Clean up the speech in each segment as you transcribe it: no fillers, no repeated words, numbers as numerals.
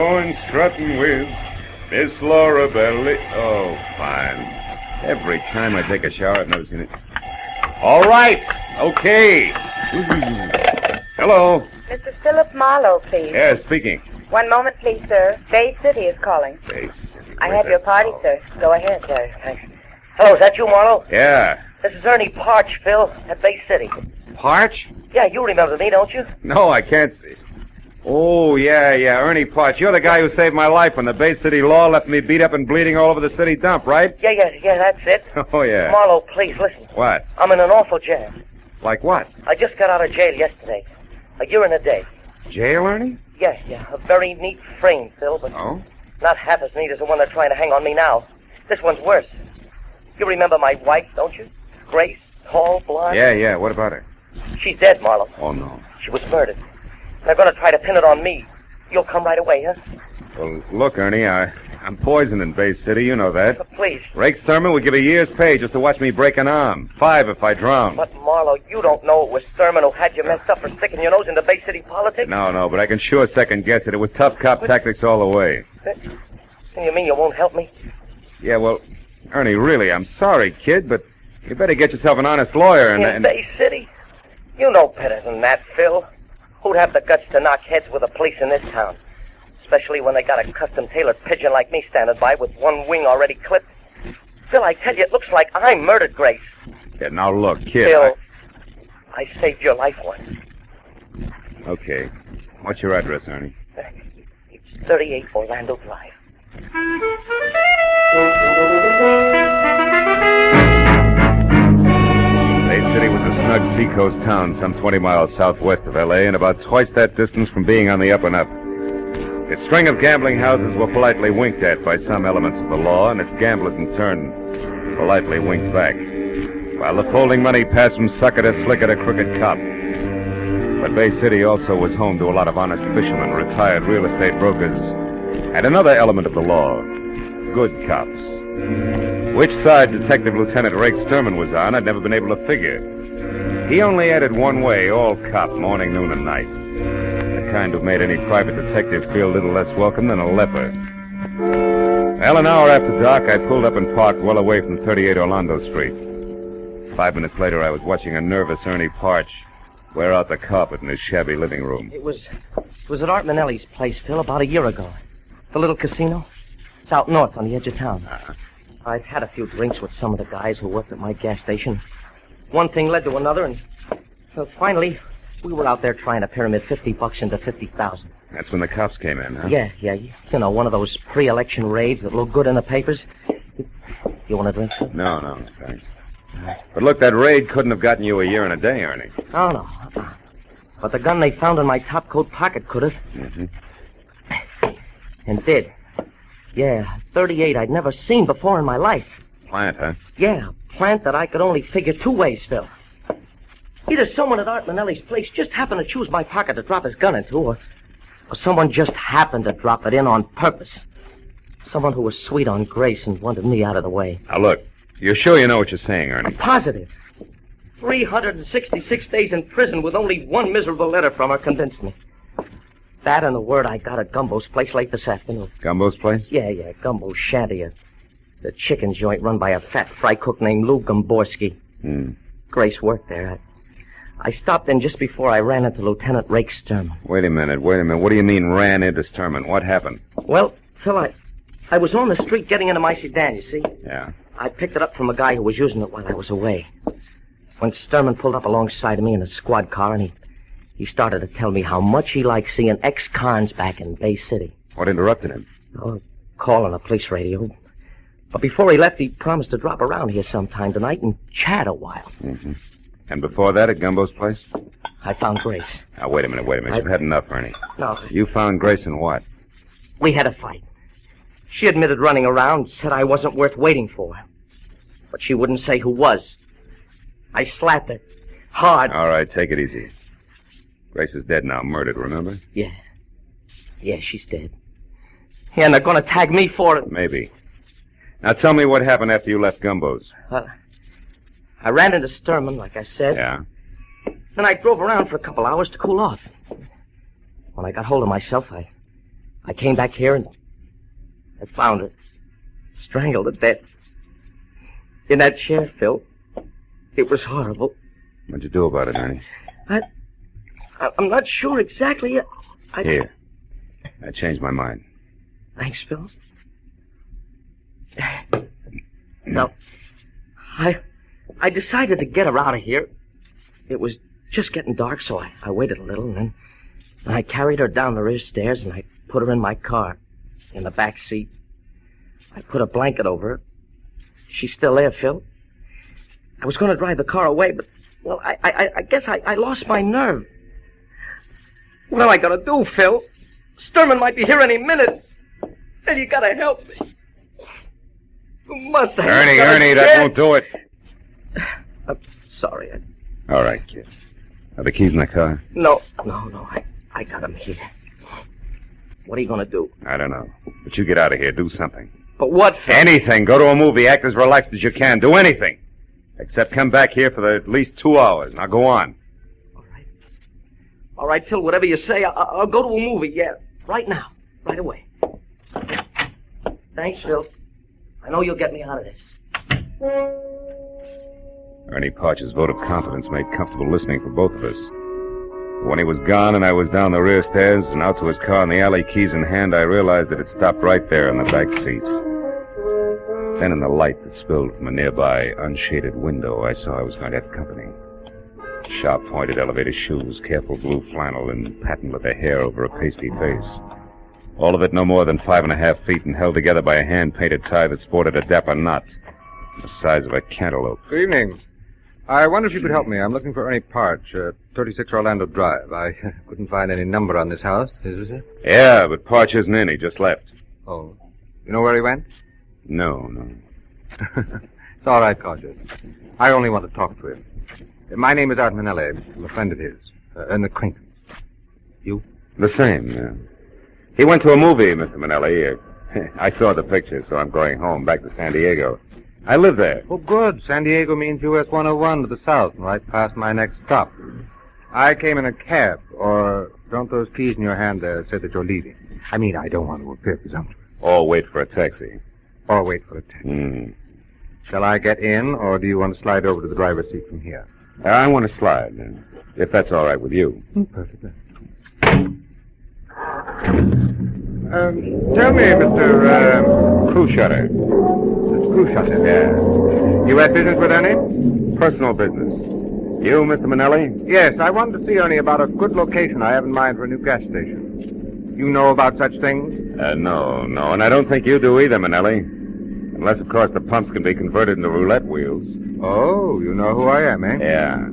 Going strutting with Miss Laura Belly. Oh, fine. Every time I take a shower, I've never seen it. All right. Okay. Hello. Mr. Philip Marlowe, please. Yeah, speaking. One moment, please, sir. Bay City is calling. Bay City. I have your party, sir. Go ahead. Thanks. Hello, is that you, Marlowe? Yeah. This is Ernie Parch, Phil, at Bay City. Parch? Yeah, you remember me, don't you? No, I can't see. Oh, yeah, Ernie Parch. You're the guy who saved my life when the Bay City law left me beat up and bleeding all over the city dump, right? Yeah, that's it. Oh, yeah. Marlowe, please, listen. What? I'm in an awful jam. Like what? I just got out of jail yesterday. A year and a day. Jail, Ernie? Yeah. A very neat frame, Phil, but not half as neat as the one they're trying to hang on me now. This one's worse. You remember my wife, don't you? Grace, tall, blonde. Yeah. What about her? She's dead, Marlowe. Oh, no. She was murdered. They're going to try to pin it on me. You'll come right away, huh? Well, look, Ernie, I'm poisoned in Bay City. You know that. But please. Rake Thurman would give a year's pay just to watch me break an arm. 5 if I drown. But, Marlowe, you don't know it was Thurman who had you messed up for sticking your nose into Bay City politics? No, but I can sure second guess it. It was tough cop tactics all the way. And you mean you won't help me? Yeah, well, Ernie, really, I'm sorry, kid, but you better get yourself an honest lawyer In Bay City? You know better than that, Phil. Who'd have the guts to knock heads with the police in this town? Especially when they got a custom-tailored pigeon like me standing by with one wing already clipped. Phil, I tell you, it looks like I murdered Grace. Yeah, now look, kid. Phil, I saved your life once. Okay. What's your address, Ernie? It's 38 Orlando Drive. Bay City was a snug seacoast town some 20 miles southwest of L.A. and about twice that distance from being on the up and up. Its string of gambling houses were politely winked at by some elements of the law, and its gamblers in turn politely winked back, while the folding money passed from sucker to slicker to crooked cop. But Bay City also was home to a lot of honest fishermen, retired real estate brokers, and another element of the law, good cops. Which side Detective Lieutenant Rake Sturman was on, I'd never been able to figure. He only added one way, all cop, morning, noon, and night. The kind who made any private detective feel a little less welcome than a leper. Well, an hour after dark, I pulled up and parked well away from 38 Orlando Street. 5 minutes later, I was watching a nervous Ernie Parch wear out the carpet in his shabby living room. It was at Art Manelli's place, Phil, about a year ago. The little casino. It's out north on the edge of town. I'd had a few drinks with some of the guys who worked at my gas station. One thing led to another, and finally, we were out there trying to pyramid $50 into $50,000. That's when the cops came in, huh? Yeah. You know, one of those pre-election raids that look good in the papers. You want a drink, Phil? No, thanks. But look, that raid couldn't have gotten you a year and a day, Ernie. Oh, no. But the gun they found in my topcoat pocket could have. Mm-hmm. And did. Yeah, 38 I'd never seen before in my life. Plant, huh? Yeah, a plant that I could only figure two ways, Phil. Either someone at Art Manelli's place just happened to choose my pocket to drop his gun into, or someone just happened to drop it in on purpose. Someone who was sweet on Grace and wanted me out of the way. Now, look, you're sure you know what you're saying, Ernie? I'm positive. 366 days in prison with only one miserable letter from her convinced me. That and the word I got at Gumbo's place late this afternoon. Gumbo's place? Yeah, Gumbo's shanty. The chicken joint run by a fat fry cook named Lou Gomborski. Grace worked there. I stopped in just before I ran into Lieutenant Rake Sturman. Wait a minute. What do you mean ran into Sturman? What happened? Well, Phil, I was on the street getting into my sedan, you see? Yeah. I picked it up from a guy who was using it while I was away. When Sturman pulled up alongside of me in a squad car, and he started to tell me how much he liked seeing ex-cons back in Bay City. What interrupted him? Oh, call on a police radio. But before he left, he promised to drop around here sometime tonight and chat a while. Mm-hmm. And before that, at Gumbo's place? I found Grace. Now, wait a minute. You've had enough, Ernie. No. You found Grace in what? We had a fight. She admitted running around, said I wasn't worth waiting for. But she wouldn't say who was. I slapped her. Hard. All right, take it easy. Grace is dead now, murdered, remember? Yeah. Yeah, she's dead. Yeah, and they're going to tag me for it. Maybe. Now tell me what happened after you left Gumbo's. I ran into Sturman, like I said. Yeah. Then I drove around for a couple hours to cool off. When I got hold of myself, I came back here and I found her. Strangled to death. In that chair, Phil. It was horrible. What'd you do about it, Ernie? I'm not sure exactly. Here. I changed my mind. Thanks, Phil. No. I decided to get her out of here. It was just getting dark, so I waited a little, and then I carried her down the rear stairs, and I put her in my car, in the back seat. I put a blanket over her. She's still there, Phil. I was going to drive the car away, but, well, I guess I lost my nerve. What am I going to do, Phil? Sturman might be here any minute. And you got to help me. You must have... Ernie, that won't do it. I'm sorry. All right, kid. Are the keys in the car? No. I got them here. What are you going to do? I don't know. But you get out of here. Do something. But what, Phil? Anything. Go to a movie. Act as relaxed as you can. Do anything. Except come back here for at least 2 hours. Now go on. All right, Phil, whatever you say. I'll go to a movie, yeah. Right now. Right away. Thanks, Phil. I know you'll get me out of this. Ernie Parch's vote of confidence made comfortable listening for both of us. When he was gone and I was down the rear stairs and out to his car in the alley, keys in hand, I realized that it stopped right there in the back seat. Then in the light that spilled from a nearby unshaded window, I saw I was going to have company. Sharp-pointed elevator shoes, careful blue flannel, and patent leather hair over a pasty face. All of it no more than 5.5 feet and held together by a hand-painted tie that sported a dapper knot the size of a cantaloupe. Good evening. I wonder if you could help me. I'm looking for Ernie Parch, 36 Orlando Drive. I couldn't find any number on this house. Is this it? Yeah, but Parch isn't in. He just left. Oh. You know where he went? No. It's all right, Cautious. I only want to talk to him. My name is Art Manelli. I'm a friend of his. An acquaintance. You? The same, yeah. He went to a movie, Mr. Manelli. I saw the picture, so I'm going home, back to San Diego. I live there. Oh, good. San Diego means US 101 to the south, and right past my next stop. I came in a cab, or don't those keys in your hand there say that you're leaving? I mean, I don't want to appear presumptuous. Or wait for a taxi. Or wait for a taxi. Shall I get in, or do you want to slide over to the driver's seat from here? I want to slide, if that's all right with you. Perfectly. Tell me, Mr. Cruishutter. Mr. Cruishutter? Yeah. You had business with Ernie? Personal business. You, Mr. Manelli? Yes, I wanted to see Ernie about a good location I have in mind for a new gas station. You know about such things? No, and I don't think you do either, Manelli. Unless, of course, the pumps can be converted into roulette wheels. Oh, you know who I am, eh? Yeah.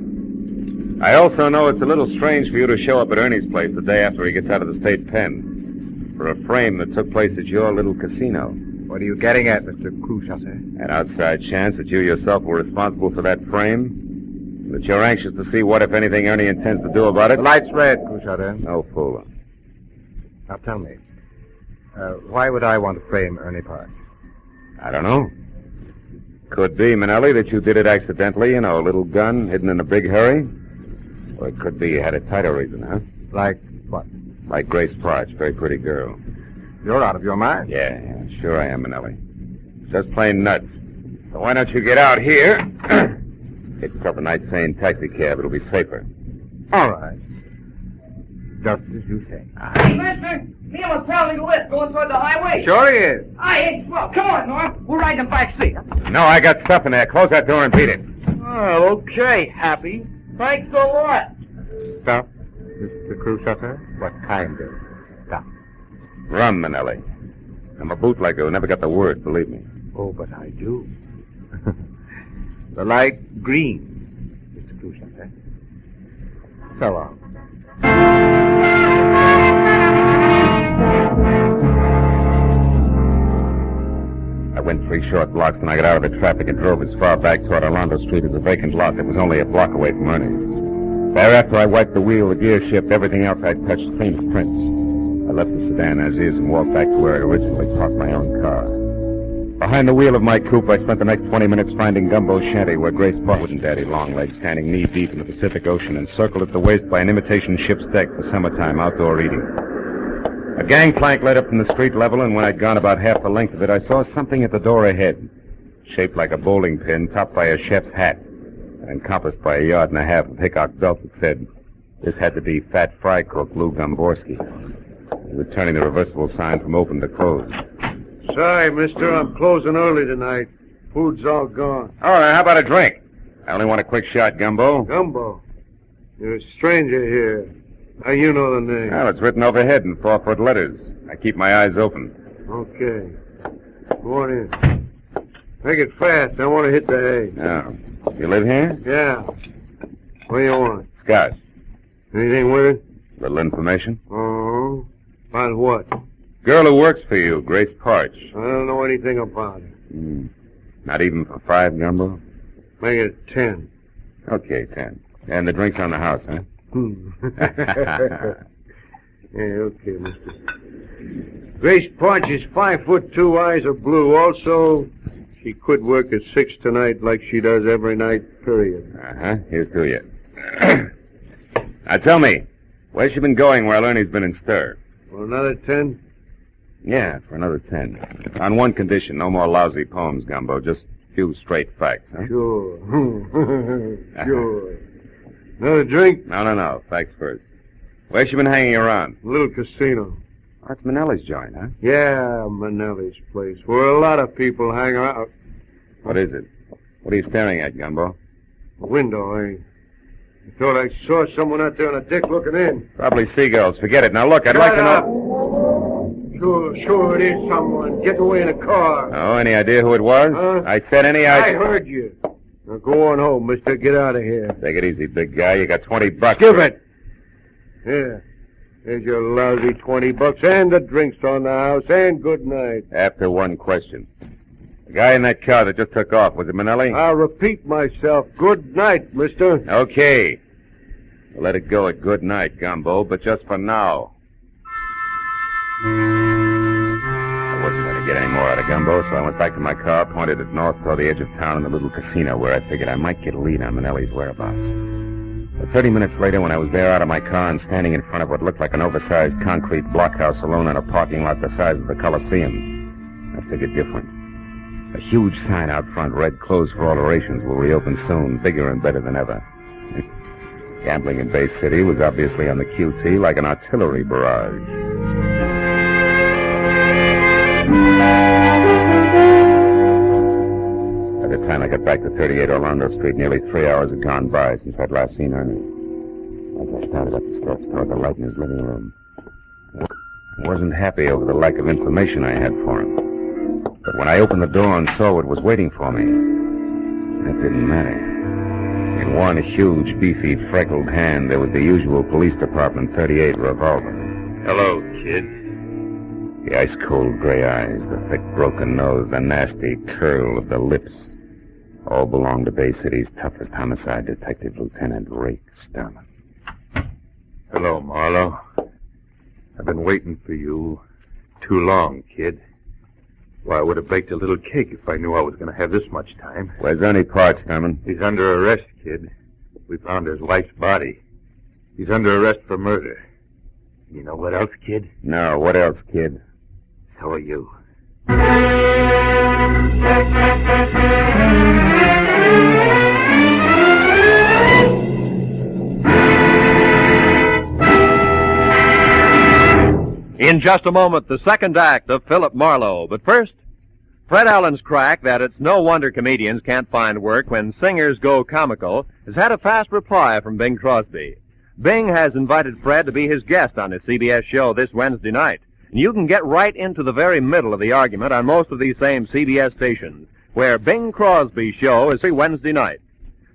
I also know it's a little strange for you to show up at Ernie's place the day after he gets out of the state pen for a frame that took place at your little casino. What are you getting at, Mr. Cruishutter? An outside chance that you yourself were responsible for that frame? That you're anxious to see what, if anything, Ernie intends to do about it? The light's red, Cruishutter. No fooling. Now tell me, why would I want to frame Ernie Parch? I don't know. Could be, Manelli, that you did it accidentally, a little gun hidden in a big hurry. Or it could be you had a tighter reason, huh? Like what? Like Grace Parch, very pretty girl. You're out of your mind. Yeah, sure I am, Manelli. Just plain nuts. So why don't you get out here? Get yourself a nice, sane taxi cab. It'll be safer. All right. Just as you say. Hey, mister! Me and my pal need a lift going toward the highway. Sure he is. Aye, well, come on, Nora. We'll ride in the back seat. No, I got stuff in there. Close that door and beat it. Oh, okay, Happy. Thanks a lot. Stuff, Mr. Cruishutter? What kind of stuff? Rum, Manelli. I'm a bootlegger who never got the word, believe me. Oh, but I do. The light green, Mr. Cruishutter. So long. I went 3 short blocks, then I got out of the traffic and drove as far back toward Orlando Street as a vacant lot that was only a block away from Ernie's. Thereafter, I wiped the wheel, the gear shift, everything else I'd touched clean of prints. I left the sedan as is and walked back to where I originally parked my own car. Behind the wheel of my coupe, I spent the next 20 minutes finding Gumbo's shanty where Grace Parch and Daddy Longlegs, standing knee-deep in the Pacific Ocean, encircled at the waist by an imitation ship's deck for summertime outdoor eating. I gangplank led up from the street level, and when I'd gone about half the length of it, I saw something at the door ahead, shaped like a bowling pin, topped by a chef's hat, and encompassed by a yard and a half of Hickok belt that said, "This had to be Fat Fry Cook Lou Gomborski." He was turning the reversible sign from open to closed. Sorry, mister, I'm closing early tonight. Food's all gone. All right, how about a drink? I only want a quick shot, Gumbo. Gumbo? You're a stranger here. How you know the name? Well, it's written overhead in 4-foot letters. I keep my eyes open. Okay. Go on in. Make it fast. I want to hit the hay. Oh. You live here? Yeah. What do you want? Scotch. Anything with it? Little information. Oh. About what? Girl who works for you, Grace Parch. I don't know anything about it. Not even for 5, Gumbo? Make it 10. Okay, 10. And the drink's on the house, huh? Yeah, okay, mister. Grace Parch is 5'2", eyes are blue. Also, she could work at 6 tonight like she does every night, period. Uh-huh. Here's to you. Now tell me, where's she been going while Ernie's been in stir? For another 10? Yeah, for another 10. On one condition, no more lousy poems, Gumbo. Just a few straight facts, huh? Sure. Sure. Another drink? No. Facts first. Where's she been hanging around? A little casino. Oh, that's Manelli's joint, huh? Yeah, Manelli's place, where a lot of people hang out. What is it? What are you staring at, Gumbo? A window, I thought I saw someone out there on a deck looking in. Probably seagulls. Forget it. Now look, I'd like to know... Sure, it is someone. Get away in a car. Oh, any idea who it was? Huh? I said any idea... I heard you. Now go on home, mister. Get out of here. Take it easy, big guy. You got $20. Give it. Here. Here's your lousy $20 and the drinks on the house, and good night. After one question. The guy in that car that just took off, was it Manelli? I'll repeat myself. Good night, mister. Okay. We'll let it go at good night, Gumbo, but just for now. I wasn't going to get any more out of Gumbo, so I went back to my car, pointed it north toward the edge of town in the little casino where I figured I might get a lead on Manelli's whereabouts. But 30 minutes later, when I was there out of my car and standing in front of what looked like an oversized concrete blockhouse alone in a parking lot the size of the Coliseum, I figured different. A huge sign out front read, "Closed for alterations, will reopen soon, bigger and better than ever." Gambling in Bay City was obviously on the QT like an artillery barrage. By the time I got back to 38 Orlando Street, nearly 3 hours had gone by since I'd last seen Ernie. As I started up the steps toward the light in his living room, I wasn't happy over the lack of information I had for him. But when I opened the door and saw what was waiting for me, that didn't matter. In one huge, beefy, freckled hand, there was the usual police department .38 revolver. Hello, kid. The ice-cold gray eyes, the thick, broken nose, the nasty curl of the lips, all belonged to Bay City's toughest homicide detective, Lieutenant Rake Sterling. Hello, Marlowe. I've been waiting for you too long, kid. Why, I would have baked a little cake if I knew I was going to have this much time. Where's Ernie Parch, Sterling? He's under arrest, kid. We found his wife's body. He's under arrest for murder. You know what else, kid? No, what else, kid? So are you. In just a moment, the second act of Philip Marlowe. But first, Fred Allen's crack that it's no wonder comedians can't find work when singers go comical has had a fast reply from Bing Crosby. Bing has invited Fred to be his guest on his CBS show this Wednesday night. And you can get right into the very middle of the argument on most of these same CBS stations, where Bing Crosby's show is every Wednesday night.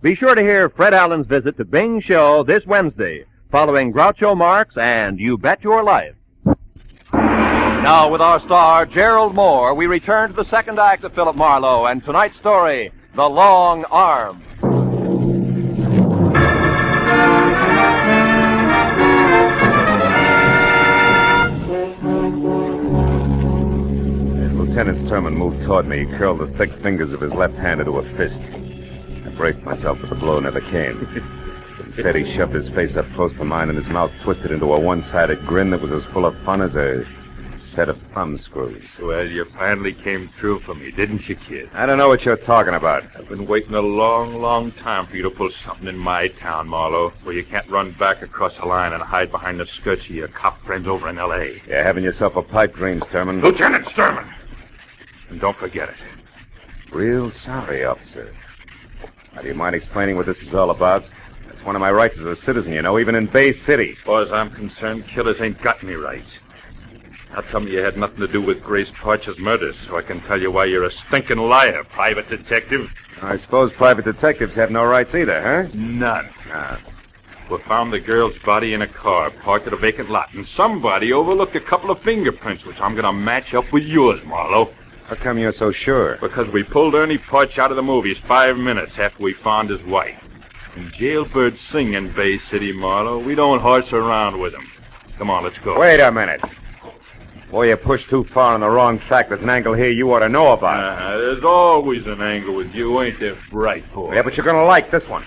Be sure to hear Fred Allen's visit to Bing's show this Wednesday, following Groucho Marx and You Bet Your Life. Now, with our star, Gerald Moore, we return to the second act of Philip Marlowe and tonight's story, The Long Arm. As Lieutenant Sterling moved toward me, he curled the thick fingers of his left hand into a fist. I braced myself, but the blow never came. Instead, he shoved his face up close to mine, and his mouth twisted into a one-sided grin that was as full of fun as a set of thumb screws. Well, you finally came through for me, didn't you, kid? I don't know what you're talking about. I've been waiting a long, long time for you to pull something in my town, Marlowe, where you can't run back across the line and hide behind the skirts of your cop friends over in L.A. You're having yourself a pipe dream, Sturman. Lieutenant Sturman! And don't forget it. Real sorry, officer. Now, do you mind explaining what this is all about? It's one of my rights as a citizen, you know, even in Bay City. As far as I'm concerned, killers ain't got any rights. How come you had nothing to do with Grace Parch's murder, so I can tell you why you're a stinking liar, private detective? I suppose private detectives have no rights either, huh? None. We found the girl's body in a car parked at a vacant lot, and somebody overlooked a couple of fingerprints, which I'm going to match up with yours, Marlowe. How come you're so sure? Because we pulled Ernie Parch out of the movies 5 minutes after we found his wife. And jailbirds sing in Bay City, Marlowe. We don't horse around with them. Come on, let's go. Wait a minute. Boy, you pushed too far on the wrong track. There's an angle here you ought to know about. There's always an angle with you, ain't there, bright boy? Yeah, but you're going to like this one.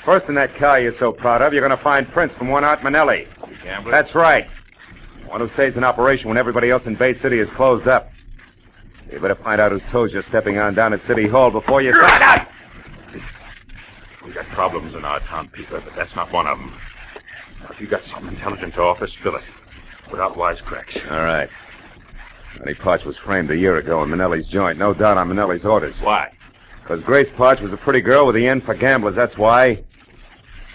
First, in that car you're so proud of, you're going to find prints from one Art Manelli. You gambler? That's right. One who stays in operation when everybody else in Bay City is closed up. You better find out whose toes you're stepping on down at City Hall before you start. We got problems in our town, Peter, but that's not one of them. Now, if you got something intelligent to offer, spill it. Without wisecracks. All right. Ernie Parch was framed a year ago in Manelli's joint. No doubt on Manelli's orders. Why? Because Grace Parch was a pretty girl with the end for gamblers, that's why.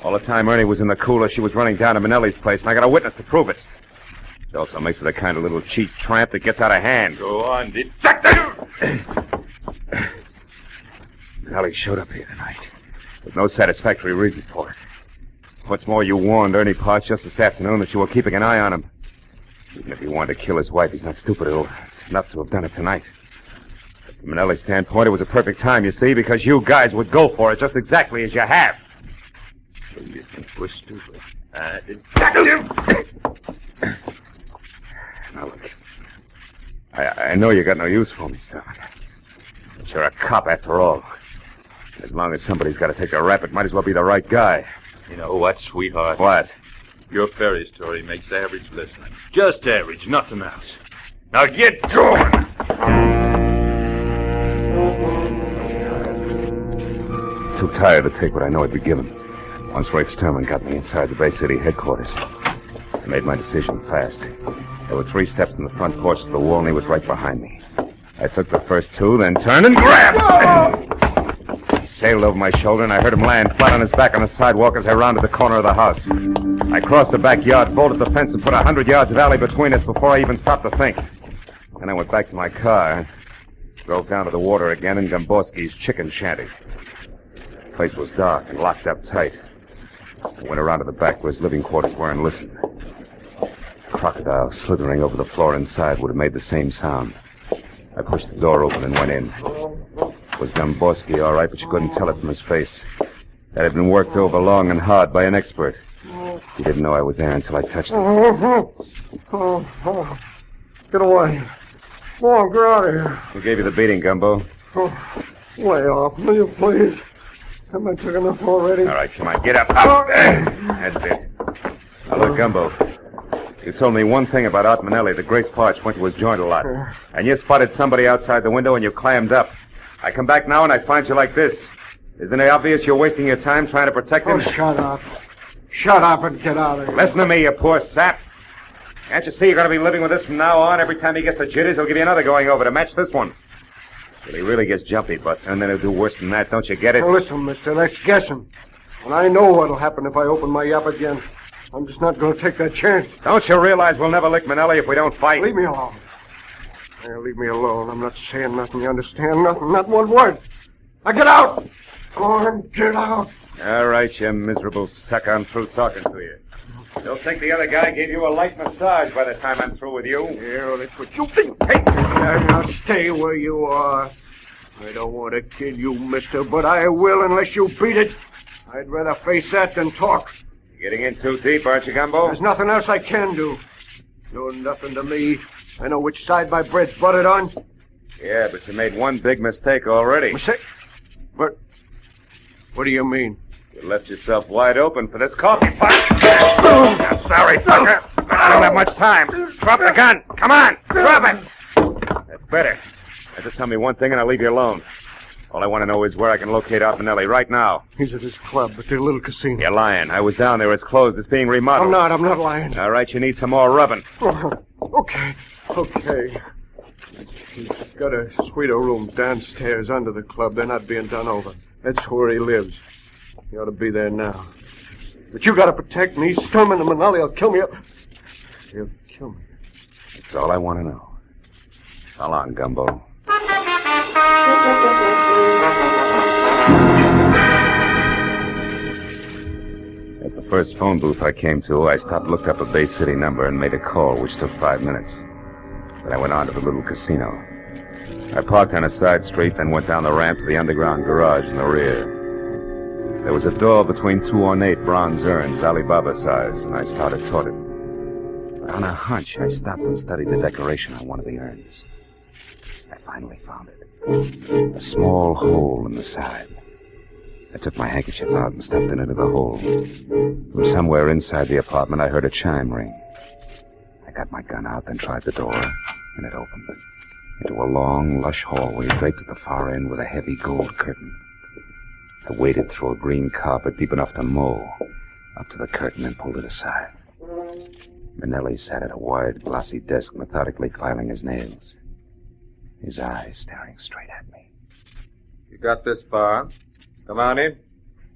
All the time Ernie was in the cooler, she was running down to Manelli's place, and I got a witness to prove it. It also makes her the kind of little cheat tramp that gets out of hand. Go on, detective! Manelli showed up here tonight, with no satisfactory reason for it. What's more, you warned Ernie Parch just this afternoon that you were keeping an eye on him. Even if he wanted to kill his wife, he's not stupid enough to have done it tonight. But from Manelli's standpoint, it was a perfect time, you see, because you guys would go for it just exactly as you have. So you think we're stupid? Detective! Now, look. I know you got no use for me, Stone. But you're a cop, after all. As long as somebody's got to take a rap, it might as well be the right guy. You know what, sweetheart? What? Your fairy story makes average listening. Just average, nothing else. Now get going! Too tired to take what I know I'd be given. Once Rex Sturman got me inside the Bay City headquarters, I made my decision fast. There were 3 steps in the front porch to the wall, and he was right behind me. I took the first 2, then turned and grabbed! He sailed over my shoulder, and I heard him land flat on his back on the sidewalk as I rounded the corner of the house. I crossed the backyard, bolted the fence, and put 100 yards of alley between us before I even stopped to think. Then I went back to my car, drove down to the water again in Gomborski's chicken shanty. The place was dark and locked up tight. I went around to the back where his living quarters were and listened. A crocodile slithering over the floor inside would have made the same sound. I pushed the door open and went in. It was Gomborski, all right, but you couldn't tell it from his face. That had been worked over long and hard by an expert. He didn't know I was there until I touched him. Get away. Come on, get out of here. Who gave you the beating, Gumbo? Lay off, will you, please? Haven't I took enough already? All right, come on, get up. Up there. That's it. Now, look, Gumbo. You told me one thing about Art Manelli, that Grace Parch went to his joint a lot. And you spotted somebody outside the window and you clammed up. I come back now and I find you like this. Isn't it obvious you're wasting your time trying to protect him? Oh, shut up. Shut up and get out of here. Listen to me, you poor sap. Can't you see you're going to be living with this from now on? Every time he gets the jitters, he'll give you another going over to match this one. Till he really gets jumpy, Buster, and then he'll do worse than that. Don't you get it? Now, listen, mister, that's guessing. And I know what'll happen if I open my yap again. I'm just not going to take that chance. Don't you realize we'll never lick Manelli if we don't fight? Leave me alone. Yeah, leave me alone. I'm not saying nothing. You understand? Nothing. Not one word. Now get out. Go on, get out. All right, you miserable suck. I'm through talking to you. You'll think the other guy gave you a light massage by the time I'm through with you. Yeah, that's what you think. Hey, now stay where you are. I don't want to kill you, mister, but I will unless you beat it. I'd rather face that than talk. You're getting in too deep, aren't you, Gumbo? There's nothing else I can do. You're nothing to me. I know which side my bread's buttered on. Yeah, but you made one big mistake already. Mistake? But what do you mean? You left yourself wide open for this coffee pot. I'm sorry, sucker. I don't have much time. Drop the gun. Come on. Drop it. That's better. Now just tell me one thing and I'll leave you alone. All I want to know is where I can locate Art Manelli right now. He's at his club, at their little casino. You're lying. I was down there. It's closed. It's being remodeled. I'm not lying. All right, you need some more rubbing. Okay. He's got a suite of rooms downstairs under the club. They're not being done over. That's where he lives. He ought to be there now. But you got to protect me. Sturman and Manelli will kill me. He'll kill me. That's all I want to know. So long, Gumbo. At the first phone booth I came to, I stopped, looked up a Bay City number, and made a call, which took 5 minutes. Then I went on to the little casino. I parked on a side street, then went down the ramp to the underground garage in the rear. There was a door between two ornate bronze urns, Alibaba size, and I started toward it. But on a hunch, I stopped and studied the decoration on one of the urns. I finally found it. A small hole in the side. I took my handkerchief out and stuffed it into the hole. From somewhere inside the apartment, I heard a chime ring. I got my gun out, then tried the door, and it opened. Into a long, lush hallway draped at the far end with a heavy gold curtain. I waded through a green carpet deep enough to mow, up to the curtain and pulled it aside. Manelli sat at a wide, glossy desk, methodically filing his nails. His eyes staring straight at me. You got this far. Come on in.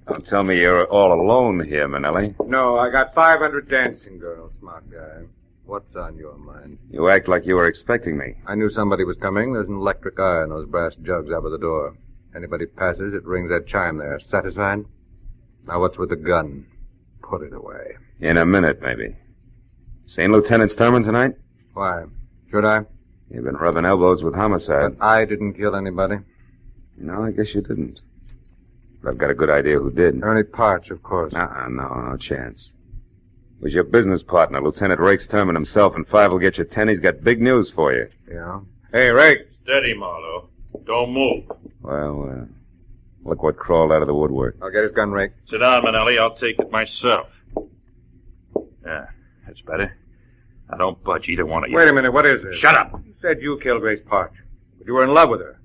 Don't tell me you're all alone here, Manelli. No, I got 500 dancing girls, smart guy. What's on your mind? You act like you were expecting me. I knew somebody was coming. There's an electric eye on those brass jugs over the door. Anybody passes, it rings that chime there. Satisfied? Now what's with the gun? Put it away. In a minute, maybe. Seen Lieutenant Sturman tonight? Why? Should I? You've been rubbing elbows with homicide. But I didn't kill anybody. No, I guess you didn't. But I've got a good idea who did. Ernie Parch, of course. No chance. It was your business partner, Lieutenant Rake Sturman himself, and 5 will get you 10. He's got big news for you. Yeah? Hey, Rake. Steady, Marlowe. Don't move. Well, look what crawled out of the woodwork. I'll get his gun, Rake. Sit down, Manelli. I'll take it myself. Yeah, that's better. Now, don't budge, either one of you. Wait a minute, what is this? Shut up. You said you killed Grace Parch, but you were in love with her.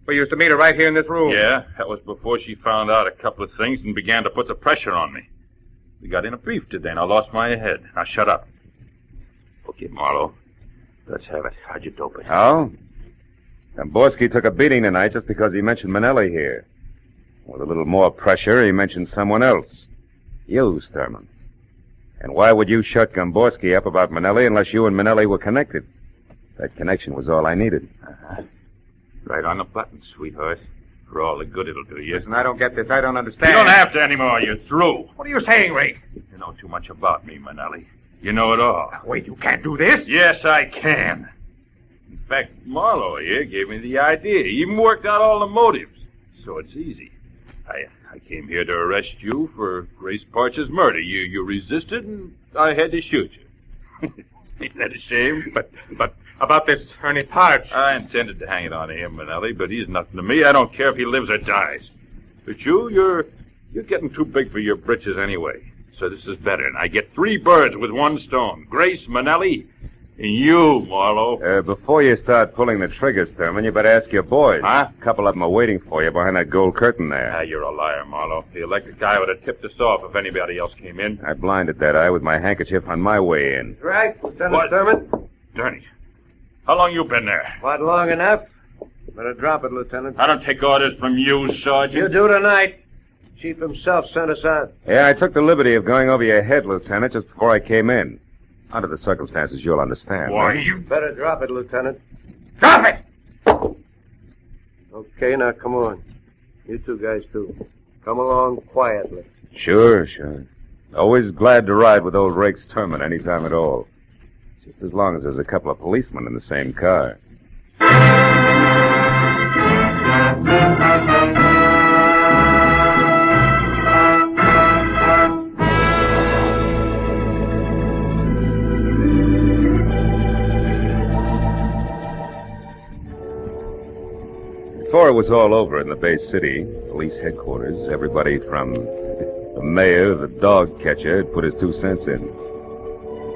We used to meet her right here in this room. Yeah, that was before she found out a couple of things and began to put the pressure on me. We got in a beef today, and I lost my head. Now, shut up. Okay, Marlowe. Let's have it. How'd you dope it? How? Gamborski took a beating tonight just because he mentioned Manelli here. With a little more pressure, he mentioned someone else. You, Sturman. And why would you shut Gamborski up about Manelli unless you and Manelli were connected? That connection was all I needed. Uh-huh. Right on the button, sweetheart. For all the good it'll do you. Listen, I don't get this. I don't understand. You don't have to anymore. You're through. What are you saying, Rake? You know too much about me, Manelli. You know it all. Wait, you can't do this? Yes, I can. In fact, Marlowe here gave me the idea. He even worked out all the motives. So it's easy. I came here to arrest you for Grace Parch's murder. You resisted, and I had to shoot you. Ain't that a shame? But about this Ernie Parch. I intended to hang it on to him, Manelli, but he's nothing to me. I don't care if he lives or dies. But you're getting too big for your britches anyway. So this is better, and I get 3 birds with 1 stone. Grace, Manelli, and you, Marlowe. Before you start pulling the trigger, Sturman, you better ask your boys. Huh? A couple of them are waiting for you behind that gold curtain there. You're a liar, Marlowe. The electric guy would have tipped us off if anybody else came in. I blinded that eye with my handkerchief on my way in. Right, Lieutenant What? Sturman? Darn. How long you been there? What, long enough? Better drop it, Lieutenant. I don't take orders from you, Sergeant. You do tonight. Chief himself sent us out. Yeah, I took the liberty of going over your head, Lieutenant, just before I came in. Under the circumstances, you'll understand. Why, right? you... Better drop it, Lieutenant. Drop it! Okay, now come on. You 2 guys, too. Come along quietly. Sure. Always glad to ride with old Rake Sturman any time at all. Just as long as there's a couple of policemen in the same car. Before it was all over in the Bay City, police headquarters, everybody from the mayor, the dog catcher, had put his 2 cents in.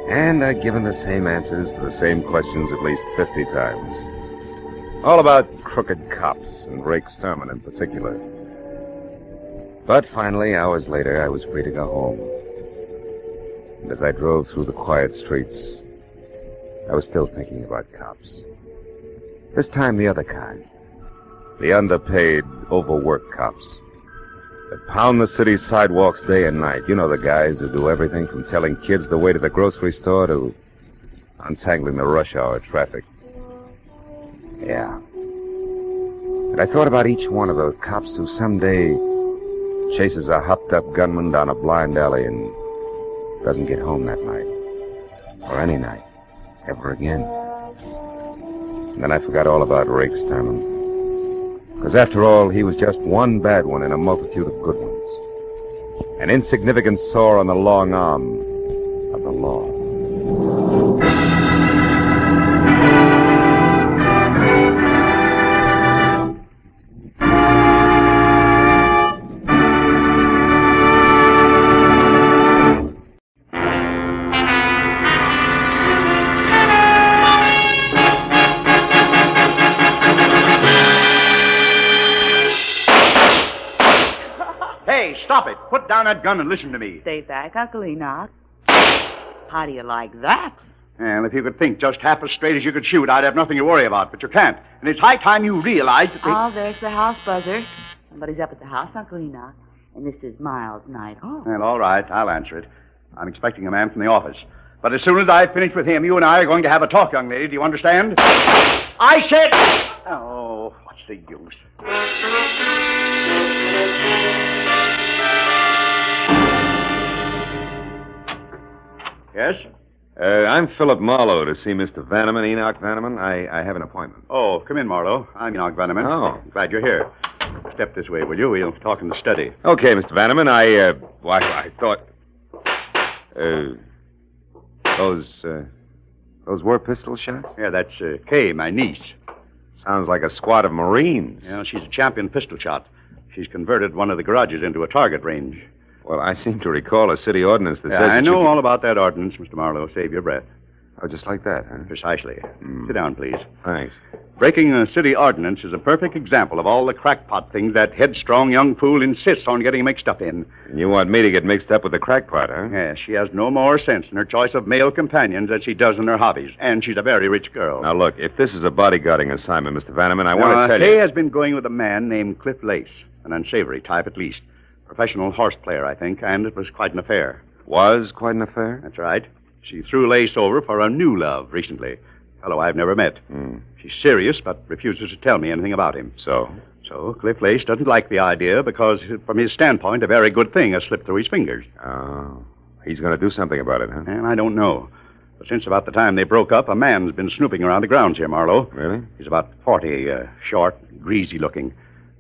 And I'd given the same answers to the same questions at least 50 times. All about crooked cops, and Rake Sturman in particular. But finally, hours later, I was free to go home. And as I drove through the quiet streets, I was still thinking about cops. This time the other kind. The underpaid, overworked cops that pound the city's sidewalks day and night. You know, the guys who do everything from telling kids the way to the grocery store to untangling the rush hour traffic. Yeah. And I thought about each one of those cops who someday chases a hopped-up gunman down a blind alley and doesn't get home that night. Or any night. Ever again. And then I forgot all about Rake Sturman. Because after all, he was just one bad one in a multitude of good ones. An insignificant sore on the long arm of the law. Stop it. Put down that gun and listen to me. Stay back, Uncle Enoch. How do you like that? Well, if you could think just half as straight as you could shoot, I'd have nothing to worry about, but you can't. And it's high time you realize that Oh, there's the house buzzer. Somebody's up at the house, Uncle Enoch. And this is Miles' night off. Well, all right. I'll answer it. I'm expecting a man from the office. But as soon as I've finished with him, you and I are going to have a talk, young lady. Do you understand? I said... Oh, what's the use? Yes? I'm Philip Marlowe to see Mr. Vanneman, Enoch Vanneman. I have an appointment. Oh, come in, Marlowe. I'm Enoch Vanneman. Oh. Glad you're here. Step this way, will you? We'll talk in the study. Okay, Mr. Vanneman, I thought... Those were pistol shots? Yeah, that's Kay, my niece. Sounds like a squad of Marines. Yeah, she's a champion pistol shot. She's converted one of the garages into a target range. Well, I seem to recall a city ordinance that says... I know all about that ordinance, Mr. Marlowe. Save your breath. Oh, just like that, huh? Precisely. Sit down, please. Thanks. Breaking a city ordinance is a perfect example of all the crackpot things that headstrong young fool insists on getting mixed up in. And you want me to get mixed up with the crackpot, huh? Yes, she has no more sense in her choice of male companions than she does in her hobbies. And she's a very rich girl. Now, look, if this is a bodyguarding assignment, Mr. Vanneman, I want to tell Kay you... has been going with a man named Cliff Lace, an unsavory type at least. Professional horse player, I think, and it was quite an affair. Was quite an affair? That's right. She threw Lace over for a new love recently. Fellow I've never met. She's serious, but refuses to tell me anything about him. So Cliff Lace doesn't like the idea because, from his standpoint, a very good thing has slipped through his fingers. Oh. He's going to do something about it, huh? And I don't know. But since about the time they broke up, a man's been snooping around the grounds here, Marlowe. Really? He's about 40, short, greasy looking.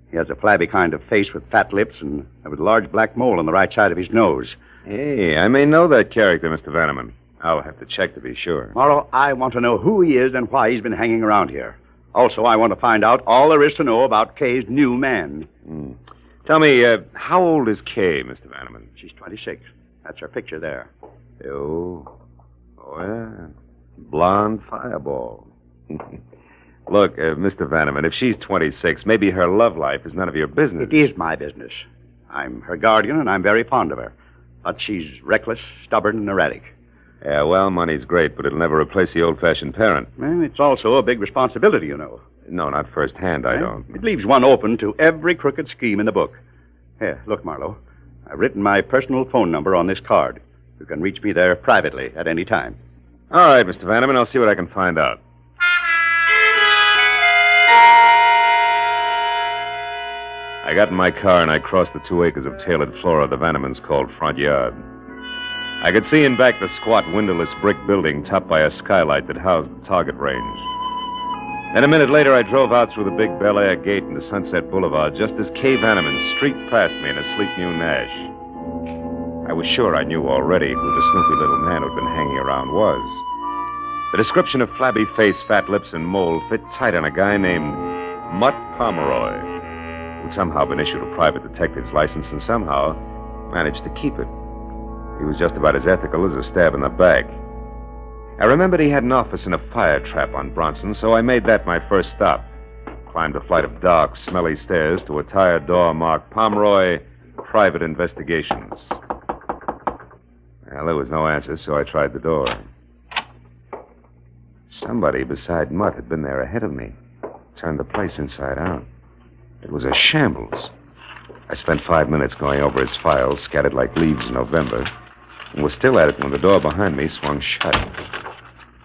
He has a flabby kind of face with fat lips and with a large black mole on the right side of his nose. Hey, I may know that character, Mr. Vanneman. I'll have to check to be sure. Marlowe, I want to know who he is and why he's been hanging around here. Also, I want to find out all there is to know about Kay's new man. Tell me, how old is Kay, Mr. Vanneman? She's 26. That's her picture there. Oh, yeah. Blonde fireball. Look, Mr. Vanneman, if she's 26, maybe her love life is none of your business. It is my business. I'm her guardian, and I'm very fond of her. But she's reckless, stubborn, and erratic. Yeah, well, money's great, but it'll never replace the old-fashioned parent. Well, it's also a big responsibility, you know. No, not firsthand, I don't. It leaves one open to every crooked scheme in the book. Here, look, Marlowe. I've written my personal phone number on this card. You can reach me there privately at any time. All right, Mr. Vanneman, I'll see what I can find out. I got in my car and I crossed the 2 acres of tailored flora the Vannemans called front yard. I could see in back the squat, windowless brick building topped by a skylight that housed the target range. Then a minute later, I drove out through the big Bel Air gate into Sunset Boulevard just as Kay Vanneman streaked past me in a sleek new Nash. I was sure I knew already who the snoopy little man who'd been hanging around was. The description of flabby face, fat lips, and mole fit tight on a guy named Mutt Pomeroy, who'd somehow been issued a private detective's license and somehow managed to keep it. He was just about as ethical as a stab in the back. I remembered he had an office in a fire trap on Bronson, so I made that my first stop. Climbed a flight of dark, smelly stairs to a tired door marked Pomeroy Private Investigations. Well, there was no answer, so I tried the door. Somebody beside Mutt had been there ahead of me. Turned the place inside out. It was a shambles. I spent 5 minutes going over his files, scattered like leaves in November, and was still at it when the door behind me swung shut.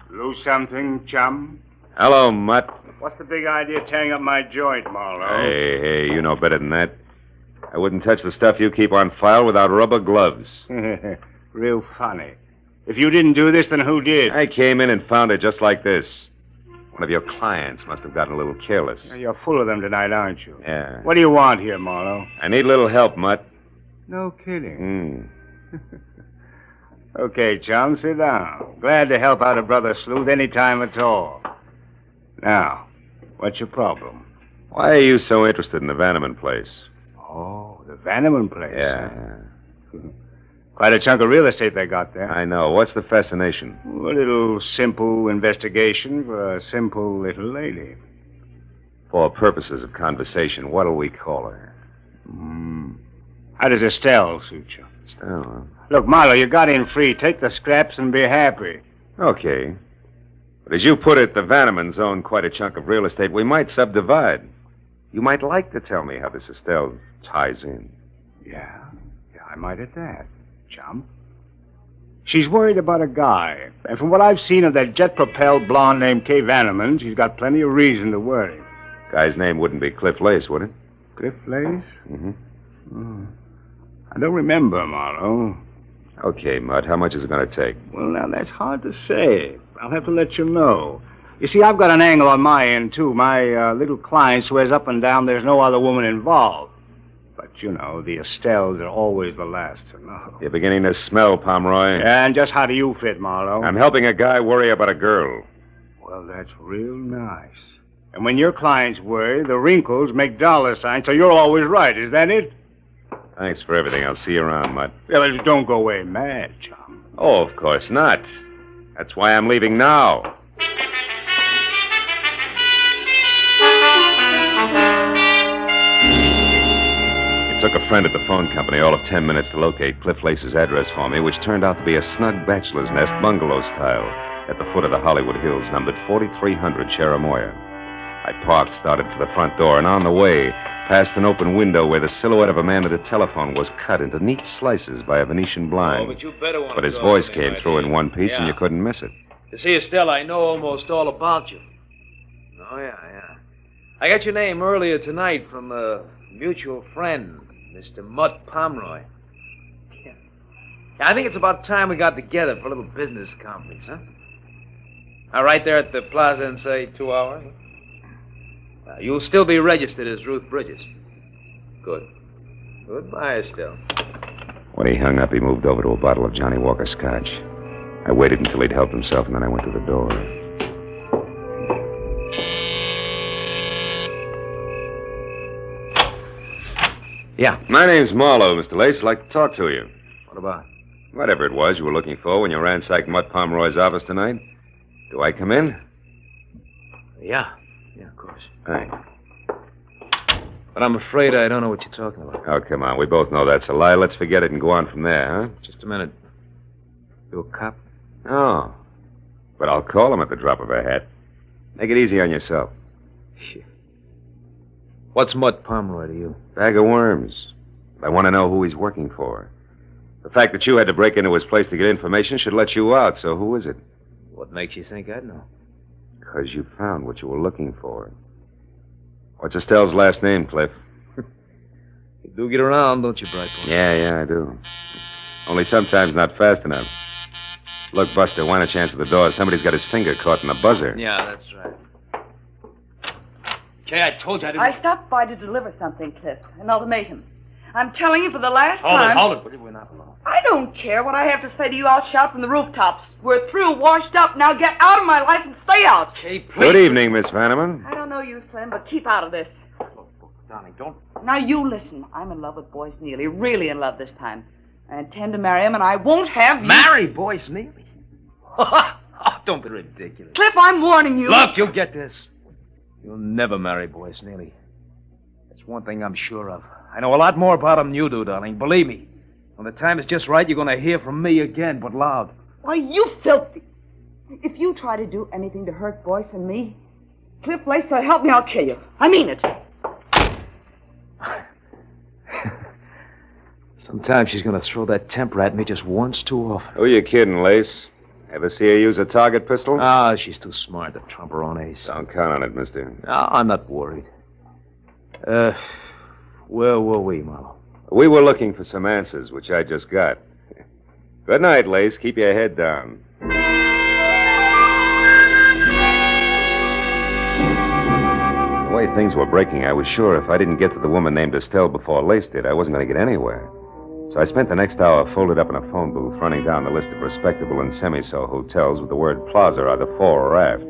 Lose something, chum? Hello, Mutt. What's the big idea tearing up my joint, Marlowe? Hey, you know better than that. I wouldn't touch the stuff you keep on file without rubber gloves. Real funny. If you didn't do this, then who did? I came in and found it just like this. One of your clients must have gotten a little careless. You're full of them tonight, aren't you? Yeah. What do you want here, Marlowe? I need a little help, Mutt. No kidding. Okay, chum, sit down. Glad to help out a brother sleuth any time at all. Now, what's your problem? Why are you so interested in the Vanneman place? Oh, the Vanneman place. Yeah. Quite a chunk of real estate they got there. I know. What's the fascination? A little simple investigation for a simple little lady. For purposes of conversation, what'll we call her? How does Estelle suit you? Estelle, huh? Look, Marlowe, you got in free. Take the scraps and be happy. Okay. But as you put it, the Vannemans own quite a chunk of real estate. We might subdivide. You might like to tell me how this Estelle ties in. Yeah, I might at that, chum. She's worried about a guy. And from what I've seen of that jet-propelled blonde named Kay Vanneman, she's got plenty of reason to worry. Guy's name wouldn't be Cliff Lace, would it? Cliff Lace? Mm-hmm. I don't remember, Marlowe. Okay, Mutt, how much is it going to take? Well, now, that's hard to say. I'll have to let you know. You see, I've got an angle on my end, too. My little client swears up and down there's no other woman involved. But, you know, the Estelles are always the last to know. You're beginning to smell, Pomeroy. Yeah, and just how do you fit, Marlowe? I'm helping a guy worry about a girl. Well, that's real nice. And when your clients worry, the wrinkles make dollar signs, so you're always right. Is that it? Thanks for everything. I'll see you around, Mutt. Yeah, but don't go away mad, chum. Oh, of course not. That's why I'm leaving now. It took a friend at the phone company all of 10 minutes to locate Cliff Lace's address for me, which turned out to be a snug bachelor's nest bungalow style at the foot of the Hollywood Hills, numbered 4300 Cherimoya. I parked, started for the front door, and on the way, past an open window where the silhouette of a man at a telephone was cut into neat slices by a Venetian blind. Oh, but you better want But his voice came through in one piece, and you couldn't miss it. You see, Estelle, I know almost all about you. Oh, yeah. I got your name earlier tonight from a mutual friend, Mr. Mutt Pomeroy. Yeah, I think it's about time we got together for a little business conference, huh? All right, there at the plaza in, say, 2 hours? You'll still be registered as Ruth Bridges. Good. Goodbye, Estelle. When he hung up, he moved over to a bottle of Johnny Walker Scotch. I waited until he'd helped himself, and then I went to the door. Yeah. My name's Marlowe, Mr. Lace. I'd like to talk to you. What about? Whatever it was you were looking for when you ransacked Mutt Pomeroy's office tonight. Do I come in? Yeah, of course. Thanks. But I'm afraid I don't know what you're talking about. Oh, come on. We both know that's a lie. Let's forget it and go on from there, huh? Just a minute. You a cop? No. But I'll call him at the drop of a hat. Make it easy on yourself. What's Mutt Pomeroy to you? Bag of worms. I want to know who he's working for. The fact that you had to break into his place to get information should let you out, so who is it? What makes you think I'd know? Because you found what you were looking for. What's Estelle's last name, Cliff? You do get around, don't you, Brightboy? Yeah, I do. Only sometimes not fast enough. Look, Buster, why don't you answer the door? Somebody's got his finger caught in the buzzer. Yeah, that's right. Kay, I told you I didn't... I stopped by to deliver something, Cliff. An ultimatum. I'm telling you for the last time... Hold it. We're not alone. I don't care what I have to say to you. I'll shout from the rooftops. We're through, washed up. Now get out of my life and stay out. Kay, please. Good evening, Miss Vanneman. I don't know you, Slim, but keep out of this. Look, darling, don't... Now you listen. I'm in love with Boyce Neely. Really in love this time. I intend to marry him, and I won't have you... Marry Boyce Neely? don't be ridiculous. Cliff, I'm warning you. Look, you'll get this. You'll never marry Boyce Neely. That's one thing I'm sure of. I know a lot more about him than you do, darling. Believe me. When the time is just right, you're going to hear from me again, but loud. Why, you filthy. If you try to do anything to hurt Boyce and me, Cliff Lace, so help me, I'll kill you. I mean it. Sometimes she's going to throw that temper at me just once too often. Who you kidding, Lace? Ever see her use a target pistol? Ah, she's too smart to trump her own ace. Don't count on it, mister. No, I'm not worried. Where were we, Marlowe? We were looking for some answers, which I just got. Good night, Lace. Keep your head down. The way things were breaking, I was sure if I didn't get to the woman named Estelle before Lace did, I wasn't going to get anywhere. So I spent the next hour folded up in a phone booth, running down the list of respectable and semi-so hotels with the word plaza either fore or aft.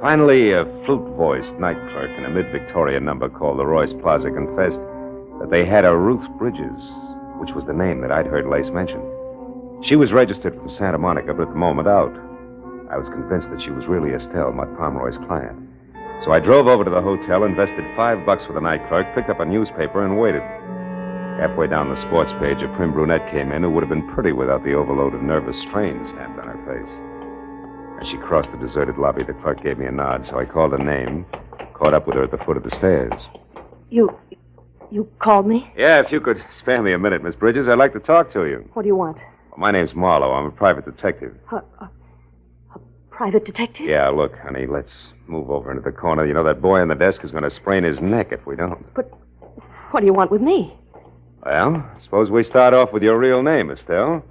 Finally, a flute-voiced night clerk in a mid-Victoria number called the Royce Plaza confessed that they had a Ruth Bridges, which was the name that I'd heard Lace mention. She was registered from Santa Monica, but at the moment out. I was convinced that she was really Estelle, Mutt Pomeroy's client. So I drove over to the hotel, invested $5 for the night clerk, picked up a newspaper, and waited. Halfway down the sports page, a prim brunette came in who would have been pretty without the overload of nervous strain stamped on her face. As she crossed the deserted lobby, the clerk gave me a nod, so I called her name, caught up with her at the foot of the stairs. You called me? Yeah, if you could spare me a minute, Miss Bridges, I'd like to talk to you. What do you want? Well, my name's Marlowe. I'm a private detective. A private detective? Yeah, look, honey, let's move over into the corner. You know, that boy on the desk is going to sprain his neck if we don't. But what do you want with me? Well, suppose we start off with your real name, Estelle.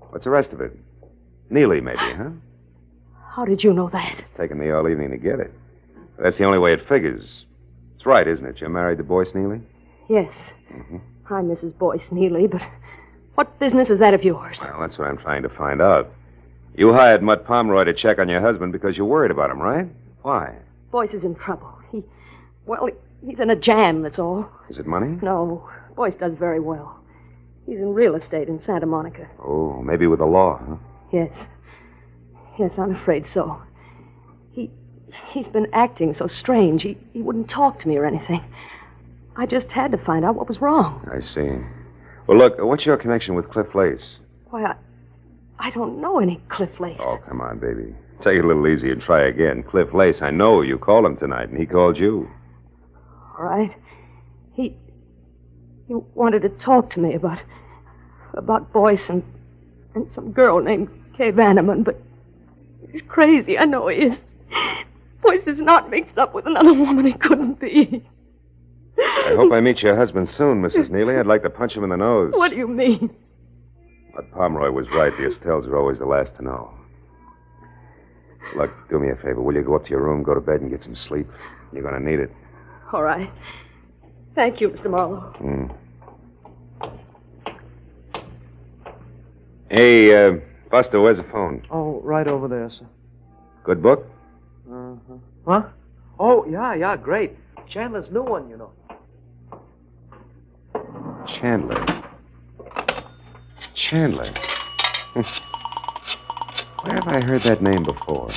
What's the rest of it? Neely, maybe, huh? How did you know that? It's taken me all evening to get it. That's the only way it figures. It's right, isn't it? You're married to Boyce Neely? Yes. Mm-hmm. I'm Mrs. Boyce Neely, but what business is that of yours? Well, that's what I'm trying to find out. You hired Mutt Pomeroy to check on your husband because you're worried about him, right? Why? Boyce is in trouble. He's in a jam, that's all. Is it money? No. Boyce does very well. He's in real estate in Santa Monica. Oh, maybe with the law, huh? Yes. Yes, I'm afraid so. He's been acting so strange. He wouldn't talk to me or anything. I just had to find out what was wrong. I see. Well, look, what's your connection with Cliff Lace? Why, I don't know any Cliff Lace. Oh, come on, baby. Take it a little easy and try again. Cliff Lace, I know you called him tonight, and he called you. All right. He wanted to talk to me about Boyce and some girl named Kay Vanneman, but he's crazy. I know he is. Boyce is not mixed up with another woman. He couldn't be. I hope I meet your husband soon, Mrs. Neely. I'd like to punch him in the nose. What do you mean? But Pomeroy was right. The Estelles are always the last to know. Look, do me a favor. Will you go up to your room, go to bed, and get some sleep? You're going to need it. All right. Thank you, Mr. Marlowe. Hey, Buster, where's the phone? Oh, right over there, sir. Good book? Uh-huh. Huh? Oh, yeah, great. Chandler's new one, you know. Chandler. Where have I heard that name before?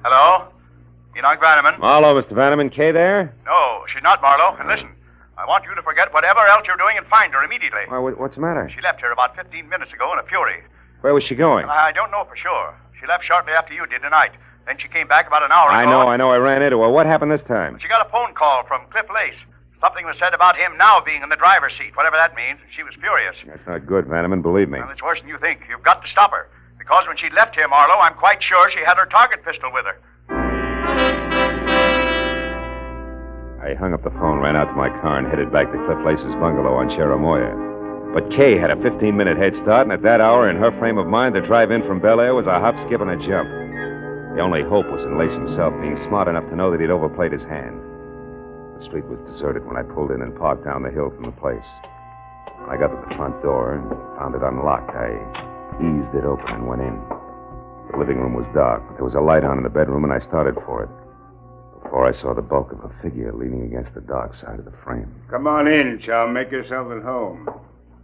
Hello? Enoch Vanneman? Marlowe, Mr. Vanneman. Kay there? No, she's not, Marlowe. And listen, I want you to forget whatever else you're doing and find her immediately. Why, what's the matter? She left here about 15 minutes ago in a fury. Where was she going? I don't know for sure. She left shortly after you did tonight. Then she came back about an hour ago. I know. I ran into her. What happened this time? She got a phone call from Cliff Lace. Something was said about him now being in the driver's seat, whatever that means. She was furious. That's not good, Vanneman, believe me. Well, it's worse than you think. You've got to stop her. Because when she left here, Marlowe, I'm quite sure she had her target pistol with her. I hung up the phone, ran out to my car, and headed back to Cliff Lace's bungalow on Cherimoya. But Kay had a 15-minute head start, and at that hour, in her frame of mind, the drive in from Bel Air was a hop, skip, and a jump. The only hope was in Lace himself being smart enough to know that he'd overplayed his hand. The street was deserted when I pulled in and parked down the hill from the place. When I got to the front door and found it unlocked, I eased it open and went in. The living room was dark, but there was a light on in the bedroom, and I started for it. Before I saw the bulk of a figure leaning against the dark side of the frame. Come on in, chum. Make yourself at home.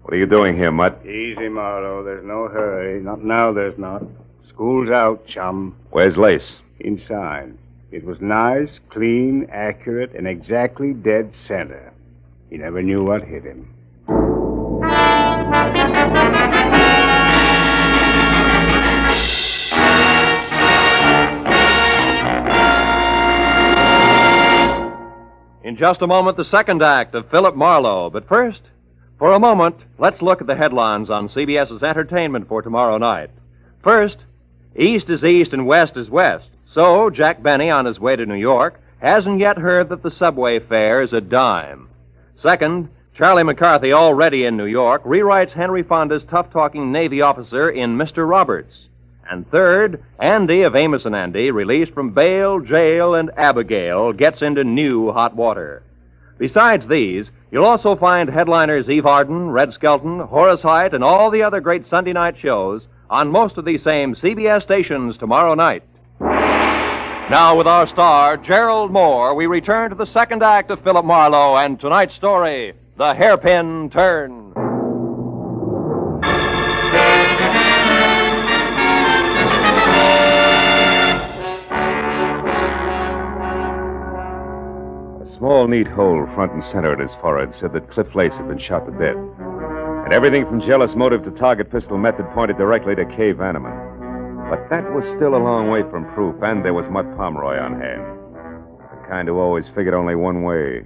What are you doing here, Mutt? Easy, Marlowe. There's no hurry. Not now, there's not. School's out, chum. Where's Lace? Inside. It was nice, clean, accurate, and exactly dead center. He never knew what hit him. In just a moment, the second act of Philip Marlowe. But first, for a moment, let's look at the headlines on CBS's entertainment for tomorrow night. First, East is East and West is West. So, Jack Benny, on his way to New York, hasn't yet heard that the subway fare is a dime. Second, Charlie McCarthy, already in New York, rewrites Henry Fonda's tough-talking Navy officer in Mr. Roberts. And third, Andy of Amos and Andy, released from bail, jail, and Abigail, gets into new hot water. Besides these, you'll also find headliners Eve Arden, Red Skelton, Horace Heidt, and all the other great Sunday night shows on most of these same CBS stations tomorrow night. Now, with our star, Gerald Moore, we return to the second act of Philip Marlowe and tonight's story, The Hairpin Turn. A small, neat hole front and center at his forehead said that Cliff Lace had been shot to death. And everything from jealous motive to target pistol method pointed directly to Kay Vanneman. But that was still a long way from proof, and there was Mutt Pomeroy on hand. The kind who always figured only one way.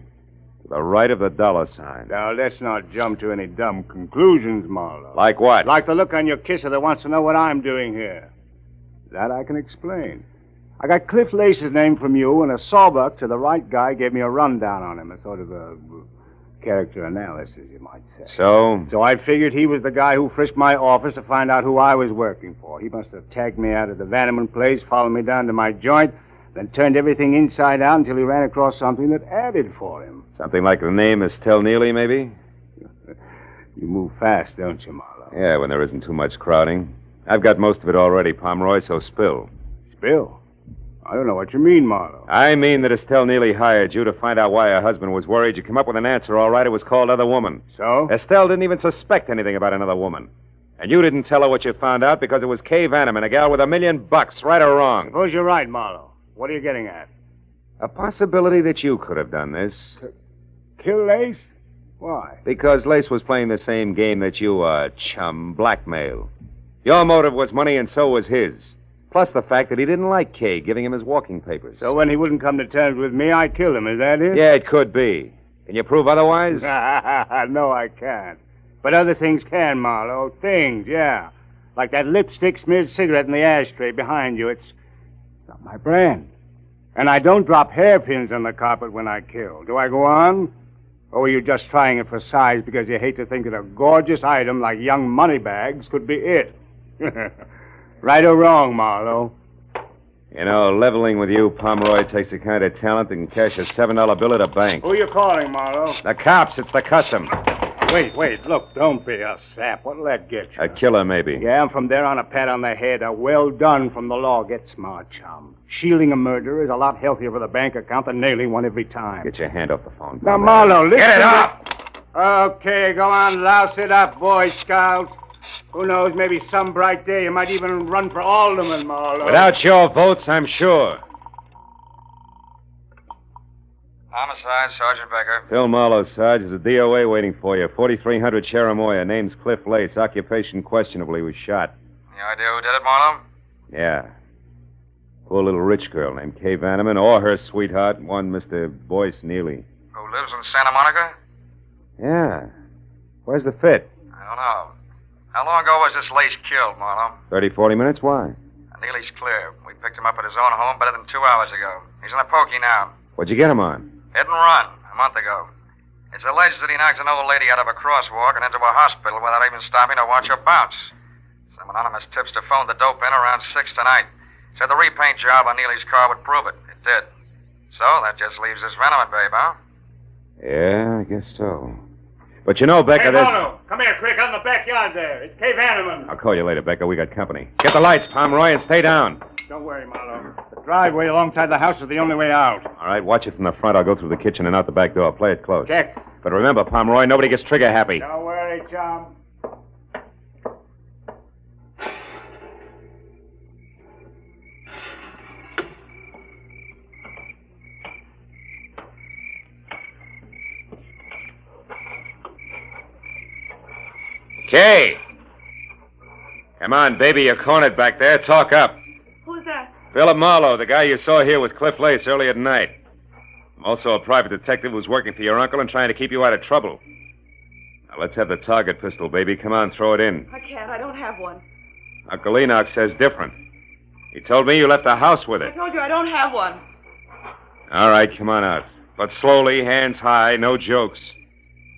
To the right of the dollar sign. Now, let's not jump to any dumb conclusions, Marlowe. Like what? Like the look on your kisser that wants to know what I'm doing here. That I can explain. I got Cliff Lace's name from you, and a sawbuck to the right guy gave me a rundown on him, a sort of a character analysis, you might say. So? So I figured he was the guy who frisked my office to find out who I was working for. He must have tagged me out of the Vanneman place, followed me down to my joint, then turned everything inside out until he ran across something that added for him. Something like the name Estelle Neely, maybe? You move fast, don't you, Marlowe? Yeah, when there isn't too much crowding. I've got most of it already, Pomeroy, so spill. Spill? I don't know what you mean, Marlowe. I mean that Estelle Neely hired you to find out why her husband was worried. You come up with an answer, all right. It was called Other Woman. So? Estelle didn't even suspect anything about another woman. And you didn't tell her what you found out because it was Kay Vanneman, a gal with $1 million, right or wrong. Suppose you're right, Marlowe. What are you getting at? A possibility that you could have done this. Kill Lace? Why? Because Lace was playing the same game that you are, chum, blackmail. Your motive was money, and so was his. Plus the fact that he didn't like Kay giving him his walking papers. So when he wouldn't come to terms with me, I killed him, is that it? Yeah, it could be. Can you prove otherwise? No, I can't. But other things can, Marlowe. Things, yeah. Like that lipstick-smeared cigarette in the ashtray behind you. It's not my brand. And I don't drop hairpins on the carpet when I kill. Do I go on? Or were you just trying it for size because you hate to think that a gorgeous item like young moneybags could be it? Right or wrong, Marlowe? You know, leveling with you, Pomeroy, takes the kind of talent that can cash a $7 bill at a bank. Who are you calling, Marlowe? The cops. It's the custom. Wait. Look, don't be a sap. What'll that get you? A killer, maybe. Yeah, and from there on, a pat on the head. A well done from the law. Get smart, chum. Shielding a murderer is a lot healthier for the bank account than nailing one every time. Get your hand off the phone. Now, Marlowe, listen. Get it off! Okay, go on. Louse it up, Boy Scout. Who knows, maybe some bright day you might even run for alderman, Marlowe. Without your votes, I'm sure. Homicide, Sergeant Becker. Phil Marlowe, Sarge. There's a DOA waiting for you. 4300 Cherimoya. Name's Cliff Lace. Occupation questionably. Was shot. Any idea who did it, Marlowe? Yeah. Poor little rich girl named Kay Vanneman, or her sweetheart, one Mr. Boyce Neely. Who lives in Santa Monica? Yeah. Where's the fit? I don't know. How long ago was this Lace killed, Marlowe? 30, 40 minutes? Why? Neely's clear. We picked him up at his own home better than 2 hours ago. He's in a pokey now. What'd you get him on? Hit and run, a month ago. It's alleged that he knocked an old lady out of a crosswalk and into a hospital without even stopping to watch her bounce. Some anonymous tipster phoned the dope in around 6 tonight. Said the repaint job on Neely's car would prove it. It did. So that just leaves this Vanneman babe, huh? Yeah, I guess so. But you know, Becca, Hey, Marlowe, come here, quick, out in the backyard there. It's Kay Vanneman. I'll call you later, Becca. We got company. Get the lights, Pomeroy, and stay down. Don't worry, Marlowe. The driveway alongside the house is the only way out. All right, watch it from the front. I'll go through the kitchen and out the back door. Play it close. Check. But remember, Pomeroy, nobody gets trigger happy. Don't worry. way, chum. Kay! Come on, baby, you're cornered back there. Talk up. Who's that? Philip Marlowe, the guy you saw here with Cliff Lace earlier tonight. I'm also a private detective who's working for your uncle and trying to keep you out of trouble. Now, let's have the target pistol, baby. Come on, throw it in. I can't. I don't have one. Uncle Enoch says different. He told me you left the house with I it. told you I don't have one. All right, come on out. But slowly, hands high, no jokes.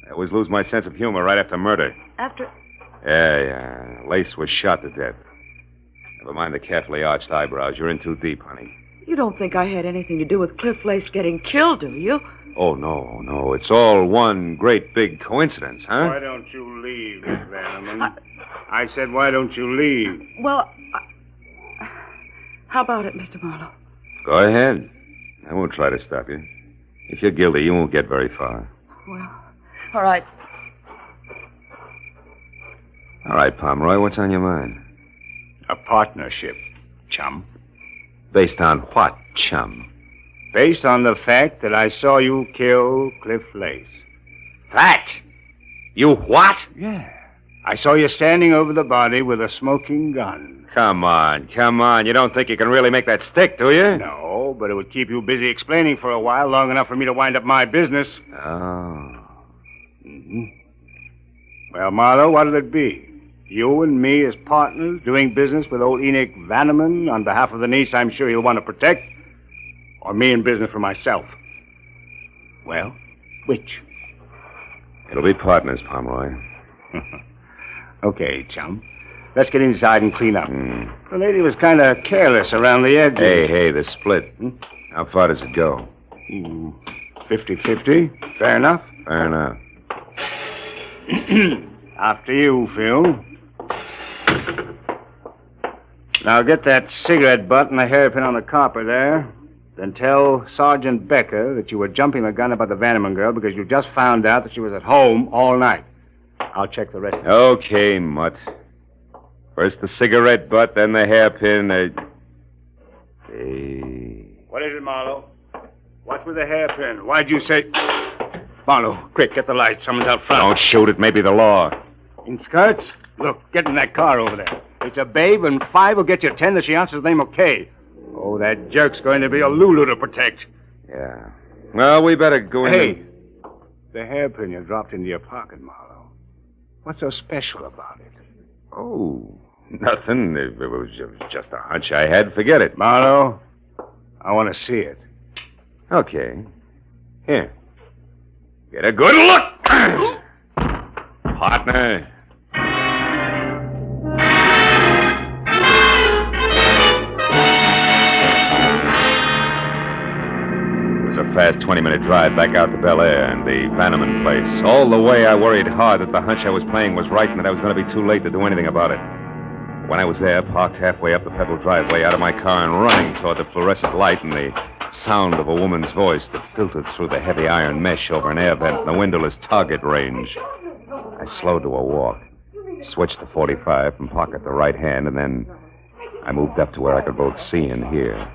I always lose my sense of humor right after murder. After... Yeah. Lace was shot to death. Never mind the carefully arched eyebrows. You're in too deep, honey. You don't think I had anything to do with Cliff Lace getting killed, do you? Oh, no. It's all one great big coincidence, huh? Why don't you leave, Miss Vanneman? I said, why don't you leave? Well, how about it, Mr. Marlowe? Go ahead. I won't try to stop you. If you're guilty, you won't get very far. Well, all right. All right, Pomeroy, what's on your mind? A partnership, chum. Based on what, chum? Based on the fact that I saw you kill Cliff Lace. That? You what? Yeah. I saw you standing over the body with a smoking gun. Come on. You don't think you can really make that stick, do you? No, but it would keep you busy explaining for a while, long enough for me to wind up my business. Oh. Mm-hmm. Well, Marlowe, what'll it be? You and me as partners doing business with old Enoch Vanneman on behalf of the niece I'm sure you'll want to protect? Or me in business for myself? Well, which? It'll be partners, Pomeroy. Okay, chum. Let's get inside and clean up. The lady was kind of careless around the edges. Hey, the split. How far does it go? 50-50. Fair enough? Fair enough. After you, Phil. Now get that cigarette butt and the hairpin on the copper there. Then tell Sergeant Becker that you were jumping the gun about the Vanneman girl because you just found out that she was at home all night. I'll check the rest of it. Okay, Mutt. First the cigarette butt, then the hairpin. Hey. What is it, Marlowe? What's with the hairpin? Why'd you say... Marlowe, quick, get the light. Someone's out front. Don't shoot. It may be the law. In skirts? Look, get in that car over there. It's a babe, and 5 will get you 10 that she answers the name of Kay. Oh, that jerk's going to be a Lulu to protect. Yeah. Well, we better go in. Hey, the hairpin you dropped into your pocket, Marlowe. What's so special about it? Oh, nothing. It was just a hunch I had. Forget it. Marlowe, I want to see it. Okay. Here. Get a good look. Partner. It was a fast 20-minute drive back out to Bel Air and the Vanneman place. All the way I worried hard that the hunch I was playing was right and that I was going to be too late to do anything about it. When I was there, parked halfway up the pebbled driveway, out of my car and running toward the fluorescent light and the sound of a woman's voice that filtered through the heavy iron mesh over an air vent in the windowless target range, I slowed to a walk, switched to 45 from pocket to right hand, and then I moved up to where I could both see and hear.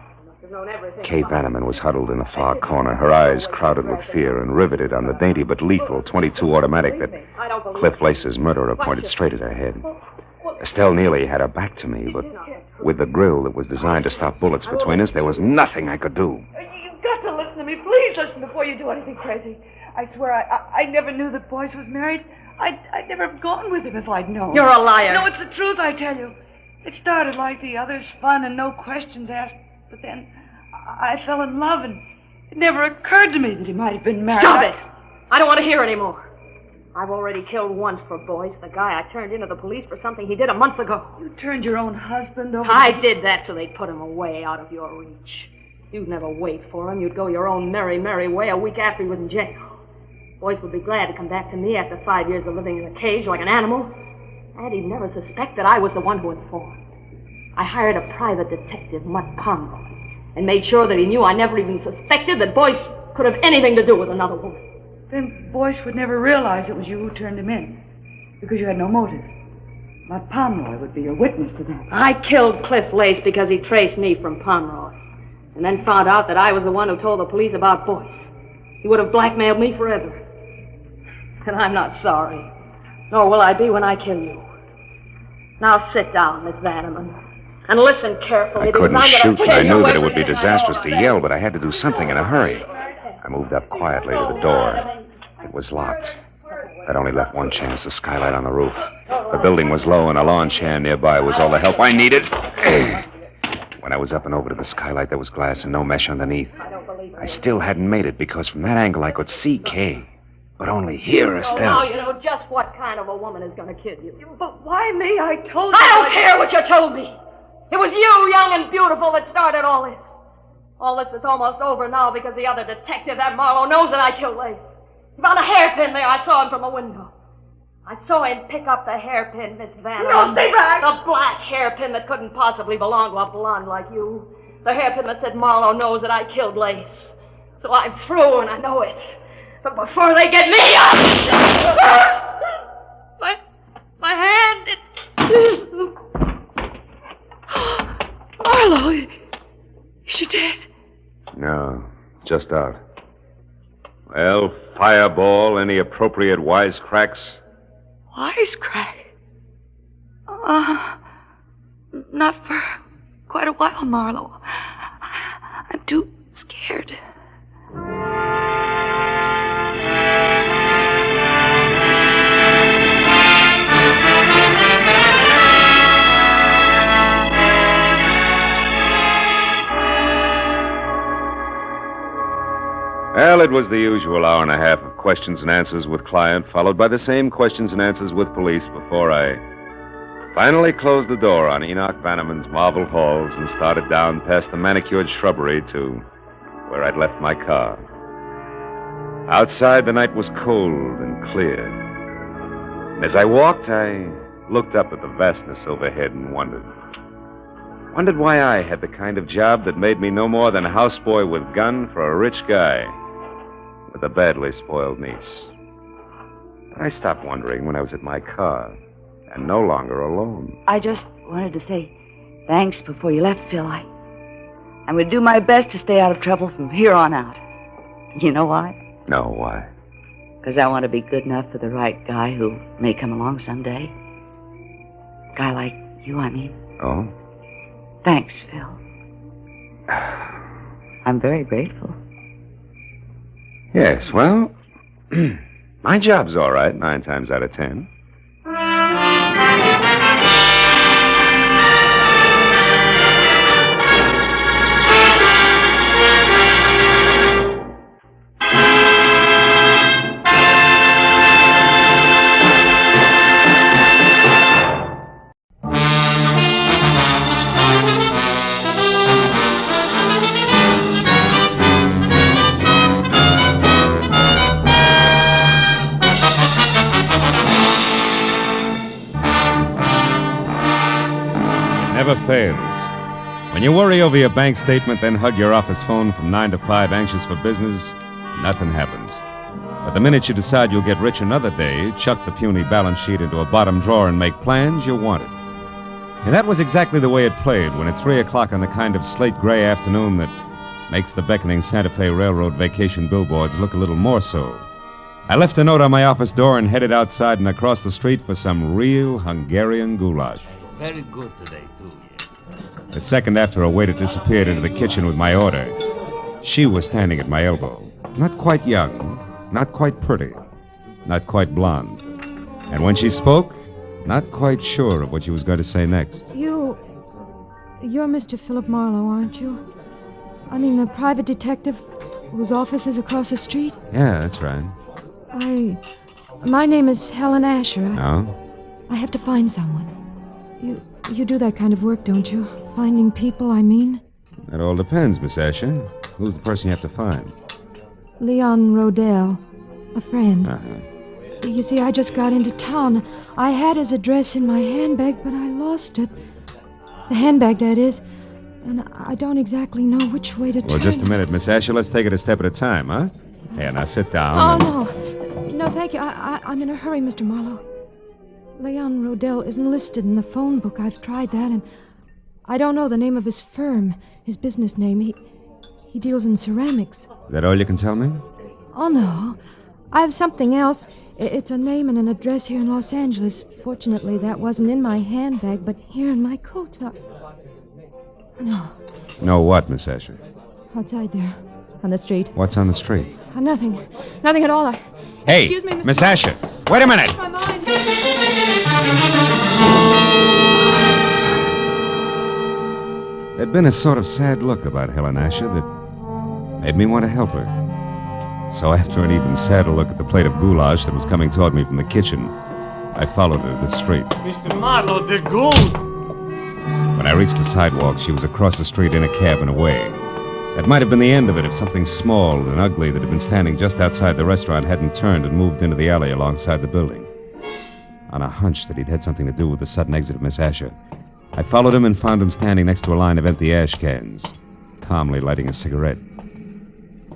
Kay Vanneman was huddled in a far corner, her eyes crowded with fear and riveted on the dainty but lethal .22 automatic that Cliff Lace's murderer pointed straight at her head. Estelle Neely had her back to me, but with the grill that was designed to stop bullets between us, there was nothing I could do. You've got to listen to me. Please listen before you do anything crazy. I swear I never knew that Boyce was married. I'd never have gone with him if I'd known. You're a liar. No, it's the truth, I tell you. It started like the others, fun and no questions asked. But then I fell in love, and it never occurred to me that he might have been married. Stop it! I don't want to hear any more. I've already killed once for Boyce, the guy I turned into the police for something he did a month ago. You turned your own husband over... I did that so they'd put him away out of your reach. You'd never wait for him. You'd go your own merry, merry way a week after he was in jail. Boyce would be glad to come back to me after 5 years of living in a cage like an animal. And he'd never suspect that I was the one who informed. I hired a private detective, Mutt Pomeroy, and made sure that he knew I never even suspected that Boyce could have anything to do with another woman. Then Boyce would never realize it was you who turned him in. Because you had no motive. But Pomeroy would be a witness to that. I killed Cliff Lace because he traced me from Pomeroy. And then found out that I was the one who told the police about Boyce. He would have blackmailed me forever. And I'm not sorry. Nor will I be when I kill you. Now sit down, Miss Vanneman. And listen carefully. I couldn't shoot, and I knew that it would be disastrous to yell, but I had to do something in a hurry. I moved up quietly to the door. It was locked. That only left one chance, the skylight on the roof. The building was low, and a lawn chair nearby was all the help I needed. When I was up and over to the skylight, there was glass and no mesh underneath. I still hadn't made it, because from that angle I could see Kay, but only hear Estelle. Now you know just what kind of a woman is going to kill you. But why me? I told you. I don't care what you told me. It was you, young and beautiful, that started all this. All this is almost over now because the other detective, that Marlowe, knows that I killed Lace. He found a hairpin there. I saw him from the window. I saw him pick up the hairpin, Miss Vanneman. No, stay back! The black hairpin that couldn't possibly belong to a blonde like you. The hairpin that said Marlowe knows that I killed Lace. So I'm through, and I know it. But before they get me up... my hand, Marlowe, is she dead? No, just out. Well, fireball, any appropriate wisecracks? Wisecrack? Not for quite a while, Marlowe. I'm too scared. Well, it was the usual hour and a half of questions and answers with client, followed by the same questions and answers with police before I finally closed the door on Enoch Vanneman's marble halls and started down past the manicured shrubbery to where I'd left my car. Outside, the night was cold and clear. And as I walked, I looked up at the vastness overhead and wondered why I had the kind of job that made me no more than a houseboy with gun for a rich guy with a badly spoiled niece. I stopped wondering when I was at my car and no longer alone. I just wanted to say thanks before you left, Phil. I'm going to do my best to stay out of trouble from here on out. You know why? No, why? Because I want to be good enough for the right guy who may come along someday. A guy like you, I mean. Oh? Thanks, Phil. I'm very grateful. Yes, well, my job's all right 9 times out of 10. Never fails. When you worry over your bank statement, then hug your office phone from 9 to 5, anxious for business, nothing happens. But the minute you decide you'll get rich another day, chuck the puny balance sheet into a bottom drawer and make plans, you want it. And that was exactly the way it played when at 3 o'clock on the kind of slate-gray afternoon that makes the beckoning Santa Fe Railroad vacation billboards look a little more so. I left a note on my office door and headed outside and across the street for some real Hungarian goulash. Very good today, too. A second after a waiter disappeared into the kitchen with my order, she was standing at my elbow. Not quite young, not quite pretty, not quite blonde. And when she spoke, not quite sure of what she was going to say next. You're Mr. Philip Marlowe, aren't you? I mean, the private detective whose office is across the street? Yeah, that's right. My name is Helen Asher. No? I have to find someone. You do that kind of work, don't you? Finding people, I mean? That all depends, Miss Asher. Who's the person you have to find? Leon Rodell, a friend. Uh-huh. You see, I just got into town. I had his address in my handbag, but I lost it. The handbag, that is. And I don't exactly know which way to turn. Well, just a minute, Miss Asher. Let's take it a step at a time, huh? Here, now sit down. Oh, no. No, thank you. I'm in a hurry, Mr. Marlowe. Leon Rodell isn't listed in the phone book. I've tried that, and I don't know the name of his firm, his business name. He deals in ceramics. Is that all you can tell me? Oh, no. I have something else. It's a name and an address here in Los Angeles. Fortunately, that wasn't in my handbag, but here in my coat. No. No what, Miss Asher? Outside there, on the street. What's on the street? Nothing. Nothing at all. Hey, Excuse me, Miss Asher. Wait a minute. My mind. There'd been a sort of sad look about Helen Asher that made me want to help her. So after an even sadder look at the plate of goulash that was coming toward me from the kitchen, I followed her to the street. Mr. Marlowe, the gold! When I reached the sidewalk, she was across the street in a cab and away. That might have been the end of it if something small and ugly that had been standing just outside the restaurant hadn't turned and moved into the alley alongside the building. On a hunch that he'd had something to do with the sudden exit of Miss Asher, I followed him and found him standing next to a line of empty ash cans, calmly lighting a cigarette.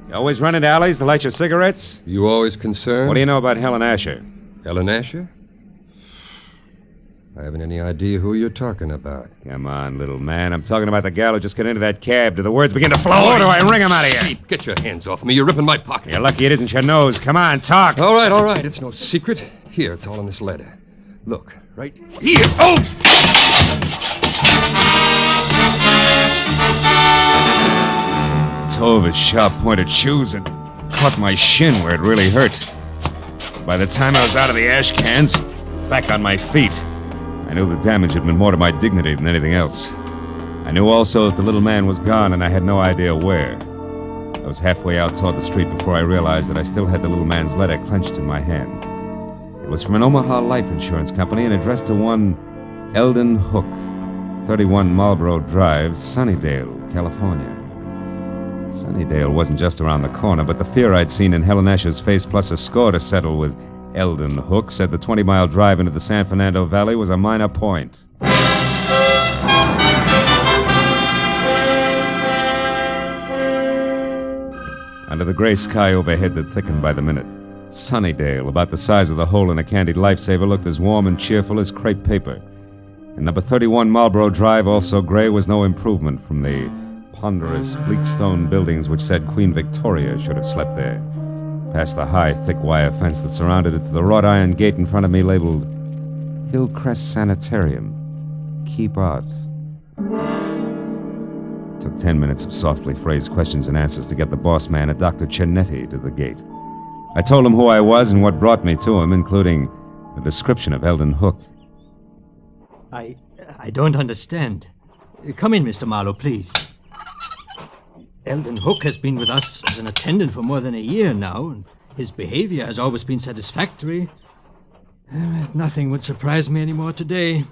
You always run into alleys to light your cigarettes? You always concerned? What do you know about Helen Asher? Helen Asher? I haven't any idea who you're talking about. Come on, little man. I'm talking about the gal who just got into that cab. Do the words begin to flow, or do I wring them out of you? Sheep, get your hands off me. You're ripping my pocket. You're lucky it isn't your nose. Come on, talk. All right. It's no secret. Here, it's all in this letter. Look, right here. Oh! The toe of his sharp-pointed shoes had caught my shin where it really hurt. By the time I was out of the ash cans, back on my feet, I knew the damage had been more to my dignity than anything else. I knew also that the little man was gone, and I had no idea where. I was halfway out toward the street before I realized that I still had the little man's letter clenched in my hand. It was from an Omaha life insurance company and addressed to one Eldon Hook, 31 Marlboro Drive, Sunnydale, California. Sunnydale wasn't just around the corner, but the fear I'd seen in Helen Asher's face, plus a score to settle with Eldon Hook, said the 20-mile drive into the San Fernando Valley was a minor point. Under the gray sky overhead that thickened by the minute, Sunnydale, about the size of the hole in a candied lifesaver, looked as warm and cheerful as crepe paper. And number 31 Marlboro Drive, also gray, was no improvement from the ponderous, bleak stone buildings which said Queen Victoria should have slept there. Past the high, thick wire fence that surrounded it to the wrought iron gate in front of me labeled Hillcrest Sanitarium. Keep out. It took 10 minutes of softly phrased questions and answers to get the boss man, a Dr. Cianetti, to the gate. I told him who I was and what brought me to him, including a description of Eldon Hook. I don't understand. Come in, Mr. Marlowe, please. Eldon Hook has been with us as an attendant for more than a year now, and his behavior has always been satisfactory. Nothing would surprise me anymore today.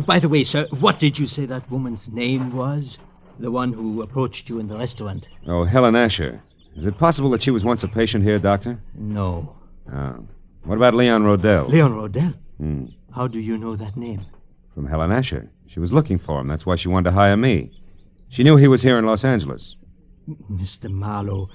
By the way, sir, what did you say that woman's name was? The one who approached you in the restaurant? Oh, Helen Asher. Is it possible that she was once a patient here, Doctor? No. Oh. What about Leon Rodell? Leon Rodell? Hmm. How do you know that name? From Helen Asher. She was looking for him. That's why she wanted to hire me. She knew he was here in Los Angeles. Mr. Marlowe,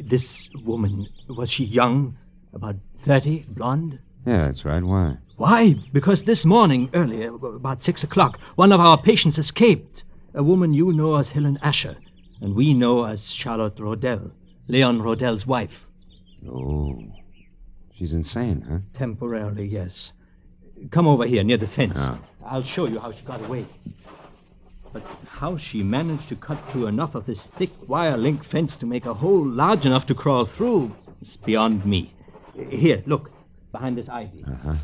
this woman, was she young? About 30, blonde? Yeah, that's right. Why? Why? Because this morning, earlier, about 6 o'clock, one of our patients escaped. A woman you know as Helen Asher, and we know as Charlotte Rodell, Leon Rodell's wife. Oh. She's insane, huh? Temporarily, yes. Come over here, near the fence. Oh. I'll show you how she got away. But how she managed to cut through enough of this thick wire link fence to make a hole large enough to crawl through is beyond me. Here, look, behind this ivy. Uh-huh.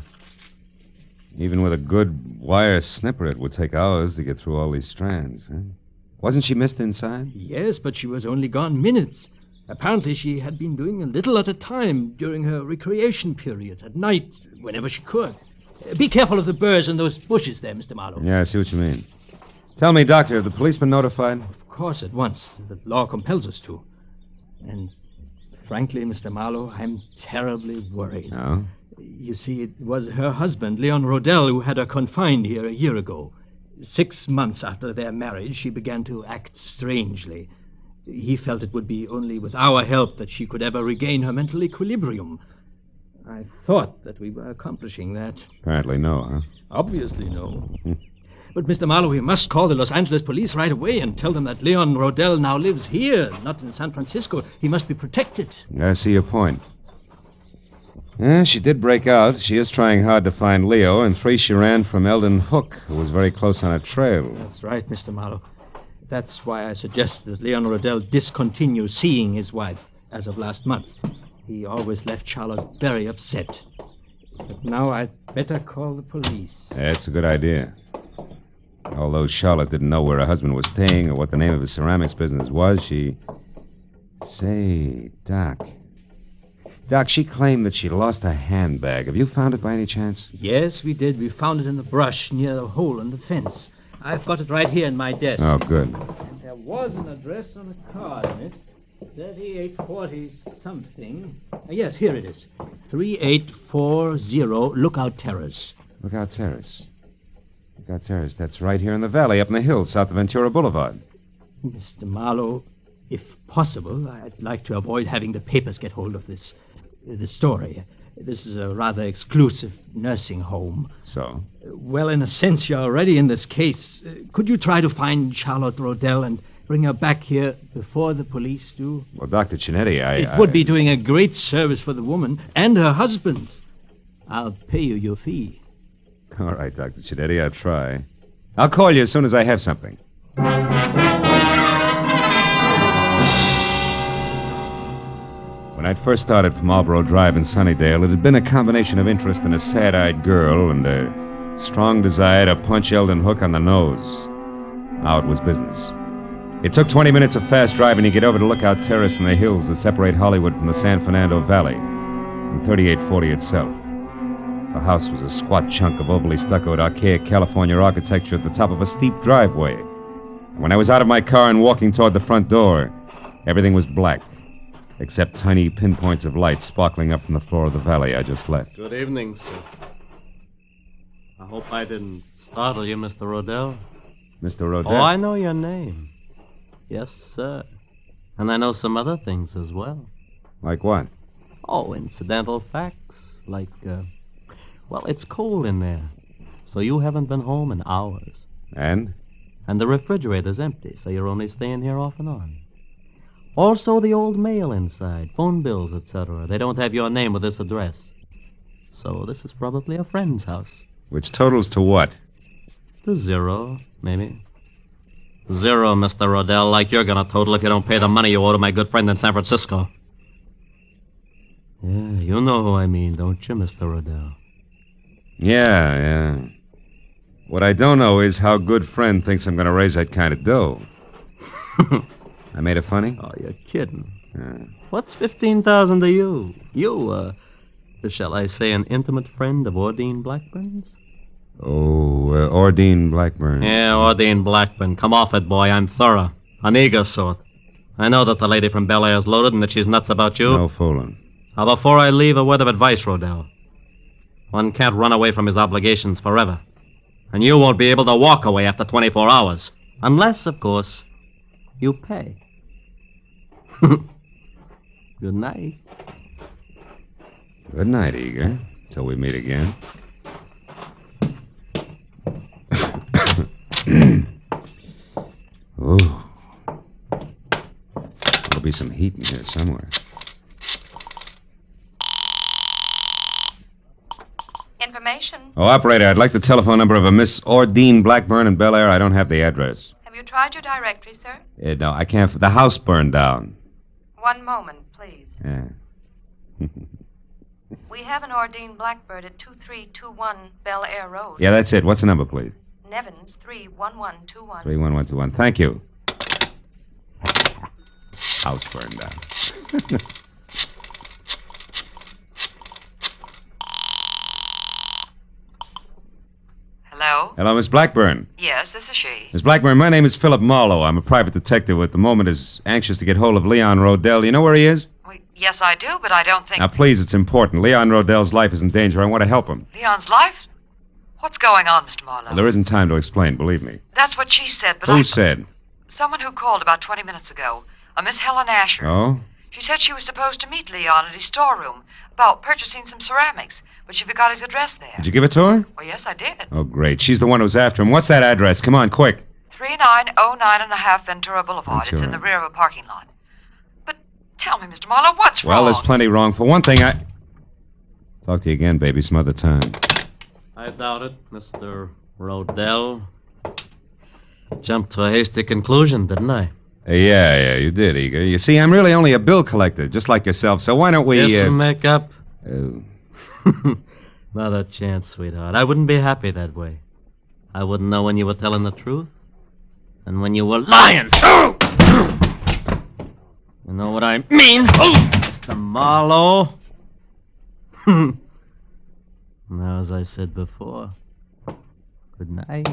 Even with a good wire snipper, it would take hours to get through all these strands, huh? Wasn't she missed inside? Yes, but she was only gone minutes. Apparently she had been doing a little at a time during her recreation period, at night, whenever she could. Be careful of the burrs and those bushes there, Mr. Marlowe. Yeah, I see what you mean. Tell me, Doctor, have the police been notified? Of course, at once. The law compels us to. And frankly, Mr. Marlowe, I'm terribly worried. Oh? You see, it was her husband, Leon Rodell, who had her confined here a year ago. 6 months after their marriage, she began to act strangely. He felt it would be only with our help that she could ever regain her mental equilibrium. I thought that we were accomplishing that. Apparently no, huh? Obviously no. But, Mr. Marlowe, we must call the Los Angeles police right away and tell them that Leon Rodell now lives here, not in San Francisco. He must be protected. I see your point. Yeah, she did break out. She is trying hard to find Leo, and 3 she ran from Eldon Hook, who was very close on her trail. That's right, Mr. Marlowe. That's why I suggested that Leon Rodell discontinue seeing his wife as of last month. He always left Charlotte very upset. But now I'd better call the police. That's a good idea. Although Charlotte didn't know where her husband was staying or what the name of his ceramics business was, she... Say, Doc, she claimed that she lost a handbag. Have you found it by any chance? Yes, we did. We found it in the brush near the hole in the fence. I've got it right here in my desk. Oh, good. And there was an address on a card in it. 3840 something. Yes, here it is. 3840 Lookout Terrace. Lookout Terrace. Lookout Terrace. That's right here in the valley, up in the hills, south of Ventura Boulevard. Mr. Marlowe, if possible, I'd like to avoid having the papers get hold of this story. This is a rather exclusive nursing home. So? Well, in a sense, you're already in this case. Could you try to find Charlotte Rodell and bring her back here before the police do? Well, Dr. Chinetti, It would be doing a great service for the woman and her husband. I'll pay you your fee. All right, Dr. Chinetti, I'll try. I'll call you as soon as I have something. When I'd first started from Marlboro Drive in Sunnydale, it had been a combination of interest in a sad-eyed girl and a strong desire to punch Eldon Hook on the nose. Now it was business. It took 20 minutes of fast driving to get over to Lookout Terrace in the hills that separate Hollywood from the San Fernando Valley, and 3840 itself. The house was a squat chunk of overly stuccoed, archaic California architecture at the top of a steep driveway. And when I was out of my car and walking toward the front door, everything was black, except tiny pinpoints of light sparkling up from the floor of the valley I just left. Good evening, sir. I hope I didn't startle you, Mr. Rodell. Mr. Rodell? Oh, I know your name. Yes, sir. And I know some other things as well. Like what? Oh, incidental facts. Like, well, it's cold in there. So you haven't been home in hours. And? And the refrigerator's empty, so you're only staying here off and on. Also, the old mail inside, phone bills, etc. They don't have your name with this address. So this is probably a friend's house. Which totals to what? To 0, maybe. 0, Mr. Rodell, like you're gonna total if you don't pay the money you owe to my good friend in San Francisco. Yeah, you know who I mean, don't you, Mr. Rodell? Yeah. What I don't know is how good friend thinks I'm gonna raise that kind of dough. I made it funny? Oh, you're kidding. What's 15,000 to you? You, shall I say, an intimate friend of Ordine Blackburn's? Oh, Ordine Blackburn. Yeah, Ordine Blackburn. Come off it, boy. I'm thorough. An eager sort. I know that the lady from Bel Air's loaded and that she's nuts about you. No fooling. Now, before I leave, a word of advice, Rodell. One can't run away from his obligations forever. And you won't be able to walk away after 24 hours. Unless, of course, you pay. Good night. Good night, Eager. Till we meet again. Oh. There'll be some heat in here somewhere. Information. Oh, operator, I'd like the telephone number of a Miss Ordine Blackburn in Bel Air. I don't have the address. Have you tried your directory, sir? No, I can't. The house burned down. One moment, please. Yeah. We have an Ordine Blackbird at 2321 Bel Air Road. Yeah, that's it. What's the number, please? Nevins 31121. 31121. Thank you. House burned down. Hello? Hello, Miss Blackburn. Yes, this is she. Miss Blackburn, my name is Philip Marlowe. I'm a private detective who at the moment is anxious to get hold of Leon Rodell. You know where he is? Yes, I do, but I don't think... Now, please, it's important. Leon Rodell's life is in danger. I want to help him. Leon's life? What's going on, Mr. Marlowe? Well, there isn't time to explain, believe me. That's what she said, but Who said? Someone who called about 20 minutes ago. A Miss Helen Asher. Oh? She said she was supposed to meet Leon at his storeroom about purchasing some ceramics, but she forgot his address there. Did you give it to her? Well, yes, I did. Oh, great. She's the one who's after him. What's that address? Come on, quick. 3909.5 Ventura Boulevard. It's in Ventura. the rear of a parking lot. But tell me, Mr. Marlowe, what's Well, wrong? there's plenty wrong. For one thing, Talk to you again, baby, some other time. I doubt it, Mr. Rodell. Jumped to a hasty conclusion, didn't I? Yeah, you did, Eager. You see, I'm really only a bill collector, just like yourself, so why don't we... Get some makeup? Not a chance, sweetheart. I wouldn't be happy that way. I wouldn't know when you were telling the truth and when you were lying. You know what I mean? Mr. Marlowe. Now, as I said before, good night.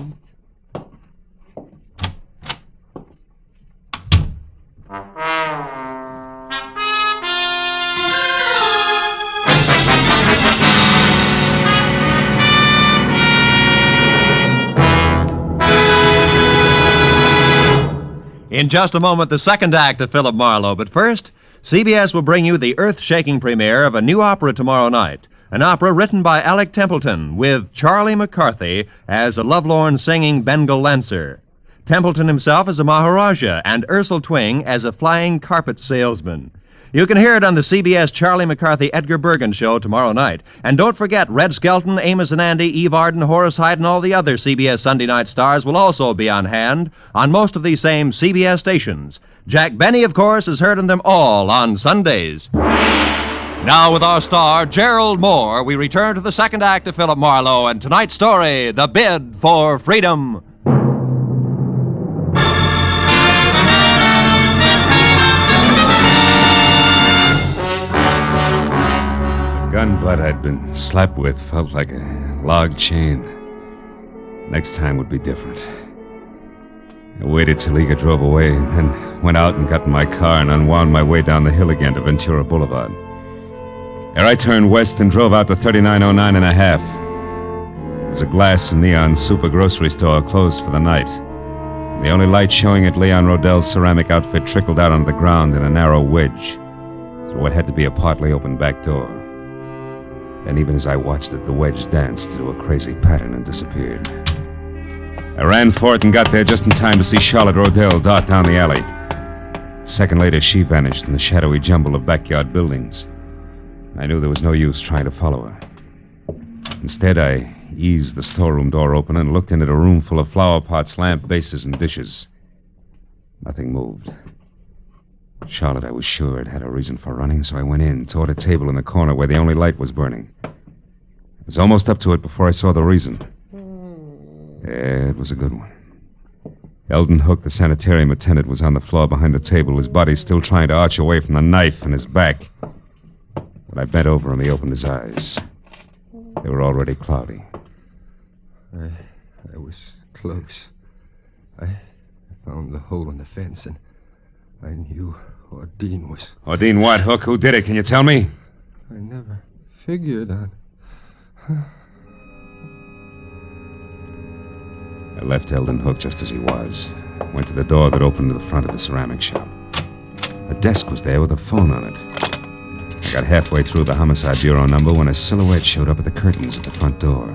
In just a moment, the second act of Philip Marlowe. But first, CBS will bring you the earth-shaking premiere of a new opera tomorrow night. An opera written by Alec Templeton with Charlie McCarthy as a lovelorn singing Bengal Lancer. Templeton himself as a Maharaja and Ursula Twing as a flying carpet salesman. You can hear it on the CBS Charlie McCarthy Edgar Bergen show tomorrow night. And don't forget, Red Skelton, Amos and Andy, Eve Arden, Horace Hyde, and all the other CBS Sunday night stars will also be on hand on most of these same CBS stations. Jack Benny, of course, is heard in them all on Sundays. Now, with our star, Gerald Moore, we return to the second act of Philip Marlowe and tonight's story, The Bid for Freedom. Gun butt I'd been slapped with felt like a log chain. Next time would be different. I waited till Eager drove away, then went out and got in my car and unwound my way down the hill again to Ventura Boulevard. There I turned west and drove out to 3909.5. There's a glass and neon super grocery store closed for the night. The only light showing at Leon Rodell's ceramic outfit trickled out onto the ground in a narrow wedge through what had to be a partly open back door. And even as I watched it, the wedge danced into a crazy pattern and disappeared. I ran for it and got there just in time to see Charlotte Rodell dart down the alley. A second later, she vanished in the shadowy jumble of backyard buildings. I knew there was no use trying to follow her. Instead, I eased the storeroom door open and looked into a room full of flower pots, lamp bases, and dishes. Nothing moved. Charlotte, I was sure, had a reason for running, so I went in, toward a table in the corner where the only light was burning. I was almost up to it before I saw the reason. Yeah, it was a good one. Eldon Hook, the sanitarium attendant, was on the floor behind the table, his body still trying to arch away from the knife in his back. When I bent over him, he opened his eyes. They were already cloudy. I was close. I found the hole in the fence, and I knew Ordine was... Ordine what, Hook? Who did it? Can you tell me? I never figured on... I left Eldon Hook just as he was. Went to the door that opened to the front of the ceramic shop. A desk was there with a phone on it. I got halfway through the homicide bureau number when a silhouette showed up at the curtains at the front door.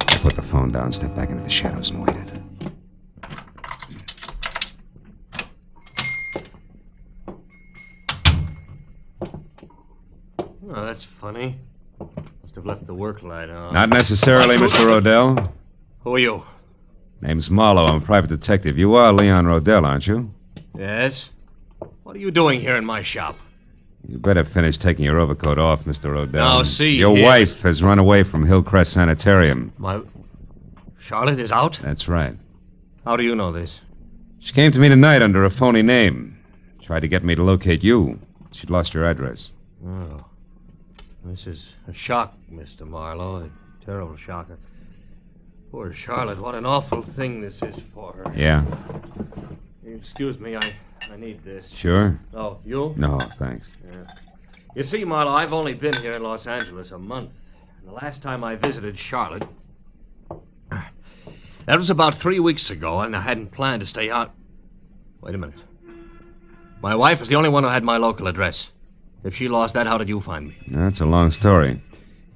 I put the phone down, stepped back into the shadows, and waited. Oh, that's funny. Must have left the work light on. Not necessarily, Mr. Rodell. Who are you? Name's Marlowe. I'm a private detective. You are Leon Rodell, aren't you? Yes? What are you doing here in my shop? You better finish taking your overcoat off, Mr. Rodell. Now, see Your here. wife has run away from Hillcrest Sanitarium. My... Charlotte is out? That's right. How do you know this? She came to me tonight under a phony name. Tried to get me to locate you. She'd lost your address. Oh. This is a shock, Mr. Marlowe. A terrible shock. Poor Charlotte. What an awful thing this is for her. Yeah. Excuse me, I need this. Sure. Oh, you? No, thanks. Yeah. You see, Marlowe, I've only been here in Los Angeles a month. And the last time I visited Charlotte... That was about 3 weeks ago, and I hadn't planned to stay out... Wait a minute. My wife was the only one who had my local address. If she lost that, how did you find me? That's a long story.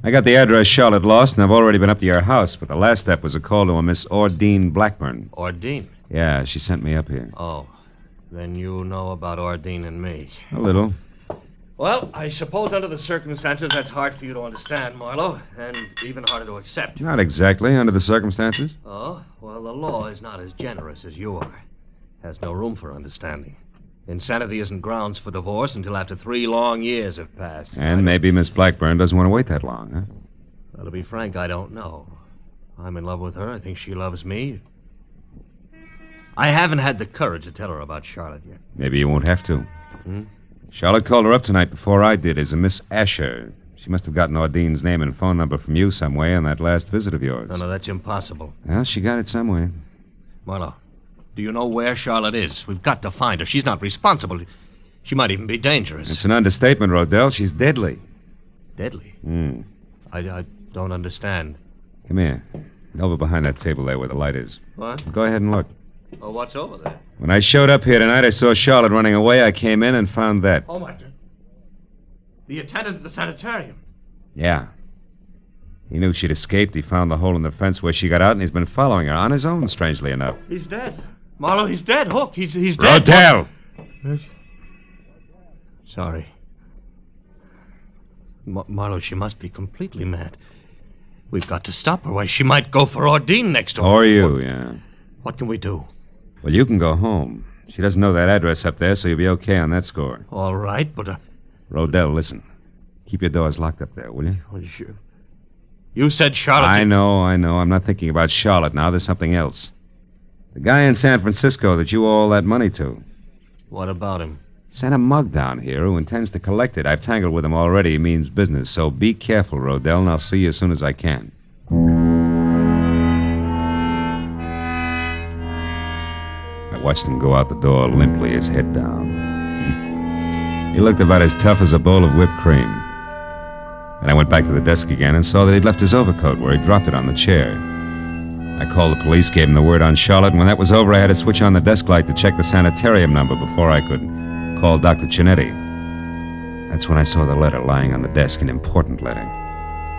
I got the address Charlotte lost, and I've already been up to your house, but the last step was a call to a Miss Ordine Blackburn. Ordine? Yeah, she sent me up here. Oh, then you know about Ordine and me. A little. Well, I suppose under the circumstances that's hard for you to understand, Marlowe, and even harder to accept. Not exactly, under the circumstances. Oh, well, the law is not as generous as you are. Has no room for understanding. Insanity isn't grounds for divorce until after 3 long years have passed. And maybe Miss Blackburn doesn't want to wait that long, huh? Well, to be frank, I don't know. I'm in love with her. I think she loves me. I haven't had the courage to tell her about Charlotte yet. Maybe you won't have to. Charlotte called her up tonight before I did as a Miss Asher. She must have gotten Ordine's name and phone number from you some way on that last visit of yours. No, that's impossible. Well, she got it some way. Marlowe, do you know where Charlotte is? We've got to find her. She's not responsible. She might even be dangerous. It's an understatement, Rodell. She's deadly. Deadly? I don't understand. Come here. Over behind that table there where the light is. What? Go ahead and look. Oh, what's over there? When I showed up here tonight, I saw Charlotte running away. I came in and found that. Oh, my God. The attendant at the sanitarium. Yeah. He knew she'd escaped. He found the hole in the fence where she got out, and he's been following her on his own, strangely enough. He's dead. Marlowe, he's dead. Hooked. He's dead. Rodell! Sorry. Marlowe, she must be completely mad. We've got to stop her. Why, she might go for Ordine next door. Or you, yeah. What can we do? Well, you can go home. She doesn't know that address up there, so you'll be okay on that score. All right, but... Rodell, listen. Keep your doors locked up there, will you? Well, sure. You said Charlotte... I know. I'm not thinking about Charlotte now. There's something else. The guy in San Francisco that you owe all that money to. What about him? Sent a mug down here who intends to collect it. I've tangled with him already. He means business. So be careful, Rodell, and I'll see you as soon as I can. I watched him go out the door limply, his head down. He looked about as tough as a bowl of whipped cream. Then I went back to the desk again and saw that he'd left his overcoat where he dropped it on the chair. I called the police, gave him the word on Charlotte, and when that was over, I had to switch on the desk light to check the sanitarium number before I could call Dr. Chinetti. That's when I saw the letter lying on the desk, an important letter.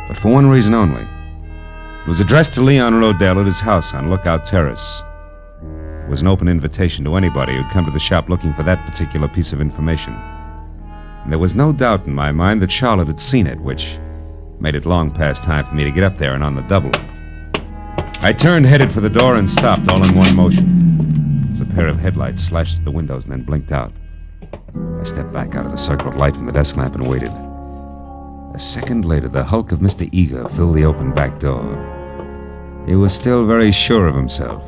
But for one reason only. It was addressed to Leon Rodell at his house on Lookout Terrace. It was an open invitation to anybody who'd come to the shop looking for that particular piece of information. And there was no doubt in my mind that Charlotte had seen it, which made it long past time for me to get up there and on the double. I turned, headed for the door, and stopped all in one motion as a pair of headlights slashed at the windows and then blinked out. I stepped back out of the circle of light from the desk lamp and waited. A second later, the hulk of Mr. Eager filled the open back door. He was still very sure of himself.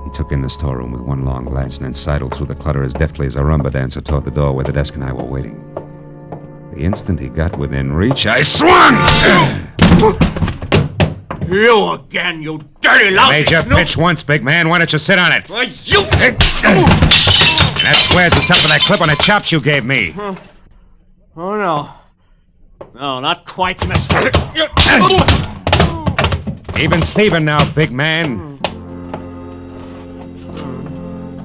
He took in the storeroom with one long glance and then sidled through the clutter as deftly as a rumba dancer toward the door where the desk and I were waiting. The instant he got within reach, I swung! You again, you dirty lousy Made your pitch once, big man. Why don't you sit on it? Why, you... And that squares us up for that clip on the chops you gave me. Oh, no. No, not quite, mister. Even Steven now, big man.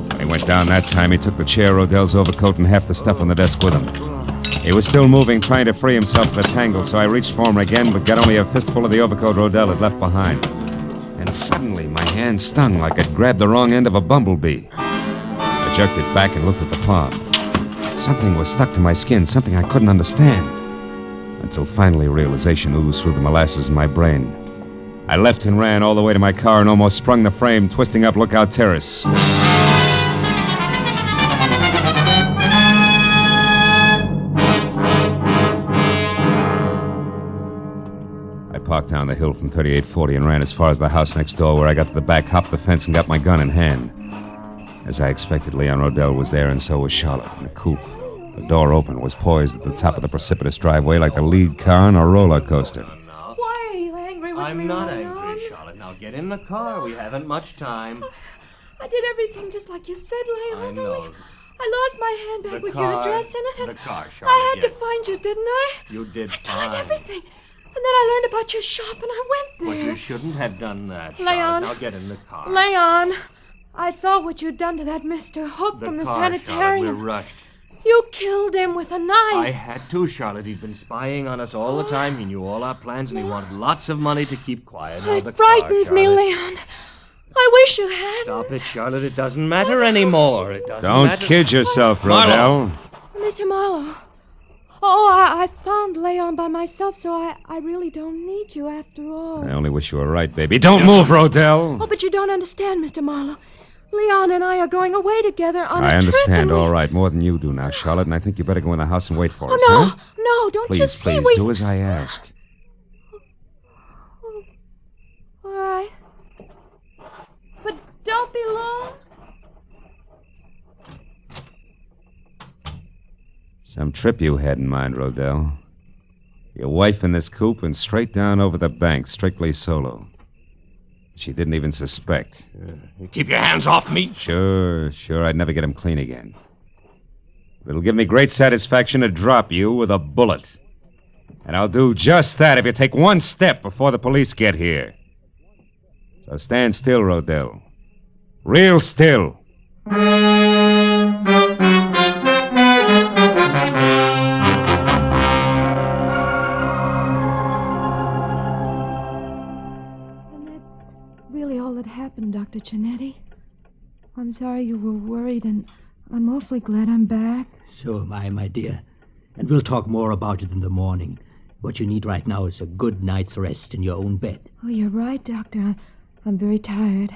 When he went down that time, he took the chair, Rodell's overcoat, and half the stuff on the desk with him. He was still moving, trying to free himself of the tangle, so I reached for him again, but got only a fistful of the overcoat Rodell had left behind. And suddenly, my hand stung like I'd grabbed the wrong end of a bumblebee. I jerked it back and looked at the palm. Something was stuck to my skin, something I couldn't understand. Until finally realization oozed through the molasses in my brain. I left and ran all the way to my car and almost sprung the frame, twisting up Lookout Terrace. I parked down the hill from 3840 and ran as far as the house next door, where I got to the back, hopped the fence, and got my gun in hand. As I expected, Leon Rodell was there, and so was Charlotte in a coupe. The door open, was poised at the top of the precipitous driveway like the lead car on a roller coaster. Why are you angry with me? I'm not Leon? angry, Charlotte. Now get in the car. We haven't much time. I did everything just like you said, Leon. I know. I lost my handbag with your address in it. The car, Charlotte. I had to find you, didn't I? You did I fine. did everything. And then I learned about your shop and I went But there. you shouldn't have done that, Leon. Charlotte. Now get in the car. Leon. I saw what you'd done to that Mr. Hook from the car, sanitarium. Charlotte, we're rushed. You killed him with a knife. I had to, Charlotte. He'd been spying on us all the time. He knew all our plans, and he wanted lots of money to keep quiet. Now, It frightens me, Leon. I wish you had. Stop it, Charlotte. It doesn't matter anymore. It doesn't Don't matter. kid yourself, Rodell. Mr. Marlowe. Oh, I found Leon by myself, so I really don't need you after all. I only wish you were right, baby. Don't move, Rodell. Oh, but you don't understand, Mr. Marlowe. Leon and I are going away together on a I trip. understand, all right, more than you do now, Charlotte, and I think you better go in the house and wait for us, no, huh? no, don't you Please, see please, do as I ask. All right. But don't be long. Some trip you had in mind, Rodell. Your wife in this coupe and straight down over the bank, strictly solo. She didn't even suspect. Keep your hands off me. Sure, I'd never get him clean again. It'll give me great satisfaction to drop you with a bullet. And I'll do just that if you take one step before the police get here. So stand still, Rodell. Real still. Happened, Dr. Cinetti. I'm sorry you were worried, and I'm awfully glad I'm back. So am I, my dear. And we'll talk more about it in the morning. What you need right now is a good night's rest in your own bed. Oh, you're right, Doctor. I'm very tired.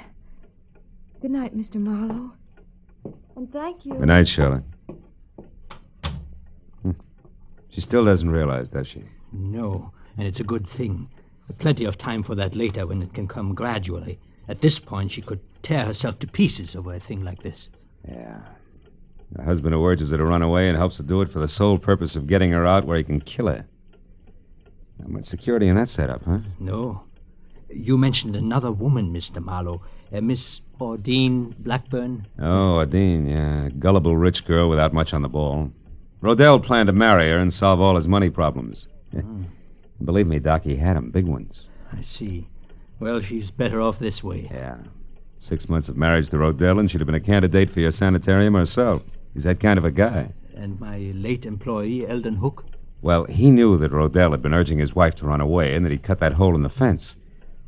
Good night, Mr. Marlowe. And thank you. Good night, Charlotte. She still doesn't realize, does she? No, and it's a good thing. Plenty of time for that later when it can come gradually. At this point, she could tear herself to pieces over a thing like this. Yeah. Her husband who urges her to run away and helps her do it for the sole purpose of getting her out where he can kill her. Not much security in that setup, huh? No. You mentioned another woman, Mr. Marlowe. Miss Ordine Blackburn. Oh, Adine, yeah. Gullible rich girl without much on the ball. Rodell planned to marry her and solve all his money problems. Believe me, Doc, he had them, big ones. I see. Well, she's better off this way. Yeah. 6 months of marriage to Rodell, and she'd have been a candidate for your sanitarium herself. He's that kind of a guy. And my late employee, Eldon Hook? Well, he knew that Rodell had been urging his wife to run away and that he'd cut that hole in the fence.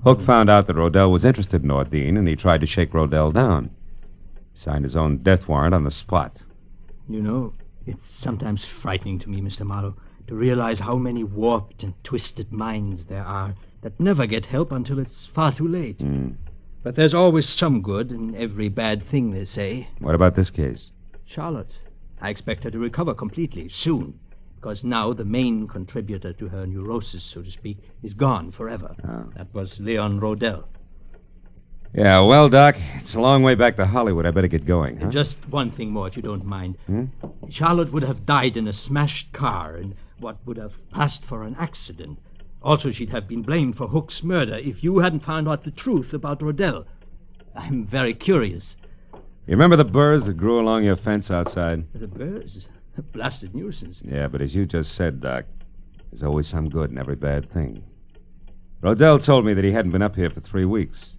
Hook found out that Rodell was interested in Ordine, and he tried to shake Rodell down. He signed his own death warrant on the spot. You know, it's sometimes frightening to me, Mr. Marlowe, to realize how many warped and twisted minds there are that never get help until it's far too late. But there's always some good in every bad thing, they say. What about this case? Charlotte. I expect her to recover completely, soon. Because now the main contributor to her neurosis, so to speak, is gone forever. Oh. That was Leon Rodell. Yeah, well, Doc, it's a long way back to Hollywood. I better get going, huh? Just one thing more, if you don't mind. Charlotte would have died in a smashed car, and what would have passed for an accident. Also, she'd have been blamed for Hook's murder if you hadn't found out the truth about Rodell. I'm very curious. You remember the burrs that grew along your fence outside? The birds? A blasted nuisance. Yeah, but as you just said, Doc, there's always some good in every bad thing. Rodell told me that he hadn't been up here for 3 weeks.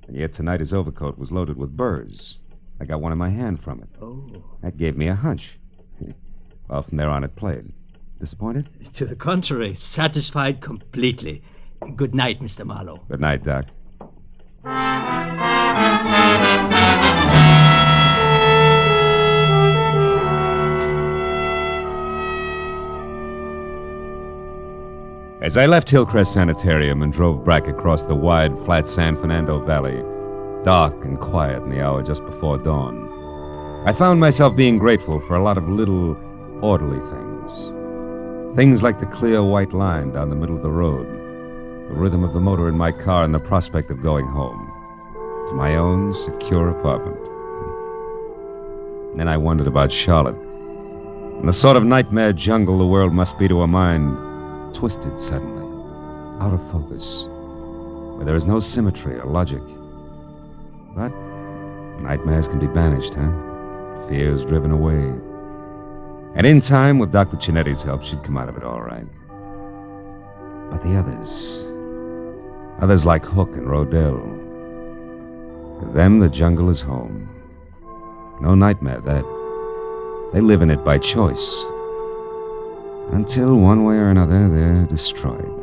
And yet tonight his overcoat was loaded with burrs. I got one in my hand from it. Oh. That gave me a hunch. Well, from there on it played. Disappointed? To the contrary, satisfied completely. Good night, Mr. Marlowe. Good night, Doc. As I left Hillcrest Sanitarium and drove back across the wide, flat San Fernando Valley, dark and quiet in the hour just before dawn, I found myself being grateful for a lot of little, orderly things. Things like the clear white line down the middle of the road, the rhythm of the motor in my car, and the prospect of going home to my own secure apartment. And then I wondered about Charlotte and the sort of nightmare jungle the world must be to a mind twisted suddenly, out of focus, where there is no symmetry or logic. But nightmares can be banished, huh? Fears driven away. And in time, with Dr. Cinetti's help, she'd come out of it all right. But the others like Hook and Rodell, To them, the jungle is home. No nightmare, that. They live in it by choice. Until, one way or another, they're destroyed.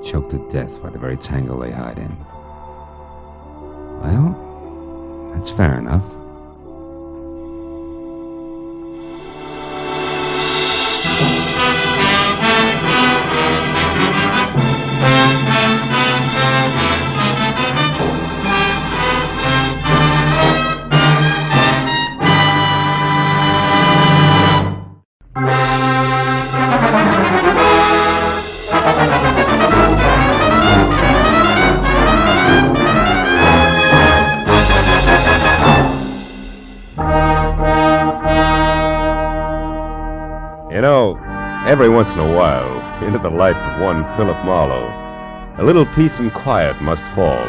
Choked to death by the very tangle they hide in. Well, that's fair enough. Every once in a while, into the life of one Philip Marlowe, a little peace and quiet must fall.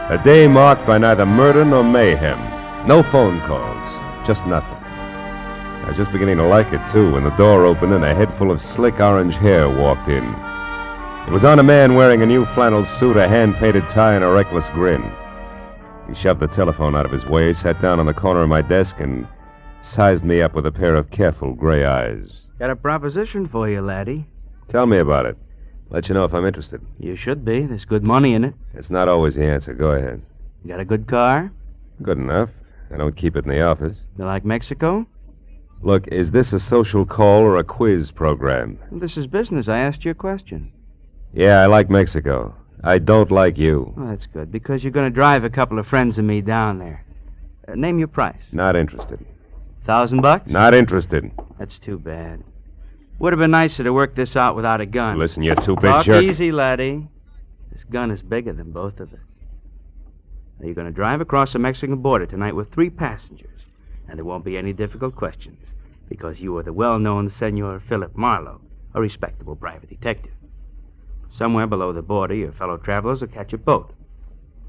A day marked by neither murder nor mayhem. No phone calls, just nothing. I was just beginning to like it, too, when the door opened and a head full of slick orange hair walked in. It was on a man wearing a new flannel suit, a hand-painted tie, and a reckless grin. He shoved the telephone out of his way, sat down on the corner of my desk, and sized me up with a pair of careful gray eyes. Got a proposition for you, laddie. Tell me about it. Let you know if I'm interested. You should be. There's good money in it. It's not always the answer. Go ahead. You got a good car? Good enough. I don't keep it in the office. You like Mexico? Look, is this a social call or a quiz program? Well, this is business. I asked you a question. Yeah, I like Mexico. I don't like you. Well, that's good, because you're going to drive a couple of friends of me down there. Name your price. Not interested. $1,000? Not interested. That's too bad. Would have been nicer to work this out without a gun. Listen, you two-bit Talk jerk. Easy, laddie. This gun is bigger than both of us. Now, you're going to drive across the Mexican border tonight with 3 passengers, and there won't be any difficult questions, because you are the well-known Senor Philip Marlowe, a respectable private detective. Somewhere below the border, your fellow travelers will catch a boat.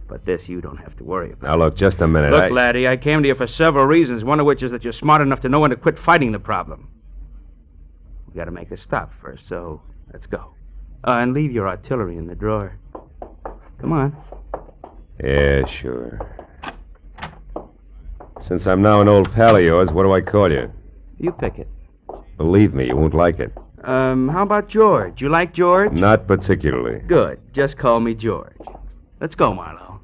But this you don't have to worry about. Now, look, just a minute. Look, laddie, I came to you for several reasons, one of which is that you're smart enough to know when to quit fighting the problem. We got to make a stop first, so let's go. And leave your artillery in the drawer. Come on. Yeah, sure. Since I'm now an old pal of yours, what do I call you? You pick it. Believe me, you won't like it. How about George? You like George? Not particularly. Good. Just call me George. Let's go, Marlowe.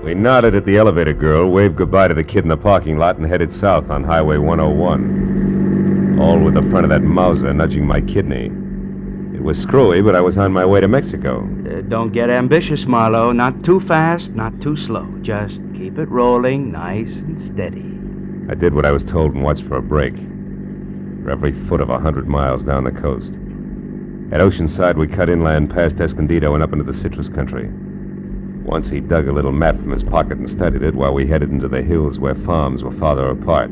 We nodded at the elevator girl, waved goodbye to the kid in the parking lot, and headed south on Highway 101. All with the front of that Mauser nudging my kidney. It was screwy, but I was on my way to Mexico. Don't get ambitious, Marlowe. Not too fast, not too slow. Just keep it rolling nice and steady. I did what I was told and watched for a break. For every foot of 100 miles down the coast. At Oceanside, we cut inland past Escondido and up into the citrus country. Once he dug a little map from his pocket and studied it while we headed into the hills where farms were farther apart.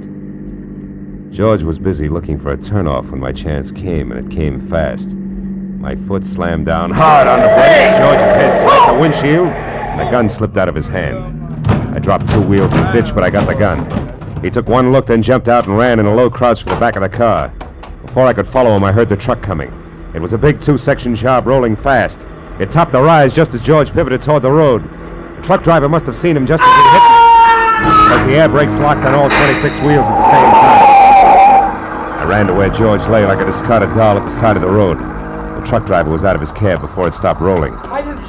George was busy looking for a turnoff when my chance came, and it came fast. My foot slammed down hard on the brakes. George's head smacked the windshield, and the gun slipped out of his hand. I dropped 2 wheels in the ditch, but I got the gun. He took one look, then jumped out and ran in a low crouch for the back of the car. Before I could follow him, I heard the truck coming. It was a big 2-section job rolling fast. It topped the rise just as George pivoted toward the road. The truck driver must have seen him just as he hit me, because the air brakes locked on all 26 wheels at the same time. I ran to where George lay like a discarded doll at the side of the road. The truck driver was out of his cab before it stopped rolling. I didn't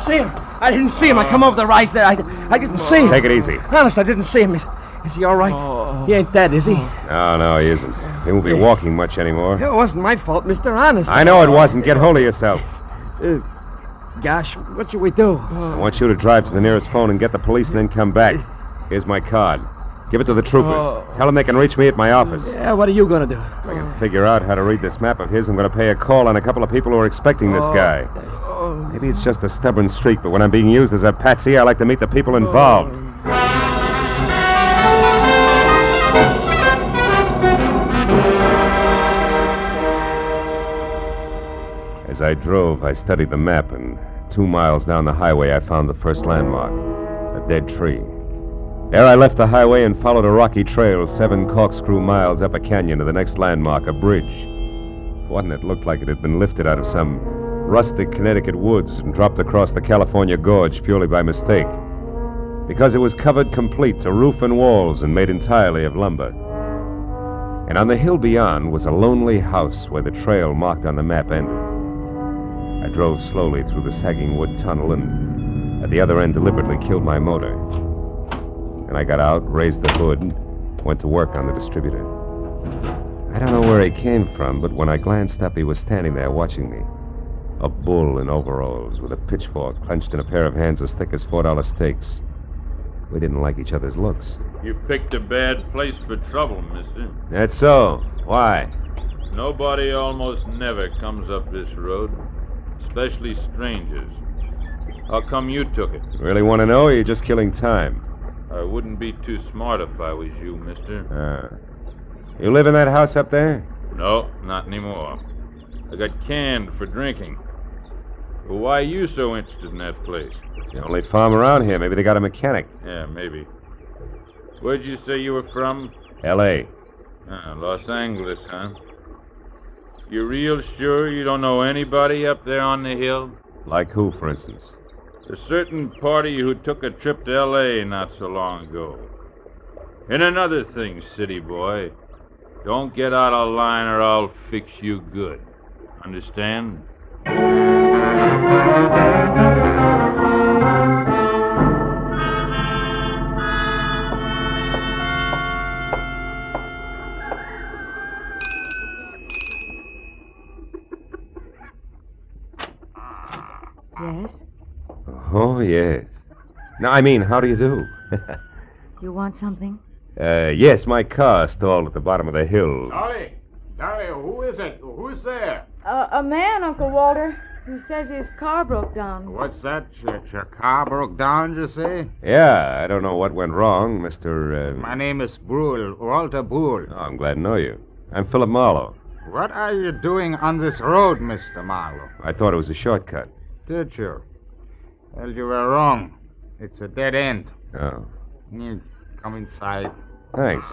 see him. I come over the rise there. I didn't see him. Take it easy. Honest, I didn't see him. Is he all right? He ain't dead, is he? No, he isn't. He won't be walking much anymore. It wasn't my fault, Mr. Honest. I know it wasn't. Get hold of yourself. Gosh, what should we do? I want you to drive to the nearest phone and get the police and then come back. Here's my card. Give it to the troopers. Tell them they can reach me at my office. Yeah, what are you going to do? If I can figure out how to read this map of his, I'm going to pay a call on a couple of people who are expecting this guy. Maybe it's just a stubborn streak, but when I'm being used as a patsy, I like to meet the people involved. As I drove, I studied the map, and 2 miles down the highway, I found the first landmark, a dead tree. There I left the highway and followed a rocky trail 7 corkscrew miles up a canyon to the next landmark, a bridge. One that looked like it had been lifted out of some rustic Connecticut woods and dropped across the California gorge purely by mistake. Because it was covered complete to roof and walls and made entirely of lumber. And on the hill beyond was a lonely house where the trail marked on the map ended. I drove slowly through the sagging wood tunnel and at the other end deliberately killed my motor. And I got out, raised the hood, and went to work on the distributor. I don't know where he came from, but when I glanced up, he was standing there watching me. A bull in overalls with a pitchfork clenched in a pair of hands as thick as $4 steaks. We didn't like each other's looks. You picked a bad place for trouble, mister. That's so. Why? Nobody almost never comes up this road, especially strangers. How come you took it? Really want to know, or are you just killing time? I wouldn't be too smart if I was you, mister. You live in that house up there? No, not anymore. I got canned for drinking. Well, why are you so interested in that place? It's the only farm around here. Maybe they got a mechanic. Yeah, maybe. Where'd you say you were from? L.A. Los Angeles, huh? You real sure you don't know anybody up there on the hill? Like who, for instance? A certain party who took a trip to L.A. not so long ago. And another thing, city boy. Don't get out of line or I'll fix you good. Understand? Yes? Oh, yes. No, I mean, how do you do? You want something? Yes, my car stalled at the bottom of the hill. Dolly, who is it? Who's there? A man, Uncle Walter. He says his car broke down. What's that? Your car broke down, you say? Yeah, I don't know what went wrong, Mr. My name is Brule, Walter Brule. Oh, I'm glad to know you. I'm Philip Marlowe. What are you doing on this road, Mr. Marlowe? I thought it was a shortcut. Did you? Well, you were wrong. It's a dead end. Oh. You come inside. Thanks.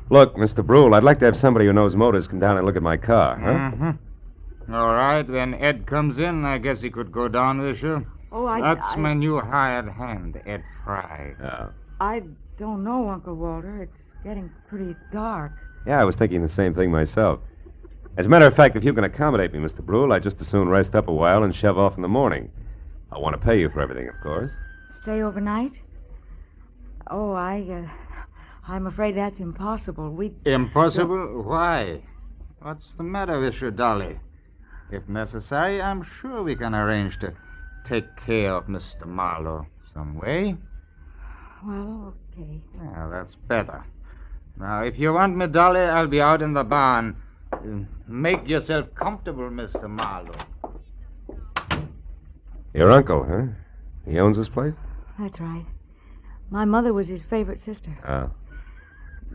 Look, Mr. Brule, I'd like to have somebody who knows motors come down and look at my car, huh? Mm-hmm. All right, when Ed comes in, I guess he could go down with you. Oh, That's my new hired hand, Ed Fry. Oh. I don't know, Uncle Walter. It's getting pretty dark. Yeah, I was thinking the same thing myself. As a matter of fact, if you can accommodate me, Mr. Brule, I'd just as soon rest up a while and shove off in the morning. I want to pay you for everything, of course. Stay overnight? Oh, I'm afraid that's impossible. Impossible? Why? What's the matter with you, Dolly? If necessary, I'm sure we can arrange to take care of Mr. Marlowe some way. Well, okay. Well, that's better. Now, if you want me, Dolly, I'll be out in the barn. Make yourself comfortable, Mr. Marlowe. Your uncle, huh? He owns this place? That's right. My mother was his favorite sister. Oh.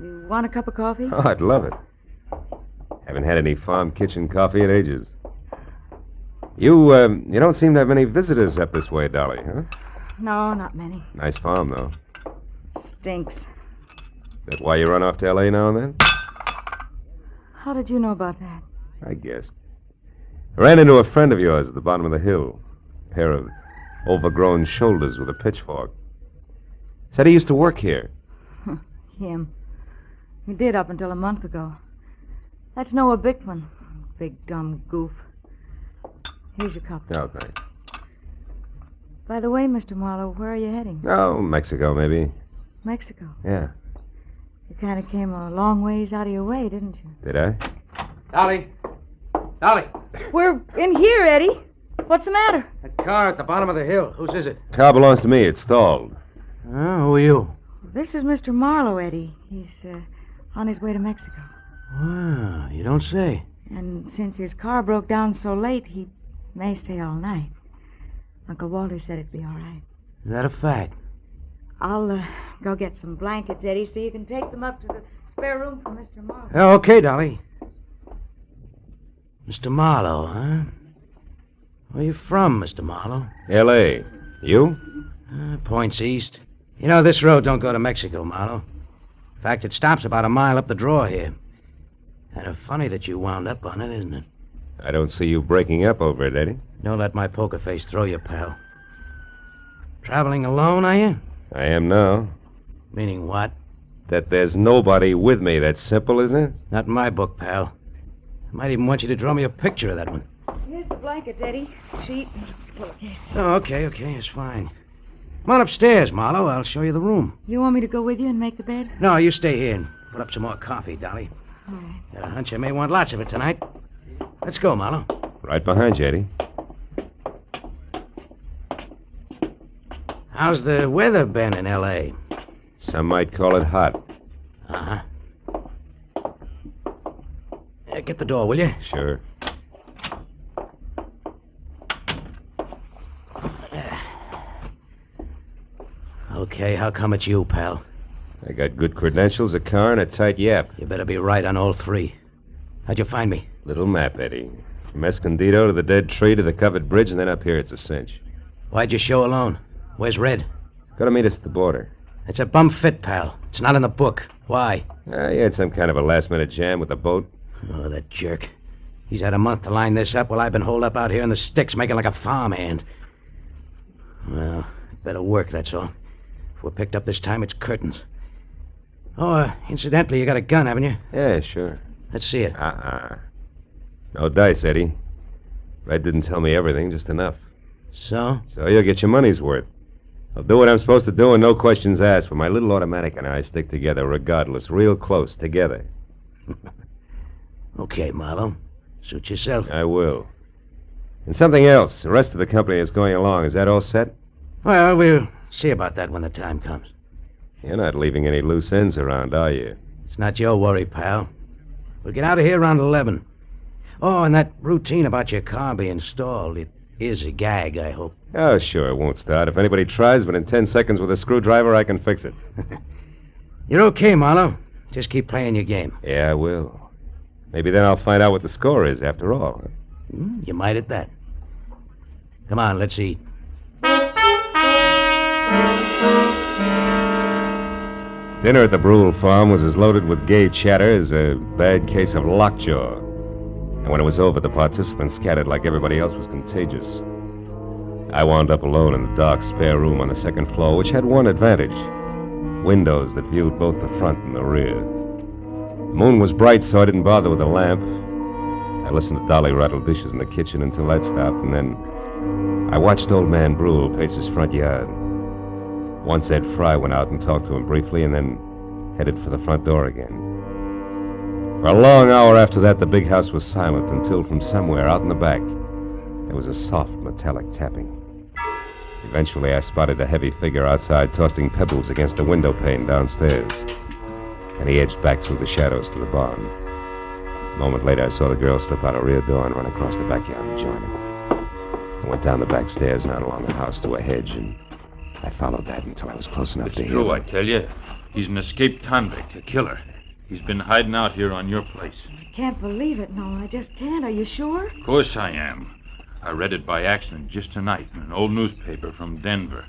You want a cup of coffee? Oh, I'd love it. Haven't had any farm kitchen coffee in ages. You don't seem to have many visitors up this way, Dolly, huh? No, not many. Nice farm, though. Stinks. Is that why you run off to L.A. now and then? How did you know about that? I guessed. I ran into a friend of yours at the bottom of the hill. A pair of overgrown shoulders with a pitchfork. Said he used to work here. Him. He did up until a month ago. That's Noah Bickman. Big dumb goof. Here's your cup. Oh, thanks. By the way, Mr. Marlowe, where are you heading? Oh, Mexico, maybe. Mexico? Yeah. You kind of came a long ways out of your way, didn't you? Did I? Dolly! Dolly! We're in here, Eddie. What's the matter? That car at the bottom of the hill. Whose is it? Car belongs to me. It's stalled. Who are you? This is Mr. Marlowe, Eddie. He's on his way to Mexico. Wow, you don't say. And since his car broke down so late, he may stay all night. Uncle Walter said it'd be all right. Is that a fact? I'll go get some blankets, Eddie, so you can take them up to the spare room for Mr. Marlowe. Okay, Dolly. Mr. Marlowe, huh? Where you from, Mr. Marlowe? L.A. You? Points east. You know, this road don't go to Mexico, Marlowe. In fact, it stops about a mile up the draw here. Kind of funny that you wound up on it, isn't it? I don't see you breaking up over it, Eddie. Don't let my poker face throw you, pal. Traveling alone, are you? I am now. Meaning what? That there's nobody with me. That's simple, isn't it? Not in my book, pal. I might even want you to draw me a picture of that one. Here's the blankets, Eddie. Sheet and pillowcase. Oh, okay, it's fine. Come on upstairs, Marlowe. I'll show you the room. You want me to go with you and make the bed? No, you stay here and put up some more coffee, Dolly. All right. Got a hunch I may want lots of it tonight. Let's go, Marlowe. Right behind you, Eddie. How's the weather been in L.A.? Some might call it hot. Uh-huh. Get the door, will you? Sure. Okay, how come it's you, pal? I got good credentials, a car, and a tight yap. You better be right on all three. How'd you find me? Little map, Eddie. From Escondido to the dead tree to the covered bridge, and then up here it's a cinch. Why'd you show alone? Where's Red? Gotta meet us at the border. It's a bum fit, pal. It's not in the book. Why? He had some kind of a last-minute jam with the boat. Oh, that jerk. He's had a month to line this up while I've been holed up out here in the sticks making like a farmhand. Well, it better work, that's all. If we're picked up this time, it's curtains. Oh, incidentally, you got a gun, haven't you? Yeah, sure. Let's see it. No dice, Eddie. Red didn't tell me everything, just enough. So? So you'll get your money's worth. I'll do what I'm supposed to do and no questions asked, but my little automatic and I stick together regardless, real close, together. Okay, Marlowe. Suit yourself. I will. And something else. The rest of the company is going along. Is that all set? Well, we'll see about that when the time comes. You're not leaving any loose ends around, are you? It's not your worry, pal. We'll get out of here around 11. Oh, and that routine about your car being stalled, it is a gag, I hope. Oh, sure, it won't start. If anybody tries, but in 10 seconds with a screwdriver, I can fix it. You're okay, Marlowe. Just keep playing your game. Yeah, I will. Maybe then I'll find out what the score is, after all. You might at that. Come on, let's eat. Dinner at the Brule farm was as loaded with gay chatter as a bad case of lockjaw. And when it was over, the participants scattered like everybody else was contagious. I wound up alone in the dark spare room on the second floor, which had one advantage. Windows that viewed both the front and the rear. The moon was bright, so I didn't bother with a lamp. I listened to Dolly rattle dishes in the kitchen until that stopped, and then I watched old man Brule pace his front yard. Once Ed Fry went out and talked to him briefly, and then headed for the front door again. For a long hour after that, the big house was silent until from somewhere out in the back, there was a soft metallic tapping. Eventually, I spotted a heavy figure outside tossing pebbles against a window pane downstairs, and he edged back through the shadows to the barn. A moment later, I saw the girl slip out a rear door and run across the backyard and join him. I went down the back stairs and out along the house to a hedge, and I followed that until I was close enough to It's hear true, him. I tell you. He's an escaped convict, a killer. He's been hiding out here on your place. I can't believe it, no, I just can't. Are you sure? Of course I am. I read it by accident just tonight in an old newspaper from Denver.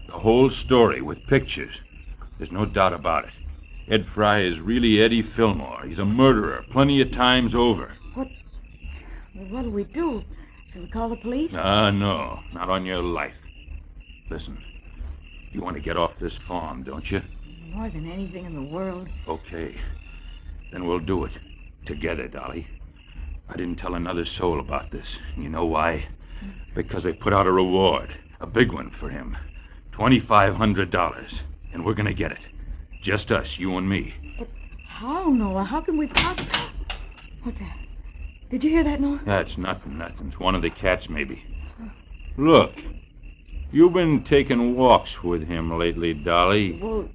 The whole story with pictures. There's no doubt about it. Ed Fry is really Eddie Fillmore. He's a murderer, plenty of times over. What do we do? Should we call the police? No, not on your life. Listen, you want to get off this farm, don't you? More than anything in the world. Okay. Then we'll do it. Together, Dolly. I didn't tell another soul about this. You know why? Because they put out a reward. A big one for him. $2,500. And we're gonna get it. Just us, you and me. How, Noah? How can we possibly... What's that? Did you hear that, Noah? That's nothing. It's one of the cats, maybe. Look. You've been taking walks with him lately, Dolly. Well,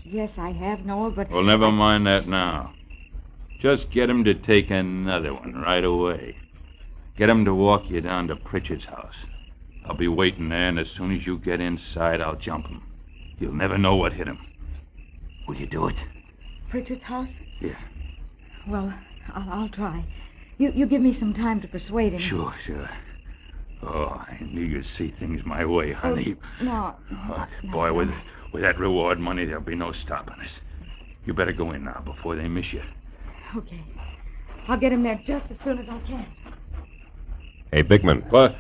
yes, I have, Noah, but... Well, never mind that now. Just get him to take another one right away. Get him to walk you down to Pritchard's house. I'll be waiting there, and as soon as you get inside, I'll jump him. You'll never know what hit him. Will you do it? Pritchard's house? Yeah. Well, I'll try. You give me some time to persuade him. Sure. Oh, I knew you'd see things my way, honey. No. Boy, with that reward money, there'll be no stopping us. You better go in now before they miss you. Okay. I'll get him there just as soon as I can. Hey, Bickman. What?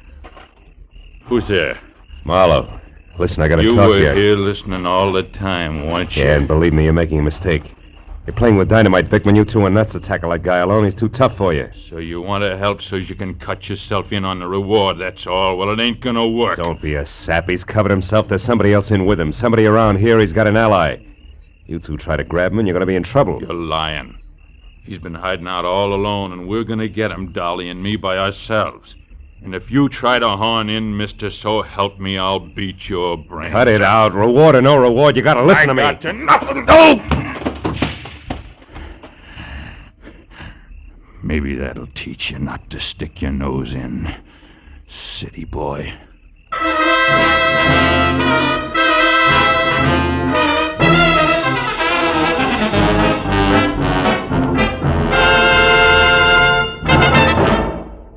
Who's there? Marlowe. Listen, I gotta You talk to you. were here listening all the time, weren't you? Yeah, and believe me, you're making a mistake. You're playing with dynamite, Bickman. You two are nuts to tackle that guy alone. He's too tough for you. So you want to help so you can cut yourself in on the reward, that's all. Well, it ain't gonna work. Don't be a sap. He's covered himself. There's somebody else in with him. Somebody around here. He's got an ally. You two try to grab him and you're gonna be in trouble. You're lying. He's been hiding out all alone, and we're gonna get him, Dolly and me, by ourselves. And if you try to horn in, mister, so help me, I'll beat your brains. Cut it out. Reward or no reward, you gotta listen to me. I got to nothing. No! Maybe that'll teach you not to stick your nose in, city boy.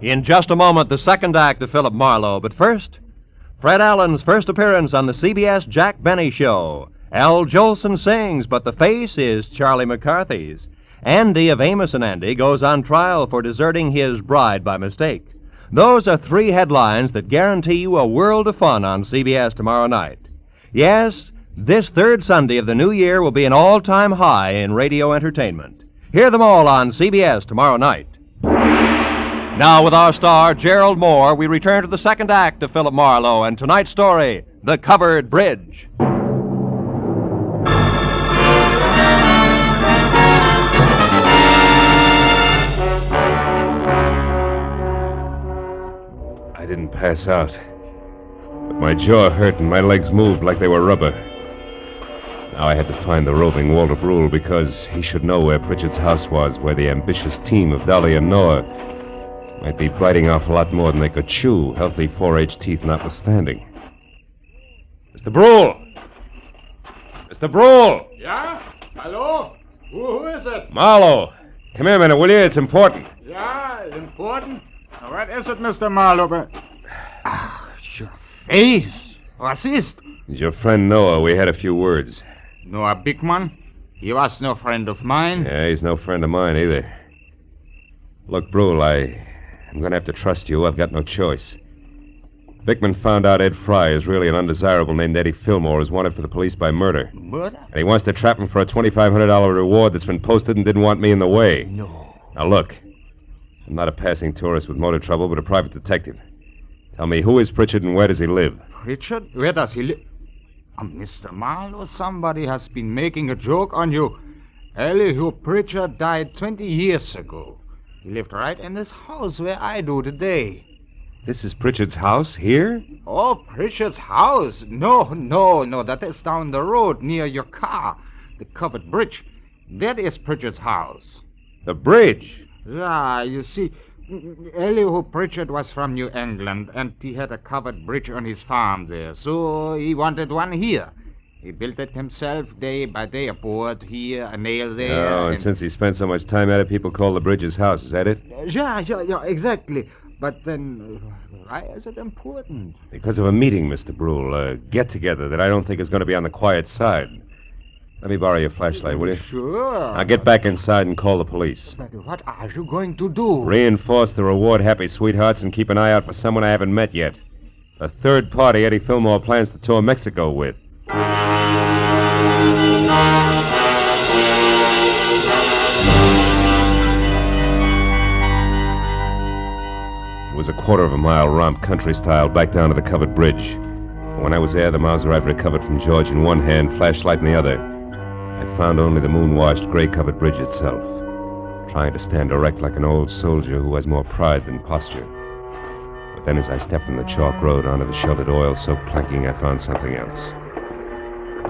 In just a moment, the second act of Philip Marlowe. But first, Fred Allen's first appearance on the CBS Jack Benny Show. Al Jolson sings, but the face is Charlie McCarthy's. Andy of Amos and Andy goes on trial for deserting his bride by mistake. Those are three headlines that guarantee you a world of fun on CBS tomorrow night. Yes, this third Sunday of the new year will be an all-time high in radio entertainment. Hear them all on CBS tomorrow night. Now, with our star, Gerald Moore, we return to the second act of Philip Marlowe and tonight's story, The Covered Bridge. I didn't pass out. But my jaw hurt and my legs moved like they were rubber. Now I had to find the roving Walter Brule because he should know where Pritchard's house was, where the ambitious team of Dolly and Noah might be biting off a lot more than they could chew, healthy 4-H teeth notwithstanding. Mr. Brule! Mr. Brule! Yeah? Hello? Who is it? Marlowe! Come here a minute, will you? It's important. Yeah, important? What is it, Mr. Marlowe? Your face! Was ist? It's your friend Noah. We had a few words. Noah Bickman? He was no friend of mine. Yeah, he's no friend of mine either. Look, Brule, I'm going to have to trust you. I've got no choice. Bickman found out Ed Fry is really an undesirable named Eddie Fillmore who's wanted for the police by murder. Murder? And he wants to trap him for a $2,500 reward that's been posted and didn't want me in the way. No. Now, look. I'm not a passing tourist with motor trouble, but a private detective. Tell me, who is Pritchard and where does he live? Pritchard? Where does he live? Mr. Marlowe, somebody has been making a joke on you. Elihu Pritchard died 20 years ago. He lived right in this house where I do today. This is Pritchard's house here? Oh, Pritchard's house? No, that is down the road near your car. The covered bridge. That is Pritchard's house. The bridge? Yeah, you see, Elihu Pritchard was from New England, and he had a covered bridge on his farm there, so he wanted one here. He built it himself day by day, a board here, a nail there. Oh, and since he spent so much time at it, people call the bridge his house. Is that it? Yeah, exactly. But then, why is it important? Because of a meeting, Mr. Brule, a get-together that I don't think is going to be on the quiet side. Let me borrow your flashlight, will you? Sure. I'll get back inside and call the police. But what are you going to do? Reinforce the reward, happy sweethearts, and keep an eye out for someone I haven't met yet. A third party Eddie Fillmore plans to tour Mexico with. It was a quarter of a mile romp, country style, back down to the covered bridge. When I was there, the Mauser I'd recovered from George in one hand, flashlight in the other. I found only the moon-washed, gray-covered bridge itself, trying to stand erect like an old soldier who has more pride than posture. But then as I stepped from the chalk road onto the sheltered oil-soaked planking, I found something else.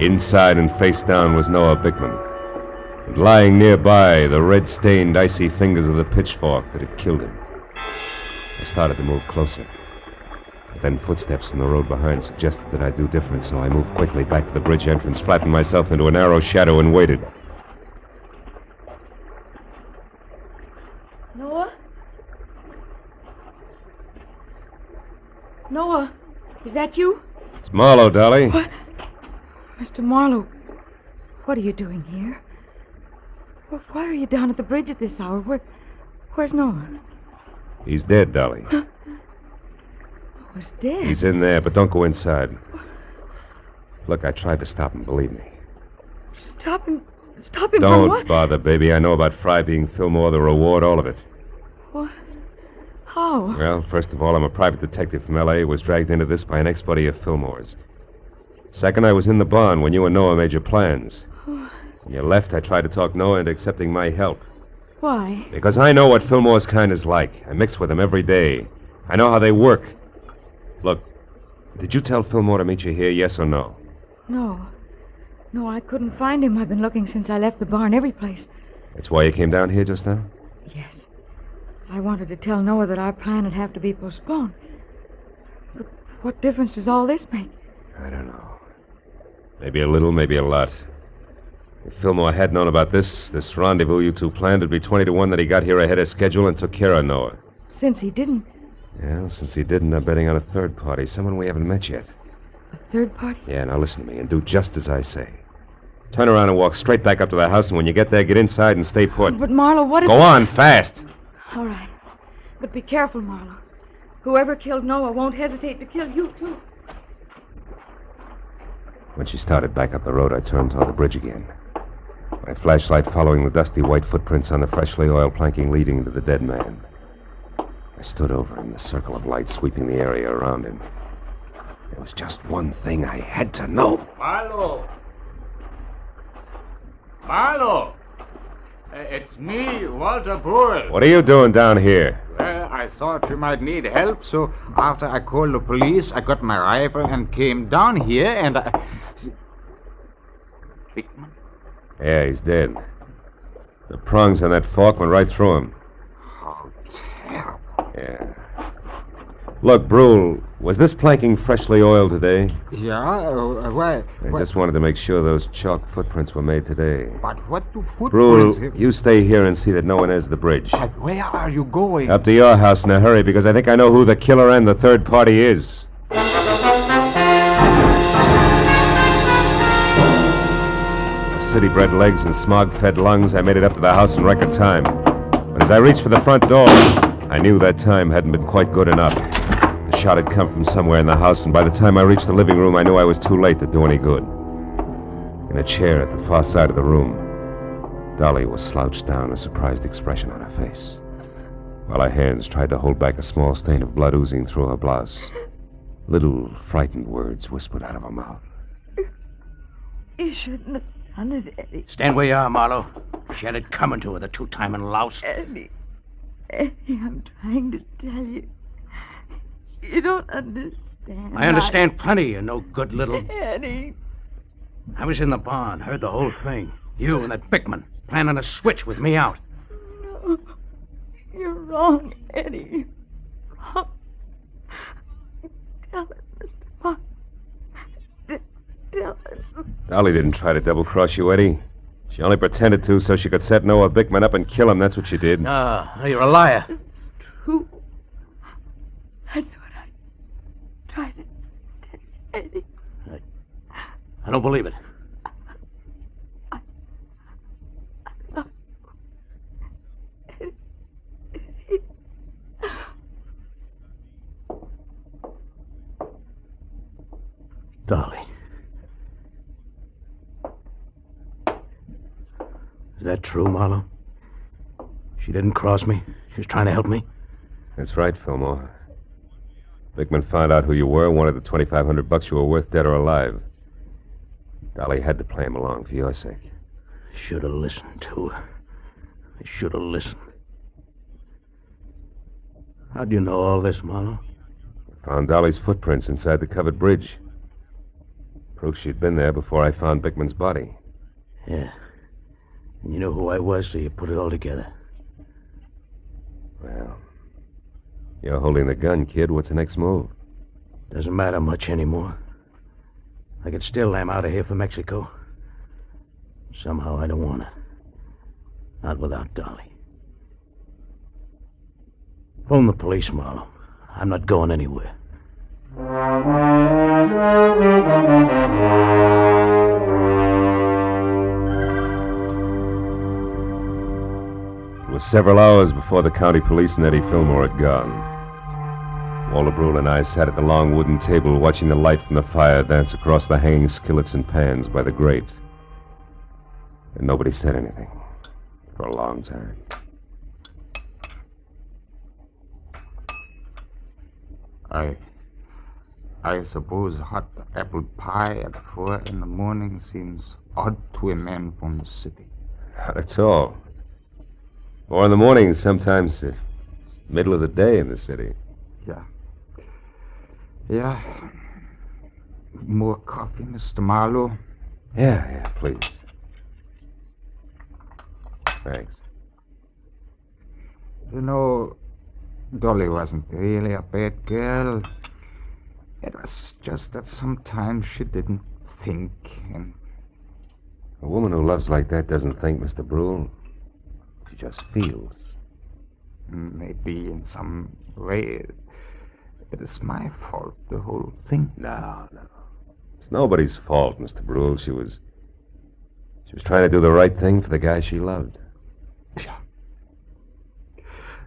Inside and face down was Noah Bickman, and lying nearby, the red-stained, icy fingers of the pitchfork that had killed him. I started to move closer. But then footsteps from the road behind suggested that I'd do different, so I moved quickly back to the bridge entrance, flattened myself into a narrow shadow, and waited. Noah? Noah, is that you? It's Marlowe, Dolly. What? Mr. Marlowe, what are you doing here? Why are you down at the bridge at this hour? Where's Noah? He's dead, Dolly. Was dead? He's in there, but don't go inside. Look, I tried to stop him, believe me. Stop him. Stop him from Don't what? bother, baby. I know about Fry being Fillmore, the reward, all of it. What? How? Well, first of all, I'm a private detective from L.A. was dragged into this by an ex-buddy of Fillmore's. Second, I was in the barn when you and Noah made your plans. When you left, I tried to talk Noah into accepting my help. Why? Because I know what Fillmore's kind is like. I mix with them every day. I know how they work. Look, did you tell Fillmore to meet you here, yes or no? No. No, I couldn't find him. I've been looking since I left the barn every place. That's why you came down here just now? Yes. I wanted to tell Noah that our plan would have to be postponed. But what difference does all this make? I don't know. Maybe a little, maybe a lot. If Fillmore had known about this rendezvous you two planned, it'd be 20 to 1 that he got here ahead of schedule and took care of Noah. Since he didn't. Yeah, since he didn't, I'm betting on a third party, someone we haven't met yet. A third party? Yeah, now listen to me and do just as I say. Turn around and walk straight back up to the house, and when you get there, get inside and stay put. But, Marlowe, what if... Go on, fast! All right. But be careful, Marlowe. Whoever killed Noah won't hesitate to kill you, too. When she started back up the road, I turned toward the bridge again. My flashlight following the dusty white footprints on the freshly oiled planking leading to the dead man. I stood over him, the circle of light sweeping the area around him. There was just one thing I had to know. Marlowe! Marlowe! It's me, Walter Brewer. What are you doing down here? Well, I thought you might need help, so after I called the police, I got my rifle and came down here, and I... Hickman? Yeah, he's dead. The prongs on that fork went right through him. How terrible. Yeah. Look, Brule, was this planking freshly oiled today? Yeah? Why? I just wanted to make sure those chalk footprints were made today. But what do Brule, footprints... you stay here and see that no one enters the bridge. But where are you going? Up to your house in a hurry, because I think I know who the killer and the third party is. With city-bred legs and smog-fed lungs, I made it up to the house in record time. But as I reached for the front door, I knew that time hadn't been quite good enough. The shot had come from somewhere in the house, and by the time I reached the living room, I knew I was too late to do any good. In a chair at the far side of the room, Dolly was slouched down, a surprised expression on her face, while her hands tried to hold back a small stain of blood oozing through her blouse. Little frightened words whispered out of her mouth. You shouldn't have done it, Eddie. Stand where you are, Marlowe. She had it coming to her, the two-timing louse. Eddie, I'm trying to tell you. You don't understand. I understand plenty, you no good little... Eddie. I was in the barn, heard the whole thing. You and that Bickman planning a switch with me out. No, you're wrong, Eddie. Wrong. Tell it, Mr. Pop. Tell it. Dolly didn't try to double-cross you, Eddie. She only pretended to so she could set Noah Bickman up and kill him. That's what she did. No, you're a liar. It's true. That's what I tried to tell Eddie. I don't believe it. Dolly. Is that true, Marlowe? She didn't cross me. She was trying to help me. That's right, Fillmore. Bickman found out who you were, wanted the $2,500 you were worth, dead or alive. Dolly had to play him along for your sake. Should have listened to her. I should have listened. How'd you know all this, Marlowe? I found Dolly's footprints inside the covered bridge. Proof she'd been there before I found Bickman's body. Yeah. And you knew who I was, so you put it all together. Well, you're holding the gun, kid. What's the next move? Doesn't matter much anymore. I could still am out of here for Mexico. Somehow I don't want to. Not without Dolly. Phone the police, Marlowe. I'm not going anywhere. It was several hours before the county police and Eddie Fillmore had gone. Walter Brule and I sat at the long wooden table watching the light from the fire dance across the hanging skillets and pans by the grate. And nobody said anything for a long time. I suppose hot apple pie at 4 in the morning seems odd to a man from the city. Not at all. 4 in the morning, sometimes the middle of the day in the city. Yeah. More coffee, Mr. Marlowe? Yeah, please. Thanks. You know, Dolly wasn't really a bad girl. It was just that sometimes she didn't think, and... A woman who loves like that doesn't think, Mr. Brule. She just feels. Maybe in some way it is my fault, the whole thing. No. It's nobody's fault, Mr. Brule. She was trying to do the right thing for the guy she loved.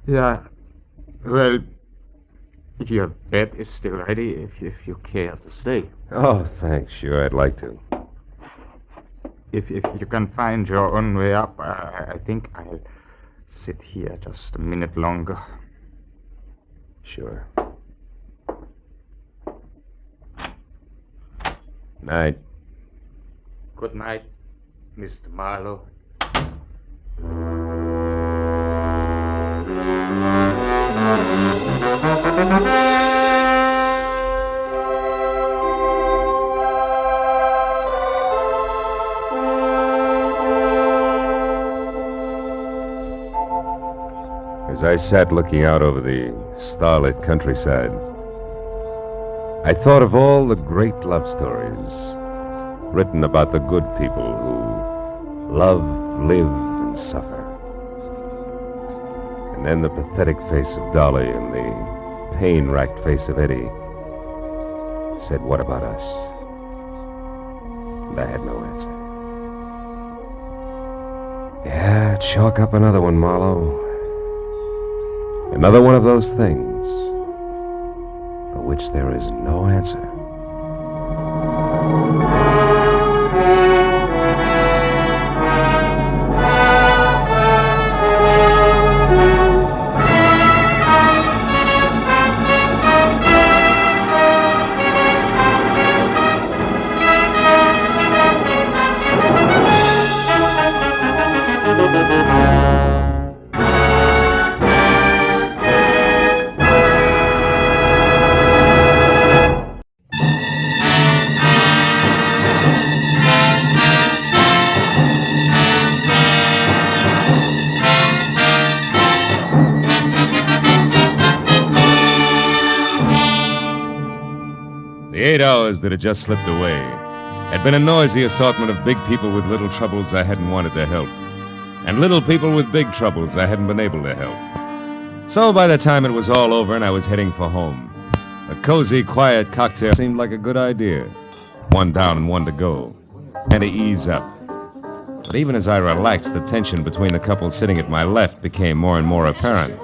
Yeah. Well, your bed is still ready if you care to stay. Oh, thanks. Sure, I'd like to. If you can find your own way up, I think I'll sit here just a minute longer. Sure. Night. Good night, Mr. Marlowe. As I sat looking out over the starlit countryside, I thought of all the great love stories written about the good people who love, live, and suffer. And then the pathetic face of Dolly and the pain-racked face of Eddie said, "What about us?" And I had no answer. Yeah, chalk up another one, Marlowe. Another one of those things for which there is no answer. The 8 hours that had just slipped away had been a noisy assortment of big people with little troubles I hadn't wanted to help, and little people with big troubles I hadn't been able to help. So by the time it was all over and I was heading for home, a cozy, quiet cocktail seemed like a good idea. One down and one to go, and to ease up. But even as I relaxed, the tension between the couple sitting at my left became more and more apparent.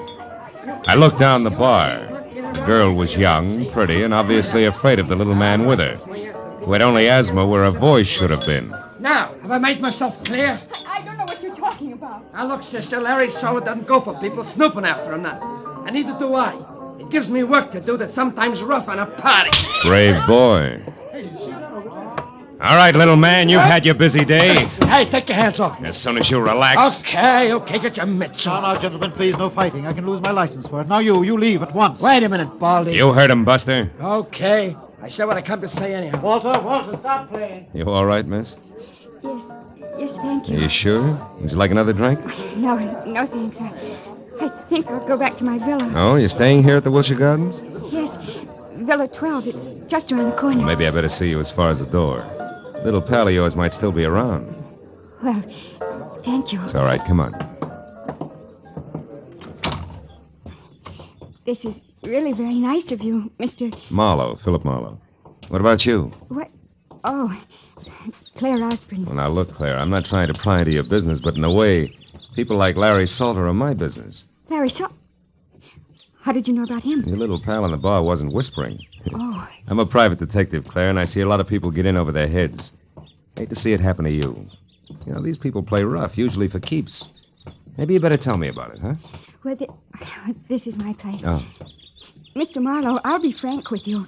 I looked down the bar. The girl was young, pretty, and obviously afraid of the little man with her, who had only asthma where a voice should have been. Now, have I made myself clear? I don't know what you're talking about. Now, look, sister, Larry Solid doesn't go for people snooping after him now. And neither do I. It gives me work to do that's sometimes rough on a party. Brave boy. All right, little man, you've had your busy day. Hey, take your hands off. As soon as you relax. Okay, get your mitts on. Now, gentlemen, please, no fighting. I can lose my license for it. Now, you leave at once. Wait a minute, Baldy. You heard him, Buster. Okay. I said what I come to say anyhow. Walter, stop playing. You all right, miss? Yes, thank you. Are you sure? Would you like another drink? No, thanks. I think I'll go back to my villa. Oh, you're staying here at the Wilshire Gardens? Yes, Villa 12. It's just around the corner. Maybe I better see you as far as the door. Little pal of yours might still be around. Well, thank you. It's all right. Come on. This is really very nice of you, Mr. Marlowe, Philip Marlowe. What about you? What? Oh, Claire Osborne. Well, now, look, Claire, I'm not trying to pry into your business, but in a way, People like Larry Salter are my business. Larry Salter? How did you know about him? Your little pal in the bar wasn't whispering. Oh. I'm a private detective, Claire, and I see a lot of people get in over their heads. Hate to see it happen to you. You know, these people play rough, usually for keeps. Maybe you better tell me about it, huh? Well, this is my place. Oh. Mr. Marlowe, I'll be frank with you.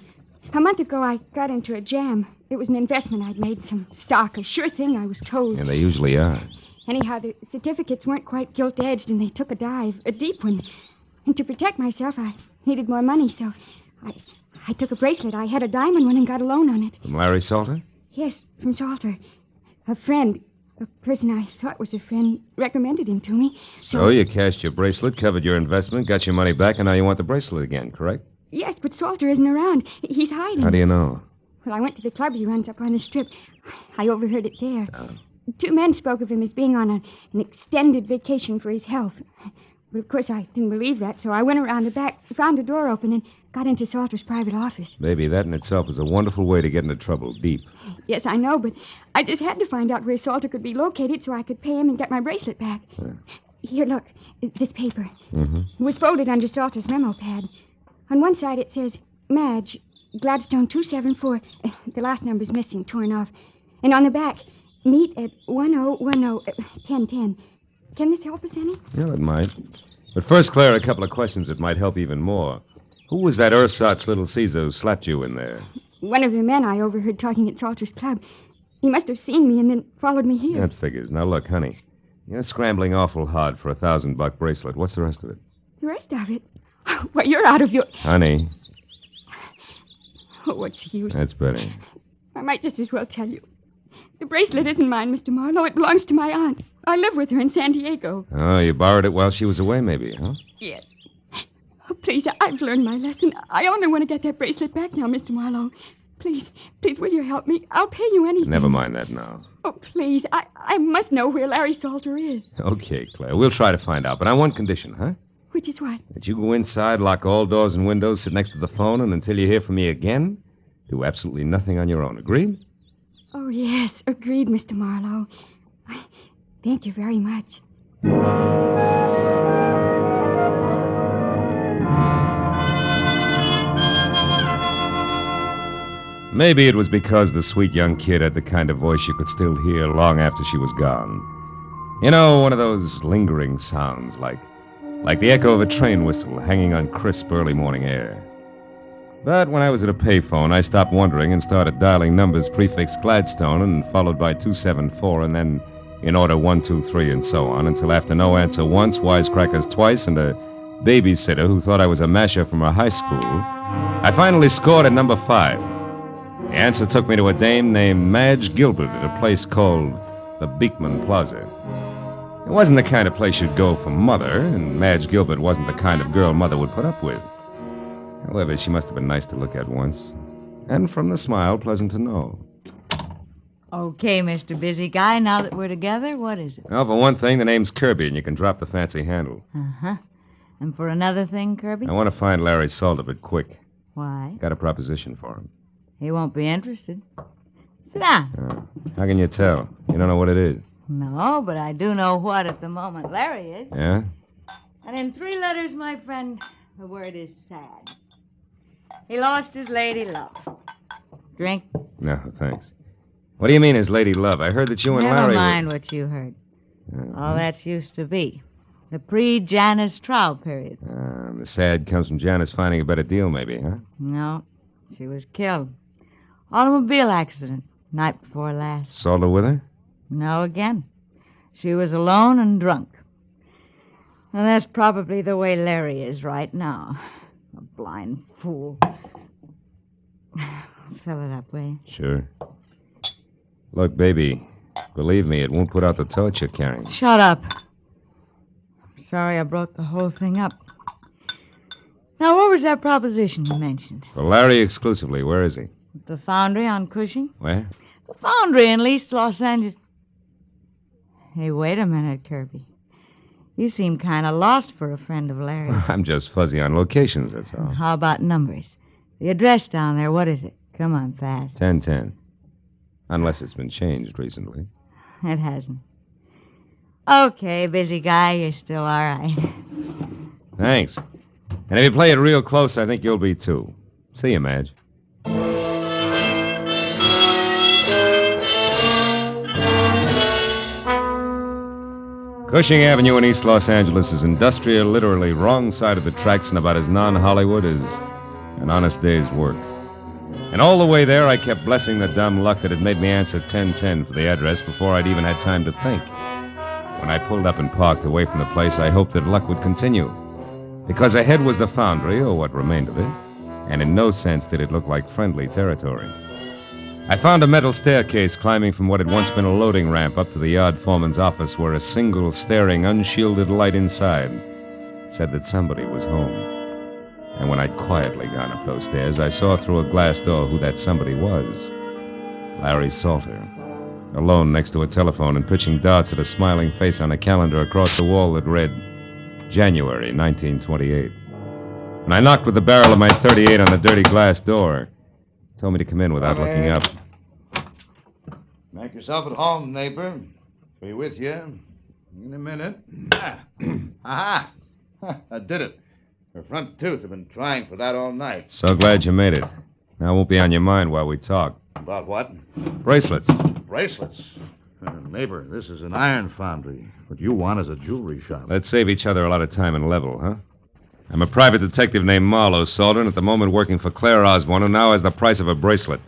A month ago, I got into a jam. It was an investment I'd made, some stock, a sure thing, I was told. And they usually are. Anyhow, the certificates weren't quite gilt-edged, and they took a dive, a deep one. And to protect myself, I needed more money, so I took a bracelet. I had a diamond one and got a loan on it. From Larry Salter? Yes, from Salter. A friend, a person I thought was a friend, recommended him to me. So you cashed your bracelet, covered your investment, got your money back, and now you want the bracelet again, correct? Yes, but Salter isn't around. He's hiding. How do you know? Well, I went to the club he runs up on the strip. I overheard it there. Oh. 2 men spoke of him as being on an extended vacation for his health. But, of course, I didn't believe that, so I went around the back, found the door open, and got into Salter's private office. Baby, that in itself is a wonderful way to get into trouble, deep. Yes, I know, but I just had to find out where Salter could be located so I could pay him and get my bracelet back. Here, look, this paper. Mm-hmm. It was folded under Salter's memo pad. On one side it says, Madge, Gladstone 274. The last number's missing, torn off. And on the back, meet at 1010. Can this help us any? Yeah, it might. But first, Claire, a couple of questions that might help even more. Who was that ersatz little Caesar who slapped you in there? One of the men I overheard talking at Salter's club. He must have seen me and then followed me here. That figures. Now, look, honey. You're scrambling awful hard for a $1,000 bracelet. What's the rest of it? The rest of it? Well, you're out of your... Honey. Oh, what's the use? That's better. I might just as well tell you. The bracelet isn't mine, Mr. Marlowe. It belongs to my aunt. I live with her in San Diego. Oh, you borrowed it while she was away, maybe, huh? Yes. Oh, please, I've learned my lesson. I only want to get that bracelet back now, Mr. Marlowe. Please, will you help me? I'll pay you anything. Never mind that now. Oh, please, I must know where Larry Salter is. Okay, Claire, we'll try to find out, but on one condition, huh? Which is what? That you go inside, lock all doors and windows, sit next to the phone, and until you hear from me again, do absolutely nothing on your own. Agreed? Oh, yes, agreed, Mr. Marlowe. Thank you very much. Maybe it was because the sweet young kid had the kind of voice you could still hear long after she was gone. You know, one of those lingering sounds, like the echo of a train whistle hanging on crisp early morning air. But when I was at a payphone, I stopped wondering and started dialing numbers prefixed Gladstone and followed by 274 and then in order 1, 2, 3 and so on until after no answer once, wisecrackers twice, and a babysitter who thought I was a masher from her high school, I finally scored at number 5. The answer took me to a dame named Madge Gilbert at a place called the Beekman Plaza. It wasn't the kind of place you'd go for Mother, and Madge Gilbert wasn't the kind of girl Mother would put up with. However, she must have been nice to look at once. And from the smile, pleasant to know. Okay, Mr. Busy Guy, now that we're together, what is it? Well, for one thing, the name's Kirby, and you can drop the fancy handle. Uh-huh. And for another thing, Kirby? I want to find Larry Salter, but quick. Why? Got a proposition for him. He won't be interested. Sit down. How can you tell? You don't know what it is. No, but I do know what at the moment Larry is. Yeah? And in 3 letters, my friend, the word is sad. He lost his lady love. Drink? No, thanks. What do you mean his lady love? I heard that you and Never Larry mind what you heard. All that's used to be. The pre-Janice trial period. The sad comes from Janice finding a better deal, maybe, huh? No, she was killed. Automobile accident, night before last. Salter with her? No, again. She was alone and drunk. And that's probably the way Larry is right now. A blind fool. Fill it up, will you? Sure. Look, baby, believe me, it won't put out the torch you're carrying. Shut up. I'm sorry I brought the whole thing up. Now, what was that proposition you mentioned? For Larry exclusively, where is he? The foundry on Cushing? Where? The foundry in East Los Angeles. Hey, wait a minute, Kirby. You seem kind of lost for a friend of Larry's. I'm just fuzzy on locations, that's all. How about numbers? The address down there, what is it? Come on, fast. 1010. Unless it's been changed recently. It hasn't. Okay, busy guy, you're still all right. Thanks. And if you play it real close, I think you'll be too. See you, Madge. Cushing Avenue in East Los Angeles is industrial, literally wrong side of the tracks, and about as non-Hollywood as an honest day's work. And all the way there, I kept blessing the dumb luck that had made me answer 1010 for the address before I'd even had time to think. When I pulled up and parked away from the place, I hoped that luck would continue. Because ahead was the foundry, or what remained of it, and in no sense did it look like friendly territory. I found a metal staircase climbing from what had once been a loading ramp up to the yard foreman's office, where a single, staring, unshielded light inside said that somebody was home. And when I'd quietly gone up those stairs, I saw through a glass door who that somebody was. Larry Salter, alone next to a telephone and pitching darts at a smiling face on a calendar across the wall that read January 1928. When I knocked with the barrel of my .38 on the dirty glass door, he told me to come in without looking up. Make yourself at home, neighbor. Be with you in a minute. Aha! I did it. Her front tooth. I've been trying for that all night. So glad you made it. Now it won't be on your mind while we talk. About what? Bracelets. Bracelets? Neighbor, this is an iron foundry. What you want is a jewelry shop. Let's save each other a lot of time and level, huh? I'm a private detective named Marlowe, Salter, and at the moment working for Claire Osborne, who now has the price of a bracelet.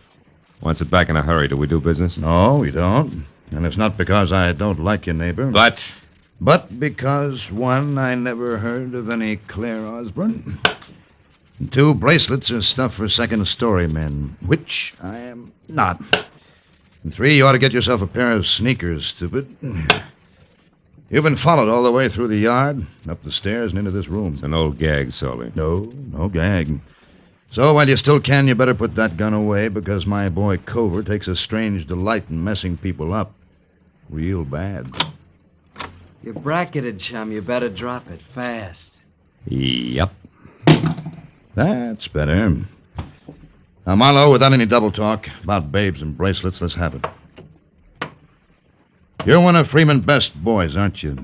Wants it back in a hurry. Do we do business? No, we don't. And it's not because I don't like you, neighbor. But because, one, I never heard of any Claire Osborne. And two, bracelets are stuff for second-story men, which I am not. And three, you ought to get yourself a pair of sneakers, stupid. You've been followed all the way through the yard, up the stairs, and into this room. It's an old gag, Salter. No gag. So while you still can, you better put that gun away, because my boy Cover takes a strange delight in messing people up. Real bad. You're bracketed, chum. You better drop it fast. Yep. That's better. Now, Marlowe, without any double talk about babes and bracelets, let's have it. You're one of Freeman Best's boys, aren't you?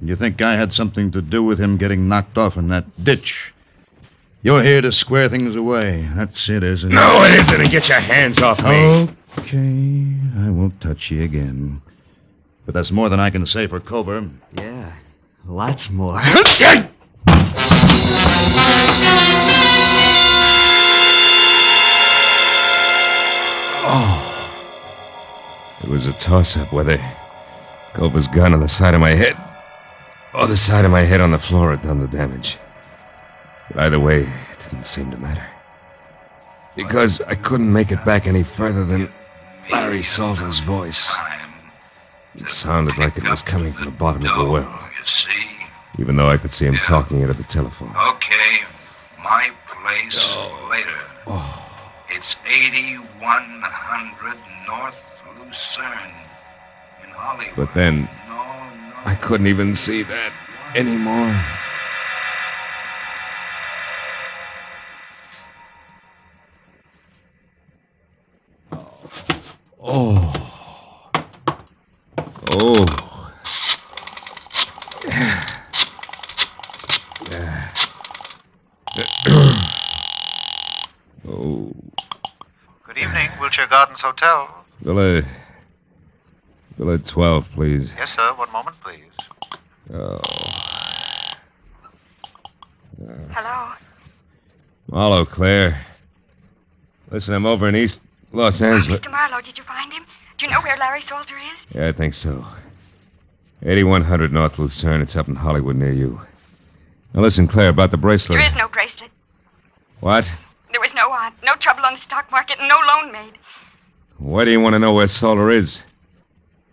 You think I had something to do with him getting knocked off in that ditch? You're here to square things away. That's it, isn't it? No, it isn't. And get your hands off me. Okay, I won't touch you again. But that's more than I can say for Cover. Yeah, lots more. It was a toss-up whether Cover's gun on the side of my head or the side of my head on the floor had done the damage. But either way, it didn't seem to matter. Because I couldn't make it back any further than Larry Salter's voice. It sounded like it was coming from the bottom of the well. You see? Even though I could see him talking into the telephone. Okay, my place later. It's 8100 North Lucerne in Hollywood. But then, I couldn't even see that anymore. Oh. Good evening, Wilshire Gardens Hotel. Villa 12, please. Yes, sir. One moment, please. Hello? Marlowe, Claire. Listen, I'm over in East Los Angeles. Mr. Marlowe, did you find him? Do you know where Larry Salter is? Yeah, I think so. 8100 North Lucerne. It's up in Hollywood near you. Now listen, Claire, about the bracelet. There is no bracelet. What? There was no trouble on the stock market and no loan made. Why do you want to know where Salter is?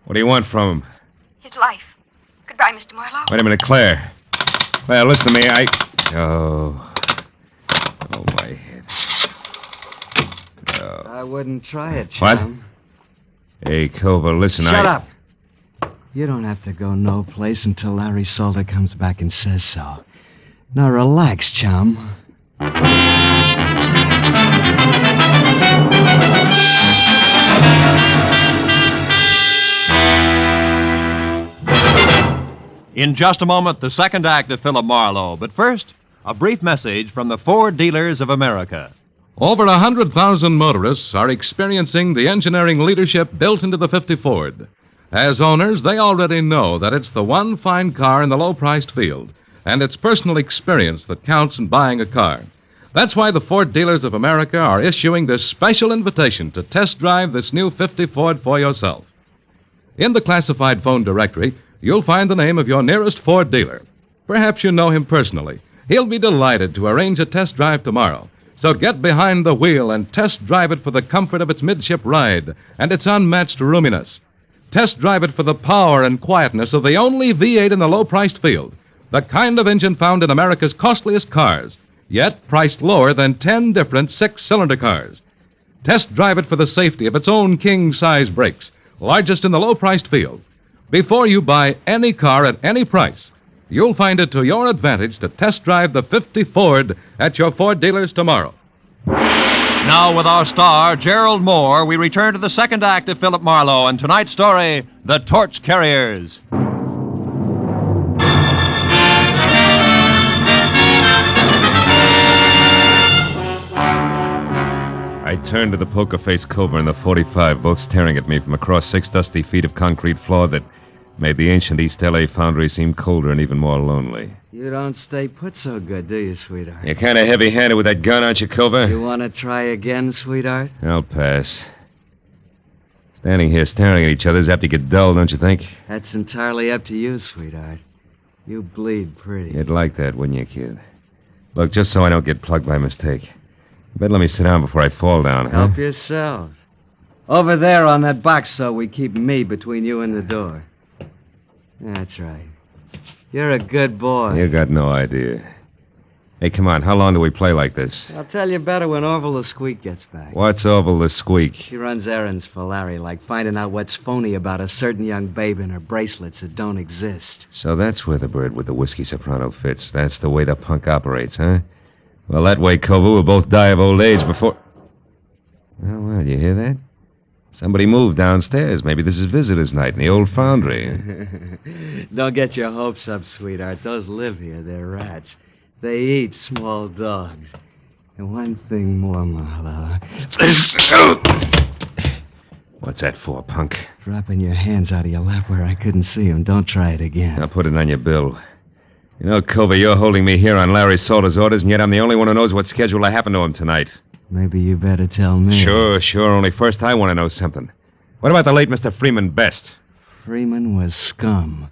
What do you want from him? His life. Goodbye, Mr. Marlowe. Wait a minute, Claire. Claire, listen to me. Oh, my head. I wouldn't try it, chum. What? Hey, Cover, listen, Shut up. You don't have to go no place until Larry Salter comes back and says so. Now relax, chum. In just a moment, the second act of Philip Marlowe. But first, a brief message from the Ford Dealers of America. Over 100,000 motorists are experiencing the engineering leadership built into the 50 Ford. As owners, they already know that it's the one fine car in the low-priced field, and it's personal experience that counts in buying a car. That's why the Ford Dealers of America are issuing this special invitation to test drive this new 50 Ford for yourself. In the classified phone directory, you'll find the name of your nearest Ford dealer. Perhaps you know him personally. He'll be delighted to arrange a test drive tomorrow. So get behind the wheel and test drive it for the comfort of its midship ride and its unmatched roominess. Test drive it for the power and quietness of the only V8 in the low-priced field, the kind of engine found in America's costliest cars, yet priced lower than 10 different six-cylinder cars. Test drive it for the safety of its own king-size brakes, largest in the low-priced field. Before you buy any car at any price, you'll find it to your advantage to test drive the 50 Ford at your Ford dealers tomorrow. Now, with our star, Gerald Moore, we return to the second act of Philip Marlowe and tonight's story, The Torch Carriers. I turned to the poker-faced Cobra and the 45, both staring at me from across 6 dusty feet of concrete floor that made the ancient East L.A. foundry seem colder and even more lonely. You don't stay put so good, do you, sweetheart? You're kind of heavy-handed with that gun, aren't you, Cobra? You want to try again, sweetheart? I'll pass. Standing here staring at each other is apt to get dull, don't you think? That's entirely up to you, sweetheart. You bleed pretty. You'd like that, wouldn't you, kid? Look, just so I don't get plugged by mistake, you better let me sit down before I fall down, huh? Help yourself. Over there on that box, so we keep me between you and the door. That's right. You're a good boy. You got no idea. Hey, come on, how long do we play like this? I'll tell you better when Orville the Squeak gets back. What's Orville the Squeak? She runs errands for Larry, like finding out what's phony about a certain young babe and her bracelets that don't exist. So that's where the bird with the whiskey soprano fits. That's the way the punk operates, huh? Well, that way, Kovu, we'll both die of old age before... Well, you hear that? Somebody moved downstairs. Maybe this is visitors' night in the old foundry. Don't get your hopes up, sweetheart. Those live here. They're rats. They eat small dogs. And one thing more, Marlowe. What's that for, punk? Dropping your hands out of your lap where I couldn't see them. Don't try it again. I'll put it on your bill. You know, Cova, you're holding me here on Larry Salter's orders, and yet I'm the only one who knows what schedule will happen to him tonight. Maybe you better tell me. Sure. Only first I want to know something. What about the late Mr. Freeman Best? Freeman was scum.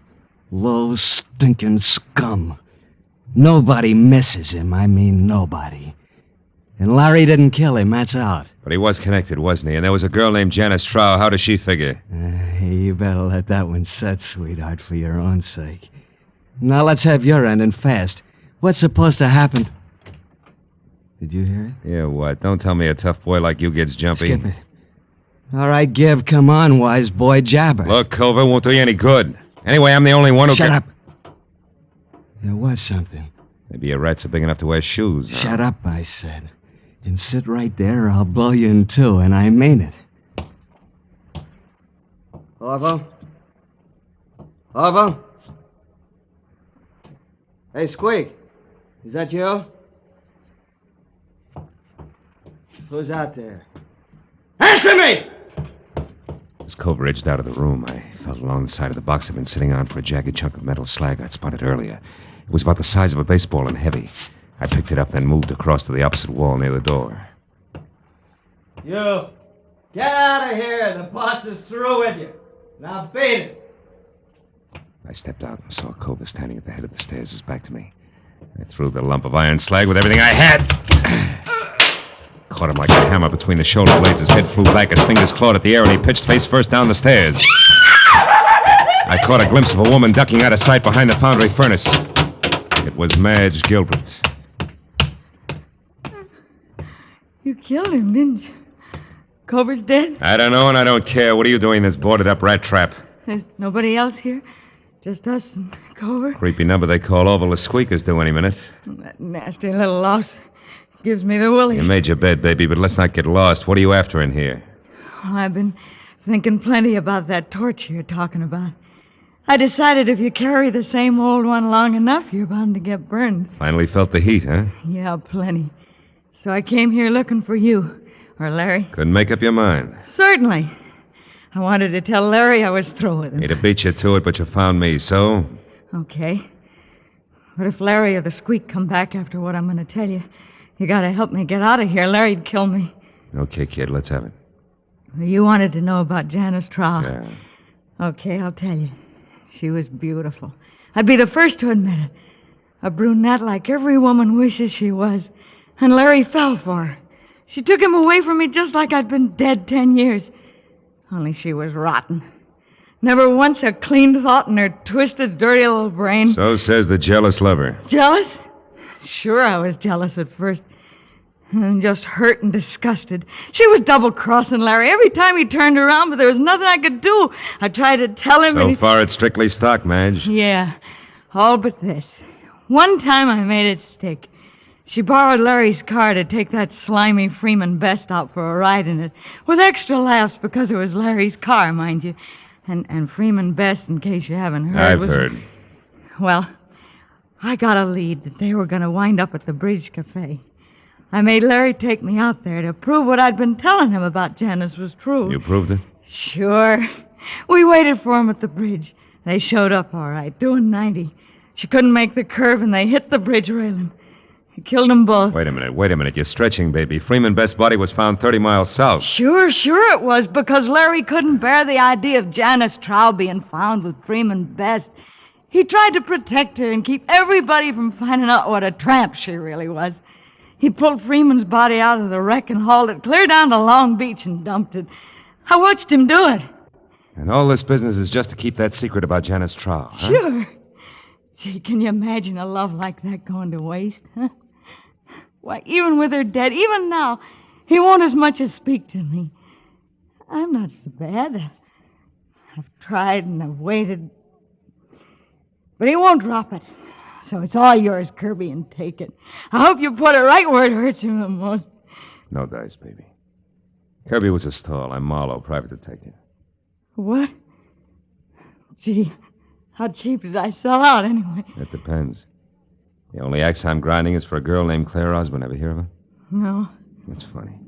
Low, stinking scum. Nobody misses him. I mean nobody. And Larry didn't kill him, that's out. But he was connected, wasn't he? And there was a girl named Janice Trow. How does she figure? You better let that one set, sweetheart, for your own sake. Now let's have your end and fast. What's supposed to happen? Did you hear it? Yeah, what? Don't tell me a tough boy like you gets jumpy. Skip it. All right, Give. Come on, wise boy. Jabber. Look, Culver, won't do you any good. Anyway, I'm the only one who Shut up. There was something. Maybe your rats are big enough to wear shoes. Huh? Shut up, I said. And sit right there or I'll blow you in two, and I mean it. Orville? Orville? Hey, Squeak. Is that you? Who's out there? Answer me! As Culver edged out of the room, I felt along the side of the box I'd been sitting on for a jagged chunk of metal slag I'd spotted earlier. It was about the size of a baseball and heavy. I picked it up, then moved across to the opposite wall near the door. You! Get out of here! The boss is through with you. Now beat it! I stepped out and saw Culver standing at the head of the stairs, his back to me. I threw the lump of iron slag with everything I had. Caught him like a hammer between the shoulder blades. His head flew back, his fingers clawed at the air, and he pitched face first down the stairs. I caught a glimpse of a woman ducking out of sight behind the foundry furnace. It was Madge Gilbert. You killed him, didn't you? Cobra's dead? I don't know, and I don't care. What are you doing in this boarded-up rat trap? There's nobody else here? Just us and Cobra? Creepy number they call Orville the Squeaker's due any minute. That nasty little louse gives me the willies. You made your bed, baby, but let's not get lost. What are you after in here? Well, I've been thinking plenty about that torch you're talking about. I decided if you carry the same old one long enough, you're bound to get burned. Finally felt the heat, huh? Yeah, plenty. So I came here looking for you. Or Larry. Couldn't make up your mind. Certainly. I wanted to tell Larry I was through with him. He'd have beat you to it, but you found me, so? Okay. But if Larry or the Squeak come back after what I'm going to tell you, you got to help me get out of here. Larry'd kill me. Okay, kid, let's have it. You wanted to know about Janice Trow. Yeah. Okay, I'll tell you. She was beautiful. I'd be the first to admit it. A brunette like every woman wishes she was. And Larry fell for her. She took him away from me just like I'd been dead 10 years. Only she was rotten. Never once a clean thought in her twisted, dirty little brain. So says the jealous lover. Jealous? Sure, I was jealous at first. And just hurt and disgusted. She was double-crossing Larry every time he turned around, but there was nothing I could do. I tried to tell him... So far, it's strictly stock, Madge. Yeah, all but this. One time I made it stick. She borrowed Larry's car to take that slimy Freeman Best out for a ride in it, with extra laughs because it was Larry's car, mind you. And Freeman Best, in case you haven't heard... I've heard. Well, I got a lead that they were going to wind up at the Bridge Cafe. I made Larry take me out there to prove what I'd been telling him about Janice was true. You proved it? Sure. We waited for him at the bridge. They showed up all right, doing 90. She couldn't make the curve, and they hit the bridge railing. It killed them both. Wait a minute. You're stretching, baby. Freeman Best's body was found 30 miles south. Sure it was, because Larry couldn't bear the idea of Janice Trow being found with Freeman Best. He tried to protect her and keep everybody from finding out what a tramp she really was. He pulled Freeman's body out of the wreck and hauled it clear down to Long Beach and dumped it. I watched him do it. And all this business is just to keep that secret about Janice Trow, huh? Sure. Gee, can you imagine a love like that going to waste, huh? Why, even with her dead, even now, he won't as much as speak to me. I'm not so bad. I've tried and I've waited. But he won't drop it. So it's all yours, Kirby, and take it. I hope you put it right where it hurts him the most. No dice, baby. Kirby was a stall. I'm Marlowe, private detective. What? Gee, how cheap did I sell out anyway? It depends. The only axe I'm grinding is for a girl named Claire Osborne. Ever hear of her? No. That's funny.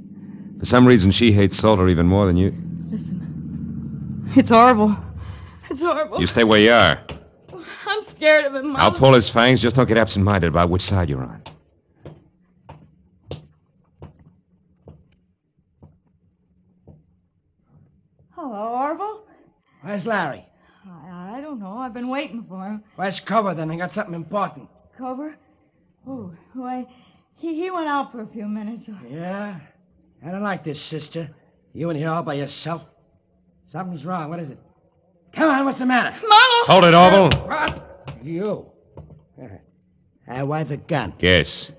For some reason, she hates Salter even more than you. Listen. It's horrible. It's horrible. You stay where you are. I'm scared of him, Mother. I'll pull his fangs. Just don't get absent-minded about which side you're on. Hello, Orville. Where's Larry? I don't know. I've been waiting for him. Where's Cover, then? I got something important. Cover? Oh, why, he went out for a few minutes. Yeah? I don't like this, sister. You in here all by yourself. Something's wrong. What is it? Come on, what's the matter? Marlowe! Hold it, Orville. What? You. Why the gun? Guess.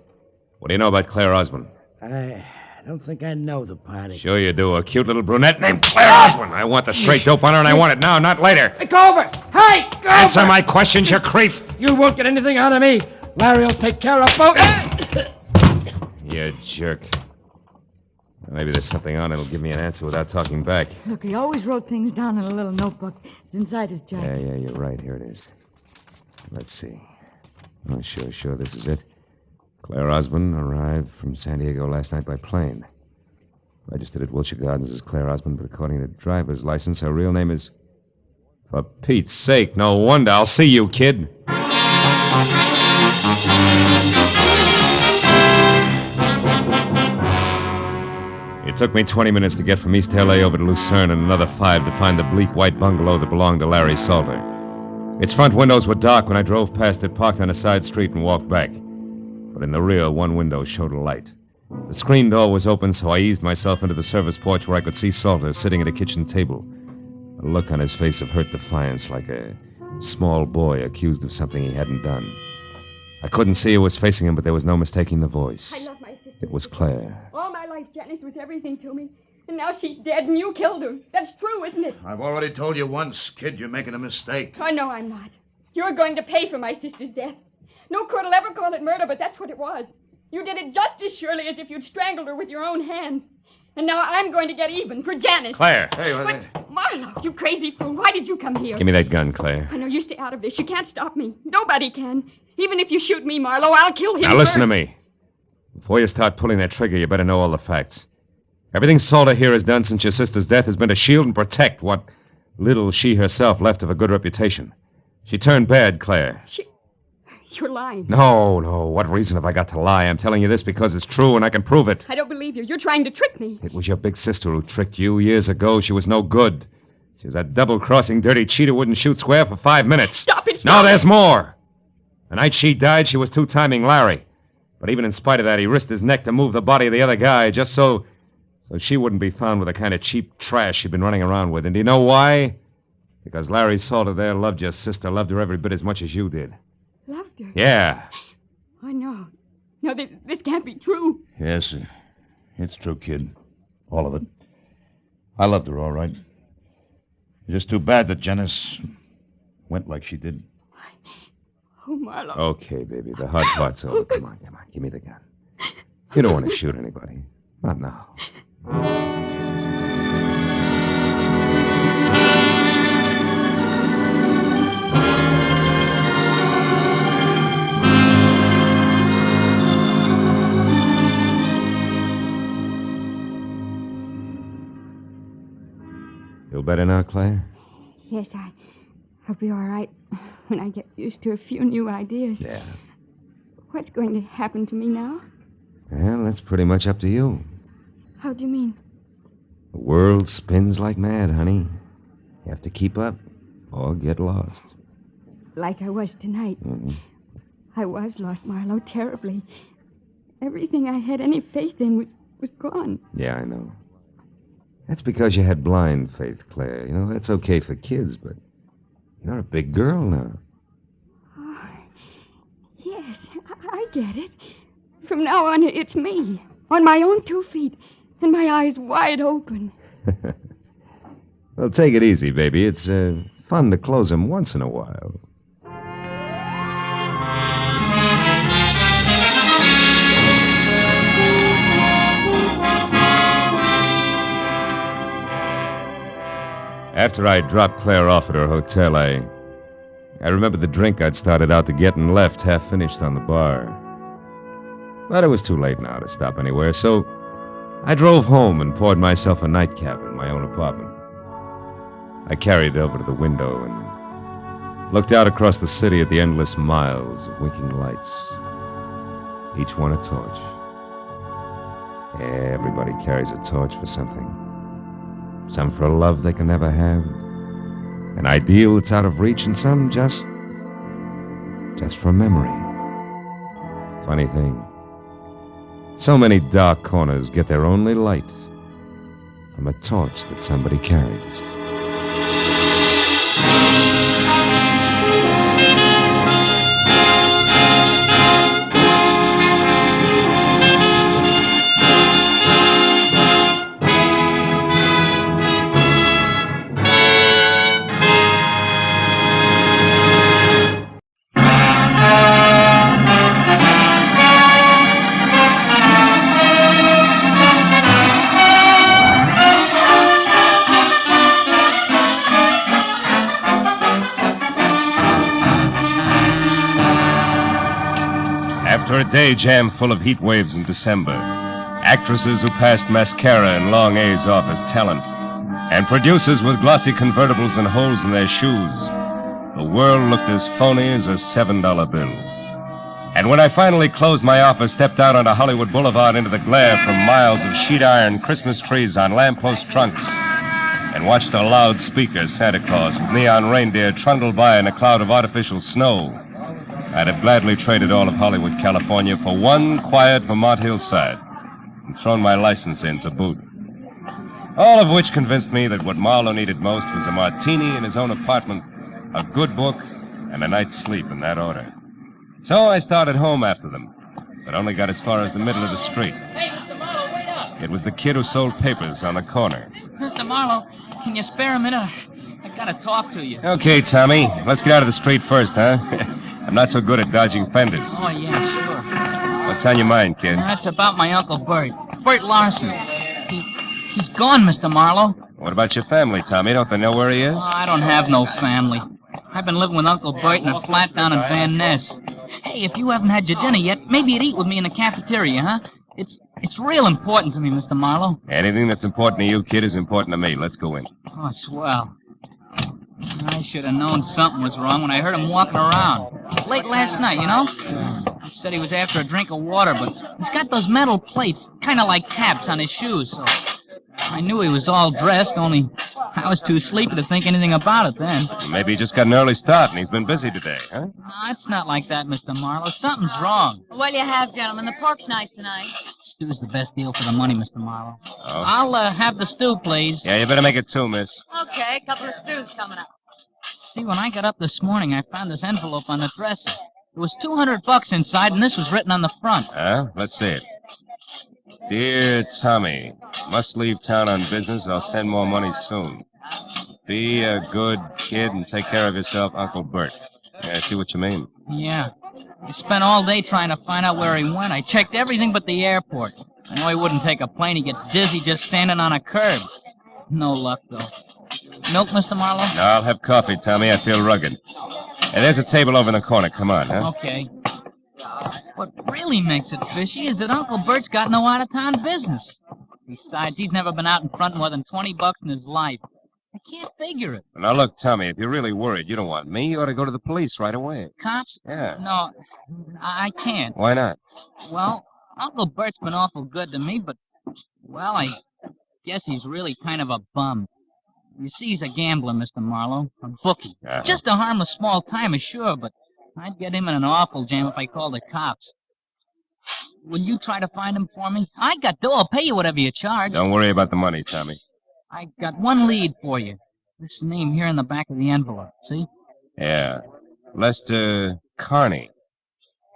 What do you know about Claire Osborne? I don't think I know the party. Sure you do. A cute little brunette named Claire Osborne. I want the straight dope on her, and I want it now, not later. Hey, Cover! Hey, Cover! Answer my questions, you creep. You won't get anything out of me. Larry will take care of both. You jerk. Maybe there's something on it'll give me an answer without talking back. Look, he always wrote things down in a little notebook. It's inside his jacket. Yeah, you're right. Here it is. Let's see. Oh, sure, this is it. Claire Osborne arrived from San Diego last night by plane. Registered at Wilshire Gardens as Claire Osborne, but according to driver's license, her real name is... For Pete's sake, no wonder. I'll see you, kid. It took me 20 minutes to get from East L.A. over to Lucerne and another 5 to find the bleak white bungalow that belonged to Larry Salter. Its front windows were dark when I drove past it, parked on a side street, and walked back. But in the rear, one window showed a light. The screen door was open, so I eased myself into the service porch where I could see Salter sitting at a kitchen table. A look on his face of hurt defiance, like a small boy accused of something he hadn't done. I couldn't see who was facing him, but there was no mistaking the voice. I love my sister. It was Claire. All my life, Janice was everything to me. And now she's dead, and you killed her. That's true, isn't it? I've already told you once, kid, you're making a mistake. Oh, no, I'm not. You're going to pay for my sister's death. No court will ever call it murder, but that's what it was. You did it just as surely as if you'd strangled her with your own hands. And now I'm going to get even for Janice. Claire. Hey, Marlowe, you crazy fool. Why did you come here? Give me that gun, Claire. I know you stay out of this. You can't stop me. Nobody can. Even if you shoot me, Marlowe, I'll kill him Now listen to first. me. Before you start pulling that trigger, you better know all the facts. Everything Salter here has done since your sister's death has been to shield and protect what little she herself left of a good reputation. She turned bad, Claire. You're lying. No. What reason have I got to lie? I'm telling you this because it's true and I can prove it. I don't believe you. You're trying to trick me. It was your big sister who tricked you years ago. She was no good. She was a double-crossing, dirty cheat who wouldn't shoot square for 5 minutes. Stop it. No, there's more. The night she died, she was two-timing Larry. But even in spite of that, he risked his neck to move the body of the other guy just so she wouldn't be found with the kind of cheap trash she'd been running around with. And do you know why? Because Larry Salter there loved your sister, loved her every bit as much as you did. Loved her? Yeah. I know. No, this can't be true. Yes, it's true, kid. All of it. I loved her, all right. It's just too bad that Janice went like she did. Oh, Marlowe. Okay, baby, the hard part's over. Come on. Give me the gun. You don't want to shoot anybody. Not now. Feel better now, Claire? Yes, I'll be all right when I get used to a few new ideas. Yeah. What's going to happen to me now? Well, that's pretty much up to you. How do you mean? The world spins like mad, honey. You have to keep up or get lost. Like I was tonight. Mm-hmm. I was lost, Marlowe, terribly. Everything I had any faith in was gone. Yeah, I know. That's because you had blind faith, Claire. You know, that's okay for kids, but you're a big girl now. Oh, yes, I get it. From now on, it's me, on my own 2 feet, and my eyes wide open. Well, take it easy, baby. It's fun to close them once in a while. After I dropped Claire off at her hotel, I remembered the drink I'd started out to get and left half finished on the bar. But it was too late now to stop anywhere, so I drove home and poured myself a nightcap in my own apartment. I carried it over to the window and looked out across the city at the endless miles of winking lights, each one a torch. Everybody carries a torch for something. Some for a love they can never have, an ideal that's out of reach, and some just for memory. Funny thing. So many dark corners get their only light from a torch that somebody carries. After a day jam full of heat waves in December, actresses who passed mascara and long A's off as talent, and producers with glossy convertibles and holes in their shoes, the world looked as phony as a $7 bill. And when I finally closed my office, stepped out onto Hollywood Boulevard into the glare from miles of sheet iron Christmas trees on lamppost trunks, and watched a loudspeaker Santa Claus with neon reindeer trundle by in a cloud of artificial snow, I'd have gladly traded all of Hollywood, California for one quiet Vermont hillside and thrown my license in to boot. All of which convinced me that what Marlowe needed most was a martini in his own apartment, a good book, and a night's sleep in that order. So I started home after them, but only got as far as the middle of the street. Hey, Mr. Marlowe, wait up. It was the kid who sold papers on the corner. Mr. Marlowe, can you spare a minute? I gotta talk to you. Okay, Tommy, let's get out of the street first, huh? I'm not so good at dodging fenders. Oh, yeah, sure. What's on your mind, kid? That's about my Uncle Bert. Bert Larson. He's gone, Mr. Marlowe. What about your family, Tommy? Don't they know where he is? Oh, I don't have no family. I've been living with Uncle Bert in a flat down in Van Ness. Hey, if you haven't had your dinner yet, maybe you'd eat with me in the cafeteria, huh? It's real important to me, Mr. Marlowe. Anything that's important to you, kid, is important to me. Let's go in. Oh, swell. I should have known something was wrong when I heard him walking around. Late last night, you know? He said he was after a drink of water, but he's got those metal plates, kind of like caps on his shoes, so I knew he was all dressed, only I was too sleepy to think anything about it then. Maybe he just got an early start and he's been busy today, huh? No, it's not like that, Mr. Marlowe. Something's wrong. What'll you have, gentlemen? The pork's nice tonight. Stew's the best deal for the money, Mr. Marlowe. Oh. I'll have the stew, please. Yeah, you better make it two, miss. Okay, a couple of stews coming up. See, when I got up this morning, I found this envelope on the dresser. There was $200 inside, and this was written on the front. Huh? Let's see it. Dear Tommy, must leave town on business. I'll send more money soon. Be a good kid and take care of yourself, Uncle Bert. Yeah, I see what you mean. Yeah. I spent all day trying to find out where he went. I checked everything but the airport. I know he wouldn't take a plane. He gets dizzy just standing on a curb. No luck, though. Milk, Mr. Marlowe? No, I'll have coffee, Tommy. I feel rugged. Hey, there's a table over in the corner. Come on, huh? Okay. What really makes it fishy is that Uncle Bert's got no out-of-town business. Besides, he's never been out in front more than $20 in his life. I can't figure it. Now, look, Tommy, if you're really worried, you don't want me. You ought to go to the police right away. Cops? Yeah. No, I can't. Why not? Well, Uncle Bert's been awful good to me, but, well, I guess he's really kind of a bum. You see, he's a gambler, Mr. Marlowe, a bookie. Uh-huh. Just a harmless small-timer, sure, but I'd get him in an awful jam if I called the cops. Will you try to find him for me? I got dough. I'll pay you whatever you charge. Don't worry about the money, Tommy. I got one lead for you. This name here in the back of the envelope, see? Yeah. Lester Carney.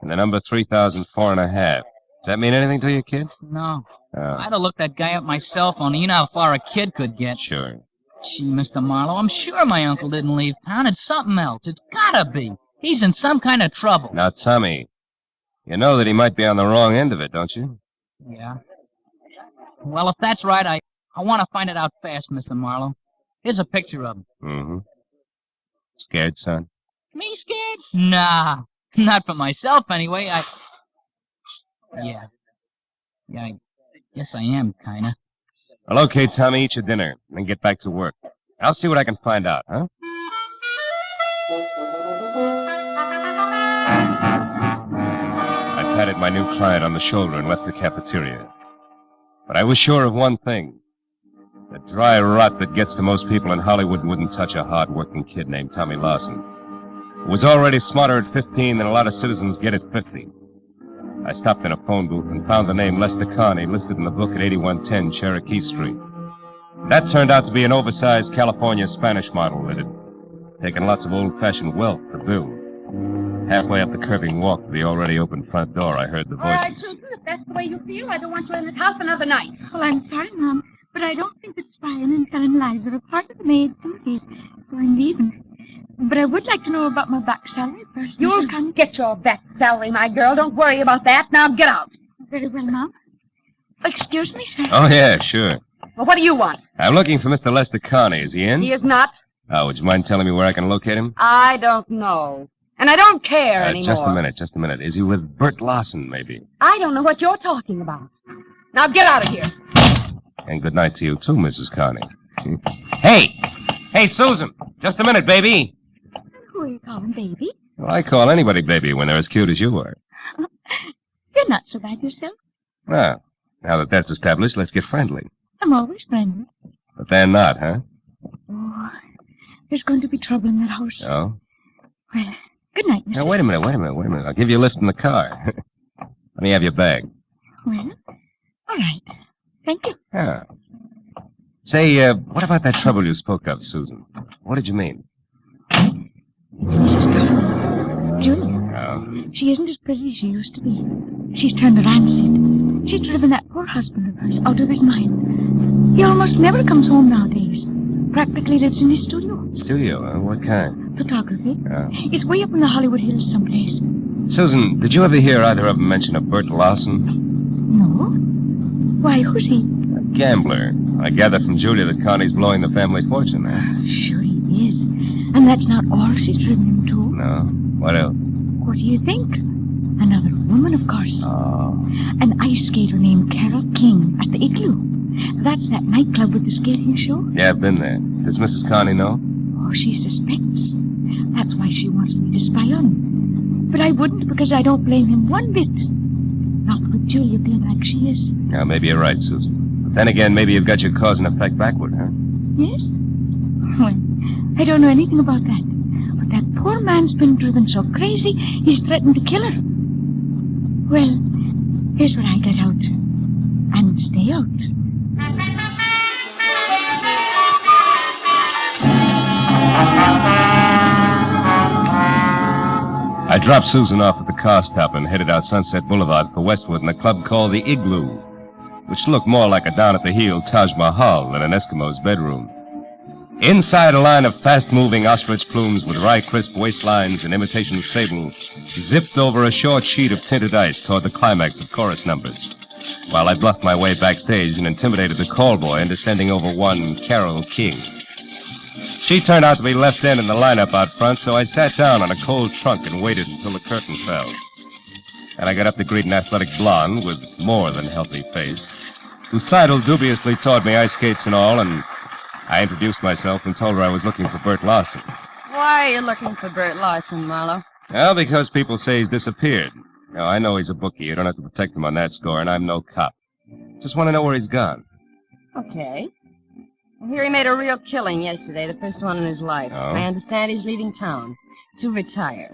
And the number 3004.5. Does that mean anything to you, kid? No. Oh. I'd have looked that guy up my cell phone. You know how far a kid could get. Sure. Gee, Mr. Marlowe, I'm sure my uncle didn't leave town. It's something else. It's gotta be. He's in some kind of trouble. Now, Tommy, you know that he might be on the wrong end of it, don't you? Yeah. Well, if that's right, I want to find it out fast, Mr. Marlowe. Here's a picture of him. Mm-hmm. Scared, son? Me scared? Nah. Not for myself, anyway. Yeah, I guess I am, kinda. Well, okay, Tommy, eat your dinner, and then get back to work. I'll see what I can find out, huh? I patted my new client on the shoulder and left the cafeteria. But I was sure of one thing. The dry rot that gets to most people in Hollywood wouldn't touch a hard-working kid named Tommy Lawson, who was already smarter at 15 than a lot of citizens get at 50. I stopped in a phone booth and found the name Lester Carney listed in the book at 8110 Cherokee Street. That turned out to be an oversized California Spanish model that had taken lots of old-fashioned wealth to build. Halfway up the curving walk to the already open front door, I heard the All right, voices. Susan, if that's the way you feel, I don't want you in this house another night. Well, I'm sorry, Mom, but I don't think that Brian and Helen Liza are part of the maid's duties, so I'm leaving. But I would like to know about my back salary first. You'll get your back salary, my girl. Don't worry about that. Now get out. Very well, Mom. Excuse me, sir. Oh, yeah, sure. Well, what do you want? I'm looking for Mr. Lester Carney. Is he in? He is not. Oh, would you mind telling me where I can locate him? I don't know. And I don't care anymore. Just a minute. Is he with Bert Lawson, maybe? I don't know what you're talking about. Now get out of here. And good night to you, too, Mrs. Carney. Hey, Susan. Just a minute, baby. Who are you calling, baby? Well, I call anybody baby when they're as cute as you are. You're not so bad yourself. Well, now that that's established, let's get friendly. I'm always friendly. But they're not, huh? Oh, there's going to be trouble in that house. Oh? Well, good night, Mr. Now, wait a minute. I'll give you a lift in the car. Let me have your bag. Well, all right. Thank you. Yeah. Say, what about that trouble you spoke of, Susan? What did you mean? It's Mrs. Carney. Julia. Oh. She isn't as pretty as she used to be. She's turned around, see. She's driven that poor husband of hers out of his mind. He almost never comes home nowadays. Practically lives in his studio. Studio, huh? What kind? Photography. Oh. It's way up in the Hollywood Hills someplace. Susan, did you ever hear either of them mention a Bert Lawson? No. Why, who's he? gambler. I gather from Julia that Connie's blowing the family fortune, huh? Sure he is. And that's not all she's driven him to. No. What else? What do you think? Another woman, of course. Oh. An ice skater named Carol King at the Igloo. That's that nightclub with the skating show. Yeah, I've been there. Does Mrs. Connie know? Oh, she suspects. That's why she wants me to spy on him. But I wouldn't, because I don't blame him one bit. Not with Julia being like she is. Yeah, maybe you're right, Susan. But then again, maybe you've got your cause and effect backward, huh? Yes? Well, I don't know anything about that. But that poor man's been driven so crazy, he's threatened to kill her. Well, here's what I get out. And stay out. I dropped Susan off at the car stop and headed out Sunset Boulevard for Westwood in a club called the Igloo, which looked more like a down-at-the-heel Taj Mahal than an Eskimo's bedroom. Inside, a line of fast-moving ostrich plumes with wry, crisp waistlines and imitation sable zipped over a short sheet of tinted ice toward the climax of chorus numbers, while I bluffed my way backstage and intimidated the call boy into sending over one Carol King. She turned out to be left in the lineup out front, so I sat down on a cold trunk and waited until the curtain fell. And I got up to greet an athletic blonde with more than healthy face, who sidled dubiously toward me, ice skates and all, and I introduced myself and told her I was looking for Bert Larson. Why are you looking for Bert Larson, Marlowe? Well, because people say he's disappeared. Now, I know he's a bookie. You don't have to protect him on that score, and I'm no cop. Just want to know where he's gone. Okay. I hear he made a real killing yesterday, the first one in his life. Oh? I understand he's leaving town to retire.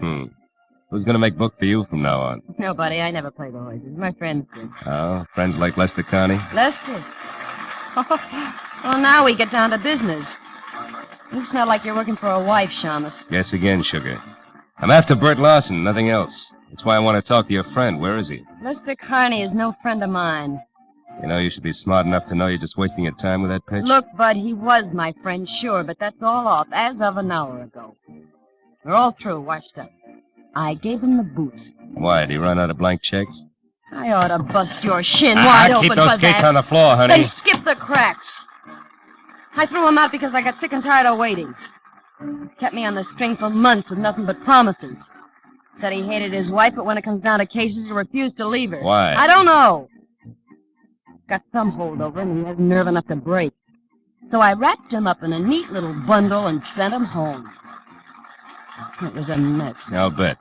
Who's going to make book for you from now on? Nobody. I never play the horses. My friends do. Oh, friends like Lester Connie? Lester. Well, now we get down to business. You smell like you're working for a wife, Shamus. Guess again, sugar. I'm after Bert Larson, nothing else. That's why I want to talk to your friend. Where is he? Lester Carney is no friend of mine. You know, you should be smart enough to know you're just wasting your time with that pitch. Look, Bud, he was my friend, sure, but that's all off as of an hour ago. We're all through, washed up. I gave him the boot. Why, did he run out of blank checks? I ought to bust your shin wide open keep those for skates that. on the floor, honey. Then skip the cracks. I threw him out because I got sick and tired of waiting. Kept me on the string for months with nothing but promises. Said he hated his wife, but when it comes down to cases, he refused to leave her. Why? I don't know. Got some holdover, and he hasn't nerve enough to break. So I wrapped him up in a neat little bundle and sent him home. It was a mess. I'll bet.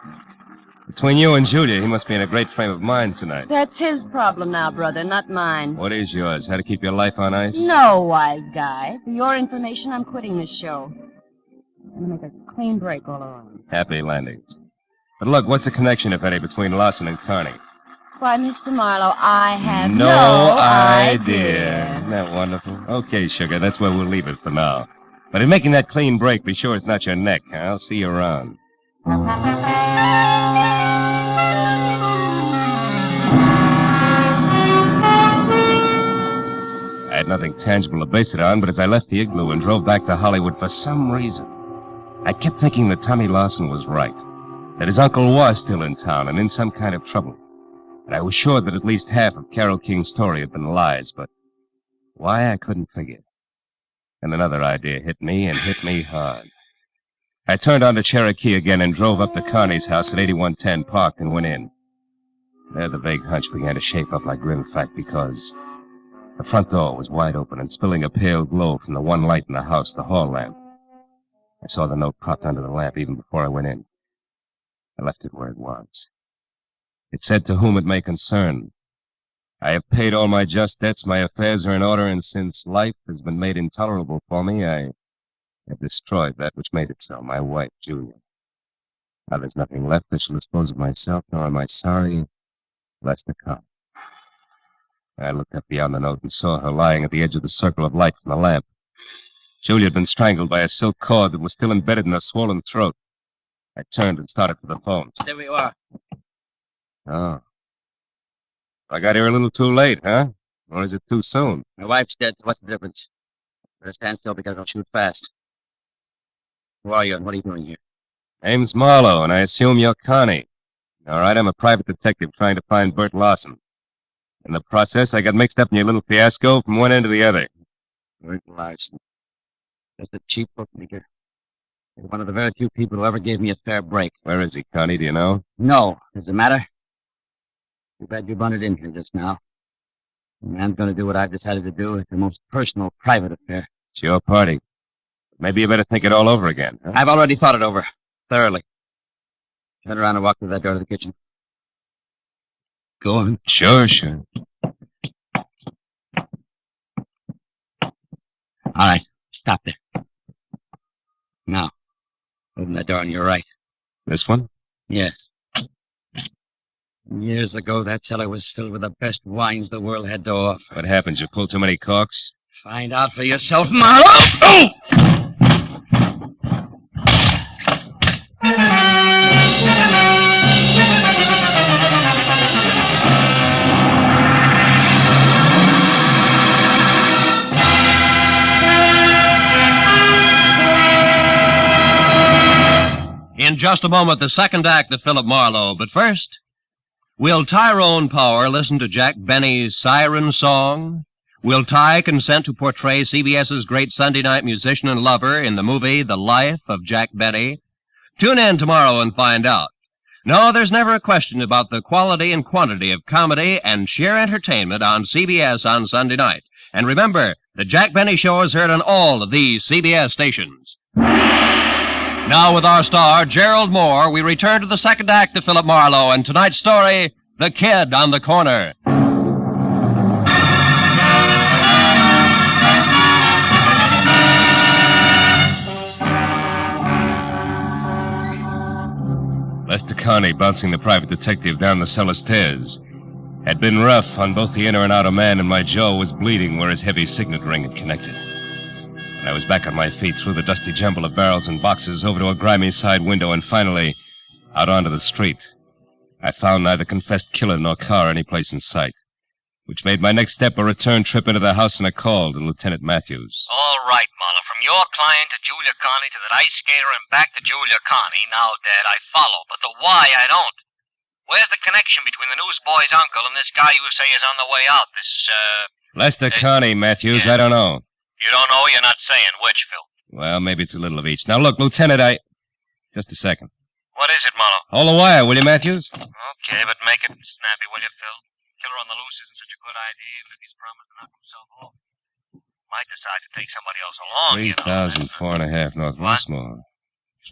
Between you and Julia, he must be in a great frame of mind tonight. That's his problem now, brother, not mine. What is yours? How to keep your life on ice? No, wise guy. For your information, I'm quitting this show. I'm going to make a clean break all around. Happy landings. But look, what's the connection, if any, between Larson and Carney? Why, Mr. Marlowe, I have No no idea. Isn't that wonderful? Okay, sugar, that's where we'll leave it for now. But in making that clean break, be sure it's not your neck. Huh? I'll see you around. I had nothing tangible to base it on, but as I left the Igloo and drove back to Hollywood, for some reason, I kept thinking that Tommy Larson was right. That his uncle was still in town and in some kind of trouble. And I was sure that at least half of Carol King's story had been lies, but why I couldn't figure. And another idea hit me, and hit me hard. I turned onto Cherokee again and drove up to Carney's house at 8110 Park and went in. There the vague hunch began to shape up like grim fact because the front door was wide open and spilling a pale glow from the one light in the house, the hall lamp. I saw the note propped under the lamp even before I went in. I left it where it was. It said, "To whom it may concern. I have paid all my just debts, my affairs are in order, and since life has been made intolerable for me, I have destroyed that which made it so, my wife, Julia. Now there's nothing left that shall dispose of myself, nor am I sorry, lest it come." I looked up beyond the note and saw her lying at the edge of the circle of light from the lamp. Julia had been strangled by a silk cord that was still embedded in her swollen throat. I turned and started for the phone. There we are. Oh. I got here a little too late, huh? Or is it too soon? My wife's dead, so what's the difference? Better stand still because I'll shoot fast. Who are you and what are you doing here? Name's Marlowe, and I assume you're Connie. All right, I'm a private detective trying to find Bert Larson. In the process, I got mixed up in your little fiasco from one end to the other. Rick Larson. Just a cheap bookmaker. You're one of the very few people who ever gave me a fair break. Where is he, Connie? Do you know? No. Does it matter? Too bad you bunted in here just now. The man's going to do what I've decided to do. It's a most personal, private affair. It's your party. Maybe you better think it all over again. Huh? I've already thought it over. Thoroughly. Turn around and walk through that door to the kitchen. Go on. Sure. All right. Stop there. Now, open that door on your right. This one? Yes. Years ago, that cellar was filled with the best wines the world had to offer. What happened? You pulled too many corks? Find out for yourself, Marlowe! Oh! In just a moment, the second act of Philip Marlowe. But first, will Tyrone Power listen to Jack Benny's Siren Song? Will Ty consent to portray CBS's great Sunday night musician and lover in the movie The Life of Jack Benny? Tune in tomorrow and find out. No, there's never a question about the quality and quantity of comedy and sheer entertainment on CBS on Sunday night. And remember, the Jack Benny Show is heard on all of these CBS stations. Now with our star, Gerald Moore, we return to the second act of Philip Marlowe and tonight's story, The Kid on the Corner. Lester Connie, bouncing the private detective down the cellar stairs, had been rough on both the inner and outer man, and my jaw was bleeding where his heavy signet ring had connected. And I was back on my feet through the dusty jumble of barrels and boxes over to a grimy side window and finally out onto the street. I found neither confessed killer nor car any place in sight, which made my next step a return trip into the house and a call to Lieutenant Matthews. All right, Marlowe. From your client to Julia Connie to that ice skater and back to Julia Connie. Now, Dad, I follow, but the why I don't. Where's the connection between the newsboy's uncle and this guy you say is on the way out? Lester Connie, Matthews, yeah. I don't know. You don't know? You're not saying which, Phil. Well, maybe it's a little of each. Now, look, Lieutenant, Just a second. What is it, Marlowe? Hold the wire, will you, Matthews? Okay, but make it snappy, will you, Phil? Killer on the loose isn't such a good idea, even if he's promised to knock himself off. Might decide to take somebody else along, 3,004.5 North Westmore.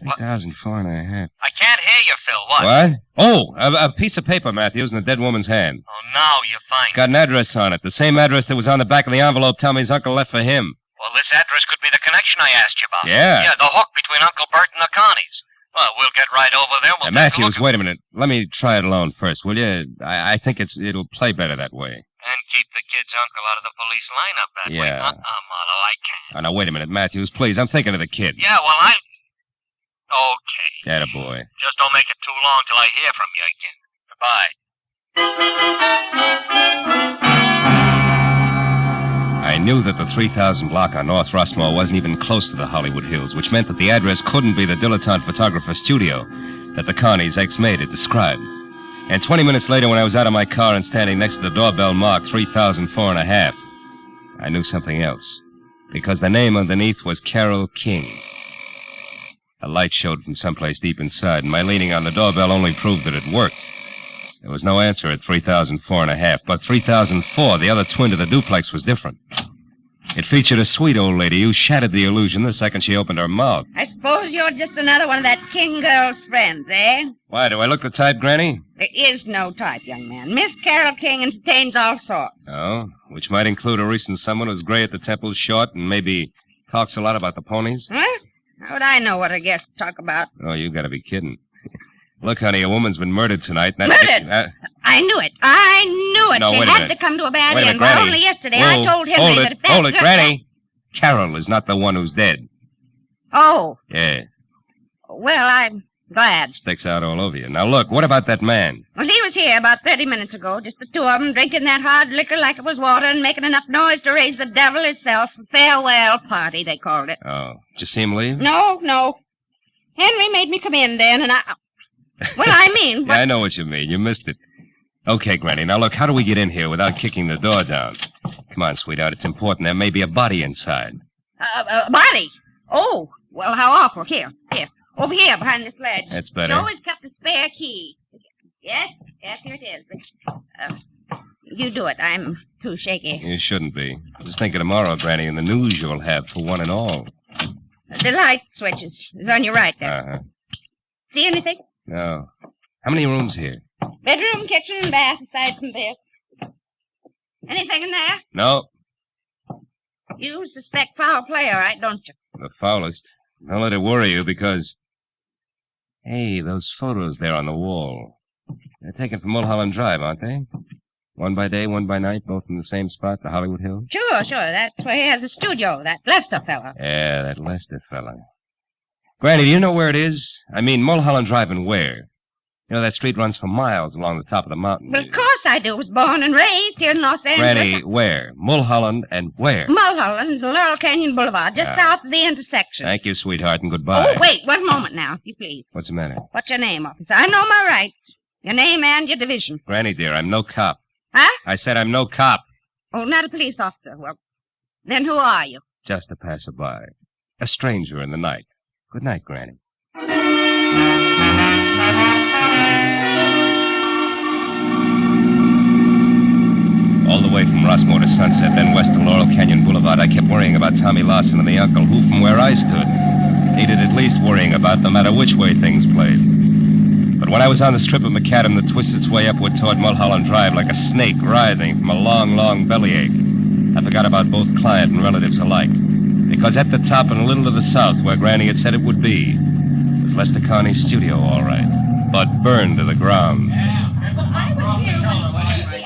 3,004.5. I can't hear you, Phil. What? What? Oh, a piece of paper, Matthews, in the dead woman's hand. Oh, now you're fine. It's got an address on it. The same address that was on the back of the envelope Tommy's uncle left for him. Well, this address could be the connection I asked you about. Yeah. Yeah, the hook between Uncle Bert and the Connies. Well, we'll get right over there. We'll Matthews, wait a minute. Let me try it alone first, will you? I think it'll play better that way. And keep the kid's uncle out of the police lineup that way. Yeah. Marlowe, I can't. Oh, now, wait a minute, Matthews, please. I'm thinking of the kid. Yeah, well, Okay. Attaboy. Just don't make it too long till I hear from you again. Goodbye. I knew that the 3000 block on North Rossmore wasn't even close to the Hollywood Hills, which meant that the address couldn't be the dilettante photographer studio that the Connie's ex-maid had described. And 20 minutes later, when I was out of my car and standing next to the doorbell marked 3004.5, I knew something else, because the name underneath was Carol King. A light showed from someplace deep inside, and my leaning on the doorbell only proved that it worked. There was no answer at 3004.5, but 3004, the other twin to the duplex, was different. It featured a sweet old lady who shattered the illusion the second she opened her mouth. I suppose you're just another one of that King girl's friends, eh? Why, do I look the type, Granny? There is no type, young man. Miss Carol King entertains all sorts. Oh, which might include a recent someone who's gray at the temples, short, and maybe talks a lot about the ponies? Huh? How would I know what our guests talk about? Oh, you gotta be kidding. Look, honey, a woman's been murdered tonight. Murdered? I knew it. I knew it. No, she wait a had minute. to come to a bad Wait a end. minute, Why, Granny. only yesterday Whoa, I told Henry hold that it, if that hold it, girl- Granny. Carol is not the one who's dead. Oh, Yeah, well, I'm glad. sticks out all over you. Now, look, what about that man? Well, he was here about 30 minutes ago, just the two of them, drinking that hard liquor like it was water and making enough noise to raise the devil himself. A farewell party, they called it. Oh, did you see him leave? No. Henry made me come in then, and I... Well, I mean... Yeah, I know what you mean. You missed it. Okay, Granny. Now, look, how do we get in here without kicking the door down? Come on, sweetheart. It's important. There may be a body inside. Body? Oh, well, how awful. Here. Over here, behind this ledge. That's better. She always kept a spare key. Yes, here it is. You do it. I'm too shaky. You shouldn't be. Just think of tomorrow, Granny, and the news you'll have for one and all. The light switch is on your right there. Uh-huh. See anything? No. How many rooms here? Bedroom, kitchen, and bath, aside from this. Anything in there? No. You suspect foul play, all right, don't you? The foulest. Don't let it worry you, because... Hey, those photos there on the wall. They're taken from Mulholland Drive, aren't they? One by day, one by night, both in the same spot, the Hollywood Hills? Sure. That's where he has a studio, that Lester fella. Yeah, that Lester fella. Granny, do you know where it is? I mean, Mulholland Drive and where? You know, that street runs for miles along the top of the mountain. Well, of course I do. Was born and raised here in Los Angeles. Granny, where? Mulholland and where? Mulholland, Laurel Canyon Boulevard, just south of the intersection. Thank you, sweetheart, and goodbye. Oh, wait, 1 moment now, if you please. What's the matter? What's your name, officer? I know my rights. Your name and your division. Granny, dear, I'm no cop. Huh? I said I'm no cop. Oh, not a police officer. Well, then who are you? Just a passerby. A stranger in the night. Good night, Granny. All the way from Rossmore to Sunset, then west to Laurel Canyon Boulevard, I kept worrying about Tommy Larson and the uncle, who, from where I stood, needed at least worrying about no matter which way things played. But when I was on the strip of macadam that twists its way upward toward Mulholland Drive like a snake writhing from a long, long bellyache, I forgot about both client and relatives alike. Because at the top and a little to the south, where Granny had said it would be, was Lester Carney's studio, all right, but burned to the ground.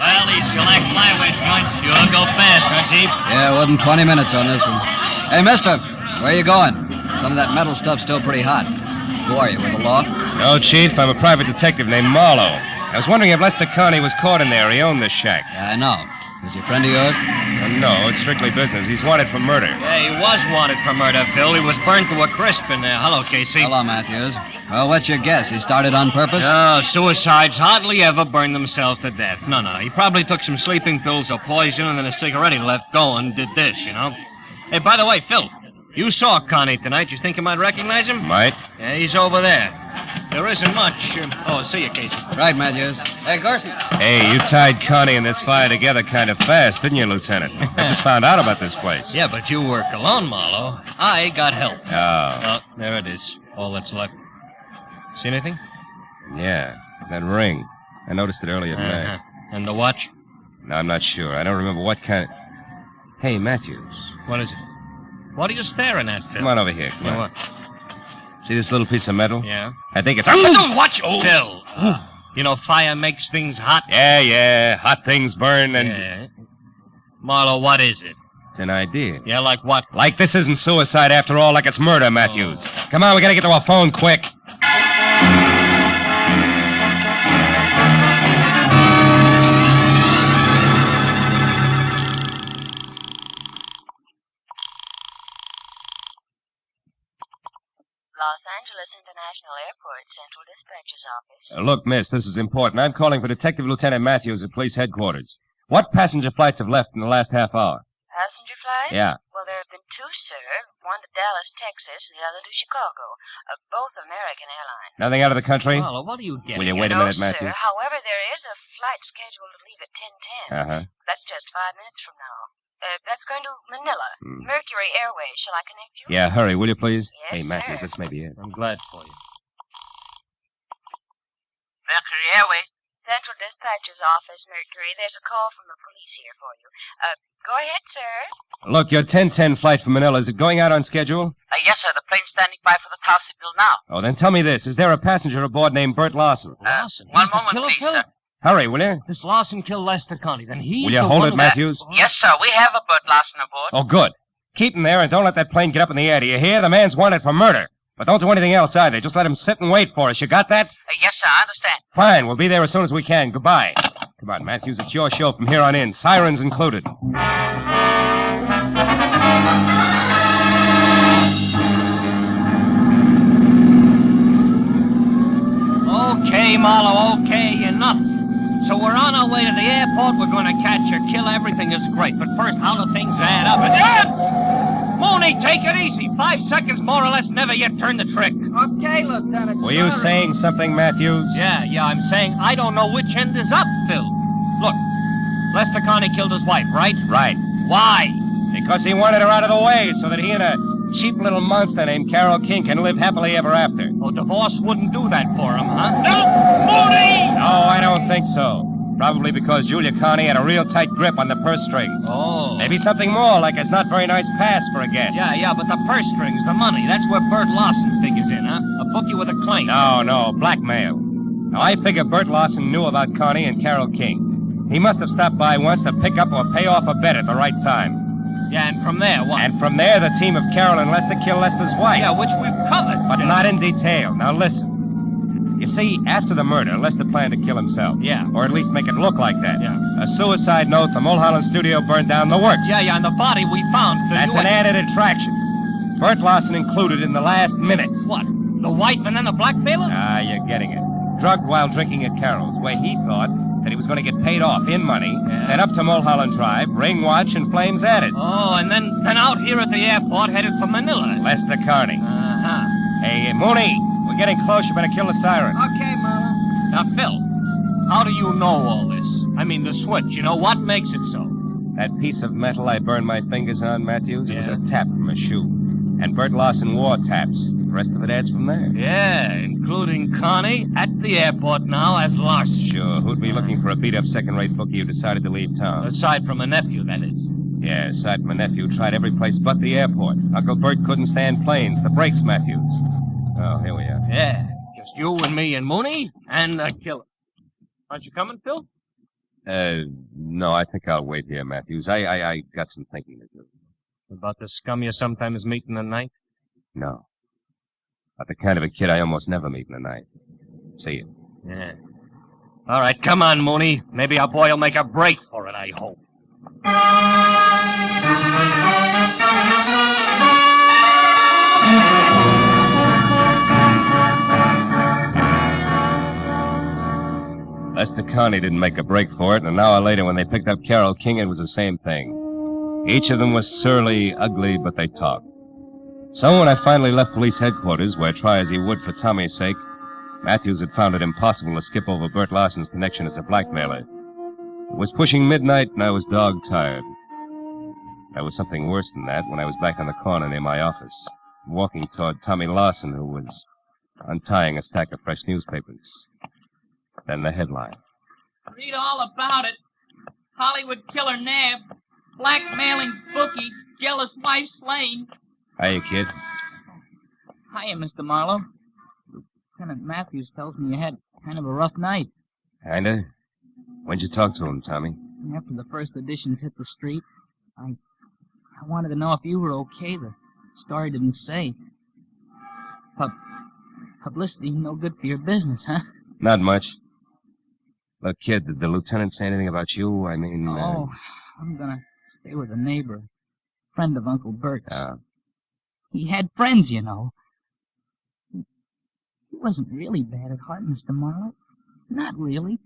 Well, these select flyweight joints sure go fast, huh, Chief? Yeah, it wasn't 20 minutes on this one. Hey, mister, where you going? Some of that metal stuff's still pretty hot. Who are you, with the law? No, Chief, I'm a private detective named Marlowe. I was wondering if Lester Carney was caught in there. He owned this shack. Yeah, I know. Is he a friend of yours? No, it's strictly business. He's wanted for murder. Yeah, he was wanted for murder, Phil. He was burned to a crisp in there. Hello, Casey. Hello, Matthews. Well, what's your guess? He started on purpose? No, suicides hardly ever burn themselves to death. No. He probably took some sleeping pills or poison and then a cigarette he left going and did this, you know. Hey, by the way, Phil, you saw Connie tonight. You think you might recognize him? Might. Yeah, he's over there. There isn't much. See you, Casey. Right, Matthews. Hey, Garcia. Hey, you tied Connie and this fire together kind of fast, didn't you, Lieutenant? I just found out about this place. Yeah, but you work alone, Marlowe. I got help. Oh. There it is. All that's left. See anything? Yeah, that ring. I noticed it earlier tonight. And the watch? No, I'm not sure. I don't remember what kind of... Hey, Matthews. What is it? What are you staring at, Phil? Come on over here. Come on. What? See this little piece of metal? Yeah. I think it's... Watch! Phil. You know, fire makes things hot. Yeah. Hot things burn and... Yeah. Marlowe, what is it? It's an idea. Yeah, like what? Like this isn't suicide after all, like it's murder, Matthews. Come on, we gotta get to our phone quick. Los Angeles International Airport, Central Dispatcher's Office. Look, miss, this is important. I'm calling for Detective Lieutenant Matthews at police headquarters. What passenger flights have left in the last half hour? Passenger flights? Yeah. Well, there have been two, sir. One to Dallas, Texas, and the other to Chicago. Both American Airlines. Nothing out of the country? Marlowe, what are you getting? Will you wait a minute, Matthews? Sir. However, there is a flight scheduled to leave at 10:10. Uh-huh. That's just 5 minutes from now. That's going to Manila. Mercury Airways. Shall I connect you? Yeah, hurry, will you please? Yes, hey, Matthews, sir. that's maybe it. I'm glad for you. Mercury Airways. Central Dispatcher's Office, Mercury. There's a call from the police here for you. Go ahead, sir. Look, your 10:10 flight from Manila, is it going out on schedule? Yes, sir. The plane's standing by for the tower signal now. Oh, then tell me this. Is there a passenger aboard named Bert Larson? Larson? One moment, please, sir. Hurry, will you? This Larson killed Lester Connie. Then he's Will you the hold one it, who- Matthews? Yes, sir. We have a Bert Larson aboard. Oh, good. Keep him there and don't let that plane get up in the air. Do you hear? The man's wanted for murder. But don't do anything else either. Just let him sit and wait for us. You got that? Yes, sir. I understand. Fine. We'll be there as soon as we can. Goodbye. Come on, Matthews. It's your show from here on in. Sirens included. Okay, Marlowe, okay. Enough. So we're on our way to the airport. We're going to catch her, kill her. Everything is great. But first, how do things add up? Mooney, take it easy. 5 seconds more or less, never yet turn the trick. Okay, Lieutenant. Were you saying something, Matthews? Yeah, I'm saying I don't know which end is up, Phil. Look, Lester Connie killed his wife, right? Right. Why? Because he wanted her out of the way so that he and a cheap little monster named Carol King can live happily ever after. Oh, divorce wouldn't do that for him, huh? No, Mooney! No, I don't think so. Probably because Julia Connie had a real tight grip on the purse strings. Oh. Maybe something more, like his not very nice pass for a guest. Yeah, but the purse strings, the money, that's where Bert Lawson figures in, huh? A bookie with a claim. No, blackmail. Now, I figure Bert Lawson knew about Connie and Carol King. He must have stopped by once to pick up or pay off a bet at the right time. Yeah, and from there, what? And from there, the team of Carol and Lester killed Lester's wife. Yeah, which we've covered. But not in detail. Now, listen. You see, after the murder, Lester planned to kill himself. Yeah. Or at least make it look like that. Yeah. A suicide note, the Mulholland studio burned down, the works. Yeah, and the body we found. That's an added attraction. Bert Lawson included in the last minute. What? The wife and then the blackmailer? Ah, you're getting it. Drugged while drinking at Carol's, where he thought that he was going to get paid off in money, then up to Mulholland Drive, ring watch, and flames added. Oh, and then out here at the airport, headed for Manila. Lester Carney. Uh-huh. Hey, Mooney, we're getting close. You better kill the siren. Okay, Marlowe. Now, Phil, how do you know all this? I mean, the switch, what makes it so? That piece of metal I burned my fingers on, Matthews, it was a tap from a shoe. And Bert Lawson wore taps. The rest of it adds from there. Yeah, including Connie at the airport now as Larson. Sure. Who'd be looking for a beat-up second-rate bookie who decided to leave town? Aside from a nephew, that is. Yeah, aside from a nephew, tried every place but the airport. Uncle Bert couldn't stand planes. The brakes, Matthews. Oh, here we are. Yeah, just you and me and Mooney and the killer. Aren't you coming, Phil? No, I think I'll wait here, Matthews. I got some thinking to do. About the scum you sometimes meet in the night? No. About the kind of a kid I almost never meet in the night. See you. Yeah. All right, come on, Mooney. Maybe our boy will make a break for it, I hope. Lester Connie didn't make a break for it, and an hour later when they picked up Carol King, it was the same thing. Each of them was surly, ugly, but they talked. So when I finally left police headquarters, where try as he would for Tommy's sake, Matthews had found it impossible to skip over Bert Larson's connection as a blackmailer. It was pushing midnight, and I was dog-tired. There was something worse than that when I was back on the corner near my office, walking toward Tommy Larson, who was untying a stack of fresh newspapers. Then the headline. Read all about it. Hollywood killer nabbed. Blackmailing bookie. Jealous wife slain. Hiya, kid. Hiya, Mr. Marlowe. Lieutenant Matthews tells me you had kind of a rough night. Kinda? When'd you talk to him, Tommy? After the first editions hit the street, I wanted to know if you were okay. The story didn't say. Publicity no good for your business, huh? Not much. Look, kid, did the lieutenant say anything about you? I mean... Oh, I'm gonna stay with a neighbor. Friend of Uncle Bert's. He had friends, He wasn't really bad at heart, Mr. Marlowe. Not really.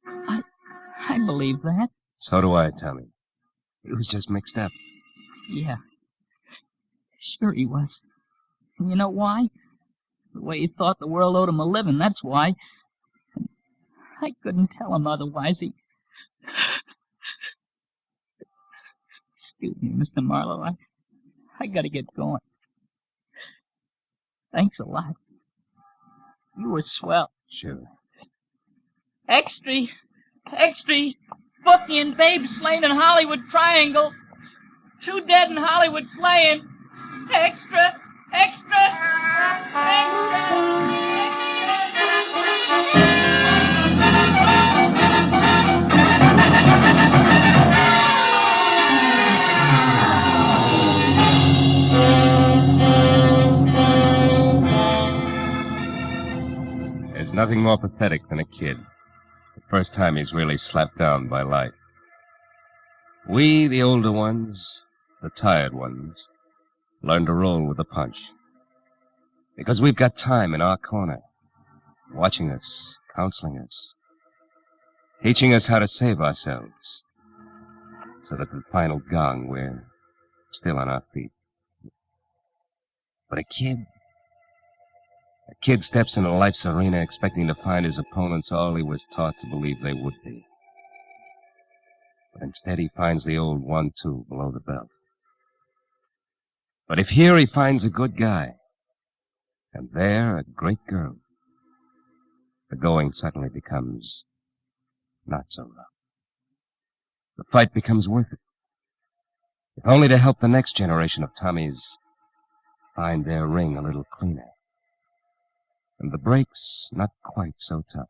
I believe that. So do I, Tommy. He was just mixed up. Yeah. Sure he was. And you know why? The way he thought the world owed him a living, that's why. And I couldn't tell him otherwise. Excuse me, Mr. Marlowe. I gotta get going. Thanks a lot. You were swell. Sure. Extra! Bookie and Babe slain in Hollywood Triangle. 2 dead in Hollywood slaying. Extra! There's nothing more pathetic than a kid. The first time he's really slapped down by life. We, the older ones, the tired ones, learn to roll with the punch. Because we've got time in our corner, watching us, counseling us. teaching us how to save ourselves, so that the final gong, we're still on our feet. But a kid steps into life's arena expecting to find his opponents all he was taught to believe they would be. But instead he finds the old 1-2 below the belt. But if here he finds a good guy, and there a great girl, the going suddenly becomes not so rough. The fight becomes worth it, if only to help the next generation of Tommies find their ring a little cleaner, and the breaks not quite so tough.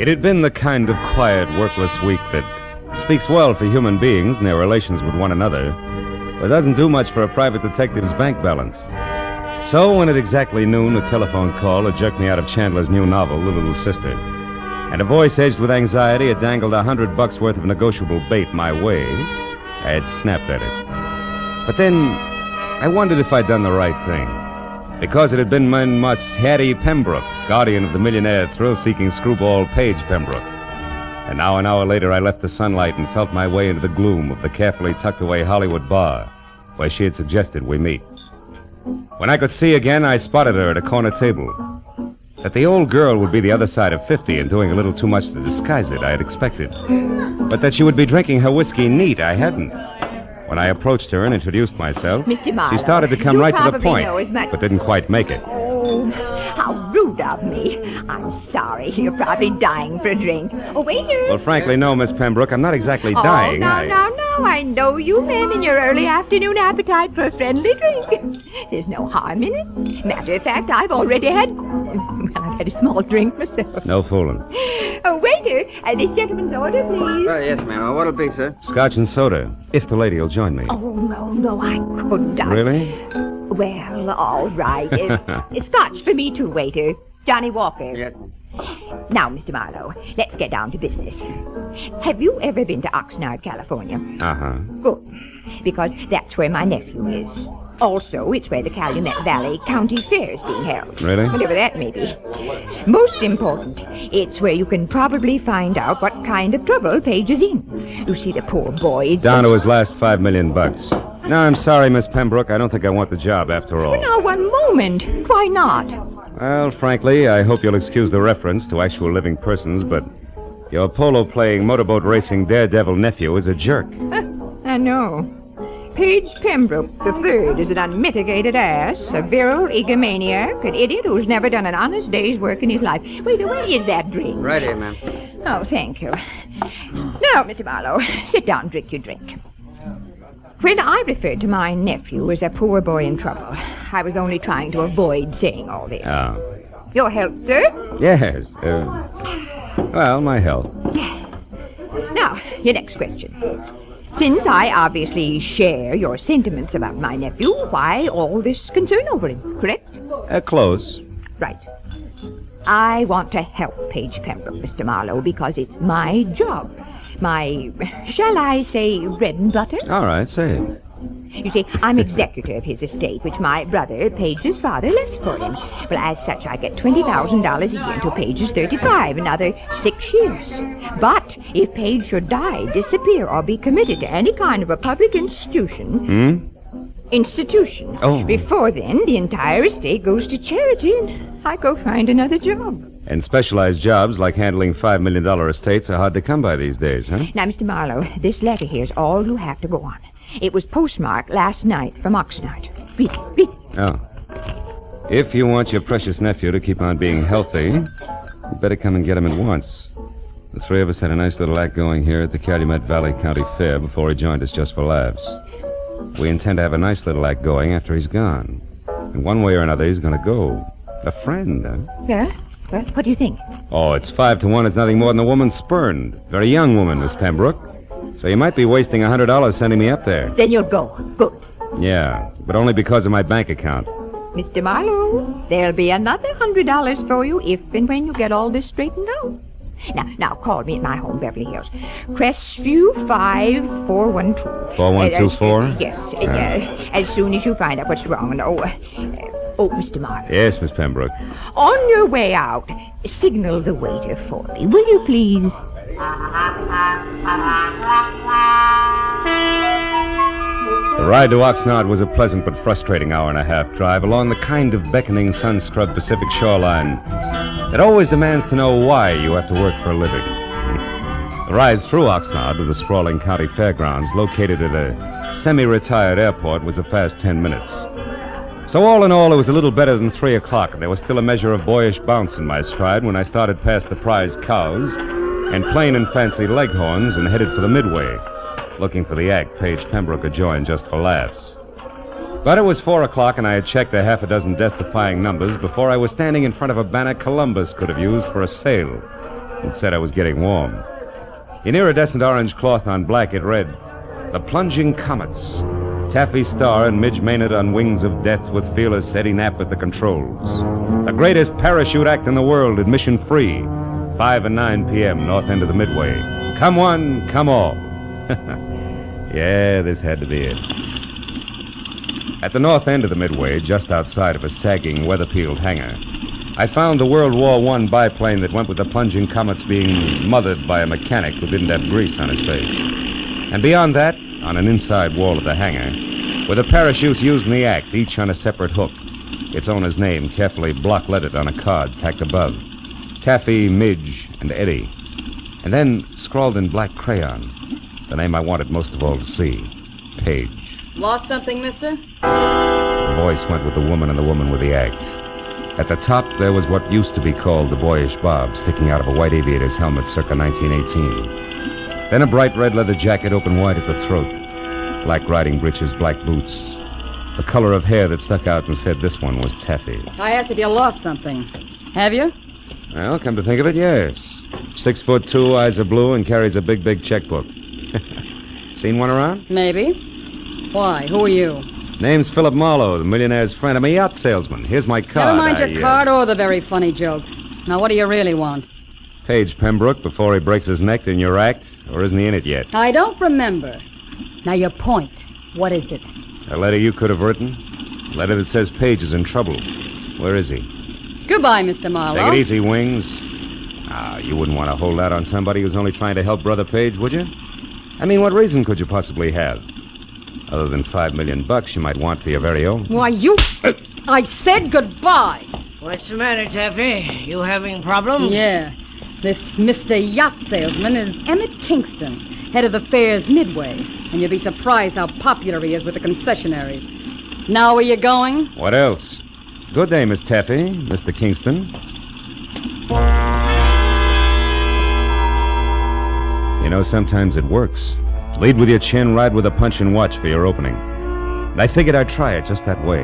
It had been the kind of quiet, workless week that speaks well for human beings and their relations with one another, but doesn't do much for a private detective's bank balance. So when at exactly noon, a telephone call had jerked me out of Chandler's new novel, The Little Sister, and a voice edged with anxiety had dangled $100 worth of negotiable bait my way, I had snapped at it. But then I wondered if I'd done the right thing, because it had been Mus Hattie Pembroke, guardian of the millionaire thrill-seeking screwball Paige Pembroke. And now an hour later I left the sunlight and felt my way into the gloom of the carefully tucked-away Hollywood bar, where she had suggested we meet. When I could see again, I spotted her at a corner table. That the old girl would be the other side of 50 and doing a little too much to disguise it, I had expected. But that she would be drinking her whiskey neat, I hadn't. When I approached her and introduced myself, Mr. Marlowe, she started to come right to the point, know as much... but didn't quite make it. Oh, how rude of me. I'm sorry. You're probably dying for a drink. Oh, waiter. Well, frankly, no, Miss Pembroke. I'm not exactly dying. Now, I know you men in your early afternoon appetite for a friendly drink. There's no harm in it. Matter of fact, I've already had... Well, I've had a small drink myself. No fooling. Oh, waiter, this gentleman's order, please. Yes, ma'am. What'll be, sir? Scotch and soda, if the lady will join me. Oh, no, I couldn't. Really? Well, all right. Scotch for me too, waiter. Johnny Walker. Yes. Now, Mr. Marlowe, let's get down to business. Have you ever been to Oxnard, California? Uh-huh. Good, because that's where my nephew is. Also, it's where the Calumet Valley County Fair is being held. Really? Whatever that may be. Most important, it's where you can probably find out what kind of trouble Paige is in. You see, the poor boy is down to his last $5 million. No, I'm sorry, Miss Pembroke. I don't think I want the job after all. But now, one moment. Why not? Well, frankly, I hope you'll excuse the reference to actual living persons, but your polo-playing, motorboat racing daredevil nephew is a jerk. I know. Paige Pembroke III is an unmitigated ass, a virile egomaniac, an idiot who's never done an honest day's work in his life. Wait, where is that drink? Right here, ma'am. Oh, thank you. Now, Mr. Marlowe, sit down and drink your drink. When I referred to my nephew as a poor boy in trouble, I was only trying to avoid saying all this. Oh. Your health, sir? Yes. Well, my health. Now, your next question. Since I obviously share your sentiments about my nephew, why all this concern over him, correct? Close. Right. I want to help Paige Pembroke, Mr. Marlowe, because it's my job. My, shall I say, bread and butter? All right, say it. You see, I'm executor of his estate, which my brother, Paige's father, left for him. Well, as such, I get $20,000 a year until Paige is 35, another 6 years. But if Paige should die, disappear, or be committed to any kind of a public institution... Institution. Oh. Before then, the entire estate goes to charity, and I go find another job. And specialized jobs like handling $5 million estates are hard to come by these days, huh? Now, Mr. Marlowe, this letter here's all you have to go on. It was postmarked last night from Oxnard. Read it, read it. Oh. If you want your precious nephew to keep on being healthy, you better come and get him at once. The three of us had a nice little act going here at the Calumet Valley County Fair before he joined us just for laughs. We intend to have a nice little act going after he's gone. And one way or another, he's going to go. A friend, huh? Yeah? Well, what do you think? Oh, it's 5-1. It's nothing more than the woman spurned. Very young woman, Miss Pembroke. So you might be wasting $100 sending me up there. Then you'll go. Good. Yeah, but only because of my bank account. Mr. Marlowe, there'll be another $100 for you if and when you get all this straightened out. Now, call me at my home, Beverly Hills. Crestview 5412. 4124? Yes, as soon as you find out what's wrong. And, Mr. Marlowe. Yes, Miss Pembroke. On your way out, signal the waiter for me, will you please? The ride to Oxnard was a pleasant but frustrating hour-and-a-half drive along the kind of beckoning, sun-scrubbed Pacific shoreline that always demands to know why you have to work for a living. The ride through Oxnard to the sprawling county fairgrounds located at a semi-retired airport was a fast 10 minutes. So all in all, it was a little better than 3 o'clock, and there was still a measure of boyish bounce in my stride when I started past the prize cows and plain and fancy leghorns and headed for the Midway, looking for the act Paige Pembroke had joined just for laughs. But it was 4 o'clock, and I had checked a half a dozen death-defying numbers before I was standing in front of a banner Columbus could have used for a sail. It said I was getting warm. In iridescent orange cloth on black, it read, "The Plunging Comets. Taffy Starr and Midge Maynard on wings of death with fearless Eddie Knapp at the controls. The greatest parachute act in the world, admission free. 5 and 9 p.m., north end of the Midway. Come one, come all." Yeah, this had to be it. At the north end of the Midway, just outside of a sagging, weather-peeled hangar, I found the World War I biplane that went with the Plunging Comets being mothered by a mechanic who didn't have grease on his face. And beyond that, on an inside wall of the hangar, were the parachutes used in the act, each on a separate hook, its owner's name carefully block-lettered on a card tacked above. Taffy, Midge, and Eddie. And then, scrawled in black crayon, the name I wanted most of all to see, Paige. Lost something, mister? The voice went with the woman and the woman with the act. At the top, there was what used to be called the boyish bob, sticking out of a white aviator's helmet circa 1918. Then a bright red leather jacket open wide at the throat, black riding breeches, black boots, the color of hair that stuck out and said this one was Taffy. I asked if you lost something. Have you? Well, come to think of it, yes. 6'2", eyes are blue, and carries a big, big checkbook. Seen one around? Maybe. Why? Who are you? Name's Philip Marlowe, the millionaire's friend. I'm a yacht salesman. Here's my card. Never mind your card or the very funny jokes. Now, what do you really want? Paige Pembroke before he breaks his neck in your act, or isn't he in it yet? I don't remember. Now, your point. What is it? A letter you could have written? A letter that says Paige is in trouble. Where is he? Goodbye, Mr. Marlowe. Take it easy, Wings. You wouldn't want to hold out on somebody who's only trying to help Brother Paige, would you? I mean, what reason could you possibly have? Other than $5 million you might want for your very own. Why, you... I said goodbye. What's the matter, Taffy? You having problems? Yeah. This Mr. Yacht Salesman is Emmett Kingston, head of the fair's Midway, and you'll be surprised how popular he is with the concessionaries. Now where you going? What else? Good day, Miss Taffy, Mr. Kingston. You know, sometimes it works. Lead with your chin, ride with a punch, and watch for your opening. And I figured I'd try it just that way.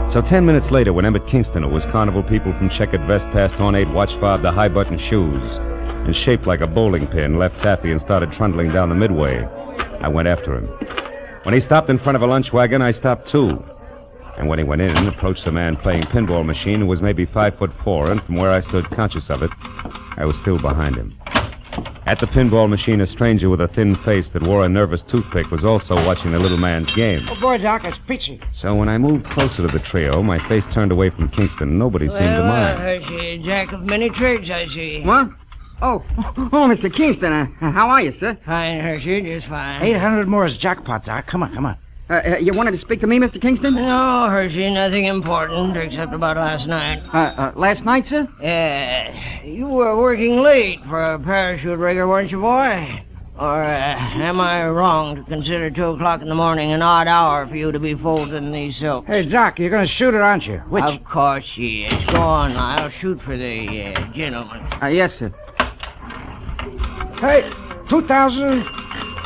So 10 minutes later, when Emmett Kingston, who was carnival people from checkered vest past ornate watch fob to high-button shoes, and shaped like a bowling pin, left Taffy and started trundling down the Midway, I went after him. When he stopped in front of a lunch wagon, I stopped too. And when he went in, approached a man playing pinball machine who was maybe 5'4", and from where I stood conscious of it, I was still behind him. At the pinball machine, a stranger with a thin face that wore a nervous toothpick was also watching the little man's game. Oh, boy, Doc, it's peachy. So when I moved closer to the trio, my face turned away from Kingston. Nobody seemed to mind. Hershey, jack of many trades, I see. What? Oh, Mr. Kingston, how are you, sir? Fine, Hershey, just fine. 800 more is jackpot, Doc. Come on. You wanted to speak to me, Mr. Kingston? No, Hershey, nothing important, except about last night. Last night, sir? You were working late for a parachute rigger, weren't you, boy? Or am I wrong to consider 2 o'clock in the morning an odd hour for you to be folding these silks? Hey, Doc, you're going to shoot it, aren't you? Which? Of course she is. Go on, I'll shoot for the gentleman. Yes, sir. Hey, 2,000...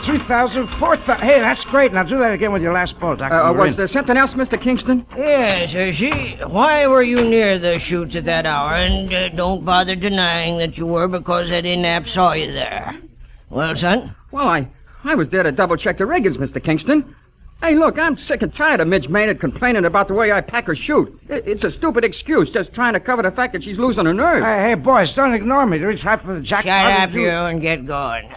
3,000, 4,000. Hey, that's great. Now do that again with your last ball, Doctor. Was there something else, Mr. Kingston? Yes, Hershey. Why were you near the chutes at that hour? And don't bother denying that you were because Eddie Knapp saw you there. Well, son? Well, I was there to double-check the riggings, Mr. Kingston. Hey, look, I'm sick and tired of Midge Maynard complaining about the way I pack her chute. It's a stupid excuse, just trying to cover the fact that she's losing her nerve. Hey, boys, don't ignore me. Reach out for the jackpot. Shut up, you, and get going.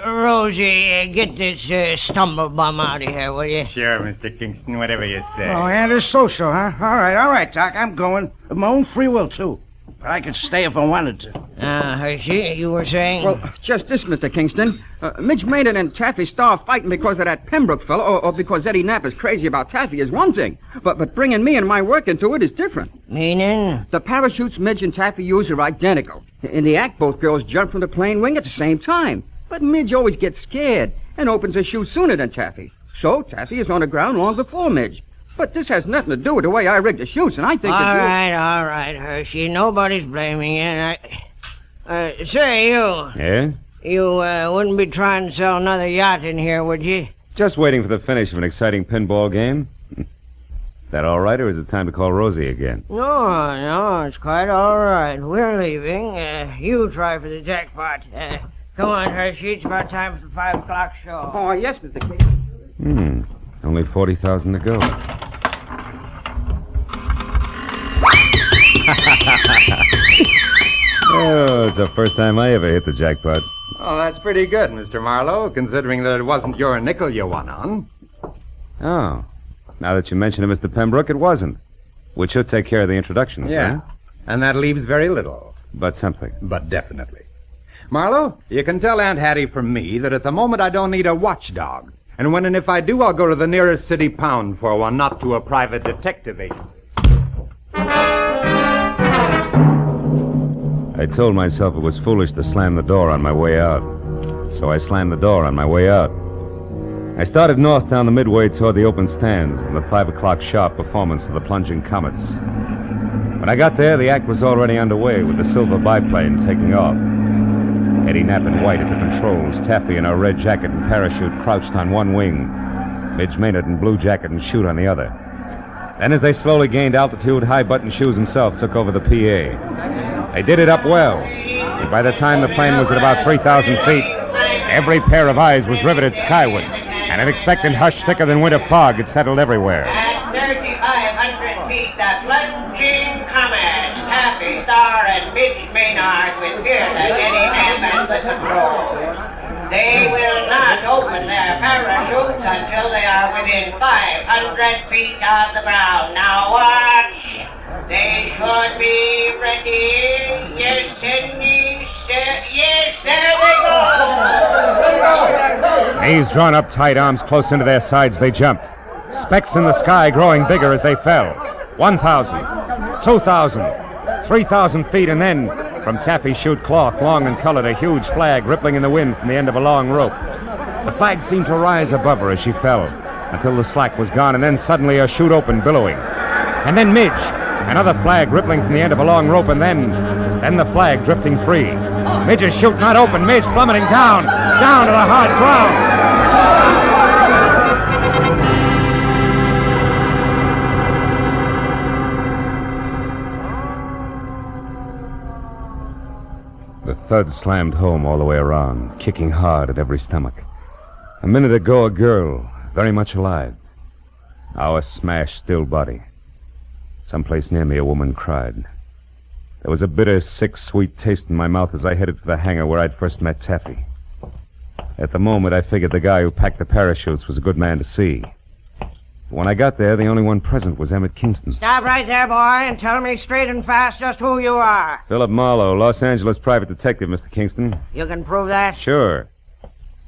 Rosie, get this stumblebum out of here, will you? Sure, Mr. Kingston, whatever you say. Oh, and it's social, huh? All right, Doc, I'm going. Of my own free will, too. But I could stay if I wanted to. Hershey, you were saying? Well, just this, Mr. Kingston. Midge Maynard and Taffy Starr fighting because of that Pembroke fellow, or because Eddie Knapp is crazy about Taffy is one thing. But bringing me and my work into it is different. Meaning? The parachutes Midge and Taffy use are identical. In the act, both girls jump from the plane wing at the same time. But Midge always gets scared and opens her chute sooner than Taffy. So Taffy is on the ground long before Midge. But this has nothing to do with the way I rigged the chutes, and I think that All right, Hershey. Nobody's blaming you. Say, you... Yeah? You wouldn't be trying to sell another yacht in here, would you? Just waiting for the finish of an exciting pinball game. Is that all right, or is it time to call Rosie again? No, it's quite all right. We're leaving. You try for the jackpot. Come on, Hershey. It's about time for the 5 o'clock show. Oh, yes, Mr. King. Only 40,000 to go. Oh, it's the first time I ever hit the jackpot. Oh, that's pretty good, Mr. Marlowe, considering that it wasn't your nickel you won on. Oh. Now that you mention it, Mr. Pembroke, it wasn't. Which should take care of the introductions, Yeah. huh? And that leaves very little. But something. But definitely. Marlowe, you can tell Aunt Hattie from me that at the moment I don't need a watchdog. And when and if I do, I'll go to the nearest city pound for one, not to a private detective agency. I told myself it was foolish to slam the door on my way out. So I slammed the door on my way out. I started north down the midway toward the open stands and the 5 o'clock sharp performance of the plunging comets. When I got there, the act was already underway with the silver biplane taking off. Eddie Knapp in white at the controls, Taffy in her red jacket and parachute crouched on one wing, Midge Maynard in blue jacket and chute on the other. Then as they slowly gained altitude, High Button Shoes himself took over the PA. They did it up well, and by the time the plane was at about 3,000 feet, every pair of eyes was riveted skyward, and an expectant hush thicker than winter fog had settled everywhere. At 3,500 feet, the plunging comets, Taffy Starr and Midge Maynard with fearless Eddie Knapp at the controls. They will not open their parachutes until they are within 500 feet of the ground. Now watch. They should be ready. Yes, Sydney. Yes, there they go. Knees drawn up tight, arms close into their sides, they jumped. Specks in the sky growing bigger as they fell. 1,000, 2,000, 3,000 feet, and then, from Taffy's chute cloth, long and colored, a huge flag rippling in the wind from the end of a long rope. The flag seemed to rise above her as she fell, until the slack was gone, and then suddenly her chute opened, billowing. And then Midge, another flag rippling from the end of a long rope, and then the flag drifting free. Midge's chute not open, Midge plummeting down to the hard ground. The thud slammed home all the way around, kicking hard at every stomach. A minute ago, a girl, very much alive. Now a smashed, still body. Someplace near me, a woman cried. There was a bitter, sick, sweet taste in my mouth as I headed for the hangar where I'd first met Taffy. At the moment, I figured the guy who packed the parachutes was a good man to see. When I got there, the only one present was Emmett Kingston. Stop right there, boy, and tell me straight and fast just who you are. Philip Marlowe, Los Angeles private detective, Mr. Kingston. You can prove that? Sure.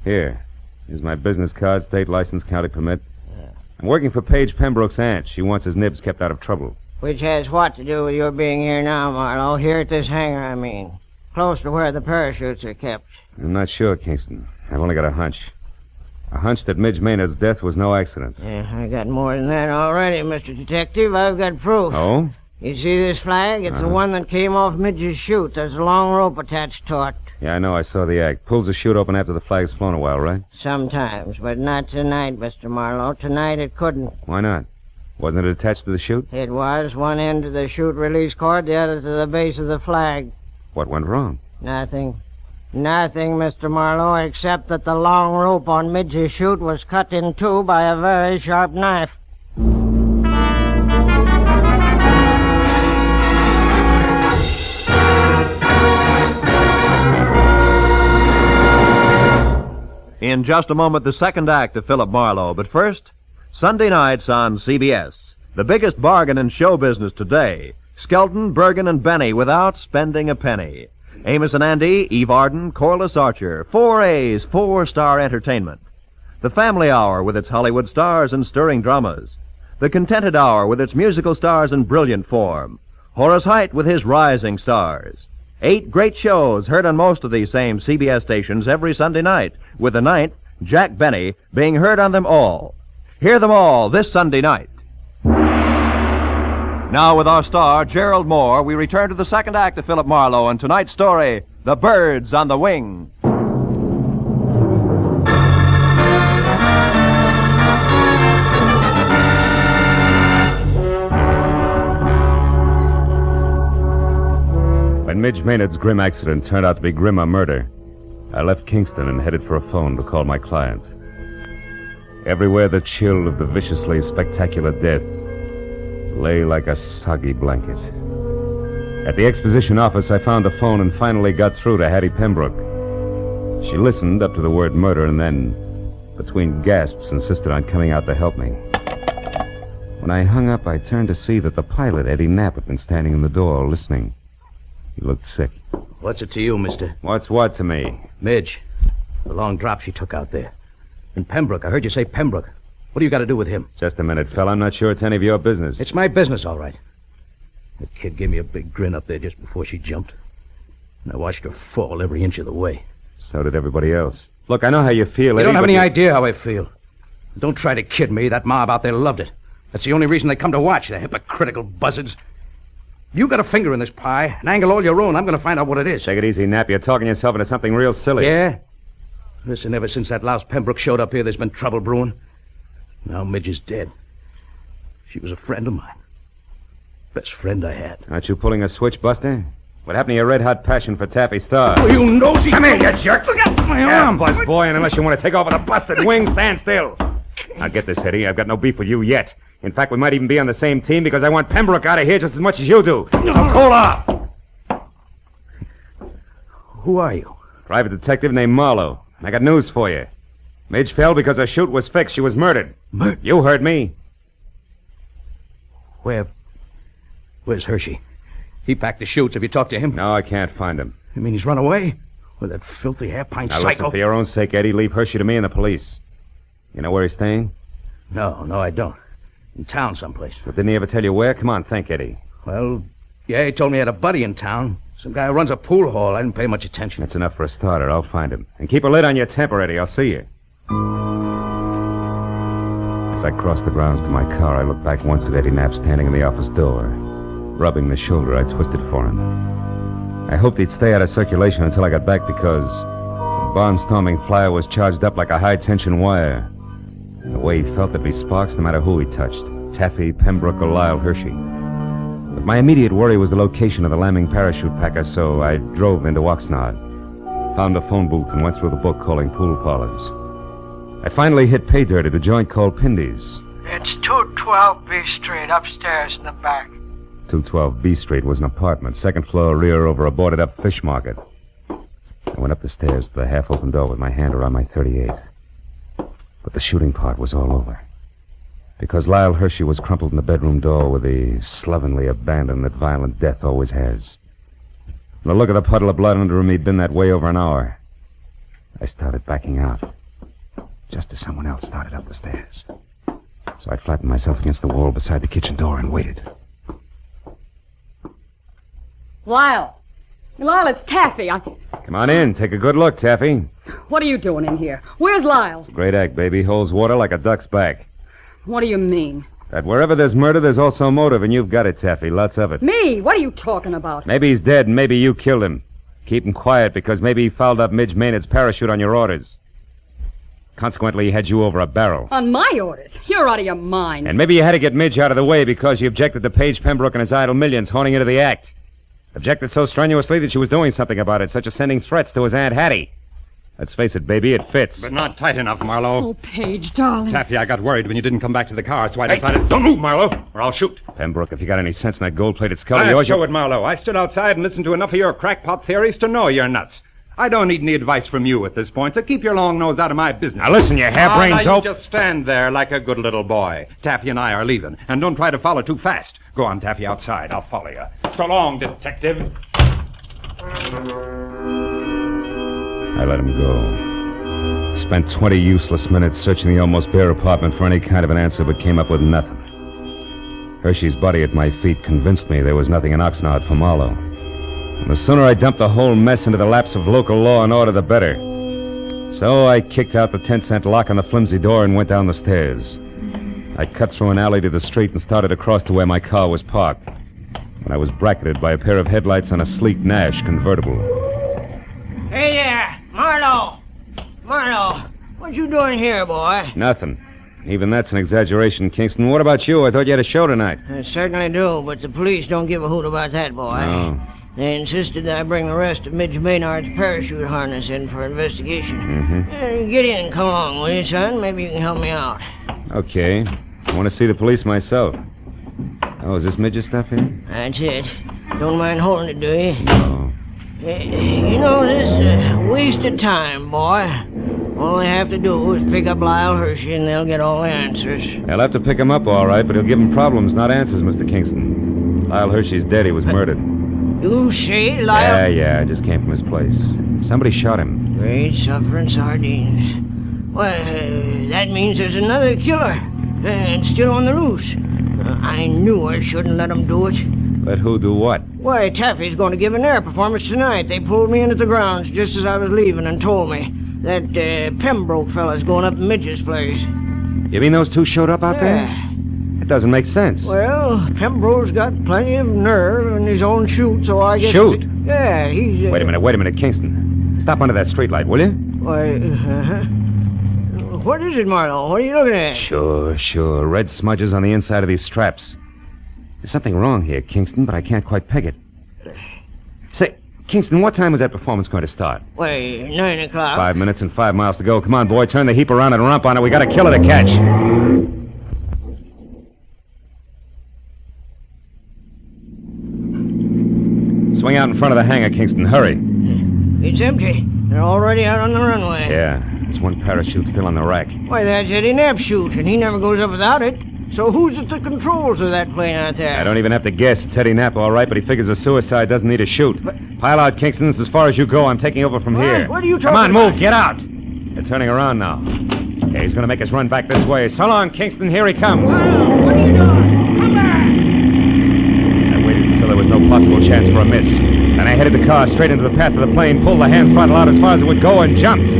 Here's my business card, state license, county permit. I'm working for Paige Pembroke's aunt. She wants his nibs kept out of trouble. Which has what to do with your being here now, Marlowe? Here at this hangar, I mean. Close to where the parachutes are kept. I'm not sure, Kingston. I've only got a hunch. A hunch that Midge Maynard's death was no accident. Yeah, I got more than that already, Mr. Detective. I've got proof. Oh? You see this flag? It's the one that came off Midge's chute. There's a long rope attached to it. Yeah, I know. I saw the act. Pulls the chute open after the flag's flown a while, right? Sometimes, but not tonight, Mr. Marlowe. Tonight it couldn't. Why not? Wasn't it attached to the chute? It was. One end to the chute release cord, the other to the base of the flag. What went wrong? Nothing. Nothing, Mr. Marlowe, except that the long rope on Midge's chute was cut in two by a very sharp knife. In just a moment, the second act of Philip Marlowe. But first, Sunday nights on CBS. The biggest bargain in show business today. Skelton, Bergen, and Benny without spending a penny. Amos and Andy, Eve Arden, Corliss Archer. 4A's, 4-star entertainment. The Family Hour with its Hollywood stars and stirring dramas. The Contented Hour with its musical stars in brilliant form. Horace Heidt with his rising stars. 8 great shows heard on most of these same CBS stations every Sunday night, with the 9th, Jack Benny, being heard on them all. Hear them all this Sunday night. Now with our star, Gerald Moore, we return to the second act of Philip Marlowe and tonight's story, The Birds on the Wing. When Midge Maynard's grim accident turned out to be grimmer murder, I left Kingston and headed for a phone to call my client. Everywhere the chill of the viciously spectacular death lay like a soggy blanket. At the exposition office, I found a phone and finally got through to Hattie Pembroke. She listened up to the word murder and then, between gasps, insisted on coming out to help me. When I hung up, I turned to see that the pilot, Eddie Knapp, had been standing in the door listening. He looked sick. What's it to you, mister? What's what to me? Midge. The long drop she took out there. And Pembroke. I heard you say Pembroke. What do you got to do with him? Just a minute, fella. I'm not sure it's any of your business. It's my business, all right. The kid gave me a big grin up there just before she jumped. And I watched her fall every inch of the way. So did everybody else. Look, I know how you feel, You Eddie, don't have but any idea how I feel. Don't try to kid me. That mob out there loved it. That's the only reason they come to watch, the hypocritical buzzards. You got a finger in this pie, an angle all your own. I'm going to find out what it is. Take it easy, Knapp. You're talking yourself into something real silly. Yeah? Listen, ever since that louse Pembroke showed up here, there's been trouble brewing. Now Midge is dead. She was a friend of mine. Best friend I had. Aren't you pulling a switch, Buster? What happened to your red-hot passion for Taffy Star? Oh, you nosy... Come here, you jerk! Look out my arm! Buzz boy, and unless you want to take over the busted wing, stand still. Now get this, Eddie. I've got no beef with you yet. In fact, we might even be on the same team because I want Pembroke out of here just as much as you do. So cool off! Who are you? Private detective named Marlowe. I got news for you. Midge fell because her chute was fixed. She was murdered. Murdered? You heard me. Where's Hershey? He packed the chutes. Have you talked to him? No, I can't find him. You mean he's run away? With that filthy hair-pint Now psycho? listen, for your own sake, Eddie, leave Hershey to me and the police. You know where he's staying? No, I don't. In town someplace. But didn't he ever tell you where? Come on, think, Eddie. Well, yeah, he told me he had a buddy in town. Some guy who runs a pool hall. I didn't pay much attention. That's enough for a starter. I'll find him. And keep a lid on your temper, Eddie. I'll see you. As I crossed the grounds to my car, I looked back once at Eddie Knapp standing in the office door, rubbing the shoulder I twisted for him. I hoped he'd stay out of circulation until I got back because the barnstorming flyer was charged up like a high-tension wire. The way he felt there'd be sparks no matter who he touched, Taffy, Pembroke, or Lyle Hershey. But my immediate worry was the location of the lambing parachute packer, so I drove into Oxnard, found a phone booth, and went through the book calling pool parlors. I finally hit pay dirt at a joint called Pindy's. It's 212 B Street, upstairs in the back. 212 B Street was an apartment, second floor rear over a boarded-up fish market. I went up the stairs to the half-open door with my hand around my .38. But the shooting part was all over. Because Lyle Hershey was crumpled in the bedroom door with the slovenly abandon that violent death always has. And the look of the puddle of blood under him, he'd been that way over an hour. I started backing out, just as someone else started up the stairs. So I flattened myself against the wall beside the kitchen door and waited. Lyle, it's Taffy. Come on in. Take a good look, Taffy. What are you doing in here? Where's Lyle? Great act, baby. Holds water like a duck's back. What do you mean? That wherever there's murder, there's also motive, and you've got it, Taffy. Lots of it. Me? What are you talking about? Maybe he's dead, and maybe you killed him. Keep him quiet because maybe he fouled up Midge Maynard's parachute on your orders. Consequently, he had you over a barrel. On my orders? You're out of your mind. And maybe you had to get Midge out of the way because you objected to Paige Pembroke and his idle millions honing into the act. Objected so strenuously that she was doing something about it, such as sending threats to his Aunt Hattie. Let's face it, baby, it fits. But not tight enough, Marlowe. Oh, Paige, darling. Taffy, I got worried when you didn't come back to the car, so I decided... Don't move, Marlowe, or I'll shoot. Pembroke, if you got any sense in that gold-plated skull of I'll yours... show it, Marlowe. I stood outside and listened to enough of your crackpot theories to know you're nuts. I don't need any advice from you at this point, so keep your long nose out of my business. Now listen, you harebrained dope. You just stand there like a good little boy. Taffy and I are leaving, and don't try to follow too fast. Go on, Taffy, outside. I'll follow you. So long, detective. I let him go. Spent 20 useless minutes searching the almost bare apartment for any kind of an answer, but came up with nothing. Hershey's body at my feet convinced me there was nothing in Oxnard for Marlowe. And the sooner I dumped the whole mess into the laps of local law and order, the better. So I kicked out the 10-cent lock on the flimsy door and went down the stairs. I cut through an alley to the street and started across to where my car was parked, when I was bracketed by a pair of headlights on a sleek Nash convertible. Hey there, Marlowe! Marlowe, what you doing here, boy? Nothing. Even that's an exaggeration, Kingston. What about you? I thought you had a show tonight. I certainly do, but the police don't give a hoot about that, boy. No. They insisted that I bring the rest of Midge Maynard's parachute harness in for investigation. Mm-hmm. Get in, come along, will you, son? Maybe you can help me out. Okay. I want to see the police myself. Oh, is this Midge's stuff here? That's it. Don't mind holding it, do you? No. You know, this wasted time, boy. All they have to do is pick up Lyle Hershey and they'll get all the answers. They'll have to pick him up, all right, but he'll give him problems, not answers, Mr. Kingston. Lyle Hershey's dead. He was murdered. You say Lyle... Yeah, I just came from his place. Somebody shot him. Great suffering sardines. Well, that means there's another killer. And still on the loose. I knew I shouldn't let him do it. Let who do what? Why, Taffy's going to give an air performance tonight. They pulled me in at the grounds just as I was leaving and told me that Pembroke fella's going up to Midge's place. You mean those two showed up out there? It doesn't make sense. Well, Pembroke's got plenty of nerve in his own chute, so I guess... Shoot? Yeah, he's... Wait a minute, Kingston. Stop under that streetlight, will you? Why, What is it, Marlowe? What are you looking at? Sure. Red smudges on the inside of these straps. There's something wrong here, Kingston, but I can't quite peg it. Say, Kingston, what time was that performance going to start? Why, 9 o'clock. 5 minutes and 5 miles to go. Come on, boy, turn the heap around and rump on it. We got a killer to catch. Swing out in front of the hangar, Kingston. Hurry. It's empty. They're already out on the runway. Yeah, there's one parachute still on the rack. Why, that's Eddie Knapp's chute, and he never goes up without it. So who's at the controls of that plane out there? I don't even have to guess. It's Eddie Knapp, all right, but he figures a suicide doesn't need a chute. Pile out, Kingston. It's as far as you go. I'm taking over from here. What are you talking Come on, about? move. Get out. They're turning around now. Okay, he's going to make us run back this way. So long, Kingston. Here he comes. What are you doing? Come back! I waited until there was no possible chance for a miss. Then I headed the car straight into the path of the plane, pulled the hand throttle out as far as it would go, and jumped.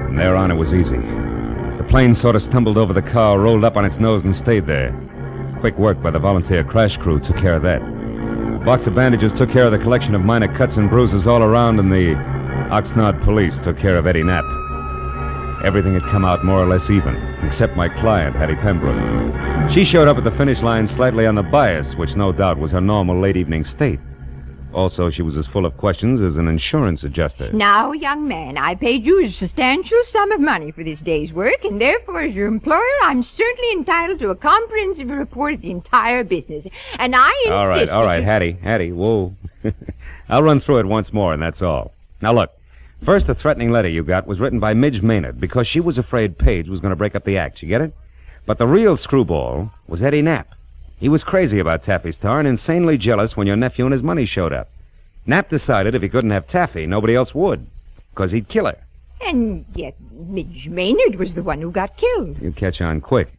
From there on, it was easy. The plane sort of stumbled over the car, rolled up on its nose, and stayed there. Quick work by the volunteer crash crew took care of that. A box of bandages took care of the collection of minor cuts and bruises all around, and the Oxnard police took care of Eddie Knapp. Everything had come out more or less even, except my client, Hattie Pembroke. She showed up at the finish line slightly on the bias, which no doubt was her normal late evening state. Also, she was as full of questions as an insurance adjuster. Now, young man, I paid you a substantial sum of money for this day's work, and therefore, as your employer, I'm certainly entitled to a comprehensive report of the entire business. And I insist All right, Hattie, whoa. I'll run through it once more, and that's all. Now, look. First, the threatening letter you got was written by Midge Maynard because she was afraid Paige was going to break up the act. You get it? But the real screwball was Eddie Knapp. He was crazy about Taffy's star and insanely jealous when your nephew and his money showed up. Knapp decided if he couldn't have Taffy, nobody else would, because he'd kill her. And yet Midge Maynard was the one who got killed. You catch on quick.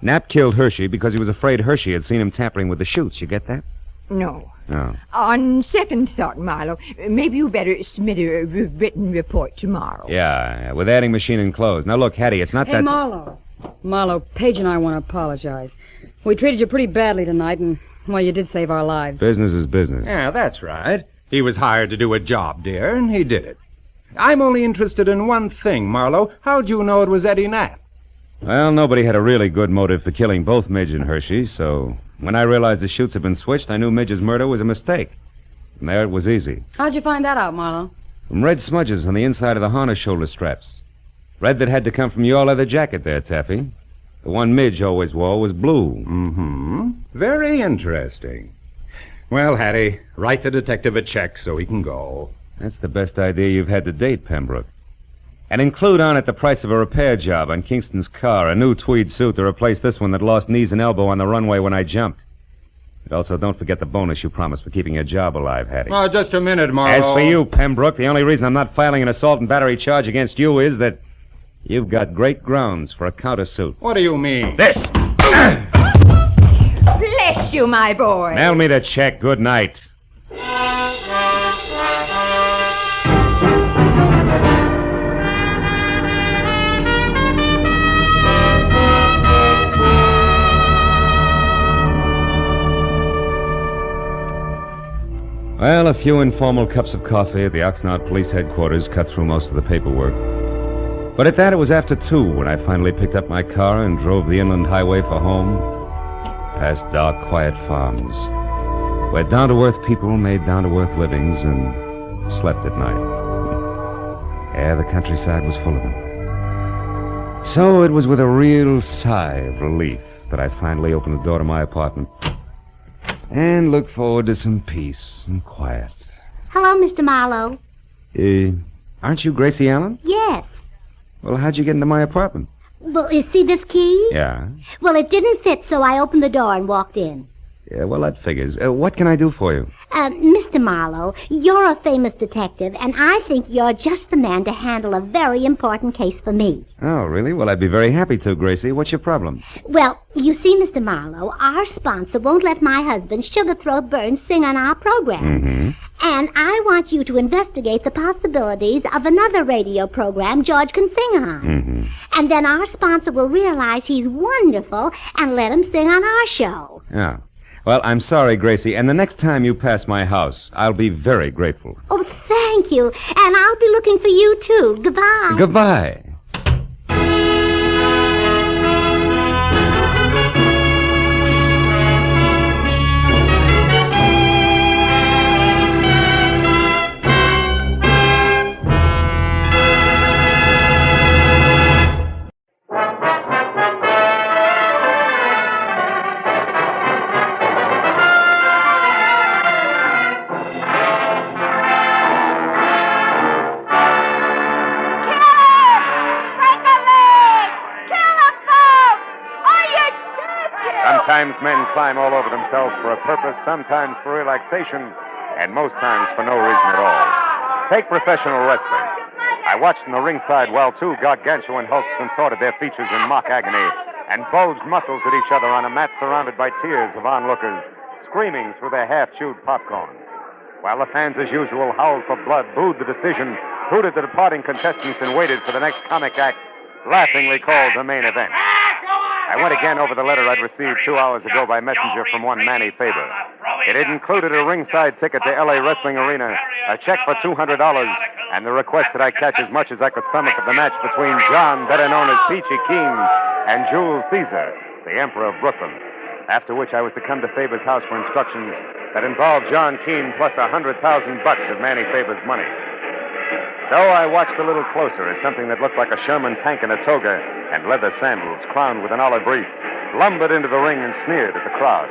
Knapp killed Hershey because he was afraid Hershey had seen him tampering with the chutes. You get that? No. Oh. On second thought, Marlowe, maybe you better submit a written report tomorrow. Yeah, with adding machine enclosed. Now, look, Hattie, it's not Hey, that... Marlowe, Marlowe, Paige and I want to apologize. We treated you pretty badly tonight, and, well, you did save our lives. Business is business. Yeah, that's right. He was hired to do a job, dear, and he did it. I'm only interested in one thing, Marlowe. How'd you know it was Eddie Knapp? Well, nobody had a really good motive for killing both Midge and Hershey, so when I realized the chutes had been switched, I knew Midge's murder was a mistake. And there it was easy. How'd you find that out, Marlowe? From red smudges on the inside of the harness shoulder straps. Red that had to come from your leather jacket there, Taffy. The one Midge always wore was blue. Mm-hmm. Very interesting. Well, Hattie, write the detective a check so he can go. That's the best idea you've had to date, Pembroke. And include on it the price of a repair job on Kingston's car, a new tweed suit to replace this one that lost knees and elbow on the runway when I jumped. And also, don't forget the bonus you promised for keeping your job alive, Hattie. Oh, just a minute, Marlowe. As for you, Pembroke, the only reason I'm not filing an assault and battery charge against you is that you've got great grounds for a countersuit. What do you mean? This! Bless you, my boy. Mail me the check. Good night. Well, a few informal cups of coffee at the Oxnard Police Headquarters cut through most of the paperwork. But at that, it was after 2 when I finally picked up my car and drove the inland highway for home, past dark, quiet farms, where down-to-earth people made down-to-earth livings and slept at night. Yeah, the countryside was full of them. So it was with a real sigh of relief that I finally opened the door to my apartment and looked forward to some peace and quiet. Hello, Mr. Marlowe. Aren't you Gracie Allen? Yes. Well, how'd you get into my apartment? Well, you see this key? Yeah. Well, it didn't fit, so I opened the door and walked in. Yeah, well, that figures. What can I do for you? Mr. Marlowe, you're a famous detective, and I think you're just the man to handle a very important case for me. Oh, really? Well, I'd be very happy to, Gracie. What's your problem? Well, you see, Mr. Marlowe, our sponsor won't let my husband, Sugarthroat Burns, sing on our program. Mm-hmm. And I want you to investigate the possibilities of another radio program George can sing on. Mm-hmm. And then our sponsor will realize he's wonderful and let him sing on our show. Yeah. Well, I'm sorry, Gracie, and the next time you pass my house, I'll be very grateful. Oh, thank you. And I'll be looking for you, too. Goodbye. Goodbye. Sometimes men climb all over themselves for a purpose, sometimes for relaxation, and most times for no reason at all. Take professional wrestling. I watched from the ringside while 2 gargantuan hulks contorted their features in mock agony and bulged muscles at each other on a mat surrounded by tiers of onlookers, screaming through their half-chewed popcorn. While the fans, as usual, howled for blood, booed the decision, hooted the departing contestants, and waited for the next comic act, laughingly called the main event. I went again over the letter I'd received 2 hours ago by messenger from one Manny Faber. It had included a ringside ticket to L.A. Wrestling Arena, a check for $200, and the request that I catch as much as I could stomach of the match between John, better known as Peachy Keen, and Jules Caesar, the Emperor of Brooklyn. After which I was to come to Faber's house for instructions that involved John Keene plus $100,000 of Manny Faber's money. So I watched a little closer as something that looked like a Sherman tank in a toga and leather sandals crowned with an olive wreath lumbered into the ring and sneered at the crowd.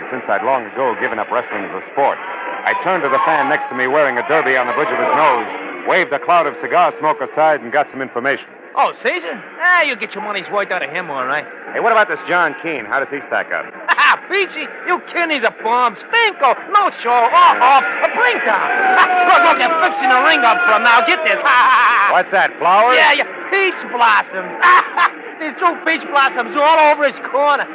And since I'd long ago given up wrestling as a sport, I turned to the fan next to me wearing a derby on the bridge of his nose, waved a cloud of cigar smoke aside, and got some information. Oh, Caesar? You get your money's worth out of him, all right. Hey, what about this John Keene? How does he stack up? Peachy, you kidding? He's a bomb. Stinko. No show. A blink down. Look, they're fixing the ring up for him now. Get this. What's that, flowers? Yeah, peach blossoms. There's 2 peach blossoms all over his corner.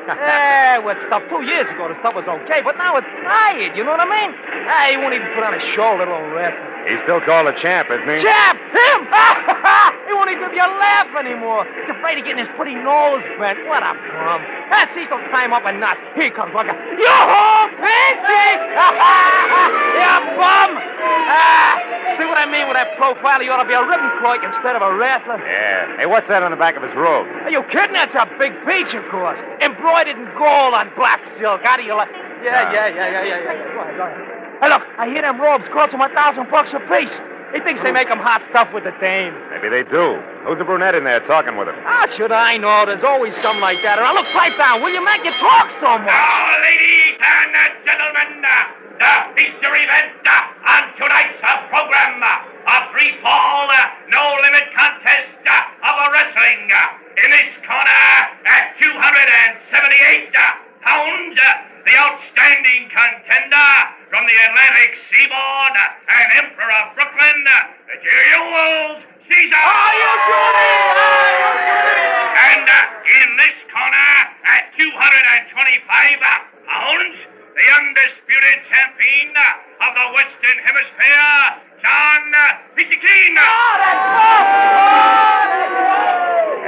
What stuff 2 years ago, the stuff was okay, but now it's tired, you know what I mean? He won't even put on a show, little old ref. He's still called a champ, isn't he? Champ! Him! He won't won't even give you a laugh anymore. He's afraid of getting his pretty nose bent. What a bum. Cecil, tie him up a knot. Here he comes, look out. Yoo-hoo, Peachy! You bum! See what I mean with that profile? You ought to be a ribbon clerk instead of a wrestler. Yeah. Hey, what's that on the back of his robe? Are you kidding? That's a big peach, of course. Embroidered in gold on black silk. How do you like... Yeah. Go ahead. Hey, look, I hear them robes cost him $1,000 a piece. He thinks they make him hot stuff with the dame. Maybe they do. Who's the brunette in there talking with him? How should I know? There's always something like that. Now, look, pipe down, will you, Mac? You talk so much. Now, ladies and gentlemen, the feature event on tonight's program, a free-fall, no-limit contest of wrestling. In this corner, at 278 pounds, the outstanding contender from the Atlantic Seaboard and Emperor of Brooklyn, Jules Caesar. And in this corner, at 225 pounds, the undisputed champion of the Western Hemisphere, John Piccichine.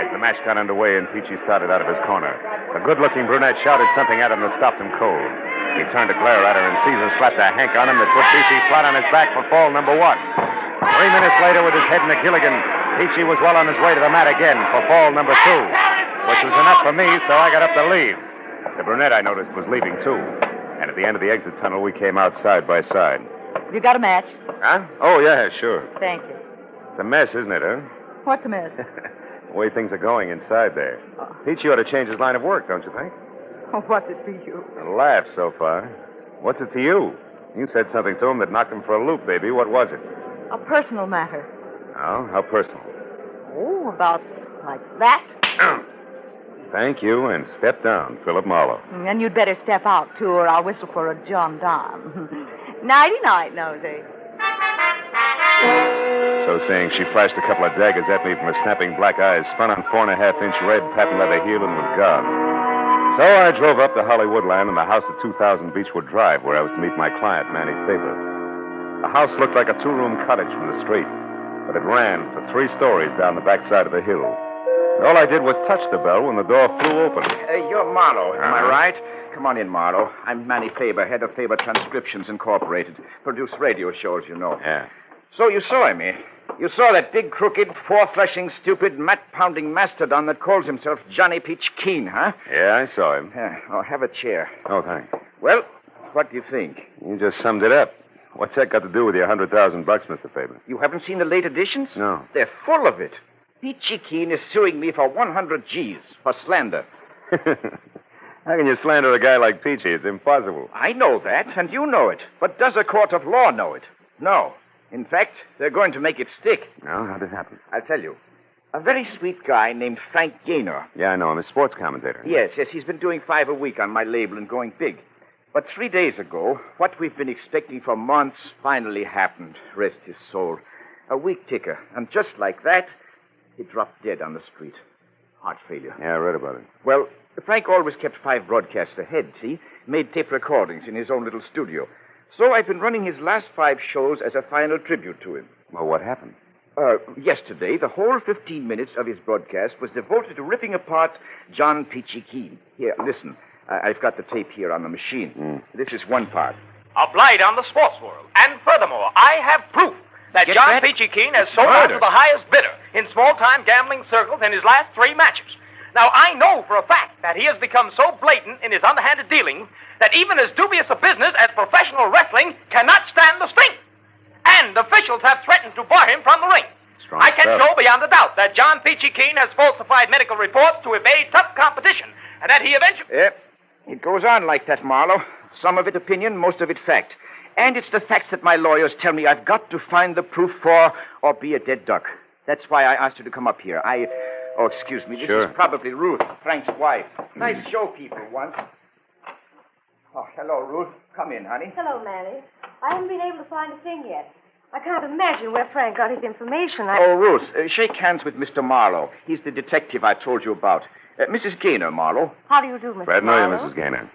As the match got underway and Peachy started out of his corner, a good-looking brunette shouted something at him that stopped him cold. He turned to glare at her, and Caesar slapped a hank on him that put Peachy flat on his back for fall number 1. 3 minutes later, with his head in a gilligan, Peachy was well on his way to the mat again for fall number 2, which was enough for me, so I got up to leave. The brunette, I noticed, was leaving, too. And at the end of the exit tunnel, we came out side by side. You got a match? Huh? Oh, yeah, sure. Thank you. It's a mess, isn't it, huh? What's the mess? The way things are going inside there. Peachy ought to change his line of work, don't you think? What's it to you? A laugh so far. What's it to you? You said something to him that knocked him for a loop, baby. What was it? A personal matter. Oh, how personal? Oh, about like that. Thank you, and step down, Philip Marlowe. And you'd better step out, too, or I'll whistle for a John Don. Nighty-night, Nosey. So saying, she flashed a couple of daggers at me from her snapping black eyes, spun on 4.5-inch red patent leather heel, and was gone. So I drove up to Hollywoodland and the house at 2000 Beechwood Drive, where I was to meet my client, Manny Faber. The house looked like a 2-room cottage from the street, but it ran for 3 stories down the backside of the hill. And all I did was touch the bell when the door flew open. Hey, you're Marlowe, am I right? Come on in, Marlowe. I'm Manny Faber, head of Faber Transcriptions Incorporated. Produce radio shows, you know. Yeah. So you saw him, eh? You saw that big, crooked, four-fleshing, stupid, mat-pounding mastodon that calls himself Johnny Peach Keen, huh? Yeah, I saw him. Yeah. Oh, have a chair. Oh, thanks. Well, what do you think? You just summed it up. What's that got to do with your $100,000, Mr. Faber? You haven't seen the late editions? No. They're full of it. Peachy Keen is suing me for 100 G's for slander. How can you slander a guy like Peachy? It's impossible. I know that, and you know it. But does a court of law know it? No. In fact, they're going to make it stick. No? How'd it happen? I'll tell you. A very sweet guy named Frank Gaynor. Yeah, I know him. A sports commentator. Yes, he's been doing 5 a week on my label and going big. But 3 days ago, what we've been expecting for months finally happened. Rest his soul. A week ticker. And just like that, he dropped dead on the street. Heart failure. Yeah, I read about it. Well, Frank always kept 5 broadcasts ahead, see? Made tape recordings in his own little studio. So I've been running his last 5 shows as a final tribute to him. Well, what happened? Yesterday, the whole 15 minutes of his broadcast was devoted to ripping apart John Peachy Keen. Here, listen. I've got the tape here on the machine. This is one part. A blight on the sports world. And furthermore, I have proof that Get John that? Peachy Keen has sold out to the highest bidder in small-time gambling circles in his last 3 matches. Now, I know for a fact that he has become so blatant in his underhanded dealing that even as dubious a business as professional wrestling cannot stand the stink. And officials have threatened to bar him from the ring. Strong I can stuff. show beyond a doubt that John Peachy Keen has falsified medical reports to evade tough competition, and that he eventually... Yep. It goes on like that, Marlowe. Some of it opinion, most of it fact. And it's the facts that my lawyers tell me I've got to find the proof for or be a dead duck. That's why I asked you to come up here. Oh, excuse me. This Sure. is probably Ruth, Frank's wife. Nice show people once. Oh, hello, Ruth. Come in, honey. Hello, Manny. I haven't been able to find a thing yet. I can't imagine where Frank got his information. Oh, Ruth, shake hands with Mr. Marlowe. He's the detective I told you about. Mrs. Gaynor, Marlowe. How do you do, Mr. Glad to know you, Marlowe? Mrs. Gaynor.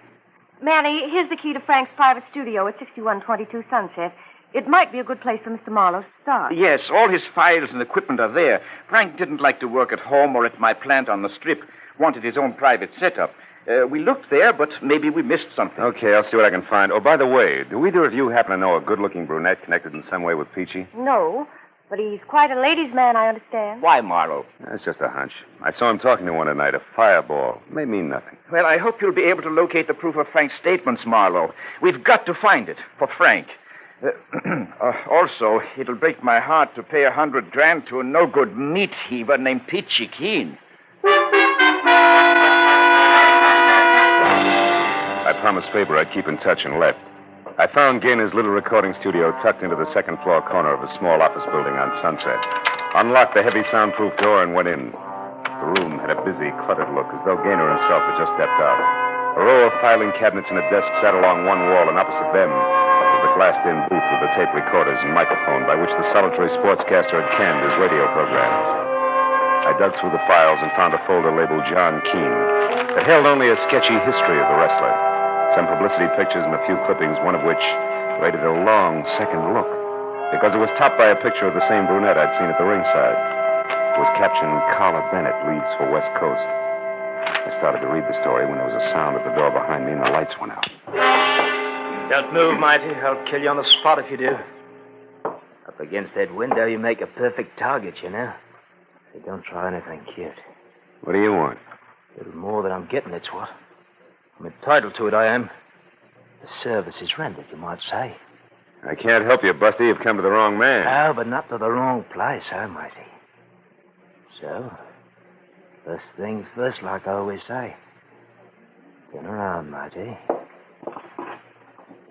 Manny, here's the key to Frank's private studio at 6122 Sunset. It might be a good place for Mr. Marlowe to start. Yes, all his files and equipment are there. Frank didn't like to work at home or at my plant on the strip. Wanted his own private setup. We looked there, but maybe we missed something. Okay, I'll see what I can find. Oh, by the way, do either of you happen to know a good-looking brunette connected in some way with Peachy? No, but he's quite a ladies' man, I understand. Why, Marlowe? That's just a hunch. I saw him talking to one tonight, a fireball. May mean nothing. Well, I hope you'll be able to locate the proof of Frank's statements, Marlowe. We've got to find it for Frank. Also, it'll break my heart to pay $100,000 to a no-good meat heaver named Peachy Keen. I promised Faber I'd keep in touch and left. I found Gainer's little recording studio tucked into the second-floor corner of a small office building on Sunset. Unlocked the heavy soundproof door and went in. The room had a busy, cluttered look, as though Gainer himself had just stepped out. A row of filing cabinets and a desk sat along one wall, and opposite them was the glassed-in booth with the tape recorders and microphone by which the solitary sportscaster had canned his radio programs. I dug through the files and found a folder labeled John Keene. It held only a sketchy history of the wrestler. Some publicity pictures and a few clippings, one of which rated a long second look, because it was topped by a picture of the same brunette I'd seen at the ringside. It was captioned, Carla Bennett leaves for West Coast. I started to read the story when there was a sound at the door behind me and the lights went out. Don't move, Mighty. I'll kill you on the spot if you do. Up against that window, you make a perfect target, you know. So don't try anything cute. What do you want? A little more than I'm getting, it's what. I'm entitled to it, I am. The service is rendered, you might say. I can't help you, Busty. You've come to the wrong man. No, but not to the wrong place, huh, Mighty? So, first things first, like I always say. Turn around, Mighty.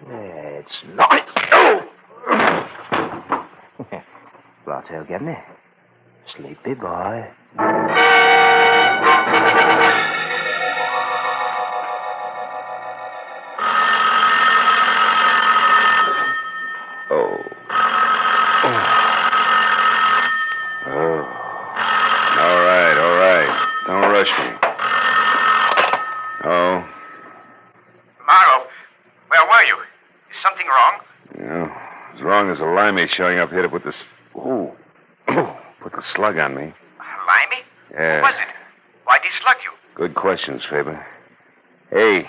It's not. Oh! Bartail getting it? Sleepy boy. Me. Oh. Marlowe, where were you? Is something wrong? Yeah, as wrong as a limey showing up here to put this... put the slug on me. Limey? Yeah. Who was it? Why'd he slug you? Good questions, Faber. Hey,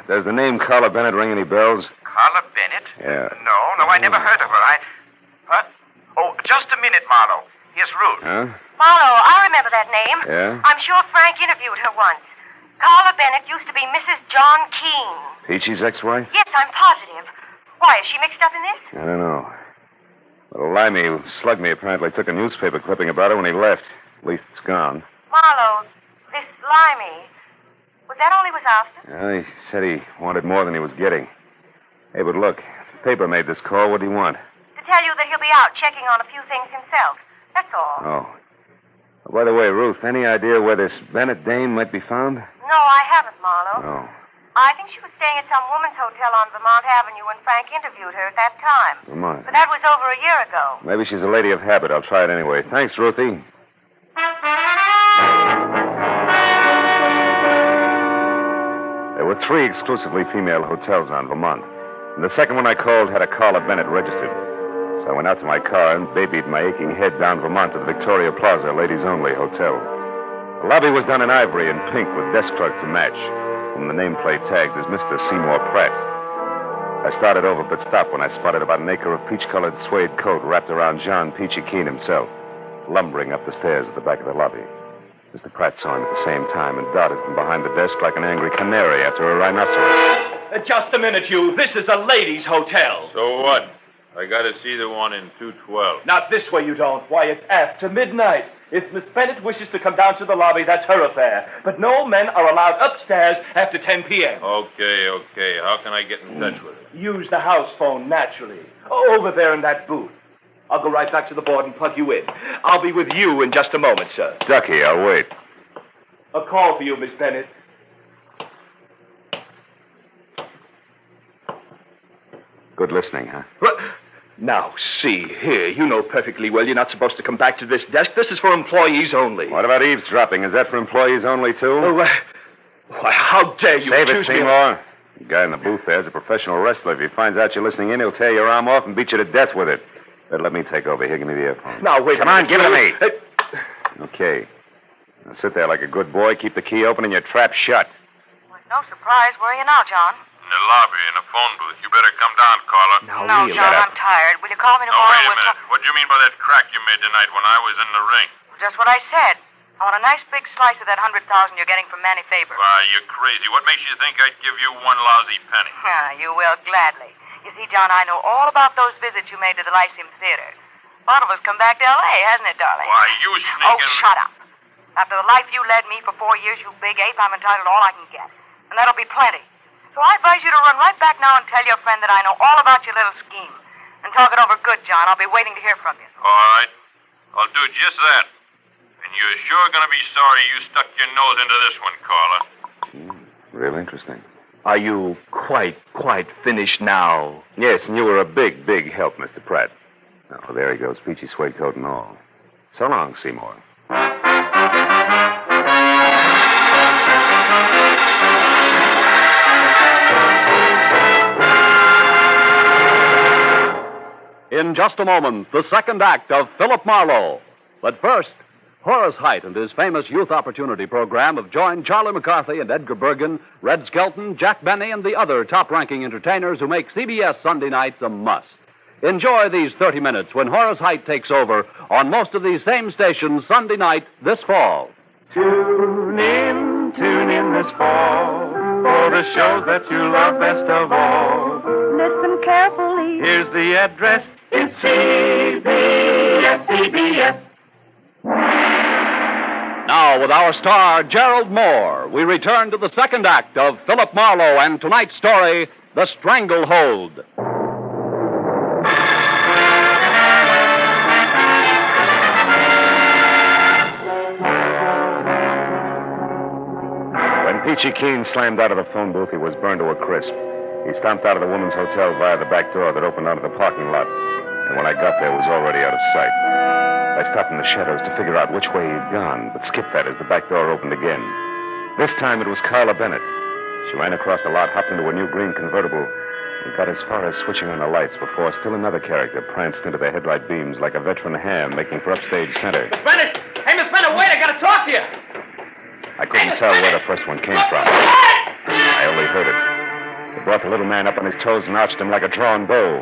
does the name Carla Bennett ring any bells? Carla Bennett? Yeah. No, I never heard of her. Huh? Oh, just a minute, Marlowe. Here's Ruth. Huh? Marlowe, I remember that name. Yeah? I'm sure Frank interviewed her once. Carla Bennett used to be Mrs. John Keene. Peachy's ex-wife? Yes, I'm positive. Why, is she mixed up in this? I don't know. Little limey who slugged me apparently took a newspaper clipping about her when he left. At least it's gone. Marlowe, this limey, was that all he was after? Yeah, he said he wanted more than he was getting. Hey, but look, the paper made this call. What do you want? To tell you that he'll be out checking on a few things himself. That's all. Oh. Oh, by the way, Ruth, any idea where this Bennett dame might be found? No, I haven't, Marlowe. Oh. I think she was staying at some woman's hotel on Vermont Avenue when Frank interviewed her at that time. Vermont. But that was over a year ago. Maybe she's a lady of habit. I'll try it anyway. Thanks, Ruthie. There were 3 exclusively female hotels on Vermont, and the second one I called had a Carla Bennett registered. So I went out to my car and babied my aching head down Vermont to the Victoria Plaza ladies-only hotel. The lobby was done in ivory and pink with desk clerk to match, and the nameplate tagged as Mr. Seymour Pratt. I started over but stopped when I spotted about an acre of peach-colored suede coat wrapped around John Peachy Keen himself, lumbering up the stairs at the back of the lobby. Mr. Pratt saw him at the same time and darted from behind the desk like an angry canary after a rhinoceros. Just a minute, you. This is a ladies' hotel. So what? I gotta see the one in 212. Not this way, you don't. Why, it's after midnight. If Miss Bennett wishes to come down to the lobby, that's her affair. But no men are allowed upstairs after 10 p.m. Okay. How can I get in touch with her? Use the house phone, naturally. Over there in that booth. I'll go right back to the board and plug you in. I'll be with you in just a moment, sir. Ducky, I'll wait. A call for you, Miss Bennett. Good listening, huh? What? Now, see here. You know perfectly well you're not supposed to come back to this desk. This is for employees only. What about eavesdropping? Is that for employees only, too? Oh, why, how dare you Save it, Seymour. The guy in the booth there is a professional wrestler. If he finds out you're listening in, he'll tear your arm off and beat you to death with it. Better let me take over. Here, give me the earphone. Now, wait. Come on, give it to me. Okay. Now sit there like a good boy. Keep the key open and your trap shut. No surprise. Where are you now, John? In the lobby, in a phone booth. You better come down, caller. No, John, I'm tired. Will you call me No, tomorrow? wait a minute. What do you mean by that crack you made tonight when I was in the ring? Just what I said. I want a nice big slice of that $100,000 you're getting from Manny Faber. Why, you're crazy. What makes you think I'd give you one lousy penny? You will, gladly. You see, John, I know all about those visits you made to the Lyceum Theater. Part of us come back to L.A., hasn't it, darling? Why, you sneaking... Oh, shut up. After the life you led me for 4 years, you big ape, I'm entitled to all I can get. And that'll be plenty. So I advise you to run right back now and tell your friend that I know all about your little scheme. And talk it over good, John. I'll be waiting to hear from you. All right. I'll do just that. And you're sure going to be sorry you stuck your nose into this one, caller. Real interesting. Are you quite finished now? Yes, and you were a big, big help, Mr. Pratt. Oh, there he goes, peachy suede coat and all. So long, Seymour. In just a moment, the second act of Philip Marlowe. But first, Horace Heidt and his famous Youth Opportunity Program have joined Charlie McCarthy and Edgar Bergen, Red Skelton, Jack Benny, and the other top-ranking entertainers who make CBS Sunday nights a must. Enjoy these 30 minutes when Horace Heidt takes over on most of these same stations Sunday night this fall. Tune in this fall for the shows that you love best of all. Listen carefully. Here's the address. It's CBS. Now, with our star, Gerald Moore, we return to the second act of Philip Marlowe and tonight's story, The Stranglehold. When Peachy Keen slammed out of the phone booth, he was burned to a crisp. He stomped out of the woman's hotel via the back door that opened onto the parking lot. And when I got there, it was already out of sight. I stopped in the shadows to figure out which way he'd gone, but skipped that as the back door opened again. This time it was Carla Bennett. She ran across the lot, hopped into a new green convertible, and got as far as switching on the lights before still another character pranced into the headlight beams like a veteran ham making for upstage center. Bennett! Hey, Miss Bennett, wait, I gotta talk to you! I couldn't tell where the first one came from. I only heard it. It brought the little man up on his toes and arched him like a drawn bow.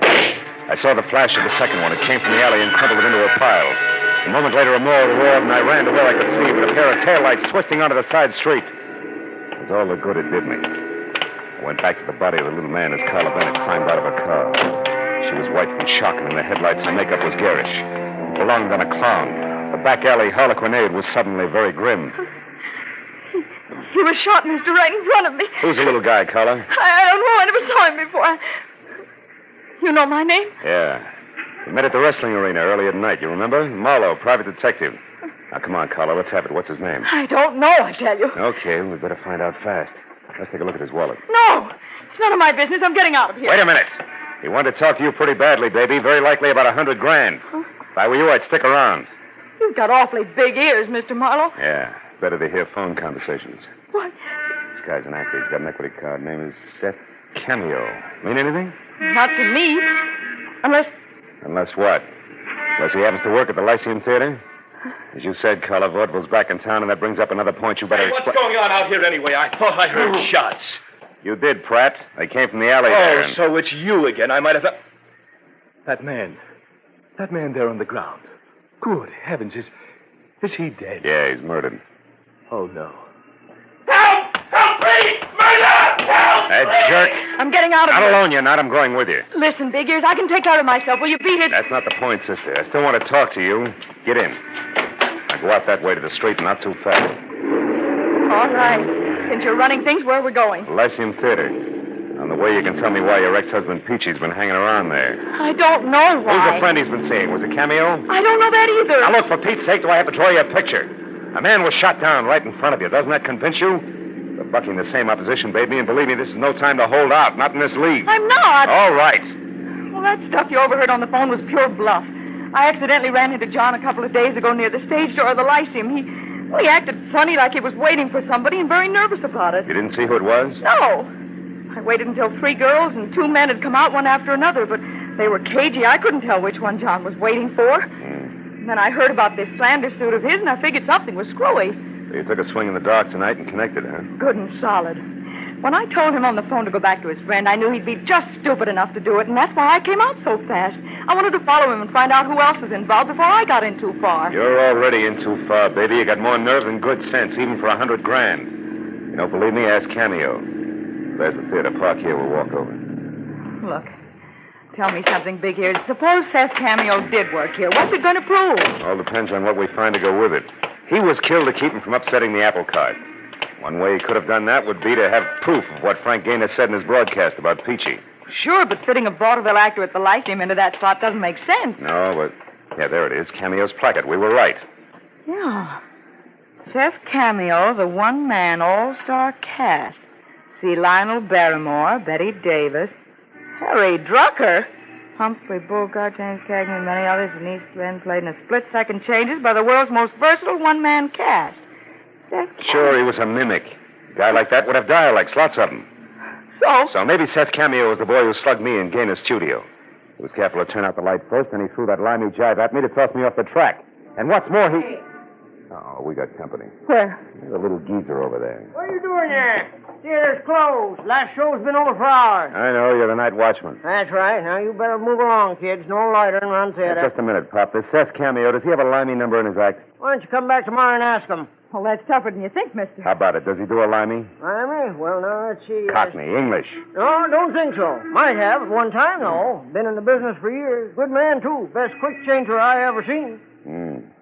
I saw the flash of the second one. It came from the alley and crumpled it into a pile. A moment later, a more roared, and I ran to where I could see, but a pair of taillights twisting onto the side street. It was all the good it did me. I went back to the body of the little man as Carla Bennett climbed out of her car. She was white from shock, and in the headlights, her makeup was garish. It belonged on a clown. The back alley harlequinade was suddenly very grim. He was shot, mister, right in front of me. Who's the little guy, Carla? I don't know. I never saw him before. You know my name? Yeah. We met at the wrestling arena earlier tonight, you remember? Marlowe, private detective. Now, come on, Carla, let's have it. What's his name? I don't know, I tell you. Okay, we'd better find out fast. Let's take a look at his wallet. No, it's none of my business. I'm getting out of here. Wait a minute. He wanted to talk to you pretty badly, baby. Very likely about $100,000. Huh? If I were you, I'd stick around. You've got awfully big ears, Mr. Marlowe. Yeah, better to hear phone conversations. What? This guy's an actor. He's got an equity card. Name is Seth Cameo. Mean anything? Not to me. Unless... Unless what? Unless he happens to work at the Lyceum Theater? As you said, Carla, vaudeville's back in town, and that brings up another point you better explain. What's going on out here anyway? I thought I heard shots. You did, Pratt. They came from the alley there. Oh, so it's you again. I might have... That man there on the ground. Good heavens, is he dead? Yeah, he's murdered. Oh, no. Help! Help me! Murder! Help! That jerk. I'm getting out of Not here. alone, you're not. I'm going with you. Listen, Big Ears, I can take care of myself. Will you beat it? That's not the point, sister. I still want to talk to you. Get in. Now go out that way to the street, not too fast. All right. Since you're running things, where are we going? The Lyceum Theater. On the way, you can tell me why your ex-husband Peachy's been hanging around there. I don't know why. Who's the friend he's been seeing? Was it Cameo? I don't know that either. Now, look, for Pete's sake, do I have to draw you a picture? A man was shot down right in front of you. Doesn't that convince you? You're bucking the same opposition, baby, and believe me, this is no time to hold out. Not in this league. I'm not. All right. Well, that stuff you overheard on the phone was pure bluff. I accidentally ran into John a couple of days ago near the stage door of the Lyceum. He acted funny like he was waiting for somebody and very nervous about it. You didn't see who it was? No. I waited until 3 girls and 2 men had come out one after another, but they were cagey. I couldn't tell which one John was waiting for. And then I heard about this slander suit of his, and I figured something was screwy. So you took a swing in the dark tonight and connected, huh? Good and solid. When I told him on the phone to go back to his friend, I knew he'd be just stupid enough to do it, and that's why I came out so fast. I wanted to follow him and find out who else is involved before I got in too far. You're already in too far, baby. You got more nerve than good sense, even for $100,000. You don't believe me? Ask Cameo. There's the theater. Park here. We'll walk over. Look, tell me something, Big Ears. Suppose Seth Cameo did work here. What's it going to prove? All depends on what we find to go with it. He was killed to keep him from upsetting the apple cart. One way he could have done that would be to have proof of what Frank Gaynor said in his broadcast about Peachy. Sure, but fitting a vaudeville actor at the Lyceum into that slot doesn't make sense. No, but... Yeah, there it is. Cameo's placket. We were right. Yeah. Seth Cameo, the one-man all-star cast. See Lionel Barrymore, Betty Davis, Harry Drucker, Humphrey Bogart, James Cagney, and many others. Denise Glenn played in a split-second changes by the world's most versatile one-man cast. Sure, he was a mimic. A guy like that would have dialects, lots of them. So maybe Seth Cameo was the boy who slugged me in Gaynor's studio. He was careful to turn out the light first, and he threw that limey jive at me to toss me off the track. And what's more, he... Oh, we got company. Where? There's a little geezer over there. What are you doing there? Theater's closed. Last show's been over for hours. I know, you're the night watchman. That's right. Now you better move along, kids. No lighter and run theater. Just a minute, Pop. This Seth Cameo, does he have a limey number in his act? Why don't you come back tomorrow and ask him? Well, that's tougher than you think, mister. How about it? Does he do a limey? Limey? Well, now, let's see. Cockney, English. No, don't think so. Might have at one time, though. Been in the business for years. Good man, too. Best quick changer I ever seen.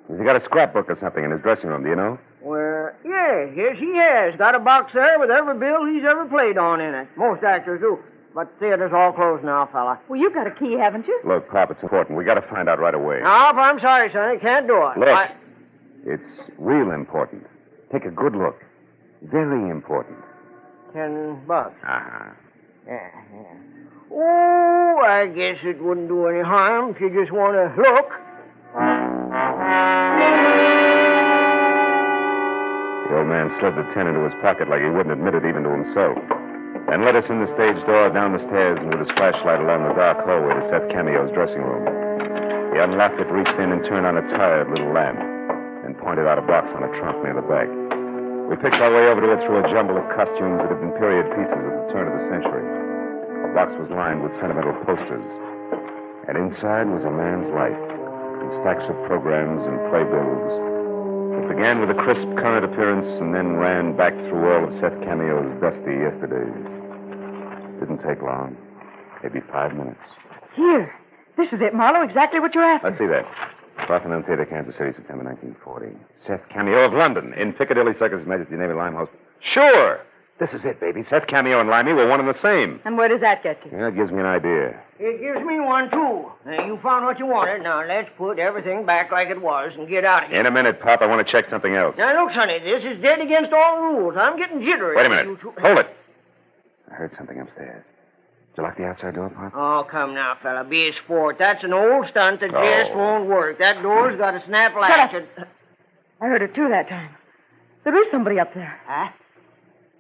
Has he got a scrapbook or something in his dressing room, do you know? Well, yes, he has. Got a box there with every bill he's ever played on in it. Most actors do. But theater's all closed now, fella. Well, you've got a key, haven't you? Look, Pop, it's important. We got to find out right away. No, I'm sorry, sonny. Can't do it. Look, it's real important. Take a good look. Very important. $10. Uh-huh. Yeah. Oh, I guess it wouldn't do any harm if you just want to look. The old man slid the 10 into his pocket like he wouldn't admit it even to himself. Then led us in the stage door, down the stairs, and with his flashlight along the dark hallway to Seth Cameo's dressing room. He unlocked it, reached in, and turned on a tired little lamp, and pointed out a box on a trunk near the back. We picked our way over to it through a jumble of costumes that had been period pieces at the turn of the century. The box was lined with sentimental posters, and inside was a man's life, in stacks of programs and playbills. It began with a crisp current appearance and then ran back through all of Seth Cameo's dusty yesterdays. Didn't take long. Maybe 5 minutes. Here. This is it, Marlowe. Exactly what you're after. Let's see that. Parthenon Theater, Kansas City, September 1940. Seth Cameo of London, in Piccadilly Circus, His Majesty Navy Limehouse. Sure! This is it, baby. Seth Cameo and Limey were one and the same. And where does that get you? Yeah, it gives me an idea. It gives me one, too. Now, you found what you wanted. Now, let's put everything back like it was and get out of here. In a minute, Pop. I want to check something else. Now, look, Sonny, this is dead against all rules. I'm getting jittery. Wait a minute. Hold it. I heard something upstairs. Did you lock the outside door, Pop? Oh, come now, fella. Be a sport. That's an old stunt that just won't work. That door's got a snap latch. Shut up. I heard it, too, that time. There is somebody up there. Huh?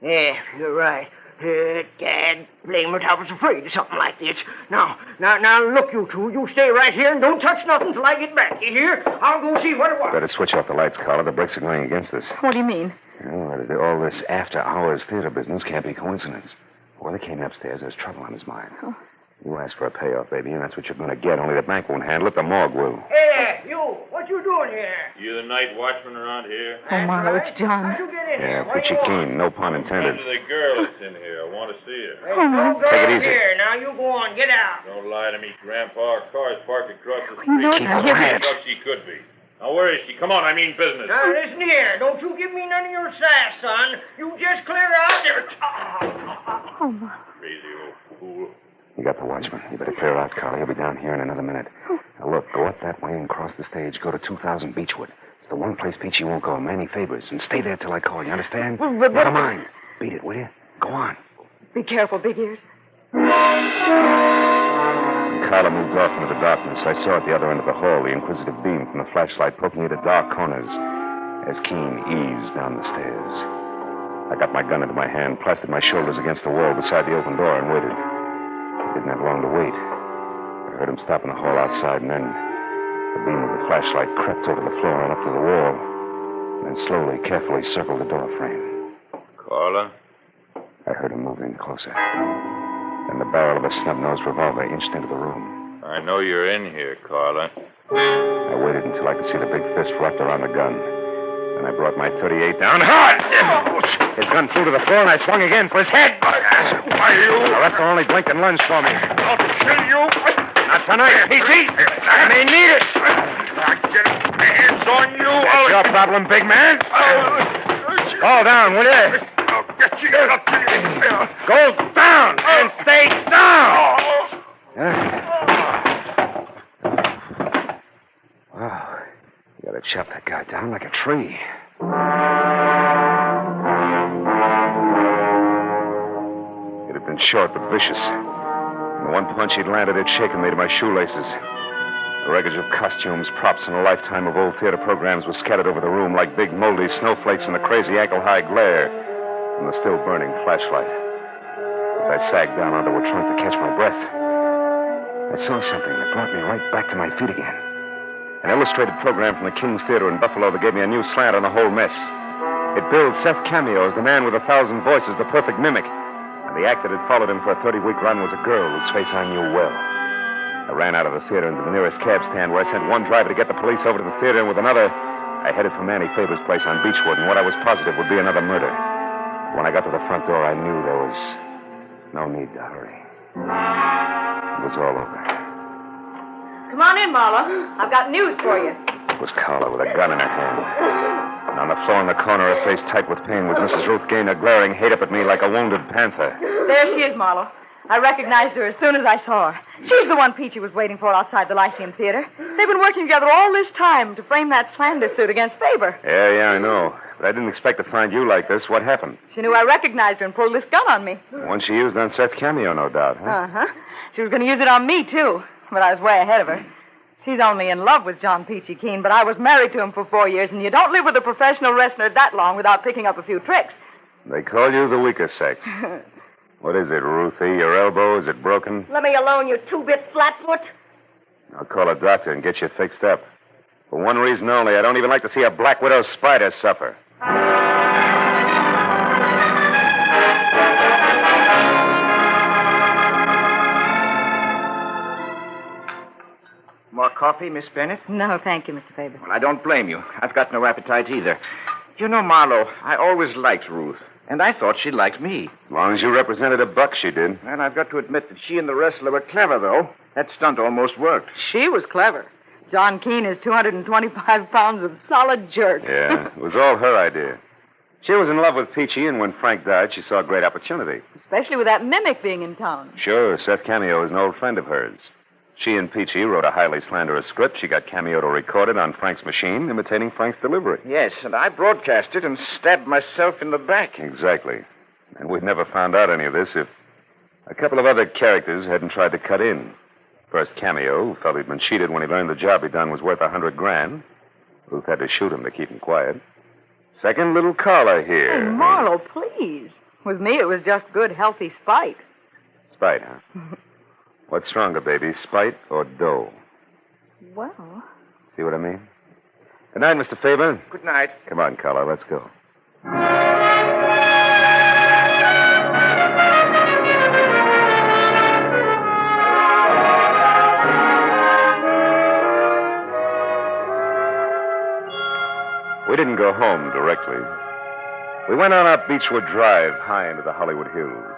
Yeah, you're right. Dad, blame it, I was afraid of something like this. Now, look, you two. You stay right here and don't touch nothing till I get back. You hear? I'll go see what it was. Better switch off the lights, Carla. The brakes are going against us. What do you mean? Oh, all this after-hours theater business can't be coincidence. Well, he came upstairs. There's trouble on his mind. Oh. You asked for a payoff, baby, and that's what you're going to get. Only the bank won't handle it. The morgue will. Hey, you. What you doing here? You the night watchman around here? Oh, Marlowe, it's John. How'd you get in Yeah, here? pitchy keen. No pun intended. The girl that's in here. I want to see her. There's no girl Take it easy. here. Now, you go on. Get out. Don't lie to me, Grandpa. Our car's parked across the street. You know, now, Keep quiet. Thought she could be. Now, where is she? Come on, I mean business. Now, listen here. Don't you give me none of your sass, son. You just clear out there. Oh, Marlowe. Crazy old fool. You got the watchman. You better clear out, Carla. He'll be down here in another minute. Now, look, go up that way and cross the stage. Go to 2000 Beechwood. It's the one place Peachy won't go. Manny Favors. And stay there till I call. You understand? But- Never mind. Beat it, will you? Go on. Be careful, Big Ears. Carla moved off into the darkness. I saw at the other end of the hall the inquisitive beam from the flashlight poking into dark corners as Keene eased down the stairs. I got my gun into my hand, plastered my shoulders against the wall beside the open door, and waited. I didn't have long to wait. I heard him stop in the hall outside, and then the beam of the flashlight crept over the floor and up to the wall, and then slowly, carefully circled the door frame. Carla? I heard him moving closer. Then the barrel of a snub-nosed revolver inched into the room. I know you're in here, Carla. I waited until I could see the big fist wrapped around the gun. Then I brought my .38 down hard. His gun flew to the floor, and I swung again for his head. Why, you... The rest only blinked and lunged for me. I'll kill you. Not tonight, Peachy. I may need it. I'll get my hands on you. That's your problem, big man. Fall down, will you? I'll get you. Go down and stay down. Wow. You gotta chop that guy down like a tree. It had been short but vicious. And the one punch he'd landed had shaken me to my shoelaces. The wreckage of costumes, props, and a lifetime of old theater programs was scattered over the room like big moldy snowflakes in the crazy ankle-high glare from the still-burning flashlight. As I sagged down onto a trunk to catch my breath, I saw something that brought me right back to my feet again. An illustrated program from the King's Theater in Buffalo that gave me a new slant on the whole mess. It billed Seth Cameo as the man with 1,000 voices, the perfect mimic. And the act that had followed him for a 30-week run was a girl whose face I knew well. I ran out of the theater into the nearest cab stand where I sent one driver to get the police over to the theater, and with another, I headed for Manny Faber's place on Beechwood in what I was positive would be another murder. When I got to the front door, I knew there was no need to hurry. It was all over. Come on in, Marlowe. I've got news for you. It was Carla with a gun in her hand. And on the floor in the corner, her face tight with pain, was Mrs. Ruth Gaynor, glaring hate up at me like a wounded panther. There she is, Marlowe. I recognized her as soon as I saw her. She's the one Peachy was waiting for outside the Lyceum Theater. They've been working together all this time to frame that slander suit against Faber. Yeah, I know. But I didn't expect to find you like this. What happened? She knew I recognized her and pulled this gun on me. The one she used on Seth Cameo, no doubt, huh? Uh-huh. She was going to use it on me, too. But I was way ahead of her. She's only in love with John Peachy Keene, but I was married to him for 4 years, and you don't live with a professional wrestler that long without picking up a few tricks. They call you the weaker sex. What is it, Ruthie? Your elbow? Is it broken? Let me alone, you two-bit flatfoot. I'll call a doctor and get you fixed up. For one reason only, I don't even like to see a Black Widow spider suffer. More coffee, Miss Bennett? No, thank you, Mr. Faber. Well, I don't blame you. I've got no appetite either. You know, Marlowe, I always liked Ruth, and I thought she liked me. As long as you represented a buck, she did. And I've got to admit that she and the wrestler were clever, though. That stunt almost worked. She was clever. John Keene is 225 pounds of solid jerk. Yeah, it was all her idea. She was in love with Peachy, and when Frank died, she saw a great opportunity. Especially with that mimic being in town. Sure, Seth Cameo is an old friend of hers. She and Peachy wrote a highly slanderous script. She got Cameo to record it on Frank's machine, imitating Frank's delivery. Yes, and I broadcast it and stabbed myself in the back. Exactly. And we'd never found out any of this if a couple of other characters hadn't tried to cut in. First, Cameo, who felt he'd been cheated when he learned the job he'd done was worth $100,000. Ruth had to shoot him to keep him quiet. Second, little Carla here. Oh, Marlowe, please. With me, it was just good, healthy spite. Spite, huh? What's stronger, baby, spite or dough? Well... See what I mean? Good night, Mr. Faber. Good night. Come on, Carla, let's go. We didn't go home directly. We went on up Beechwood Drive, high into the Hollywood Hills,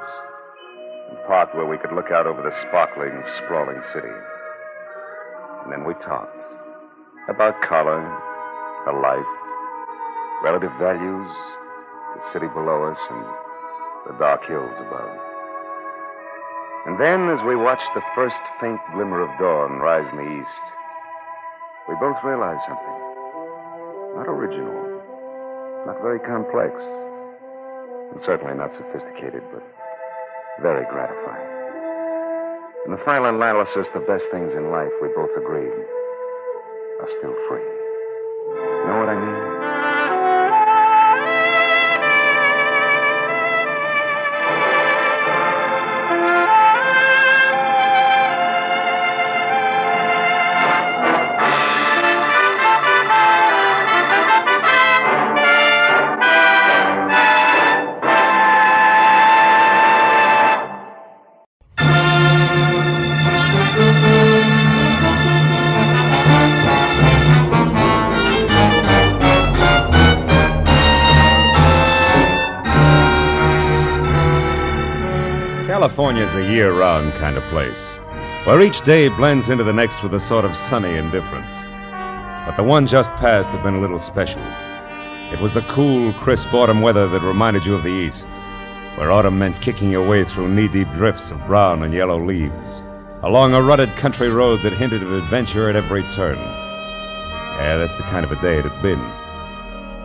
and parked where we could look out over the sparkling, sprawling city. And then we talked about Carla, her life, relative values, the city below us, and the dark hills above. And then, as we watched the first faint glimmer of dawn rise in the east, we both realized something. Not original, not very complex, and certainly not sophisticated, but very gratifying. In the final analysis, the best things in life, we both agreed, are still free. Know what I mean? California's a year-round kind of place, where each day blends into the next with a sort of sunny indifference. But the one just passed had been a little special. It was the cool, crisp autumn weather that reminded you of the East, where autumn meant kicking your way through knee-deep drifts of brown and yellow leaves, along a rutted country road that hinted of adventure at every turn. Yeah, that's the kind of a day it had been.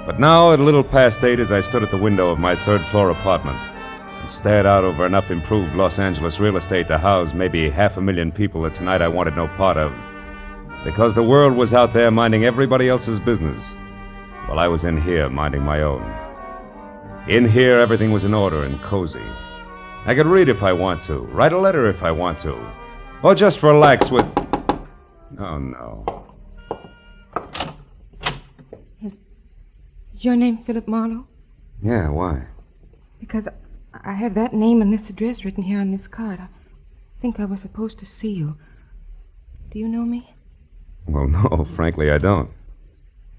But now, at a little past 8, as I stood at the window of my third-floor apartment and stared out over enough improved Los Angeles real estate to house maybe 500,000 people that tonight I wanted no part of, because the world was out there minding everybody else's business, while I was in here minding my own. In here, everything was in order and cozy. I could read if I want to, write a letter if I want to, or just relax with... Oh, no. Is your name Philip Marlowe? Yeah, why? Because I have that name and this address written here on this card. I think I was supposed to see you. Do you know me? Well, no, frankly, I don't.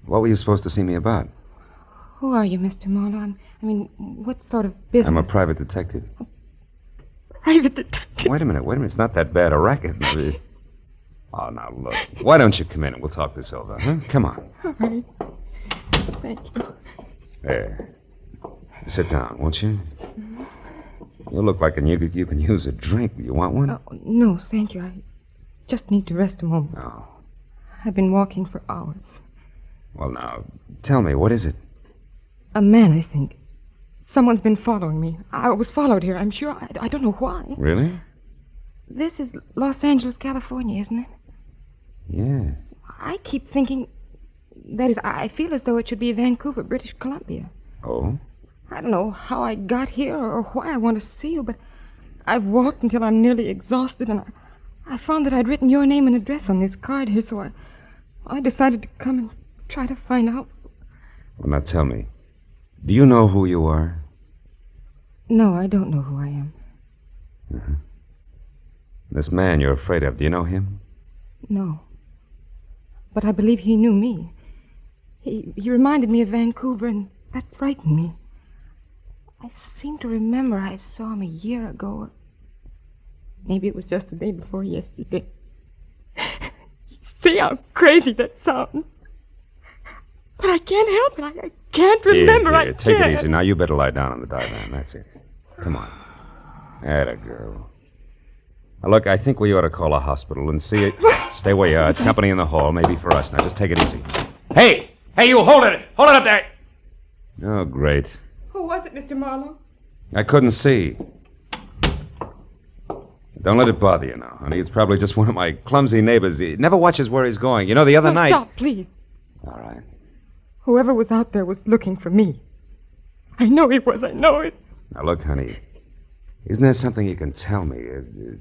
What were you supposed to see me about? Who are you, Mr. Marlowe? I mean, what sort of business? I'm a private detective. Private detective? Wait a minute. It's not that bad a racket. Oh, now, look. Why don't you come in and we'll talk this over, huh? Come on. All right. Thank you. There. Sit down, won't you? Mm-hmm. You look like you can use a drink. You want one? No, thank you. I just need to rest a moment. Oh. I've been walking for hours. Well, now, tell me, what is it? A man, I think. Someone's been following me. I was followed here, I'm sure. I don't know why. Really? This is Los Angeles, California, isn't it? Yeah. I keep thinking... That is, I feel as though it should be Vancouver, British Columbia. Oh? I don't know how I got here or why I want to see you, but I've walked until I'm nearly exhausted, and I found that I'd written your name and address on this card here, so I decided to come and try to find out. Well, now tell me, do you know who you are? No, I don't know who I am. Uh-huh. This man you're afraid of, do you know him? No. But I believe he knew me. He reminded me of Vancouver, and that frightened me. I seem to remember I saw him a year ago. Maybe it was just the day before yesterday. See how crazy that sounds? But I can't help it. I can't remember. Here, take it easy. Now, you better lie down on the divan. That's it. Come on. Atta girl. Now, look, I think we ought to call a hospital and see it. Stay where you are. It's company in the hall, maybe for us. Now, just take it easy. Hey! Hey, you hold it! Hold it up there! Oh, great. Who was it, Mr. Marlowe? I couldn't see. Don't let it bother you now, honey. It's probably just one of my clumsy neighbors. He never watches where he's going. You know, the other night... Stop, please. All right. Whoever was out there was looking for me. I know he was. I know it. Now, look, honey. Isn't there something you can tell me?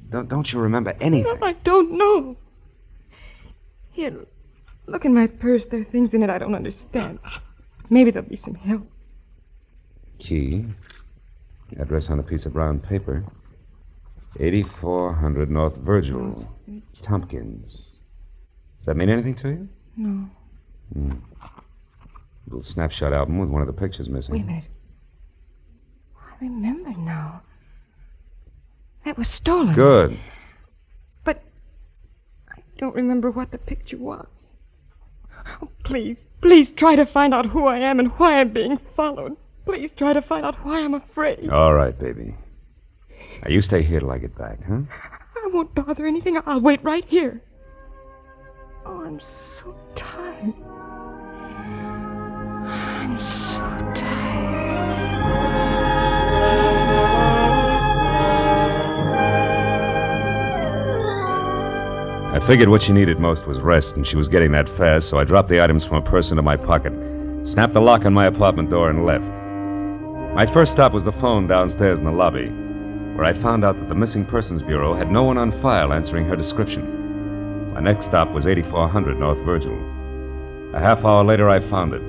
Don't you remember anything? No, I don't know. Here, look in my purse. There are things in it I don't understand. Maybe there'll be some help. Key. Address on a piece of brown paper. 8400 North Virgil. Tompkins. Does that mean anything to you? No. Little snapshot album with one of the pictures missing. Wait a minute. I remember now. That was stolen. Good. But I don't remember what the picture was. Oh, please try to find out who I am and why I'm being followed. Please try to find out why I'm afraid. All right, baby. Now, you stay here till I get back, huh? I won't bother anything. I'll wait right here. Oh, I'm so tired. I'm so tired. I figured what she needed most was rest, and she was getting that fast, so I dropped the items from her purse into my pocket, snapped the lock on my apartment door, and left. My first stop was the phone downstairs in the lobby, where I found out that the Missing Persons Bureau had no one on file answering her description. My next stop was 8400 North Virgil. A half hour later, I found it.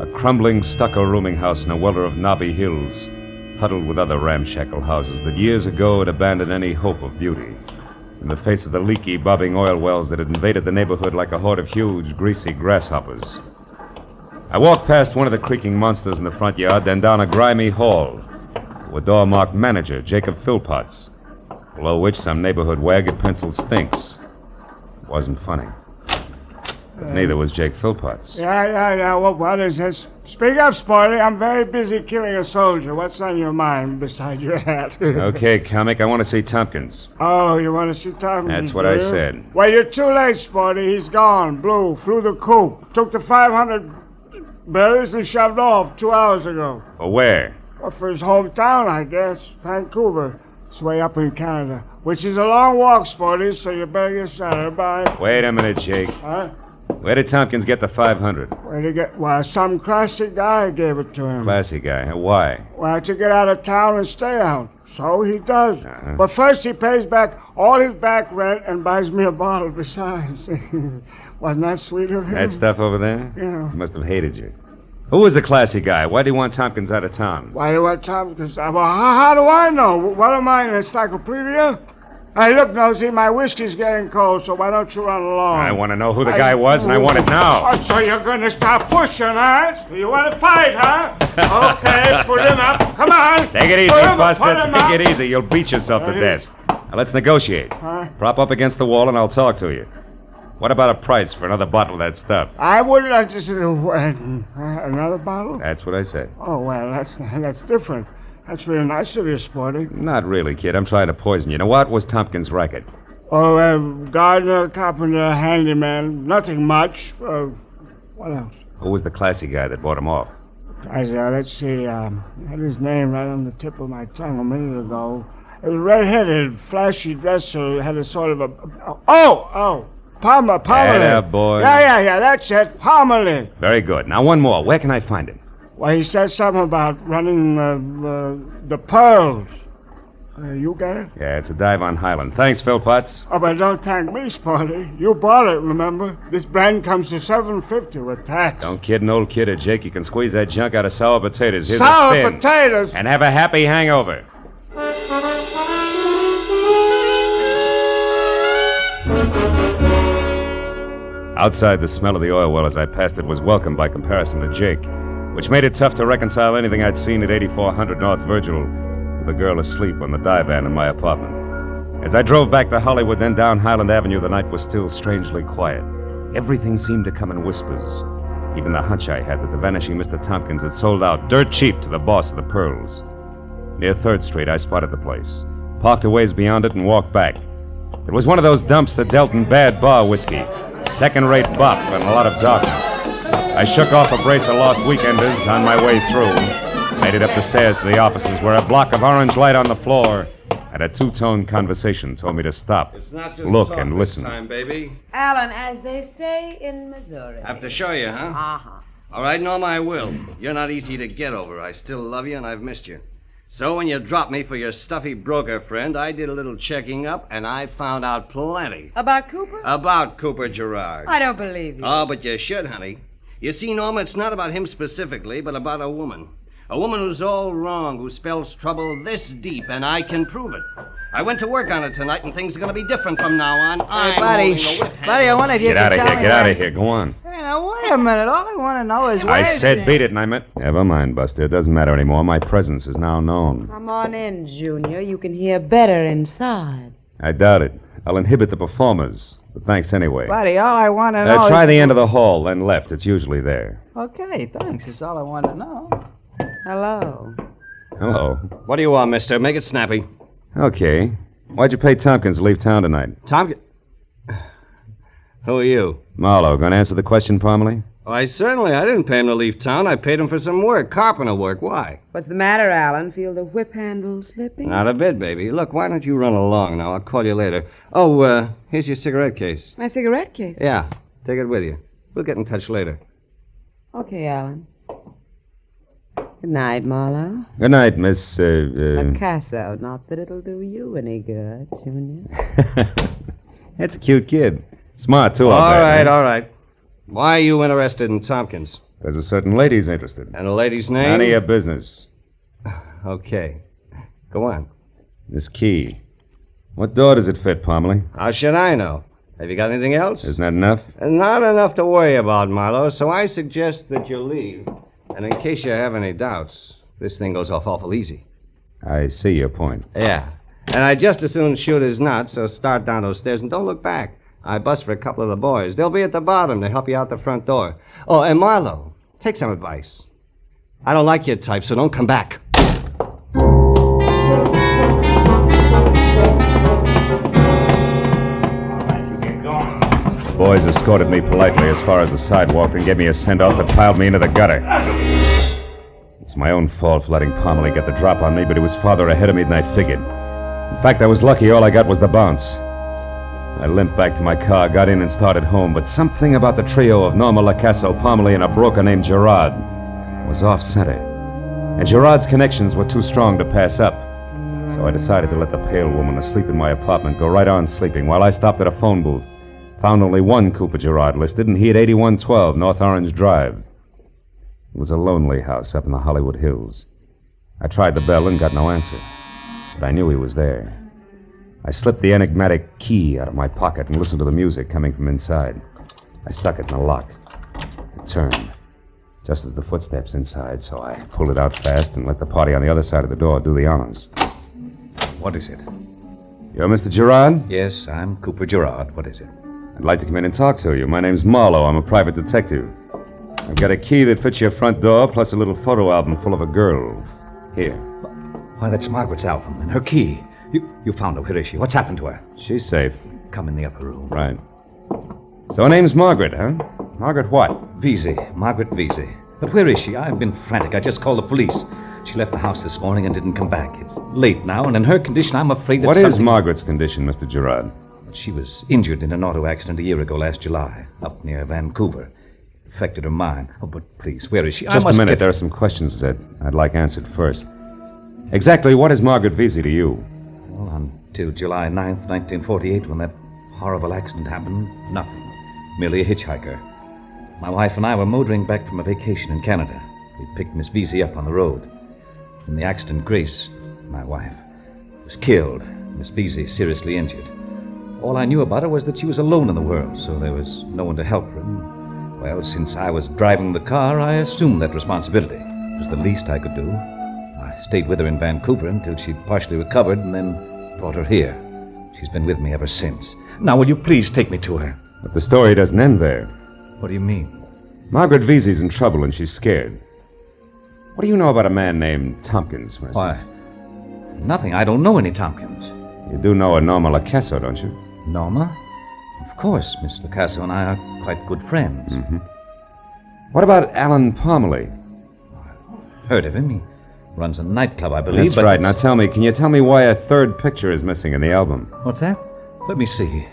A crumbling stucco rooming house in a welter of knobby hills, huddled with other ramshackle houses that years ago had abandoned any hope of beauty, in the face of the leaky, bobbing oil wells that had invaded the neighborhood like a horde of huge, greasy grasshoppers. I walked past one of the creaking monsters in the front yard, then down a grimy hall to a door marked Manager, Jacob Philpotts, Below which some neighborhood wag had penciled stinks. Wasn't funny. But neither was Jake Philpotts. Yeah. What is this? Speak up, Sporty. I'm very busy killing a soldier. What's on your mind beside your hat? Okay, comic, I want to see Tompkins. Oh, you want to see Tompkins? That's what I said. Well, you're too late, Sporty. He's gone. Blue. Flew the coop. Took the 500 berries and shoved off 2 hours ago. For where? Well, for his hometown, I guess. Vancouver. It's way up in Canada. Which is a long walk, Sporty, so you better get started. Bye. Wait a minute, Jake. Huh? Where did Tompkins get the 500? Where'd he get? Well, some classy guy gave it to him. Classy guy. Why? Well, to get out of town and stay out. So he does. Uh-huh. But first he pays back all his back rent and buys me a bottle besides. Wasn't that sweet of him? That stuff over there? Yeah. He must have hated you. Who was the classy guy? Why do you want Tompkins out of town? Why do you want Tompkins? Well, how do I know? What am I, an encyclopedia? Hey, look, Nosy, my whiskey's getting cold, so why don't you run along? I want to know who the guy was, and I want it now. Oh, so you're going to stop pushing, huh? You want to fight, huh? Okay, put him up. Come on. Take it easy, Buster. Take it easy. You'll beat yourself to That death. Now, let's negotiate. Huh? Prop up against the wall, and I'll talk to you. What about a price for another bottle of that stuff? I wouldn't another bottle? That's what I said. Oh, well, that's different. That's really nice of you, Sporty. Not really, kid. I'm trying to poison you. Now, what was Tompkins' racket? Oh, gardener, carpenter, handyman. Nothing much. What else? Who was the classy guy that bought him off? Let's see. I had his name right on the tip of my tongue a minute ago. It was red-headed, flashy dresser, had a sort of a... Palmerley. Yeah, boy. Yeah, that's it. Palmerley. Very good. Now, one more. Where can I find him? Well, he said something about running the pearls. You get it? Yeah, it's a dive on Highland. Thanks, Philpotts. Oh, but don't thank me, Sporty. You bought it, remember? This brand comes to $7.50 with tax. Don't kid an old kid or Jake. You can squeeze that junk out of sour potatoes. Here's sour a fin. Potatoes? And have a happy hangover. Outside, the smell of the oil well as I passed it was welcome by comparison to Jake, which made it tough to reconcile anything I'd seen at 8400 North Virgil with the girl asleep on the divan in my apartment. As I drove back to Hollywood, then down Highland Avenue, the night was still strangely quiet. Everything seemed to come in whispers. Even the hunch I had that the vanishing Mr. Tompkins had sold out dirt cheap to the boss of the Pearls. Near 3rd Street, I spotted the place, parked a ways beyond it, and walked back. It was one of those dumps that dealt in bad bar whiskey. Second-rate bop and a lot of darkness. I shook off a brace of lost weekenders on my way through. Made it up the stairs to the offices where a block of orange light on the floor and a two-tone conversation told me to stop, It's not just look, talk and this listen. time, baby. Alan, as they say in Missouri. Have to show you, huh? Uh-huh. All right, Norma, I will. You're not easy to get over. I still love you, and I've missed you. So when you dropped me for your stuffy broker friend, I did a little checking up, and I found out plenty. About Cooper? About Cooper Gerard. I don't believe you. Oh, but you should, honey. You see, Norma, it's not about him specifically, but about a woman. A woman who's all wrong, who spells trouble this deep, and I can prove it. I went to work on it tonight, and things are going to be different from now on. Hey, buddy, buddy, I wonder if you Get can out of tell here, me get out where- of here. Go on. Hey, now, wait a minute. All I want to know is where... I said beat it, and I meant... Never mind, Buster. It doesn't matter anymore. My presence is now known. Come on in, Junior. You can hear better inside. I doubt it. I'll inhibit the performers. But thanks anyway. Buddy, all I want to know Try is... the end of the hall, then left. It's usually there. Okay, thanks. That's all I want to know. Hello. Hello. What do you want, mister? Make it snappy. Okay. Why'd you pay Tompkins to leave town tonight? Tompkins? Who are you? Marlowe, gonna answer the question, Parmalee? Why, certainly. I didn't pay him to leave town. I paid him for some work, carpenter work. Why? What's the matter, Alan? Feel the whip handle slipping? Not a bit, baby. Look, why don't you run along now? I'll call you later. Oh, here's your cigarette case. My cigarette case? Yeah, take it with you. We'll get in touch later. Okay, Alan. Good night, Marlowe. Good night, Miss, Picasso. Not that it'll do you any good, Junior. That's a cute kid. Smart, too, All I'll bet. right, all right. Why are you interested in Tompkins? There's a certain lady's interested. And the lady's name? None of your business. Okay. Go on. This key. What door does it fit, Parmalee? How should I know? Have you got anything else? Isn't that enough? Not enough to worry about, Marlowe, so I suggest that you leave. And in case you have any doubts, this thing goes off awful easy. I see your point. Yeah. And I'd just as soon shoot as not, so start down those stairs and don't look back. I bust for a couple of the boys. They'll be at the bottom to help you out the front door. Oh, and Marlowe, take some advice. I don't like your type, so don't come back. The boys escorted me politely as far as the sidewalk and gave me a send-off that piled me into the gutter. It was my own fault for letting Pomeroy get the drop on me, but he was farther ahead of me than I figured. In fact, I was lucky all I got was the bounce. I limped back to my car, got in and started home, but something about the trio of Norma Lacasso, Pomeroy, and a broker named Gerard was off-center. And Gerard's connections were too strong to pass up. So I decided to let the pale woman asleep in my apartment go right on sleeping while I stopped at a phone booth. Found only one Cooper Gerard listed, and he at 8112 North Orange Drive. It was a lonely house up in the Hollywood Hills. I tried the bell and got no answer, but I knew he was there. I slipped the enigmatic key out of my pocket and listened to the music coming from inside. I stuck it in the lock. It turned, just as the footsteps inside, so I pulled it out fast and let the party on the other side of the door do the honors. What is it? You're Mr. Gerard? Yes, I'm Cooper Gerard. What is it? I'd like to come in and talk to you. My name's Marlowe. I'm a private detective. I've got a key that fits your front door, plus a little photo album full of a girl. Here. Why, that's Margaret's album and her key. You found her. Where is she? What's happened to her? She's safe. Come in the upper room. Right. So her name's Margaret, huh? Margaret what? Vesey. Margaret Vesey. But where is she? I've been frantic. I just called the police. She left the house this morning and didn't come back. It's late now, and in her condition, I'm afraid that What is Margaret's condition, Mr. Gerard? She was injured in an auto accident a year ago last July, up near Vancouver. It affected her mind. Oh, but please, where is she? Just a minute. There are some questions that I'd like answered first. Exactly what is Margaret Vesey to you? Well, until July 9th, 1948, when that horrible accident happened, nothing. Merely a hitchhiker. My wife and I were motoring back from a vacation in Canada. We picked Miss Vesey up on the road. In the accident, Grace, my wife, was killed. Miss Vesey seriously injured. All I knew about her was that she was alone in the world, so there was no one to help her. And, well, since I was driving the car, I assumed that responsibility. It was the least I could do. I stayed with her in Vancouver until she partially recovered and then brought her here. She's been with me ever since. Now, will you please take me to her? But the story doesn't end there. What do you mean? Margaret Vesey's in trouble and she's scared. What do you know about a man named Tompkins, for instance? Why, nothing. I don't know any Tompkins. You do know a Norma Lacasso, don't you? Norma? Of course. Miss Lacasso and I are quite good friends. Mm-hmm. What about Alan Pomeroy? Heard of him. He runs a nightclub, I believe. That's right. Now tell me, can you tell me why a third picture is missing in the album? What's that? Let me see.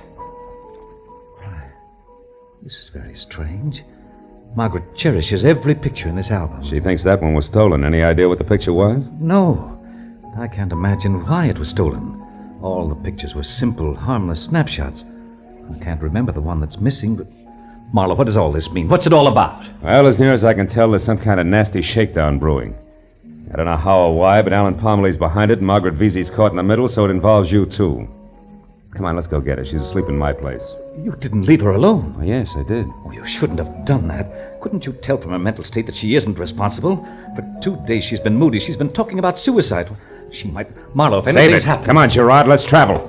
This is very strange. Margaret cherishes every picture in this album. She thinks that one was stolen. Any idea what the picture was? No. I can't imagine why it was stolen. All the pictures were simple, harmless snapshots. I can't remember the one that's missing, but... Marlowe, what does all this mean? What's it all about? Well, as near as I can tell, there's some kind of nasty shakedown brewing. I don't know how or why, but Alan Pomeroy's behind it, and Margaret Vesey's caught in the middle, so it involves you, too. Come on, let's go get her. She's asleep in my place. You didn't leave her alone? Oh, yes, I did. Oh, you shouldn't have done that. Couldn't you tell from her mental state that she isn't responsible? For 2 days she's been moody. She's been talking about suicide. She might... Marlowe, if anything's happened... Come on, Gerard, let's travel.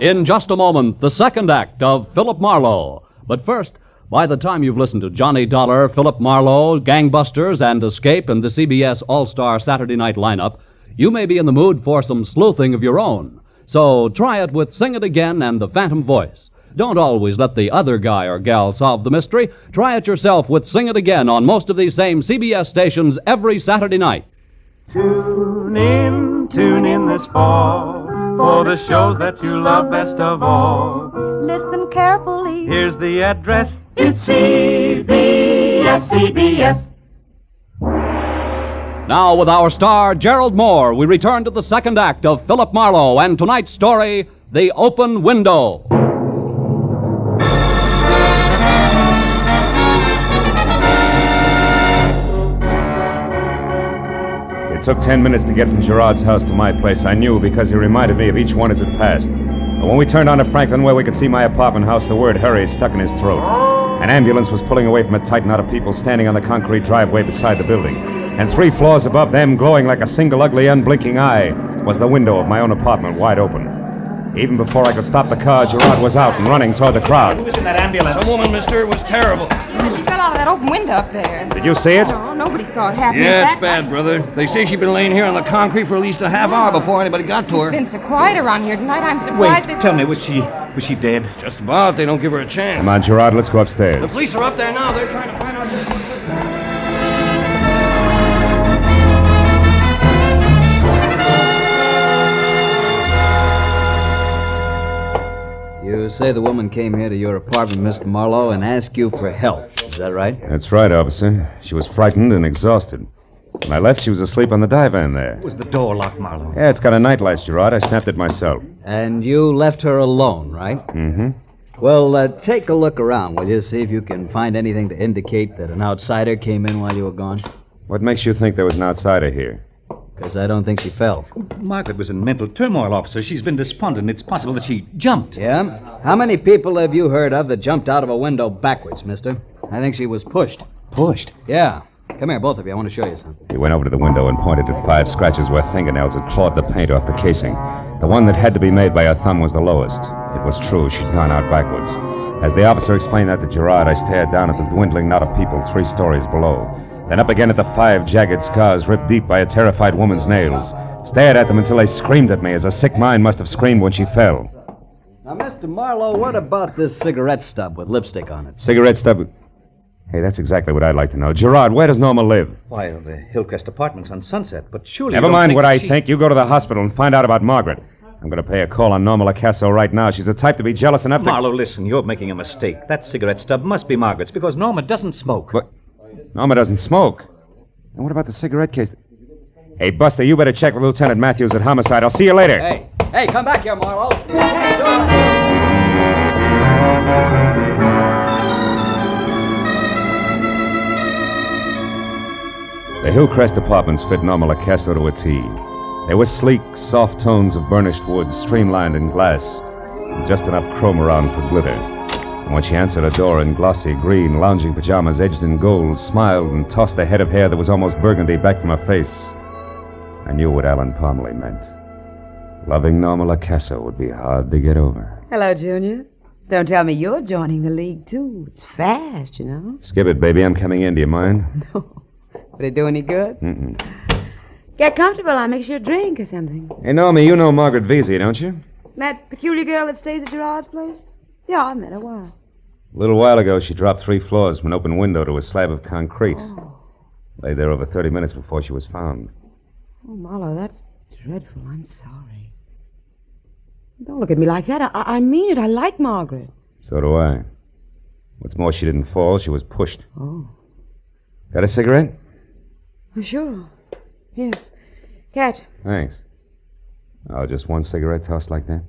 In just a moment, the second act of Philip Marlowe. But first, by the time you've listened to Johnny Dollar, Philip Marlowe, Gangbusters, and Escape in the CBS All-Star Saturday Night lineup, you may be in the mood for some sleuthing of your own. So try it with Sing It Again and the Phantom Voice. Don't always let the other guy or gal solve the mystery. Try it yourself with Sing It Again on most of these same CBS stations every Saturday night. Tune in this fall for the shows that you love best of all. Listen carefully. Here's the address. It's CBS. Now, with our star, Gerald Moore, we return to the second act of Philip Marlowe and tonight's story, The Open Window. It took 10 minutes to get from Gerard's house to my place. I knew because he reminded me of each one as it passed. But when we turned onto Franklin where we could see my apartment house, the word hurry stuck in his throat. An ambulance was pulling away from a tight knot of people standing on the concrete driveway beside the building. And 3 floors above them, glowing like a single ugly, unblinking eye, was the window of my own apartment wide open. Even before I could stop the car, Gerard was out and running toward the crowd. Who was in that ambulance? Some woman, mister. It was terrible. Yeah, she fell out of that open window up there. Did you see it? No, nobody saw it happen. Yeah, it's bad, brother. They say she'd been laying here on the concrete for at least a half hour before anybody got to her. It's been so quiet around here tonight. I'm surprised that... Tell me, was she dead? Just about. They don't give her a chance. Come on, Gerard, let's go upstairs. The police are up there now. They're trying to find out just what... You say the woman came here to your apartment, Mr. Marlowe, and asked you for help. Is that right? That's right, officer. She was frightened and exhausted. When I left, she was asleep on the divan there. Was the door locked, Marlowe? Yeah, it's got a night light, Gerard. I snapped it myself. And you left her alone, right? Mm-hmm. Well, take a look around, will you? See if you can find anything to indicate that an outsider came in while you were gone. What makes you think there was an outsider here? Because I don't think she fell. Margaret was in mental turmoil, officer. She's been despondent. It's possible that she jumped. Yeah? How many people have you heard of that jumped out of a window backwards, mister? I think she was pushed. Pushed? Yeah. Come here, both of you. I want to show you something. He went over to the window and pointed at 5 scratches where fingernails had clawed the paint off the casing. The one that had to be made by her thumb was the lowest. It was true. She'd gone out backwards. As the officer explained that to Gerard, I stared down at the dwindling knot of people 3 stories below. Then up again at the 5 jagged scars ripped deep by a terrified woman's nails. Stared at them until they screamed at me, as a sick mind must have screamed when she fell. Now, Mr. Marlowe, what about this cigarette stub with lipstick on it? Cigarette stub... Hey, that's exactly what I'd like to know. Gerard, where does Norma live? Why, the Hillcrest Apartments on Sunset, but surely... Never mind what I think. You go to the hospital and find out about Margaret. I'm going to pay a call on Norma LaCasso right now. She's the type to be jealous enough to... Marlowe, listen, you're making a mistake. That cigarette stub must be Margaret's, because Norma doesn't smoke. What? Norma doesn't smoke? And what about the cigarette case? Hey, Buster, you better check with Lieutenant Matthews at Homicide. I'll see you later. Hey, come back here, Marlowe. The Hillcrest Apartments fit Norma LaCasso to a T. They were sleek, soft tones of burnished wood, streamlined in glass, and just enough chrome around for glitter. And when she answered a door in glossy green lounging pajamas edged in gold, smiled and tossed a head of hair that was almost burgundy back from her face, I knew what Alan Parmalee meant. Loving Norma LaCasso would be hard to get over. Hello, Junior. Don't tell me you're joining the league, too. It's fast, you know. Skip it, baby. I'm coming in. Do you mind? No. Would it do any good? Mm-mm. Get comfortable. I'll mix you a drink or something. Hey, Norma, you know Margaret Vesey, don't you? That peculiar girl that stays at Gerard's place? Yeah, I met her. Why? A little while ago, she dropped 3 floors from an open window to a slab of concrete. Oh. Lay there over 30 minutes before she was found. Oh, Marlowe, that's dreadful. I'm sorry. Don't look at me like that. I mean it. I like Margaret. So do I. What's more, she didn't fall. She was pushed. Oh. Got a cigarette? Sure. Here. Catch. Thanks. Oh, just one cigarette tossed like that?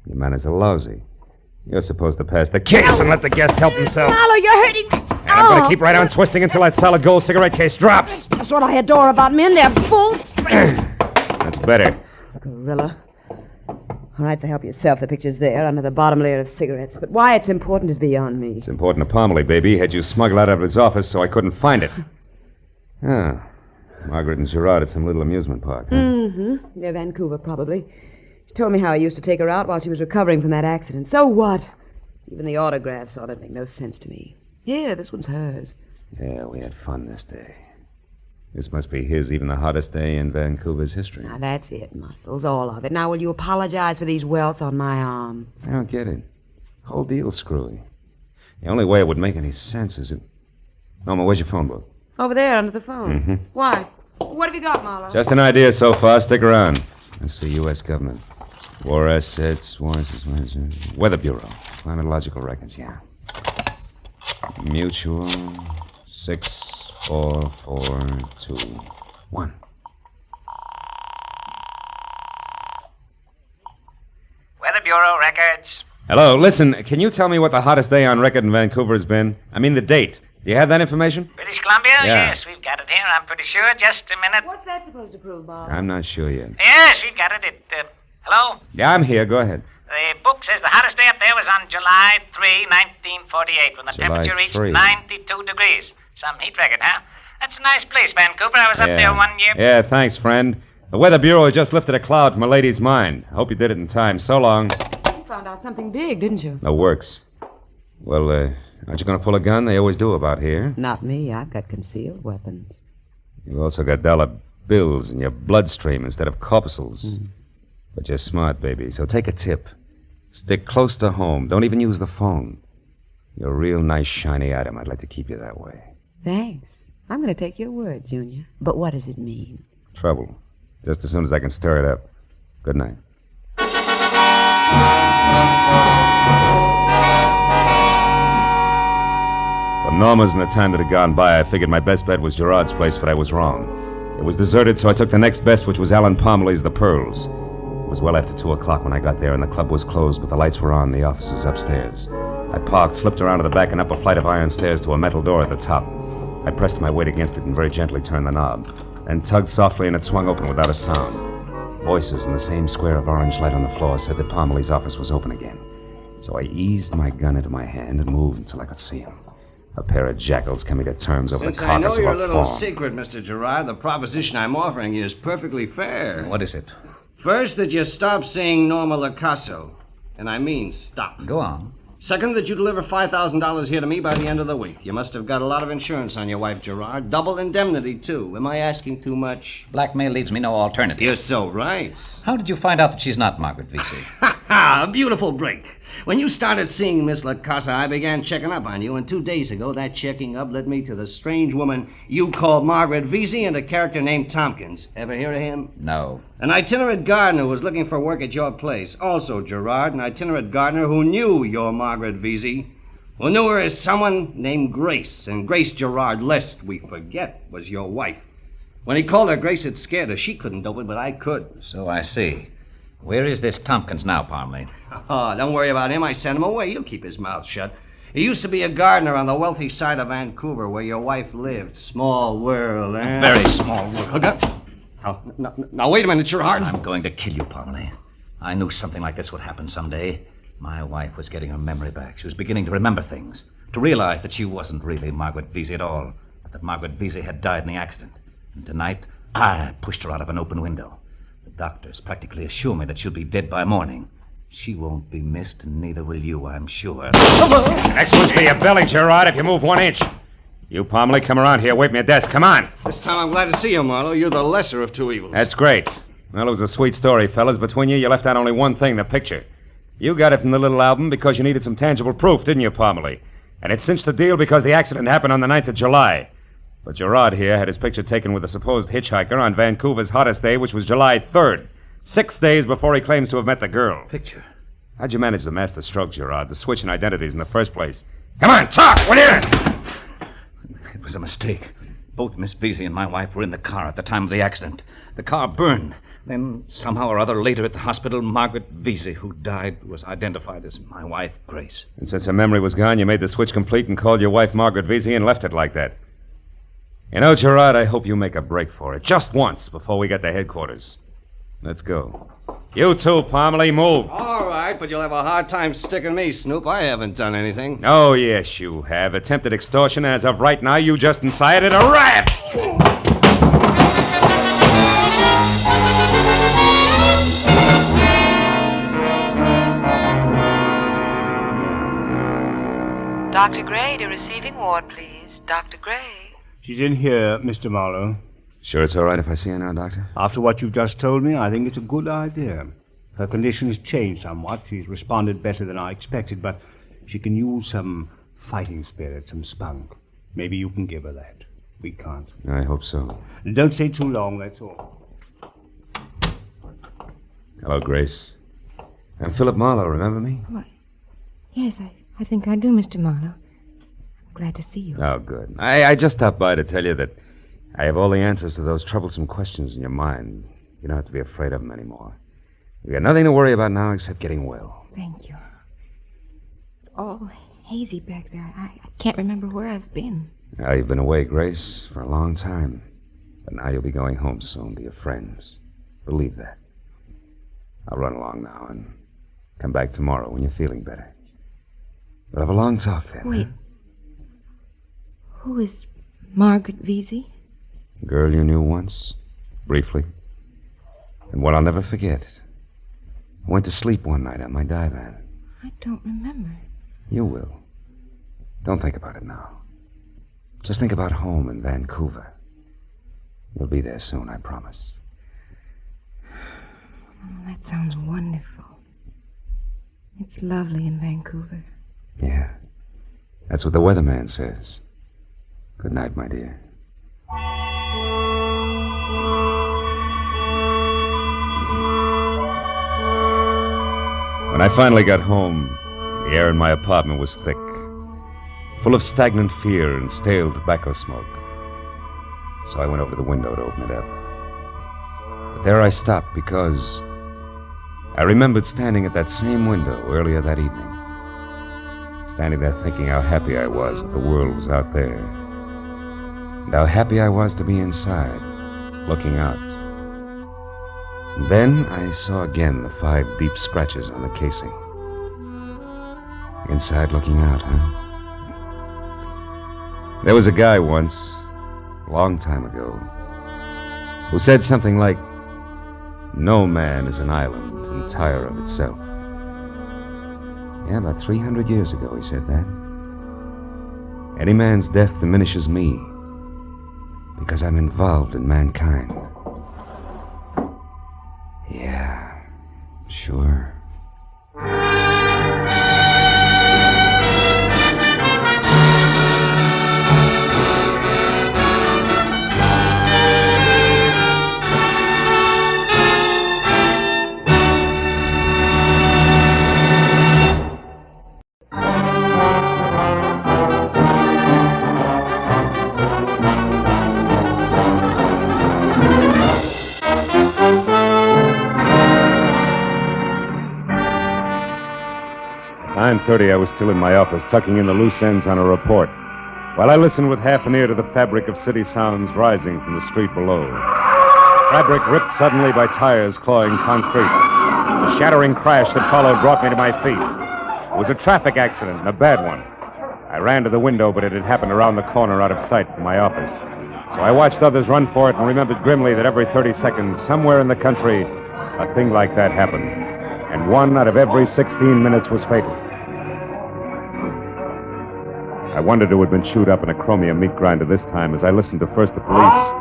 Your manners are lousy. You're supposed to pass the case and let the guest help himself. Marlowe, you're hurting. And I'm going to keep right on twisting until that solid gold cigarette case drops. That's what I adore about men. They're full strength. That's better. Gorilla. All right, so help yourself. The picture's there under the bottom layer of cigarettes. But why it's important is beyond me. It's important to Parmalee, baby. He had you smuggled out of his office so I couldn't find it. Ah. Margaret and Gerard at some little amusement park, huh? Mm-hmm. Near Vancouver, probably. She told me how he used to take her out while she was recovering from that accident. So what? Even the autographs ought to make no sense to me. Here, this one's hers. Yeah, we had fun this day. This must be his, even the hottest day in Vancouver's history. Now, that's it, Muscles, all of it. Now, will you apologize for these welts on my arm? I don't get it. The whole deal's screwy. The only way it would make any sense is if... Norma, where's your phone book? Over there, under the phone. Mm-hmm. Why? What have you got, Marlowe? Just an idea so far. Stick around. Let's see, U.S. government. War assets, Weather Bureau. Climatological records, yeah. Mutual 64421. Weather Bureau records. Hello, listen, can you tell me what the hottest day on record in Vancouver has been? I mean the date. Do you have that information? British Columbia? Yeah. Yes, we've got it here, I'm pretty sure. Just a minute. What's that supposed to prove, Bob? I'm not sure yet. Yes, we've got it. Hello? Yeah, I'm here. Go ahead. The book says the hottest day up there was on July 3, 1948, when the temperature reached 92 degrees. Some heat record, huh? That's a nice place, Vancouver. I was up there 1 year. Yeah, thanks, friend. The Weather Bureau just lifted a cloud from a lady's mind. I hope you did it in time. So long. You found out something big, didn't you? No works. Well, aren't you going to pull a gun? They always do about here. Not me. I've got concealed weapons. You've also got dollar bills in your bloodstream instead of corpuscles. But you're smart, baby, so take a tip. Stick close to home. Don't even use the phone. You're a real nice, shiny item. I'd like to keep you that way. Thanks. I'm going to take your word, Junior. But what does it mean? Trouble. Just as soon as I can stir it up. Good night. From Norma's and the time that had gone by, I figured my best bet was Gerard's place, but I was wrong. It was deserted, so I took the next best, which was Alan Parmley's The Pearls. It was well after 2 o'clock when I got there, and the club was closed, but the lights were on, the offices upstairs. I parked, slipped around to the back and up a flight of iron stairs to a metal door at the top. I pressed my weight against it and very gently turned the knob, then tugged softly, and it swung open without a sound. Voices in the same square of orange light on the floor said that Parmley's office was open again. So I eased my gun into my hand and moved until I could see him. A pair of jackals coming to terms over Since the carcass I know of your a little fawn. secret, Mr. Gerard, the proposition I'm offering you is perfectly fair. What is it? First, that you stop seeing Norma Lacasso. And I mean stop. Go on. Second, that you deliver $5,000 here to me by the end of the week. You must have got a lot of insurance on your wife, Gerard. Double indemnity, too. Am I asking too much? Blackmail leaves me no alternative. You're so right. How did you find out that she's not Margaret Vesey? Ha! A beautiful break. When you started seeing Miss LaCasa, I began checking up on you, and 2 days ago, that checking up led me to the strange woman you called Margaret Vesey and a character named Tompkins. Ever hear of him? No. An itinerant gardener was looking for work at your place. Also, Gerard, an itinerant gardener who knew your Margaret Vesey, who knew her as someone named Grace. And Grace Gerard, lest we forget, was your wife. When he called her Grace, it scared her. She couldn't open, but I could. So I see. Where is this Tompkins now, Parmley? Oh, don't worry about him. I sent him away. He'll keep his mouth shut. He used to be a gardener on the wealthy side of Vancouver where your wife lived. Small world, eh? A very small world. Now, wait a minute, Gerard. I'm going to kill you, Parmley. I knew something like this would happen someday. My wife was getting her memory back. She was beginning to remember things, to realize that she wasn't really Margaret Vesey at all, but that Margaret Vesey had died in the accident. And tonight, I pushed her out of an open window. The doctors practically assure me that she'll be dead by morning. She won't be missed, and neither will you, I'm sure. Next one's for your belly, Gerard, if you move 1 inch. You, Parmley, come around here. Wait from your desk. Come on. This time I'm glad to see you, Marlowe. You're the lesser of two evils. That's great. Well, it was a sweet story, fellas. Between you left out only one thing, the picture. You got it from the little album because you needed some tangible proof, didn't you, Parmley? And it cinched the deal because the accident happened on the 9th of July. But Gerard here had his picture taken with a supposed hitchhiker on Vancouver's hottest day, which was July 3rd. 6 days before he claims to have met the girl. Picture? How'd you manage the master stroke, Gerard? The switch in identities in the first place? Come on, talk! What is it? It was a mistake. Both Miss Vesey and my wife were in the car at the time of the accident. The car burned. Then, somehow or other, later at the hospital, Margaret Vesey, who died, was identified as my wife, Grace. And since her memory was gone, you made the switch complete and called your wife Margaret Vesey and left it like that. You know, Gerard, I hope you make a break for it. Just once before we get to headquarters. Let's go. You too, Parmley, move. All right, but you'll have a hard time sticking me, Snoop. I haven't done anything. Oh, yes, you have. Attempted extortion, and as of right now, you just incited a rat! Dr. Gray to receiving ward, please. Dr. Gray. She's in here, Mr. Marlowe. Sure it's all right if I see her now, Doctor? After what you've just told me, I think it's a good idea. Her condition has changed somewhat. She's responded better than I expected, but she can use some fighting spirit, some spunk. Maybe you can give her that. We can't. I hope so. Don't stay too long, that's all. Hello, Grace. I'm Philip Marlowe, remember me? What? Yes, I think I do, Mr. Marlowe. I'm glad to see you. Oh, good. I just stopped by to tell you that I have all the answers to those troublesome questions in your mind. You don't have to be afraid of them anymore. You've got nothing to worry about now except getting well. Thank you. It's all hazy back there. I can't remember where I've been. Now, you've been away, Grace, for a long time. But now you'll be going home soon to your friends. Believe that. I'll run along now and Come back tomorrow when you're feeling better. We'll have a long talk then. Wait. Who is Margaret Vesey? Girl you knew once, briefly. And what I'll never forget. I went to sleep one night on my divan. I don't remember. You will. Don't think about it now. Just think about home in Vancouver. You'll be there soon, I promise. Oh, that sounds wonderful. It's lovely in Vancouver. Yeah. That's what the weatherman says. Good night, my dear. When I finally got home, the air in my apartment was thick, full of stagnant fear and stale tobacco smoke. So I went over to the window to open it up. But there I stopped because I remembered standing at that same window earlier that evening. Standing there thinking how happy I was that the world was out there. And how happy I was to be inside, looking out. And then I saw again the 5 deep scratches on the casing. Inside looking out, huh? There was a guy once, a long time ago, who said something like, "No man is an island entire of itself." Yeah, about 300 years ago he said that. Any man's death diminishes me because I'm involved in mankind. Yeah, sure. At 9:30, I was still in my office, tucking in the loose ends on a report, while I listened with half an ear to the fabric of city sounds rising from the street below. Fabric ripped suddenly by tires clawing concrete. The shattering crash that followed brought me to my feet. It was a traffic accident, and a bad one. I ran to the window, but it had happened around the corner out of sight from my office. So I watched others run for it and remembered grimly that every 30 seconds, somewhere in the country, a thing like that happened. And 1 out of every 16 minutes was fatal. I wondered who had been chewed up in a chromium meat grinder this time as I listened to first the police,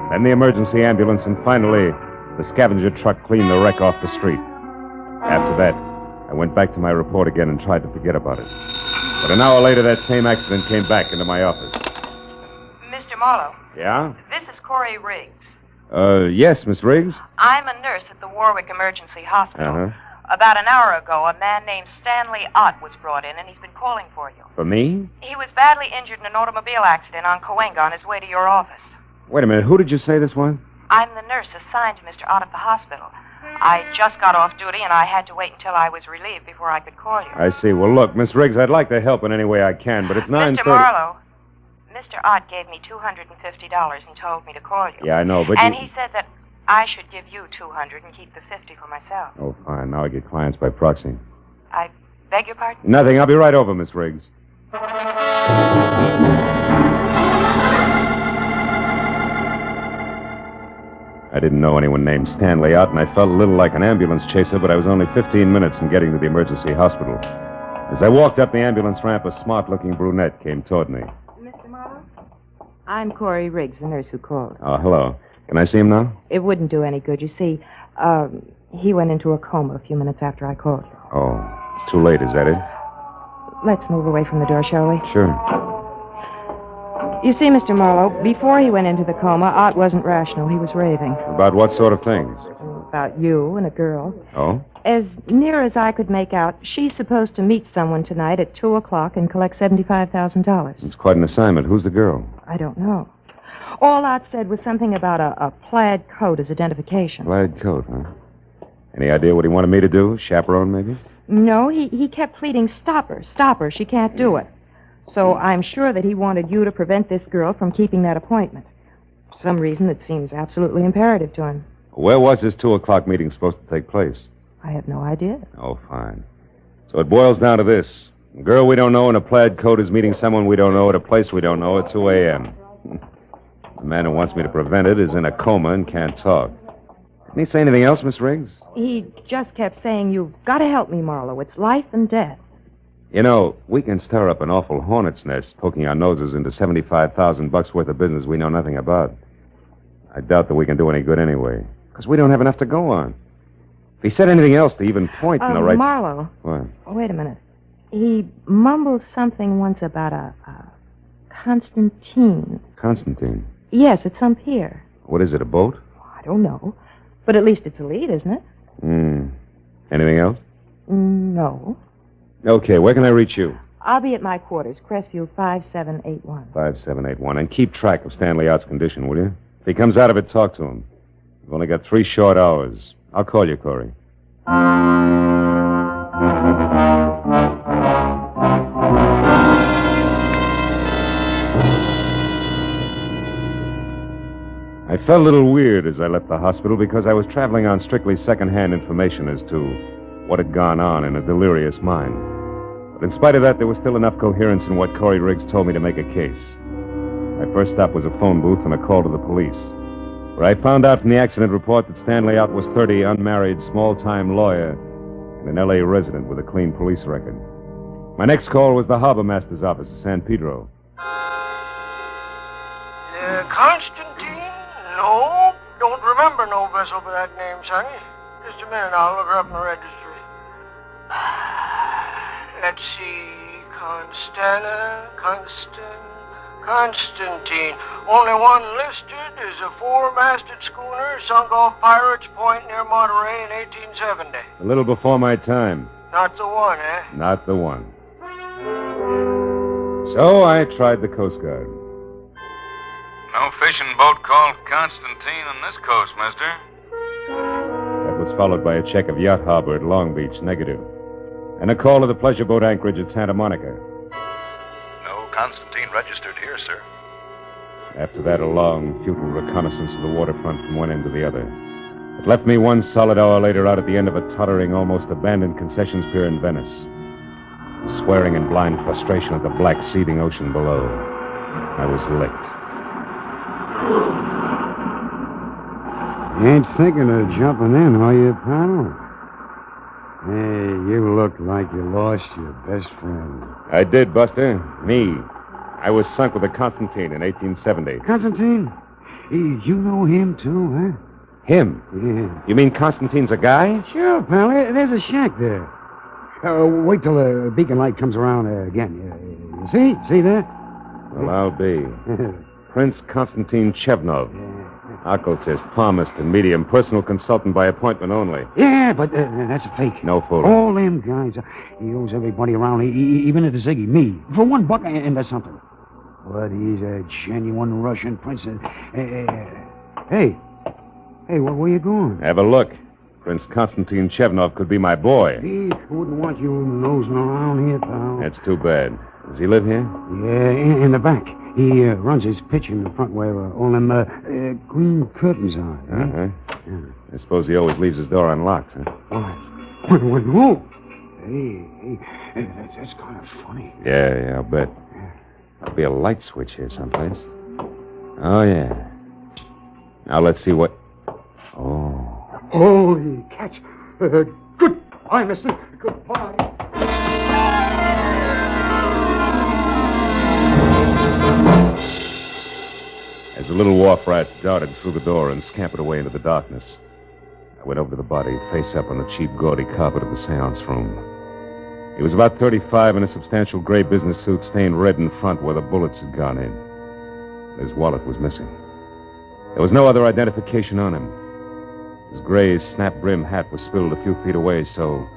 then the emergency ambulance, and finally the scavenger truck cleaned the wreck off the street. After that, I went back to my report again and tried to forget about it. But an hour later, that same accident came back into my office. Mr. Marlowe, Yeah? this is Corey Riggs. Yes, Miss Riggs? I'm a nurse at the Warwick Emergency Hospital. Uh-huh. About an hour ago, a man named Stanley Ott was brought in, and he's been calling for you. For me? He was badly injured in an automobile accident on Cahuenga on his way to your office. Wait a minute, who did you say this was? I'm the nurse assigned to Mr. Ott at the hospital. I just got off duty, and I had to wait until I was relieved before I could call you. I see. Well, look, Miss Riggs, I'd like to help in any way I can, but it's 9:30. Mr. Marlowe, Mr. Ott gave me $250 and told me to call you. Yeah, I know, but And he said that I should give you $200 and keep the $50 for myself. Oh, fine. Now I get clients by proxy. I beg your pardon? Nothing. I'll be right over, Miss Riggs. I didn't know anyone named Stanley Ott, and I felt a little like an ambulance chaser, but I was only 15 minutes in getting to the emergency hospital. As I walked up the ambulance ramp, a smart-looking brunette came toward me. Mr. Marlowe? I'm Corey Riggs, the nurse who called. Oh, hello. Can I see him now? It wouldn't do any good. You see, he went into a coma a few minutes after I called you. Oh, it's too late, is that it? Let's move away from the door, shall we? Sure. You see, Mr. Marlowe, before he went into the coma, Ott wasn't rational. He was raving. About what sort of things? About you and a girl. Oh? As near as I could make out, she's supposed to meet someone tonight at 2 o'clock and collect $75,000. It's quite an assignment. Who's the girl? I don't know. All Ott said was something about a plaid coat as identification. Plaid coat, huh? Any idea what he wanted me to do? Chaperone, maybe? No, he kept pleading, stop her, she can't do it. So I'm sure that he wanted you to prevent this girl from keeping that appointment. For some reason that seems absolutely imperative to him. Where was this 2 o'clock meeting supposed to take place? I have no idea. Oh, fine. So it boils down to this. A girl we don't know in a plaid coat is meeting someone we don't know at a place we don't know at 2 a.m. The man who wants me to prevent it is in a coma and can't talk. Didn't he say anything else, Miss Riggs? He just kept saying, you've got to help me, Marlowe. It's life and death. You know, we can stir up an awful hornet's nest poking our noses into $75,000 worth of business we know nothing about. I doubt that we can do any good anyway, because we don't have enough to go on. If he said anything else to even point in the right... Marlowe. What? Wait a minute. He mumbled something once about a Constantine. Constantine? Yes, it's some pier. What is it, a boat? I don't know. But at least it's a lead, isn't it? Anything else? No. Okay, where can I reach you? I'll be at my quarters, Crestview 5781. 5781. And keep track of Stanley Out's condition, will you? If he comes out of it, talk to him. We've only got 3 short hours. I'll call you, Corey. I felt a little weird as I left the hospital because I was traveling on strictly second-hand information as to what had gone on in a delirious mind. But in spite of that, there was still enough coherence in what Corey Riggs told me to make a case. My first stop was a phone booth and a call to the police, where I found out from the accident report that Stanley Out was 30, unmarried, small-time lawyer, and an L.A. resident with a clean police record. My next call was the harbor master's office in San Pedro. Constantine? No, don't remember no vessel by that name, Sonny. Just a minute, I'll look her up in the registry. Let's see, Constantine. Only one listed is a 4-masted schooner sunk off Pirates Point near Monterey in 1870. A little before my time. Not the one, eh? Not the one. So I tried the Coast Guard. No fishing boat called Constantine on this coast, mister. That was followed by a check of Yacht Harbor at Long Beach, negative. And a call to the pleasure boat anchorage at Santa Monica. No Constantine registered here, sir. After that, a long, futile reconnaissance of the waterfront from one end to the other. It left me 1 solid hour later out at the end of a tottering, almost abandoned concessions pier in Venice, swearing in blind frustration at the black, seething ocean below. I was licked. You ain't thinking of jumping in, are you, pal? Hey, you look like you lost your best friend. I did, Buster. Me. I was sunk with a Constantine in 1870. Constantine? You know him, too, huh? Him? Yeah. You mean Constantine's a guy? Sure, pal. There's a shack there. Wait till the beacon light comes around again. You see? See there? Well, I'll be. Prince Constantine Chevnov. Occultist, palmist, and medium. Personal consultant by appointment only. Yeah, but that's a fake. No fooling. All them guys. He owes everybody around, even to Ziggy, me. For $1 and that's something. But he's a genuine Russian prince. Hey, where you going? Have a look. Prince Constantine Chevnov could be my boy. He wouldn't want you nosing around here, pal. That's too bad. Does he live here? Yeah, in the back. He runs his pitch in the front where all them green curtains are. Uh-huh. Yeah. I suppose he always leaves his door unlocked, huh? Whoa. Hey, that's kind of funny. Yeah, I'll bet. There'll be a light switch here someplace. Oh, yeah. Now let's see what... Oh. Holy cats. Goodbye, mister. Goodbye. As a little wharf rat darted through the door and scampered away into the darkness, I went over to the body, face up on the cheap, gaudy carpet of the seance room. He was about 35 in a substantial gray business suit stained red in front where the bullets had gone in. His wallet was missing. There was no other identification on him. His gray snap-brim hat was spilled a few feet away, so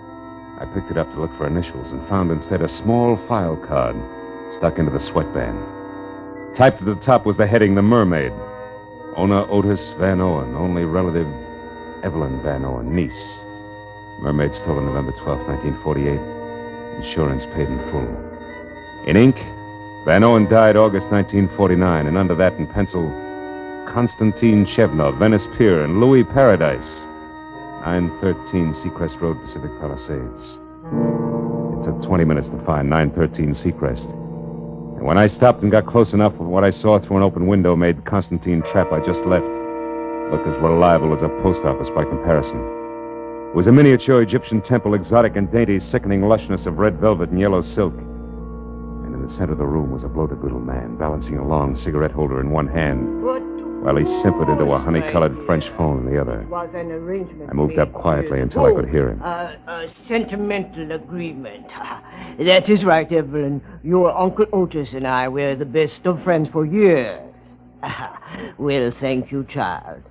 I picked it up to look for initials and found instead a small file card stuck into the sweatband. Typed at the top was the heading, The Mermaid. Owner Otis Van Owen, only relative Evelyn Van Owen, niece. Mermaid stolen November 12, 1948. Insurance paid in full. In ink, Van Owen died August 1949, and under that in pencil, Constantine Chevnov, Venice Pier, and Louis Paradise, 913 Seacrest Road, Pacific Palisades. It took 20 minutes to find 913 Seacrest. And when I stopped and got close enough, what I saw through an open window made Constantine Trap I just left look as reliable as a post office by comparison. It was a miniature Egyptian temple, exotic and dainty, sickening lushness of red velvet and yellow silk. And in the center of the room was a bloated little man, balancing a long cigarette holder in one hand, while he simpered into a honey-colored French phone in the other. Was an arrangement. I moved up quietly until I could hear him. A sentimental agreement. That is right, Evelyn. Your Uncle Otis and I were the best of friends for years. Well, thank you, child.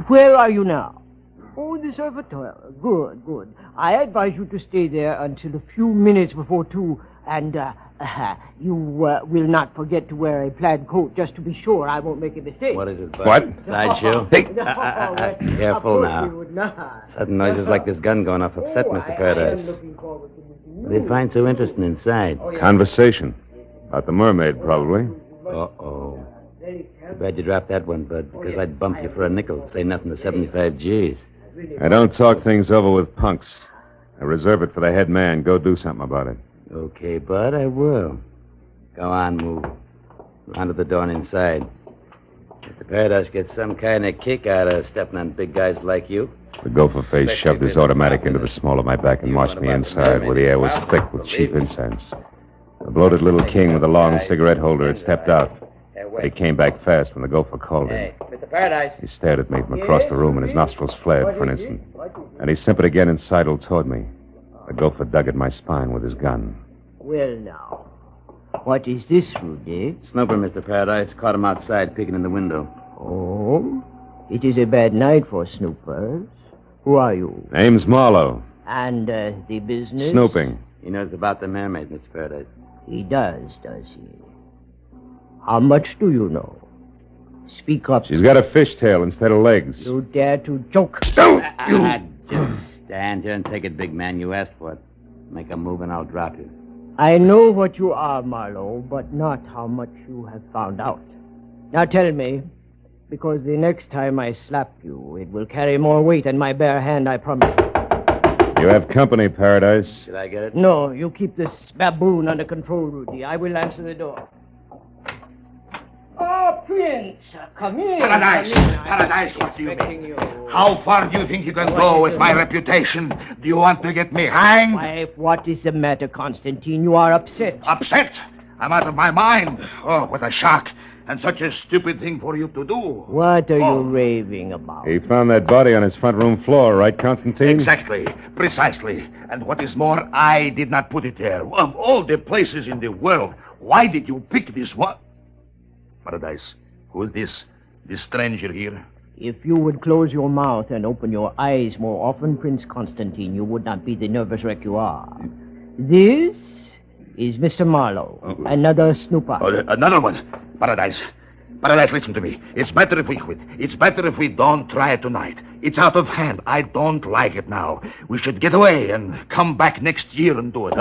Where are you now? Oh, the servitor. Good, good. I advise you to stay there until a few minutes before 2, and you will not forget to wear a plaid coat, just to be sure I won't make a mistake. What is it, Bud? What? Sideshow? Hey! Careful now. Sudden noises like this gun going off upset Mr. Paradise. What did you find so interesting inside? Conversation. About the mermaid, probably. Uh-oh. Too bad you dropped that one, Bud, because I'd bump you for a nickel, say nothing to 75 G's. I don't talk things over with punks. I reserve it for the head man. Go do something about it. Okay, Bud, I will. Go on, move. Round to the door and inside. Mr. Paradise gets some kind of kick out of stepping on big guys like you. The gopher face shoved his automatic into the small of my back and marched me inside, where the air was thick with cheap incense. The bloated little king with a long cigarette holder had stepped out. But he came back fast when the gopher called him. Hey, Mr. Paradise. He stared at me from across the room, and his nostrils flared for an instant. And he simpered again and sidled toward me. The gopher dug at my spine with his gun. Well, now, what is this, Rudy? Snooper, Mr. Paradise. Caught him outside peeking in the window. Oh? It is a bad night for snoopers. Who are you? Name's Marlowe. And the business? Snooping. He knows about the mermaid, Mr. Paradise. He does he? How much do you know? Speak up. She's got a fishtail instead of legs. You dare to joke? Don't! Just stand here and take it, big man. You asked for it. Make a move and I'll drop you. I know what you are, Marlowe, but not how much you have found out. Now tell me, because the next time I slap you, it will carry more weight than my bare hand, I promise. You have company, Paradise. Should I get it? No, you keep this baboon under control, Rudy. I will answer the door. Oh, Prince, come in. Paradise, come in. Paradise, what do you mean? How far do you think you can go with my reputation? Do you want to get me hanged? Why, what is the matter, Constantine? You are upset. Upset? I'm out of my mind. Oh, what a shock. And such a stupid thing for you to do. What are you raving about? He found that body on his front room floor, right, Constantine? Exactly. Precisely. And what is more, I did not put it there. Of all the places in the world, why did you pick this one? Paradise, who is this? This stranger here? If you would close your mouth and open your eyes more often, Prince Constantine, you would not be the nervous wreck you are. This is Mr. Marlowe, another snooper. Another one. Paradise. Paradise, listen to me. It's better if we quit. It's better if we don't try it tonight. It's out of hand. I don't like it now. We should get away and come back next year and do it.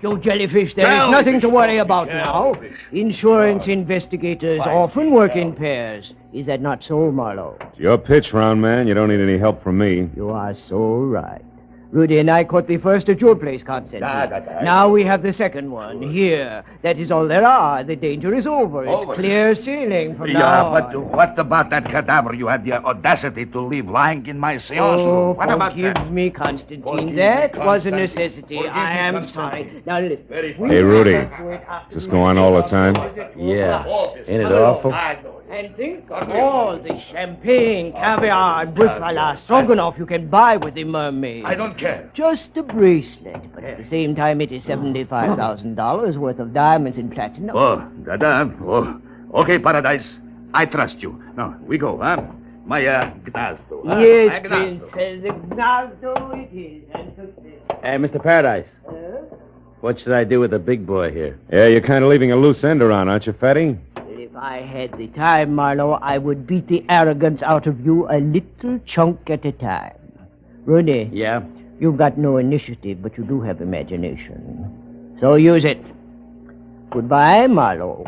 You jellyfish, there is nothing to worry about now. Insurance investigators often work in pairs. Is that not so, Marlowe? It's your pitch, round man. You don't need any help from me. You are so right. Rudy and I caught the first at your place, Constantine. Now we have the second one here. That is all there are. The danger is over. It's clear sailing from now on. But what about that cadaver you had the audacity to leave lying in my seance room? What about that? Forgive me, Constantine. That was a necessity. I am sorry. Now listen. Hey, Rudy. Does this go on all the time? Yeah. Ain't it awful? And think of all the champagne, caviar, and buffalo stroganoff you can buy with the mermaid. I don't care. Just a bracelet, but at the same time it is $75,000 worth of diamonds and platinum. Okay, Paradise. I trust you. Now, we go, huh? My gnazdo. Yes, Prince. The gnazdo it is. Hey, Mr. Paradise. What should I do with the big boy here? Yeah, you're kind of leaving a loose end around, aren't you, Fatty? If I had the time, Marlowe, I would beat the arrogance out of you a little chunk at a time. Rudy. Yeah? You've got no initiative, but you do have imagination. So use it. Goodbye, Marlowe.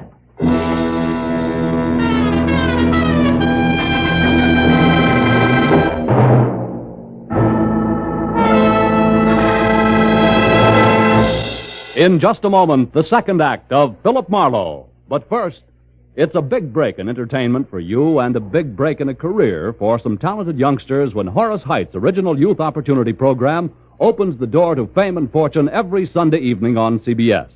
In just a moment, the second act of Philip Marlowe. But first, it's a big break in entertainment for you and a big break in a career for some talented youngsters when Horace Height's original youth opportunity program opens the door to fame and fortune every Sunday evening on CBS.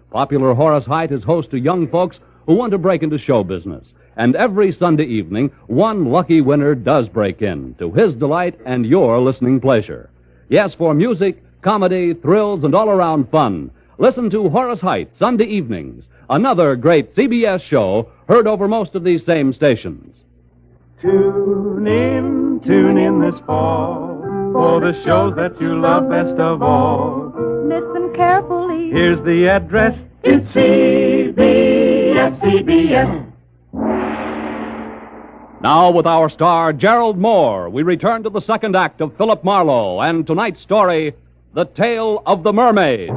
Popular Horace Height is host to young folks who want to break into show business. And every Sunday evening, one lucky winner does break in, to his delight and your listening pleasure. Yes, for music, comedy, thrills, and all-around fun, listen to Horace Height Sunday evenings, another great CBS show heard over most of these same stations. Tune in this fall for the shows that you love best of all. Listen carefully. Here's the address. It's CBS. Now, with our star, Gerald Moore, we return to the second act of Philip Marlowe and tonight's story, The Tale of the Mermaid.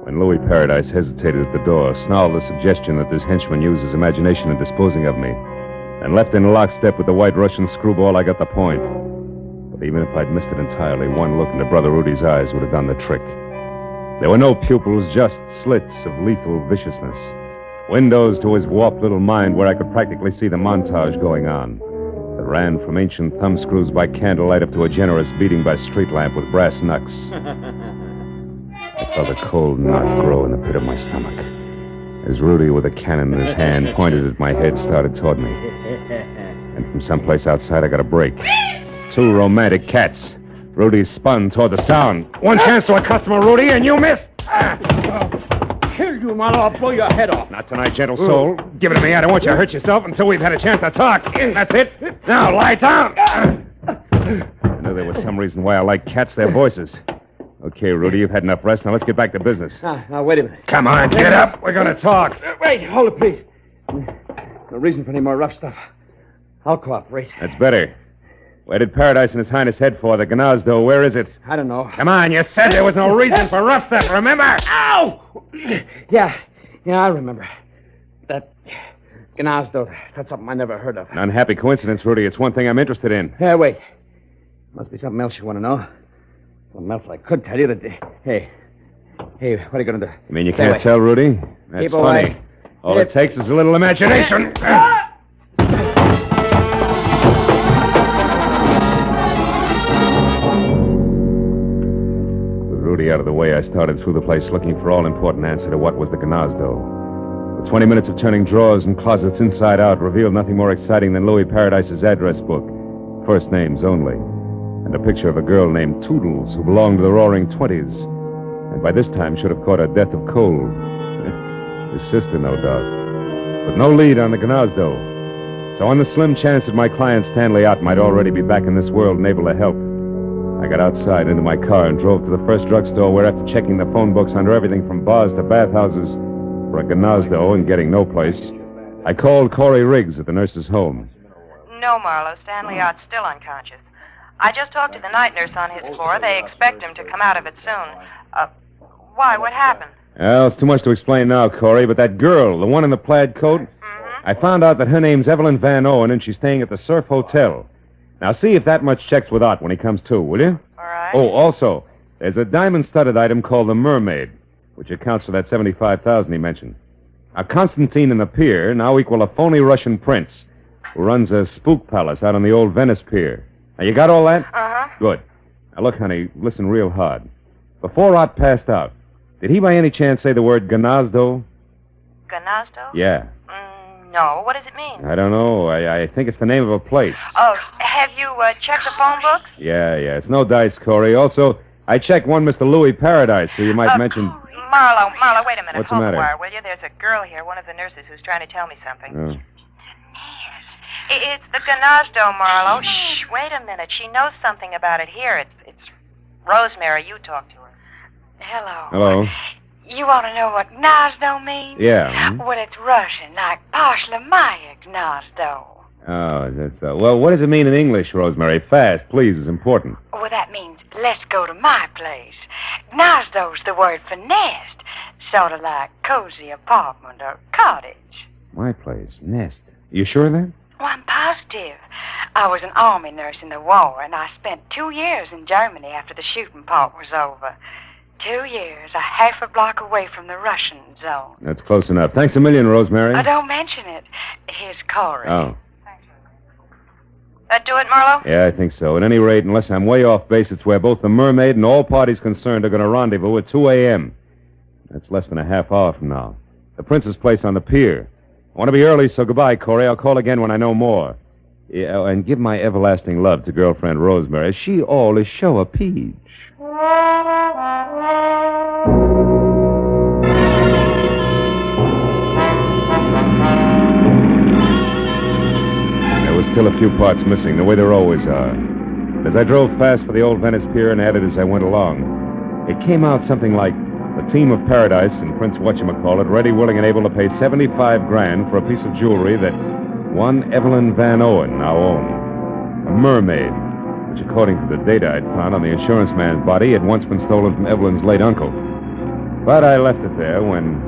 When Louis Paradise hesitated at the door, snarled the suggestion that this henchman use his imagination in disposing of me, and left in lockstep with the white Russian screwball, I got the point. But even if I'd missed it entirely, one look into Brother Rudy's eyes would have done the trick. There were no pupils, just slits of lethal viciousness. Windows to his warped little mind where I could practically see the montage going on. That ran from ancient thumbscrews by candlelight up to a generous beating by street lamp with brass knucks. I felt a cold knot grow in the pit of my stomach as Rudy, with a cannon in his hand, pointed at my head, started toward me. And from someplace outside, I got a break. Two romantic cats. Rudy spun toward the sound. One chance to a customer, Rudy, and you missed. Kill you, Marlowe. I'll blow your head off. Not tonight, gentle soul. Give it to me. I don't want you to hurt yourself until we've had a chance to talk. That's it. Now, lie down. I knew there was some reason why I like cats, their voices. Okay, Rudy, you've had enough rest. Now let's get back to business. Now, wait a minute. Come on, get up. We're going to talk. Wait, hold it, please. No reason for any more rough stuff. I'll cooperate. That's better. Where did Paradise and His Highness head for? The Gnazdo, where is it? I don't know. Come on, you said there was no reason for rough stuff, remember? Ow! Yeah, I remember. That Gnazdo, that's something I never heard of. An unhappy coincidence, Rudy. It's one thing I'm interested in. Wait. Must be something else you want to know. Something else I could tell you that... Hey, what are you going to do? You mean you can't tell, Rudy? That's Keep funny. away. All it takes is a little imagination. With Rudy out of the way, I started through the place looking for all-important answer to what was the Gnazdo. The 20 minutes of turning drawers and closets inside out revealed nothing more exciting than Louis Paradise's address book. First names only. And a picture of a girl named Toodles who belonged to the Roaring Twenties. And by this time should have caught a death of cold. His sister, no doubt. But no lead on the Gnazdo. So on the slim chance that my client Stanley Ott might already be back in this world and able to help, I got outside into my car and drove to the first drugstore where, after checking the phone books under everything from bars to bathhouses for a Gnazdo and getting no place, I called Corey Riggs at the nurse's home. No, Marlowe. Stanley Ott's still unconscious. I just talked to the night nurse on his floor. They expect him to come out of it soon. Why? What happened? Well, it's too much to explain now, Corey, but that girl, the one in the plaid coat, I found out that her name's Evelyn Van Owen, and she's staying at the Surf Hotel. Now, see if that much checks with Ott when he comes to, will you? All right. Oh, also, there's a diamond-studded item called the Mermaid, which accounts for that $75,000 he mentioned. Now, Constantine and the pier now equal a phony Russian prince who runs a spook palace out on the old Venice pier. Now, you got all that? Uh-huh. Good. Now, look, honey, listen real hard. Before Ott passed out, did he by any chance say the word Gnazdo? Gnazdo? Yeah. No. What does it mean? I don't know. I think it's the name of a place. Oh, have you checked the phone books? Yeah. It's no dice, Corey. Also, I checked one Mr. Louis Paradise, who you might mention... Marlowe, wait a minute. What's the Hold matter? wire, will you? There's a girl here, one of the nurses, who's trying to tell me something. Oh. It's the Gnazdo, Marlowe. Shh, wait a minute. She knows something about it here. It's Rosemary. You talk to her. Hello. Hello. You want to know what Gnazdo means? Yeah. Well, it's Russian, like Pashlamaya Gnazdo. Oh, that's... well, what does it mean in English, Rosemary? Fast, please, is important. Well, that means let's go to my place. Gnazdo's the word for nest, sort of like cozy apartment or cottage. My place, nest. You sure of that? Well, I'm positive. I was an army nurse in the war, and I spent 2 years in Germany after the shooting part was over. 2 years, a half a block away from the Russian zone. That's close enough. Thanks a million, Rosemary. Don't mention it. Here's Corey. Oh. That do it, Marlowe? Yeah, I think so. At any rate, unless I'm way off base, it's where both the Mermaid and all parties concerned are going to rendezvous at 2 a.m. That's less than a half hour from now. The Prince's place on the pier. I want to be early, so goodbye, Corey. I'll call again when I know more. Yeah, and give my everlasting love to girlfriend Rosemary. She all is show a peach. There was still a few parts missing, the way there always are. As I drove fast for the old Venice Pier and added as I went along, it came out something like a team of Paradise and Prince Whatchamacallit ready, willing, and able to pay $75,000 for a piece of jewelry that one Evelyn Van Owen now owned. A mermaid, which according to the data I'd found on the insurance man's body had once been stolen from Evelyn's late uncle. But I left it there when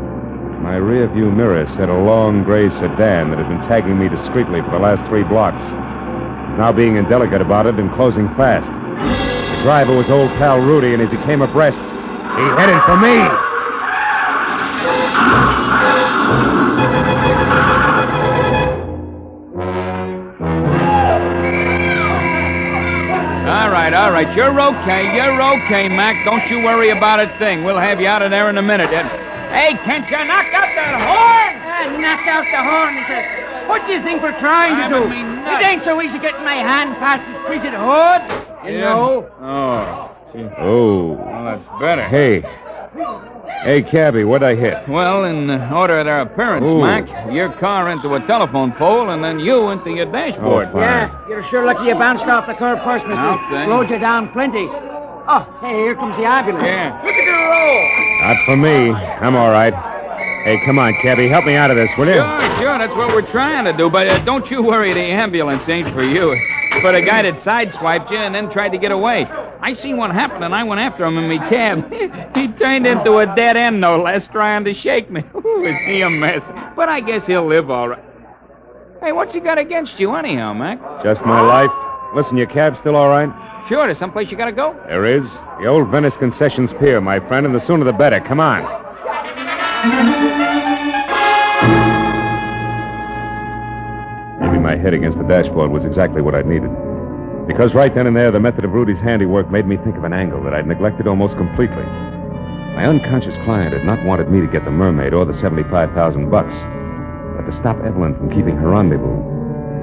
my rear-view mirror said a long gray sedan that had been tagging me discreetly for the last 3 blocks was now being indelicate about it and closing fast. The driver was old pal Rudy, and as he came abreast, he headed for me. All right. You're okay, Mac. Don't you worry about a thing. We'll have you out of there in a minute. Hey, can't you knock out that horn? Knock out the horn, he says. What do you think we're trying to do? It ain't so easy getting my hand past this printed hood. You know. Oh, well, that's better. Hey, cabby, what'd I hit? Well, in order of their appearance, Mac, your car into a telephone pole and then you into your dashboard. Yeah, you're sure lucky you bounced off the curb first, mister. I'll say. Slowed you down plenty. Oh, hey, here comes the ambulance. Yeah. Look at the roll. Not for me. I'm all right. Hey, come on, cabby, help me out of this, will you? Sure, that's what we're trying to do, but don't you worry, the ambulance ain't for you. It's for the guy that sideswiped you and then tried to get away. I seen what happened, and I went after him in me cab. He turned into a dead end, no less, trying to shake me. Ooh, is he a mess? But I guess he'll live all right. Hey, what's he got against you anyhow, Mac? Just my life. Listen, your cab's still all right? Sure, there's someplace you gotta go? There is. The old Venice Concessions Pier, my friend, and the sooner the better. Come on. Maybe my head against the dashboard was exactly what I needed. Because right then and there, the method of Rudy's handiwork made me think of an angle that I'd neglected almost completely. My unconscious client had not wanted me to get the Mermaid or the $75,000, but to stop Evelyn from keeping her rendezvous,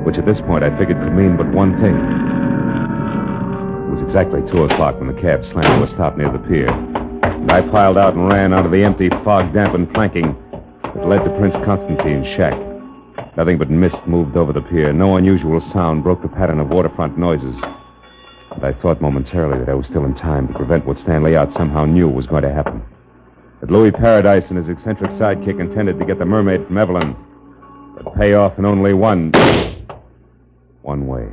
which at this point I figured could mean but one thing. It was exactly 2 o'clock when the cab slammed to a stop near the pier, and I piled out and ran onto the empty, fog-dampened planking that led to Prince Constantine's shack. Nothing but mist moved over the pier. No unusual sound broke the pattern of waterfront noises. And I thought momentarily that I was still in time to prevent what Stanley Out somehow knew was going to happen. That Louis Paradise and his eccentric sidekick intended to get the Mermaid from Evelyn, but pay off in only one way.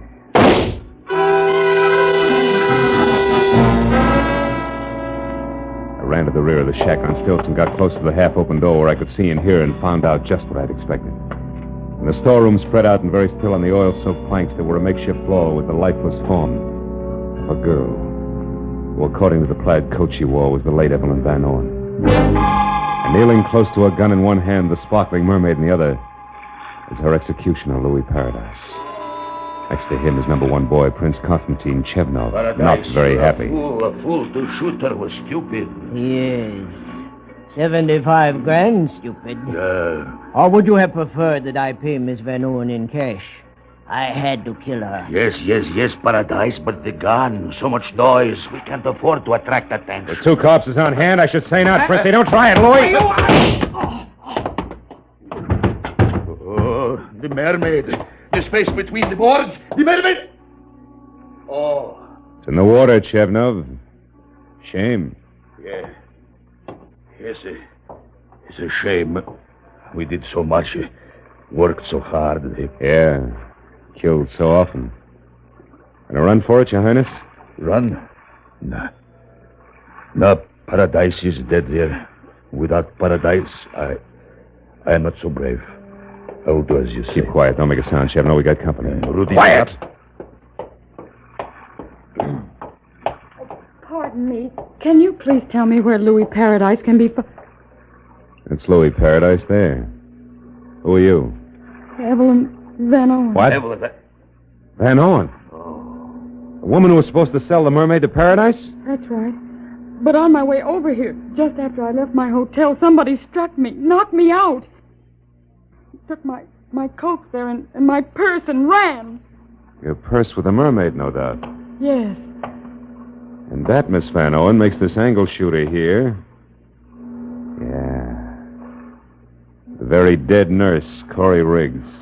I ran to the rear of the shack on stilts and got close to the half-open door where I could see and hear and found out just what I'd expected. In the storeroom, spread out and very still on the oil-soaked planks, there were a makeshift floor with the lifeless form of a girl, who, according to the plaid coat she wore, was the late Evelyn Van Owen. And kneeling close to a gun in one hand, the sparkling mermaid in the other, was her executioner, Louis Paradise. Next to him is number 1 boy, Prince Constantine Chevnov, not very happy. A fool to shoot her was stupid. Yes. $75,000, stupid. Or would you have preferred that I pay Miss Van Owen in cash? I had to kill her. Yes, Paradise, but the gun, so much noise. We can't afford to attract attention. With 2 corpses on hand, I should say not, Prissy. Don't try it, Louis. Oh, the mermaid. The space between the boards. The mermaid. Oh. It's in the water, Chevnov. Shame. Yeah. Yes, it's a shame. We did so much, worked so hard. Yeah, killed so often. Gonna run for it, Your Highness? Run? Nah. No, Paradise is dead there. Without Paradise, I am not so brave. I'll do as you say. Keep quiet. Don't make a sound, Chef. No, we got company. Rudy, Quiet! Pardon me. Can you please tell me where Louis Paradise can be It's Louis Paradise there. Who are you? Evelyn Van Owen. What? Van Owen. A woman who was supposed to sell the Mermaid to Paradise? That's right. But on my way over here, just after I left my hotel, somebody struck me, knocked me out. Took my coat there and my purse and ran. Your purse with the Mermaid, no doubt. Yes. And that, Miss Van Owen, makes this angle shooter here. Yeah. The very dead nurse, Corey Riggs.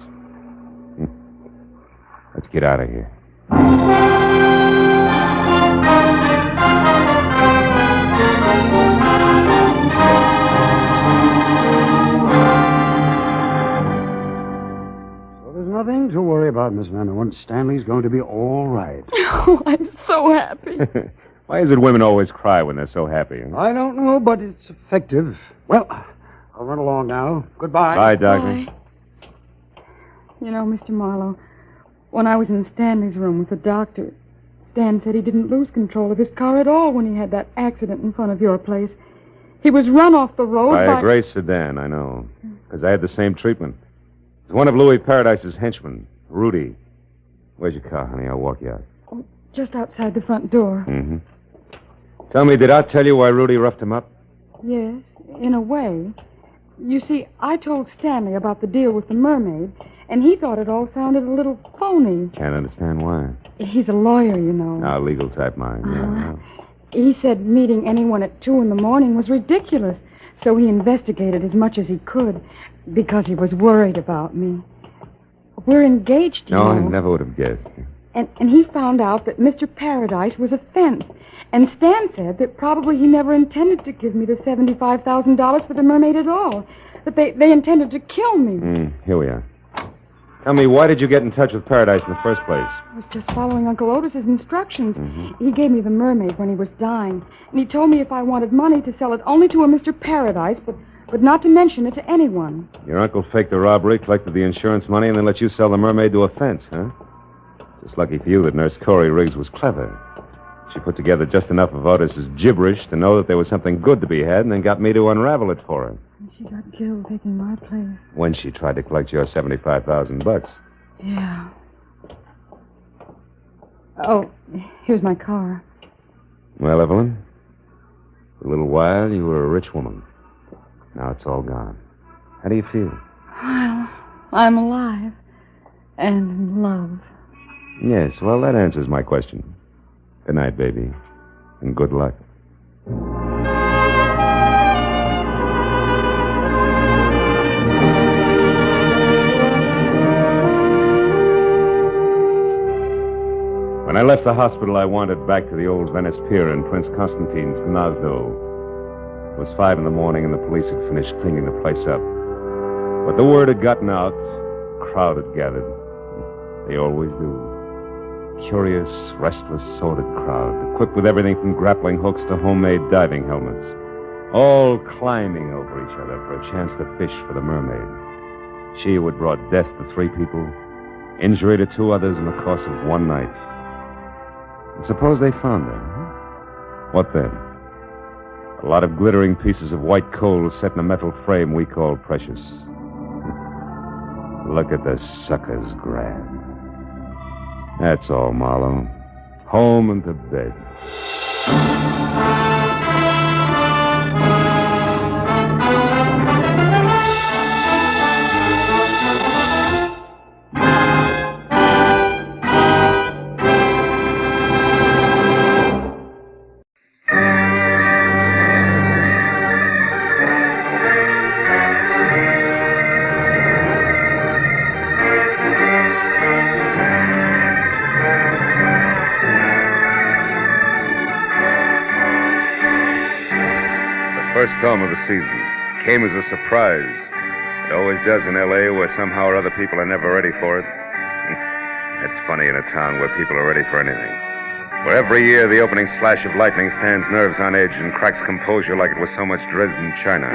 Let's get out of here. Nothing to worry about, Miss Van Owen. Stanley's going to be all right. Oh, I'm so happy. Why is it women always cry when they're so happy? Huh? I don't know, but it's effective. Well, I'll run along now. Goodbye. Bye, Doctor. Bye. You know, Mr. Marlowe, when I was in Stanley's room with the doctor, Stan said he didn't lose control of his car at all when he had that accident in front of your place. He was run off the road by a gray sedan, I know. Because I had the same treatment. It's one of Louis Paradise's henchmen, Rudy. Where's your car, honey? I'll walk you out. Oh, just outside the front door. Mm-hmm. Tell me, did I tell you why Rudy roughed him up? Yes, in a way. You see, I told Stanley about the deal with the Mermaid, and he thought it all sounded a little phony. Can't understand why. He's a lawyer, you know. Now, legal type mind, yeah. He said meeting anyone at 2 a.m. was ridiculous, so he investigated as much as he could because he was worried about me. We're engaged, you know. I never would have guessed. And he found out that Mr. Paradise was a fence. And Stan said that probably he never intended to give me the $75,000 for the Mermaid at all. That they intended to kill me. Here we are. Tell me, why did you get in touch with Paradise in the first place? I was just following Uncle Otis's instructions. He gave me the Mermaid when he was dying. And he told me if I wanted money to sell it only to a Mr. Paradise, but not to mention it to anyone. Your uncle faked the robbery, collected the insurance money, and then let you sell the Mermaid to a fence, huh? Just lucky for you that Nurse Corey Riggs was clever. She put together just enough of Otis's gibberish to know that there was something good to be had, and then got me to unravel it for her. And she got killed taking my place. When she tried to collect your $75,000. Yeah. Oh, here's my car. Well, Evelyn, for a little while you were a rich woman. Now it's all gone. How do you feel? Well, I'm alive. And in love. Yes, well, that answers my question. Good night, baby. And good luck. When I left the hospital, I wandered back to the old Venice Pier in Prince Constantine's Gnazdo. It was 5 a.m, and the police had finished cleaning the place up. But the word had gotten out. A crowd had gathered. They always do. Curious, restless, sordid crowd, equipped with everything from grappling hooks to homemade diving helmets, all climbing over each other for a chance to fish for the Mermaid. She who had brought death to 3 people, injury to 2 others in the course of one night. And suppose they found her. What then? A lot of glittering pieces of white coal set in a metal frame we call precious. Look at the suckers grab. That's all, Marlowe. Home and to bed. First film of the season came as a surprise. It always does in L.A., where somehow or other people are never ready for it. It's funny in a town where people are ready for anything. Where every year the opening slash of lightning stands nerves on edge and cracks composure like it was so much Dresden china.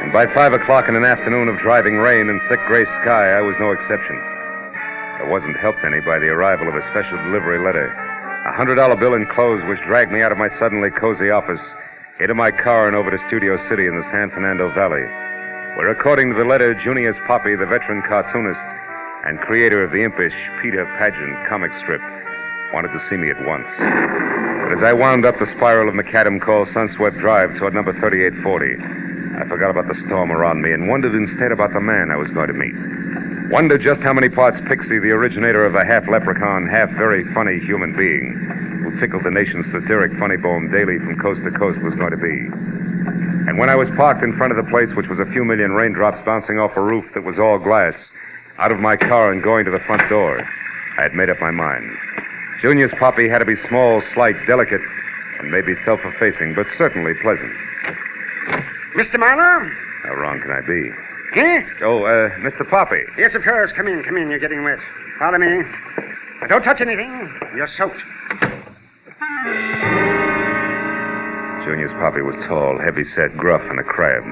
And by 5 o'clock in an afternoon of driving rain and thick gray sky, I was no exception. I wasn't helped any by the arrival of a special delivery letter. A $100 bill enclosed, which dragged me out of my suddenly cozy office, into my car and over to Studio City in the San Fernando Valley, where, according to the letter, Junius Poppy, the veteran cartoonist and creator of the impish Peter Pageant comic strip, wanted to see me at once. But as I wound up the spiral of Macadam Call Sunswept Drive toward number 3840, I forgot about the storm around me and wondered instead about the man I was going to meet. Wondered just how many parts pixie the originator of a half-leprechaun, half-very funny human being who tickled the nation's satiric funny bone daily from coast to coast was going to be. And when I was parked in front of the place, which was a few million raindrops bouncing off a roof that was all glass, out of my car and going to the front door, I had made up my mind. Junius Poppy had to be small, slight, delicate, and maybe self-effacing, but certainly pleasant. Mr. Marlowe? How wrong can I be? Huh? Oh, Mr. Poppy. Yes, of course. Come in. You're getting wet. Follow me. But don't touch anything. You're soaked. Junius Poppy was tall, heavy-set, gruff, and a crab.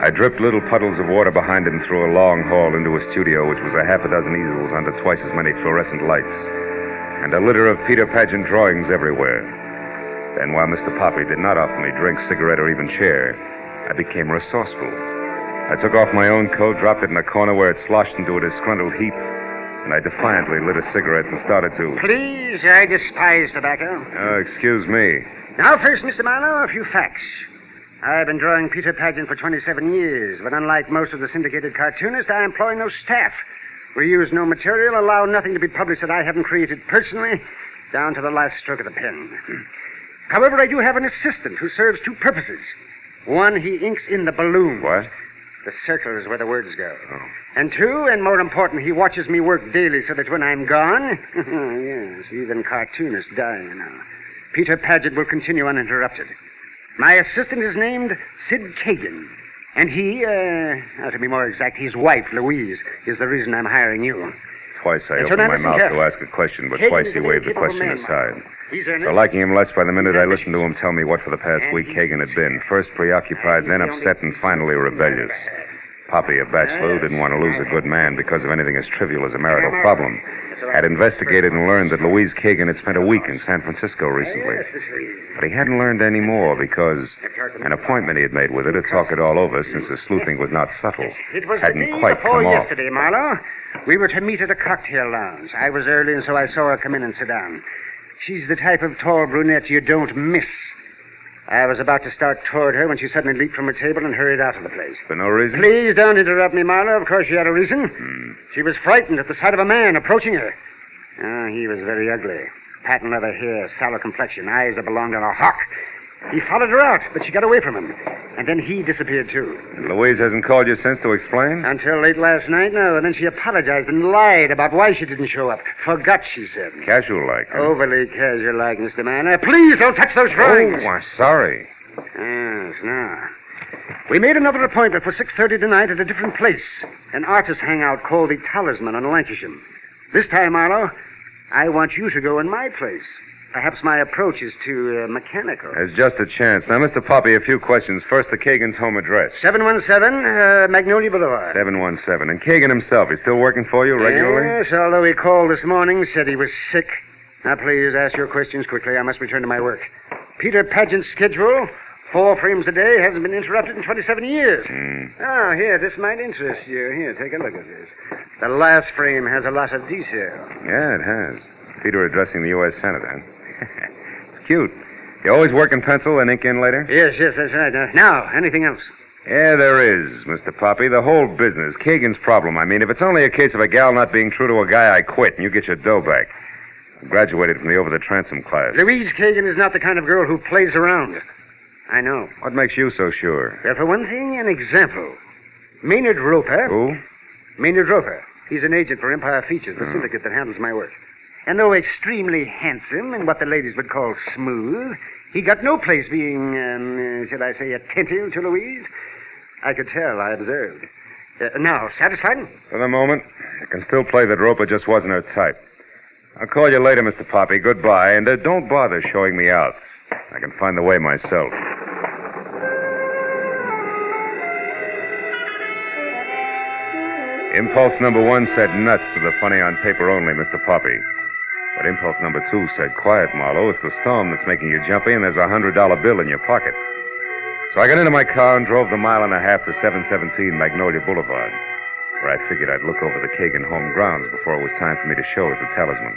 I dripped little puddles of water behind him through a long hall into a studio, which was a half a dozen easels under twice as many fluorescent lights, and a litter of Peter Pageant drawings everywhere. Then, while Mr. Poppy did not offer me drink, cigarette, or even chair, I became resourceful. I took off my own coat, dropped it in a corner where it sloshed into a disgruntled heap, and I defiantly lit a cigarette and started to... Please, I despise tobacco. Oh, excuse me. Now, first, Mr. Marlowe, a few facts. I've been drawing Peter Pageant for 27 years, but unlike most of the syndicated cartoonists, I employ no staff. We use no material, allow nothing to be published that I haven't created personally, down to the last stroke of the pen. However, I do have an assistant who serves two purposes. One, he inks in the balloon. What? The circle is where the words go. Oh. And two, and more important, he watches me work daily so that when I'm gone... yes, even cartoonists die, you know. Peter Pageant will continue uninterrupted. My assistant is named Sid Kagan. And he, to be more exact, his wife, Louise, is the reason I'm hiring you. Twice I opened my mouth to ask a question, but twice he waved the question aside. So liking him less by the minute, I listened to him tell me what for the past week Hagen had been. First preoccupied, then upset, and finally rebellious. Poppy, a bachelor who didn't want to lose a good man because of anything as trivial as a marital problem, had investigated and learned that Louise Kagan had spent a week in San Francisco recently. But he hadn't learned any more because an appointment he had made with her to talk it all over, since the sleuthing was not subtle, hadn't quite come off. Yesterday, Marlowe. We were to meet at a cocktail lounge. I was early, and so I saw her come in and sit down. She's the type of tall brunette you don't miss. I was about to start toward her when she suddenly leaped from her table and hurried out of the place. For no reason? Please don't interrupt me, Marlowe. Of course she had a reason. She was frightened at the sight of a man approaching her. He was very ugly. Patent leather hair, sallow complexion, eyes that belonged on a hawk. He followed her out, but she got away from him. And then he disappeared, too. And Louise hasn't called you since to explain? Until late last night, no. And then she apologized and lied about why she didn't show up. Forgot, she said. Casual-like. Huh? Overly casual-like, Mr. Manor. Please don't touch those drawings. Oh, I'm sorry. Yes, now. We made another appointment for 6:30 tonight at a different place. An artist hangout called the Talisman on Lancashire. This time, Marlowe, I want you to go in my place. Perhaps my approach is too mechanical. There's just a chance. Now, Mr. Poppy, a few questions. First, the Kagan's home address. 717 Magnolia Boulevard. 717. And Kagan himself, he's still working for you regularly? Yes, although he called this morning, said he was sick. Now, please ask your questions quickly. I must return to my work. Peter Pageant's schedule, 4 frames a day, hasn't been interrupted in 27 years. Oh, here, this might interest you. Here, take a look at this. The last frame has a lot of detail. Yeah, it has. Peter addressing the U.S. Senate, huh? It's cute. You always work in pencil and ink in later? Yes, that's right. Now, anything else? Yeah, there is, Mr. Poppy. The whole business. Kagan's problem. I mean, if it's only a case of a gal not being true to a guy, I quit and you get your dough back. I graduated from the over-the-transom class. Louise Kagan is not the kind of girl who plays around. I know. What makes you so sure? Well, for one thing, an example. Maynard Roper. Who? Maynard Roper. He's an agent for Empire Features, the syndicate that handles my work. And though extremely handsome and what the ladies would call smooth, he got no place being, shall I say, attentive to Louise. I could tell, I observed. Now, satisfied? For the moment, I can still play that Roper just wasn't her type. I'll call you later, Mr. Poppy. Goodbye, and don't bother showing me out. I can find the way myself. Impulse number 1 said nuts to the funny on paper only, Mr. Poppy. But impulse number 2 said, quiet, Marlowe. It's the storm that's making you jumpy, and there's a $100 bill in your pocket. So I got into my car and drove the 1.5 miles to 717 Magnolia Boulevard, where I figured I'd look over the Kagan home grounds before it was time for me to show at the talisman.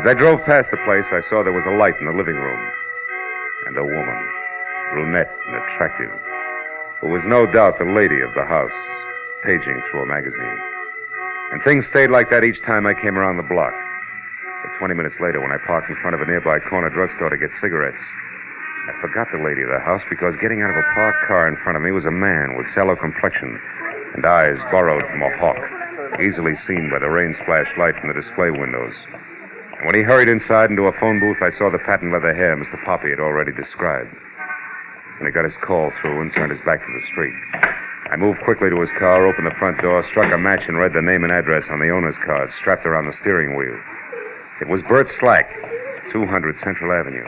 As I drove past the place, I saw there was a light in the living room. And a woman, brunette and attractive, who was no doubt the lady of the house, paging through a magazine. And things stayed like that each time I came around the block. But 20 minutes later, when I parked in front of a nearby corner drugstore to get cigarettes, I forgot the lady of the house because getting out of a parked car in front of me was a man with sallow complexion and eyes borrowed from a hawk, easily seen by the rain-splashed light from the display windows. And when he hurried inside into a phone booth, I saw the patent leather hair Mr. Poppy had already described. And he got his call through and turned his back to the street. I moved quickly to his car, opened the front door, struck a match, and read the name and address on the owner's card strapped around the steering wheel. It was Bert Slack, 200 Central Avenue,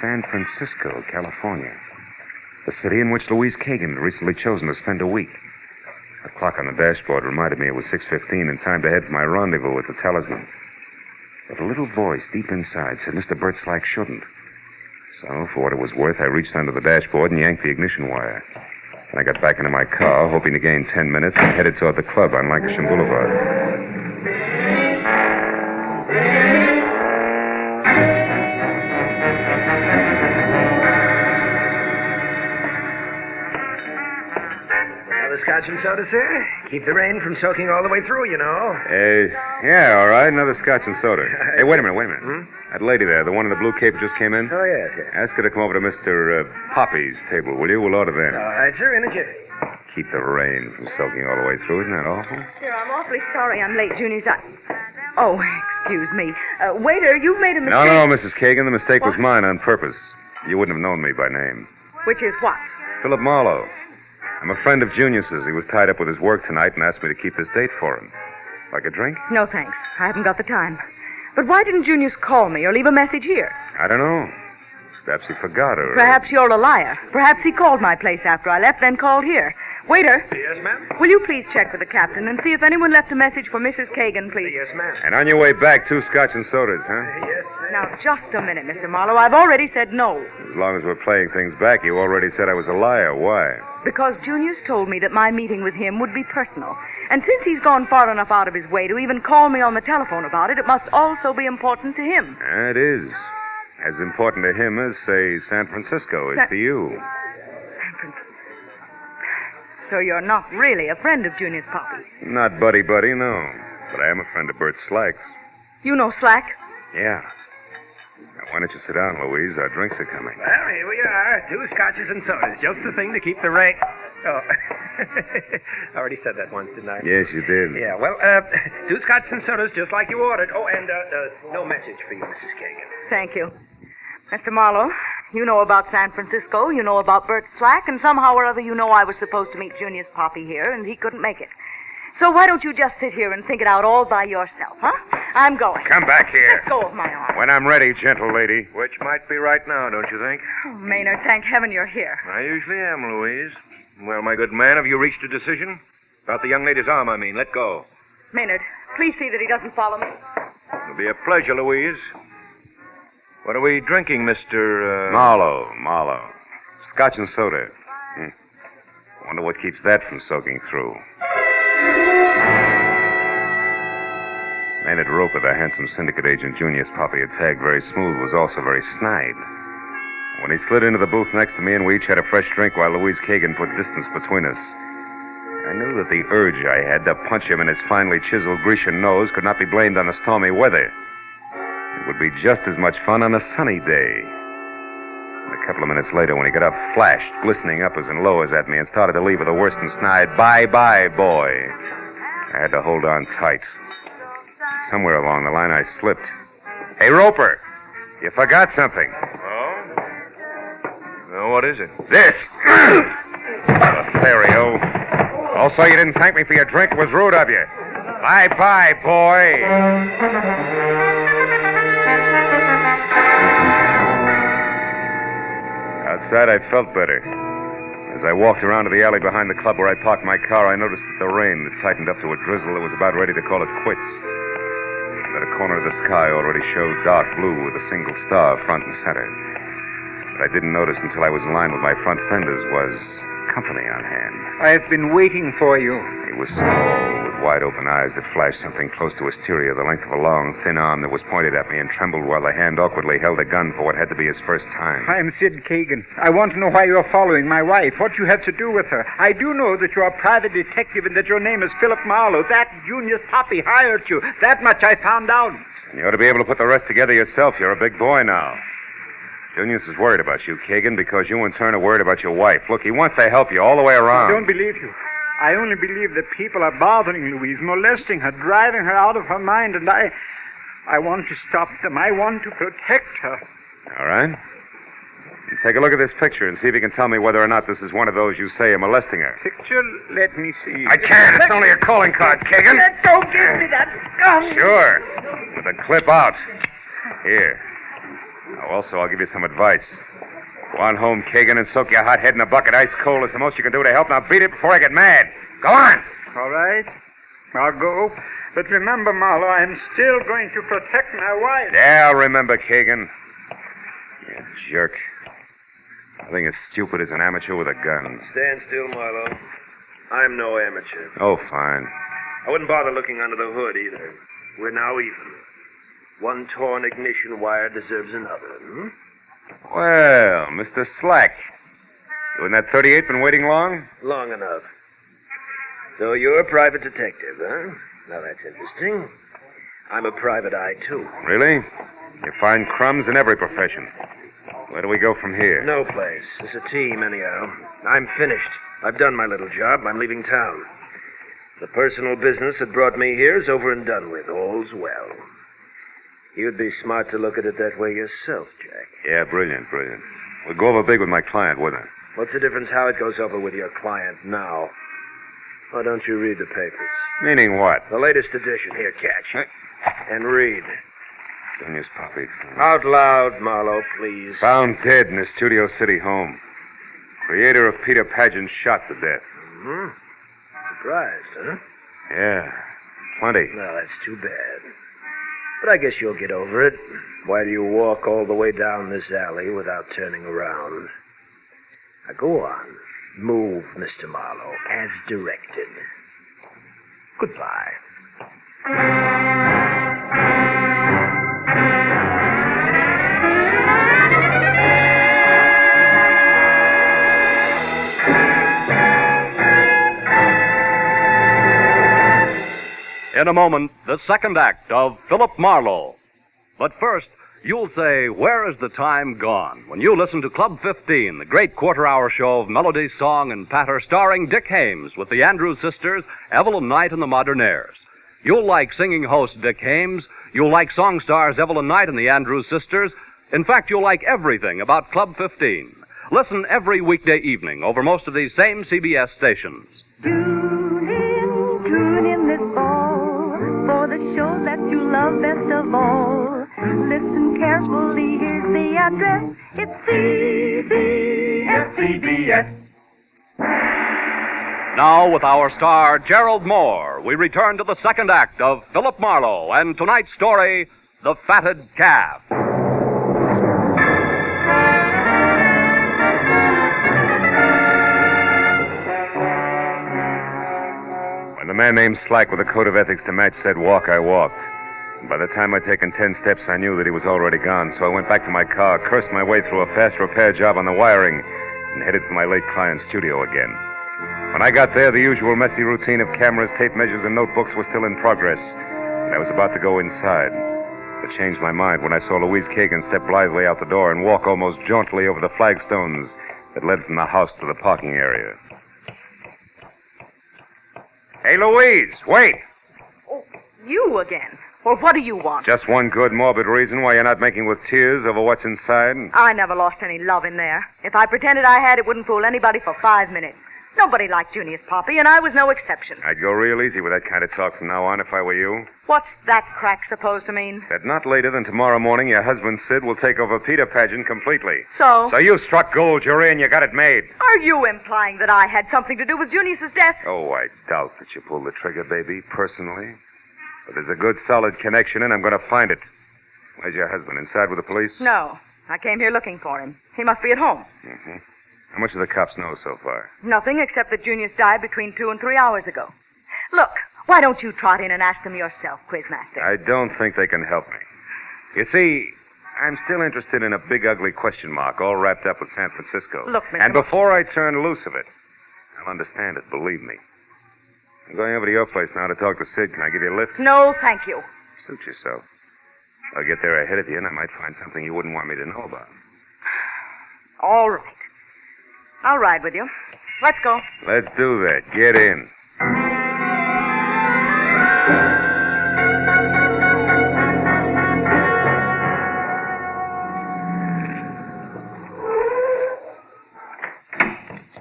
San Francisco, California. The city in which Louise Kagan had recently chosen to spend a week. The clock on the dashboard reminded me it was 6:15 and time to head for my rendezvous at the talisman. But a little voice deep inside said Mr. Bert Slack shouldn't. So, for what it was worth, I reached under the dashboard and yanked the ignition wire. And I got back into my car, hoping to gain 10 minutes, and headed toward the club on Lancashire Boulevard. Scotch and soda, sir? Keep the rain from soaking all the way through, you know. Yeah, all right. Another scotch and soda. Hey, wait a minute. Hmm? That lady there, the one in the blue cape just came in? Oh, yes. Ask her to come over to Mr. Poppy's table, will you? We'll order then. All right, sir, in a jiffy. Keep the rain from soaking all the way through. Isn't that awful? Sir, I'm awfully sorry I'm late, Junior's. Oh, excuse me. Waiter, you've made a mistake. No, Mrs. Kagan. The mistake was mine on purpose. You wouldn't have known me by name. Which is what? Philip Marlowe. I'm a friend of Junius's. He was tied up with his work tonight and asked me to keep this date for him. Like a drink? No, thanks. I haven't got the time. But why didn't Junius call me or leave a message here? I don't know. Perhaps he forgot or... Perhaps you're a liar. Perhaps he called my place after I left, then called here. Waiter. Yes, ma'am? Will you please check with the captain and see if anyone left a message for Mrs. Kagan, please? Yes, ma'am. And on your way back, 2 scotch and sodas, huh? Yes, Now, just a minute, Mr. Marlowe. I've already said no. As long as we're playing things back, you already said I was a liar. Why? Because Junius told me that my meeting with him would be personal. And since he's gone far enough out of his way to even call me on the telephone about it, it must also be important to him. It is. As important to him as, say, San Francisco is to you. San Francisco. So you're not really a friend of Junius Poppy? Not buddy-buddy, no. But I am a friend of Bert Slack's. You know Slack? Yeah. Now, why don't you sit down, Louise? Our drinks are coming. Well, here we are. 2 scotches and sodas. Just the thing to keep the rain... Oh. I already said that once, didn't I? Yes, you did. Yeah, well, 2 scotches and sodas, just like you ordered. Oh, and no message for you, Mrs. Kagan. Thank you. Mr. Marlowe, you know about San Francisco, you know about Bert Slack, and somehow or other you know I was supposed to meet Junius Poppy here, and he couldn't make it. So why don't you just sit here and think it out all by yourself, huh? I'm going. Come back here. Let go of my arm. When I'm ready, gentle lady. Which might be right now, don't you think? Oh, Maynard, thank heaven you're here. I usually am, Louise. Well, my good man, have you reached a decision? About the young lady's arm, I mean. Let go. Maynard, please see that he doesn't follow me. It'll be a pleasure, Louise. What are we drinking, Mr. Marlowe. Scotch and soda. Wonder what keeps that from soaking through. Maynard Roper, the handsome syndicate agent Junius Poppy had tagged very smooth, was also very snide. When he slid into the booth next to me and we each had a fresh drink while Louise Kagan put distance between us, I knew that the urge I had to punch him in his finely chiseled Grecian nose could not be blamed on the stormy weather. It would be just as much fun on a sunny day. And a couple of minutes later, when he got up, flashed, glistening uppers and lowers at me, and started to leave with a worse than snide, "Bye-bye, boy." I had to hold on tight. Somewhere along the line, I slipped. "Hey, Roper, you forgot something." Oh? Well, what is it? This. Lothario. Also, you didn't thank me for your drink. It was rude of you. Bye-bye, boy. Outside, I felt better. As As I walked around to the alley behind the club where I parked my car, I noticed that the rain had tightened up to a drizzle that was about ready to call it quits. That a corner of the sky already showed dark blue with a single star front and center. What I didn't notice until I was in line with my front fenders was company on hand. I've been waiting for you. He was small, with wide open eyes that flashed something close to hysteria, the length of a long, thin arm that was pointed at me and trembled while the hand awkwardly held a gun for what had to be his first time. I'm Sid Kagan. I want to know why you're following my wife, what you have to do with her. I do know that you're a private detective and that your name is Philip Marlowe. That Junior's Poppy hired you. That much I found out. And you ought to be able to put the rest together yourself. You're a big boy now. Junius is worried about you, Kagan, because you in turn are worried about your wife. Look, he wants to help you all the way around. I don't believe you. I only believe that people are bothering Louise, molesting her, driving her out of her mind, and I want to stop them. I want to protect her. All right. Take a look at this picture and see if you can tell me whether or not this is one of those you say are molesting her. Picture? Let me see. I can't. It's only a calling card, Kagan. Don't give me that gun. Sure. With the clip out. Here. Also, I'll give you some advice. Go on home, Kagan, and soak your hot head in a bucket ice cold. It's the most you can do to help. Now beat it before I get mad. Go on. All right. I'll go. But remember, Marlowe, I'm still going to protect my wife. Yeah, I'll remember, Kagan. You jerk. Nothing as stupid as an amateur with a gun. Stand still, Marlowe. I'm no amateur. Oh, fine. I wouldn't bother looking under the hood, either. We're now even. One torn ignition wire deserves another, Well, Mr. Slack. You in that 38 been waiting long? Long enough. So you're a private detective, huh? Now that's interesting. I'm a private eye, too. Really? You find crumbs in every profession. Where do we go from here? No place. It's a team, anyhow. I'm finished. I've done my little job. I'm leaving town. The personal business that brought me here is over and done with. All's well. You'd be smart to look at it that way yourself, Jack. Yeah, brilliant. We'll go over big with my client, wouldn't it? What's the difference how it goes over with your client now? Why don't you read the papers? Meaning what? The latest edition. Here, catch. And read. Junior's Poppy. Out loud, Marlowe, please. Found dead in his Studio City home. Creator of Peter Pageant shot to death. Mm-hmm. Surprised, huh? Yeah, plenty. Well, that's too bad. But I guess you'll get over it. Why do you walk all the way down this alley without turning around? Now go on. Move, Mr. Marlowe, as directed. Goodbye. In a moment, the second act of Philip Marlowe. But first, you'll say, where is the time gone? When you listen to Club 15, the great quarter-hour show of melody, song, and patter starring Dick Hames with the Andrews Sisters, Evelyn Knight, and the Modernaires. You'll like singing host Dick Hames. You'll like song stars Evelyn Knight and the Andrews Sisters. In fact, you'll like everything about Club 15. Listen every weekday evening over most of these same CBS stations. Tune in this fall for the show that you love best of all. Listen carefully, here's the address. It's CBS. Now, with our star, Gerald Moore, we return to the second act of Philip Marlowe and tonight's story, The Fatted Calf. When the man named Slack with a code of ethics to match said walk, I walked. And by the time I'd taken 10 steps, I knew that he was already gone, so I went back to my car, cursed my way through a fast repair job on the wiring, and headed for my late client's studio again. When I got there, the usual messy routine of cameras, tape measures, and notebooks was still in progress, and I was about to go inside. But changed my mind when I saw Louise Kagan step blithely out the door and walk almost jauntily over the flagstones that led from the house to the parking area. Hey, Louise, wait! Oh, you again? Well, what do you want? Just one good, morbid reason why you're not making with tears over what's inside. I never lost any love in there. If I pretended I had, it wouldn't fool anybody for 5 minutes. Nobody liked Junius Poppy, and I was no exception. I'd go real easy with that kind of talk from now on if I were you. What's that crack supposed to mean? That not later than tomorrow morning, your husband, Sid, will take over Peter Pageant completely. So? So you struck gold, you're in, you got it made. Are you implying that I had something to do with Junius's death? Oh, I doubt that you pulled the trigger, baby, personally. But there's a good, solid connection, and I'm going to find it. Where's your husband? Inside with the police? No. I came here looking for him. He must be at home. Mm-hmm. How much do the cops know so far? Nothing except that Junius died between 2 and 3 hours ago. Look, why don't you trot in and ask them yourself, Quizmaster? I don't think they can help me. You see, I'm still interested in a big, ugly question mark all wrapped up with San Francisco. Look, Mr. And before I turn loose of it, I'll understand it, believe me. I'm going over to your place now to talk to Sid. Can I give you a lift? No, thank you. Suit yourself. I'll get there ahead of you, and I might find something you wouldn't want me to know about. All right. I'll ride with you. Let's go. Let's do that. Get in.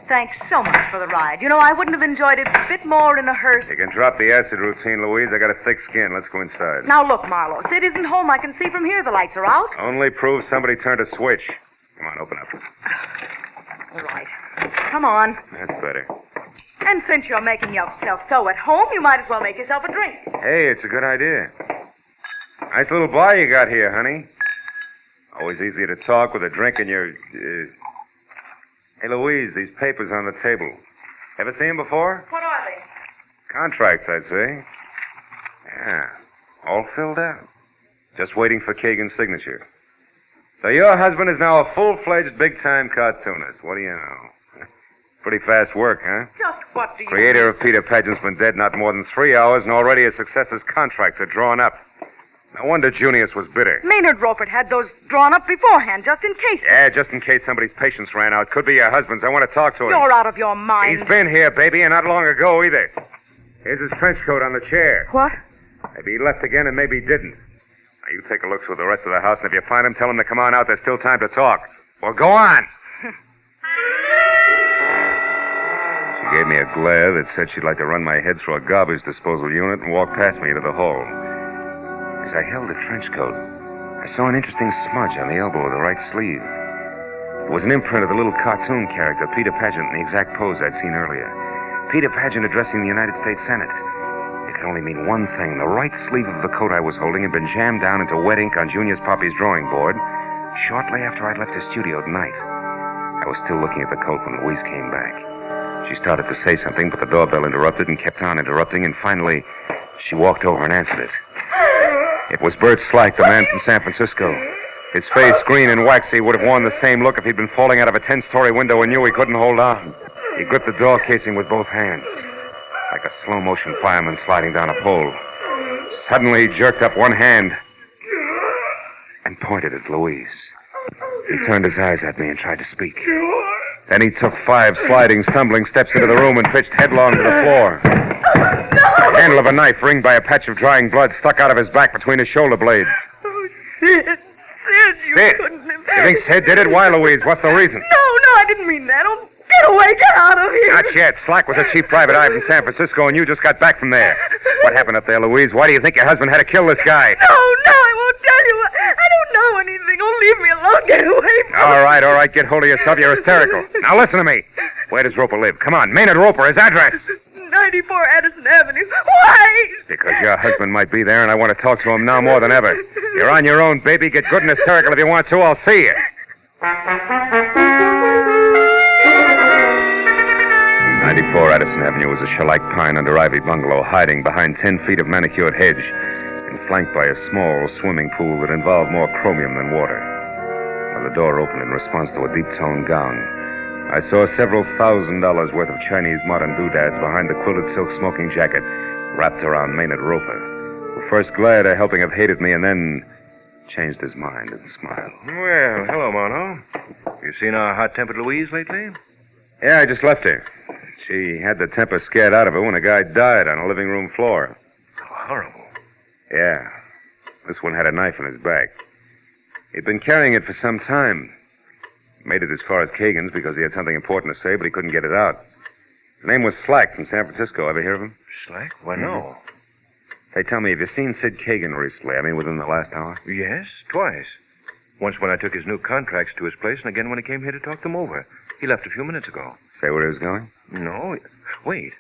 Thanks so much for the ride. You know, I wouldn't have enjoyed it a bit more in a hearse. You can drop the acid routine, Louise. I got a thick skin. Let's go inside. Now, look, Marlowe. Sid isn't home. I can see from here the lights are out. Only proves somebody turned a switch. Come on, open up. All right. Come on. That's better. And since you're making yourself so at home, you might as well make yourself a drink. Hey, it's a good idea. Nice little bar you got here, honey. Always easier to talk with a drink in your... Hey, Louise, these papers on the table. Ever seen them before? What are they? Contracts, I'd say. Yeah, all filled out. Just waiting for Kagan's signature. So your husband is now a full-fledged big-time cartoonist. What do you know? Pretty fast work, huh? Just what do you... Creator of Peter Pageant's been dead not more than 3 hours, and already his successor's contracts are drawn up. No wonder Junius was bitter. Maynard Roper had those drawn up beforehand, just in case. Yeah, just in case somebody's patience ran out. Could be your husband's. I want to talk to him. You're out of your mind. He's been here, baby, and not long ago either. Here's his trench coat on the chair. What? Maybe he left again and maybe he didn't. Now, you take a look through the rest of the house, and if you find him, tell him to come on out. There's still time to talk. Well, go on. She gave me a glare that said she'd like to run my head through a garbage disposal unit and walk past me into the hall. As I held the trench coat, I saw an interesting smudge on the elbow of the right sleeve. It was an imprint of the little cartoon character, Peter Pageant, in the exact pose I'd seen earlier. Peter Pageant addressing the United States Senate. It could only mean one thing. The right sleeve of the coat I was holding had been jammed down into wet ink on Junius Poppy's drawing board shortly after I'd left his studio at night. I was still looking at the coat when Louise came back. She started to say something, but the doorbell interrupted and kept on interrupting, and finally, she walked over and answered it. It was Bert Slack, the man from San Francisco. His face, green and waxy, would have worn the same look if he'd been falling out of a 10-story window and knew he couldn't hold on. He gripped the door casing with both hands, like a slow-motion fireman sliding down a pole. Suddenly, he jerked up one hand and pointed at Louise. He turned his eyes at me and tried to speak. Then he took 5 sliding, stumbling steps into the room and pitched headlong to the floor. The handle of a knife, ringed by a patch of drying blood, stuck out of his back between his shoulder blades. Oh, Sid. Sid, you Sid? couldn't have... You think Sid did it? Why, Louise? What's the reason? No, I didn't mean that. Oh, get away, get out of here. Not yet. Slack was a cheap private eye from San Francisco, and you just got back from there. What happened up there, Louise? Why do you think your husband had to kill this guy? No, I won't tell you. I don't know anything. Oh, leave me alone. Get away from me. All right. Get hold of yourself. You're hysterical. Now listen to me. Where does Roper live? Come on. Maynard Roper, his address. 94 Addison Avenue. Why? Because your husband might be there, and I want to talk to him now more than ever. You're on your own, baby. Get good and hysterical if you want to. I'll see you. 94 Addison Avenue was a shellac pine under ivy bungalow hiding behind 10 feet of manicured hedge and flanked by a small swimming pool that involved more chromium than water. When the door opened in response to a deep-toned gong, I saw several $1,000s worth of Chinese modern doodads behind the quilted silk smoking jacket wrapped around Maynard Roper, who first glared a helping of hate at me and then changed his mind and smiled. Well, hello, Mono. You seen our hot-tempered Louise lately? Yeah, I just left her. She had the temper scared out of her when a guy died on a living room floor. Horrible. Yeah. This one had a knife in his back. He'd been carrying it for some time. Made it as far as Kagan's because he had something important to say, but he couldn't get it out. His name was Slack from San Francisco. Ever hear of him? Slack? Why, no. Hey, tell me, have you seen Sid Kagan recently? I mean, within the last hour? Yes, twice. Once when I took his new contracts to his place, and again when he came here to talk them over. He left a few minutes ago. Say where he was going? No. Wait.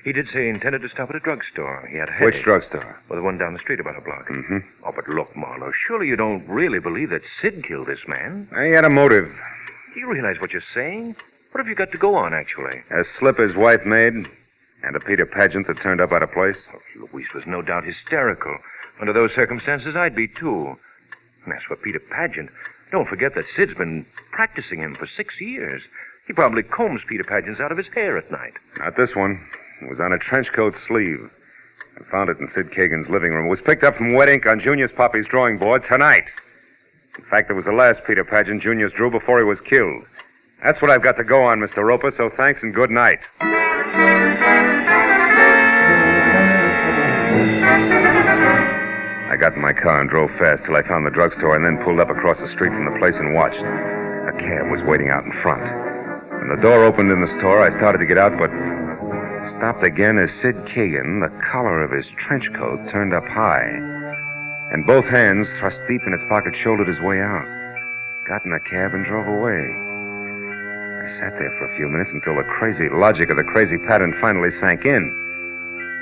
He did say he intended to stop at a drugstore. He had a headache. Which drugstore? Well, the one down the street about a block. Mm-hmm. Oh, but look, Marlowe, surely you don't really believe that Sid killed this man? He had a motive. Do you realize what you're saying? What have you got to go on, actually? A slip his wife made, and a Peter Pageant that turned up out of place. Oh, Louise was no doubt hysterical. Under those circumstances, I'd be, too. And as for Peter Pageant, don't forget that Sid's been practicing him for 6 years. He probably combs Peter Pageant's out of his hair at night. Not this one. It was on a trench coat sleeve. I found it in Sid Kagan's living room. It was picked up from wet ink on Junior's Poppy's drawing board tonight. In fact, it was the last Peter Pageant Junior's drew before he was killed. That's what I've got to go on, Mr. Roper, so thanks and good night. I got in my car and drove fast till I found the drugstore and then pulled up across the street from the place and watched. A cab was waiting out in front. When the door opened in the store, I started to get out, but stopped again as Sid Kagan, the collar of his trench coat turned up high, and both hands thrust deep in his pocket, shouldered his way out. Got in the cab and drove away. I sat there for a few minutes until the crazy logic of the crazy pattern finally sank in.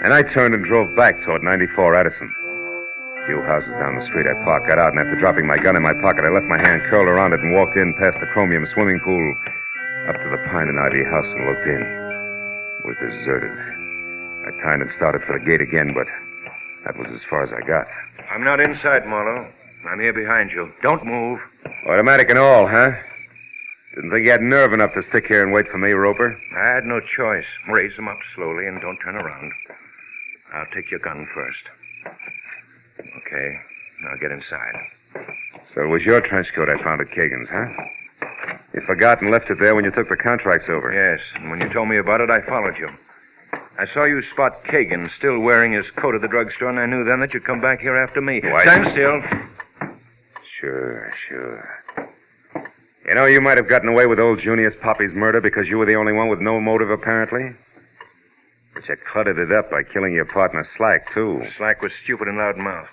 And I turned and drove back toward 94 Addison. A few houses down the street I parked, got out, and after dropping my gun in my pocket, I left my hand curled around it and walked in past the chromium swimming pool up to the pine and ivy house and looked in. It was deserted. I turned and started for the gate again, but that was as far as I got. I'm not inside, Marlowe. I'm here behind you. Don't move. Automatic and all, huh? Didn't think you had nerve enough to stick here and wait for me, Roper. I had no choice. Raise them up slowly and don't turn around. I'll take your gun first. Okay, now get inside. So it was your trench coat I found at Kagan's, huh? You forgot and left it there when you took the contracts over. Yes, and when you told me about it, I followed you. I saw you spot Kagan still wearing his coat at the drugstore, and I knew then that you'd come back here after me. Why? Stand still. Sure. You know, you might have gotten away with old Junius Poppy's murder because you were the only one with no motive, apparently. But you cluttered it up by killing your partner, Slack, too. Slack was stupid and loud-mouthed.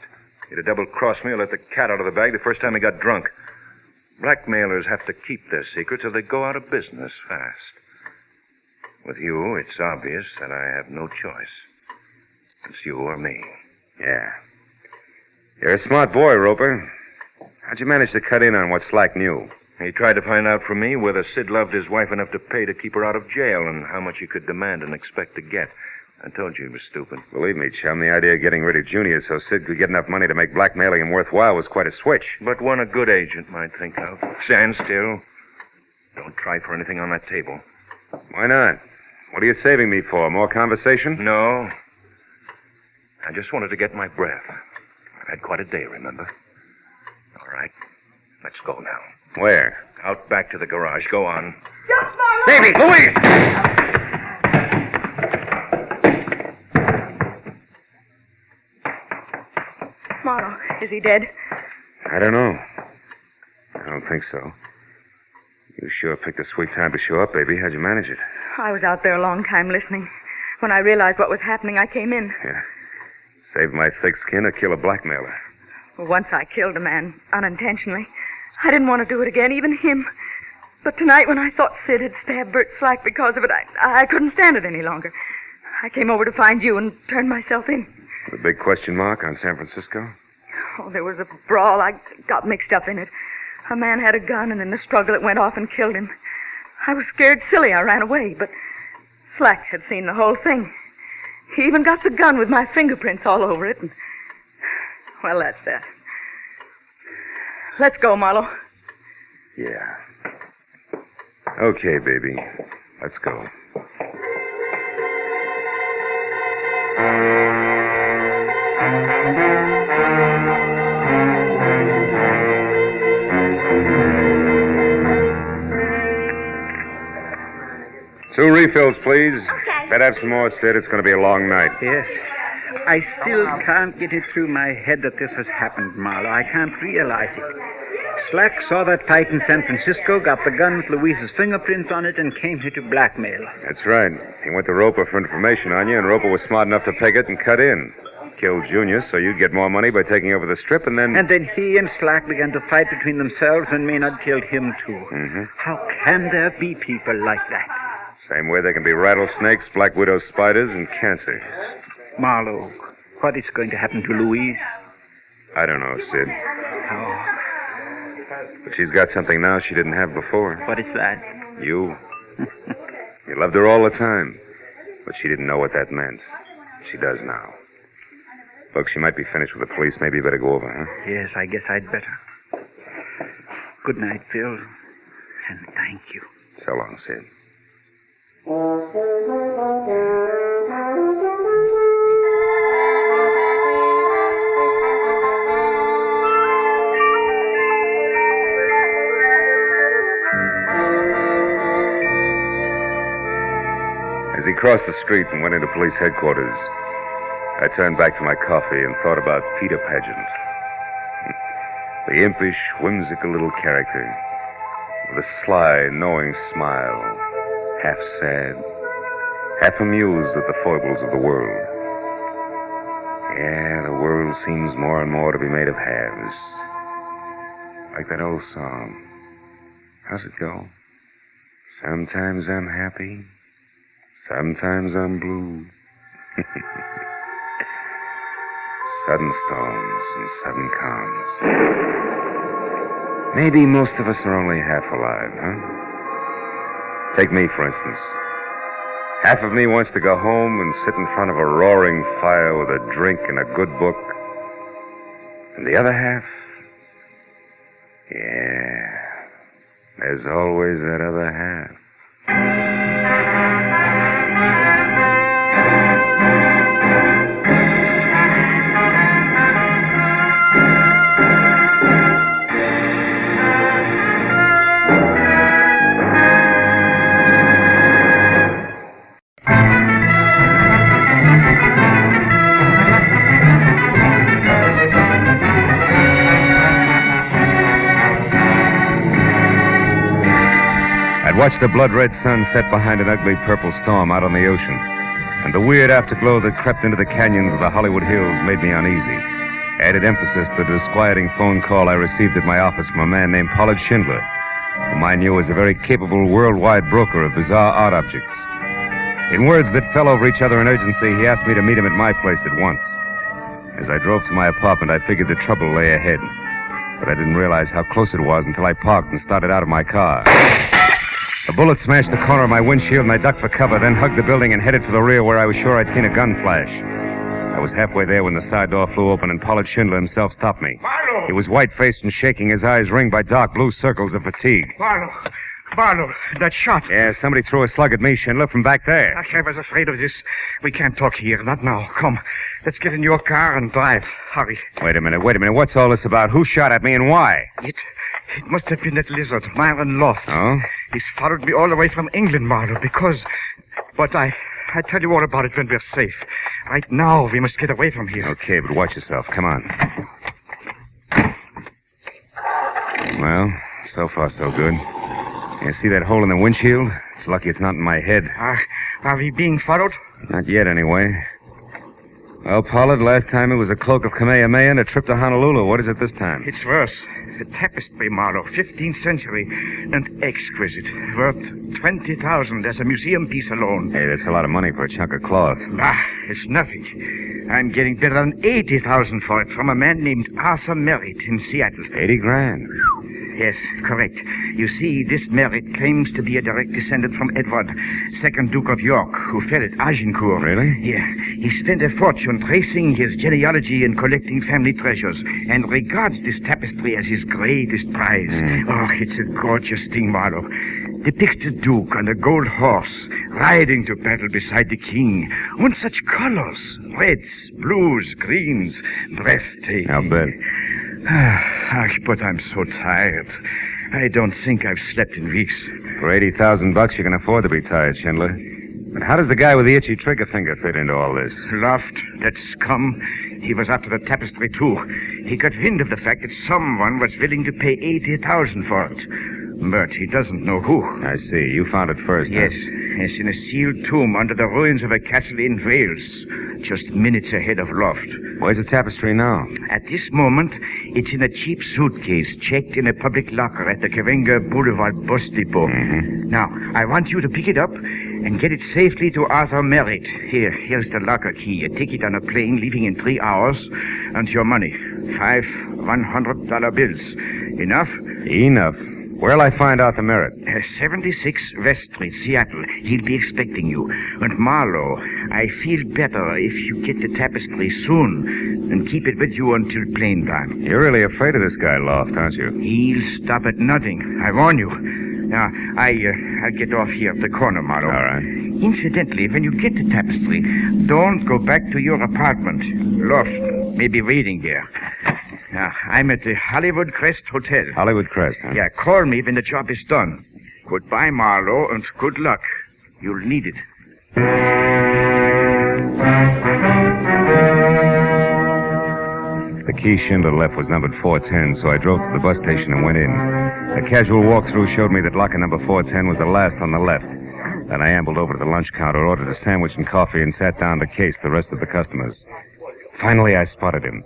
He'd have double-crossed me or let the cat out of the bag the first time he got drunk. Blackmailers have to keep their secrets or they go out of business fast. With you, it's obvious that I have no choice. It's you or me. Yeah. You're a smart boy, Roper. How'd you manage to cut in on what Slack knew? He tried to find out from me whether Sid loved his wife enough to pay to keep her out of jail and how much he could demand and expect to get. I told you he was stupid. Believe me, chum, the idea of getting rid of Junior so Sid could get enough money to make blackmailing him worthwhile was quite a switch. But one a good agent might think of. Stand still. Don't try for anything on that table. Why not? What are you saving me for? More conversation? No. I just wanted to get my breath. I've had quite a day, remember? All right. Let's go now. Where? Out back to the garage. Go on. Just Marlowe! Baby, Louise! Marlowe, is he dead? I don't know. I don't think so. You sure picked a sweet time to show up, baby. How'd you manage it? I was out there a long time listening. When I realized what was happening, I came in. Yeah. Save my thick skin or kill a blackmailer. Well, once I killed a man, unintentionally. I didn't want to do it again, even him. But tonight, when I thought Sid had stabbed Bert Slack because of it, I couldn't stand it any longer. I came over to find you and turned myself in. The big question mark on San Francisco? Oh, there was a brawl. I got mixed up in it. A man had a gun, and in the struggle, it went off and killed him. I was scared silly. I ran away, but Slack had seen the whole thing. He even got the gun with my fingerprints all over it. And, well, that's that. Let's go, Marlowe. Yeah. Okay, baby. Let's go. Two refills, please. Okay. Better have some more, Sid. It's going to be a long night. Yes. I still can't get it through my head that this has happened, Marlowe. I can't realize it. Slack saw that pipe in San Francisco, got the gun with Louise's fingerprints on it, and came here to blackmail. That's right. He went to Roper for information on you, and Roper was smart enough to peg it and cut in. Killed Junior so you'd get more money by taking over the strip, and then... And then he and Slack began to fight between themselves, and Maynard killed him, too. Mm-hmm. How can there be people like that? Same way there can be rattlesnakes, black widow spiders, and cancer. Marlowe, what is going to happen to Louise? I don't know, Sid. Oh. But she's got something now she didn't have before. What is that? You. You loved her all the time. But she didn't know what that meant. She does now. Look, she might be finished with the police. Maybe you better go over, huh? Yes, I guess I'd better. Good night, Phil. And thank you. So long, Sid. As he crossed the street and went into police headquarters, I turned back to my coffee and thought about Peter Pageant. The impish, whimsical little character with a sly, knowing smile, half sad, half amused at the foibles of the world. Yeah, the world seems more and more to be made of halves. Like that old song. How's it go? Sometimes I'm happy, sometimes I'm blue. Sudden storms and sudden calms. Maybe most of us are only half alive, huh? Take me, for instance. Half of me wants to go home and sit in front of a roaring fire with a drink and a good book. And the other half? Yeah, there's always that other half. I'd watched the blood-red sun set behind an ugly purple storm out on the ocean, and the weird afterglow that crept into the canyons of the Hollywood Hills made me uneasy. Added emphasis to the disquieting phone call I received at my office from a man named Pollard Schindler, whom I knew as a very capable worldwide broker of bizarre art objects. In words that fell over each other in urgency, he asked me to meet him at my place at once. As I drove to my apartment, I figured the trouble lay ahead, but I didn't realize how close it was until I parked and started out of my car. A bullet smashed the corner of my windshield, and I ducked for cover, then hugged the building and headed for the rear where I was sure I'd seen a gun flash. I was halfway there when the side door flew open and Pollard Schindler himself stopped me. Marlowe! He was white-faced and shaking, his eyes ringed by dark blue circles of fatigue. Marlowe, that shot. Yeah, somebody threw a slug at me, Schindler, from back there. I was afraid of this. We can't talk here, not now. Come, let's get in your car and drive. Hurry. Wait a minute. What's all this about? Who shot at me and why? It must have been that lizard, Myron Loth. Oh? He's followed me all the way from England, Marlowe, because... But I tell you all about it when we're safe. Right now, we must get away from here. Okay, but watch yourself. Come on. Well, so far so good. You see that hole in the windshield? It's lucky it's not in my head. Are we being followed? Not yet, anyway. Well, Pollard, last time it was a cloak of Kamehameha and a trip to Honolulu. What is it this time? It's worse. A tapestry, Marlowe, 15th century, and exquisite. Worth $20,000 as a museum piece alone. Hey, that's a lot of money for a chunk of cloth. It's nothing. I'm getting better than $80,000 for it from a man named Arthur Merritt in Seattle. $80,000? Yes, correct. You see, this Merritt claims to be a direct descendant from Edward, 2nd Duke of York, who fell at Agincourt. Really? Yeah. He spent a fortune tracing his genealogy and collecting family treasures, and regards this tapestry as his greatest prize. Oh, it's a gorgeous thing, Marlowe. Depicts the Duke on a gold horse, riding to battle beside the king. And such colors. Reds, blues, greens. Breathtaking. I'll bet. But I'm so tired. I don't think I've slept in weeks. For $80,000, you can afford to be tired, Schindler. But how does the guy with the itchy trigger finger fit into all this? Loft, that scum. He was after the tapestry, too. He got wind of the fact that someone was willing to pay 80,000 for it. But he doesn't know who. I see. You found it first, Yes. Huh? It's in a sealed tomb under the ruins of a castle in Wales, just minutes ahead of Loft. Where's the tapestry now? At this moment, it's in a cheap suitcase, checked in a public locker at the Karenga Boulevard bus depot. Now, I want you to pick it up and get it safely to Arthur Merritt. Here's the locker key. A ticket on a plane leaving in 3 hours, and your money. 5 $100 bills. Enough? Enough. Where'll I find Arthur Merritt? 76 West Street, Seattle. He'll be expecting you. And Marlowe, I feel better if you get the tapestry soon and keep it with you until plane time. You're really afraid of this guy, Loft, aren't you? He'll stop at nothing. I warn you. Now, I'll get off here at the corner, Marlowe. All right. Incidentally, when you get the tapestry, don't go back to your apartment. Loft may be waiting there. Now, I'm at the Hollywood Crest Hotel. Hollywood Crest, huh? Yeah, call me when the job is done. Goodbye, Marlowe, and good luck. You'll need it. The key Schindler left was numbered 410, so I drove to the bus station and went in. A casual walkthrough showed me that locker number 410 was the last on the left. Then I ambled over to the lunch counter, ordered a sandwich and coffee, and sat down to case the rest of the customers. Finally, I spotted him.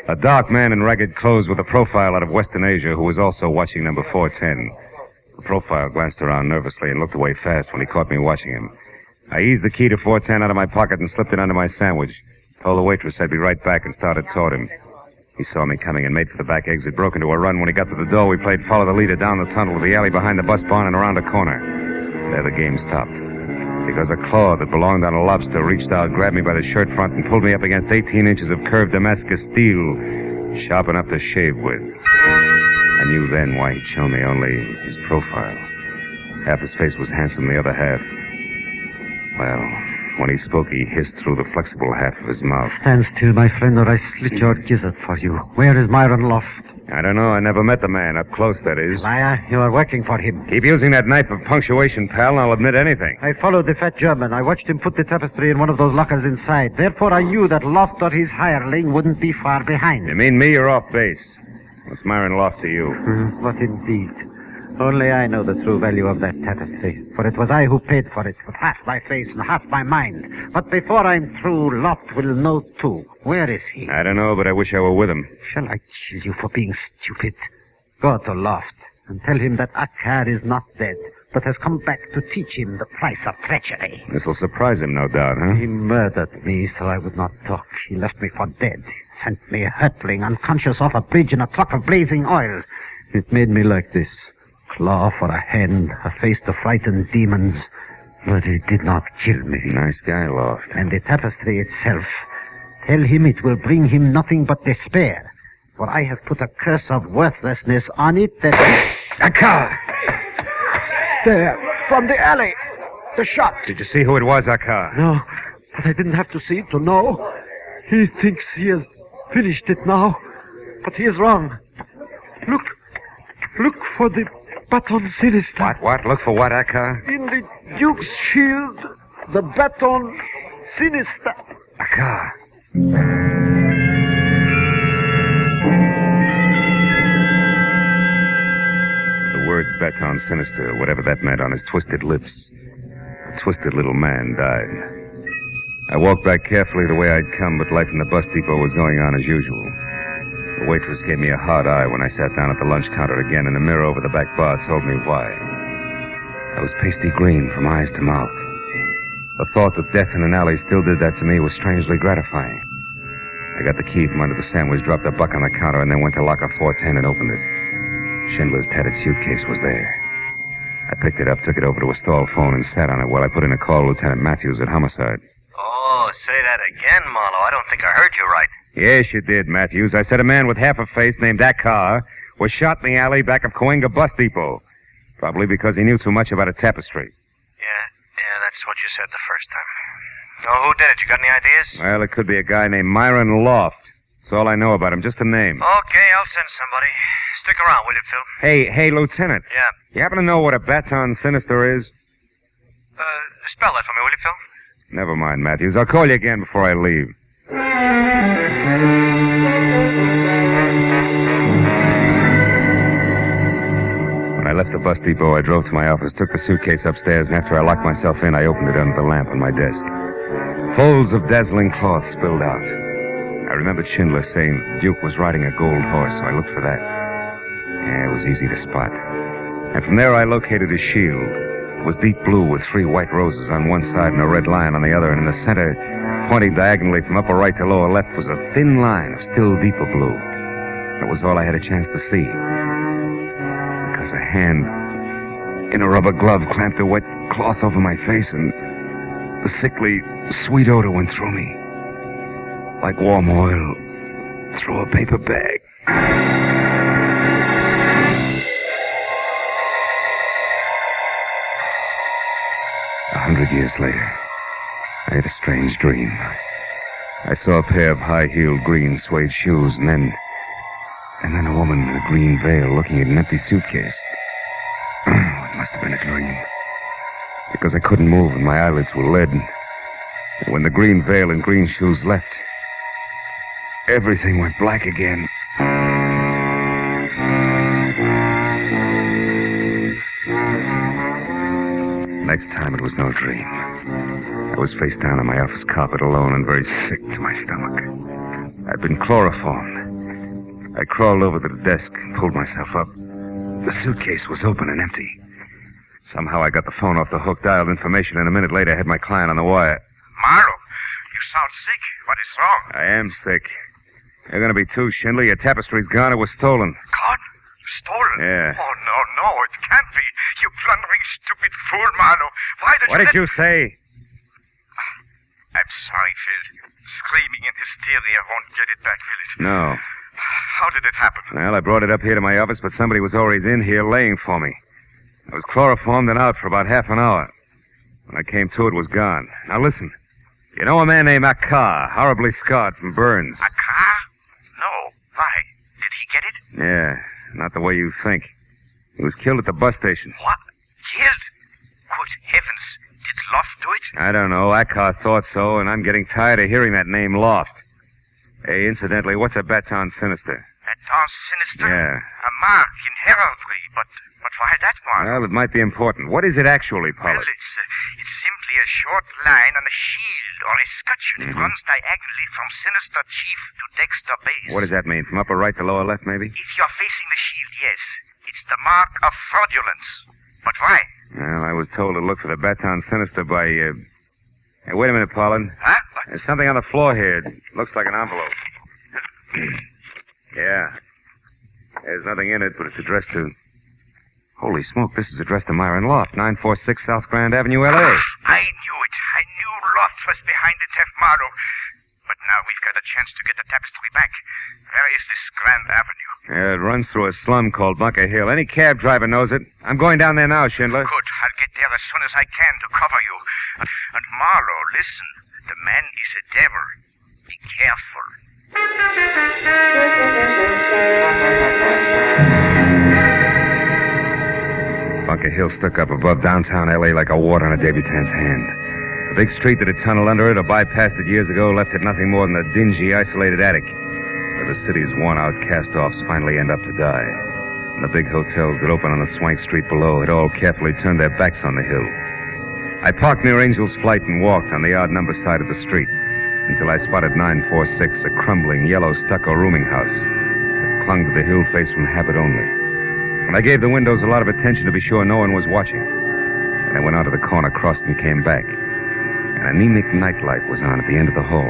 A dark man in ragged clothes with a profile out of Western Asia who was also watching number 410. The profile glanced around nervously and looked away fast when he caught me watching him. I eased the key to 410 out of my pocket and slipped it under my sandwich. Told the waitress I'd be right back and started toward him. He saw me coming and made for the back exit, broke into a run. When he got to the door, we played follow the leader down the tunnel to the alley behind the bus barn and around a corner. There the game stopped. Because a claw that belonged on a lobster reached out, grabbed me by the shirt front, and pulled me up against 18 inches of curved Damascus steel, sharp enough to shave with. I knew then why he'd shown me only his profile. Half his face was handsome, the other half. Well, when he spoke, he hissed through the flexible half of his mouth. Stand still, my friend, or I slit your gizzard for you. Where is Myron Loft? I don't know. I never met the man. Up close, that is. Liar, you are working for him. Keep using that knife of punctuation, pal, and I'll admit anything. I followed the fat German. I watched him put the tapestry in one of those lockers inside. Therefore, I knew that Loft or his hireling wouldn't be far behind. You mean me? You're off base. What's Myron Loft to you? What indeed? Only I know the true value of that tapestry, for it was I who paid for it, with half my face and half my mind. But before I'm through, Loft will know too. Where is he? I don't know, but I wish I were with him. Shall I chill you for being stupid? Go to Loft and tell him that Akkar is not dead, but has come back to teach him the price of treachery. This'll surprise him, no doubt, huh? He murdered me so I would not talk. He left me for dead. Sent me hurtling, unconscious off a bridge in a truck of blazing oil. It made me like this. Claw for a hand, a face to frighten demons. But it did not kill me. Nice guy, Loft. And the tapestry itself. Tell him it will bring him nothing but despair. For I have put a curse of worthlessness on it that... A car! There, from the alley. The shot. Did you see who it was, Akkar? No, but I didn't have to see it to know. He thinks he has finished it now. But he is wrong. Look for the Baton Sinister. What? Look for what, Akkar? In the Duke's shield, the Baton Sinister. Akkar. The words Baton Sinister, whatever that meant, on his twisted lips. The twisted little man died. I walked back carefully the way I'd come, but life in the bus depot was going on as usual. The waitress gave me a hard eye when I sat down at the lunch counter again, and the mirror over the back bar told me why. I was pasty green from eyes to mouth. The thought that death in an alley still did that to me was strangely gratifying. I got the key from under the sandwich, dropped a buck on the counter, and then went to locker 410 and opened it. Schindler's tattered suitcase was there. I picked it up, took it over to a stall phone, and sat on it while I put in a call to Lieutenant Matthews at Homicide. Oh, say that again, Marlowe. I don't think I heard you right. Yes, you did, Matthews. I said a man with half a face named Akkar was shot in the alley back of Cahuenga Bus Depot. Probably because he knew too much about a tapestry. Yeah, that's what you said the first time. Oh, who did it? You got any ideas? Well, it could be a guy named Myron Loft. That's all I know about him, just a name. Okay, I'll send somebody. Stick around, will you, Phil? Hey, Lieutenant. Yeah? You happen to know what a Baton Sinister is? Spell that for me, will you, Phil? Never mind, Matthews. I'll call you again before I leave. When I left the bus depot, I drove to my office, took the suitcase upstairs, and after I locked myself in, I opened it under the lamp on my desk. Folds of dazzling cloth spilled out. I remembered Schindler saying Duke was riding a gold horse, so I looked for that. Yeah, it was easy to spot. And from there, I located his shield. It was deep blue with 3 white roses on one side and a red lion on the other, and in the center, pointing diagonally from upper right to lower left, was a thin line of still deeper blue. That was all I had a chance to see. Because a hand in a rubber glove clamped a wet cloth over my face, and the sickly, sweet odor went through me. Like warm oil through a paper bag. 100 years later, I had a strange dream. I saw a pair of high-heeled green suede shoes, and then a woman in a green veil looking at an empty suitcase. It must have been a dream. Because I couldn't move and my eyelids were lead. And when the green veil and green shoes left, everything went black again. Next time it was no dream. I was face down on my office carpet alone and very sick to my stomach. I'd been chloroformed. I crawled over to the desk and pulled myself up. The suitcase was open and empty. Somehow I got the phone off the hook, dialed information, and a minute later I had my client on the wire. Marlowe, you sound sick. What is wrong? I am sick. You're going to be too, Schindler. Your tapestry's gone. It was stolen. Gone? Stolen? Yeah. Oh, no, it can't be. You plundering, stupid fool, Marlowe. Why did What did you say? I'm sorry, Phil. Screaming in hysteria won't get it back, will it? No. How did it happen? Well, I brought it up here to my office, but somebody was already in here laying for me. I was chloroformed and out for about half an hour. When I came to, it was gone. Now listen. You know a man named Akar, horribly scarred from burns? Akar? No. Why? Did he get it? Yeah, not the way you think. He was killed at the bus station. What? Killed? Good heavens. Did Loft do it? I don't know. Akar thought so, and I'm getting tired of hearing that name Loft. Hey, incidentally, what's a Baton Sinister? Baton Sinister? Yeah. A mark in heraldry, but why that mark? Well, it might be important. What is it actually, Well, Pollard? it's simply a short line on a shield or escutcheon. It runs diagonally from Sinister Chief to Dexter Base. What does that mean? From upper right to lower left, maybe? If you're facing the shield, yes. It's the mark of fraudulence. But why? Well, I was told to look for the Baton Sinister by, Hey, wait a minute, Pollard. Huh? There's something on the floor here. It looks like an envelope. Yeah. There's nothing in it, but it's addressed to... Holy smoke, this is addressed to Myron Loft, 946 South Grand Avenue, L.A. I knew it. I knew Loft was behind the theft, Marlowe. But now we've got a chance to get the tapestry back. Where is this Grand Avenue? Yeah, it runs through a slum called Bunker Hill. Any cab driver knows it. I'm going down there now, Schindler. Good. I'll get there as soon as I can to cover you. And Marlowe, listen. The man is a devil. Be careful. Bunker Hill stuck up above downtown L.A. like a wart on a debutante's hand. The big street that had tunneled under it or bypassed it years ago left it nothing more than a dingy, isolated attic, where the city's worn-out cast-offs finally end up to die. And the big hotels that open on the swank street below had all carefully turned their backs on the hill. I parked near Angel's Flight and walked on the odd-number side of the street until I spotted 946, a crumbling, yellow stucco rooming house that clung to the hill face from habit only. And I gave the windows a lot of attention to be sure no one was watching. Then I went out to the corner, crossed, and came back. An anemic nightlight was on at the end of the hall.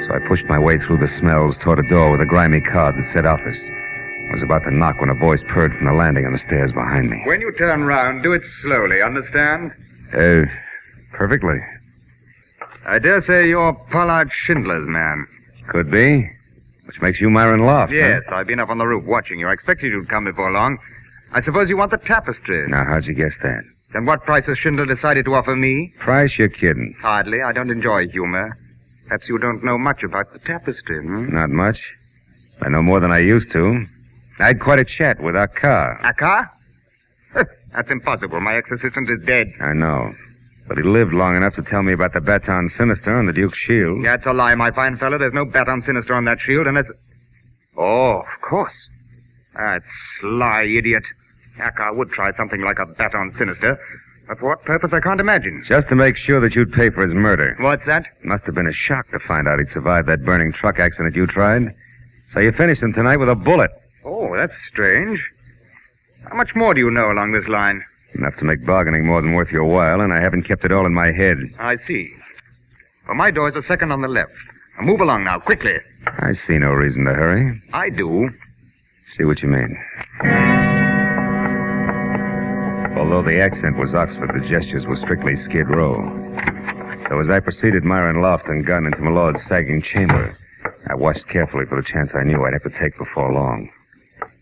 So I pushed my way through the smells toward a door with a grimy card that said office. I was about to knock when a voice purred from the landing on the stairs behind me. When you turn round, do it slowly, understand? Perfectly. I dare say you're Pollard Schindler's man. Could be. Which makes you Myron Loft, Yes, huh? I've been up on the roof watching you. I expected you'd come before long. I suppose you want the tapestry. Now, how'd you guess that? Then what price has Schindler decided to offer me? Price? You're kidding. Hardly. I don't enjoy humor. Perhaps you don't know much about the tapestry, Not much. I know more than I used to. I had quite a chat with Akar. Akar? That's impossible. My ex-assistant is dead. I know. But he lived long enough to tell me about the Baton Sinister and the Duke's shield. That's a lie, my fine fellow. There's no Baton Sinister on that shield, and it's... Oh, of course. That sly idiot. Heck, I would try something like a Baton Sinister. But for what purpose, I can't imagine. Just to make sure that you'd pay for his murder. What's that? Must have been a shock to find out he'd survived that burning truck accident you tried. So you finished him tonight with a bullet. Oh, that's strange. How much more do you know along this line? Enough to make bargaining more than worth your while, and I haven't kept it all in my head. I see. Well, my door's a second on the left. Now move along now, quickly. I see no reason to hurry. I do. See what you mean. Although the accent was Oxford, the gestures were strictly Skid Row. So as I preceded Myron Loft and Gunn into my lord's sagging chamber, I watched carefully for the chance I knew I'd have to take before long.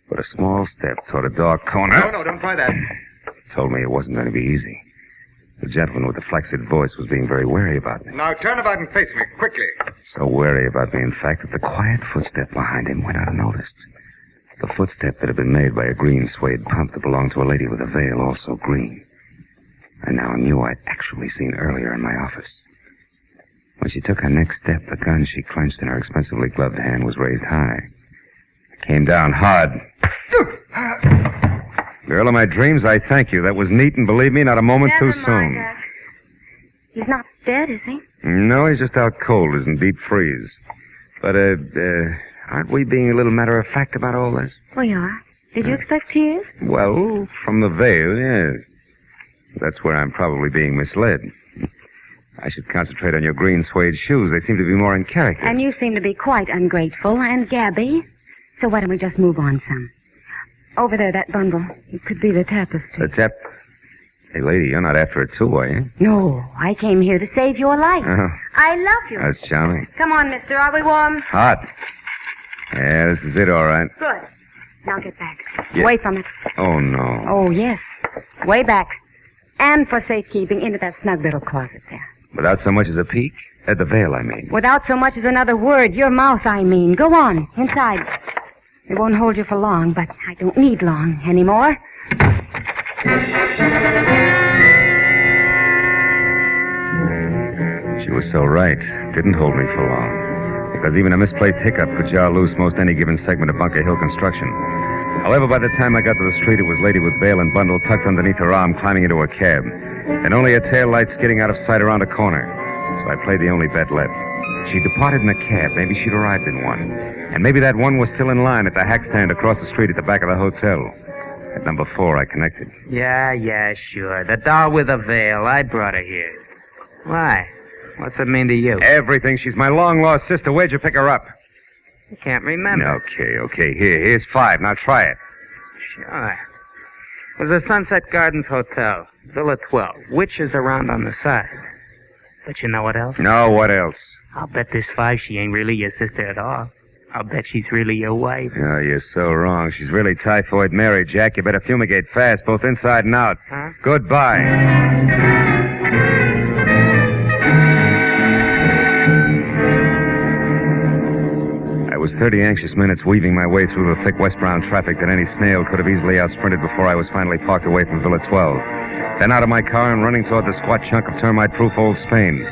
But a small step toward a dark corner... No, don't try that. ...told me it wasn't going to be easy. The gentleman with the flaccid voice was being very wary about me. Now turn about and face me, quickly. So wary about me, in fact, that the quiet footstep behind him went unnoticed. The footstep that had been made by a green suede pump that belonged to a lady with a veil, also green. I now knew I'd actually seen earlier in my office. When she took her next step, the gun she clenched in her expensively gloved hand was raised high. It came down hard. Girl of my dreams, I thank you. That was neat, and believe me, not a moment too soon. He's not dead, is he? No, he's just out cold as in deep freeze. But, aren't we being a little matter-of-fact about all this? We are. Did you expect tears? Well, from the veil, yes. That's where I'm probably being misled. I should concentrate on your green suede shoes. They seem to be more in character. And you seem to be quite ungrateful and gabby. So why don't we just move on some? Over there, that bundle. It could be the tapestry. The Hey, lady, you're not after it too, are you? No, I came here to save your life. Oh, I love you. that's charming. Come on, mister. Are we warm? Hot. Yeah, this is it, all right. Good. Now get back. Yeah. Away from it. Oh, no. Oh, yes. Way back. And for safekeeping, into that snug little closet there. Without so much as a peek? At the veil, I mean. Without so much as another word. Your mouth, I mean. Go on. Inside. It won't hold you for long, but I don't need long anymore. She was so right. Didn't hold me for long. Because even a misplaced hiccup could jar loose most any given segment of Bunker Hill construction. However, by the time I got to the street, it was lady with veil and bundle tucked underneath her arm climbing into a cab. And only a tail light skidding out of sight around a corner. So I played the only bet left. She departed in a cab. Maybe she'd arrived in one. And maybe that one was still in line at the hack stand across the street at the back of the hotel. At number 4, I connected. Yeah, sure. The doll with a veil. I brought her here. Why? What's it mean to you? Everything. She's my long-lost sister. Where'd you pick her up? I can't remember. Okay. Here's 5. Now try it. Sure. It was the Sunset Gardens Hotel, Villa 12. Witches around on the side. But you know what else? No, what else? I'll bet this 5 she ain't really your sister at all. I'll bet she's really your wife. Oh, you're so wrong. She's really Typhoid Mary, Jack. You better fumigate fast, both inside and out. Huh? Goodbye. I was 30 anxious minutes weaving my way through the thick westbound traffic that any snail could have easily outsprinted before I was finally parked away from Villa 12. Then out of my car and running toward the squat chunk of termite-proof old Spain.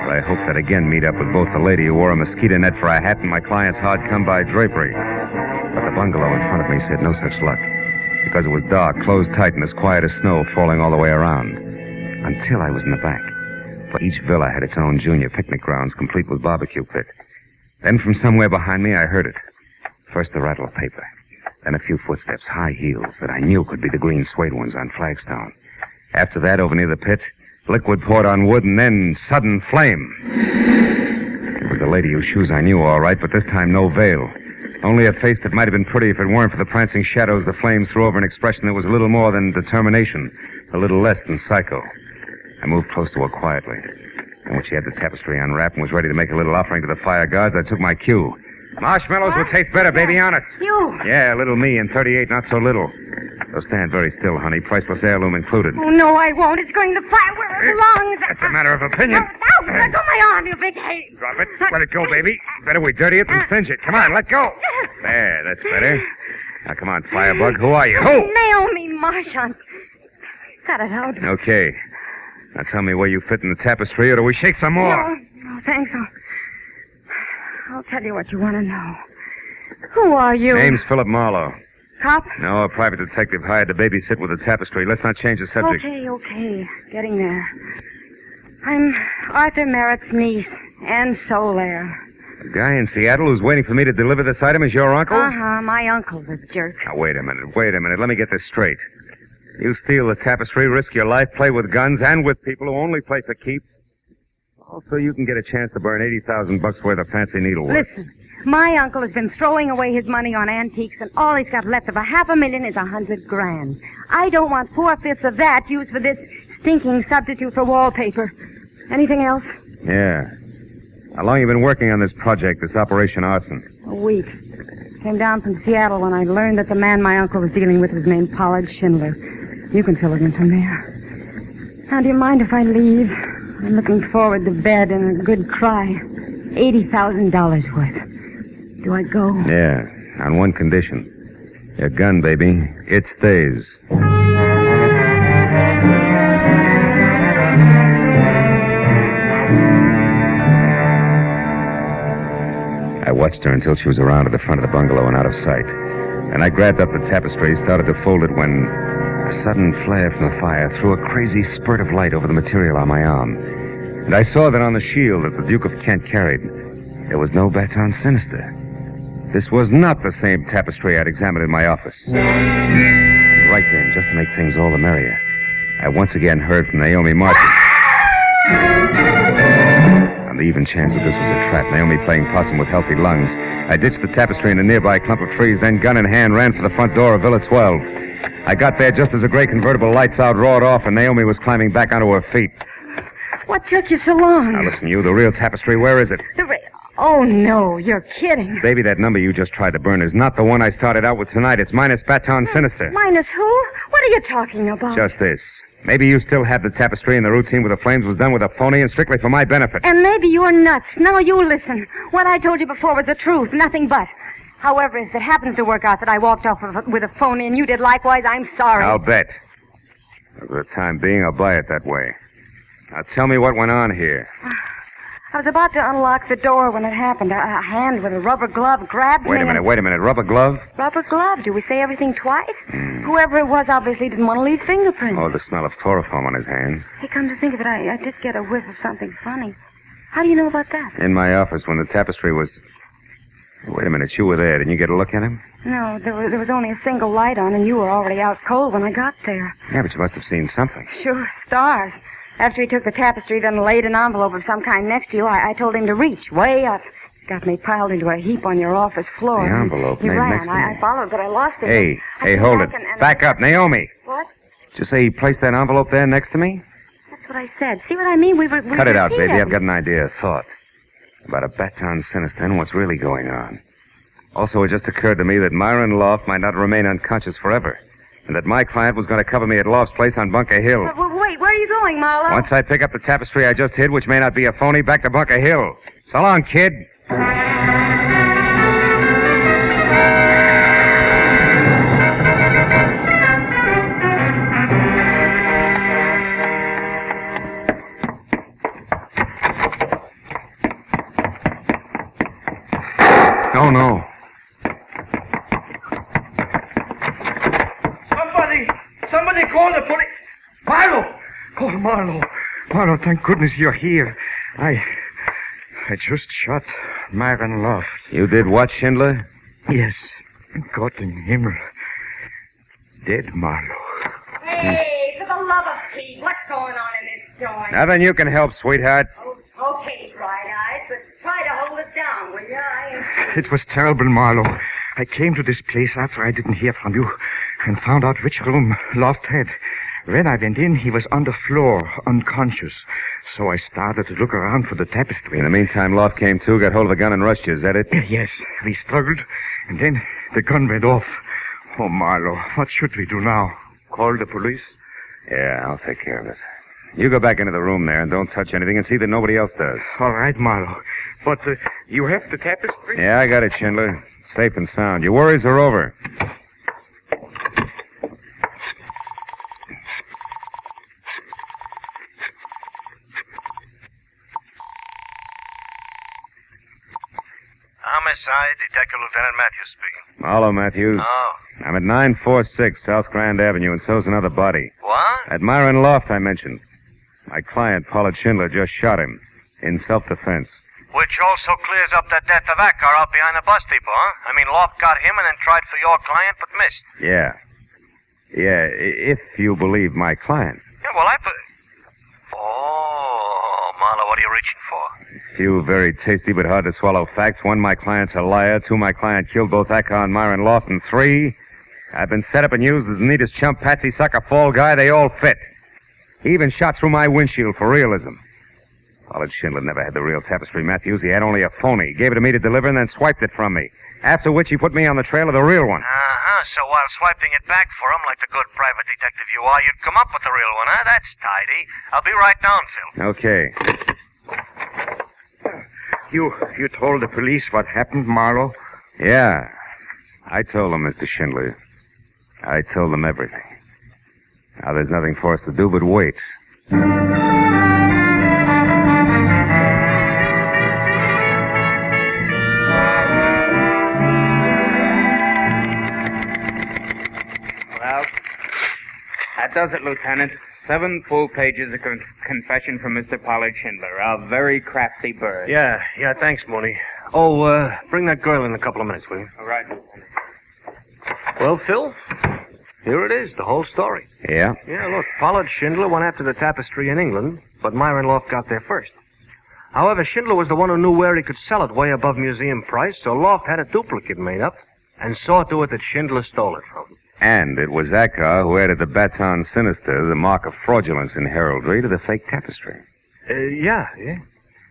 But I hoped I'd again meet up with both the lady who wore a mosquito net for a hat and my client's hard come-by drapery. But the bungalow in front of me said no such luck. Because it was dark, closed tight, and as quiet as snow falling all the way around. Until I was in the back. For each villa had its own junior picnic grounds, complete with barbecue pit. Then from somewhere behind me, I heard it. First the rattle of paper. Then a few footsteps, high heels, that I knew could be the green suede ones on flagstone. After that, over near the pit, liquid poured on wood, and then sudden flame. It was the lady whose shoes I knew all right, but this time no veil. Only a face that might have been pretty if it weren't for the prancing shadows the flames threw over an expression that was a little more than determination, a little less than psycho. I moved close to her quietly. And when she had the tapestry unwrapped and was ready to make a little offering to the fire gods, I took my cue. Marshmallows will taste better, baby, honest. You? Yeah, little me, and 38 not so little. So stand very still, honey, priceless heirloom included. Oh, no, I won't. It's going to fire where it belongs. That's a matter of opinion. No, let go my arm, you big hate. Drop it. Let it go, baby. Better we dirty it than singe it. Come on, let go. There, that's better. Now, come on, Firebug. Who are you? Who? Naomi Marchant. Cut it out. Okay. Now tell me where you fit in the tapestry, or do we shake some more? No, thanks. I'll tell you what you want to know. Who are you? Name's Philip Marlowe. Cop? No, a private detective hired to babysit with the tapestry. Let's not change the subject. Okay. Getting there. I'm Arthur Merritt's niece, Anne Solaire. The guy in Seattle who's waiting for me to deliver this item is your uncle? Uh-huh. My uncle's a jerk. Now, wait a minute. Let me get this straight. You steal the tapestry, risk your life, play with guns, and with people who only play for keeps. Also, you can get a chance to burn $80,000 worth of fancy needlework. Listen, my uncle has been throwing away his money on antiques, and all he's got left of $500,000 is $100,000. I don't want 4/5 of that used for this stinking substitute for wallpaper. Anything else? Yeah. How long you been working on this project, this Operation Arson? A week. Came down from Seattle when I learned that the man my uncle was dealing with was named Pollard Schindler. You can fill it in from there. Now, do you mind if I leave? I'm looking forward to bed and a good cry. $80,000 worth. Do I go? Yeah, on one condition. Your gun, baby. It stays. I watched her until she was around at the front of the bungalow and out of sight. Then I grabbed up the tapestry, started to fold it when a sudden flare from the fire threw a crazy spurt of light over the material on my arm. And I saw that on the shield that the Duke of Kent carried, there was no Baton Sinister. This was not the same tapestry I'd examined in my office. Right then, just to make things all the merrier, I once again heard from Naomi Martin. On the even chance that this was a trap, Naomi playing possum with healthy lungs, I ditched the tapestry in a nearby clump of trees, then gun in hand ran for the front door of Villa 12. I got there just as a gray convertible lights out roared off and Naomi was climbing back onto her feet. What took you so long? Now listen, you, the real tapestry, where is it? Oh, no, you're kidding. Baby, that number you just tried to burn is not the one I started out with tonight. It's minus Baton Sinister. Minus who? What are you talking about? Just this. Maybe you still have the tapestry and the routine with the flames was done with a phony and strictly for my benefit. And maybe you're nuts. Now you listen. What I told you before was the truth, nothing but. However, if it happens to work out that I walked off with a phony and you did likewise, I'm sorry. I'll bet. For the time being, I'll buy it that way. Now tell me what went on here. I was about to unlock the door when it happened. A hand with a rubber glove grabbed me. Wait a minute. Rubber glove? Rubber glove? Do we say everything twice? Whoever it was obviously didn't want to leave fingerprints. Oh, the smell of chloroform on his hands. Hey, come to think of it, I did get a whiff of something funny. How do you know about that? In my office when the tapestry was... Wait a minute, you were there. Didn't you get a look at him? No, there was only a single light on, and you were already out cold when I got there. Yeah, but you must have seen something. Sure, stars. After he took the tapestry, then laid an envelope of some kind next to you, I told him to reach way up. Got me piled into a heap on your office floor. The envelope he made ran. next to me. I followed, but I lost it. Hey, hold it. Back up, Naomi. What? Did you say he placed that envelope there next to me? That's what I said. See what I mean? We Cut it out, here. baby. I've got an idea, a thought. About a Baton Sinister and what's really going on. Also, it just occurred to me that Myron Loft might not remain unconscious forever. And that my client was going to cover me at Loft's place on Bunker Hill. Wait, where are you going, Marlowe? Once I pick up the tapestry I just hid, which may not be a phony, back to Bunker Hill. So long, kid. Oh, no. Somebody call the police. Marlowe! Oh, Marlowe. Marlowe, thank goodness you're here. I just shot Myron Loft. You did what, Schindler? Yes. Gott im Himmel. Dead Marlowe. Hey, for the love of Pete, what's going on in this joint? Nothing you can help, sweetheart. Oh, okay, Bright Eyes, but try to hold it down, will you? It was terrible, Marlowe. I came to this place after I didn't hear from you and found out which room Loft had. When I went in, he was on the floor, unconscious. So I started to look around for the tapestry. In the meantime, Loft came to, got hold of a gun and rushed you. Is that it? Yes. We struggled, and then the gun went off. Oh, Marlowe, what should we do now? Call the police? Yeah, I'll take care of it. You go back into the room there and don't touch anything and see that nobody else does. All right, Marlowe. But you have the tapestry? Yeah, I got it, Schindler. Safe and sound. Your worries are over. Homicide, Detective Lieutenant Matthews speaking. Marlowe, Matthews. Oh. I'm at 946 South Grand Avenue, and so's another body. What? At Myron Loft, I mentioned. My client, Pollard Schindler, just shot him in self-defense. Which also clears up that death of that car out behind the bus depot, huh? I mean, Loft got him and then tried for your client, but missed. Yeah. Yeah, if you believe my client. Yeah, well, Oh, Marlowe, what are you reaching for? Few very tasty but hard to swallow facts. One, my client's a liar. Two, my client killed both Acker and Myron Loft. And three, I've been set up and used as the neatest chump, patsy, sucker, fall guy. They all fit. He even shot through my windshield for realism. Pollard Schindler never had the real tapestry, Matthews. He had only a phony. He gave it to me to deliver and then swiped it from me. After which he put me on the trail of the real one. Uh-huh. So while swiping it back for him like the good private detective you are, you'd come up with the real one, huh? That's tidy. I'll be right down, Phil. Okay. You told the police what happened, Marlowe? Yeah. I told them, Mr. Schindler. I told them everything. Now there's nothing for us to do but wait. Well, that does it, Lieutenant. 7 full pages of confession from Mr. Pollard Schindler, a very crafty bird. Yeah, thanks, Mooney. Oh, bring that girl in a couple of minutes, will you? All right. Well, Phil, here it is, the whole story. Yeah? Yeah, look, Pollard Schindler went after the tapestry in England, but Myron Loft got there first. However, Schindler was the one who knew where he could sell it way above museum price, so Loft had a duplicate made up and saw to it that Schindler stole it from him. And it was Acker who added the Baton Sinister, the mark of fraudulence in heraldry, to the fake tapestry. Yeah.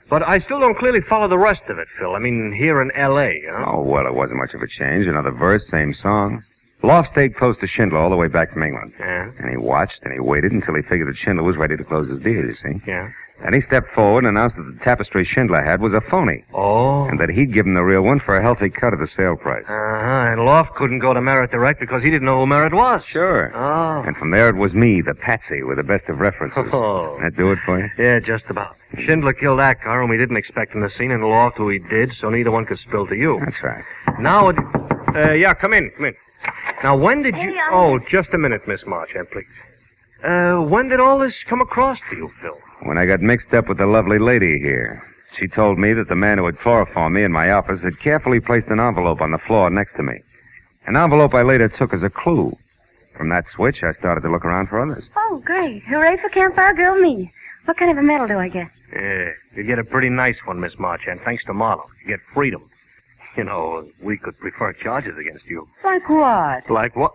But I still don't clearly follow the rest of it, Phil. I mean, here in L.A., you know? Oh, well, it wasn't much of a change. Another verse, same song. Loft stayed close to Schindler all the way back from England. Yeah. And he watched and he waited until he figured that Schindler was ready to close his deal, you see? Yeah. Then he stepped forward and announced that the tapestry Schindler had was a phony. Oh. And that he'd given the real one for a healthy cut of the sale price. Uh-huh. And Loft couldn't go to Merritt direct because he didn't know who Merritt was. Sure. Oh. And from there it was me, the patsy, with the best of references. Oh. That do it for you? Yeah, just about. Schindler killed Acker, and we didn't expect him to see, and Loft who he did, so neither one could spill to you. That's right. Now it... yeah, come in. Now, when did you... Oh, just a minute, Miss Marchand, please. When did all this come across to you, Phil? When I got mixed up with the lovely lady here. She told me that the man who had chloroformed me in my office had carefully placed an envelope on the floor next to me. An envelope I later took as a clue. From that switch, I started to look around for others. Oh, great. Hooray for Campfire Girl me. What kind of a medal do I get? Yeah, you get a pretty nice one, Miss Marchand, thanks to Marlowe. You get freedom. You know, we could prefer charges against you. Like what? Like what?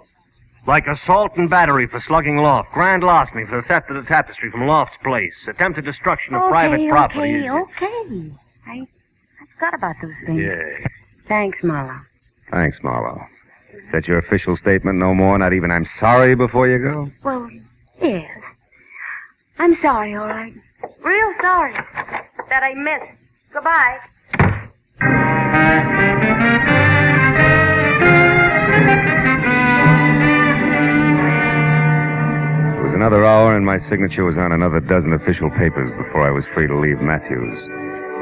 Like assault and battery for slugging Loft, grand larceny for the theft of the tapestry from Loft's place, attempted destruction of private property. Okay. I forgot about those things. Yeah. Thanks, Marlowe. Thanks, Marlowe. Is that your official statement? No more? Not even I'm sorry before you go? Well, yes. I'm sorry, all right. Real sorry that I missed. Goodbye. It was another hour, and my signature was on another dozen official papers before I was free to leave Matthews,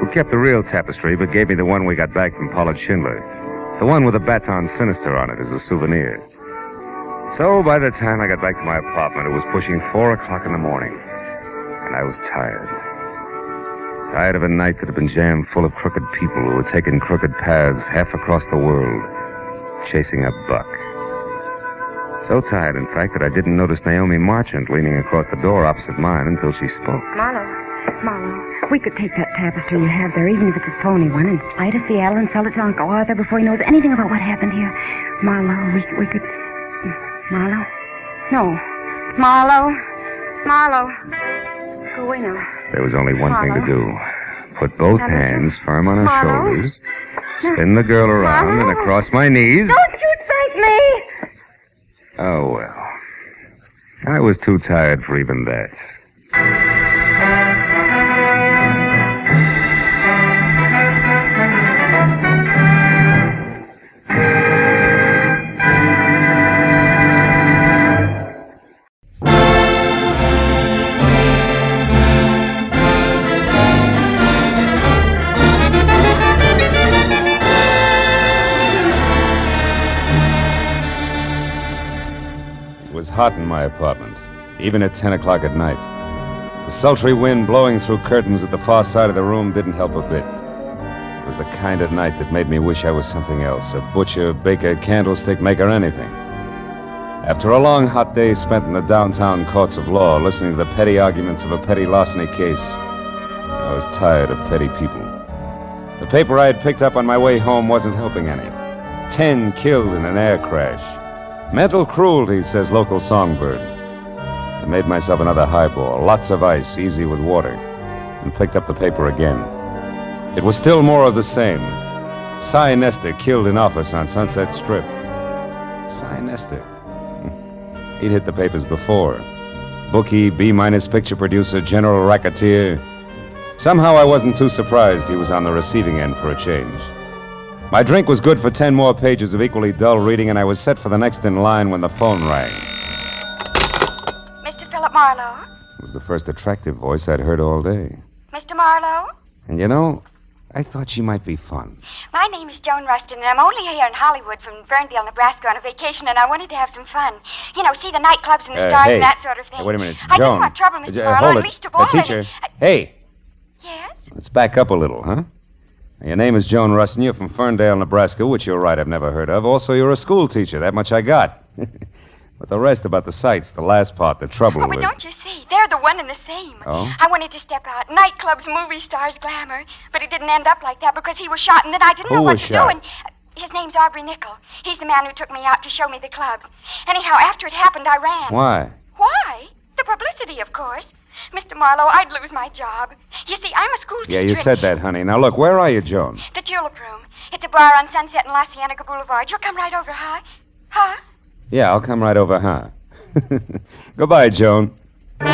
who kept the real tapestry but gave me the one we got back from Pollard Schindler, the one with the Baton Sinister on it as a souvenir. So by the time I got back to my apartment, it was pushing 4 o'clock in the morning, and I was tired. Tired of a night that had been jammed full of crooked people who had taken crooked paths half across the world, chasing a buck. So tired, in fact, that I didn't notice Naomi Marchand leaning across the door opposite mine until she spoke. Marlowe, we could take that tapestry you have there, even if it's a phony one, and fly to Seattle and sell it to Uncle Arthur before he knows anything about what happened here. Marlowe, we could... Marlowe? No. Marlowe. Go away now. There was only one thing to do. Put both hands firm on her shoulders, spin the girl around and across my knees. Don't you thank me! Oh, well. I was too tired for even that. hot in my apartment, even at 10 o'clock at night. The sultry wind blowing through curtains at the far side of the room didn't help a bit. It was the kind of night that made me wish I was something else, a butcher, baker, candlestick maker, anything. After a long, hot day spent in the downtown courts of law, listening to the petty arguments of a petty larceny case, I was tired of petty people. The paper I had picked up on my way home wasn't helping any. 10 killed in an air crash. Mental cruelty, says local songbird. I made myself another highball, lots of ice, easy with water, and picked up the paper again. It was still more of the same. Sinister killed in office on Sunset Strip. Sinister. He'd hit the papers before. Bookie, B- picture producer, general racketeer. Somehow I wasn't too surprised he was on the receiving end for a change. My drink was good for 10 more pages of equally dull reading, and I was set for the next in line when the phone rang. Mr. Philip Marlowe? It was the first attractive voice I'd heard all day. Mr. Marlowe? And you know, I thought she might be fun. My name is Joan Rustin, and I'm only here in Hollywood from Ferndale, Nebraska on a vacation, and I wanted to have some fun. You know, see the nightclubs and the stars hey. and that sort of thing. Hey, wait a minute, I Joan. don't want trouble, Mr. Marlowe, hold at it. least of all. Teacher. Hey. Yes? Let's back up a little, huh? Your name is Joan Rustin. You're from Ferndale, Nebraska, which you're right, I've never heard of. Also, you're a school teacher. That much I got. But the rest about the sights, the last part, the trouble Oh, but don't you see? They're the one and the same. Oh? I wanted to step out. Nightclubs, movie stars, glamour. But it didn't end up like that because he was shot, and then I didn't know what to do. And his name's Aubrey Nickel. He's the man who took me out to show me the clubs. Anyhow, after it happened, I ran. Why? Why? The publicity, of course. Mr. Marlowe, I'd lose my job. You see, I'm a school teacher. Yeah, you said that, honey. Now, look, where are you, Joan? The Tulip Room. It's a bar on Sunset and La Cienega Boulevard. You'll come right over, huh? Huh? Yeah, I'll come right over, huh? Goodbye, Joan. Hey,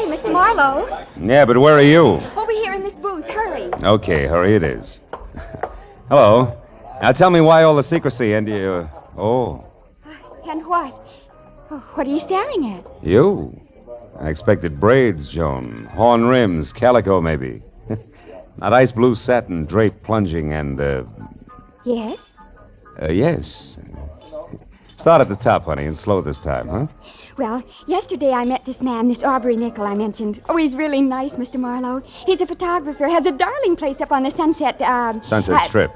Mr. Marlowe. Yeah, but where are you? Over here in this booth. Hurry. Okay, hurry it is. Hello. Now tell me why all the secrecy and you... Oh, And what? Oh, what are you staring at? you. I expected braids, Joan. Horn rims, calico, maybe. Not ice blue satin, drape plunging, and, Yes? yes. Start at the top, honey, and slow this time, huh? Well, yesterday I met this man, this Aubrey Nickel I mentioned. Oh, he's really nice, Mr. Marlowe. He's a photographer, has a darling place up on the Sunset, Sunset Strip.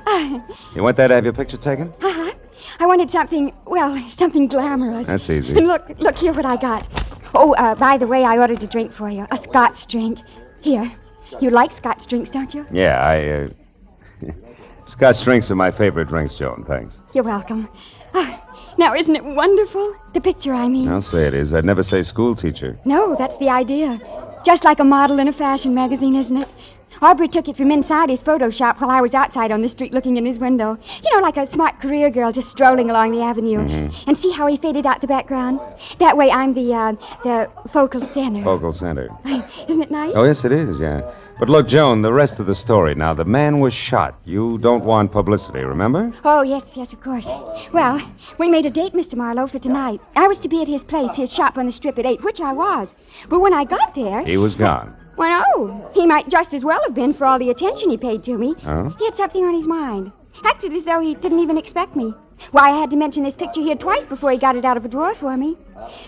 You went there to have your picture taken? Uh-huh. I wanted something, well, something glamorous. That's easy. And look here what I got. Oh, by the way, I ordered a drink for you, a Scotch drink. Here. You like Scotch drinks, don't you? Yeah, Scotch drinks are my favorite drinks, Joan, thanks. You're welcome. Now, isn't it wonderful? The picture, I mean. I'll say it is. I'd never say school teacher. No, that's the idea. Just like a model in a fashion magazine, isn't it? Aubrey took it from inside his photo shop while I was outside on the street looking in his window. You know, like a smart career girl just strolling along the avenue. Mm-hmm. And see how he faded out the background? That way I'm the focal center. Focal center. Isn't it nice? Oh, yes, it is, yeah. But look, Joan, the rest of the story. Now, the man was shot. You don't want publicity, remember? Oh, yes, of course. Well, we made a date, Mr. Marlowe, for tonight. I was to be at his place, his shop on the Strip at 8, which I was. But when I got there... He was gone. Well, no. He might just as well have been for all the attention he paid to me. Oh? He had something on his mind. Acted as though he didn't even expect me. Why, I had to mention this picture here twice before he got it out of a drawer for me.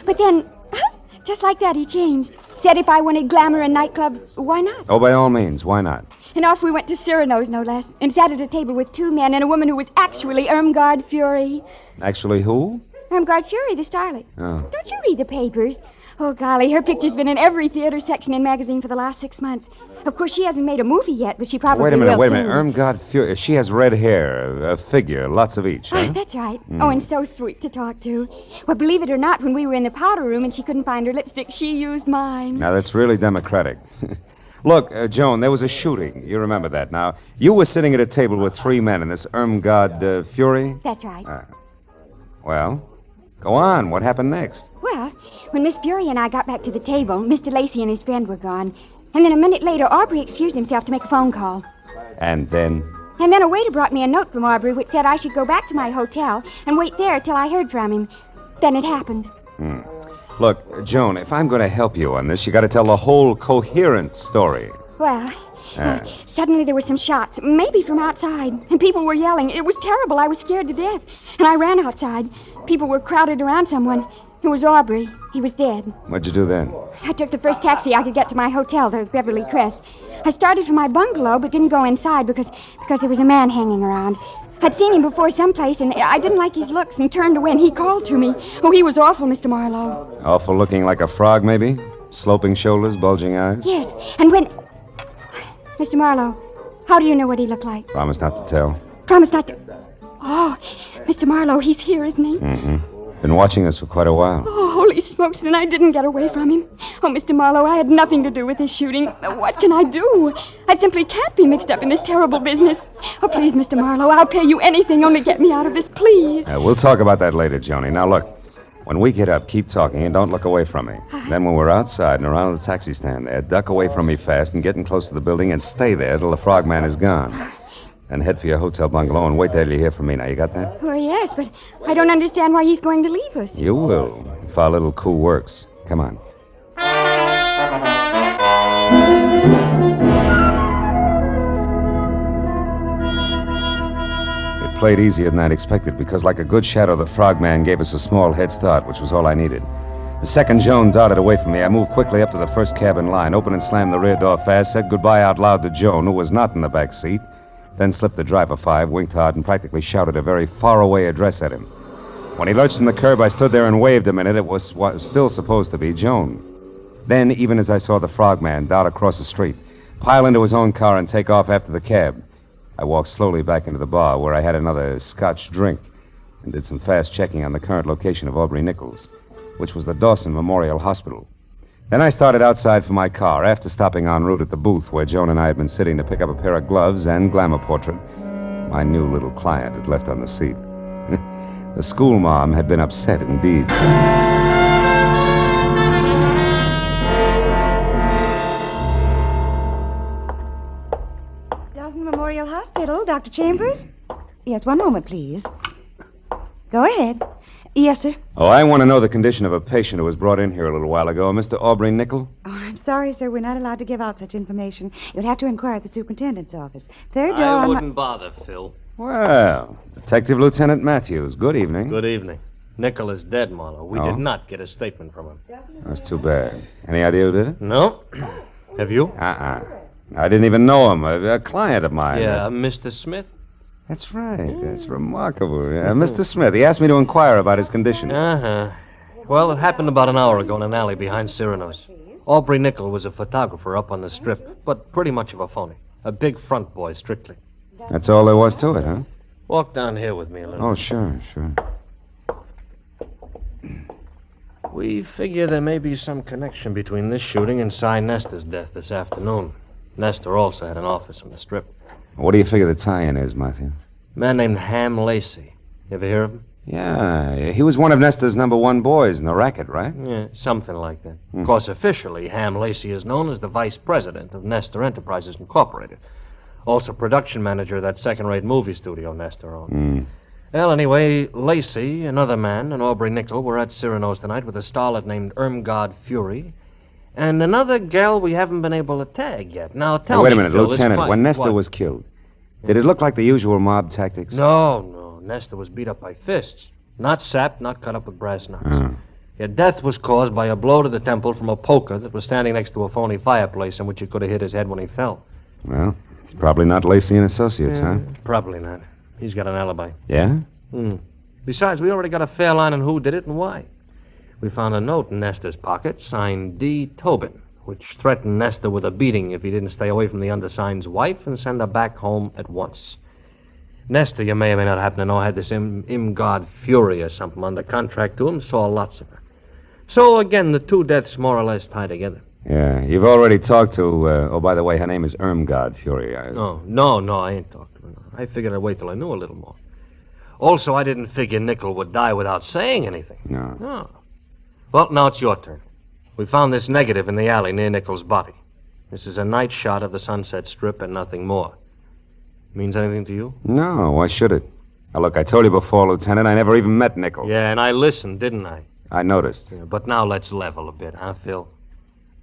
But then, just like that, he changed. Said if I wanted glamour and nightclubs, why not? Oh, by all means, why not? And off we went to Cyrano's, no less, and sat at a table with 2 men and a woman who was actually Irmgard Fury. Actually, who? Irmgard Fury, the starlet. Oh. Don't you read the papers? Oh, golly, her picture's been in every theater section and magazine for the last 6 months. Of course, she hasn't made a movie yet, but she probably will soon. Wait a minute. Irmgard Fury, she has red hair, a figure, lots of each, huh? That's right. Oh, and so sweet to talk to. Well, believe it or not, when we were in the powder room and she couldn't find her lipstick, she used mine. Now, that's really democratic. Look, Joan, there was a shooting. You remember that. Now, you were sitting at a table with 3 men in this Irmgard Fury? That's right. Well, go on. What happened next? Well, when Miss Fury and I got back to the table, Mr. Lacey and his friend were gone. And then a minute later, Aubrey excused himself to make a phone call. And then? And then a waiter brought me a note from Aubrey which said I should go back to my hotel and wait there till I heard from him. Then it happened. Look, Joan, if I'm going to help you on this, you got to tell the whole coherent story. Well, suddenly there were some shots, maybe from outside, and people were yelling. It was terrible. I was scared to death, and I ran outside. People were crowded around someone. It was Aubrey. He was dead. What'd you do then? I took the first taxi I could get to my hotel, the Beverly Crest. I started for my bungalow, but didn't go inside because there was a man hanging around. I'd seen him before someplace, and I didn't like his looks and turned away, and he called to me. Oh, he was awful, Mr. Marlowe. Awful looking like a frog, maybe? Sloping shoulders, bulging eyes? Yes, and when... Mr. Marlowe, how do you know what he looked like? Promise not to tell. Promise not to... Oh, Mr. Marlowe, he's here, isn't he? Mm-hmm. Been watching us for quite a while. Oh, holy smokes, then I didn't get away from him. Oh, Mr. Marlowe, I had nothing to do with this shooting. What can I do? I simply can't be mixed up in this terrible business. Oh, please, Mr. Marlowe, I'll pay you anything, only get me out of this, please. We'll talk about that later, Joni. Now, look, when we get up, keep talking and don't look away from me. Then when we're outside and around the taxi stand there, duck away from me fast and get in close to the building and stay there till the frogman is gone. Then head for your hotel bungalow and wait there till you hear from me. Now, you got that? Oh, yes, but I don't understand why he's going to leave us. You will, if our little coup works. Come on. It played easier than I'd expected because, like a good shadow, the frogman gave us a small head start, which was all I needed. The second Joan darted away from me, I moved quickly up to the first cab in line, opened and slammed the rear door fast, said goodbye out loud to Joan, who was not in the back seat, then slipped the driver 5, winked hard, and practically shouted a very far-away address at him. When he lurched from the curb, I stood there and waved a minute. It was what was still supposed to be Joan. Then, even as I saw the frogman dart across the street, pile into his own car and take off after the cab, I walked slowly back into the bar where I had another Scotch drink and did some fast checking on the current location of Aubrey Nichols, which was the Dawson Memorial Hospital. Then I started outside for my car, after stopping en route at the booth where Joan and I had been sitting to pick up a pair of gloves and glamour portrait my new little client had left on the seat. The school mom had been upset indeed. Dawson Memorial Hospital, Dr. Chambers? Yes, one moment, please. Go ahead. Yes, sir. Oh, I want to know the condition of a patient who was brought in here a little while ago, Mr. Aubrey Nichol. Oh, I'm sorry, sir. We're not allowed to give out such information. You'll have to inquire at the superintendent's office. Third door I wouldn't bother, Phil. Well, Detective Lieutenant Matthews, good evening. Good evening. Nichol is dead, Marlowe. We did not get a statement from him. That's too bad. Any idea who did it? No. Have you? I didn't even know him. A client of mine. Yeah, Mr. Smith? That's right. That's remarkable. Mr. Smith, he asked me to inquire about his condition. Uh-huh. Well, it happened about an hour ago in an alley behind Cyrano's. Aubrey Nichol was a photographer up on the strip, but pretty much of a phony. A big front boy, strictly. That's all there was to it, huh? Walk down here with me a little. Oh, sure. We figure there may be some connection between this shooting and Cy Nestor's death this afternoon. Nestor also had an office on the strip. What do you figure the tie-in is, Matthew? A man named Ham Lacey. You ever hear of him? Yeah, he was one of Nestor's #1 boys in the racket, right? Yeah, something like that. Of course, officially, Ham Lacey is known as the vice president of Nestor Enterprises Incorporated. Also production manager of that second-rate movie studio Nestor owned. Well, anyway, Lacey, another man, and Aubrey Nichol were at Cyrano's tonight with a starlet named Irmgard Fury, and another gal we haven't been able to tag yet. Now, tell me, wait a minute, Phil, Lieutenant. When Nestor was killed, did it look like the usual mob tactics? No. Nestor was beat up by fists. Not sapped, not cut up with brass knucks. His death was caused by a blow to the temple from a poker that was standing next to a phony fireplace in which he could have hit his head when he fell. Well, it's probably not Lacey and Associates, huh? Probably not. He's got an alibi. Yeah? Besides, we already got a fair line on who did it and why. We found a note in Nestor's pocket signed D. Tobin, which threatened Nestor with a beating if he didn't stay away from the undersigned's wife and send her back home at once. Nestor, you may or may not happen to know, had this Irmgard Fury or something under contract to him, saw lots of her. So, again, the two deaths more or less tie together. Yeah, you've already talked to, oh, by the way, her name is Irmgard Fury. No, I ain't talked to her. I figured I'd wait till I knew a little more. Also, I didn't figure Nichol would die without saying anything. No. Well, now it's your turn. We found this negative in the alley near Nichol's body. This is a night shot of the Sunset Strip and nothing more. Means anything to you? No, why should it? Now, look, I told you before, Lieutenant, I never even met Nichol. Yeah, and I listened, didn't I? I noticed. Yeah, but now let's level a bit, huh, Phil?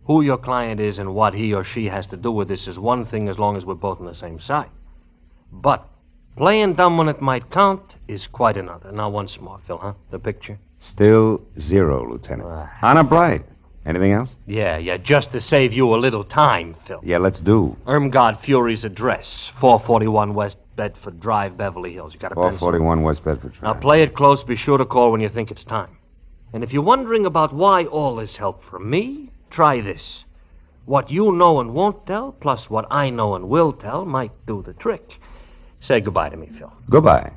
Who your client is and what he or she has to do with this is one thing as long as we're both on the same side. But playing dumb when it might count is quite another. Now, once more, Phil, huh? The picture? Still 0, Lieutenant. Honor bright. Anything else? Yeah, just to save you a little time, Phil. Yeah, let's do. Irmgard Fury's address, 441 West Bedford Drive, Beverly Hills. You got a pencil? 441 West Bedford Drive. Now, play it close. Be sure to call when you think it's time. And if you're wondering about why all this help from me, try this. What you know and won't tell, plus what I know and will tell, might do the trick. Say goodbye to me, Phil. Goodbye.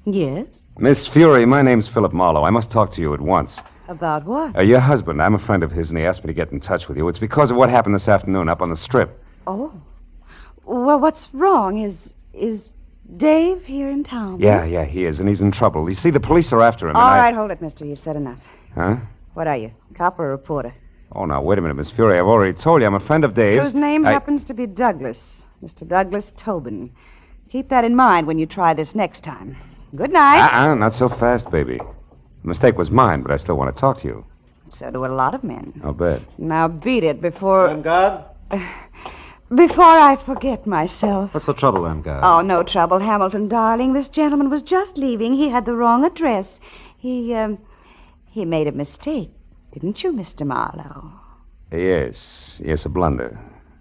Yes? Miss Fury, my name's Philip Marlowe. I must talk to you at once. About what? Your husband. I'm a friend of his, and he asked me to get in touch with you. It's because of what happened this afternoon up on the Strip. Oh. Well, what's wrong? Is Dave here in town? Yeah, he is, and he's in trouble. You see, the police are after him, All right, hold it, mister. You've said enough. Huh? What are you, cop or reporter? Oh, now, wait a minute, Miss Fury. I've already told you I'm a friend of Dave's. Whose name happens to be Douglas. Mr. Douglas Tobin. Keep that in mind when you try this next time. Good night. Not so fast, baby. The mistake was mine, but I still want to talk to you. So do a lot of men. I'll bet. Now beat it before... Irmgard? Before I forget myself. What's the trouble, Irmgard? Oh, no trouble, Hamilton, darling. This gentleman was just leaving. He had the wrong address. He made a mistake. Didn't you, Mr. Marlowe? Yes, a blunder.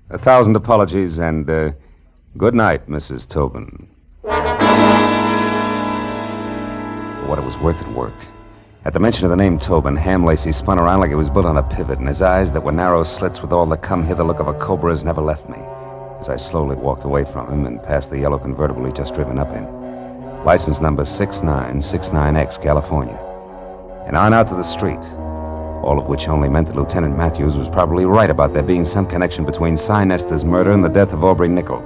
1,000 apologies, and good night, Mrs. Tobin. For what it was worth, it worked. At the mention of the name Tobin, Ham Lacey spun around like he was built on a pivot, and his eyes that were narrow slits with all the come-hither look of a cobra's never left me, as I slowly walked away from him and past the yellow convertible he'd just driven up in. License number 6969X, California. And on out to the street. All of which only meant that Lieutenant Matthews was probably right about there being some connection between Sinister's murder and the death of Aubrey Nickel.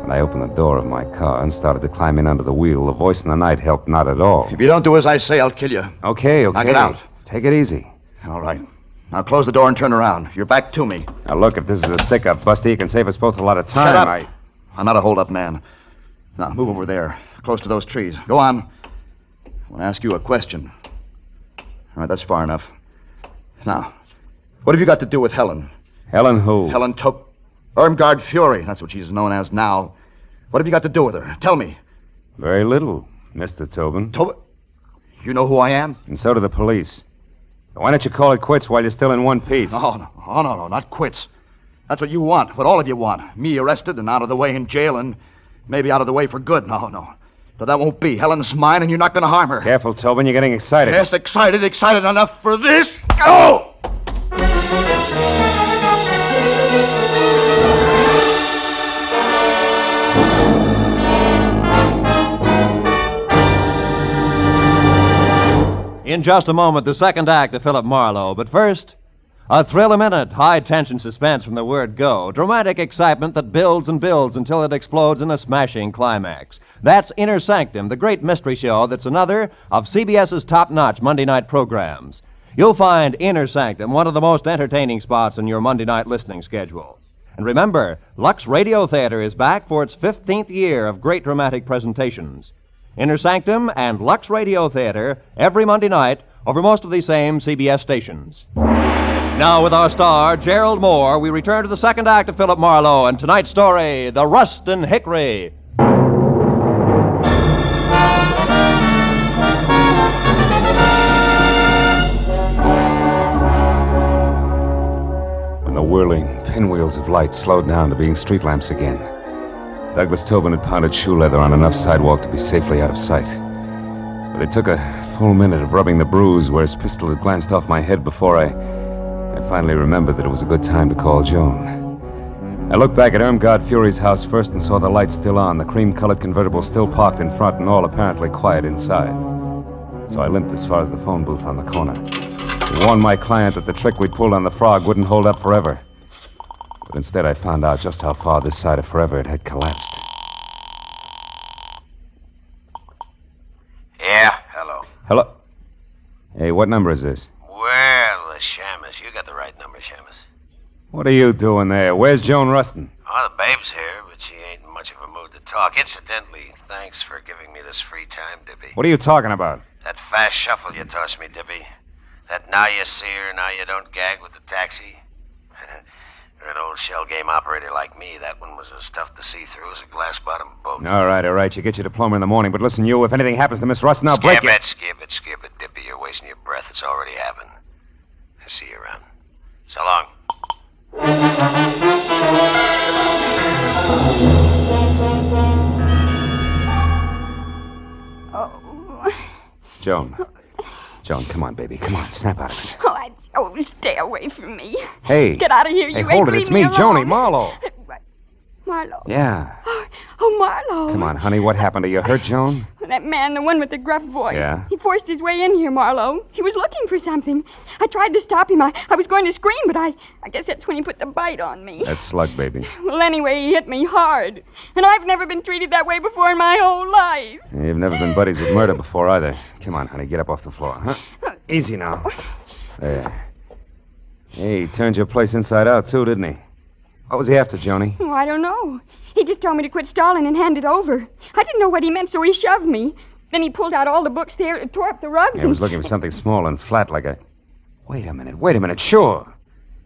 When I opened the door of my car and started to climb in under the wheel, the voice in the night helped not at all. If you don't do as I say, I'll kill you. Okay. Knock it out. Take it easy. All right. Now close the door and turn around. You're back to me. Now look, if this is a stick-up, Busty, it can save us both a lot of time. Shut up. I'm not a hold-up man. Now, move over there, close to those trees. Go on. I want to ask you a question. All right, that's far enough. Now, what have you got to do with Helen? Helen who? Helen Irmgard Fury. That's what she's known as now. What have you got to do with her? Tell me. Very little, Mr. Tobin. Tobin? You know who I am? And so do the police. Why don't you call it quits while you're still in one piece? No, not quits. That's what you want, what all of you want. Me arrested and out of the way in jail and maybe out of the way for good. No. But that won't be. Helen's mine and you're not going to harm her. Careful, Tobin. You're getting excited. Yes, excited enough for this. Go! In just a moment, the second act of Philip Marlowe. But first, a thrill-a-minute, high-tension suspense from the word go. Dramatic excitement that builds and builds until it explodes in a smashing climax. That's Inner Sanctum, the great mystery show that's another of CBS's top-notch Monday night programs. You'll find Inner Sanctum one of the most entertaining spots in your Monday night listening schedule. And remember, Lux Radio Theater is back for its 15th year of great dramatic presentations. Inner Sanctum and Lux Radio Theater every Monday night over most of these same CBS stations. Now, with our star, Gerald Moore, we return to the second act of Philip Marlowe and tonight's story, The Rustin Hickory. When the whirling pinwheels of light slowed down to being street lamps again, Douglas Tobin had pounded shoe leather on enough sidewalk to be safely out of sight. But it took a full minute of rubbing the bruise where his pistol had glanced off my head before I finally remembered that it was a good time to call Joan. I looked back at Irmgard Fury's house first and saw the lights still on, the cream-colored convertible still parked in front, and all apparently quiet inside. So I limped as far as the phone booth on the corner. I warned my client that the trick we'd pulled on the frog wouldn't hold up forever. But instead I found out just how far this side of forever it had collapsed. Yeah, hello. Hello? Hey, what number is this? Well, Shamus, you got the right number, Shamus. What are you doing there? Where's Joan Rustin? Oh, the babe's here, but but she ain't in much of a mood to talk. Incidentally, thanks for giving me this free time, Dippy. What are you talking about? That fast shuffle you tossed me, Dippy. That now you see her, now you don't gag with the taxi. For an old shell game operator like me, that one was as tough to see through as a glass-bottom boat. All right. You get your diploma in the morning, but listen, you, if anything happens to Miss Rustin, I'll break you. Skip it, Dippy. You're wasting your breath. It's already happened. I'll see you around. So long. Joan, come on, baby. Come on, snap out of it. Oh, stay away from me. Hey. Get out of here, you Hey, hold it. It's me, Joni, Marlowe. Marlowe. Yeah. Oh, Marlowe. Come on, honey. What happened? Are you hurt, Joan? That man, the one with the gruff voice. Yeah? He forced his way in here, Marlowe. He was looking for something. I tried to stop him. I was going to scream, but I guess that's when he put the bite on me. That slug, baby. Well, anyway, he hit me hard. And I've never been treated that way before in my whole life. You've never been buddies with murder before, either. Come on, honey. Get up off the floor, huh? Easy now. There. Hey, he turned your place inside out, too, didn't he? What was he after, Joni? Oh, I don't know. He just told me to quit stalling and hand it over. I didn't know what he meant, so he shoved me. Then he pulled out all the books there, tore up the rugs. He was looking for something small and flat like a... Wait a minute. Sure.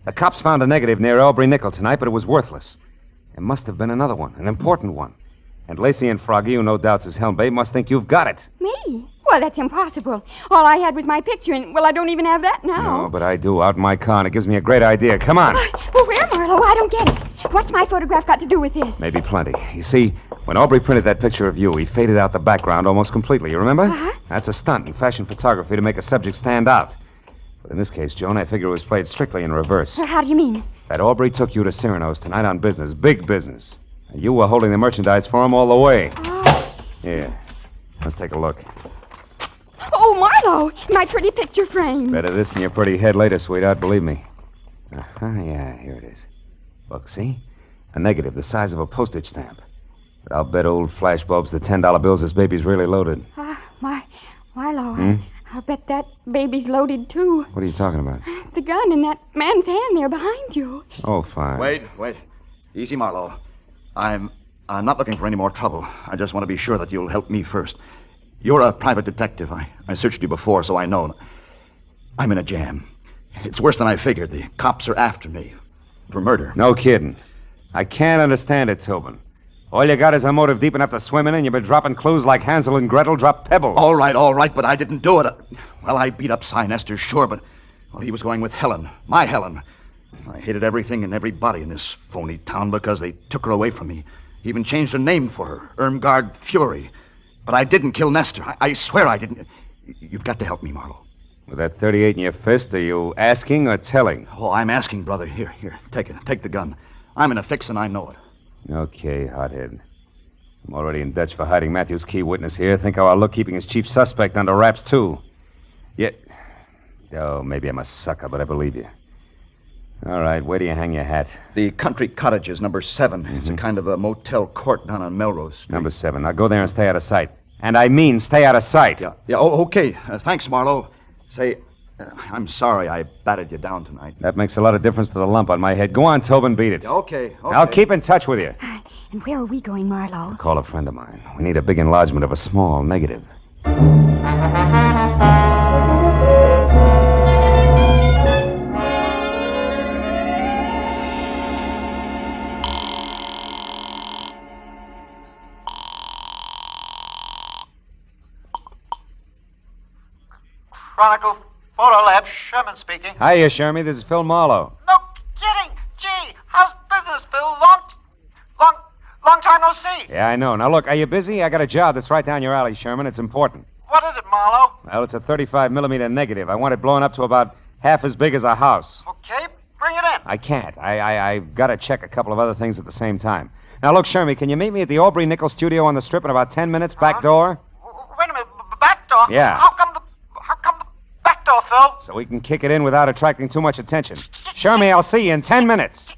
The cops found a negative near Aubrey Nickel tonight, but it was worthless. There must have been another one, an important one. And Lacey and Froggy, who no doubt's his helmbait, must think you've got it. Me? Well, that's impossible. All I had was my picture, and, well, I don't even have that now. No, but I do, out in my car, and it gives me a great idea. Come on. Well, where, Marlowe? I don't get it. What's my photograph got to do with this? Maybe plenty. You see, when Aubrey printed that picture of you, he faded out the background almost completely. You remember? Uh-huh. That's a stunt in fashion photography to make a subject stand out. But in this case, Joan, I figure it was played strictly in reverse. How do you mean? That Aubrey took you to Cyrano's tonight on business, big business. And you were holding the merchandise for him all the way. Oh. Here, let's take a look. Oh, Marlowe, my pretty picture frame. Better this than your pretty head later, sweetheart, believe me. Yeah, here it is. Look, see? A negative the size of a postage stamp. But I'll bet old flashbulbs the $10 bills this baby's really loaded. Marlowe, I'll bet that baby's loaded, too. What are you talking about? The gun in that man's hand there behind you. Oh, fine. Wait. Easy, Marlowe. I'm not looking for any more trouble. I just want to be sure that you'll help me first. You're a private detective. I searched you before, so I know. I'm in a jam. It's worse than I figured. The cops are after me for murder. No kidding. I can't understand it, Tobin. All you got is a motive deep enough to swim in, and you've been dropping clues like Hansel and Gretel drop pebbles. All right, but I didn't do it. Well, I beat up Sinister, sure, but he was going with Helen, my Helen. I hated everything and everybody in this phony town because they took her away from me. Even changed her name for her, Irmgard Fury. But I didn't kill Nestor. I swear I didn't. You've got to help me, Marlowe. With that .38 in your fist, are you asking or telling? Oh, I'm asking, brother. Here, take it. Take the gun. I'm in a fix, and I know it. Okay, hothead. I'm already in Dutch for hiding Matthew's key witness here. Think how I'll look keeping his chief suspect under wraps, too. Yeah. Oh, maybe I'm a sucker, but I believe you. All right, where do you hang your hat? The Country Cottages, number 7. It's a kind of a motel court down on Melrose Street. Number 7. Now go there and stay out of sight. And I mean stay out of sight. Yeah. Oh, okay. Thanks, Marlowe. Say, I'm sorry I batted you down tonight. That makes a lot of difference to the lump on my head. Go on, Tobin, beat it. Okay. I'll keep in touch with you. And where are we going, Marlowe? Call a friend of mine. We need a big enlargement of a small negative. Chronicle Photo Lab, Sherman speaking. Hiya, Shermy. This is Phil Marlowe. No kidding. Gee, how's business, Phil? Long time no see. Yeah, I know. Now, look, are you busy? I got a job that's right down your alley, Sherman. It's important. What is it, Marlowe? Well, it's a 35-millimeter negative. I want it blown up to about half as big as a house. Okay, bring it in. I can't. I've got to check a couple of other things at the same time. Now, look, Shermy, can you meet me at the Aubrey Nickel studio on the Strip in about 10 minutes, back door? Wait a minute, back door? Yeah. How come the back door, Phil? So we can kick it in without attracting too much attention. Shermy, I'll see you in 10 minutes.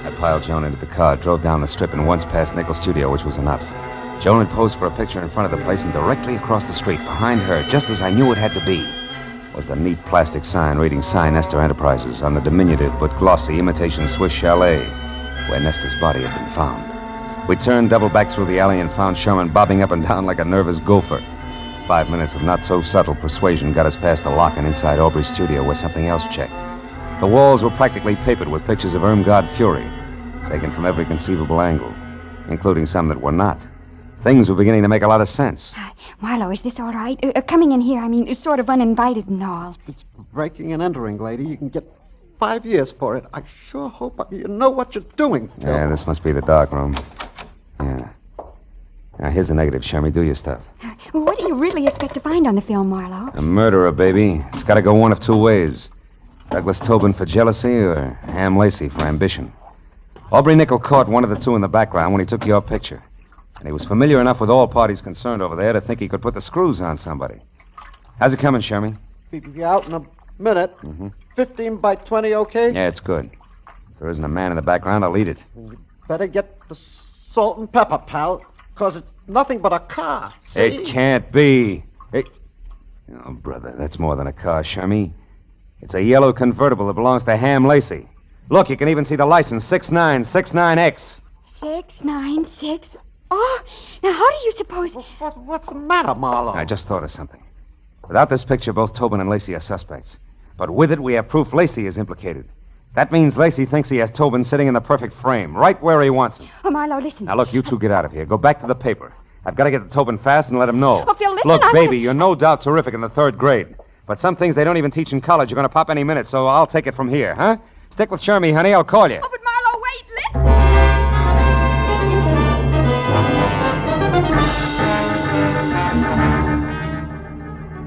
I piled Joan into the car, drove down the Strip, and once past Nickel's studio, which was enough. Joan had posed for a picture in front of the place, and directly across the street, behind her, just as I knew it had to be, was the neat plastic sign reading Sinister Enterprises on the diminutive but glossy imitation Swiss chalet where Nestor's body had been found. We turned, doubled back through the alley, and found Sherman bobbing up and down like a nervous gopher. 5 minutes of not-so-subtle persuasion got us past the lock and inside Aubrey's studio where something else checked. The walls were practically papered with pictures of Irmgard Fury, taken from every conceivable angle, including some that were not. Things were beginning to make a lot of sense. Marlowe, is this all right? Coming in here, I mean, sort of uninvited and all. It's breaking and entering, lady. You can get 5 years for it. I sure hope you know what you're doing. Yeah, this must be the dark room. Yeah. Now, here's the negative, Shermy. Do your stuff. What do you really expect to find on the film, Marlowe? A murderer, baby. It's got to go one of two ways. Douglas Tobin for jealousy or Ham Lacey for ambition. Aubrey Nickel caught one of the two in the background when he took your picture. And he was familiar enough with all parties concerned over there to think he could put the screws on somebody. How's it coming, Shermy? Be out in a minute. 15 by 20, okay? Yeah, it's good. If there isn't a man in the background, I'll eat it. Better get the salt and pepper, pal, because it's nothing but a car. See? It can't be. Oh, brother, that's more than a car, Shermy. It's a yellow convertible that belongs to Ham Lacey. Look, you can even see the license, 6969X. 696. Oh, now how do you suppose... What's the matter, Marlowe? I just thought of something. Without this picture, both Tobin and Lacey are suspects. But with it, we have proof Lacey is implicated. That means Lacey thinks he has Tobin sitting in the perfect frame, right where he wants him. Oh, Marlowe, listen. Now, look, you two get out of here. Go back to the paper. I've got to get to Tobin fast and let him know. Oh, Phil, listen, Look, baby, you're no doubt terrific in the 3rd grade. But some things they don't even teach in college are going to pop any minute, so I'll take it from here, huh? Stick with Shermy, honey. I'll call you. Oh, but Marlowe, wait, listen.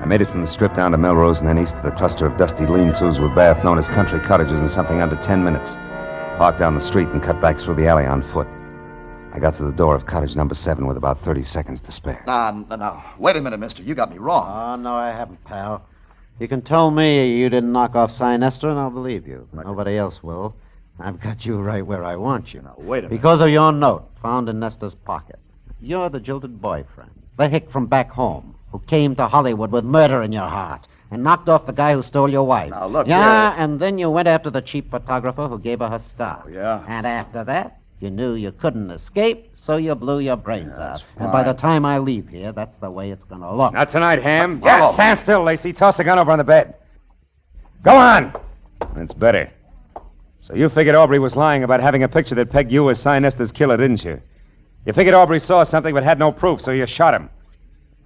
I made it from the strip down to Melrose and then east to the cluster of dusty lean-tos with Bath known as country cottages in something under 10 minutes. Parked down the street and cut back through the alley on foot. I got to the door of cottage number 7 with about 30 seconds to spare. Now, wait a minute, mister. You got me wrong. Oh, no, I haven't, pal. You can tell me you didn't knock off Sinister, and I'll believe you. Nobody else will. I've got you right where I want you. Now, wait a minute. Because of your note found in Nestor's pocket. You're the jilted boyfriend, the hick from back home, who came to Hollywood with murder in your heart and knocked off the guy who stole your wife. Now, look, and then you went after the cheap photographer who gave her her star. Yeah. And after that, you knew you couldn't escape, so you blew your brains out. fine. And by the time I leave here, that's the way it's going to look. Not tonight, Ham. Yeah, stand still, Lacey. Toss the gun over on the bed. Go on. That's better. So you figured Aubrey was lying about having a picture that pegged you as Sinister's killer, didn't you? You figured Aubrey saw something but had no proof, so you shot him.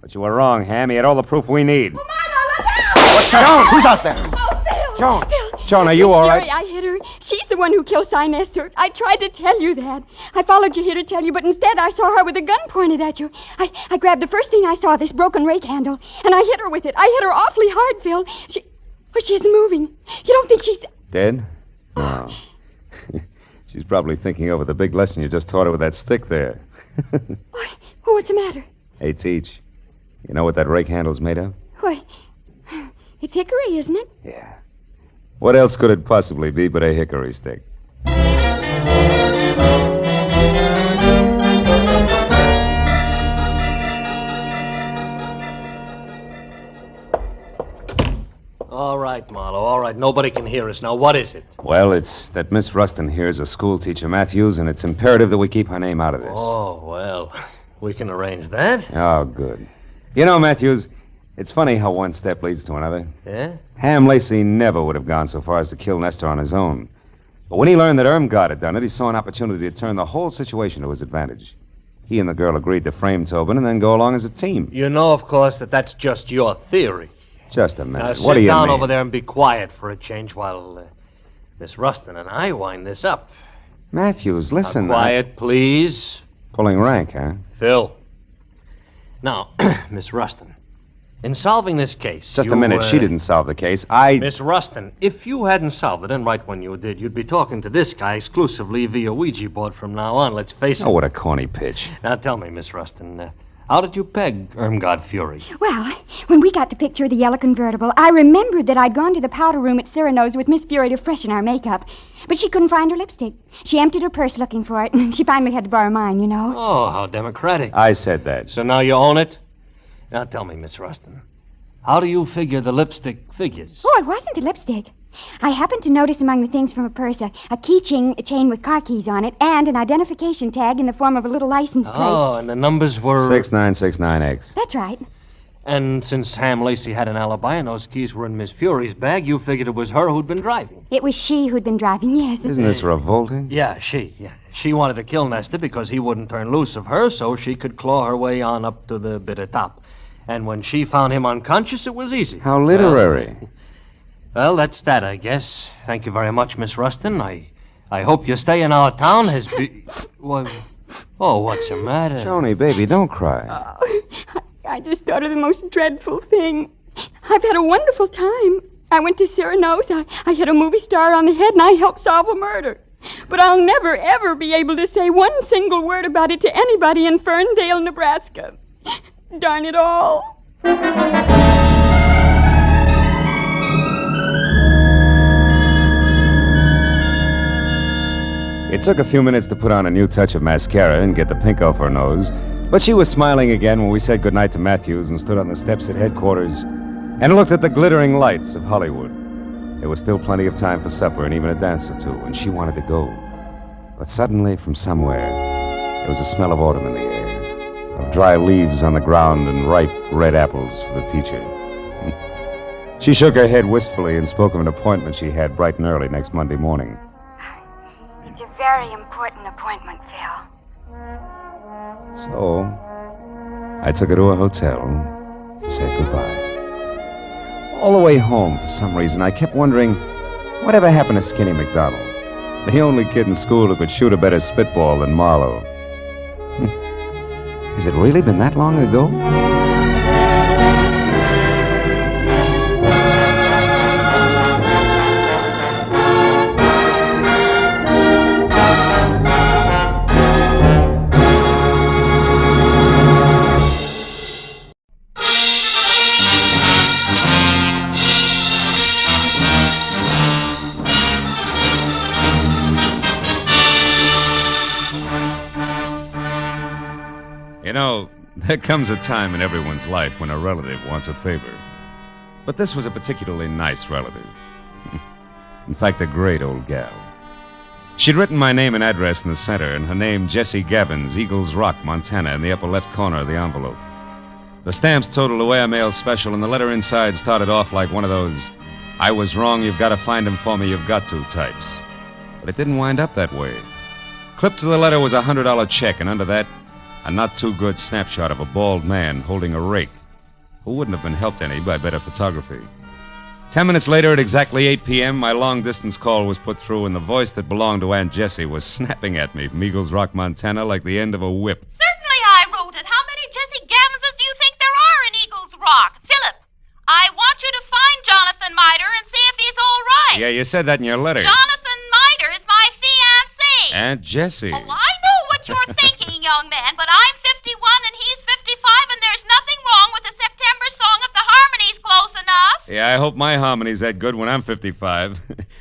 But you were wrong, Ham. He had all the proof we need. Oh, Marlowe, look out! What's that? Joan, who's out there? Oh, Phil! Joan! Phil, Joan, are you all right? I hit her. She's the one who killed Sinister. I tried to tell you that. I followed you here to tell you, but instead I saw her with a gun pointed at you. I grabbed the first thing I saw, this broken rake handle, and I hit her with it. I hit her awfully hard, Phil. She isn't moving. You don't think she's... Dead? No. She's probably thinking over the big lesson you just taught her with that stick there. What's the matter? 8 each. You know what that rake handle's made of? Why, it's hickory, isn't it? Yeah. What else could it possibly be but a hickory stick? All right, Marlowe, all right. Nobody can hear us. Now, what is it? Well, it's that Miss Rustin here is a school teacher, Matthews, and it's imperative that we keep her name out of this. Oh, well, we can arrange that. Oh, good. You know, Matthews, it's funny how one step leads to another. Yeah? Ham Lacey never would have gone so far as to kill Nestor on his own. But when he learned that Irmgard had done it, he saw an opportunity to turn the whole situation to his advantage. He and the girl agreed to frame Tobin and then go along as a team. You know, of course, that that's just your theory. Just a minute. Now, What do sit you down mean? over there and be quiet for a change while Miss Rustin and I wind this up. Matthews, listen. Now, quiet, please. Pulling rank, huh? Phil. Now, Miss Rustin, in solving this case... Just a minute. She didn't solve the case. I... Miss Rustin, if you hadn't solved it, and right when you did, you'd be talking to this guy exclusively via Ouija board from now on, let's face it. Oh, what a corny pitch. Now, tell me, Miss Rustin, how did you peg Irmgard Fury? Well, when we got the picture of the yellow convertible, I remembered that I'd gone to the powder room at Cyrano's with Miss Fury to freshen our makeup. But she couldn't find her lipstick. She emptied her purse looking for it, and she finally had to borrow mine, you know. Oh, how democratic. I said that. So now you own it? Now tell me, Miss Rustin, How do you figure the lipstick figures? Oh, it wasn't the lipstick. I happened to notice among the things from a purse a chain with car keys on it and an identification tag in the form of a little license plate. Oh, and the numbers were... 6969X. That's right. And since Ham Lacey had an alibi and those keys were in Miss Fury's bag, you figured it was her who'd been driving. It was she who'd been driving, yes. Isn't this revolting? Yeah. She wanted to kill Nestor because he wouldn't turn loose of her so she could claw her way on up to the bitter top. And when she found him unconscious, it was easy. How literary. Well, that's that, I guess. Thank you very much, Miss Rustin. I hope your stay in our town has been... Oh, what's the matter? Joni, baby, don't cry. I just thought of the most dreadful thing. I've had a wonderful time. I went to Cyrano's. I hit a movie star on the head, and I helped solve a murder. But I'll never, ever be able to say one single word about it to anybody in Ferndale, Nebraska. Darn it all. It took a few minutes to put on a new touch of mascara and get the pink off her nose, but she was smiling again when we said goodnight to Matthews and stood on the steps at headquarters and looked at the glittering lights of Hollywood. There was still plenty of time for supper and even a dance or two, and she wanted to go. But suddenly, from somewhere, there was a smell of autumn in the air, of dry leaves on the ground and ripe red apples for the teacher. She shook her head wistfully and spoke of an appointment she had bright and early next Monday morning. It's a very important appointment, Phil. So, I took her to a hotel and said goodbye. All the way home, for some reason, I kept wondering, whatever happened to Skinny McDonald? The only kid in school who could shoot a better spitball than Marlowe. Has it really been that long ago? You know, there comes a time in everyone's life when a relative wants a favor. But this was a particularly nice relative. In fact, a great old gal. She'd written my name and address in the center, and her name, Jessie Gabbins, Eagles Rock, Montana, in the upper left corner of the envelope. The stamps totaled away a mail special, and the letter inside started off like one of those, "I was wrong, you've got to find him for me, you've got to" types. But it didn't wind up that way. Clipped to the letter was a $100 check, and under that, a not-too-good snapshot of a bald man holding a rake, who wouldn't have been helped any by better photography. 10 minutes later, at exactly 8 p.m., my long-distance call was put through, and the voice that belonged to Aunt Jessie was snapping at me from Eagles Rock, Montana, like the end of a whip. Certainly I wrote it. How many Jessie Gammonses do you think there are in Eagles Rock? Philip, I want you to find Jonathan Miter and see if he's all right. Yeah, you said that in your letter. Jonathan Miter is my fiancé. Aunt Jessie. Oh, I know what you're thinking, young man, but I'm 51 and he's 55, and there's nothing wrong with the September song if the harmony's close enough. Yeah, I hope my harmony's that good when I'm 55.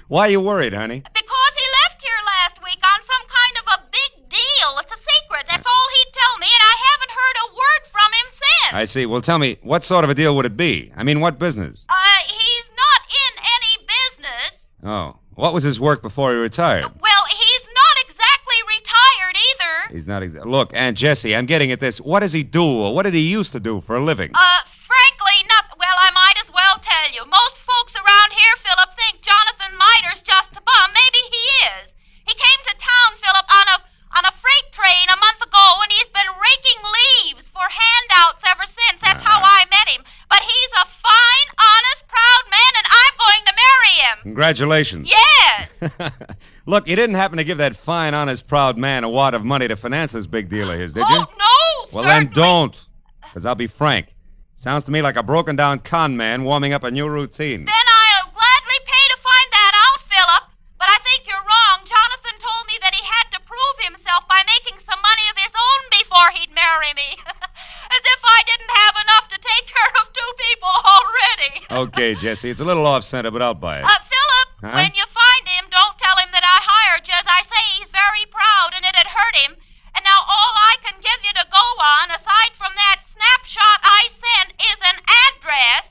Why are you worried, honey? Because he left here last week on some kind of a big deal. It's a secret. That's all he'd tell me, and I haven't heard a word from him since. I see. Well, tell me, what sort of a deal would it be? I mean, what business? He's not in any business. Oh, what was his work before he retired? Well, he's not exactly retired either. He's not exactly... Look, Aunt Jessie, I'm getting at this. What does he do, or what did he used to do for a living? Frankly, nothing. Well, I might as well tell you. Most folks around here, Philip, think Jonathan Miter's just a bum. Maybe he is. He came to town, Philip, on a freight train a month ago, and he's been raking leaves for handouts ever since. That's how I met him. But he's a fine, honest, proud man, and I'm going to marry him. Congratulations. Yes. Look, you didn't happen to give that fine, honest, proud man a wad of money to finance this big deal of his, did you? Oh, no, Well, then don't. Because I'll be frank. Sounds to me like a broken-down con man warming up a new routine. Then I'll gladly pay to find that out, Philip. But I think you're wrong. Jonathan told me that he had to prove himself by making some money of his own before he'd marry me. As if I didn't have enough to take care of two people already. Okay, Jessie, it's a little off-center, but I'll buy it. Philip, when you find him, don't tell him that I hired you. As I say, he's very proud, and it'd hurt him. And now all I can give you to go on, aside from that snapshot I sent, is an address.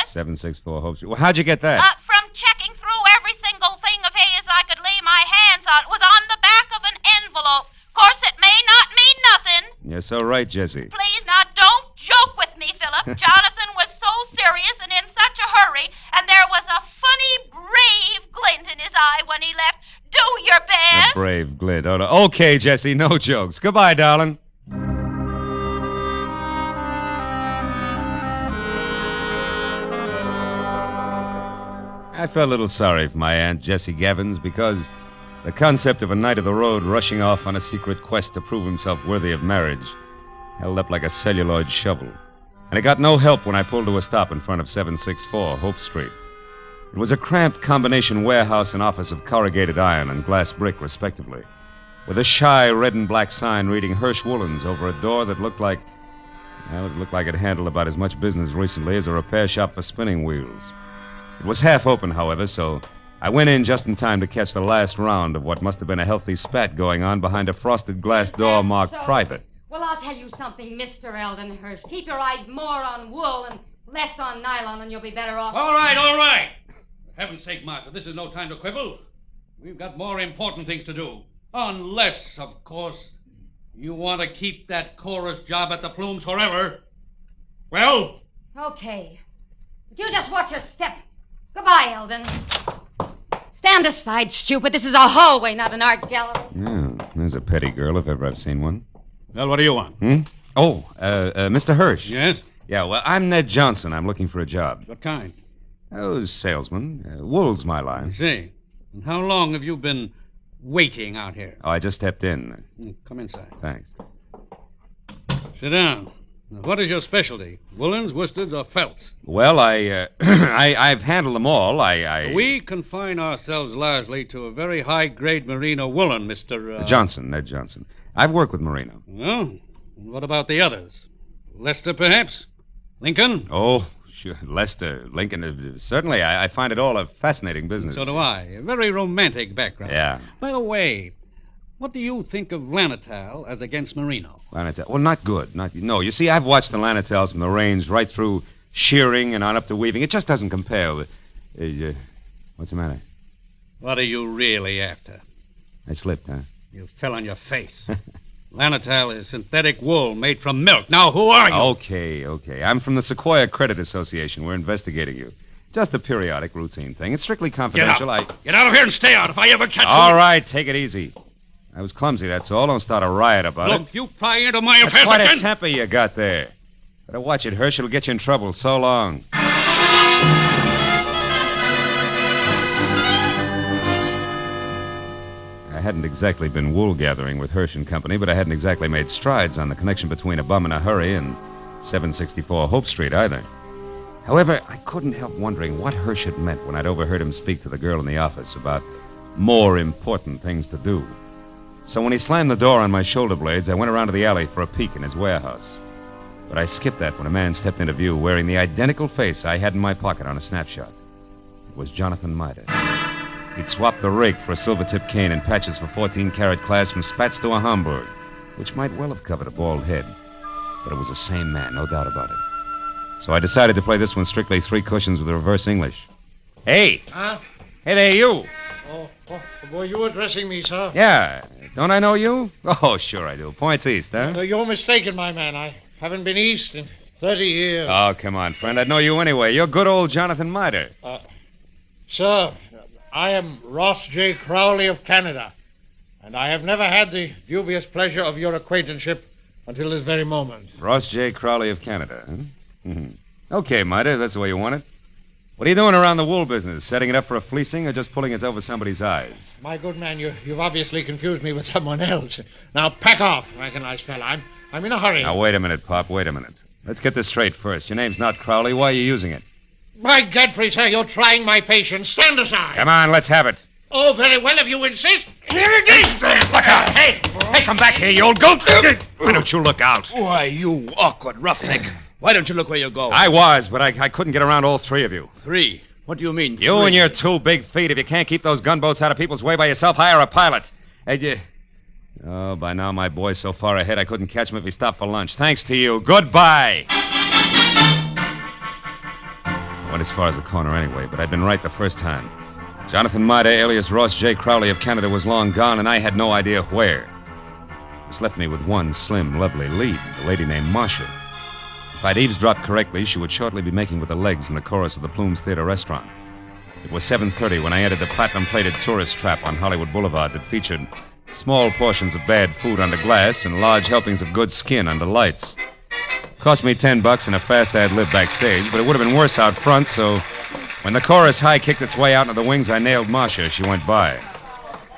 764 Hope Street. Well, how'd you get that? From checking through every single thing of his I could lay my hands on. It was on the back of an envelope. Of course, it may not mean nothing. You're so right, Jesse. Please, now, don't joke with me, Philip. Jonathan was so serious and in such a hurry, and there was a funny, brave glint in his eye when he left. Do your best. A brave glint. Oh, no. Okay, Jesse, no jokes. Goodbye, darling. I felt a little sorry for my Aunt Jessie Gavins because the concept of a knight of the road rushing off on a secret quest to prove himself worthy of marriage held up like a celluloid shovel. And it got no help when I pulled to a stop in front of 764 Hope Street. It was a cramped combination warehouse and office of corrugated iron and glass brick, respectively, with a shy red and black sign reading Hirsch Woolens over a door that looked like, well, it looked like it handled about as much business recently as a repair shop for spinning wheels. It was half open, however, so I went in just in time to catch the last round of what must have been a healthy spat going on behind a frosted glass door marked private. Well, I'll tell you something, Mr. Eldon Hirsch. Keep your eyes more on wool and less on nylon, and you'll be better off. All right, all right. For heaven's sake, Martha, this is no time to quibble. We've got more important things to do. Unless, of course, you want to keep that chorus job at the Plumes forever. Well? Okay. But you just watch your step. Goodbye, Eldon. Stand aside, stupid. This is a hallway, not an art gallery. Yeah, there's a petty girl if ever I've seen one. Well, what do you want? Oh, Mr. Hirsch. Yes? Yeah, well, I'm Ned Johnson. I'm looking for a job. What kind? Oh, salesman. Wool's my line. I see. And how long have you been waiting out here? Oh, I just stepped in. Come inside. Thanks. Sit down. Now, what is your specialty? Woolens, worsteds, or felts? Well, I've handled them all. We confine ourselves largely to a very high-grade merino woolen, Mr. Johnson, Ned Johnson. I've worked with merino. Well, and what about the others? Lester, perhaps? Lincoln? Oh, sure. Lester, Lincoln. Certainly, I find it all a fascinating business. So do I. A very romantic background. Yeah. By the way, what do you think of Lanatal as against merino? Lanatal? Well, not good. No, you see, I've watched the Lanatals from the range right through shearing and on up to weaving. It just doesn't compare with... what's the matter? What are you really after? I slipped, huh? You fell on your face. Lanatal is synthetic wool made from milk. Now, who are you? Okay. I'm from the Sequoia Credit Association. We're investigating you. Just a periodic, routine thing. It's strictly confidential. Get out of here and stay out if I ever catch you. All right, take it easy. I was clumsy, that's all. Don't start a riot about it. Look, you pry into my affairs That's quite again. a temper you got there. Better watch it, Hirsch. It'll get you in trouble. So long. I hadn't exactly been wool gathering with Hirsch and Company, but I hadn't exactly made strides on the connection between A Bum in a Hurry and 764 Hope Street either. However, I couldn't help wondering what Hirsch had meant when I'd overheard him speak to the girl in the office about more important things to do. So when he slammed the door on my shoulder blades, I went around to the alley for a peek in his warehouse. But I skipped that when a man stepped into view wearing the identical face I had in my pocket on a snapshot. It was Jonathan Mitre. He'd swapped the rake for a silver-tipped cane and patches for 14-carat class from Spats to a Hamburg, which might well have covered a bald head. But it was the same man, no doubt about it. So I decided to play this one strictly 3 cushions with reverse English. Hey! Huh? Hey there, you! Oh, were you addressing me, sir? Yeah. Don't I know you? Oh, sure I do. Points east, huh? You're mistaken, my man. I haven't been east in 30 years. Oh, come on, friend. I'd know you anyway. You're good old Jonathan Mitre. Sir, I am Ross J. Crowley of Canada, and I have never had the dubious pleasure of your acquaintanceship until this very moment. Ross J. Crowley of Canada, huh? Okay, Mitre, that's the way you want it. What are you doing around the wool business? Setting it up for a fleecing or just pulling it over somebody's eyes? My good man, you've obviously confused me with someone else. Now, pack off, recognize fella. I'm in a hurry. Now, wait a minute, Pop. Wait a minute. Let's get this straight first. Your name's not Crowley. Why are you using it? By Godfrey, sir, you're trying my patience. Stand aside. Come on, let's have it. Oh, very well, if you insist. Here it is. Look out. Hey, come back here, you old goat. Why don't you look out? Why, you awkward roughneck. Why don't you look where you're going? I was, but I couldn't get around all 3 of you. 3? What do you mean, 3? You and your 2 big feet. If you can't keep those gunboats out of people's way by yourself, hire a pilot. Oh, by now my boy's so far ahead I couldn't catch him if he stopped for lunch. Thanks to you. Goodbye. I went as far as the corner anyway, but I'd been right the first time. Jonathan Maida, alias Ross J. Crowley of Canada, was long gone, and I had no idea where. This left me with one slim, lovely lead, a lady named Marcia. If I'd eavesdropped correctly, she would shortly be making with the legs in the chorus of the Plumes Theater restaurant. It was 7:30 when I entered the platinum-plated tourist trap on Hollywood Boulevard that featured small portions of bad food under glass and large helpings of good skin under lights. Cost me $10 and a fast ad-lib backstage, but it would have been worse out front, so when the chorus high kicked its way out into the wings, I nailed Marcia as she went by.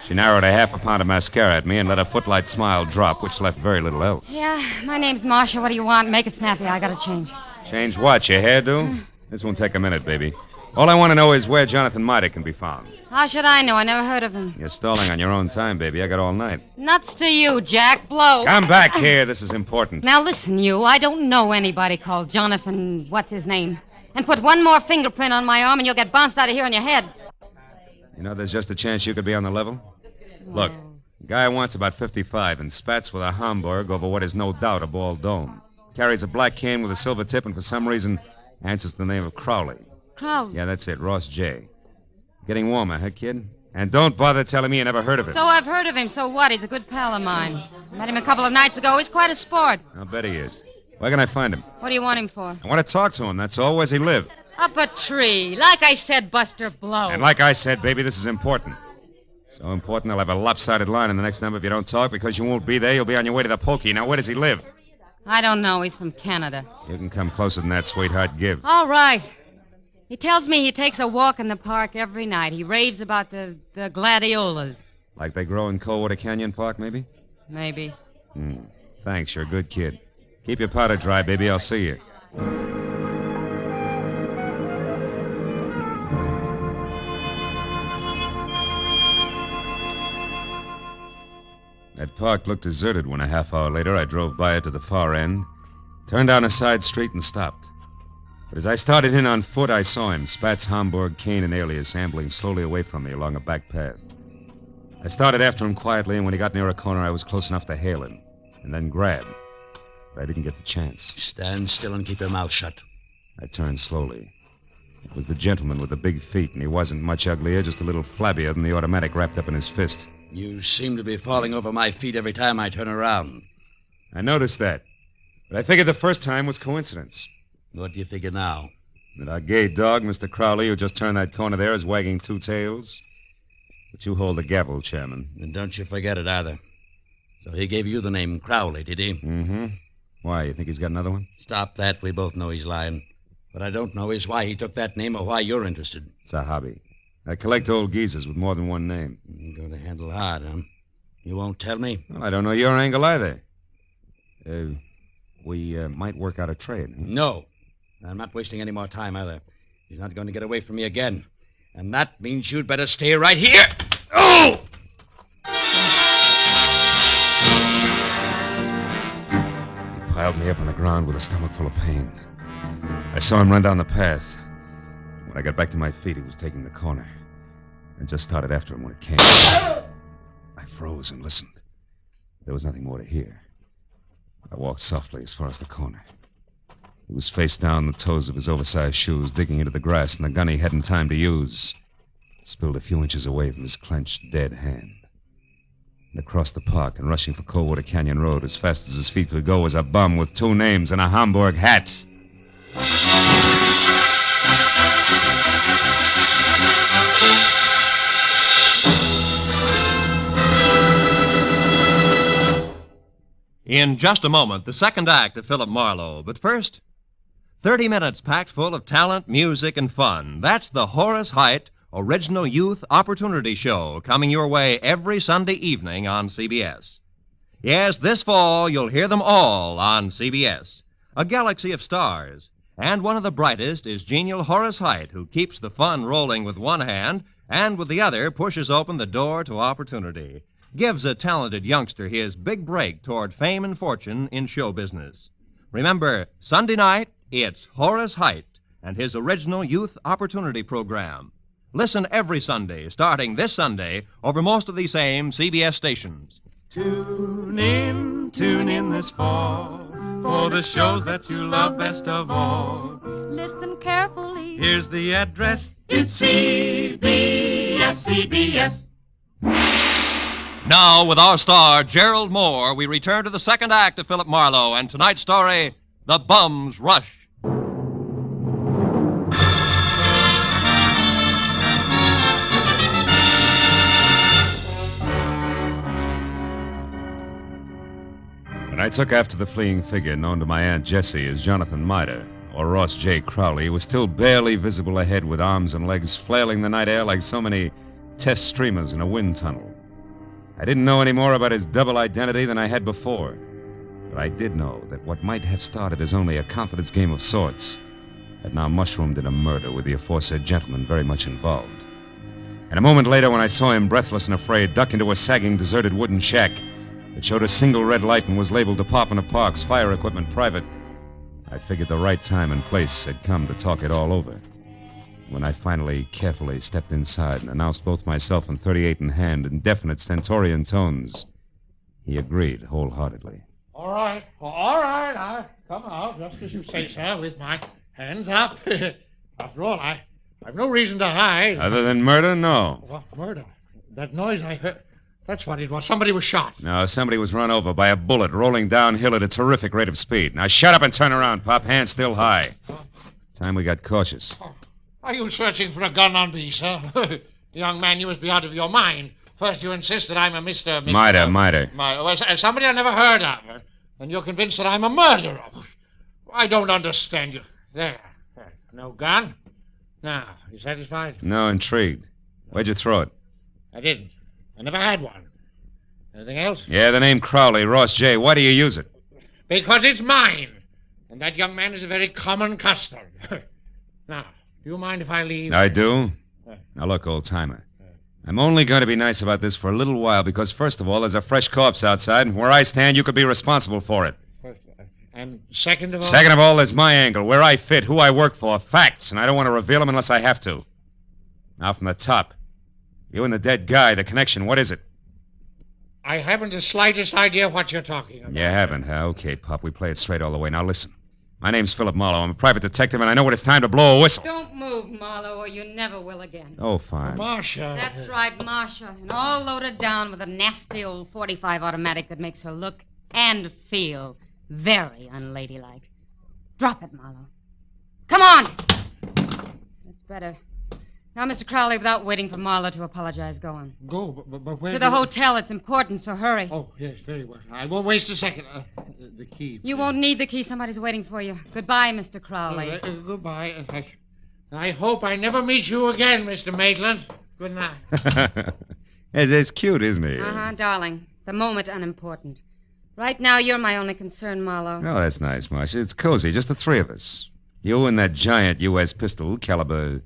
She narrowed a half a pound of mascara at me and let a footlight smile drop, which left very little else. Yeah, my name's Marcia. What do you want? Make it snappy. I gotta change. Change what, your hairdo? This won't take a minute, baby. All I want to know is where Jonathan Maida can be found. How should I know? I never heard of him. You're stalling on your own time, baby. I got all night. Nuts to you, Jack. Blow. Come back here. This is important. Now listen, you. I don't know anybody called Jonathan what's-his-name. And put one more fingerprint on my arm and you'll get bounced out of here on your head. You know, there's just a chance you could be on the level. Look, the guy wants about 55 and spats with a Hamburg over what is no doubt a bald dome. Carries a black cane with a silver tip and for some reason answers the name of Crowley. Crowley? Yeah, that's it, Ross J. Getting warmer, huh, kid? And don't bother telling me you never heard of him. So I've heard of him. So what? He's a good pal of mine. Met him a couple of nights ago. He's quite a sport. I'll bet he is. Where can I find him? What do you want him for? I want to talk to him, that's all. Where's he live? Up a tree. Like I said, Buster, blow. And like I said, baby, this is important. So important, I'll have a lopsided line in the next number if you don't talk, because you won't be there. You'll be on your way to the pokey. Now, where does he live? I don't know. He's from Canada. You can come closer than that, sweetheart. Give. All right. He tells me he takes a walk in the park every night. He raves about the gladiolas. Like they grow in Coldwater Canyon Park, maybe? Maybe. Thanks, you're a good kid. Keep your powder dry, baby. I'll see you. That park looked deserted when a half hour later I drove by it to the far end, turned down a side street and stopped. But as I started in on foot, I saw him, Spats, Hamburg, Kane, and Alias, ambling slowly away from me along a back path. I started after him quietly, and when he got near a corner, I was close enough to hail him, and then grab. But I didn't get the chance. Stand still and keep your mouth shut. I turned slowly. It was the gentleman with the big feet, and he wasn't much uglier, just a little flabbier than the automatic wrapped up in his fist. You seem to be falling over my feet every time I turn around. I noticed that. But I figured the first time was coincidence. What do you figure now? That our gay dog, Mr. Crowley, who just turned that corner there, is wagging two tails. But you hold the gavel, Chairman. And don't you forget it either. So he gave you the name Crowley, did he? Mm-hmm. Why, you think he's got another one? Stop that. We both know he's lying. What I don't know is why he took that name or why you're interested. It's a hobby. I collect old geezers with more than one name. You're going to handle hard, huh? You won't tell me? Well, I don't know your angle either. We might work out a trade. Huh? No. I'm not wasting any more time either. He's not going to get away from me again. And that means you'd better stay right here. Oh! He piled me up on the ground with a stomach full of pain. I saw him run down the path. When I got back to my feet, he was taking the corner. I just started after him when it came. I froze and listened. There was nothing more to hear. I walked softly as far as the corner. He was face down, the toes of his oversized shoes digging into the grass, and the gun he hadn't time to use spilled a few inches away from his clenched, dead hand. And across the park and rushing for Coldwater Canyon Road as fast as his feet could go was a bum with two names and a Hamburg hat. In just a moment, the second act of Philip Marlowe. But first, 30 minutes packed full of talent, music, and fun. That's the Horace Heidt Original Youth Opportunity Show, coming your way every Sunday evening on CBS. Yes, this fall, you'll hear them all on CBS. A galaxy of stars. And one of the brightest is genial Horace Heidt, who keeps the fun rolling with one hand and with the other pushes open the door to opportunity. Gives a talented youngster his big break toward fame and fortune in show business. Remember, Sunday night, it's Horace Heidt and his Original Youth Opportunity Program. Listen every Sunday, starting this Sunday, over most of these same CBS stations. Tune in this fall for the shows that you love best of all. Listen carefully. Here's the address. It's CBS. Now, with our star, Gerald Moore, we return to the second act of Philip Marlowe and tonight's story, The Bum's Rush. When I took after the fleeing figure known to my Aunt Jessie as Jonathan Mitre, or Ross J. Crowley, he was still barely visible ahead with arms and legs flailing the night air like so many test streamers in a wind tunnel. I didn't know any more about his double identity than I had before, but I did know that what might have started as only a confidence game of sorts had now mushroomed in a murder with the aforesaid gentleman very much involved. And a moment later, when I saw him, breathless and afraid, duck into a sagging, deserted wooden shack that showed a single red light and was labeled Department of Parks, Fire Equipment Private, I figured the right time and place had come to talk it all over. When I finally, carefully stepped inside and announced both myself and 38 in hand in definite stentorian tones, he agreed wholeheartedly. All right. I'll come out just as you say, sir, with my hands up. After all, I've no reason to hide. Other than murder, no. What murder? That noise I heard, that's what it was. Somebody was shot. No, somebody was run over by a bullet rolling downhill at a terrific rate of speed. Now shut up and turn around, Pop. Hands still high. Time we got cautious. Are you searching for a gun on me, sir? Young man, you must be out of your mind. First you insist that I'm a Mr. Mitre. Well, somebody I never heard of. And you're convinced that I'm a murderer. I don't understand you. There. No gun? Now, you satisfied? No, intrigued. Where'd you throw it? I didn't. I never had one. Anything else? Yeah, the name Crowley, Ross J. Why do you use it? Because it's mine. And that young man is a very common custom. Now, do you mind if I leave? I do. Now look, old-timer. I'm only going to be nice about this for a little while because, first of all, there's a fresh corpse outside, and where I stand, you could be responsible for it. And second of all? Second of all, there's my angle, where I fit, who I work for, facts, and I don't want to reveal them unless I have to. Now from the top. You and the dead guy, the connection, what is it? I haven't the slightest idea what you're talking about. You haven't, huh? Okay, Pop, we play it straight all the way. Now listen. My name's Philip Marlowe. I'm a private detective, and I know when it's time to blow a whistle. Don't move, Marlowe, or you never will again. Oh, fine. Marcia. That's right, Marcia. And all loaded down with a nasty old 45 automatic that makes her look and feel very unladylike. Drop it, Marlowe. Come on! That's better. Now, Mr. Crowley, without waiting for Marlowe to apologize, go on. Go? But where? To the hotel. It's important, so hurry. Oh, yes, very well. I won't waste a second. The key. You won't need the key. Somebody's waiting for you. Goodbye, Mr. Crowley. Goodbye. I hope I never meet you again, Mr. Maitland. Good night. It's cute, isn't he? Uh-huh, darling. The moment unimportant. Right now, you're my only concern, Marlowe. Oh, that's nice, Marcia. It's cozy, just the three of us. You and that giant U.S. pistol, caliber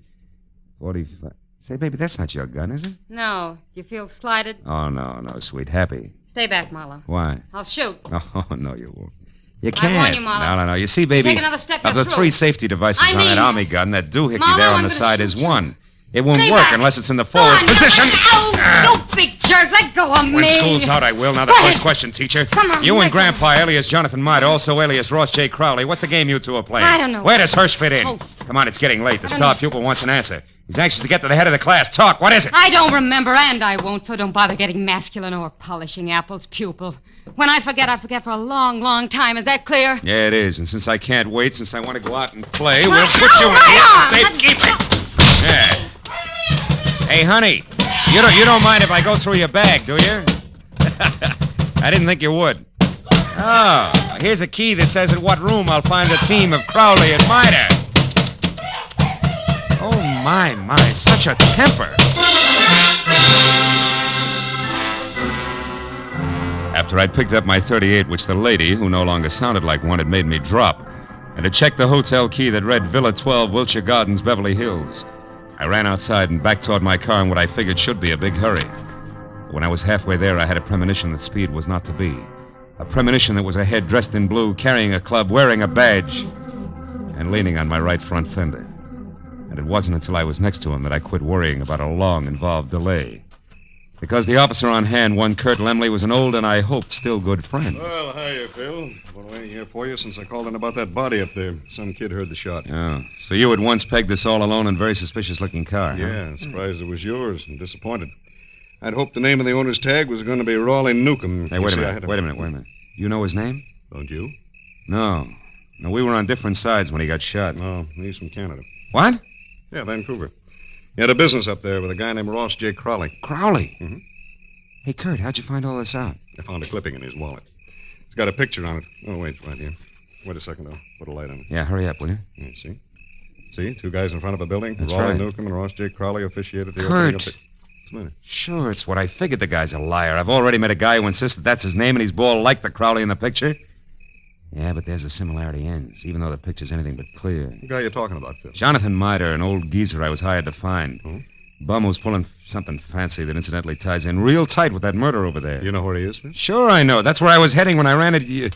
45. Say, baby, that's not your gun, is it? No. Do you feel slighted? Oh, no, sweet. Happy. Stay back, Marlowe. Why? I'll shoot. Oh, no, you won't. You can't. I warn you, Marlowe. No. You see, baby, Take another step, of you're the through. 3 safety devices on that Army gun, that doohickey Marlowe, there on I'm the gonna side shoot is you. one. It won't Stay work back. unless it's in the Go forward on, position. Ow! You big jerk. Let go of me. When school's out, I will. Now, the Go first ahead. question, teacher. Come on, You let and go. Grandpa, alias Jonathan Mitre, also alias Ross J. Crowley. What's the game you two are playing? I don't know. Where does Hirsch fit in? Oh. Come on, it's getting late. The I don't star know. pupil wants an answer. He's anxious to get to the head of the class. Talk. What is it? I don't remember, and I won't, so don't bother getting masculine or polishing apples, pupil. When I forget for a long, long time. Is that clear? Yeah, it is. And since I can't wait, since I want to go out and play, we'll Well, put you in right here on. for safekeeping. Yeah. Hey, honey, you don't mind if I go through your bag, do you? I didn't think you would. Oh, here's a key that says in what room I'll find the team of Crowley and Mitre. Oh, my, such a temper. After I'd picked up my 38, which the lady, who no longer sounded like one, had made me drop, and had checked the hotel key that read Villa 12, Wilshire Gardens, Beverly Hills, I ran outside and back toward my car in what I figured should be a big hurry. When I was halfway there, I had a premonition that speed was not to be. A premonition that was a head dressed in blue, carrying a club, wearing a badge, and leaning on my right front fender. And it wasn't until I was next to him that I quit worrying about a long, involved delay. Because the officer on hand, one Kurt Lemley, was an old and I hoped still good friend. Well, hiya, Phil. I've been waiting here for you since I called in about that body up there. Some kid heard the shot. Oh, so you had once pegged this all alone and very suspicious-looking car, huh? Yeah, surprised it was yours and disappointed. I'd hoped the name of the owner's tag was going to be Raleigh Newcomb. Hey, wait a minute. You know his name? Don't you? No. No, we were on different sides when he got shot. No, he's from Canada. What? Yeah, Vancouver. He had a business up there with a guy named Ross J. Crowley. Crowley? Mm-hmm. Hey, Kurt, how'd you find all this out? I found a clipping in his wallet. It's got a picture on it. Oh, wait, right here. Wait a second, I'll put a light on it. Yeah, hurry up, will you? Yeah, see? See, two guys in front of a building. That's Raleigh right. Newcomb and Ross J. Crowley officiated the Kurt. opening of the... What's the matter? Sure, it's what I figured. The guy's a liar. I've already met a guy who insists that that's his name and he's bald like the Crowley in the picture. Yeah, but there's a similarity ends, even though the picture's anything but clear. What guy you talking about, Phil? Jonathan Mider, an old geezer I was hired to find. Oh? Bum who's pulling something fancy that incidentally ties in real tight with that murder over there. You know where he is, Phil? Sure I know. That's where I was heading when I ran into you.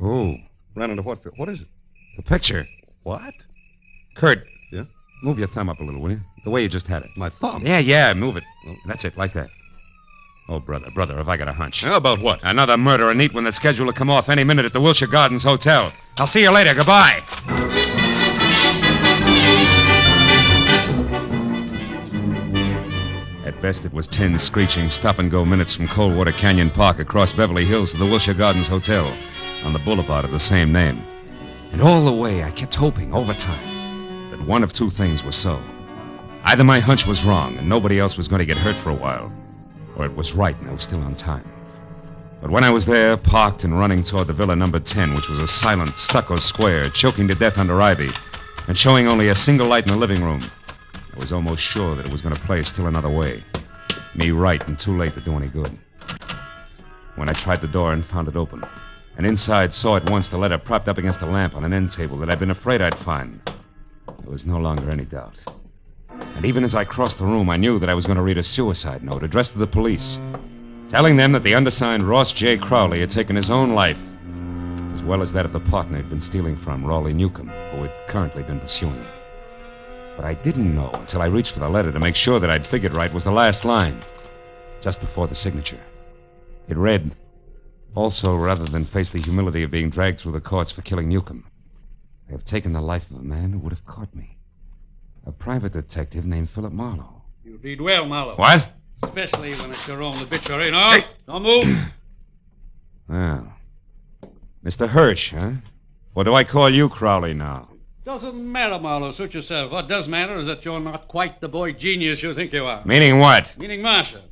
Oh. Ran into what, Phil? What is it? The picture. What? Kurt. Yeah? Move your thumb up a little, will you? The way you just had it. My thumb? Yeah, move it. Oh. That's it, like that. Oh, brother, have I got a hunch. How about what? Another murder, a neat one that's scheduled to come off any minute at the Wilshire Gardens Hotel. I'll see you later. Goodbye. At best, it was 10 screeching stop-and-go minutes from Coldwater Canyon Park across Beverly Hills to the Wilshire Gardens Hotel on the boulevard of the same name. And all the way, I kept hoping, over time, that one of two things was so. Either my hunch was wrong and nobody else was going to get hurt for a while, or it was right and I was still on time. But when I was there, parked and running toward the Villa number 10, which was a silent stucco square, choking to death under ivy, and showing only a single light in the living room, I was almost sure that it was going to play still another way. Me right and too late to do any good. When I tried the door and found it open, and inside saw at once the letter propped up against a lamp on an end table that I'd been afraid I'd find, there was no longer any doubt. And even as I crossed the room, I knew that I was going to read a suicide note addressed to the police, telling them that the undersigned Ross J. Crowley had taken his own life, as well as that of the partner he'd been stealing from, Raleigh Newcomb, who had currently been pursuing him. But I didn't know until I reached for the letter to make sure that I'd figured right was the last line, just before the signature. It read, "Also, rather than face the humility of being dragged through the courts for killing Newcomb, I have taken the life of a man who would have caught me. A private detective named Philip Marlowe." You read well, Marlowe. What? Especially when it's your own obituary. No, don't move. Well, Mr. Hirsch, huh? Or do I call you Crowley now? Doesn't matter, Marlowe. Suit yourself. What does matter is that you're not quite the boy genius you think you are. Meaning what? Meaning Marcia.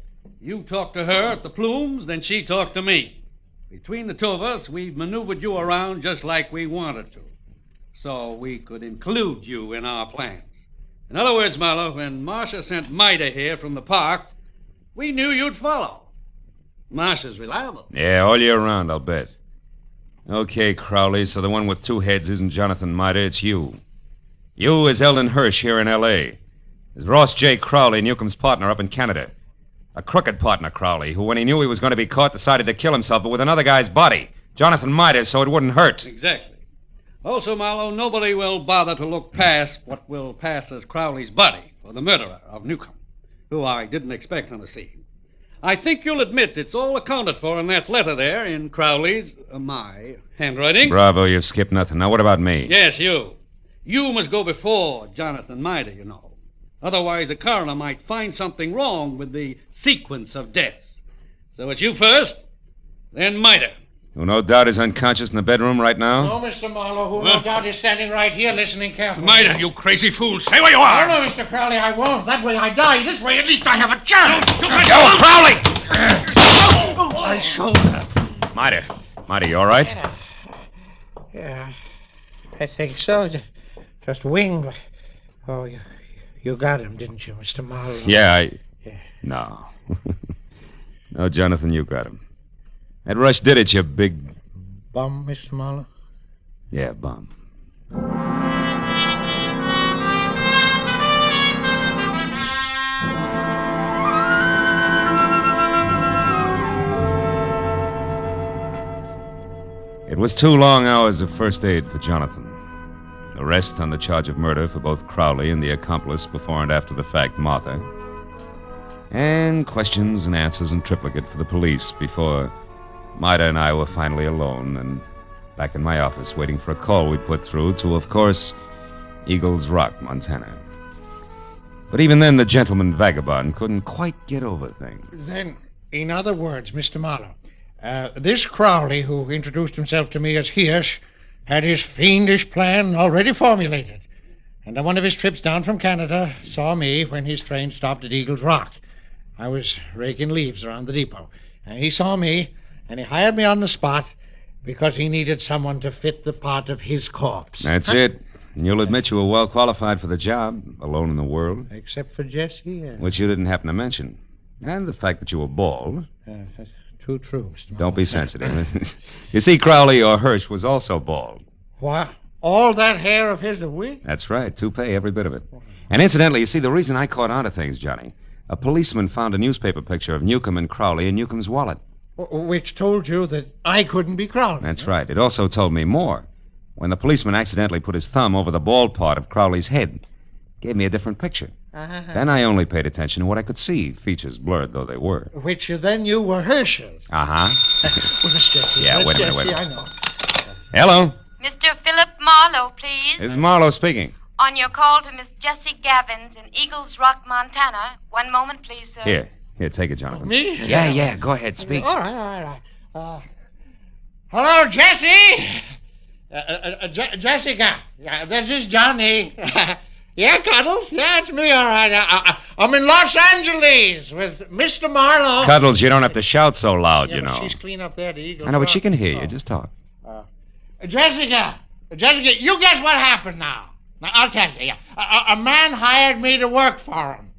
You talked to her at the Plumes, then she talked to me. Between the two of us, we've maneuvered you around just like we wanted to, so we could include you in our plans. In other words, Marlowe, when Marcia sent Mida here from the park, we knew you'd follow. Marcia's reliable. Yeah, all year round, I'll bet. Okay, Crowley, so the one with two heads isn't Jonathan Mida, it's you. You is Eldon Hirsch here in L.A. Is Ross J. Crowley, Newcomb's partner up in Canada. A crooked partner, Crowley, who, when he knew he was going to be caught, decided to kill himself, but with another guy's body. Jonathan Mida, so it wouldn't hurt. Exactly. Also, Marlowe, nobody will bother to look past what will pass as Crowley's body for the murderer of Newcomb, who I didn't expect on the scene. I think you'll admit it's all accounted for in that letter there in Crowley's, my handwriting. Bravo, you've skipped nothing. Now, what about me? Yes, you. You must go before Jonathan Mida, you know. Otherwise, the coroner might find something wrong with the sequence of deaths. So it's you first, then Mida. Who no doubt is unconscious in the bedroom right now? No, Mr. Marlowe, who no doubt is standing right here listening carefully. Mida, you crazy fool. Stay where you are. No, Mr. Crowley, I won't. That way I die. This way, at least I have a chance. Yo, Crowley! My shoulder. Mida, you all right? Yeah, I think so. Just winged. Oh, you got him, didn't you, Mr. Marlowe? Yeah. No. No, Jonathan, you got him. That rush did it, you big... Bum, Mr. Marlowe? Yeah, bum. It was 2 long hours of first aid for Jonathan. Arrest on the charge of murder for both Crowley and the accomplice before and after the fact, Martha. And questions and answers in triplicate for the police before Maida and I were finally alone and back in my office waiting for a call we'd put through to, of course, Eagles Rock, Montana. But even then, the gentleman vagabond couldn't quite get over things. Then, in other words, Mr. Marlowe, this Crowley, who introduced himself to me as Hirsch, had his fiendish plan already formulated. And on one of his trips down from Canada, saw me when his train stopped at Eagles Rock. I was raking leaves around the depot. And he saw me, and he hired me on the spot because he needed someone to fit the part of his corpse. That's it. And you'll admit you were well qualified for the job, alone in the world. Except for Jesse. Which you didn't happen to mention. And the fact that you were bald. That's too true, Mr. Marlowe. Don't be sensitive. You see, Crowley, or Hirsch, was also bald. What? All that hair of his a wig? That's right. Toupee, every bit of it. And incidentally, you see, the reason I caught on to things, Johnny, a policeman found a newspaper picture of Newcomb and Crowley in Newcomb's wallet. Which told you that I couldn't be Crowley. That's right. It also told me more. When the policeman accidentally put his thumb over the bald part of Crowley's head, gave me a different picture. Then I only paid attention to what I could see, features blurred though they were. Which you then knew were Herschel's. Uh-huh. Well, Miss Jessie. Yeah, Miss wait a minute, Jessie, wait a I minute. know. Hello? Mr. Philip Marlowe, please. This is Marlowe speaking. On your call to Miss Jessie Gavins in Eagles Rock, Montana. One moment, please, sir. Here, take it, Jonathan. Me? Yeah, go ahead, speak. All right. Hello, Jessie. Jessica. Yeah, this is Johnny. Yeah, Cuddles. Yeah, it's me, all right. I'm in Los Angeles with Mr. Marlowe. Cuddles, you don't have to shout so loud, you know. She's clean up there, the Eagles. I know, but she can hear you. Just talk. Jessica, you guess what happened now? Now, I'll tell you. Yeah. A man hired me to work for him.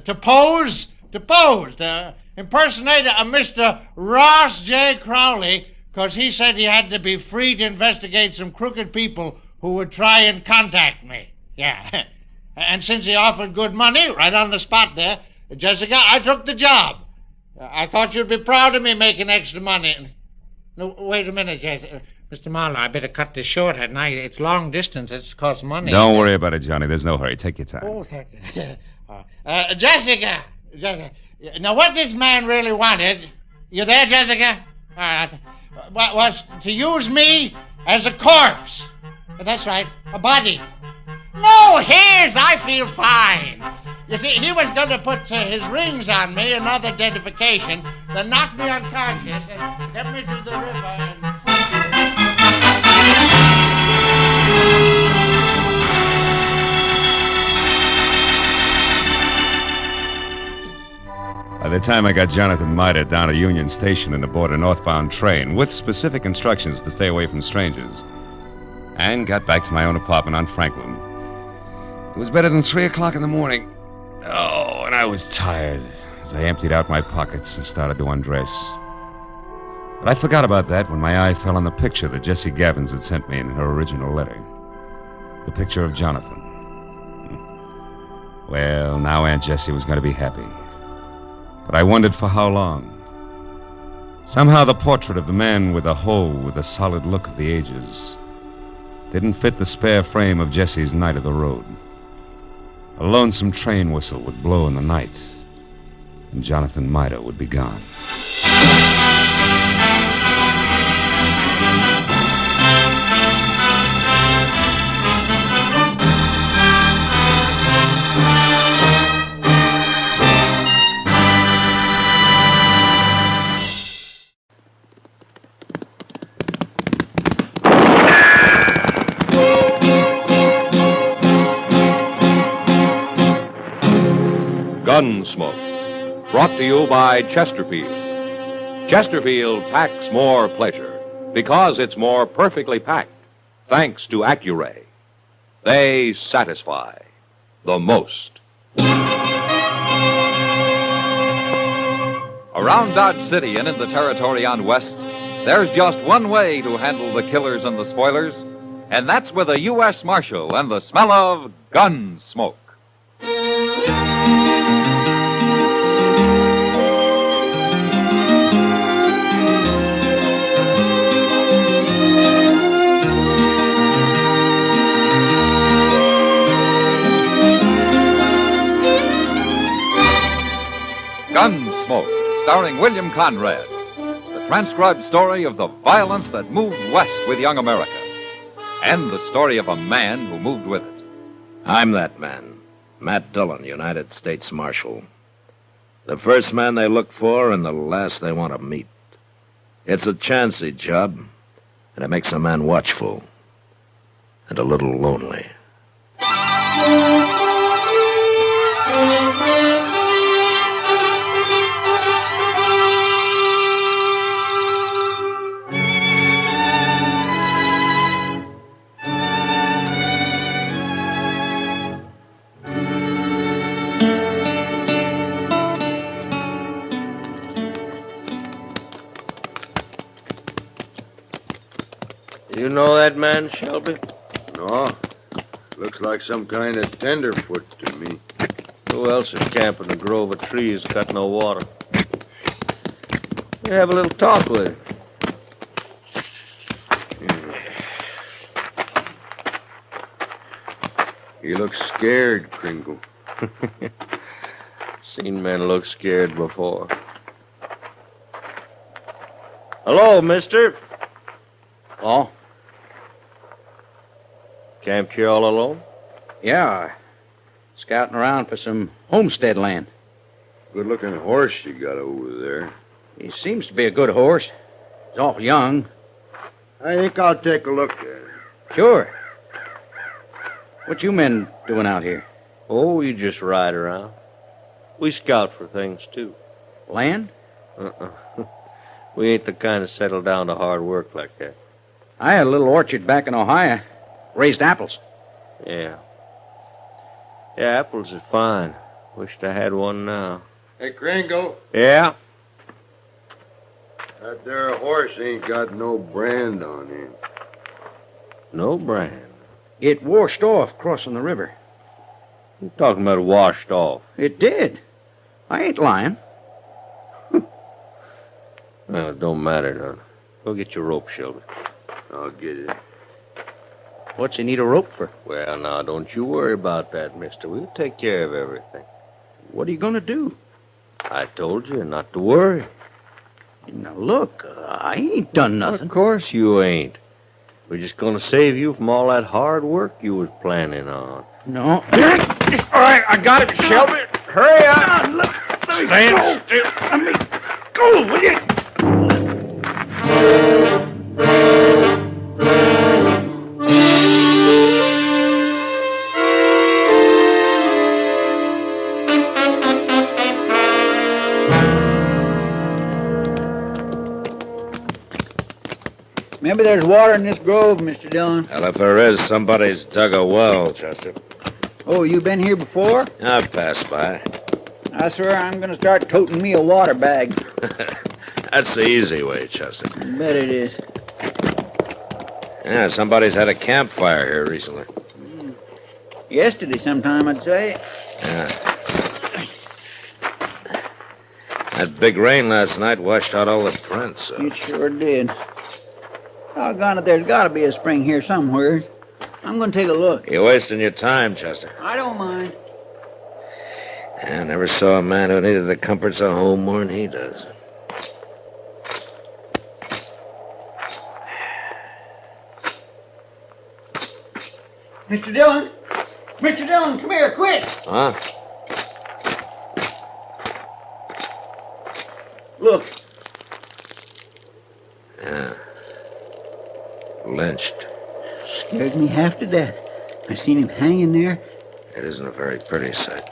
To pose, to impersonate a Mr. Ross J. Crowley, because he said he had to be free to investigate some crooked people who would try and contact me. Yeah. And since he offered good money right on the spot there, Jessica, I took the job. I thought you'd be proud of me making extra money. No, wait a minute, Jessica. Mr. Marlowe, I better cut this short at night. It's long distance. It's cost money. Don't worry about it, Johnny. There's no hurry. Take your time. Oh, thank you. Jessica. Now, what this man really wanted, you there, Jessica? Was to use me as a corpse. That's right, a body. No, his. I feel fine. You see, he was going to put his rings on me, another identification, then knock me unconscious and get me to the river and... By the time I got Jonathan Maida down at Union Station and aboard a northbound train with specific instructions to stay away from strangers, and got back to my own apartment on Franklin, it was better than 3 o'clock in the morning. Oh, and I was tired as I emptied out my pockets and started to undress. But I forgot about that when my eye fell on the picture that Jessie Gavins had sent me in her original letter. The picture of Jonathan. Well, now Aunt Jessie was going to be happy. But I wondered for how long. Somehow the portrait of the man with the hoe with the solid look of the ages didn't fit the spare frame of Jessie's night of the road. A lonesome train whistle would blow in the night, and Jonathan Maida would be gone. Gunsmoke, brought to you by Chesterfield. Chesterfield packs more pleasure because it's more perfectly packed, thanks to Accuray. They satisfy the most. Around Dodge City and in the territory on West, there's just one way to handle the killers and the spoilers, and that's with a U.S. Marshal and the smell of Gunsmoke. Gunsmoke, starring William Conrad. The transcribed story of the violence that moved west with young America. And the story of a man who moved with it. I'm that man, Matt Dillon, United States Marshal. The first man they look for and the last they want to meet. It's a chancy job, and it makes a man watchful and a little lonely. You know that man, Shelby? No. Looks like some kind of tenderfoot to me. Who else is camping in a grove of trees got no water? We have a little talk with him. You look scared, Kringle. Seen men look scared before. Hello, mister. Oh? Camped here all alone? Yeah. Scouting around for some homestead land. Good-looking horse you got over there. He seems to be a good horse. He's awful young. I think I'll take a look at it. Sure. What you men doing out here? Oh, we just ride around. We scout for things, too. Land? We ain't the kind of settle down to hard work like that. I had a little orchard back in Ohio. Raised apples. Yeah. Yeah, apples are fine. Wished I had one now. Hey, Kringle. Yeah? That there horse ain't got no brand on him. No brand? It washed off crossing the river. You talking about washed off? It did. I ain't lying. Well, it don't matter none. Go get your rope, Shelby. I'll get it. What's he need a rope for? Well, now, don't you worry about that, mister. We'll take care of everything. What are you going to do? I told you not to worry. Now, look, I ain't done nothing. Of course you ain't. We're just going to save you from all that hard work you was planning on. No. All right, I got it, Shelby. Hurry up. Stand still. Let me go, will you? Maybe there's water in this grove, Mr. Dillon. Well, if there is, somebody's dug a well, Chester. Oh, you been here before? I've passed by. I swear I'm going to start toting me a water bag. That's the easy way, Chester. Bet it is. Yeah, somebody's had a campfire here recently. Yesterday sometime, I'd say. Yeah. That big rain last night washed out all the prints. So. It sure did. Doggone it, there's got to be a spring here somewhere. I'm going to take a look. You're wasting your time, Chester. I don't mind. I never saw a man who needed the comforts of home more than he does. Mr. Dillon! Mr. Dillon, come here, quick! Huh? Look. Yeah. Lynched. Scared me half to death. I seen him hanging there. It isn't a very pretty sight.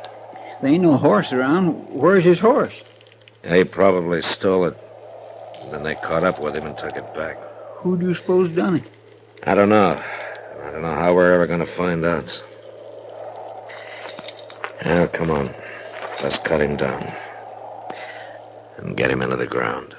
There ain't no horse around. Where's his horse? They probably stole it. And then they caught up with him and took it back. Who do you suppose done it? I don't know. I don't know how we're ever going to find out. Now, come on. Let's cut him down. And get him into the ground.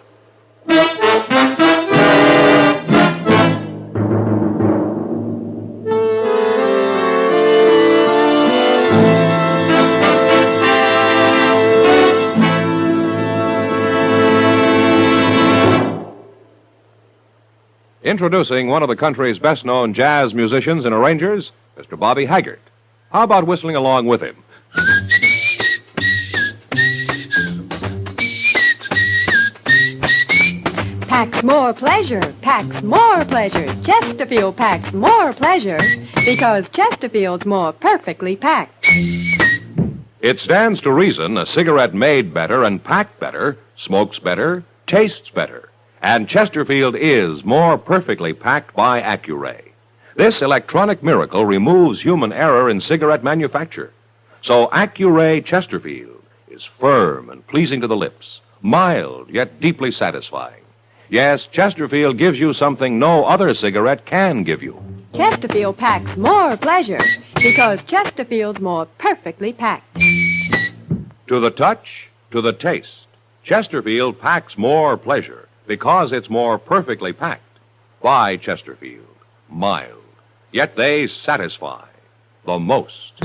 Introducing one of the country's best-known jazz musicians and arrangers, Mr. Bobby Haggart. How about whistling along with him? packs more pleasure, packs more pleasure. Chesterfield packs more pleasure because Chesterfield's more perfectly packed. It stands to reason a cigarette made better and packed better smokes better, tastes better. And Chesterfield is more perfectly packed by Accuray. This electronic miracle removes human error in cigarette manufacture. So Accuray Chesterfield is firm and pleasing to the lips, mild yet deeply satisfying. Yes, Chesterfield gives you something no other cigarette can give you. Chesterfield packs more pleasure because Chesterfield's more perfectly packed. To the touch, to the taste, Chesterfield packs more pleasure because it's more perfectly packed by Chesterfield. Mild, yet they satisfy the most.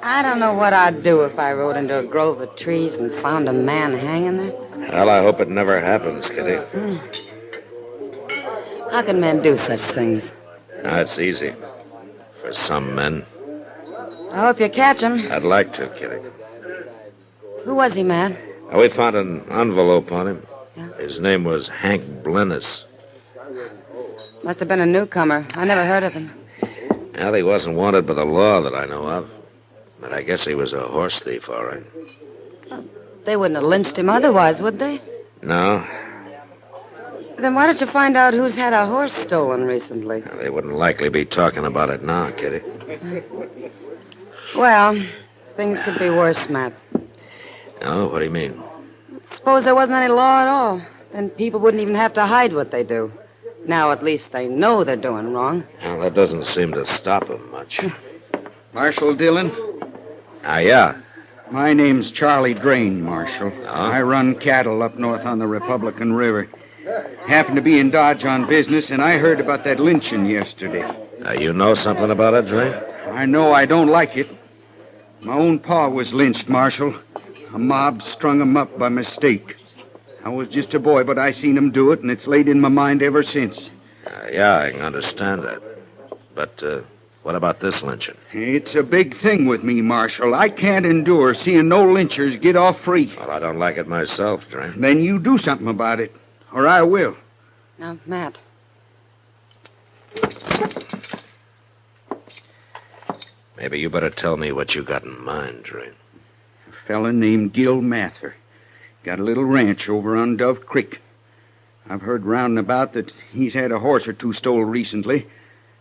I don't know what I'd do if I rode into a grove of trees and found a man hanging there. Well, I hope it never happens, Kitty. How can men do such things? It's easy. For some men. I hope you catch him. I'd like to, Kitty. Who was he, Matt? We found an envelope on him. Yeah? His name was Hank Blennis. Must have been a newcomer. I never heard of him. Well, he wasn't wanted by the law that I know of. But I guess he was a horse thief, all right. They wouldn't have lynched him otherwise, would they? No, Then why don't you find out who's had a horse stolen recently? they wouldn't likely be talking about it now, Kitty. Well, things could be worse, Matt. Oh, what do you mean? Suppose there wasn't any law at all. Then people wouldn't even have to hide what they do. Now at least they know they're doing wrong. Well, that doesn't seem to stop them much. Marshal Dillon? Yeah. My name's Charlie Drain, Marshal. I run cattle up north on the Republican River. Happened to be in Dodge on business, and I heard about that lynching yesterday. You know something about it, Drain? I know I don't like it. My own pa was lynched, Marshal. A mob strung him up by mistake. I was just a boy, but I seen him do it, and it's laid in my mind ever since. Yeah, I can understand that. But, what about this lynching? It's a big thing with me, Marshal. I can't endure seeing no lynchers get off free. Well, I don't like it myself, Drain. Then you do something about it, or I will. Now, Matt. Maybe you better tell me what you got in mind, Drain. A fella named Gil Mather. Got a little ranch over on Dove Creek. I've heard round and about that he's had a horse or two stole recently,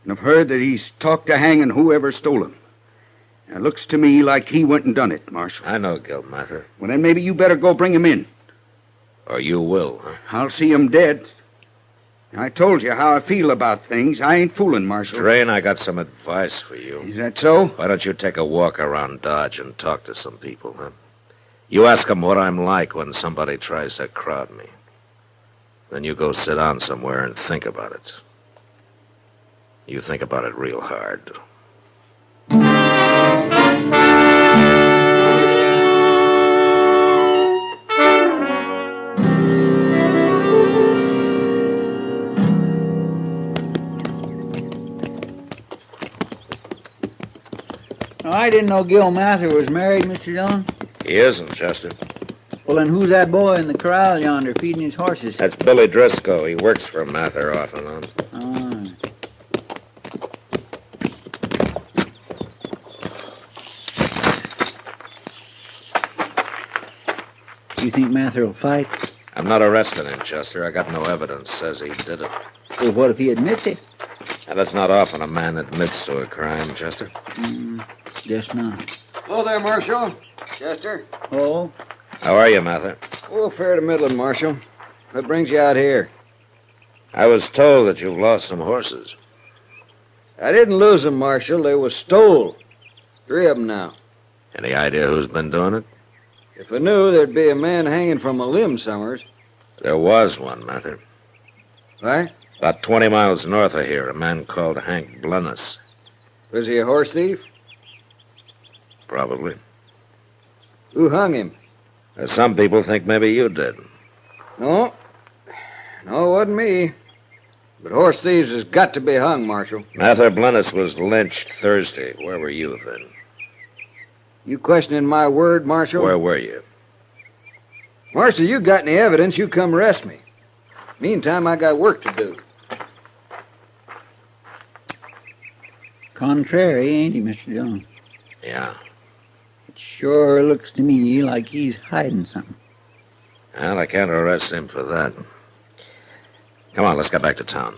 and I've heard that he's talked to hanging whoever stole him. It looks to me like he went and done it, Marshal. I know Gil Mather. Well, then maybe you better go bring him in. Or you will, huh? I'll see him dead. I told you how I feel about things. I ain't fooling, Marshal. Drain, I got some advice for you. Is that so? Why don't you take a walk around Dodge and talk to some people, huh? You ask them what I'm like when somebody tries to crowd me. Then you go sit down somewhere and think about it. You think about it real hard. I didn't know Gil Mather was married, Mr. Dillon. He isn't, Chester. Well, then who's that boy in the corral yonder feeding his horses? That's Billy Driscoll. He works for Mather off and on. You think Mather will fight? I'm not arresting him, Chester. I got no evidence says he did it. Well, what if he admits it? And it's not often a man admits to a crime, Chester. Guess not. Hello there, Marshal. Chester. Oh? How are you, Mather? Oh, fair to middling, Marshal. What brings you out here? I was told that you've lost some horses. I didn't lose them, Marshal. They was stole. 3 of them now. Any idea who's been doing it? If I knew, there'd be a man hanging from a limb somewheres. There was one, Mather. What? About 20 miles north of here, a man called Hank Blennis. Was he a horse thief? Probably. Who hung him? Some people think maybe you did. No. No, it wasn't me. But horse thieves has got to be hung, Marshal. Mather Blennis was lynched Thursday. Where were you then? You questioning my word, Marshal? Where were you? Marshal, you got any evidence, you come arrest me. Meantime, I got work to do. Contrary, ain't he, Mr. Dillon? Yeah. It sure looks to me like he's hiding something. Well, I can't arrest him for that. Come on, let's get back to town.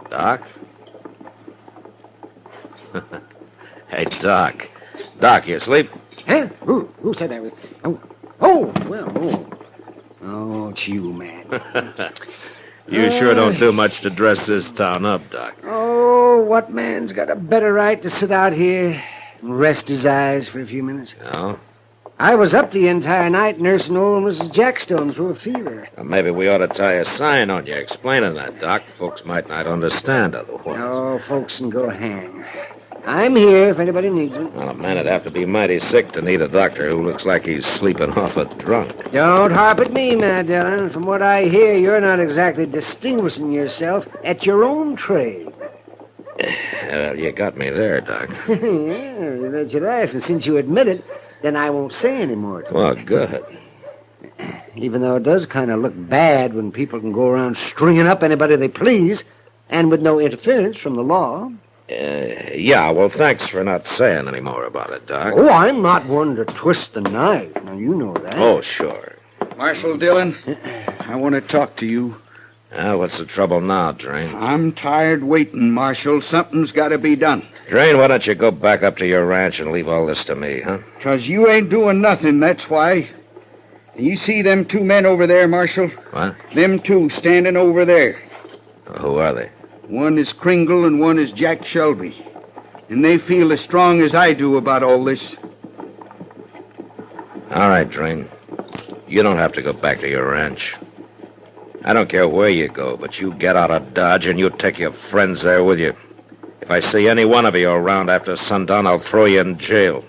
Doc? Hey, Doc. Doc, you asleep? Huh? Who said that? Oh, it's you, man. You sure don't do much to dress this town up, Doc. Oh, what man's got a better right to sit out here and rest his eyes for a few minutes? No? I was up the entire night nursing old Mrs. Jackstone through a fever. Well, maybe we ought to tie a sign on you explaining that, Doc. Folks might not understand otherwise. Oh, folks can go hang. I'm here if anybody needs me. Well, a man would have to be mighty sick to need a doctor who looks like he's sleeping off a drunk. Don't harp at me, Mad Dillon. From what I hear, you're not exactly distinguishing yourself at your own trade. Well, you got me there, Doc. Yeah, you bet you laugh. And since you admit it, then I won't say any more to you. Well, good. Even though it does kind of look bad when people can go around stringing up anybody they please, and with no interference from the law. Yeah, well, thanks for not saying any more about it, Doc. Oh, I'm not one to twist the knife. Now, you know that. Oh, sure. Marshal Dillon, I want to talk to you. What's the trouble now, Drain? I'm tired waiting, Marshal. Something's got to be done. Drain, why don't you go back up to your ranch and leave all this to me, huh? 'Cause you ain't doing nothing, that's why. You see them two men over there, Marshal? What? Them two standing over there. Who are they? One is Kringle and one is Jack Shelby. And they feel as strong as I do about all this. All right, Drain. You don't have to go back to your ranch. I don't care where you go, but you get out of Dodge and you take your friends there with you. If I see any one of you around after sundown, I'll throw you in jail.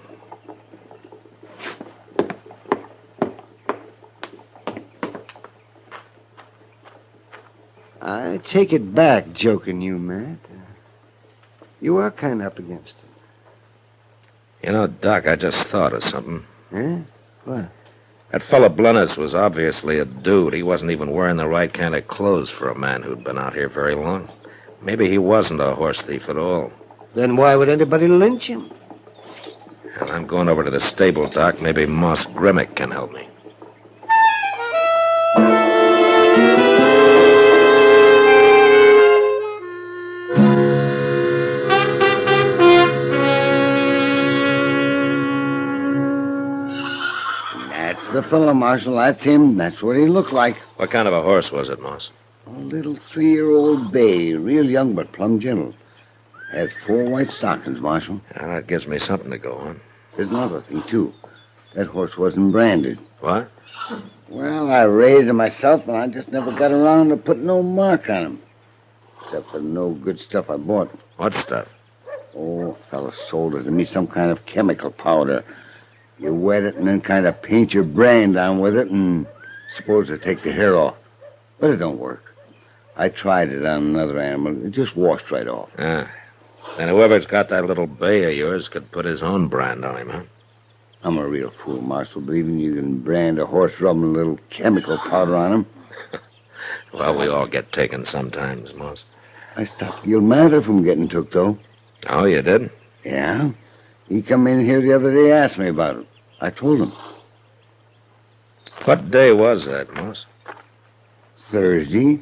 I take it back, joking you, Matt. You are kind of up against it. You know, Doc, I just thought of something. Eh? What? That fella Blennis was obviously a dude. He wasn't even wearing the right kind of clothes for a man who'd been out here very long. Maybe he wasn't a horse thief at all. Then why would anybody lynch him? Well, I'm going over to the stable, Doc. Maybe Moss Grimmick can help me. The fellow, Marshal, that's him. That's what he looked like. What kind of a horse was it, Moss? A little 3-year-old bay, real young but plumb gentle. Had 4 white stockings, Marshal. Well, that gives me something to go on. There's another thing, too. That horse wasn't branded. What? Well, I raised him myself, and I just never got around to putting no mark on him. Except for no good stuff I bought. What stuff? Oh, a fella sold it to me, some kind of chemical powder. You wet it and then kind of paint your brand on with it and supposed to take the hair off. But it don't work. I tried it on another animal. It just washed right off. Ah. Then whoever's got that little bay of yours could put his own brand on him, huh? I'm a real fool, Marshal, believing you can brand a horse rubbing a little chemical powder on him. Well, we all get taken sometimes, Moss. I stopped Gil Mather from getting took, though. Oh, you did? Yeah. He come in here the other day, asked me about it. I told him. What day was that, Moss? Thursday.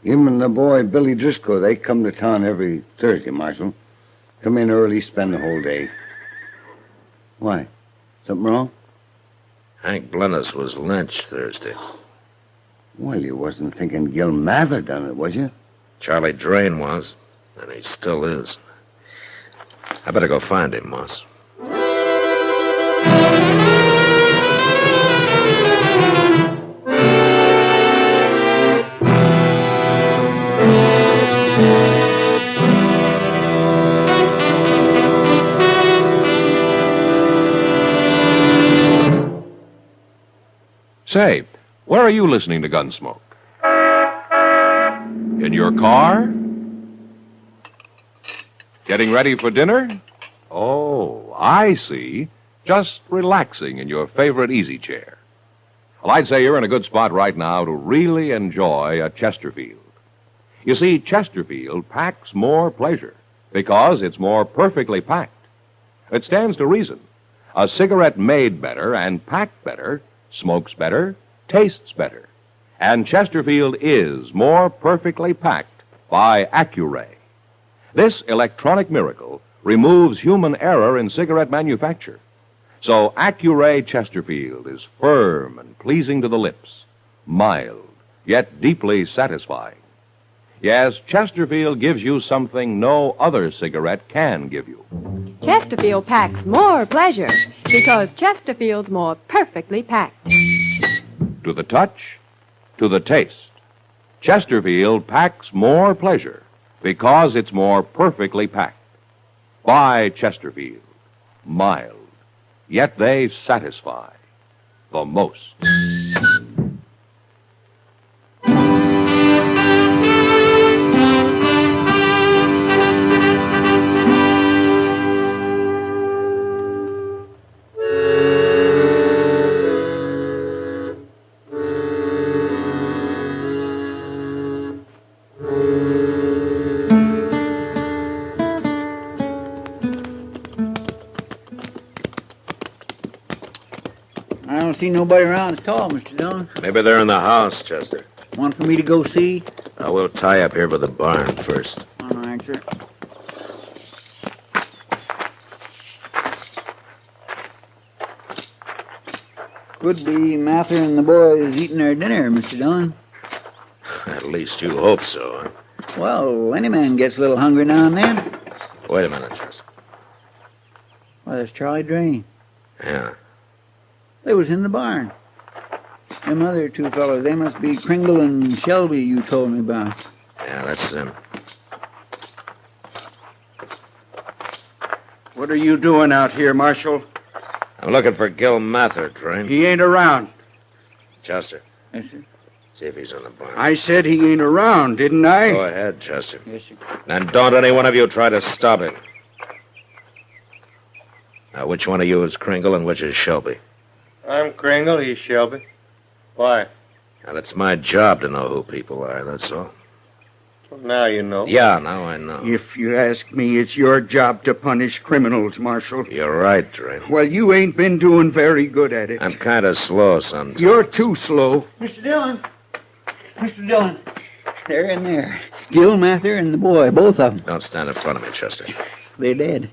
Him and the boy, Billy Driscoll, they come to town every Thursday, Marshal. Come in early, spend the whole day. Why? Something wrong? Hank Blennis was lynched Thursday. Well, you wasn't thinking Gil Mather done it, was you? Charlie Drain was, and he still is. I better go find him, Moss. Say, where are you listening to Gunsmoke? In your car? Getting ready for dinner? Oh, I see. Just relaxing in your favorite easy chair. Well, I'd say you're in a good spot right now to really enjoy a Chesterfield. You see, Chesterfield packs more pleasure because it's more perfectly packed. It stands to reason. A cigarette made better and packed better smokes better, tastes better. And Chesterfield is more perfectly packed by Accuray. This electronic miracle removes human error in cigarette manufacture. So Accuray Chesterfield is firm and pleasing to the lips, mild, yet deeply satisfying. Yes, Chesterfield gives you something no other cigarette can give you. Chesterfield packs more pleasure because Chesterfield's more perfectly packed. To the touch, to the taste, Chesterfield packs more pleasure because it's more perfectly packed. Buy Chesterfield. Mild, yet they satisfy the most. I don't see nobody around at all, Mr. Dillon. Maybe they're in the house, Chester. Want for me to go see? I will tie up here by the barn first. All right, sir. Could be Mather and the boys eating their dinner, Mr. Dillon. At least you hope so, huh? Well, any man gets a little hungry now and then. Wait a minute, Chester. Why, there's Charlie Drain. Yeah. They was in the barn. Them other two fellows, they must be Kringle and Shelby you told me about. Yeah, that's them. What are you doing out here, Marshal? I'm looking for Gil Mather, Drain. He ain't around. Chester. Yes, sir. See if he's in the barn. I said he ain't around, didn't I? Go ahead, Chester. Yes, sir. And don't any one of you try to stop him. Now, which one of you is Kringle and which is Shelby? I'm Kringle, he's Shelby. Why? Now, it's my job to know who people are, that's all. Well, now you know. Yeah, now I know. If you ask me, it's your job to punish criminals, Marshal. You're right, Drain. Well, you ain't been doing very good at it. I'm kind of slow sometimes. You're too slow. Mr. Dillon. Mr. Dillon. They're in there. Gil Mather and the boy, both of them. Don't stand in front of me, Chester. They're dead.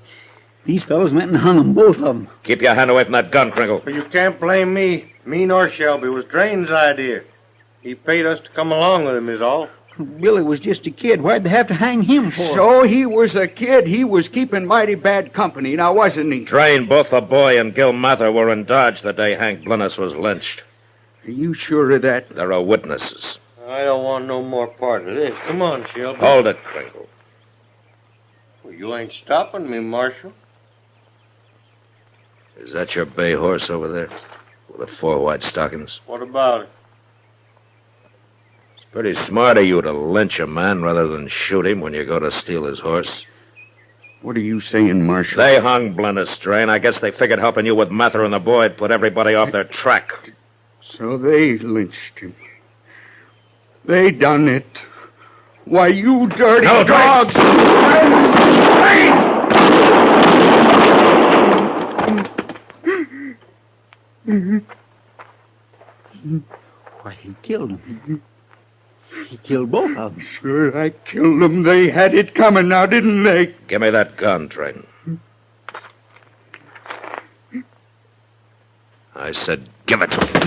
These fellows went and hung them, both of them. Keep your hand away from that gun, Kringle. But you can't blame me. Me nor Shelby. It was Drain's idea. He paid us to come along with him, is all. Billy was just a kid. Why'd they have to hang him for? So he was a kid. He was keeping mighty bad company, now wasn't he? Drain, both the boy and Gil Mather were in Dodge the day Hank Blennis was lynched. Are you sure of that? There are witnesses. I don't want no more part of this. Come on, Shelby. Hold it, Kringle. Well, you ain't stopping me, Marshal. Is that your bay horse over there? With the 4 white stockings? What about it? It's pretty smart of you to lynch a man rather than shoot him when you go to steal his horse. What are you saying, Marshal? They hung Blennis, Drain. I guess they figured helping you with Mather and the boy would put everybody off their track. So they lynched him. They done it. Why, you dirty dogs! Why, he killed them. He killed both of them. Sure, I killed them. They had it coming now, didn't they? Give me that gun, Drain. I said, Give it to me.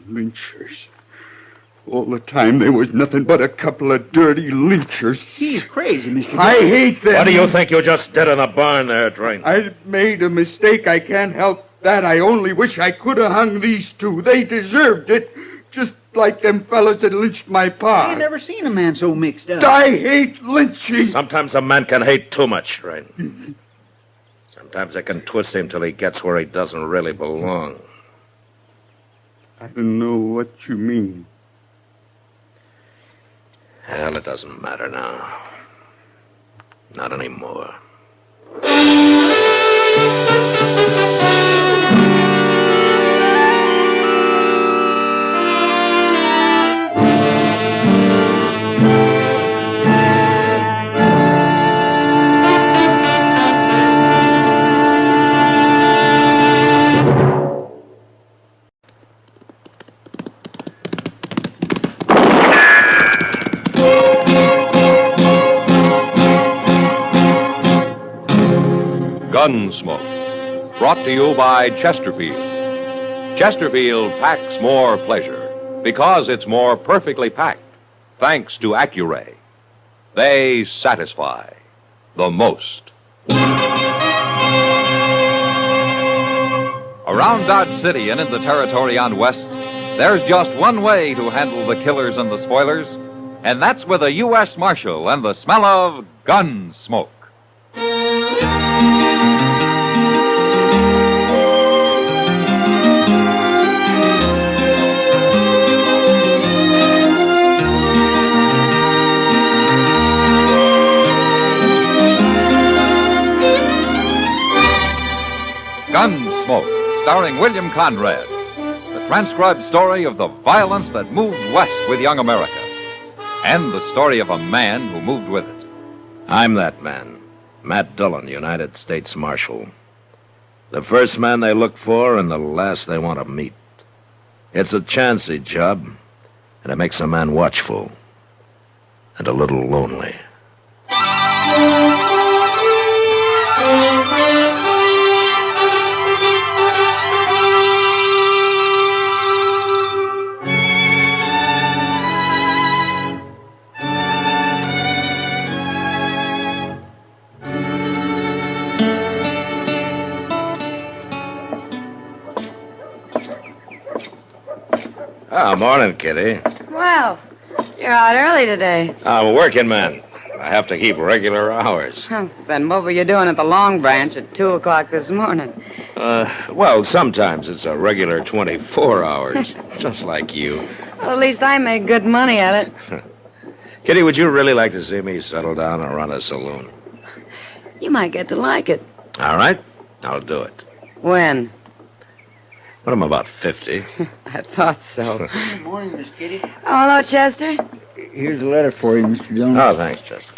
Lynchers. All the time there was nothing but a couple of dirty lynchers. He's crazy, Mr. I hate them. What do you think you just did in the barn there, Drain? I made a mistake. I can't help that. I only wish I could have hung these two. They deserved it. Just like them fellas that lynched my pa. I ain't never seen a man so mixed up. I hate lynching. Sometimes a man can hate too much, Drain. Sometimes they can twist him till he gets where he doesn't really belong. I don't know what you mean. Hell, it doesn't matter now. Not anymore. Gunsmoke, brought to you by Chesterfield. Chesterfield packs more pleasure because it's more perfectly packed, thanks to Hickory. They satisfy the most. Around Dodge City and in the territory on West, there's just one way to handle the killers and the spoilers, and that's with a U.S. Marshal and the smell of Gunsmoke. Gunsmoke, starring William Conrad. The transcribed story of the violence that moved west with young America. And the story of a man who moved with it. I'm that man, Matt Dillon, United States Marshal. The first man they look for and the last they want to meet. It's a chancy job, and it makes a man watchful and a little lonely. Oh, morning, Kitty. Well, you're out early today. I'm a working man. I have to keep regular hours. Then what were you doing at the Long Branch at 2 o'clock this morning? Well, sometimes it's a regular 24 hours, just like you. Well, at least I make good money at it. Kitty, would you really like to see me settle down and run a saloon? You might get to like it. All right, I'll do it. When? When I'm about 50. I thought so. Good morning, Miss Kitty. Oh, hello, Chester. Here's a letter for you, Mr. Dillon. Oh, thanks, Chester.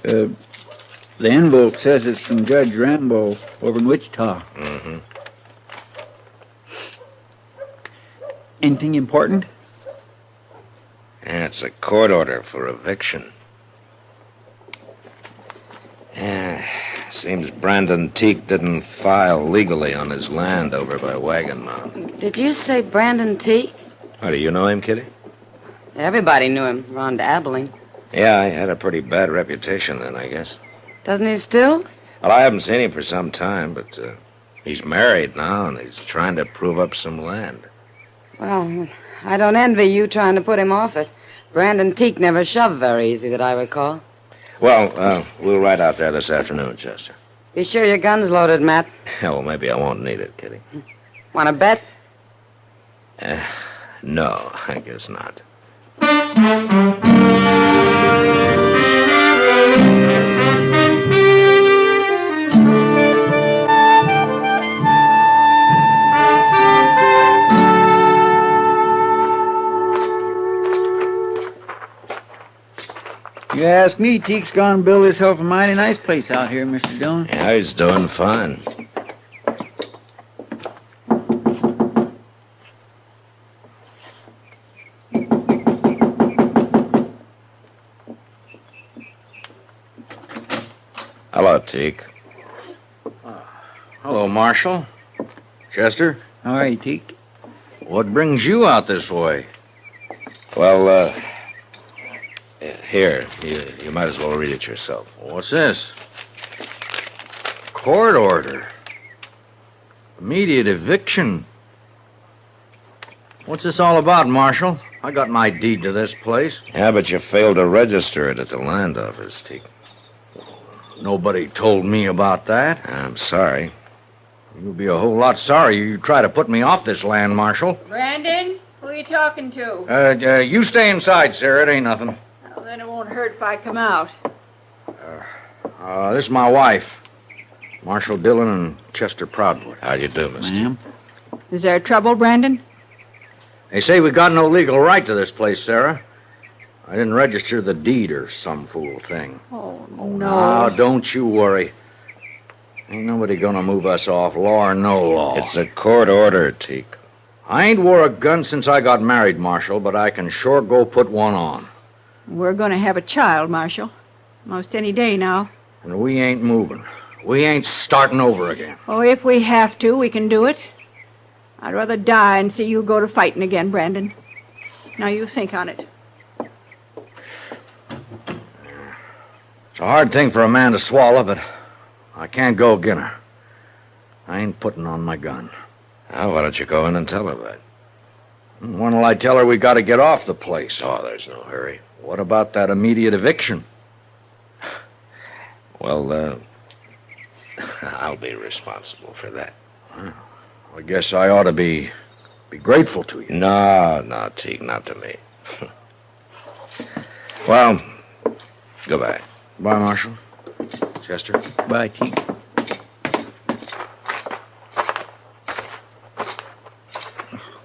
The envelope says it's from Judge Rambo over in Wichita. Mm-hmm. Anything important? Yeah, it's a court order for eviction. Yeah, seems Brandon Teague didn't file legally on his land over by Wagon Mound. Did you say Brandon Teague? Oh, do you know him, Kitty? Everybody knew him around Abilene. Yeah, he had a pretty bad reputation then, I guess. Doesn't he still? Well, I haven't seen him for some time, but he's married now, and he's trying to prove up some land. Well, I don't envy you trying to put him off it. Brandon Teague never shoved very easy, that I recall. Well, we'll ride out there this afternoon, Chester. Be sure your gun's loaded, Matt. Yeah, well, maybe I won't need it, Kitty. Want to bet? No, I guess not. You ask me, Teague's gone and build himself a mighty nice place out here, Mr. Dillon. Yeah, he's doing fine. Hello, Teague. Hello, Marshal. Chester? All right, Teak. What brings you out this way? Well, here. You might as well read it yourself. What's this? Court order. Immediate eviction. What's this all about, Marshal? I got my deed to this place. Yeah, but you failed to register it at the land office, Teak. Nobody told me about that. I'm sorry. You'll be a whole lot sorry you try to put me off this land, Marshal. Brandon, who are you talking to? You stay inside, Sarah. It ain't nothing. Well, then it won't hurt if I come out. This is my wife, Marshal Dillon and Chester Proudfoot. How you do, mister? Ma'am? Is there trouble, Brandon? They say we got no legal right to this place, Sarah. I didn't register the deed or some fool thing. Oh, no. Now, don't you worry. Ain't nobody gonna move us off, law or no law. It's a court order, Teak. I ain't wore a gun since I got married, Marshal, but I can sure go put one on. We're going to have a child, Marshal. Most any day now. And we ain't moving. We ain't starting over again. Oh, if we have to, we can do it. I'd rather die and see you go to fighting again, Brandon. Now you think on it. It's a hard thing for a man to swallow, but I can't go agin her. I ain't putting on my gun. Now, why don't you go in and tell her that? When'll I tell her we got to get off the place? Oh, there's no hurry. What about that immediate eviction? Well, I'll be responsible for that. I guess I ought to be grateful to you. No, Teague, not to me. Well, goodbye. Bye, Marshal. Chester. Bye, Teak.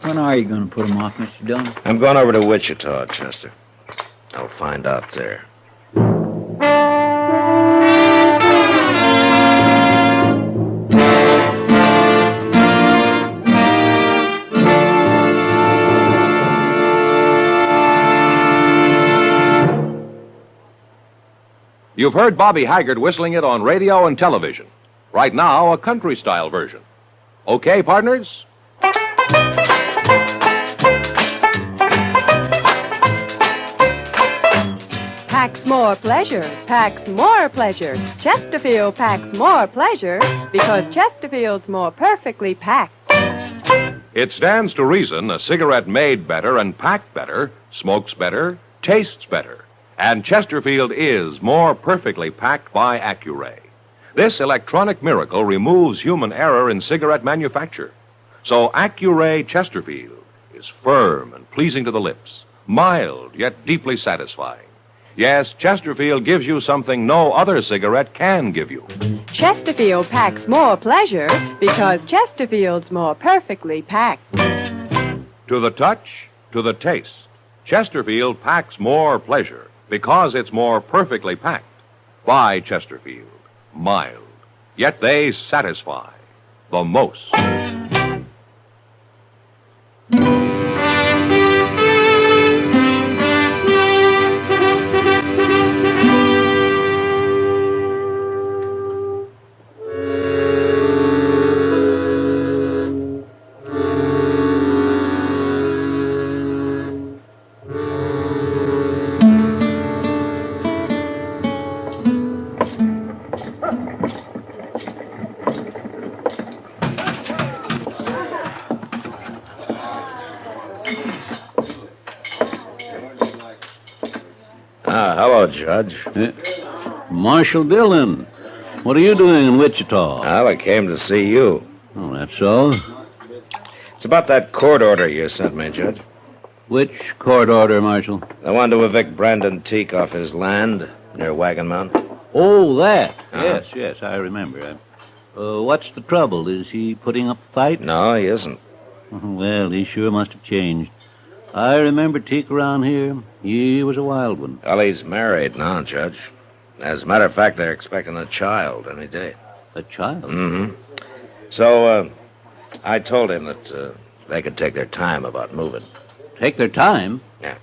When are you going to put him off, Mr. Dillon? I'm going over to Wichita, Chester. I'll find out there. You've heard Bobby Haggart whistling it on radio and television. Right now, a country-style version. Okay, partners? Packs more pleasure, packs more pleasure. Chesterfield packs more pleasure because Chesterfield's more perfectly packed. It stands to reason a cigarette made better and packed better, smokes better, tastes better. And Chesterfield is more perfectly packed by Accuray. This electronic miracle removes human error in cigarette manufacture. So Accuray Chesterfield is firm and pleasing to the lips, mild yet deeply satisfying. Yes, Chesterfield gives you something no other cigarette can give you. Chesterfield packs more pleasure because Chesterfield's more perfectly packed. To the touch, to the taste, Chesterfield packs more pleasure because it's more perfectly packed by Chesterfield. Mild, yet they satisfy the most. Hello, Judge. Marshal Dillon, what are you doing in Wichita? Well, I came to see you. Oh, that's so? It's about that court order you sent me, Judge. Which court order, Marshal? The one to evict Brandon Teak off his land near Wagon Mountain. Oh, that. Yes, I remember. What's the trouble? Is he putting up a fight? No, he isn't. Well, he sure must have changed. I remember Teak around here. He was a wild one. Well, he's married now, Judge. As a matter of fact, they're expecting a child any day. A child? Mm-hmm. So, I told him that they could take their time about moving. Take their time? Yeah.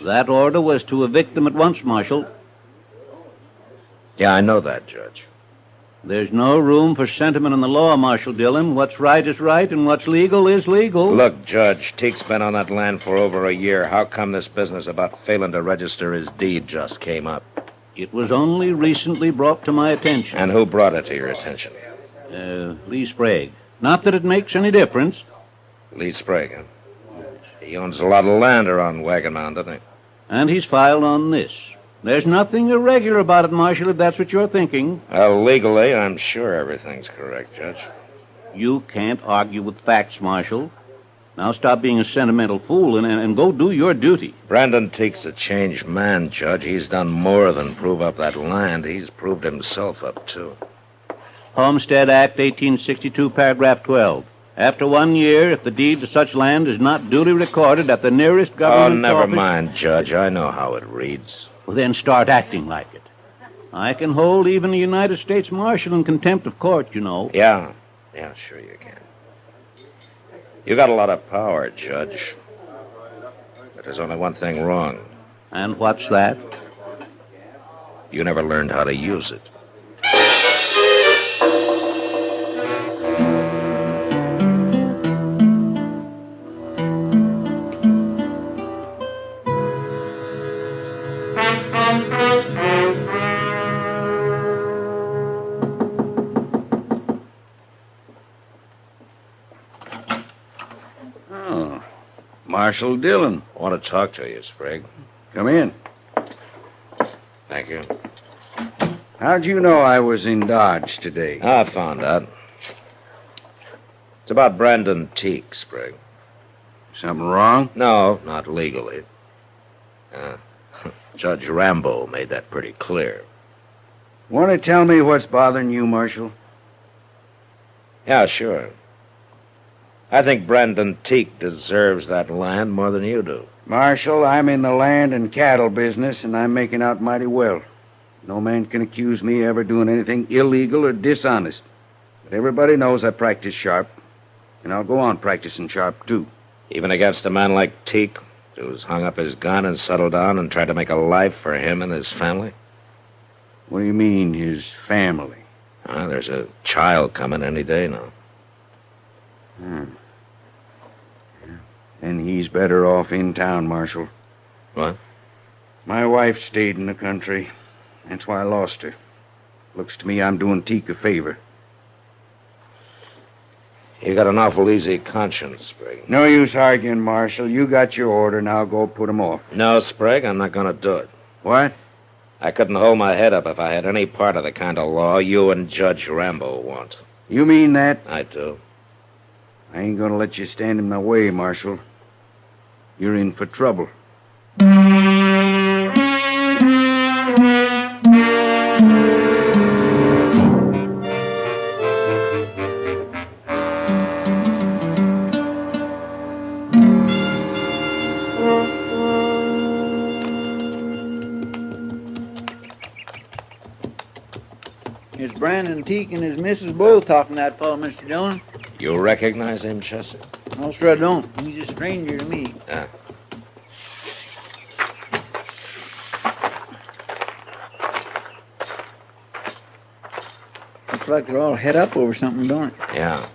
That order was to evict them at once, Marshal. Yeah, I know that, Judge. There's no room for sentiment in the law, Marshal Dillon. What's right is right, and what's legal is legal. Look, Judge, Teek's been on that land for over a year. How come this business about failing to register his deed just came up? It was only recently brought to my attention. And who brought it to your attention? Lee Sprague. Not that it makes any difference. Lee Sprague, huh? He owns a lot of land around Wagon Mound, doesn't he? And he's filed on this. There's nothing irregular about it, Marshal, if that's what you're thinking. Well, legally, I'm sure everything's correct, Judge. You can't argue with facts, Marshal. Now stop being a sentimental fool and go do your duty. Brandon Teek's a changed man, Judge. He's done more than prove up that land. He's proved himself up, too. Homestead Act, 1862, paragraph 12. After 1 year, if the deed to such land is not duly recorded at the nearest government office... Oh, never office, mind, Judge. I know how it reads. Well, then start acting like it. I can hold even a United States Marshal in contempt of court, you know. Yeah, sure you can. You got a lot of power, Judge. But there's only one thing wrong. And what's that? You never learned how to use it. Marshal Dillon. I want to talk to you, Sprague. Come in. Thank you. How'd you know I was in Dodge today? I found out. It's about Brandon Teek, Sprague. Something wrong? No, not legally. Judge Rambo made that pretty clear. Want to tell me what's bothering you, Marshal? Yeah, sure. I think Brandon Teek deserves that land more than you do. Marshal, I'm in the land and cattle business, and I'm making out mighty well. No man can accuse me of ever doing anything illegal or dishonest. But everybody knows I practice sharp, and I'll go on practicing sharp, too. Even against a man like Teek, who's hung up his gun and settled down and tried to make a life for him and his family? What do you mean, his family? There's a child coming any day now. And he's better off in town, Marshal. What? My wife stayed in the country. That's why I lost her. Looks to me I'm doing Teek a favor. You got an awful easy conscience, Sprague. No use arguing, Marshal. You got your order, now go put him off. No, Sprague, I'm not going to do it. What? I couldn't hold my head up if I had any part of the kind of law you and Judge Rambo want. You mean that? I do. I ain't gonna let you stand in my way, Marshal. You're in for trouble. It's Brandon Teek and his missus both talking that fellow, Mr. Dillon. You recognize him, Chester? No, sir, I don't. He's a stranger to me. Looks like they're all head up over something, don't it? Yeah.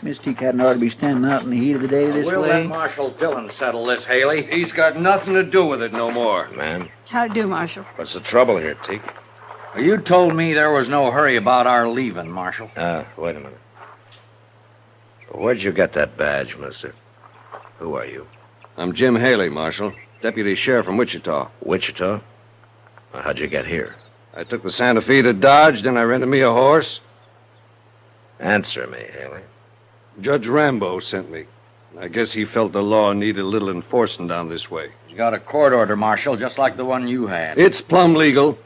Miss Teek hadn't ought to be standing out in the heat of the day this We'll way. let Marshal Dillon settle this, Haley. He's got nothing to do with it no more. Man, How to do, Marshal? what's the trouble here, Teek? You told me there was no hurry about our leaving, Marshal. Wait a minute. Where'd you get that badge, mister? Who are you? I'm Jim Haley, Marshal. Deputy Sheriff from Wichita. Wichita? Well, how'd you get here? I took the Santa Fe to Dodge, then I rented me a horse. Answer me, Haley. Judge Rambo sent me. I guess he felt the law needed a little enforcing down this way. He's got a court order, Marshal, just like the one you had. It's plumb legal.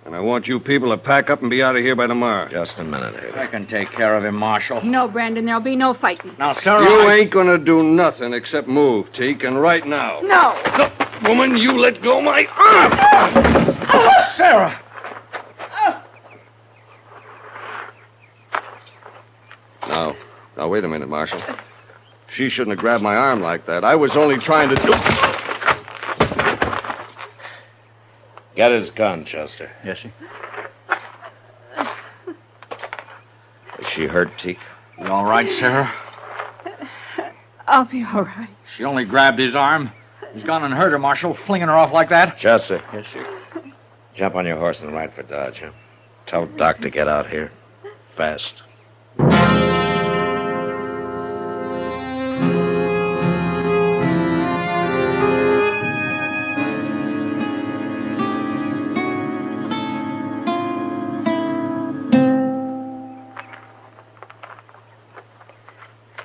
And I want you people to pack up and be out of here by tomorrow. Just a minute, Haley. I can take care of him, Marshal. No, Brandon, there'll be no fighting. Now, Sarah, You ain't gonna do nothing except move, Teek, and right now. No! Woman, you let go my arm! Sarah! Now, wait a minute, Marshal. She shouldn't have grabbed my arm like that. I was only trying to do... Get his gun, Chester. Yes, sir. she hurt, Teak? You all right, Sarah? I'll be all right. She only grabbed his arm. He's gone and hurt her, Marshal, flinging her off like that. Chester. Yes, sir. Jump on your horse and ride for Dodge, huh? Tell Doc to get out here. Fast.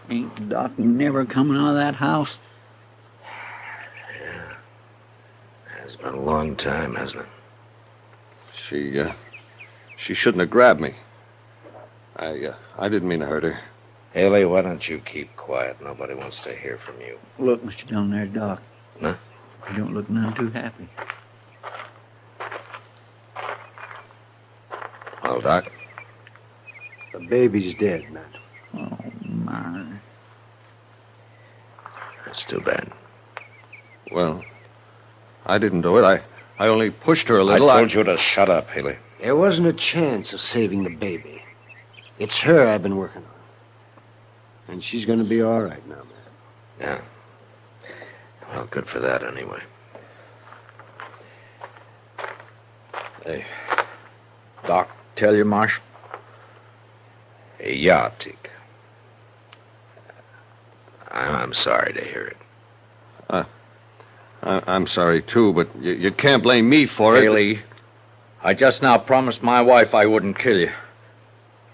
Ain't Doc never coming out of that house? It's been a long time, hasn't it? She shouldn't have grabbed me. I didn't mean to hurt her. Haley, why don't you keep quiet? Nobody wants to hear from you. Look, Mr. Dillon, there's Doc. Huh? You don't look none too happy. Well, Doc? The baby's dead, Matt. Oh, my. That's too bad. Well, I didn't do it. I only pushed her a little. I told you to shut up, Haley. There wasn't a chance of saving the baby. It's her I've been working on. And she's going to be all right now, man. Yeah. Well, good for that, anyway. Hey, Doc, tell you, Marshal? Yeah, Teak. I'm sorry to hear it. I'm sorry, too, but you can't blame me for it. Haley, I just now promised my wife I wouldn't kill you.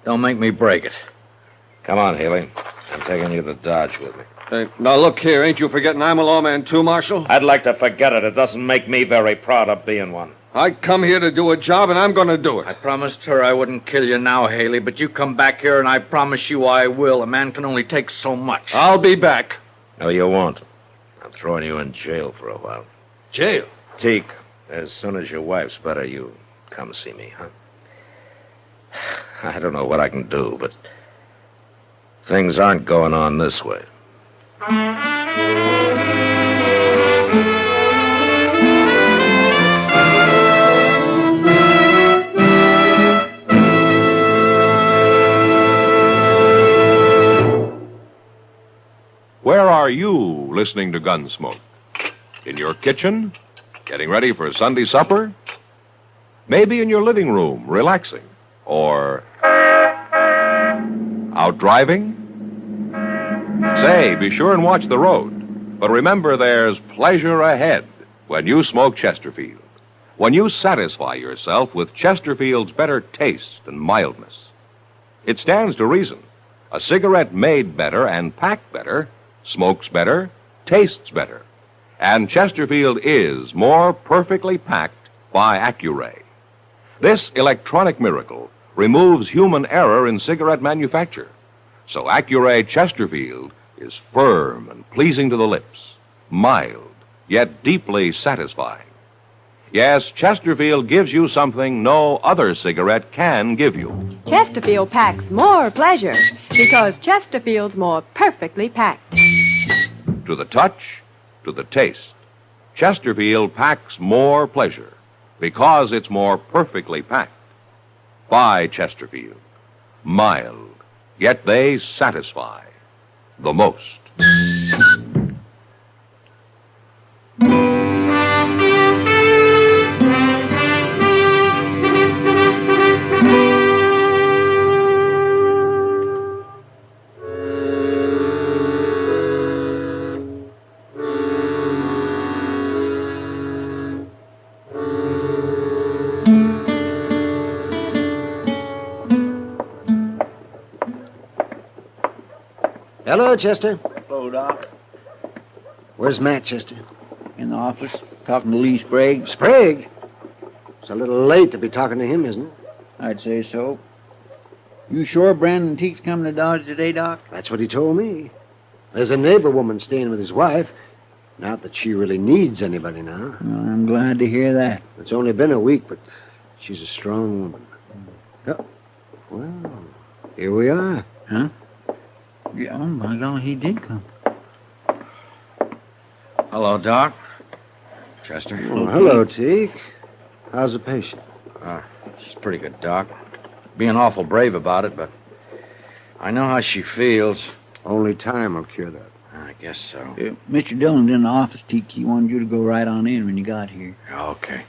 Don't make me break it. Come on, Haley. I'm taking you to Dodge with me. Now, look here. Ain't you forgetting I'm a lawman, too, Marshal? I'd like to forget it. It doesn't make me very proud of being one. I come here to do a job, and I'm going to do it. I promised her I wouldn't kill you now, Haley, but you come back here, and I promise you I will. A man can only take so much. I'll be back. No, you won't. I'm throwing you in jail for a while. Jail? Teak, as soon as your wife's better, you come see me, huh? I don't know what I can do, but things aren't going on this way. Where are you listening to Gunsmoke? In your kitchen? Getting ready for Sunday supper? Maybe in your living room, relaxing? Or out driving? Say, be sure and watch the road. But remember, there's pleasure ahead when you smoke Chesterfield. When you satisfy yourself with Chesterfield's better taste and mildness. It stands to reason. A cigarette made better and packed better smokes better, tastes better. And Chesterfield is more perfectly packed by Accuray. This electronic miracle removes human error in cigarette manufacture. So Accuray Chesterfield is firm and pleasing to the lips, mild, yet deeply satisfying. Yes, Chesterfield gives you something no other cigarette can give you. Chesterfield packs more pleasure because Chesterfield's more perfectly packed. To the touch, to the taste, Chesterfield packs more pleasure because it's more perfectly packed. By Chesterfield. Mild, yet they satisfy the most. Hello, Chester. Hello, Doc. Where's Matt, Chester? In the office, talking to Lee Sprague. Sprague? It's a little late to be talking to him, isn't it? I'd say so. You sure Brandon Teague's coming to Dodge today, Doc? That's what he told me. There's a neighbor woman staying with his wife. Not that she really needs anybody now. Well, I'm glad to hear that. It's only been a week, but she's a strong woman. Oh, well, here we are. Huh? Yeah, oh, my God, he did come. Hello, Doc. Chester. Oh, hello, Teague. How's the patient? She's pretty good, Doc. Being awful brave about it, but I know how she feels. Only time will cure that. I guess so. Mr. Dillon's in the office, Teak. He wanted you to go right on in when you got here. Okay.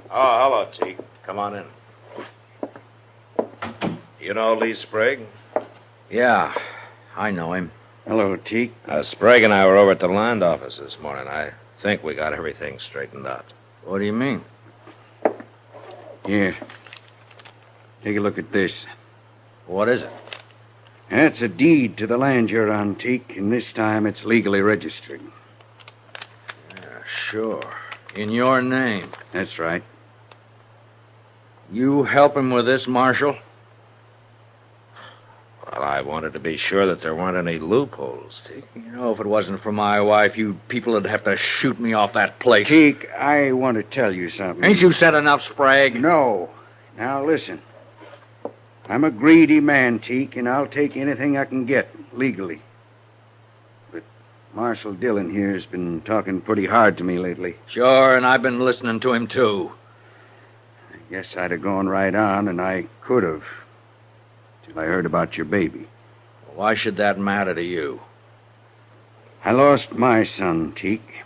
Oh, hello, Teak. Come on in. You know Lee Sprague? Yeah, I know him. Hello, Teak. Sprague and I were over at the land office this morning. I think we got everything straightened out. What do you mean? Here. Take a look at this. What is it? That's a deed to the land you're on, Teak, and this time it's legally registered. Yeah, sure. In your name. That's right. You help him with this, Marshal? Well, I wanted to be sure that there weren't any loopholes, Teak. You know, if it wasn't for my wife, you people would have to shoot me off that place. Teak, I want to tell you something. Ain't you said enough, Sprague? No. Now, listen. I'm a greedy man, Teak, and I'll take anything I can get, legally. But Marshal Dillon here has been talking pretty hard to me lately. Sure, and I've been listening to him, too. I guess I'd have gone right on, and I could have. Till I heard about your baby. Why should that matter to you? I lost my son, Teak.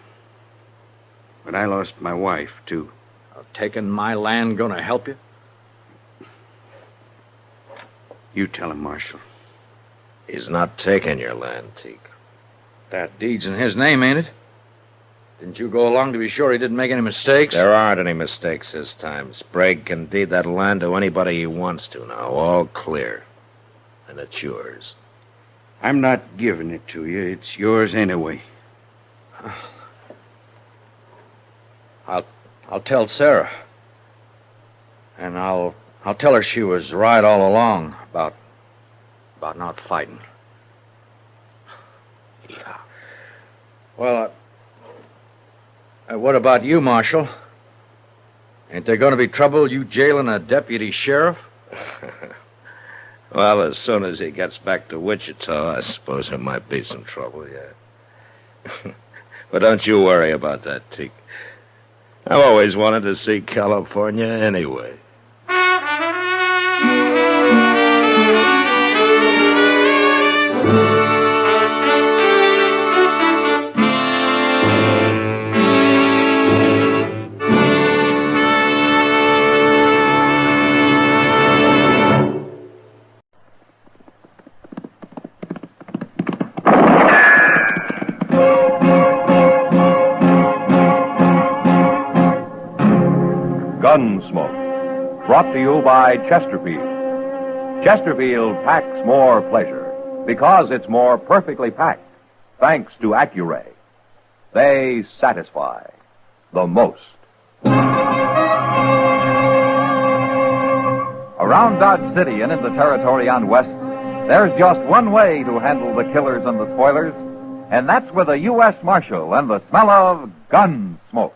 But I lost my wife, too. Taking my land gonna help you? You tell him, Marshal. He's not taking your land, Teak. That deed's in his name, ain't it? Didn't you go along to be sure he didn't make any mistakes? There aren't any mistakes this time. Sprague can deed that land to anybody he wants to now. All clear. And it's yours. I'm not giving it to you. It's yours anyway. I'll tell Sarah. And I'll tell her she was right all along about not fighting. Yeah. Well, what about you, Marshal? Ain't there going to be trouble you jailing a deputy sheriff? Well, as soon as he gets back to Wichita, I suppose there might be some trouble, yeah. But don't you worry about that, Teak. I've always wanted to see California anyway. Gunsmoke, brought to you by Chesterfield. Chesterfield packs more pleasure because it's more perfectly packed, thanks to Accuray. They satisfy the most. Around Dodge City and in the territory on West, there's just one way to handle the killers and the spoilers, and that's with a U.S. Marshal and the smell of Gunsmoke.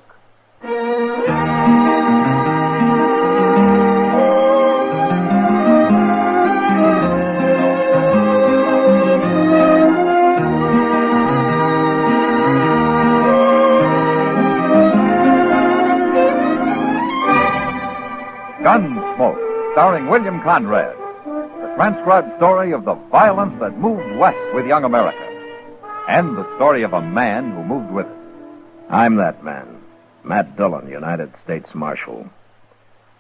Gunsmoke, starring William Conrad. The transcribed story of the violence that moved west with young America. And the story of a man who moved with it. I'm that man, Matt Dillon, United States Marshal.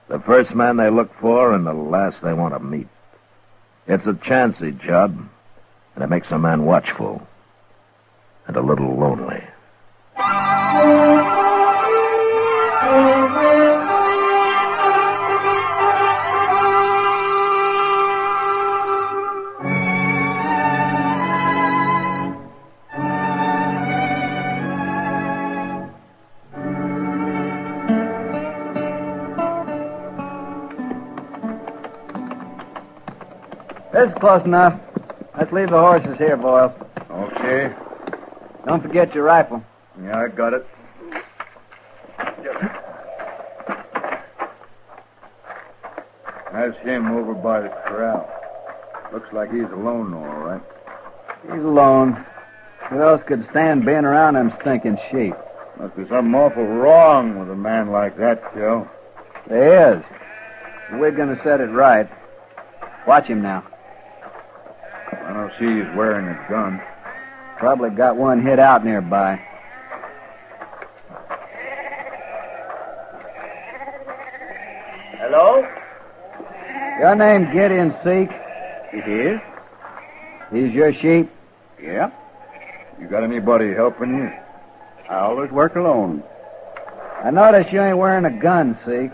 The first man they look for and the last they want to meet. It's a chancy job, and it makes a man watchful and a little lonely. This is close enough. Let's leave the horses here, Boyle. Okay. Don't forget your rifle. Yeah, I got it. That's him over by the corral. Looks like he's alone, all right. He's alone. Who else could stand being around them stinking sheep? Must be something awful wrong with a man like that, Joe. There is. We're going to set it right. Watch him now. I don't see he's wearing a gun. Probably got one hid out nearby. Hello? Your name Gideon Seek? It is? He's your sheep? Yeah. You got anybody helping you? I always work alone. I notice you ain't wearing a gun, Seek.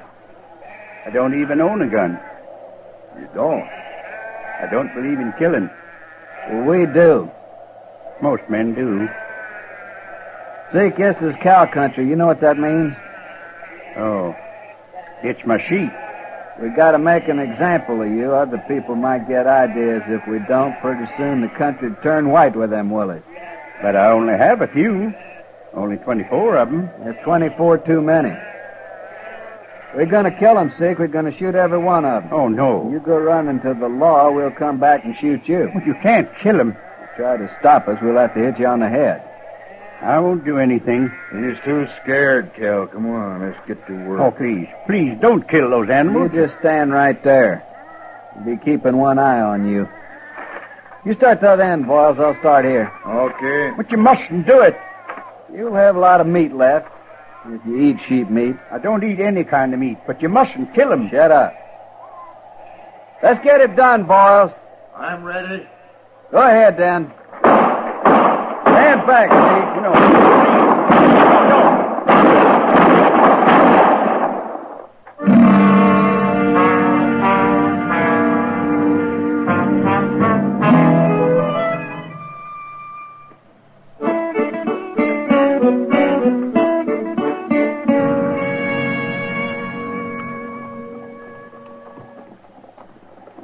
I don't even own a gun. You don't? I don't believe in killing. Well, we do. Most men do. Seek, this is cow country. You know what that means? Oh. It's my sheep. We gotta make an example of you. Other people might get ideas. If we don't, pretty soon the country'd turn white with them willies. But I only have a few. Only 24 of them. There's 24 too many. We're gonna kill them, Seek. We're gonna shoot every one of them. Oh, no. You go running to the law, we'll come back and shoot you. Well, you can't kill them. Try to stop us, we'll have to hit you on the head. I won't do anything. He's too scared, Cal. Come on, let's get to work. Oh, please, please, don't kill those animals. You just stand right there. We'll be keeping one eye on you. You start to the other end, Boyles. I'll start here. Okay. But you mustn't do it. You'll have a lot of meat left if you eat sheep meat. I don't eat any kind of meat, but you mustn't kill them. Shut up. Let's get it done, Boyles. I'm ready. Go ahead, then. Stand back, Seek. No.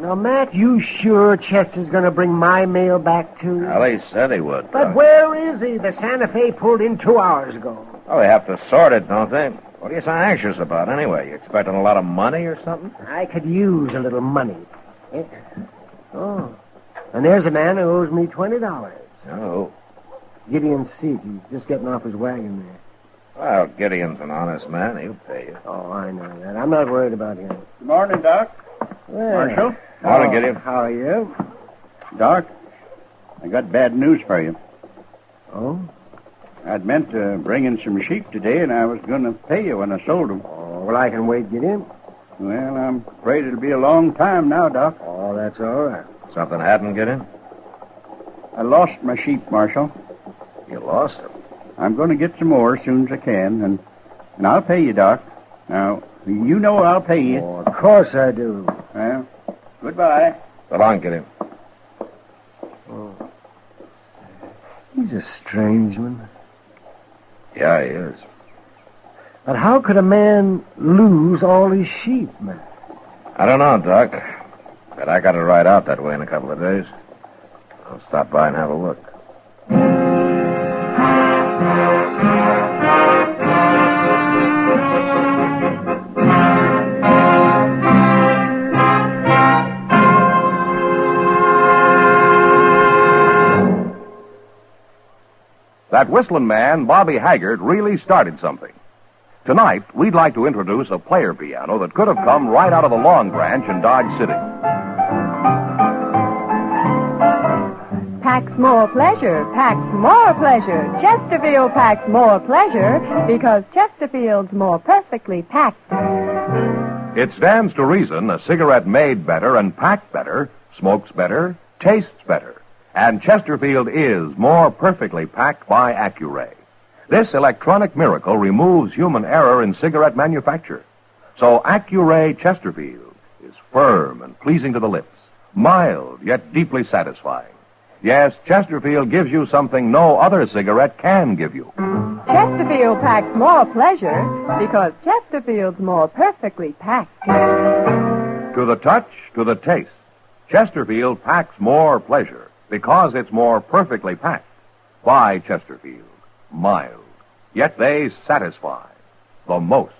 Now, Matt, you sure Chester's going to bring my mail back to you? Well, he said he would. But where is he? The Santa Fe pulled in 2 hours ago. Oh, they have to sort it, don't they? What are you so anxious about, anyway? You expecting a lot of money or something? I could use a little money. Eh? Oh, and there's a man who owes me $20. Oh. Gideon Seek. He's just getting off his wagon there. Well, Gideon's an honest man. He'll pay you. Oh, I know that. I'm not worried about him. Good morning, Doc. Well, Marshal. Morning, Gideon. How are you? Doc, I got bad news for you. Oh? I'd meant to bring in some sheep today, and I was going to pay you when I sold them. Oh, well, I can wait, Gideon. Well, I'm afraid it'll be a long time now, Doc. Oh, that's all right. Something happened, Gideon? I lost my sheep, Marshal. You lost them? I'm going to get some more as soon as I can, and I'll pay you, Doc. Now, you know I'll pay you. Oh, of course I do. Well, goodbye. So long, Gideon. Oh. He's a strange one. Yeah, he is. But how could a man lose all his sheep, man? I don't know, Doc. But I got to ride out that way in a couple of days. I'll stop by and have a look. That whistling man, Bobby Haggart, really started something. Tonight, we'd like to introduce a player piano that could have come right out of the Long Branch in Dodge City. Packs more pleasure, packs more pleasure. Chesterfield packs more pleasure because Chesterfield's more perfectly packed. It stands to reason a cigarette made better and packed better, smokes better, tastes better. And Chesterfield is more perfectly packed by Accuray. This electronic miracle removes human error in cigarette manufacture. So Accuray Chesterfield is firm and pleasing to the lips, mild yet deeply satisfying. Yes, Chesterfield gives you something no other cigarette can give you. Chesterfield packs more pleasure because Chesterfield's more perfectly packed. To the touch, to the taste, Chesterfield packs more pleasure because it's more perfectly packed by Chesterfield. Mild, yet they satisfy the most.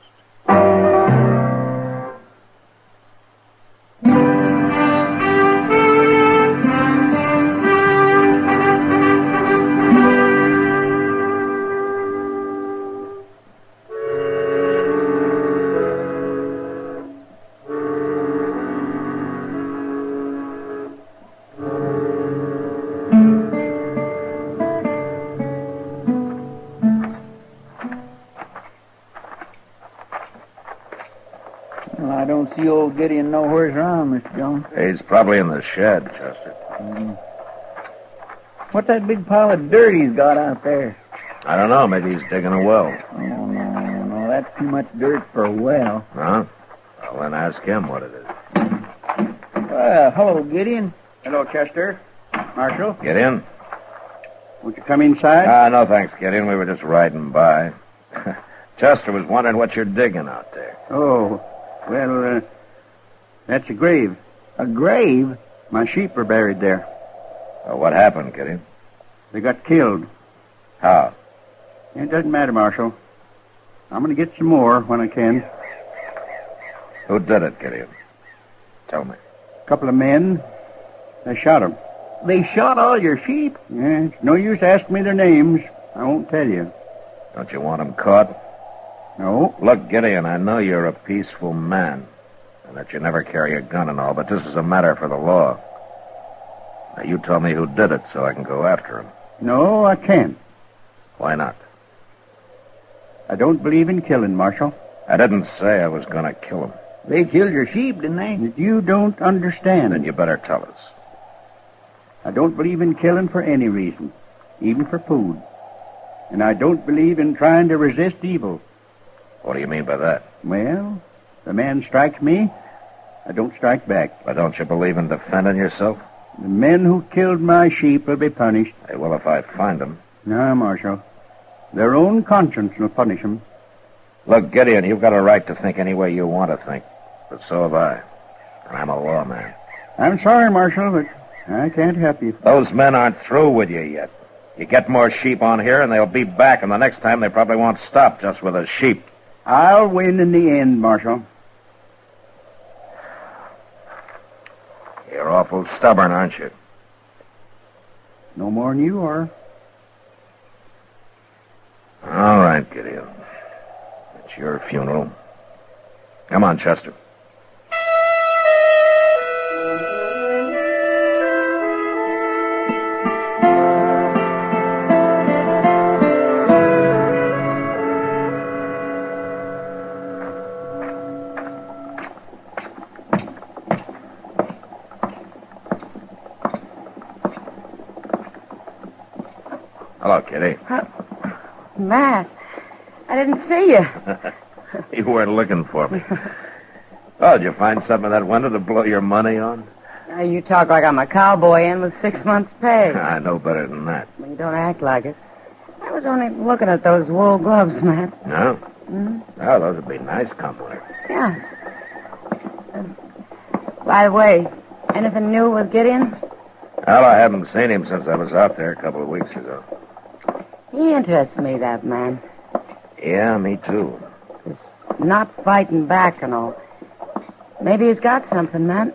Well, I don't see old Gideon nowhere's around, Mr. Jones. He's probably in the shed, Chester. What's that big pile of dirt he's got out there? I don't know. Maybe he's digging a well. Oh, no, that's too much dirt for a well. Huh? Well, then ask him what it is. Well, hello, Gideon. Hello, Chester. Marshal. Get in. Won't you come inside? No, thanks, Gideon. We were just riding by. Chester was wondering what you're digging out there. Oh, well, that's a grave. A grave? My sheep are buried there. Well, what happened, Gideon? They got killed. How? It doesn't matter, Marshal. I'm going to get some more when I can. Who did it, Gideon? Tell me. A couple of men. They shot them. They shot all your sheep? Yeah, it's no use asking me their names. I won't tell you. Don't you want them caught? No. Look, Gideon, I know you're a peaceful man, and that you never carry a gun and all, but this is a matter for the law. Now, you tell me who did it so I can go after him. No, I can't. Why not? I don't believe in killing, Marshal. I didn't say I was going to kill him. They killed your sheep, didn't they? You don't understand. Then you better tell us. I don't believe in killing for any reason, even for food. And I don't believe in trying to resist evil. What do you mean by that? Well, if a man strikes me, I don't strike back. But don't you believe in defending yourself? The men who killed my sheep will be punished. They will if I find them. No, Marshal. Their own conscience will punish them. Look, Gideon, you've got a right to think any way you want to think. But so have I. And I'm a lawman. I'm sorry, Marshal, but I can't help you. Those men aren't through with you yet. You get more sheep on here, and they'll be back, and the next time they probably won't stop just with a sheep. I'll win in the end, Marshal. You're awful stubborn, aren't you? No more than you are. All right, Gideon. It's your funeral. Come on, Chester. Hello, Kitty. Matt, I didn't see you. You weren't looking for me. Oh, did you find something in that window to blow your money on? Now you talk like I'm a cowboy in with 6 months' pay. I know better than that. Well, you don't act like it. I was only looking at those wool gloves, Matt. No? Hmm? Oh, those would be nice come winter. Yeah. By the way, anything new with Gideon? Well, I haven't seen him since I was out there a couple of weeks ago. He interests me, that man. Yeah, me too. He's not fighting back and all. Maybe he's got something, Matt.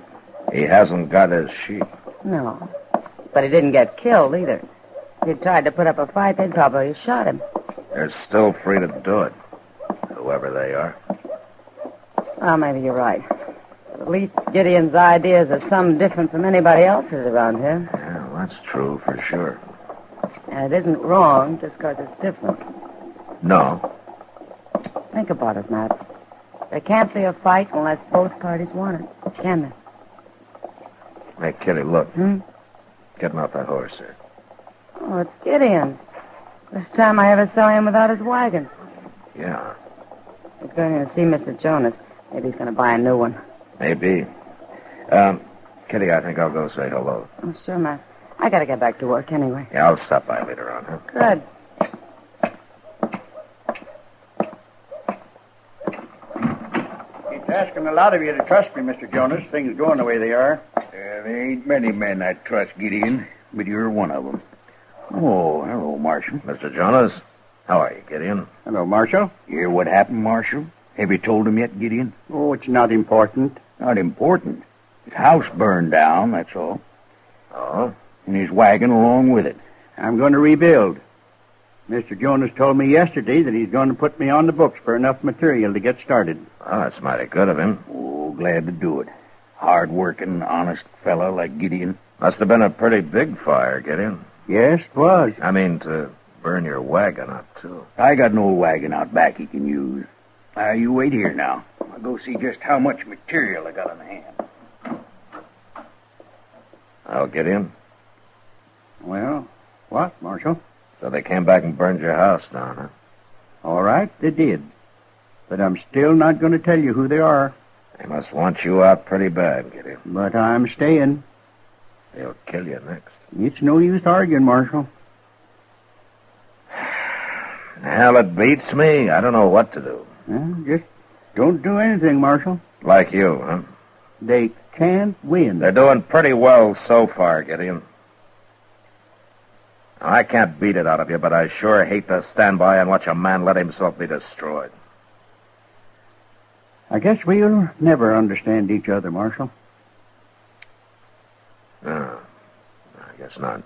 He hasn't got his sheep. No. But he didn't get killed, either. If he'd tried to put up a fight, they'd probably have shot him. They're still free to do it, whoever they are. Well, maybe you're right. But at least Gideon's ideas are some different from anybody else's around here. Yeah, well, that's true for sure. And it isn't wrong just because it's different. No. Think about it, Matt. There can't be a fight unless both parties want it, can there? Hey, Kitty, look. Hmm? Getting off that horse there. Oh, it's Gideon. First time I ever saw him without his wagon. Yeah, He's going to see Mr. Jonas. Maybe he's going to buy a new one. maybe. Kitty, I think I'll go say hello. Oh, sure, Matt. I got to get back to work anyway. Yeah, I'll stop by later on, huh? Good. It's asking a lot of you to trust me, Mr. Jonas. Things going the way they are. There ain't many men I trust, Gideon, but you're one of them. Oh, hello, Marshal. Mr. Jonas, how are you, Gideon? Hello, Marshal. Hear what happened, Marshal? Have you told him yet, Gideon? Oh, it's not important. Not important. His house burned down, that's all. Oh? And his wagon along with it. I'm going to rebuild. Mr. Jonas told me yesterday that he's going to put me on the books for enough material to get started. Oh, that's mighty good of him. Oh, glad to do it. Hard-working, honest fella like Gideon. Must have been a pretty big fire, Gideon. Yes, it was. I mean, to burn your wagon up, too. I got an old wagon out back he can use. You wait here now. I'll go see just how much material I got on hand. I'll get in. Well, what, Marshal? So they came back and burned your house down, huh? All right, they did. But I'm still not going to tell you who they are. They must want you out pretty bad, Gideon. But I'm staying. They'll kill you next. It's no use arguing, Marshal. Hell, it beats me. I don't know what to do. Well, just don't do anything, Marshal. Like you, huh? They can't win. They're doing pretty well so far, Gideon. I can't beat it out of you, but I sure hate to stand by and watch a man let himself be destroyed. I guess we'll never understand each other, Marshal. No, I guess not.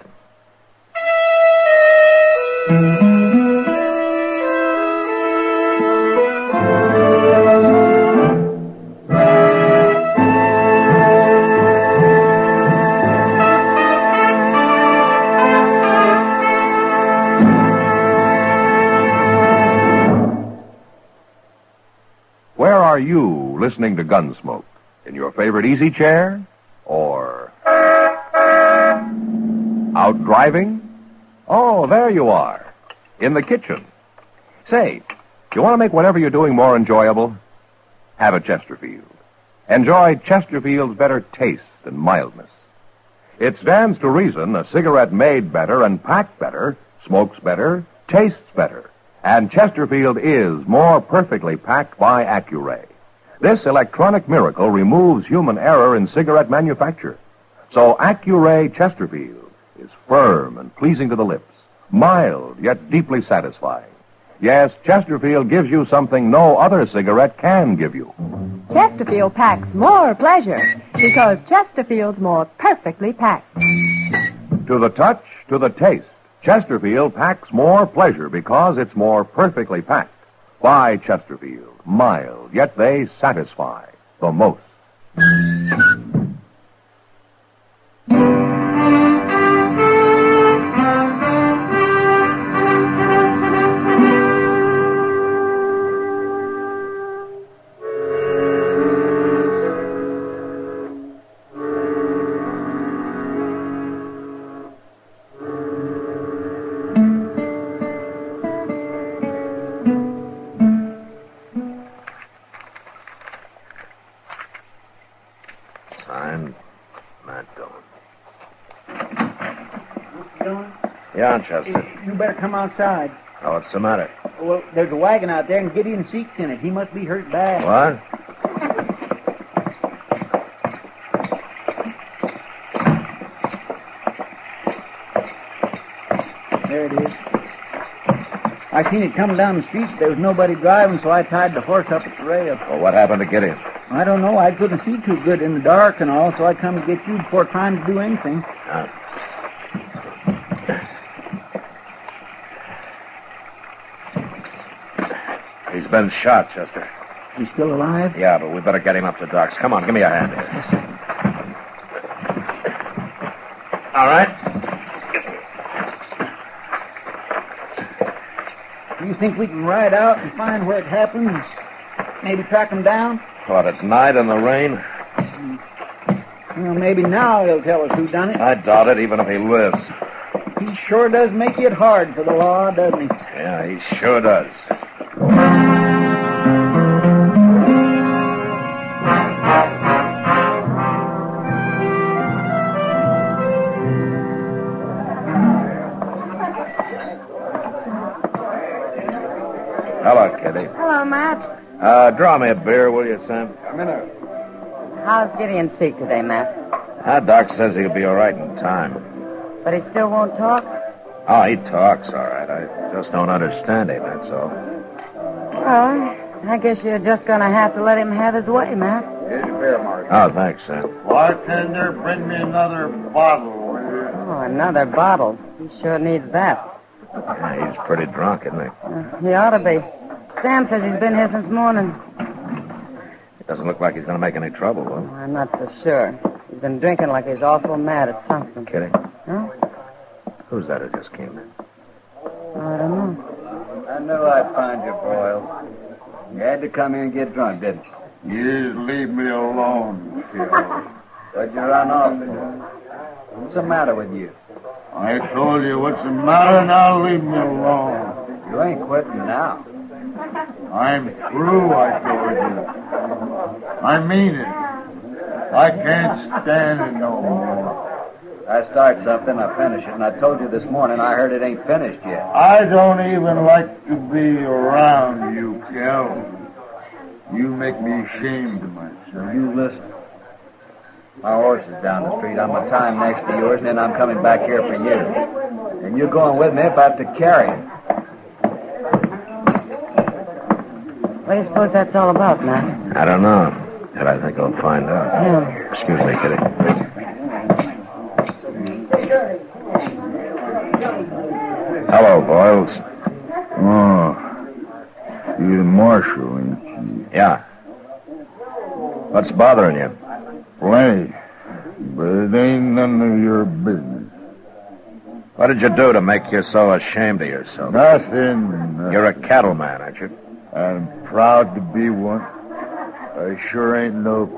Where are you listening to Gunsmoke? In your favorite easy chair? Or out driving? Oh, there you are. In the kitchen. Say, you want to make whatever you're doing more enjoyable? Have a Chesterfield. Enjoy Chesterfield's better taste and mildness. It stands to reason a cigarette made better and packed better, smokes better, tastes better. And Chesterfield is more perfectly packed by Accuray. This electronic miracle removes human error in cigarette manufacture. So Accuray Chesterfield is firm and pleasing to the lips, mild yet deeply satisfying. Yes, Chesterfield gives you something no other cigarette can give you. Chesterfield packs more pleasure because Chesterfield's more perfectly packed. To the touch, to the taste, Chesterfield packs more pleasure because it's more perfectly packed. By Chesterfield, mild, yet they satisfy the most. Signed, Baton. Yeah, Chester. You better come outside. Oh, what's the matter? Well, there's a wagon out there and Gideon Seek's in it. He must be hurt bad. What? There it is. I seen it coming down the street. There was nobody driving, so I tied the horse up at the rail. Well, what happened to Gideon? I don't know. I couldn't see too good in the dark and all, so I come to get you before trying to do anything. He's been shot, Chester. He's still alive? Yeah, but we better get him up to Doc's. Come on, give me a hand here. All right. Do you think we can ride out and find where it happened? Maybe track him down? What, at night in the rain? Well, maybe now he'll tell us who done it. I doubt it, even if he lives. He sure does make it hard for the law, doesn't he? Yeah, he sure does. Hello, Kitty. Hello, Matt. Draw me a beer, will you, Sam? A minute. How's Gideon Seek today, Matt? Doc says he'll be all right in time. But he still won't talk? Oh, he talks all right. I just don't understand him, that's all. Well, I guess you're just going to have to let him have his way, Matt. Here's your beer, Mark. Oh, thanks, Sam. Bartender, bring me another bottle, will you? Oh, another bottle. He sure needs that. Yeah, he's pretty drunk, isn't he? He ought to be. Sam says he's been here since morning. It doesn't look like he's going to make any trouble, though. I'm not so sure. He's been drinking like he's awful mad at something. Kitty? Huh? Who's that who just came in? I don't know. I knew I'd find you, Broyle. You had to come in and get drunk, didn't you? You just leave me alone, Phil. Why'd you run off? What's the matter with you? I told you what's the matter, now leave me alone. You ain't quitting now. I'm through, I told you. I mean it. I can't stand it no more. I start something, I finish it, and I told you this morning I heard it ain't finished yet. I don't even like to be around you, Kel. You make me ashamed of myself. You listen. My horse is down the street. I'm a time next to yours, and then I'm coming back here for you. And you're going with me if I have to carry it. What do you suppose that's all about, Matt? I don't know, but I think I'll find out. Yeah. Excuse me, Kitty. Hello, Boyles. Oh, you're the marshal, ain't you? Yeah. What's bothering you? Plenty, but it ain't none of your business. What did you do to make you so ashamed of yourself? Nothing. You're a cattleman, aren't you? I'm proud to be one. I sure ain't no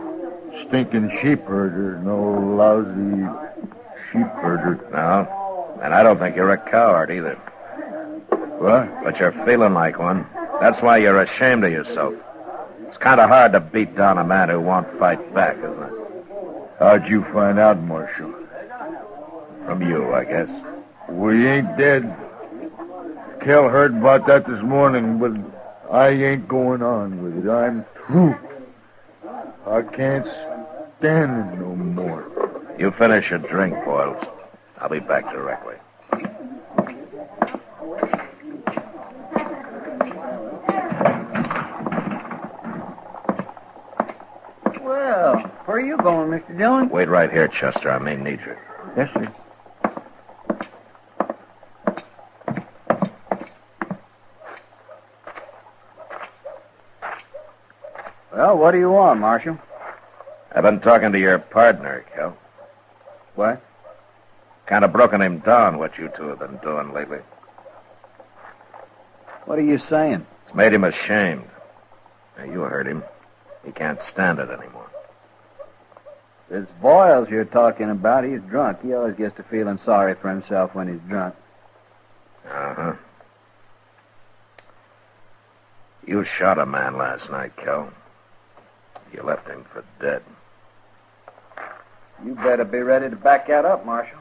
stinking sheep herder, no lousy sheep herder. No, and I don't think you're a coward either. What? But you're feeling like one. That's why you're ashamed of yourself. It's kind of hard to beat down a man who won't fight back, isn't it? How'd you find out, Marshal? From you, I guess. We ain't dead. Kel heard about that this morning, but I ain't going on with it. I'm through. I can't stand it no more. You finish your drink, Boyles. I'll be back directly. Well, where are you going, Mr. Dillon? Wait right here, Chester. I may need you. Yes, sir. Well, what do you want, Marshal? I've been talking to your partner, Kel. What? Kind of broken him down, what you two have been doing lately. What are you saying? It's made him ashamed. Now, you heard him. He can't stand it anymore. It's Boyles you're talking about. He's drunk. He always gets to feeling sorry for himself when he's drunk. Uh-huh. You shot a man last night, Kel. You left him for dead. You better be ready to back that up, Marshal.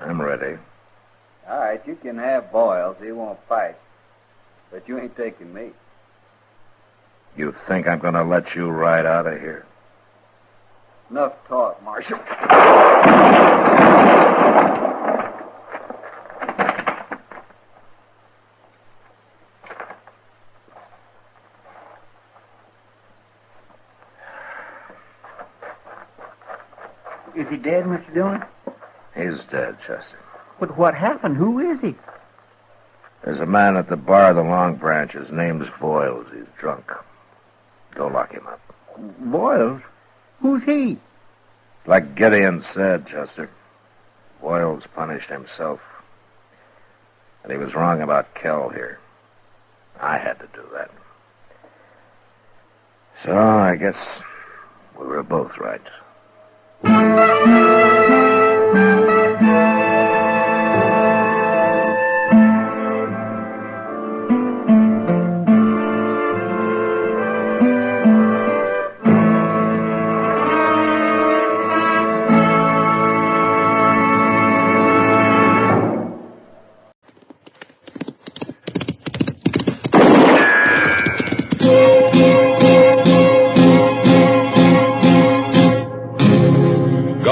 I'm ready. All right, you can have Boyles. He won't fight. But you ain't taking me. You think I'm going to let you ride out of here? Enough talk, Marshal. Is he dead, Mr. Dillon? He's dead, Chester. But what happened? Who is he? There's a man at the bar of the Long Branch. His name's Boyles. He's drunk. Go lock him up. Boyles? Who's he? Like Gideon said, Chester, Boyles punished himself. And he was wrong about Kel here. I had to do that. So I guess we were both right.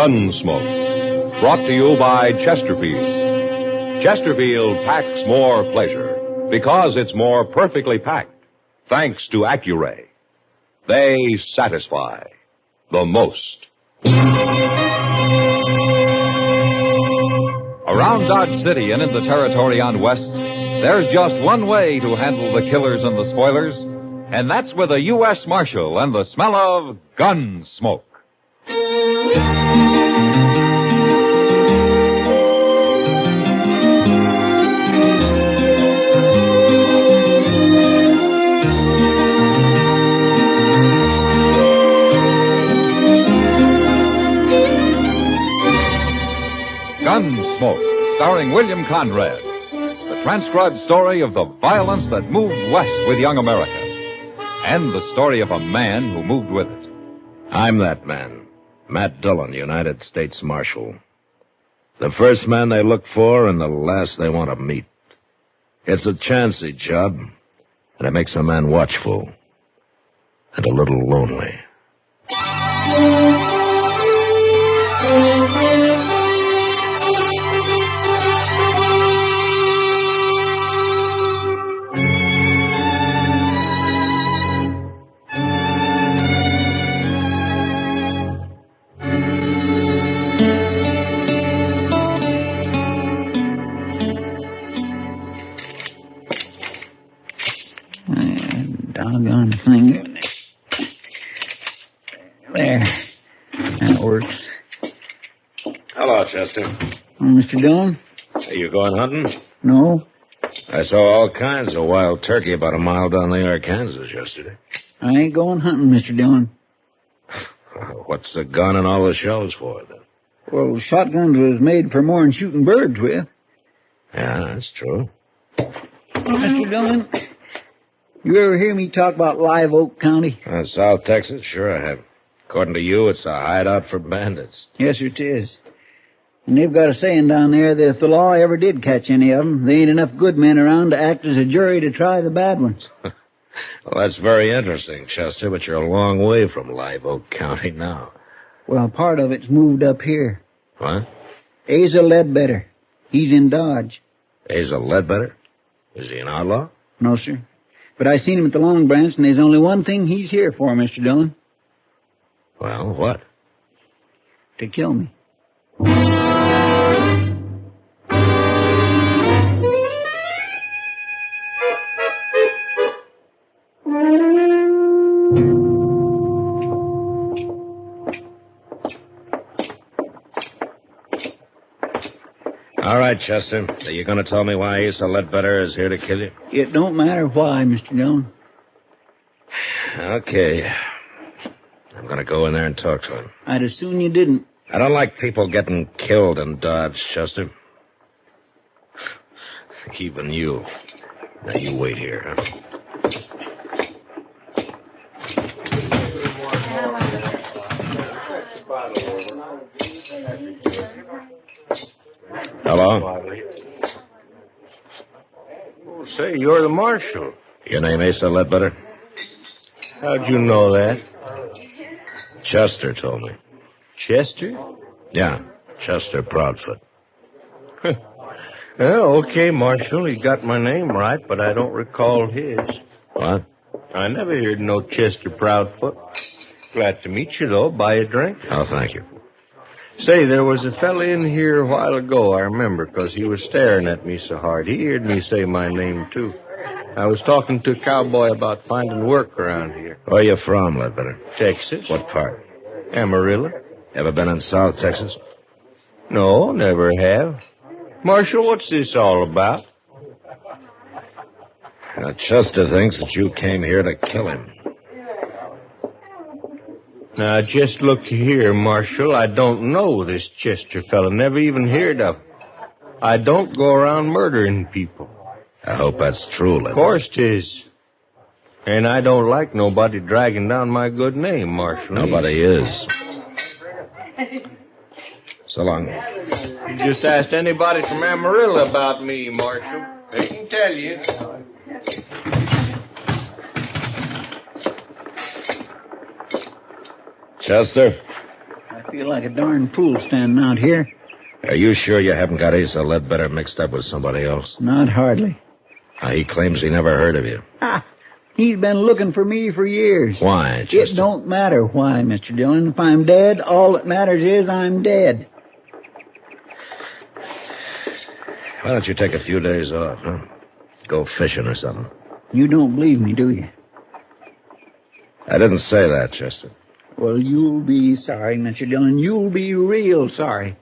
Gunsmoke, brought to you by Chesterfield. Chesterfield packs more pleasure because it's more perfectly packed, thanks to Accuray. They satisfy the most. Around Dodge City and in the territory on West, there's just one way to handle the killers and the spoilers, and that's with a U.S. Marshal and the smell of Gunsmoke. starring William Conrad. The transcribed story of the violence that moved west with young America. And the story of a man who moved with it. I'm that man. Matt Dillon, United States Marshal. The first man they look for and the last they want to meet. It's a chancy job, and it makes a man watchful and a little lonely. Doggone thing. There. That works. Hello, Chester. Oh, Mr. Dillon? Are you going hunting? No, I saw all kinds of wild turkey about a mile down the Arkansas yesterday. I ain't going hunting, Mr. Dillon. What's the gun and all the shells for, then? Well, shotguns was made for more than shooting birds with. Yeah, that's true. Mr. Dillon, you ever hear me talk about Live Oak County? South Texas? Sure I have. According to you, it's a hideout for bandits. Yes, it is. And they've got a saying down there that if the law ever did catch any of them, there ain't enough good men around to act as a jury to try the bad ones. Well, that's very interesting, Chester, but you're a long way from Live Oak County now. Well, part of it's moved up here. What? Asa Ledbetter. He's in Dodge. Asa Ledbetter? Is he an outlaw? No, sir. But I seen him at the Long Branch, and there's only one thing he's here for, Mr. Dillon. Well, what? To kill me. All right, Chester. So you're going to tell me why Asa Ledbetter is here to kill you? It don't matter why, Mr. Dillon. Okay. I'm going to go in there and talk to him. I'd as soon you didn't. I don't like people getting killed in Dodge, Chester. Even you. Now, you wait here, huh? Hello? Oh, say, you're the marshal. Your name Asa Ledbetter? How'd you know that? Chester told me. Chester? Yeah, Chester Proudfoot. Well, okay, Marshal, he got my name right, but I don't recall his. What? I never heard no Chester Proudfoot. Glad to meet you, though. Buy a drink? Oh, thank you. Say, there was a fella in here a while ago, I remember, 'cause he was staring at me so hard. He heard me say my name, too. I was talking to a cowboy about finding work around here. Where you from, Ledbetter? Texas. What part? Amarillo. Ever been in South Texas? No, never have. Marshal, what's this all about? Chester thinks that you came here to kill him. Now, just look here, Marshal. I don't know this Chester fella. Never even heard of him. I don't go around murdering people. I hope that's true, Ledbetter. Of course 'tis. And I don't like nobody dragging down my good name, Marshal. Nobody is. So long. You just asked anybody from Amarillo about me, Marshal. They can tell you. Chester? I feel like a darn fool standing out here. Are you sure you haven't got Asa Ledbetter mixed up with somebody else? Not hardly. He claims he never heard of you. He's been looking for me for years. Why, Chester? It don't matter why, Mr. Dillon. If I'm dead, all that matters is I'm dead. Why don't you take a few days off, huh? Go fishing or something. You don't believe me, do you? I didn't say that, Chester. Well, you'll be sorry, Mr. Dillon. You'll be real sorry.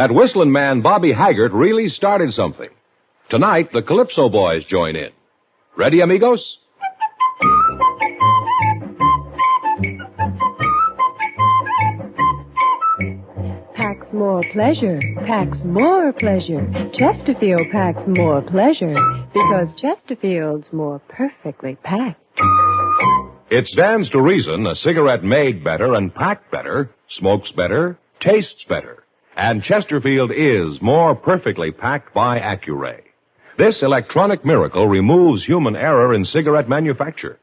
that whistling man Bobby Haggart really started something. Tonight, the Calypso Boys join in. Ready, amigos? Packs more pleasure, packs more pleasure. Chesterfield packs more pleasure because Chesterfield's more perfectly packed. It stands to reason a cigarette made better and packed better, smokes better, tastes better. And Chesterfield is more perfectly packed by Accuray. This electronic miracle removes human error in cigarette manufacture.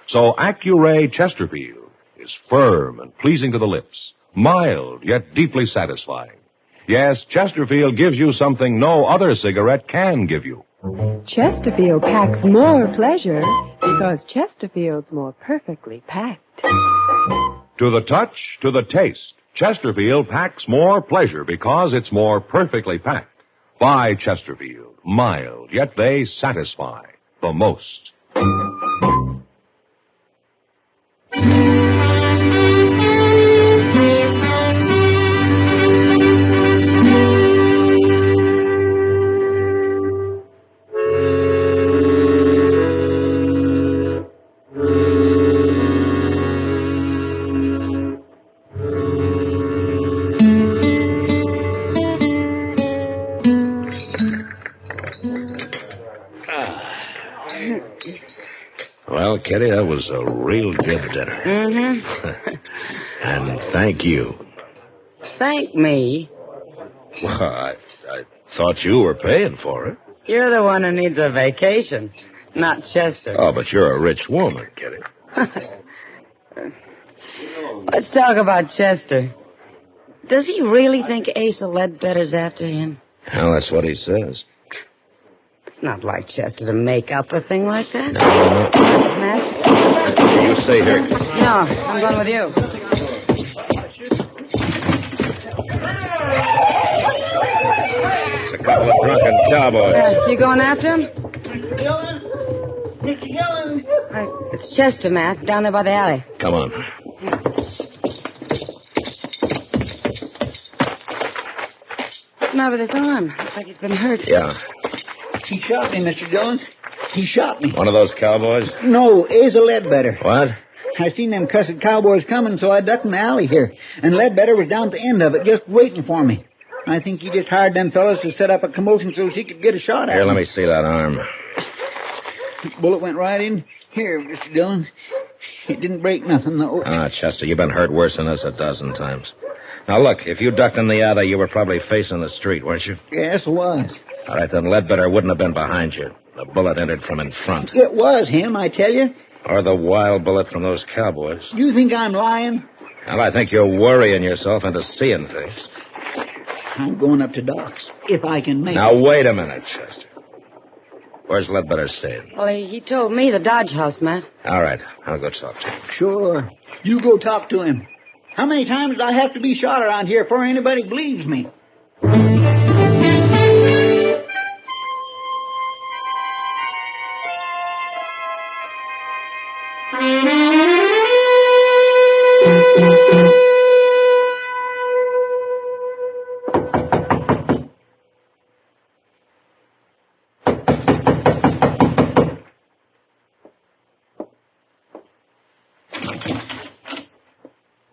So Accuray Chesterfield is firm and pleasing to the lips, mild yet deeply satisfying. Yes, Chesterfield gives you something no other cigarette can give you. Chesterfield packs more pleasure because Chesterfield's more perfectly packed. To the touch, to the taste, Chesterfield packs more pleasure because it's more perfectly packed. By Chesterfield, mild, yet they satisfy the most. Well, Kitty, that was a real good dinner. Mm-hmm. And thank you. Thank me. Well, I thought you were paying for it. You're the one who needs a vacation, not Chester. Oh, but you're a rich woman, Kitty. Let's talk about Chester. Does he really think Asa Ledbetter's after him? Well, that's what he says. Not like Chester to make up a thing like that. No. Matt? You stay here. No, I'm going with you. It's a couple of drunken cowboys. You going after him? Mr. Gillen. It's Chester, Matt, down there by the alley. Come on. What's the matter with his arm? Looks like he's been hurt. Yeah. He shot me, Mr. Dillon. He shot me. One of those cowboys? No, Asa Ledbetter. What? I seen them cussed cowboys coming, so I ducked in the alley here. And Ledbetter was down at the end of it, just waiting for me. I think he just hired them fellas to set up a commotion so he could get a shot at Here, me. let me see that arm. The bullet went right in here, Mr. Dillon. It didn't break nothing, though. Ah, Chester, you've been hurt worse than this a dozen times. Now, look, if you ducked in the alley, you were probably facing the street, weren't you? Yes, it was. All right, then Ledbetter wouldn't have been behind you. The bullet entered from in front. It was him, I tell you. Or the wild bullet from those cowboys. You think I'm lying? Well, I think you're worrying yourself into seeing things. I'm going up to Doc's, if I can make Now, it. wait a minute, Chester. Where's Ledbetter staying? Well, he told me the Dodge House, Matt. All right, I'll go talk to him. Sure. You go talk to him. How many times do I have to be shot around here before anybody believes me?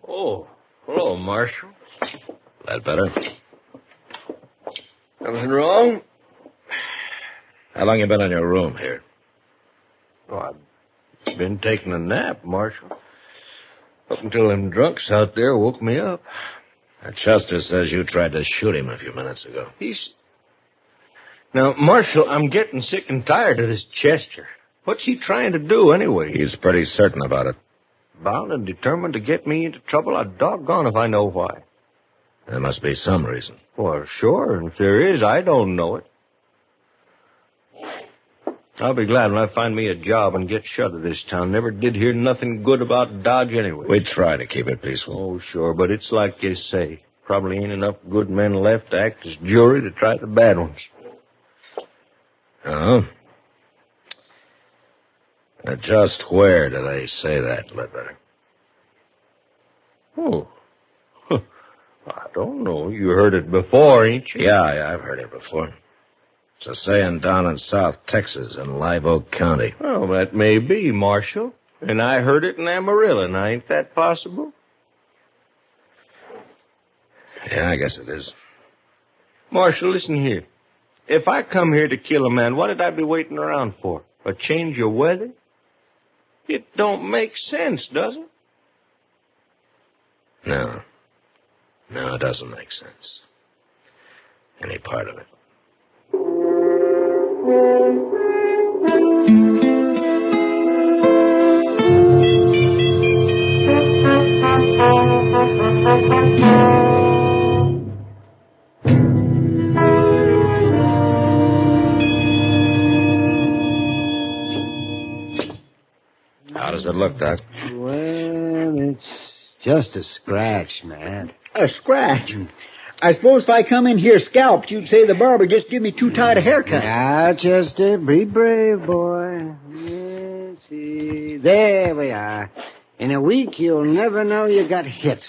Oh, hello, Marshal. Ledbetter. Nothing wrong? How long you been in your room here? Oh, I've been taking a nap, Marshal. Up until them drunks out there woke me up. Chester says you tried to shoot him a few minutes ago. Now, Marshal, I'm getting sick and tired of this Chester. What's he trying to do, anyway? He's pretty certain about it. Bound and determined to get me into trouble. I'd doggone if I know why. There must be some reason. Well, sure, and if there is, I don't know it. I'll be glad when I find me a job and get shut of this town. Never did hear nothing good about Dodge anyway. We try to keep it peaceful. Oh, sure, but it's like you say. Probably ain't enough good men left to act as jury to try the bad ones. Uh-huh. Now, just where do they say that, Ledbetter? Oh. I don't know. You heard it before, ain't you? Yeah, I've heard it before. It's a saying down in South Texas in Live Oak County. Well, that may be, Marshal. And I heard it in Amarillo. Now, ain't that possible? Yeah, I guess it is. Marshal, listen here. If I come here to kill a man, what did I be waiting around for? A change of weather? It don't make sense, does it? No. No, it doesn't make sense. Any part of it. How does it look, Doc? Well, it's just a scratch, Matt. A scratch? I suppose if I come in here scalped, you'd say the barber just give me too tight a haircut. Now, Chester, be brave, boy. Yes, see. There we are. In a week, you'll never know you got hit.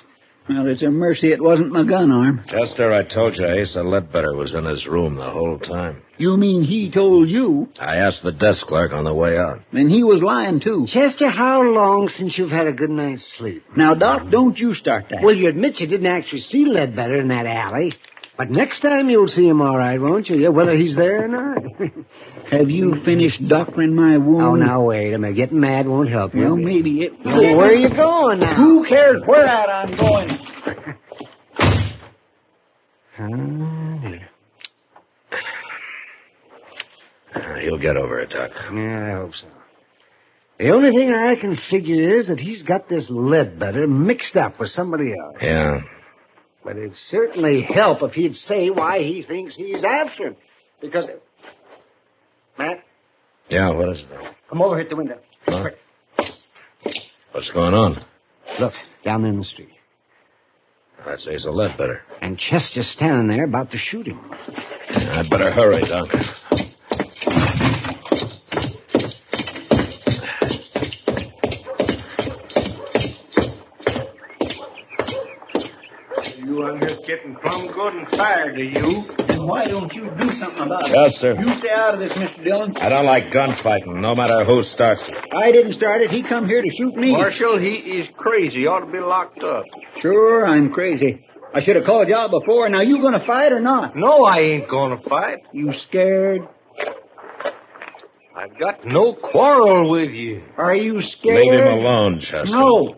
Well, it's a mercy it wasn't my gun arm. Chester, I told you Asa Ledbetter was in his room the whole time. You mean he told you? I asked the desk clerk on the way out. Then he was lying, too. Chester, how long since you've had a good night's sleep? Now, Doc, don't you start that. Well, you admit you didn't actually see Ledbetter in that alley. But next time you'll see him all right, won't you? Yeah, whether he's there or not. Have you finished doctoring my wound? Oh, now, wait a minute. Getting mad won't help you. Well, maybe it will. Well, where are you going now? Who cares where at I'm going? He'll get over it, Doc. Yeah, I hope so. The only thing I can figure is that he's got this Ledbetter mixed up with somebody else. Yeah. But it'd certainly help if he'd say why he thinks he's after him. Because... Matt? Yeah, what is it? Come over here at the window. Huh? What's going on? Look, down in the street. That's Asa Ledbetter. And Chester's standing there about to shoot him. I'd better hurry, Doc. You are just getting plumb good and tired of you. And why don't you do something about it? Chester. You stay out of this, Mr. Dillon. I don't like gunfighting, no matter who starts it. I didn't start it. He come here to shoot me. Marshal, he is crazy. He ought to be locked up. Sure, I'm crazy. I should have called you out before. Now, you going to fight or not? No, I ain't going to fight. You scared? I've got no quarrel with you. Are you scared? Leave him alone, Chester. No.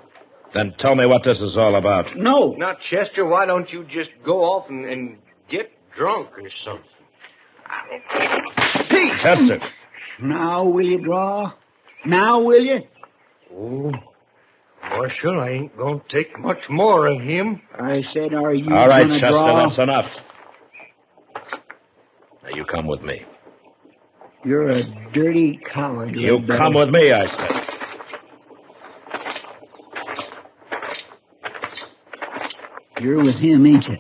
Then tell me what this is all about. No. Now, Chester, why don't you just go off and get drunk or something? Pete! Chester. Now will you draw? Now will you? Oh, Marshal, I ain't going to take much more of him. I said, are you All right, gonna Chester, draw? that's enough. Now, you come with me. You're a dirty coward. You come with me, I said. You're with him, ain't you?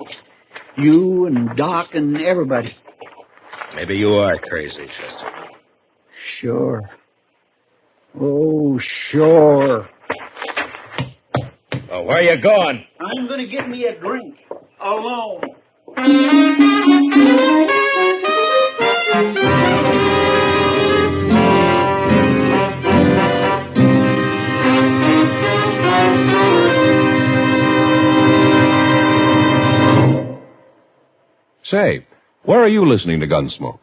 You and Doc and everybody. Maybe you are crazy, Chester. Sure. Oh, sure. Oh, where you going? I'm going to get me a drink. Alone. Say, where are you listening to Gunsmoke?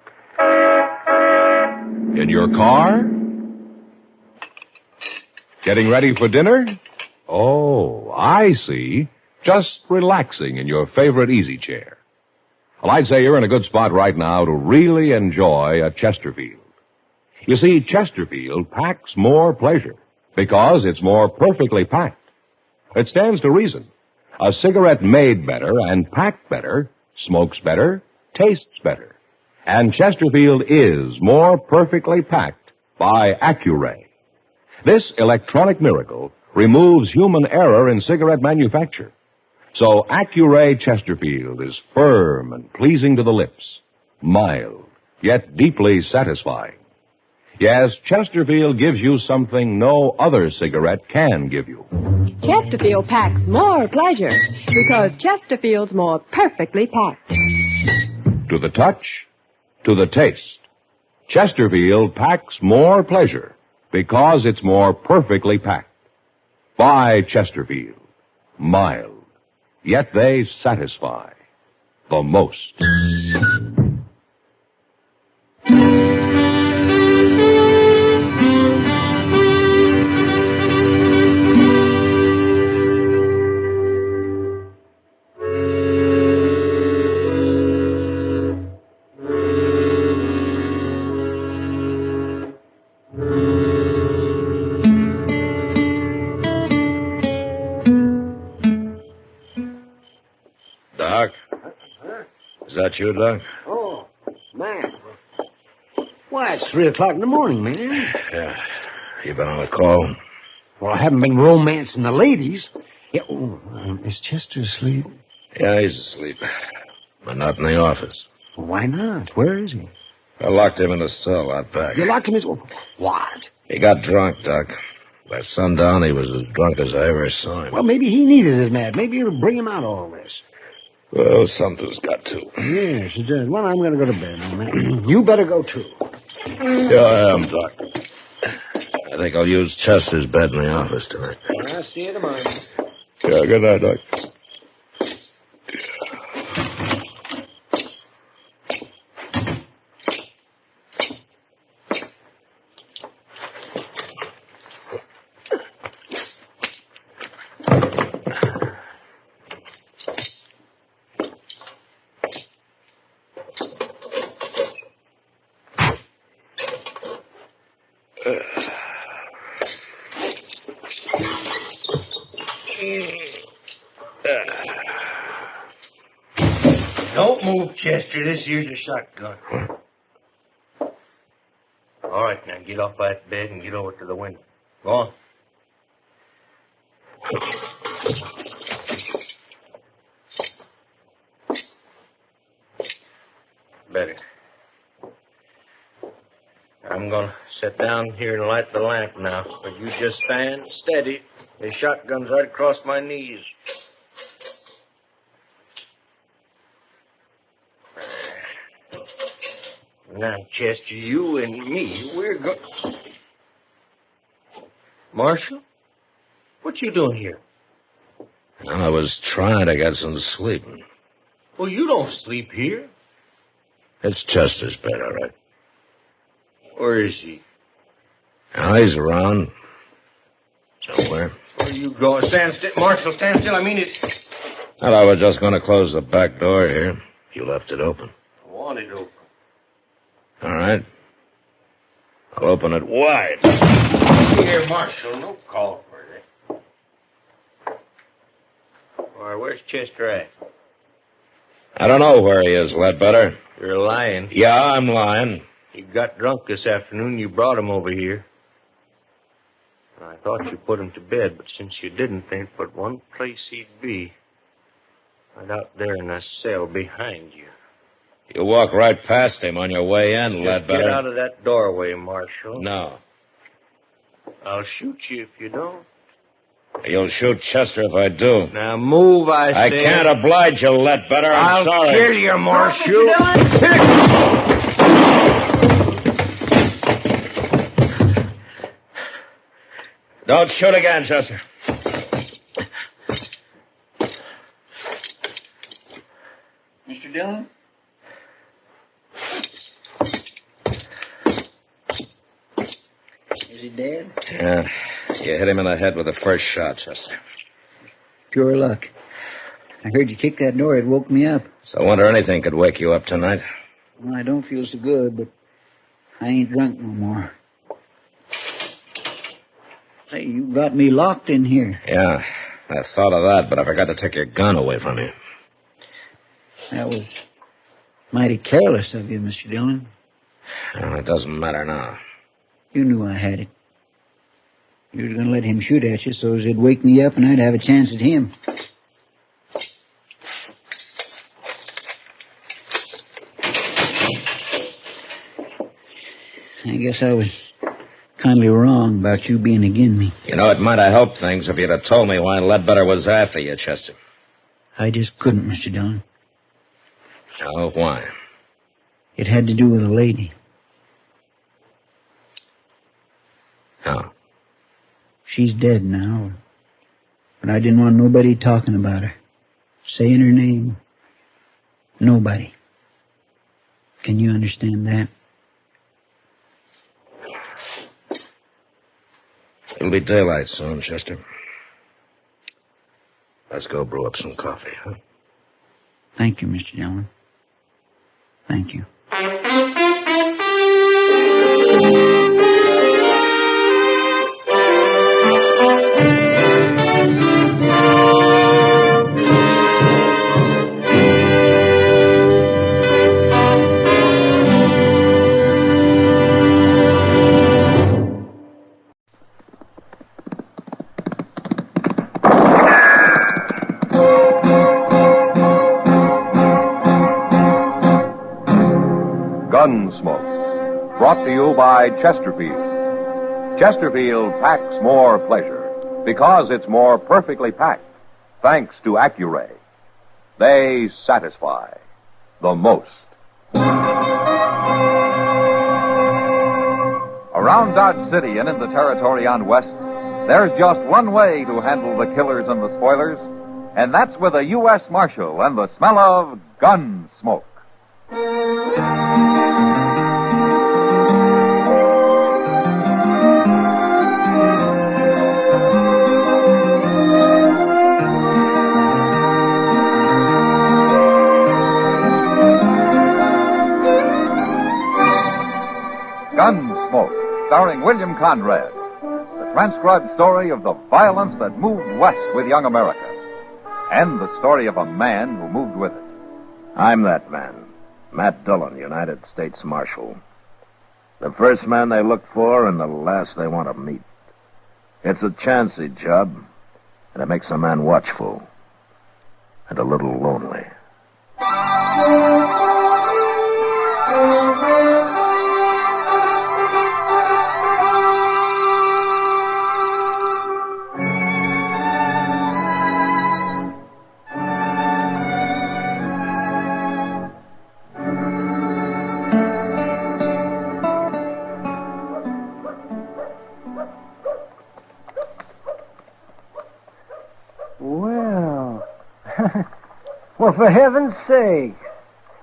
In your car? Getting ready for dinner? Oh, I see. Just relaxing in your favorite easy chair. Well, I'd say you're in a good spot right now to really enjoy a Chesterfield. You see, Chesterfield packs more pleasure because it's more perfectly packed. It stands to reason. A cigarette made better and packed better smokes better, tastes better. And Chesterfield is more perfectly packed by Accuray. This electronic miracle removes human error in cigarette manufacture. So Accuray Chesterfield is firm and pleasing to the lips, mild, yet deeply satisfying. Yes, Chesterfield gives you something no other cigarette can give you. Chesterfield packs more pleasure because Chesterfield's more perfectly packed. To the touch, to the taste. Chesterfield packs more pleasure because it's more perfectly packed. Buy Chesterfield. Mild, yet they satisfy the most. Doc? Is that you, Doc? Oh, man. Why, it's 3 o'clock in the morning, man. Yeah. You been on a call? Well, I haven't been romancing the ladies. Yeah, is Chester asleep? Yeah, he's asleep. But not in the office. Why not? Where is he? I locked him in a cell out back. You locked him in... What? He got drunk, Doc. By sundown, he was as drunk as I ever saw him. Well, maybe he needed it, Matt. Maybe it'll bring him out all this. Well, something's got to. Yes, it does. Well, I'm going to go to bed now, Matt. You better go, too. Yeah, I am, Doc. I think I'll use Chester's bed in the office tonight. I'll see you tomorrow. Yeah, good night, Doc. Don't move, Chester. This here's a shotgun. All right, now get off that bed and get over to the window. Go on. Better. I'm gonna sit down here and light the lamp now, but you just stand steady. The shotgun's right across my knees. Now, Chester, you and me, we're going... Marshal? What you doing here? I was trying to get some sleep. Well, you don't sleep here. It's Chester's bed, all right. Where is he? Now, he's around. Somewhere. Where you going? Stand still. Marshal, stand still. I mean it. Thought I was just going to close the back door here. You left it open. I want it open. All right. I'll open it wide. Here, Marshal, no call for that. All right, where's Chester at? I don't know where he is, Ledbetter. You're lying. Yeah, I'm lying. He got drunk this afternoon. You brought him over here. I thought you put him to bed, but since you didn't, there ain't but one place he'd be. Right out there in that cell behind you. You walk right past him on your way in, Ledbetter. Get out of that doorway, Marshal. No. I'll shoot you if you don't. You'll shoot Chester if I do. Now move, I I say. can't oblige you, Ledbetter. I'm sorry. I'll kill you, Marshal. Don't shoot again, Chester. Mr. Dillon? Is he dead? Yeah. You hit him in the head with the first shot, Chester. Pure luck. I heard you kick that door. It woke me up. So I wonder anything could wake you up tonight. Well, I don't feel so good, but I ain't drunk no more. Say, you got me locked in here. Yeah, I thought of that, but I forgot to take your gun away from you. That was mighty careless of you, Mr. Dillon. Well, it doesn't matter now. You knew I had it. You were going to let him shoot at you so it'd wake me up and I'd have a chance at him. I guess I was kindly wrong about you being agin me. You know, it might have helped things if you'd have told me why Ledbetter was after you, Chester. I just couldn't, Mr. Dillon. Oh, why? It had to do with a lady. How? She's dead now. But I didn't want nobody talking about her. Saying her name. Nobody. Can you understand that? It'll be daylight soon, Chester. Let's go brew up some coffee, huh? Thank you, Mr. Dillon. Thank you. Gunsmoke, brought to you by Chesterfield. Chesterfield packs more pleasure because it's more perfectly packed, thanks to Accuray. They satisfy the most. Around Dodge City and in the territory on West, there's just one way to handle the killers and the spoilers, and that's with a U.S. Marshal and the smell of gun smoke. Gunsmoke, starring William Conrad. The transcribed story of the violence that moved west with young America. And the story of a man who moved with it. I'm that man, Matt Dillon, United States Marshal. The first man they look for and the last they want to meet. It's a chancy job, and it makes a man watchful and a little lonely. Well, for heaven's sake.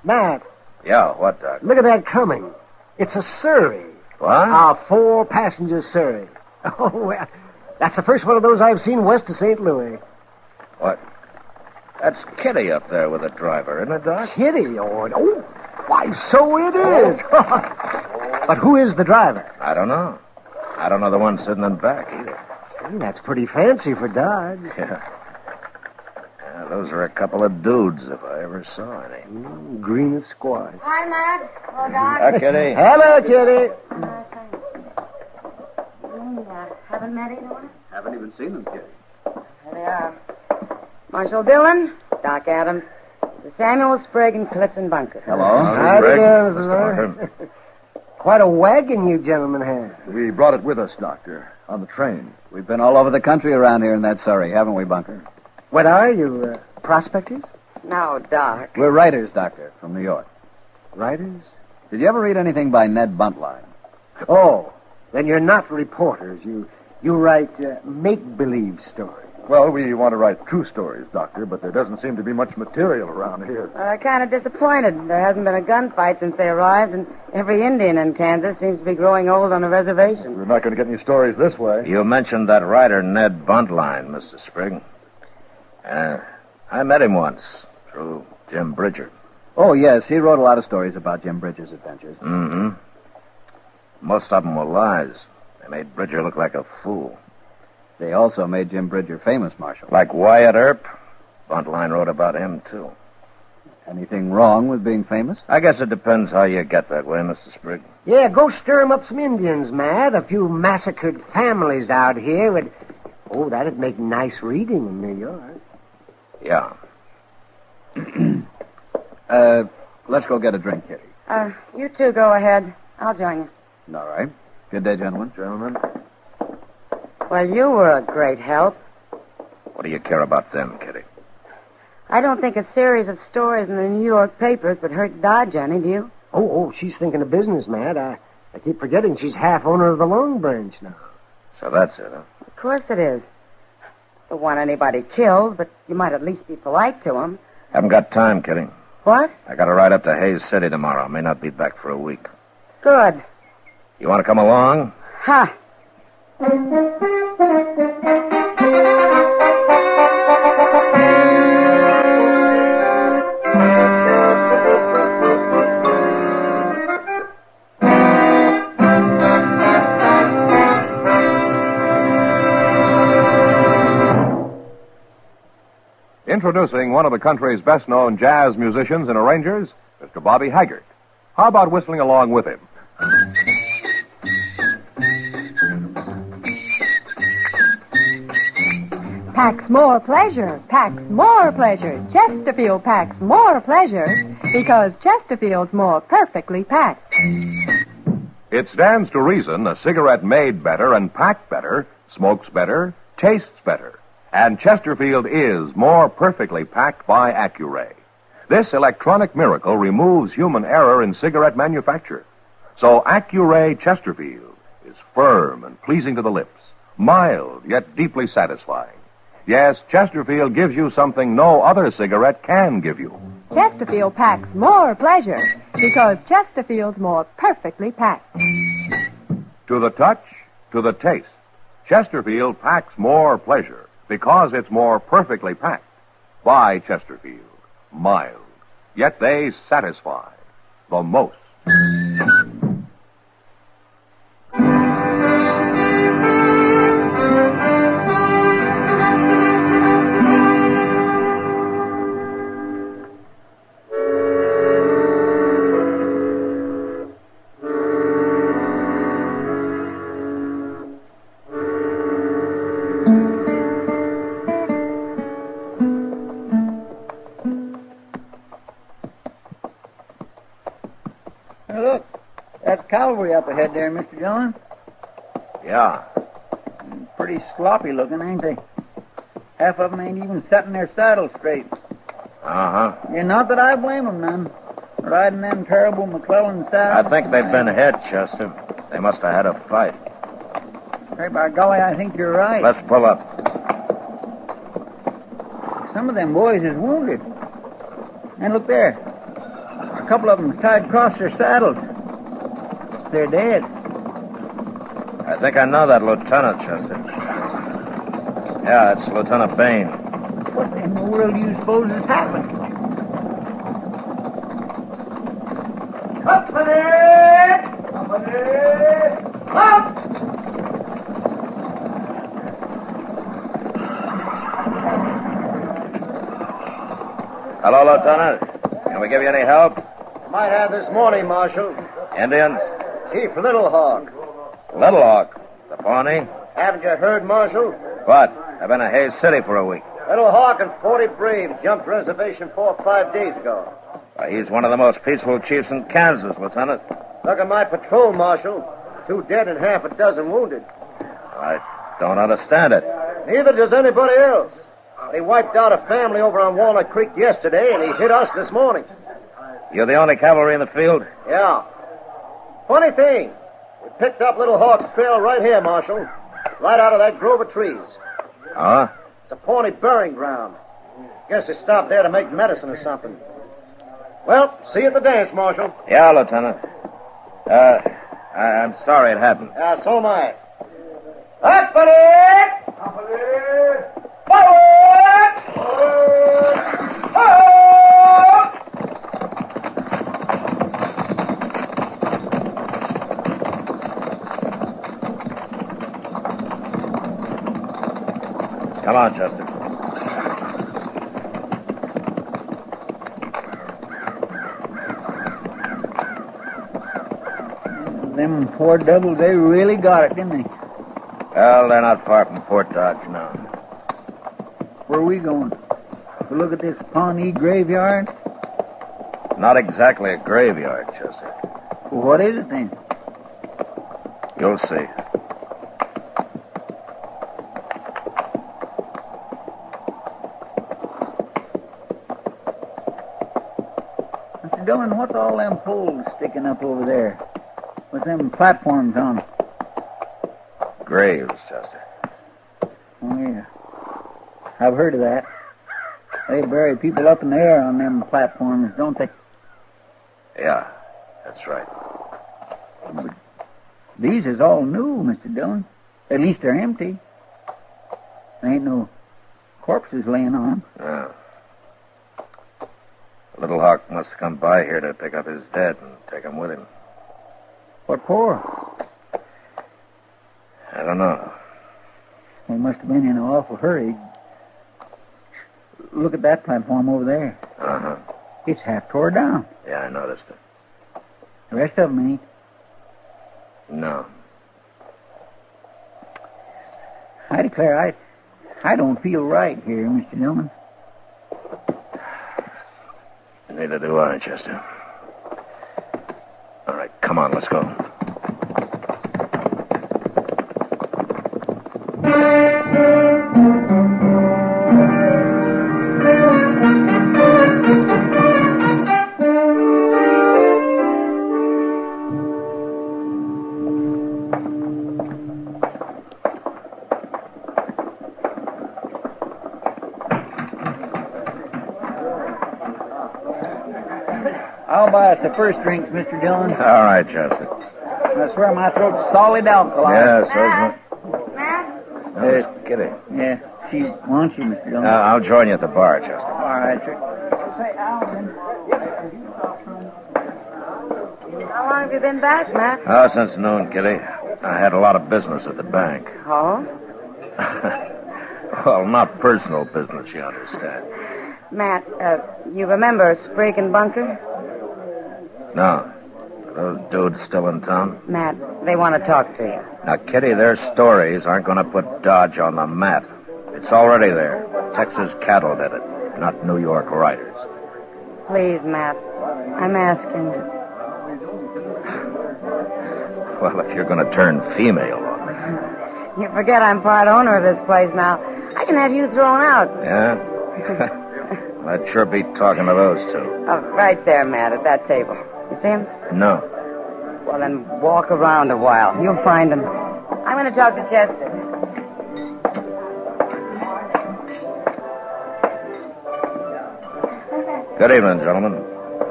Matt. Yeah, what, Doc? Look at that coming. It's a Surrey. What? A 4-passenger Surrey. Oh, well, that's the first one of those I've seen west of St. Louis. What? That's Kitty up there with the driver, isn't it, Doc? Kitty? Oh, why, so it is. But who is the driver? I don't know. I don't know the one sitting in back either. See, that's pretty fancy for Dodge. Yeah. Those are a couple of dudes, if I ever saw any. Green as squash. Hi, Matt. Hello, Doc. Hi, Kitty. Hello, Kitty. Haven't met either one? Haven't even seen them, Kitty. There they are. Marshal Dillon, Doc Adams, Sir Samuel Sprague, and Clifton Bunker. Hello. Howdy, Mr. Bunker. Quite a wagon you gentlemen have. We brought it with us, Doctor, on the train. We've been all over the country around here in that Surrey, haven't we, Bunker? What are you, prospectors? No, Doc. We're writers, Doctor, from New York. Writers? Did you ever read anything by Ned Buntline? Oh, then you're not reporters. You write make-believe stories. Well, we want to write true stories, Doctor, but there doesn't seem to be much material around here. Kind of disappointed. There hasn't been a gunfight since they arrived, and every Indian in Kansas seems to be growing old on a reservation. We're not going to get any stories this way. You mentioned that writer, Ned Buntline, Mr. Sprague. I met him once through Jim Bridger. Oh, yes, he wrote a lot of stories about Jim Bridger's adventures. Mm-hmm. Most of them were lies. They made Bridger look like a fool. They also made Jim Bridger famous, Marshal. Like Wyatt Earp. Buntline wrote about him, too. Anything wrong with being famous? I guess it depends how you get that way, Mr. Sprague. Yeah, go stir 'em up some Indians, Matt. A few massacred families out here would... Oh, that'd make nice reading in New York. Yeah. Let's go get a drink, Kitty. You two go ahead. I'll join you. All right. Good day, gentlemen. Well, you were a great help. What do you care about them, Kitty? I don't think a series of stories in the New York papers would hurt Dodge any, do you? Oh, she's thinking of business, Matt. I keep forgetting she's half owner of the Long Branch now. So that's it, huh? Of course it is. Don't want anybody killed, but you might at least be polite to them. Haven't got time, Kitty. What? I got to ride up to Hayes City tomorrow. May not be back for a week. Good. You want to come along? Ha! Introducing one of the country's best-known jazz musicians and arrangers, Mr. Bobby Haggart. How about whistling along with him? Packs more pleasure, packs more pleasure. Chesterfield packs more pleasure because Chesterfield's more perfectly packed. It stands to reason a cigarette made better and packed better, smokes better, tastes better. And Chesterfield is more perfectly packed by Accuray. This electronic miracle removes human error in cigarette manufacture. So Accuray Chesterfield is firm and pleasing to the lips, mild yet deeply satisfying. Yes, Chesterfield gives you something no other cigarette can give you. Chesterfield packs more pleasure because Chesterfield's more perfectly packed. To the touch, to the taste, Chesterfield packs more pleasure because it's more perfectly packed. By Chesterfield. Mild, yet they satisfy the most. Hey, look, that's cavalry up ahead there, Mr. Dillon. Yeah. Pretty sloppy looking, ain't they? Half of them ain't even setting their saddles straight. Uh-huh. Yeah, not that I blame them none. Riding them terrible McClellan I saddles. think they've been hit, Chester. They must have had a fight. Hey, by golly, I think you're right. Let's pull up. Some of them boys is wounded. And look there. A couple of them tied across their saddles. They're dead. I think I know that lieutenant, Chester. Yeah, it's Lieutenant Bain. What in the world do you suppose has happened? Up! Hello, Lieutenant. Can we give you any help? Might have this morning, Marshal. Indians? Chief Little Hawk. Little Hawk. The Pawnee? Haven't you heard, Marshal? What? I've been in Hayes City for a week. Little Hawk and 40 Brave jumped reservation 4 or 5 days ago. Why, he's one of the most peaceful chiefs in Kansas, Lieutenant. Look at my patrol, Marshal. 2 dead and half a dozen wounded. I don't understand it. Neither does anybody else. They wiped out a family over on Walnut Creek yesterday, and he hit us this morning. You're the only cavalry in the field? Yeah. Funny thing, we picked up Little Hawk's trail right here, Marshal. Right out of that grove of trees. Huh? It's a Pawnee burying ground. Guess they stopped there to make medicine or something. Well, see you at the dance, Marshal. Yeah, Lieutenant. I'm sorry it happened. Yeah, so am I. Up, buddy! Forward! Forward! Come on, Chester. Them poor devils, they really got it, didn't they? Well, they're not far from Fort Dodge now. Where are we going? To look at this Pawnee graveyard? Not exactly a graveyard, Chester. Well, what is it then? You'll see. Mr. Dillon, what's all them poles sticking up over there? With them platforms on them? Graves, Chester. Oh, yeah. I've heard of that. They bury people up in the air on them platforms, don't they? Yeah, that's right. But these is all new, Mr. Dillon. At least they're empty. There ain't no corpses laying on them. Yeah. Little Hawk must have come by here to pick up his dead and take him with him. What for? I don't know. They must have been in an awful hurry. Look at that platform over there. Uh-huh. It's half tore down. Yeah, I noticed it. The rest of them ain't. No. I declare, I don't feel right here, Mr. Dillon. Neither do I, Chester. All right, come on, let's go. I'll buy us the first drinks, Mr. Dillon. All right, Chester. I swear my throat's solid alkali. Yeah, so's Matt? There's Kitty. Yeah, she wants you, Mr. Dillon. I'll join you at the bar, Chester. All right, sir. How long have you been back, Matt? Oh, since noon, Kitty. I had a lot of business at the bank. Oh? Well, not personal business, you understand. Matt, you remember Sprague and Bunker? No. Are those dudes still in town? Matt, they want to talk to you. Now, Kitty, their stories aren't going to put Dodge on the map. It's already there. Texas cattle did it, not New York writers. Please, Matt, I'm asking you. Well, if you're going to turn female on me. You forget I'm part owner of this place now. I can have you thrown out. Yeah? I'd sure be talking to those two. Oh, right there, Matt, at that table. You see him? No. Well, then walk around a while. You'll find him. I'm going to talk to Chester. Good evening, gentlemen.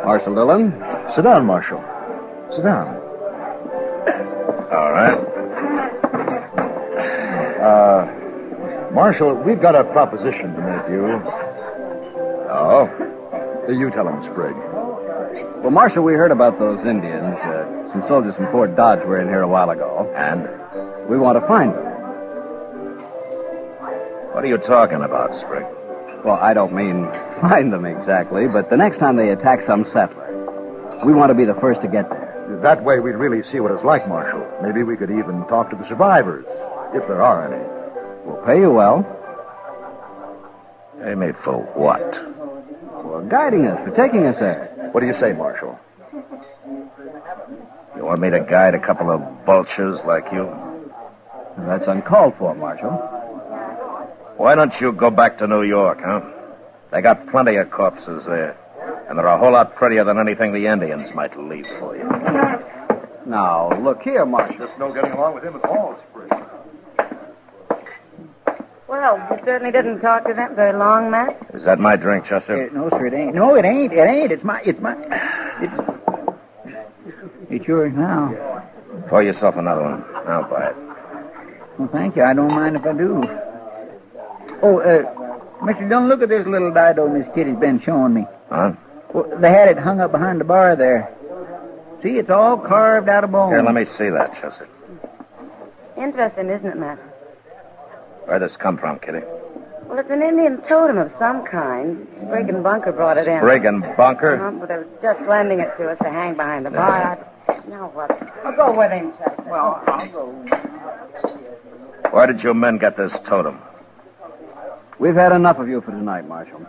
Marshal Dillon. Sit down, Marshal. Sit down. All right. Marshal, we've got a proposition to make you. Oh? You tell him, Sprague. Well, Marshal, we heard about those Indians. Some soldiers from Fort Dodge were in here a while ago. And? We want to find them. What are you talking about, Sprague? Well, I don't mean find them exactly, but the next time they attack some settler, we want to be the first to get there. That way we'd really see what it's like, Marshal. Maybe we could even talk to the survivors, if there are any. We'll pay you well. Pay me for what? For guiding us, for taking us there. What do you say, Marshal? You want me to guide a couple of vultures like you? That's uncalled for, Marshal. Why don't you go back to New York, huh? They got plenty of corpses there. And they're a whole lot prettier than anything the Indians might leave for you. Now, look here, Marshal. Just no getting along with him at all, Sprague. Well, you certainly didn't talk to them very long, Matt. Is that my drink, Chester? No, sir, it ain't. No, it ain't. It ain't. It's yours now. Pour yourself another one. I'll buy it. Well, thank you. I don't mind if I do. Oh, Mr. Dillon, look at this little dido Miss Kitty's been showing me. Huh? Well, they had it hung up behind the bar there. See, it's all carved out of bone. Here, let me see that, Chester. Interesting, isn't it, Matt? Where'd this come from, Kitty? Well, it's an Indian totem of some kind. Sprague and Bunker brought it in. Sprague and Bunker? But they were just lending it to us to hang behind the bar. Now what? I'll go with him, Chester. Well, I'll go. Where did your men get this totem? We've had enough of you for tonight, Marshal.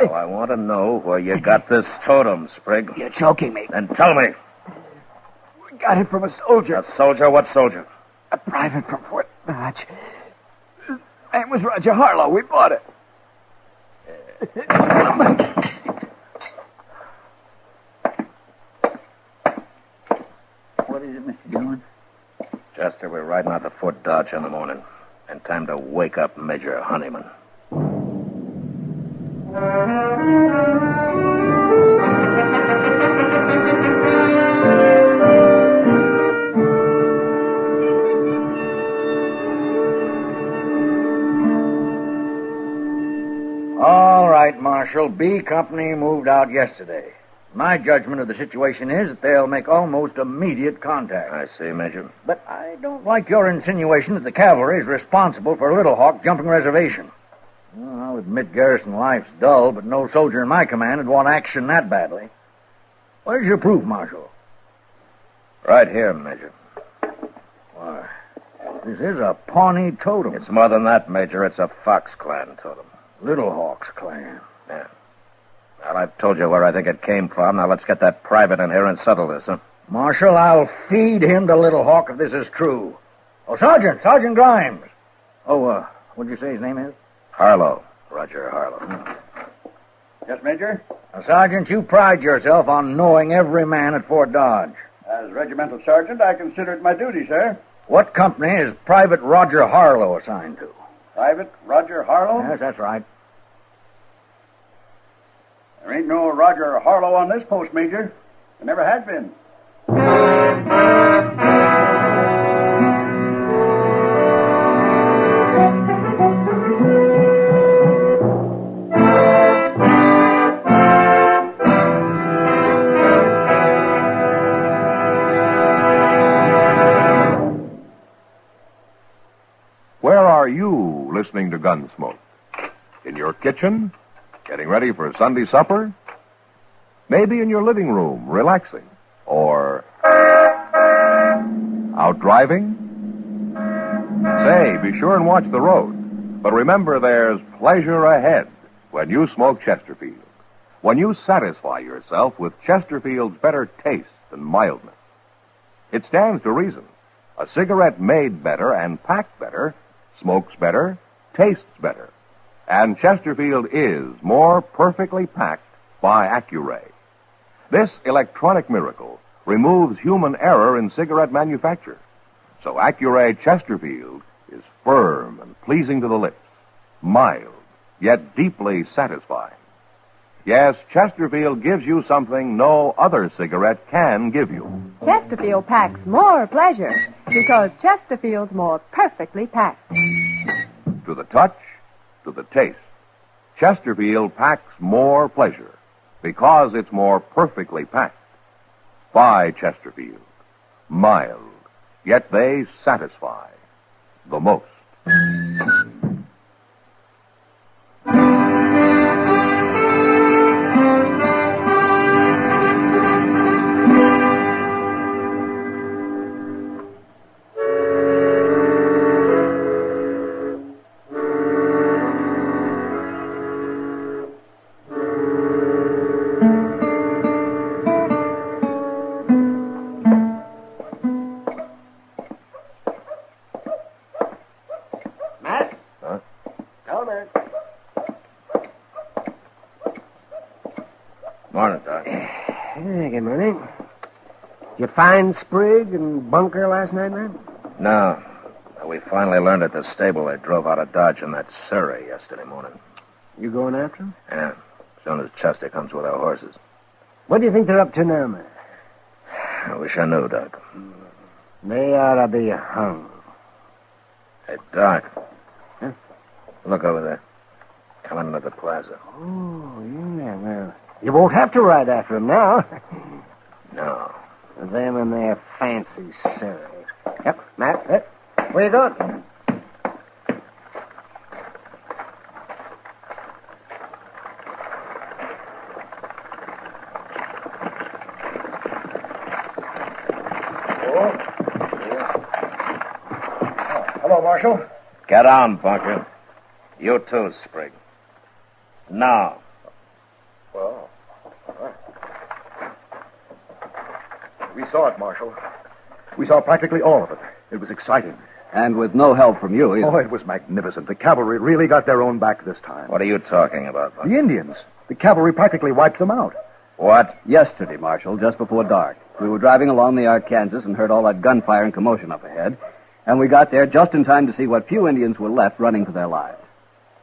Well, I want to know where you got this totem, Sprague. You're choking me. Then tell me. got it from a soldier. A soldier? What soldier? A private from Fort Dodge. His name was Roger Harlow. We bought it. What is it, Mr. Dillon? Chester, we're riding out to Fort Dodge in the morning. And time to wake up Major Honeyman. All right, Marshal. B Company moved out yesterday. My judgment of the situation is that they'll make almost immediate contact. I see, Major. But I don't like your insinuation that the cavalry is responsible for Little Hawk jumping reservation. Well, I'll admit garrison life's dull, but no soldier in my command would want action that badly. Where's your proof, Marshal? Right here, Major. Why, this is a Pawnee totem. It's more than that, Major. It's a Fox Clan totem. Little Hawk's clan. Yeah. Well, I've told you where I think it came from. Now let's get that private in here and settle this, huh? Marshal, I'll feed him to Little Hawk if this is true. Oh, Sergeant Grimes. Oh, what'd you say his name is? Harlow. Roger Harlow. Yes, Major? Now, Sergeant, you pride yourself on knowing every man at Fort Dodge. As regimental sergeant, I consider it my duty, sir. What company is Private Roger Harlow assigned to? Private Roger Harlow? Yes, that's right. There ain't no Roger Harlow on this post, Major. There never had been. Where are you listening to Gunsmoke? In your kitchen? Getting ready for Sunday supper? Maybe in your living room, relaxing? Or out driving? Say, be sure and watch the road. But remember, there's pleasure ahead when you smoke Chesterfield. When you satisfy yourself with Chesterfield's better taste and mildness. It stands to reason. A cigarette made better and packed better smokes better, tastes better. And Chesterfield is more perfectly packed by Accuray. This electronic miracle removes human error in cigarette manufacture. So Accuray Chesterfield is firm and pleasing to the lips, mild, yet deeply satisfying. Yes, Chesterfield gives you something no other cigarette can give you. Chesterfield packs more pleasure because Chesterfield's more perfectly packed. To the touch, to the taste, Chesterfield packs more pleasure because it's more perfectly packed. By Chesterfield. Mild, yet they satisfy the most. Morning, Doc. Good morning. You find Sprigg and Bunker last night, man? No. We finally learned at the stable they drove out of Dodge in that Surrey yesterday morning. You going after them? Yeah. As soon as Chester comes with our horses. What do you think they're up to now, man? I wish I knew, Doc. They ought to be hung. Hey, Doc. Huh? Look over there. Coming into the plaza. Oh, yeah, well, you won't have to ride after them now. No. Them and their fancy Surrey. Yep, Matt, yep. Where you going? Hello, Marshal. Get on, Bunker. You too, Sprigg. Now. Well, all right. We saw it, Marshal. We saw practically all of it. It was exciting. And with no help from you either. Oh, it was magnificent. The cavalry really got their own back this time. What are you talking about? The Indians. The cavalry practically wiped them out. What? Yesterday, Marshal, just before dark. We were driving along the Arkansas and heard all that gunfire and commotion up ahead. And we got there just in time to see what few Indians were left running for their lives.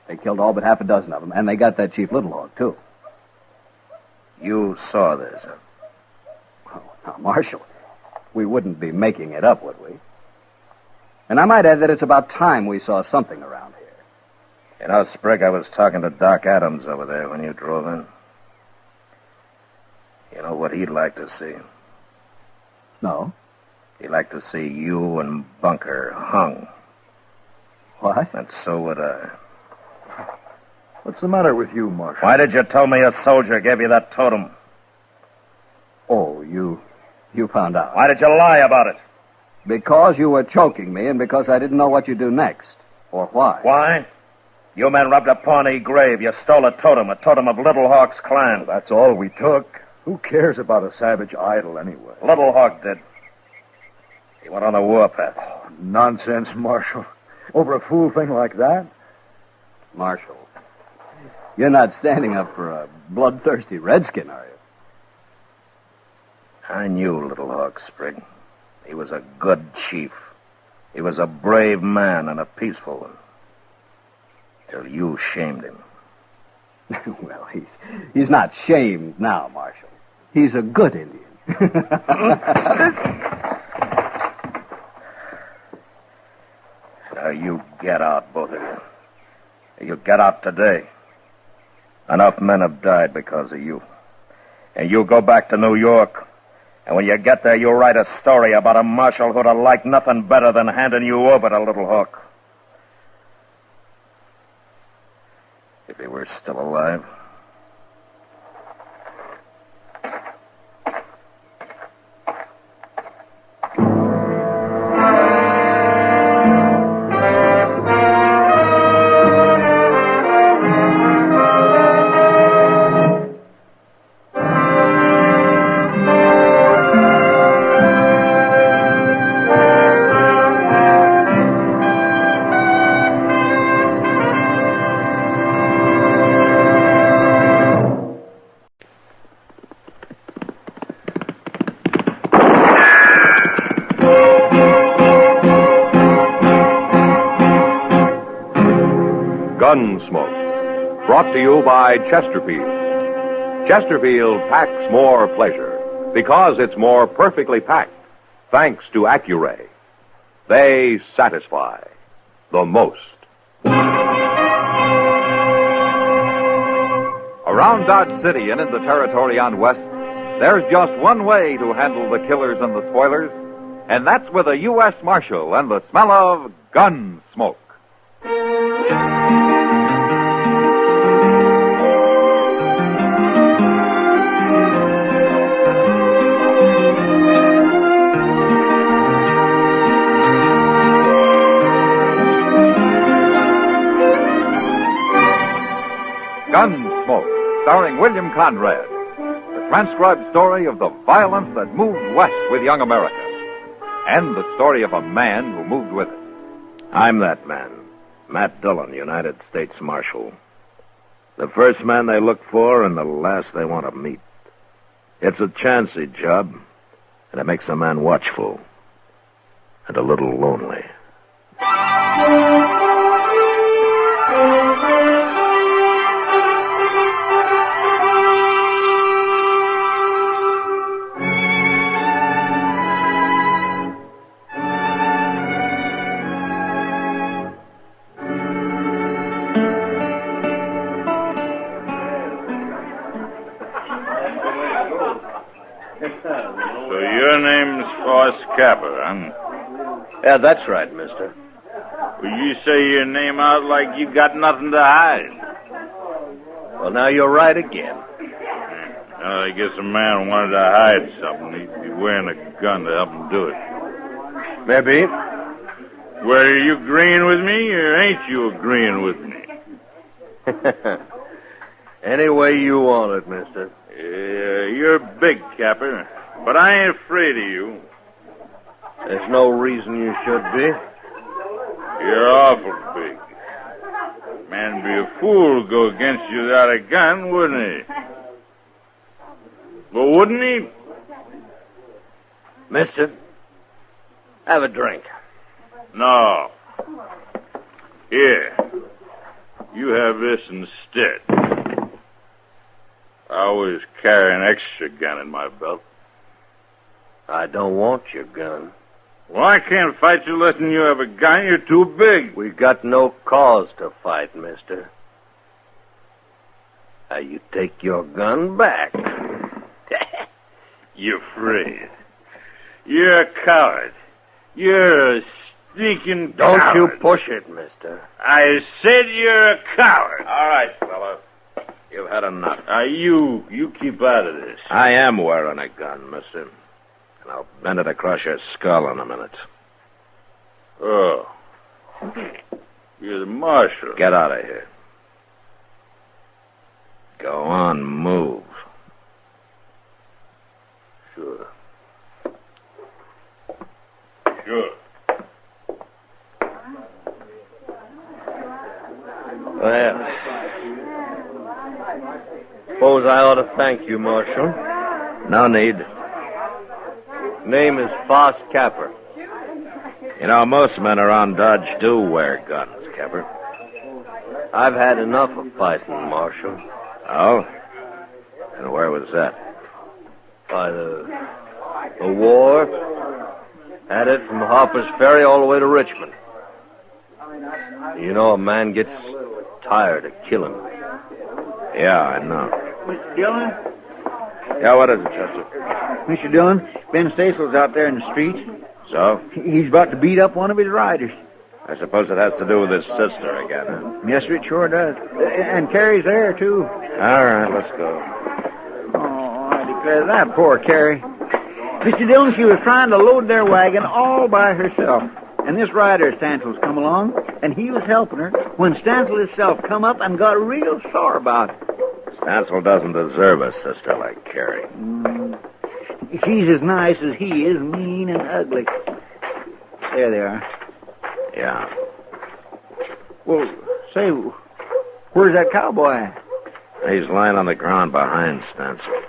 They killed all but half a dozen of them, and they got that Chief Little Hawk, too. You saw this. Oh, now, Marshal, we wouldn't be making it up, would we? And I might add that it's about time we saw something around here. You know, Sprig, I was talking to Doc Adams over there when you drove in. You know what he'd like to see? No. He'd like to see you and Bunker hung. What? And so would I. What's the matter with you, Marshal? Why did you tell me a soldier gave you that totem? Oh, you found out. Why did you lie about it? Because you were choking me and because I didn't know what you'd do next. Or why. Why? You men robbed a Pawnee grave. You stole a totem of Little Hawk's clan. That's all we took. Who cares about a savage idol anyway? Little Hawk did. He went on the warpath. Oh, nonsense, Marshal. Over a fool thing like that? Marshal, you're not standing up for a bloodthirsty redskin, are you? I knew Little Hawk, Sprig. He was a good chief. He was a brave man and a peaceful one. Till you shamed him. Well, he's not shamed now, Marshal. He's a good Indian. Now you get out, both of you. You get out today. Enough men have died because of you. And you go back to New York. And when you get there, you write a story about a marshal who'd have liked nothing better than handing you over to Little Hawk. If he were still alive. Gunsmoke, brought to you by Chesterfield. Chesterfield packs more pleasure because it's more perfectly packed, thanks to Accuray. They satisfy the most. Around Dodge City and in the territory on West, there's just one way to handle the killers and the spoilers, and that's with a U.S. Marshal and the smell of Gunsmoke. Gunsmoke, starring William Conrad. The transcribed story of the violence that moved west with young America. And the story of a man who moved with it. I'm that man. Matt Dillon, United States Marshal. The first man they look for and the last they want to meet. It's a chancy job, and it makes a man watchful and a little lonely. So your name's Force Capper, huh? Yeah, that's right, mister. Well, you say your name out like you got nothing to hide. Well, now you're right again. Well, I guess a man wanted to hide something. He'd be wearing a gun to help him do it. Maybe. Well, are you agreeing with me, or ain't you agreeing with me? Any way you want it, mister. Yeah, you're big, Capper, but I ain't afraid of you. There's no reason you should be. You're awful big. Man'd be a fool to go against you without a gun, wouldn't he? Well, wouldn't he? Mister, have a drink. No. Here. You have this instead. I always carry an extra gun in my belt. I don't want your gun. Well, I can't fight you letting you have a gun. You're too big. We got no cause to fight, mister. Now you take your gun back. You're afraid. You're a coward. You're a sneaking Don't coward. you push it, mister. I said you're a coward. All right, fella. You've had enough. You keep out of this. I am wearing a gun, mister. And I'll bend it across your skull in a minute. Oh. You're the marshal. Get out of here. Go on, move. Sure. Sure. Well, suppose I ought to thank you, Marshal. No need. Name is Foss Capper. You know, most men around Dodge do wear guns, Capper. I've had enough of fighting, Marshal. Oh? And where was that? By the war. Had it from Harper's Ferry all the way to Richmond. You know, a man gets tired of killing. Yeah, I know. Mr. Dillon? Yeah, what is it, Chester? Mr. Dillon, Ben Stasel's out there in the street. So? He's about to beat up one of his riders. I suppose it has to do with his sister again, huh? Yes, sir, it sure does. And Carrie's there, too. All right, let's go. Oh, I declare that poor Carrie. Mr. Dillon, she was trying to load their wagon all by herself. And this rider, Stansel's, come along, and he was helping her when Stansel himself come up and got real sore about it. Stansel doesn't deserve a sister like Carrie. She's as nice as he is, mean and ugly. There they are. Yeah. Well, say, where's that cowboy at? He's lying on the ground behind Stansel.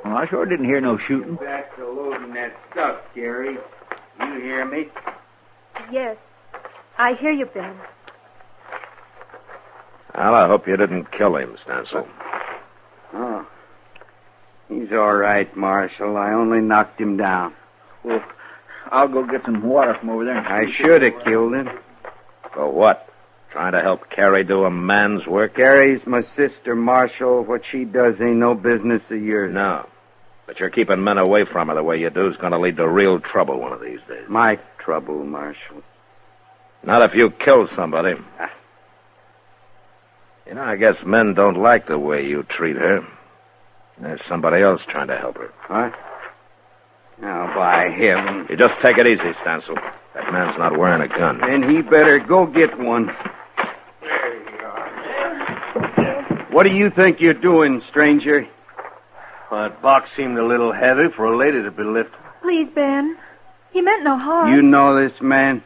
Well, I sure didn't hear no shooting. Back to loading that stuff, Gary. You hear me? Yes. I hear you, Ben. Well, I hope you didn't kill him, Stansel. Oh. He's all right, Marshal. I only knocked him down. Well, I'll go get some water from over there. I should have killed him. For what? Trying to help Carrie do a man's work? Carrie's my sister, Marshal. What she does ain't no business of yours. No. But you're keeping men away from her the way you do is going to lead to real trouble one of these days. My trouble, Marshal. Not if you kill somebody. You know, I guess men don't like the way you treat her. There's somebody else trying to help her. What? Now, by heaven. You just take it easy, Stansel. That man's not wearing a gun. Then he better go get one. What do you think you're doing, stranger? Well, that box seemed a little heavy for a lady to be lifting. Please, Ben. He meant no harm. You know this man?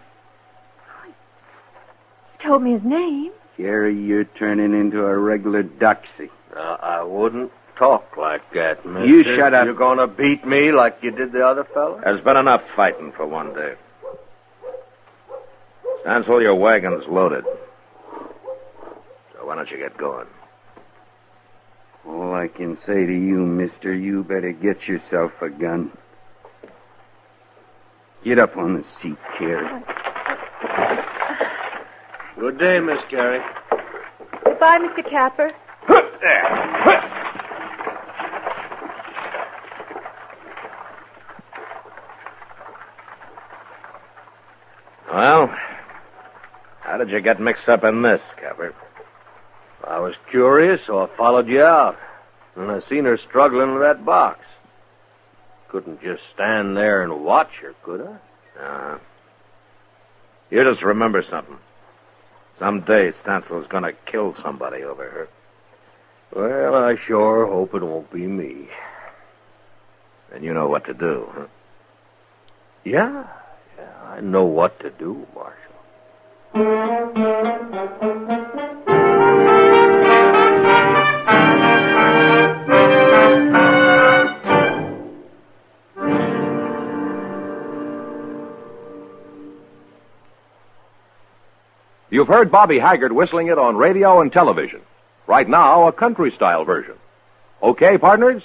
He told me his name. Gary, you're turning into a regular doxy. I wouldn't talk like that, mister. You shut up. You're going to beat me like you did the other fella? There's been enough fighting for one day. Stansel, your wagon's loaded. So why don't you get going? All I can say to you, mister, you better get yourself a gun. Get up on the seat, Carrie. Good day, Miss Carrie. Goodbye, Mr. Capper. Well, how did you get mixed up in this, Capper? I was curious, so I followed you out. And I seen her struggling with that box. Couldn't just stand there and watch her, could I? You just remember something. Someday Stansel's gonna kill somebody over her. Well, I sure hope it won't be me. And you know what to do, huh? Yeah, I know what to do, Marshal. You've heard Bobby Haggart whistling it on radio and television. Right now, a country-style version. Okay, partners?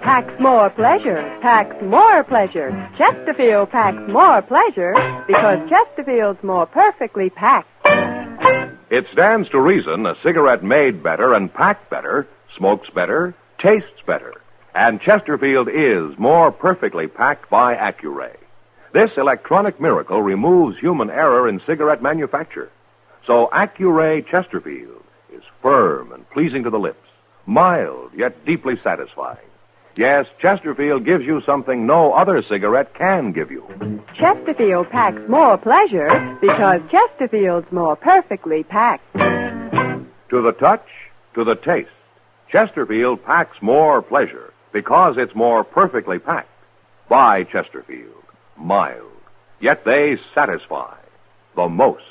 Packs more pleasure, packs more pleasure. Chesterfield packs more pleasure because Chesterfield's more perfectly packed. It stands to reason a cigarette made better and packed better, smokes better, tastes better. And Chesterfield is more perfectly packed by Accuray. This electronic miracle removes human error in cigarette manufacture. So Accuray Chesterfield is firm and pleasing to the lips, mild yet deeply satisfying. Yes, Chesterfield gives you something no other cigarette can give you. Chesterfield packs more pleasure because Chesterfield's more perfectly packed. To the touch, to the taste, Chesterfield packs more pleasure because it's more perfectly packed. By Chesterfield, mild, yet they satisfy the most.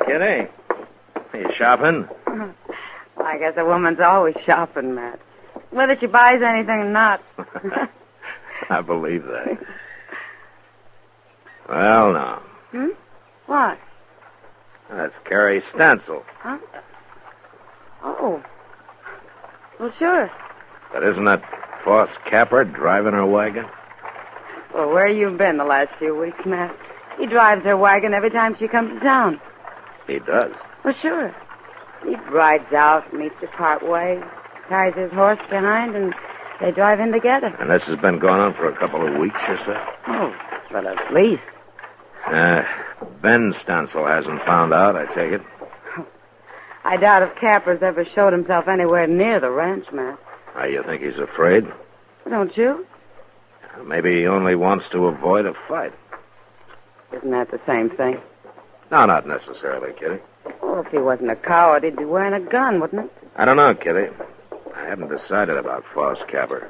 Kitty. Are you shopping? I guess a woman's always shopping, Matt. Whether she buys anything or not. I believe that. Well, now. What? That's Carrie Stansel. Huh? Oh. Well, sure. But isn't that Foss Capper driving her wagon? Well, where you been the last few weeks, Matt? He drives her wagon every time she comes to town. He does. Well, sure. He rides out, meets her part way, ties his horse behind, and they drive in together. And this has been going on for a couple of weeks or so? Oh, but at least. Ben Stansel hasn't found out, I take it. I doubt if Capper's ever showed himself anywhere near the ranch, Matt. Why, you think he's afraid? Don't you? Maybe he only wants to avoid a fight. Isn't that the same thing? No, not necessarily, Kitty. Well, if he wasn't a coward, he'd be wearing a gun, wouldn't it? I don't know, Kitty. I haven't decided about Foss Capper.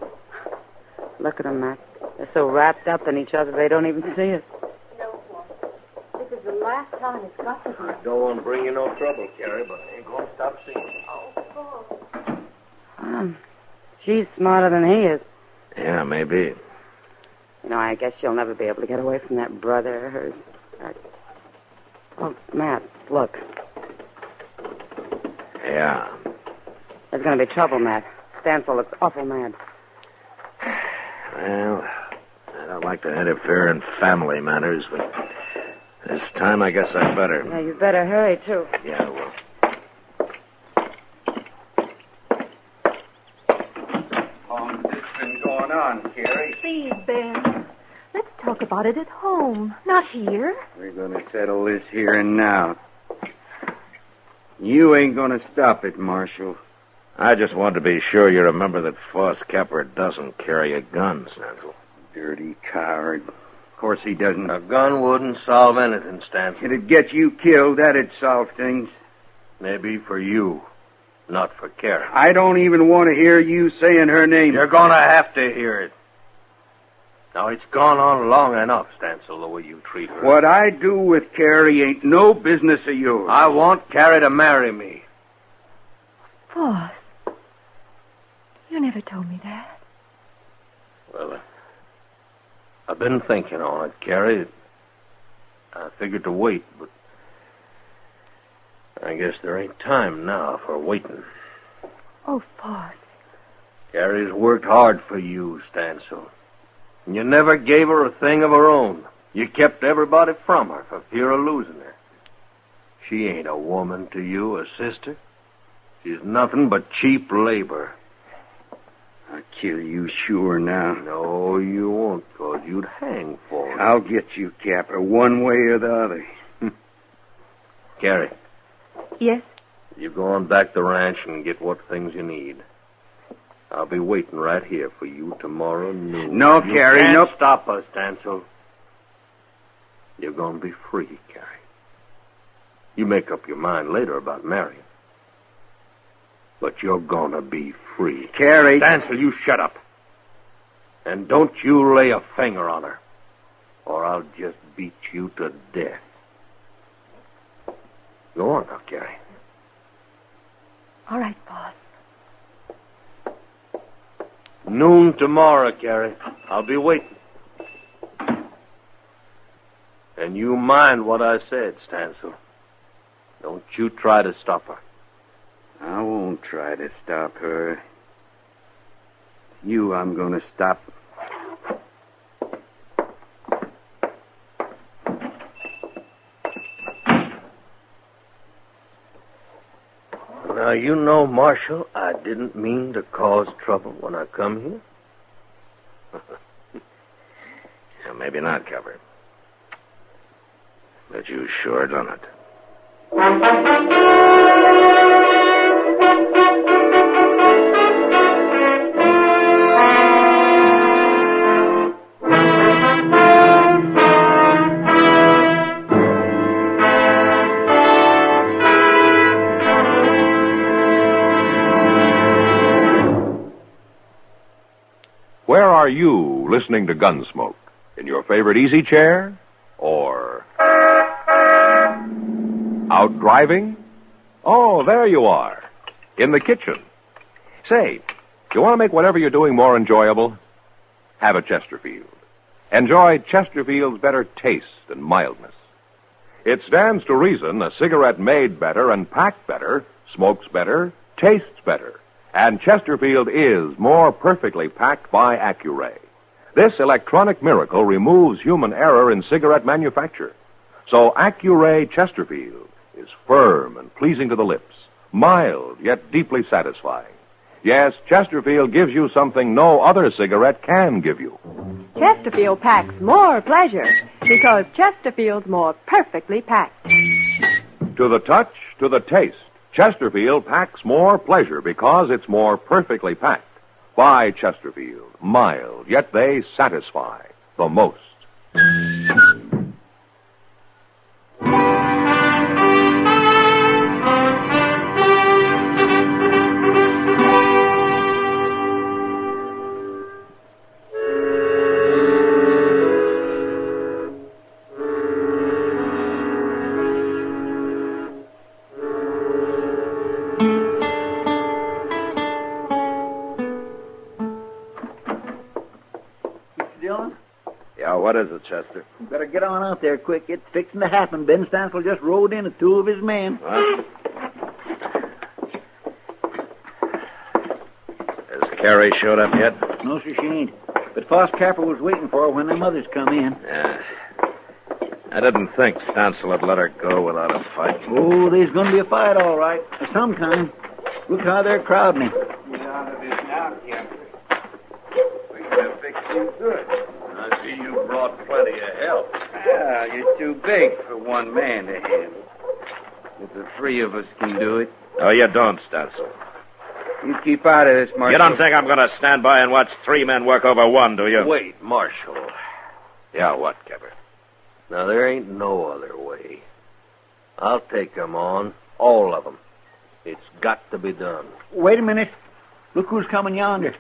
Look at them, Matt. They're so wrapped up in each other they don't even see us. This is the last time it's got to be. I don't want to bring you no trouble, Carrie, but I ain't going to stop seeing you. She's smarter than he is. Yeah, maybe. You know, I guess she'll never be able to get away from that brother of hers. Oh, Matt, look. Yeah. There's going to be trouble, Matt. Stansel looks awful mad. Well, I don't like to interfere in family matters, but this time I guess I better. Yeah, you better hurry, too. Yeah, I will. How long's this been going on, Carrie? Please, Ben. Let's talk about it at home, not here. We're going to settle this here and now. You ain't going to stop it, Marshal. I just wanted to be sure you remember that Foss Capper doesn't carry a gun, Stansel. Dirty coward. Of course he doesn't. A gun wouldn't solve anything, Stansel. It'd get you killed. That'd solve things. Maybe for you, not for Carrie. I don't even want to hear you saying her name. You're going to have to hear it. Now, it's gone on long enough, Stansel, the way you treat her. What I do with Carrie ain't no business of yours. I want Carrie to marry me. Foss. You never told me that. Well, I've been thinking on it, Carrie. I figured to wait, but I guess there ain't time now for waiting. Oh, Foss. Carrie's worked hard for you, Stansel. And you never gave her a thing of her own. You kept everybody from her for fear of losing her. She ain't a woman to you, a sister. She's nothing but cheap labor. I'll kill you sure now. No, you won't, 'cause you'd hang for it. I'll get you, Capper, one way or the other. Carrie, Yes? you go on back to the ranch and get what things you need. I'll be waiting right here for you tomorrow noon. No, Carrie, you can't no. stop us, Stancil. You're going to be free, Carrie. You make up your mind later about marrying. But you're going to be free. Carrie. Stancil, you shut up. And don't you lay a finger on her, or I'll just beat you to death. Go on now, Carrie. All right, boss. Noon tomorrow, Carrie. I'll be waiting. And you mind what I said, Stancil. Don't you try to stop her. I won't try to stop her. It's you I'm going to stop. Now, you know, Marshal, I didn't mean to cause trouble when I come here. Yeah, maybe not, Cowboy. But you sure done it. Where are you listening to Gunsmoke? In your favorite easy chair? Or out driving? Oh, there you are. In the kitchen. Say, you want to make whatever you're doing more enjoyable? Have a Chesterfield. Enjoy Chesterfield's better taste and mildness. It stands to reason a cigarette made better and packed better, smokes better, tastes better. And Chesterfield is more perfectly packed by Accuray. This electronic miracle removes human error in cigarette manufacture. So Accuray Chesterfield is firm and pleasing to the lips, mild yet deeply satisfying. Yes, Chesterfield gives you something no other cigarette can give you. Chesterfield packs more pleasure because Chesterfield's more perfectly packed. To the touch, to the taste, Chesterfield packs more pleasure because it's more perfectly packed. By Chesterfield, mild, yet they satisfy the most. What is it, Chester? You better get on out there quick. It's fixing to happen. Ben Stancil just rode in with two of his men. What? Has Carrie showed up yet? No, sir, she ain't. But Foss Capper was waiting for her when them others come in. Yeah. I didn't think Stancil would let her go without a fight. Oh, there's going to be a fight, all right. Of some kind. Look how they're crowding him. Get out of this now, Capper. We're going to fix you good. I see you brought plenty of help. Ah, you're too big for one man to handle. If the three of us can do it. No, you don't, Stancil. You keep out of this, Marshal. You don't think I'm going to stand by and watch three men work over one, do you? Wait, Marshal. Yeah, what, Kipper? Now, there ain't no other way. I'll take them on, all of them. It's got to be done. Wait a minute. Look who's coming yonder.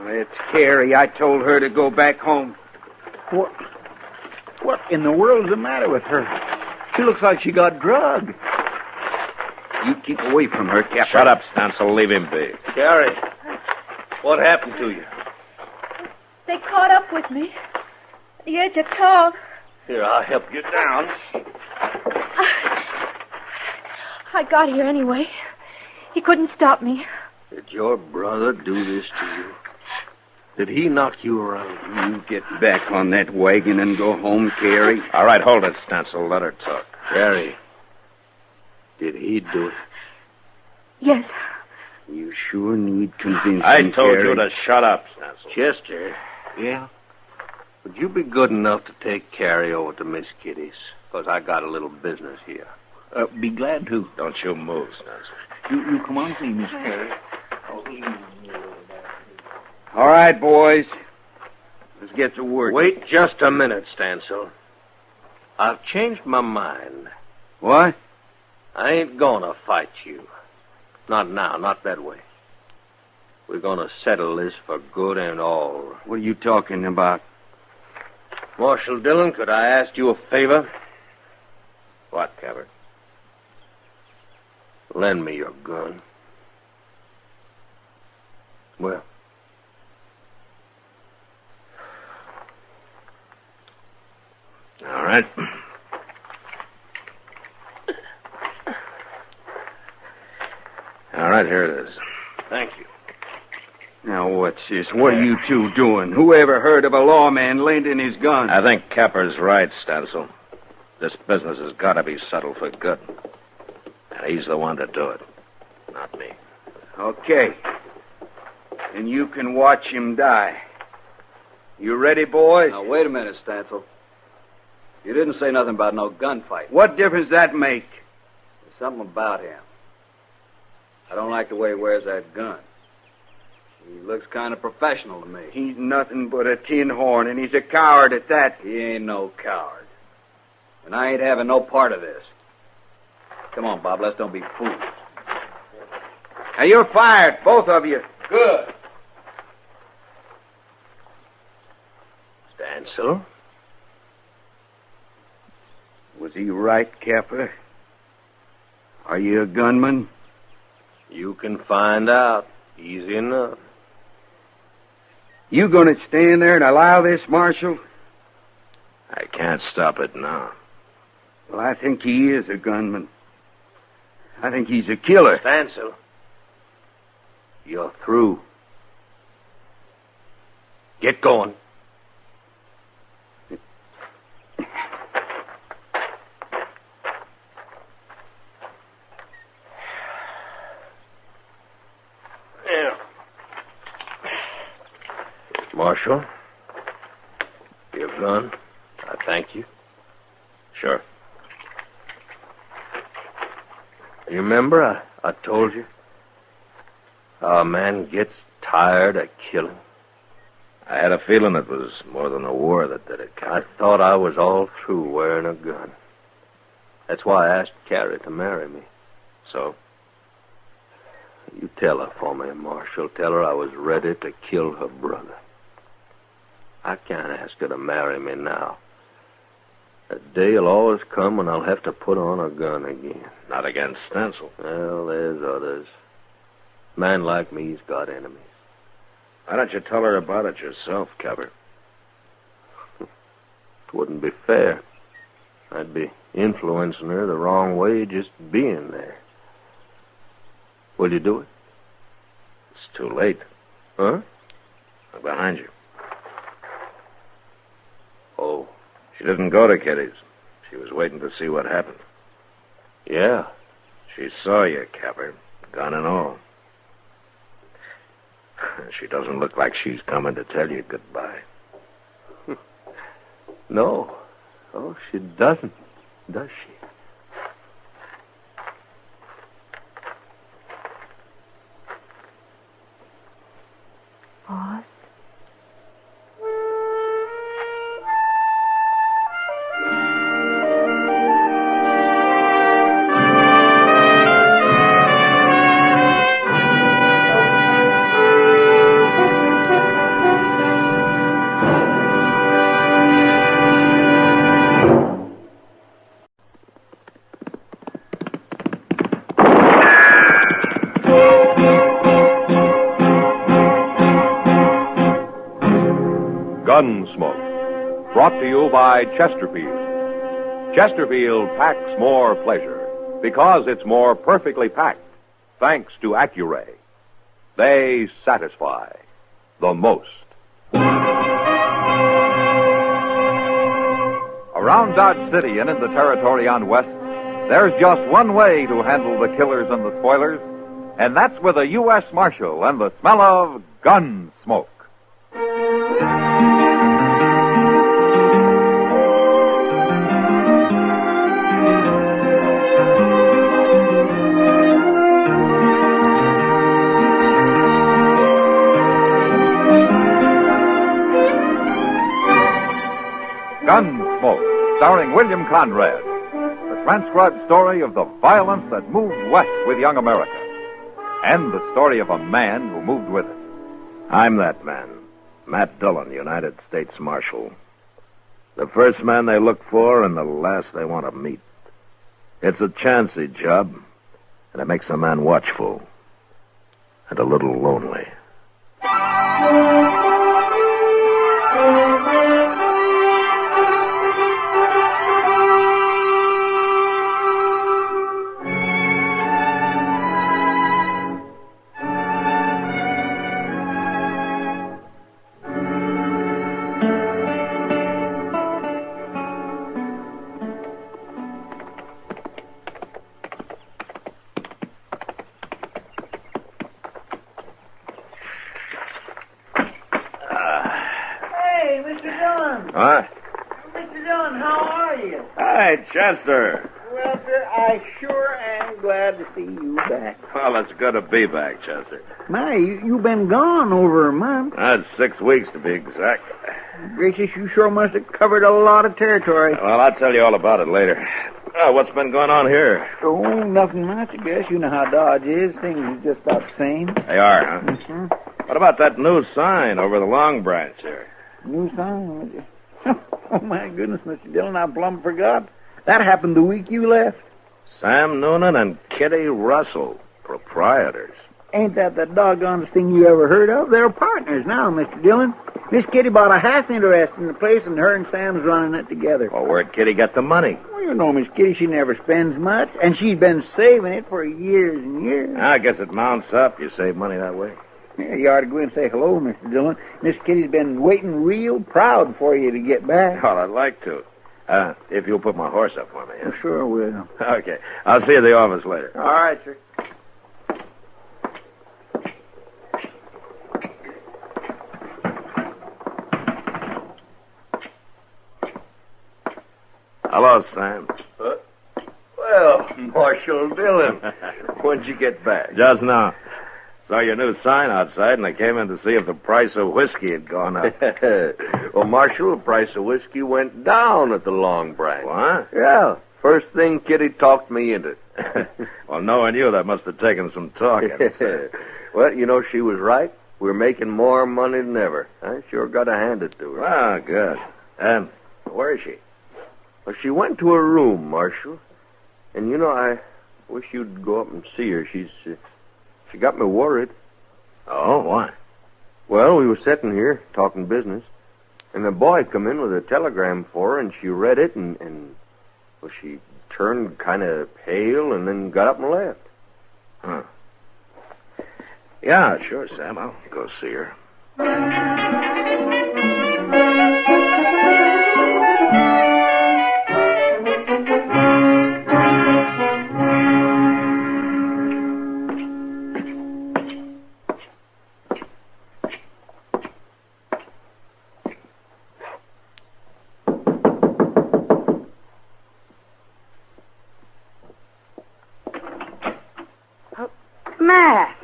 It's Carrie. I told her to go back home. What in the world's the matter with her? She looks like she got drugged. You keep away from her, Capper. Shut up, Stancil. Leave him be. Carrie, what happened to you? They caught up with me. At the edge of town. Here, I'll help you down. I got here anyway. He couldn't stop me. Did your brother do this to you? Did he knock you around? You get back on that wagon and go home, Carrie. All right, hold it, Stancil. Let her talk. Carrie, Did he do it? Yes. You sure need convincing, I told Carrie. you to shut up, Stancil. Chester. Yeah? Would you be good enough to take Carrie over to Miss Kitty's? Because I got a little business here. Be glad to. Don't you move, Stancil. You come on, please, Miss Carrie. All right, boys. Let's get to work. Wait just a minute, Stancil. I've changed my mind. What? I ain't gonna fight you. Not now, not that way. We're gonna settle this for good and all. What are you talking about? Marshal Dillon, could I ask you a favor? What, Cabot? Lend me your gun. Well. All right. All right, here it is. Thank you. Now, what's this? What are you two doing? Who ever heard of a lawman lending his gun? I think Capper's right, Stancil. This business has got to be settled for good. And he's the one to do it, not me. Okay. And you can watch him die. You ready, boys? Now, wait a minute, Stancil. You didn't say nothing about no gunfight. What difference does that make? There's something about him. I don't like the way he wears that gun. He looks kind of professional to me. He's nothing but a tin horn, and he's a coward at that. He ain't no coward. And I ain't having no part of this. Come on, Bob, let's don't be fools. Now, you're fired, both of you. Good. Stancil? Was he right, Capper? Are you a gunman? You can find out. Easy enough. You gonna stand there and allow this, Marshal? I can't stop it now. Well, I think he is a gunman. I think he's a killer. Stancil. You're through. Get going. Marshal, your gun. I thank you. Sure. You remember I told you how a man gets tired of killing? I had a feeling it was more than the war that did it, Capper. I thought I was all through wearing a gun. That's why I asked Carrie to marry me. So? You tell her for me, Marshal. Tell her I was ready to kill her brother. I can't ask her to marry me now. A day will always come when I'll have to put on a gun again. Not against Stancil. Well, there's others. A man like me's got enemies. Why don't you tell her about it yourself, Capper? It wouldn't be fair. I'd be influencing her the wrong way just being there. Will you do it? It's too late. Huh? I'm behind you. Oh. She didn't go to Kitty's. She was waiting to see what happened. Yeah. She saw you, Capper, gun and all. She doesn't look like she's coming to tell you goodbye. No. Oh, she doesn't, does she? Boss? Gunsmoke, brought to you by Chesterfield. Chesterfield packs more pleasure because it's more perfectly packed, thanks to Accuray. They satisfy the most. Around Dodge City and in the territory on West, There's just one way to handle the killers and the spoilers, and that's with a U.S. Marshal and the smell of Gunsmoke. Gunsmoke, starring William Conrad. The transcribed story of the violence that moved west with young America. And the story of a man who moved with it. I'm that man, Matt Dillon, United States Marshal. The first man they look for and the last they want to meet. It's a chancy job, and it makes a man watchful and a little lonely. What? Mr. Dillon, how are you? Hi, Chester. Well, sir, I sure am glad to see you back. Well, it's good to be back, Chester. My, you've been gone over a month. That's 6 weeks to be exact. Gracious, you sure must have covered a lot of territory. Well, I'll tell you all about it later. What's been going on here? Oh, nothing much, I guess. You know how Dodge is. Things are just about the same. They are, huh? Mm-hmm. What about that new sign over the Long Branch here? New sign? Oh, my goodness, Mr. Dillon, I plumb forgot. That happened the week you left. Sam Noonan and Kitty Russell, proprietors. Ain't that the doggonest thing you ever heard of? They're partners now, Mr. Dillon. Miss Kitty bought a half interest in the place, and her and Sam's running it together. Well, where'd Kitty get the money? Well, you know, Miss Kitty, she never spends much, and she's been saving it for years and years. I guess it mounts up. You save money that way. Yeah, you ought to go in and say hello, Mr. Dillon. Miss Kitty's been waiting real proud for you to get back. Well, I'd like to. If you'll put my horse up for me. Huh? Sure I will. Okay. I'll see you at the office later. All right, sir. Hello, Sam. Well, Marshal Dillon, when'd you get back? Just now. Saw your new sign outside, and I came in to see if the price of whiskey had gone up. Well, Marshal, the price of whiskey went down at the Long Branch. What? Yeah. First thing Kitty talked me into. Well, knowing you, that must have taken some talking. Well, you know, she was right. We're making more money than ever. I sure got to hand it to her. Ah, good. And where is she? Well, she went to her room, Marshal. And, you know, I wish you'd go up and see her. She got me worried. Oh, why? Well, we were sitting here talking business, and a boy come in with a telegram for her, and she read it, and well, she turned kind of pale and then got up and left. Huh. Yeah, sure, Sam. I'll go see her. Matt.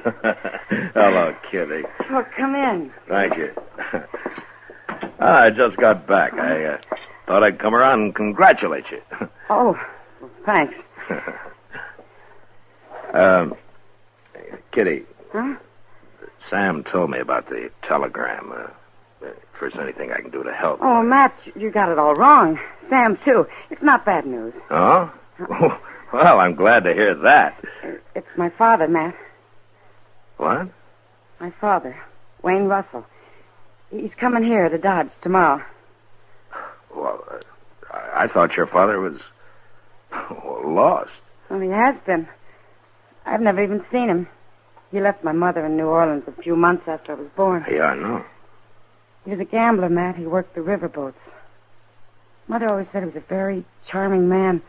Hello, Kitty. Oh, come in. Thank you. I just got back. I thought I'd come around and congratulate you. Oh, well, thanks. Kitty. Huh? Sam told me about the telegram. If there's anything I can do to help. Oh, Matt, you got it all wrong. Sam, too. It's not bad news. Oh? Well, I'm glad to hear that. It's my father, Matt. What? My father, Wayne Russell. He's coming here to Dodge tomorrow. Well, I thought your father was lost. Well, he has been. I've never even seen him. He left my mother in New Orleans a few months after I was born. Yeah, I know. He was a gambler, Matt. He worked the riverboats. Mother always said he was a very charming man.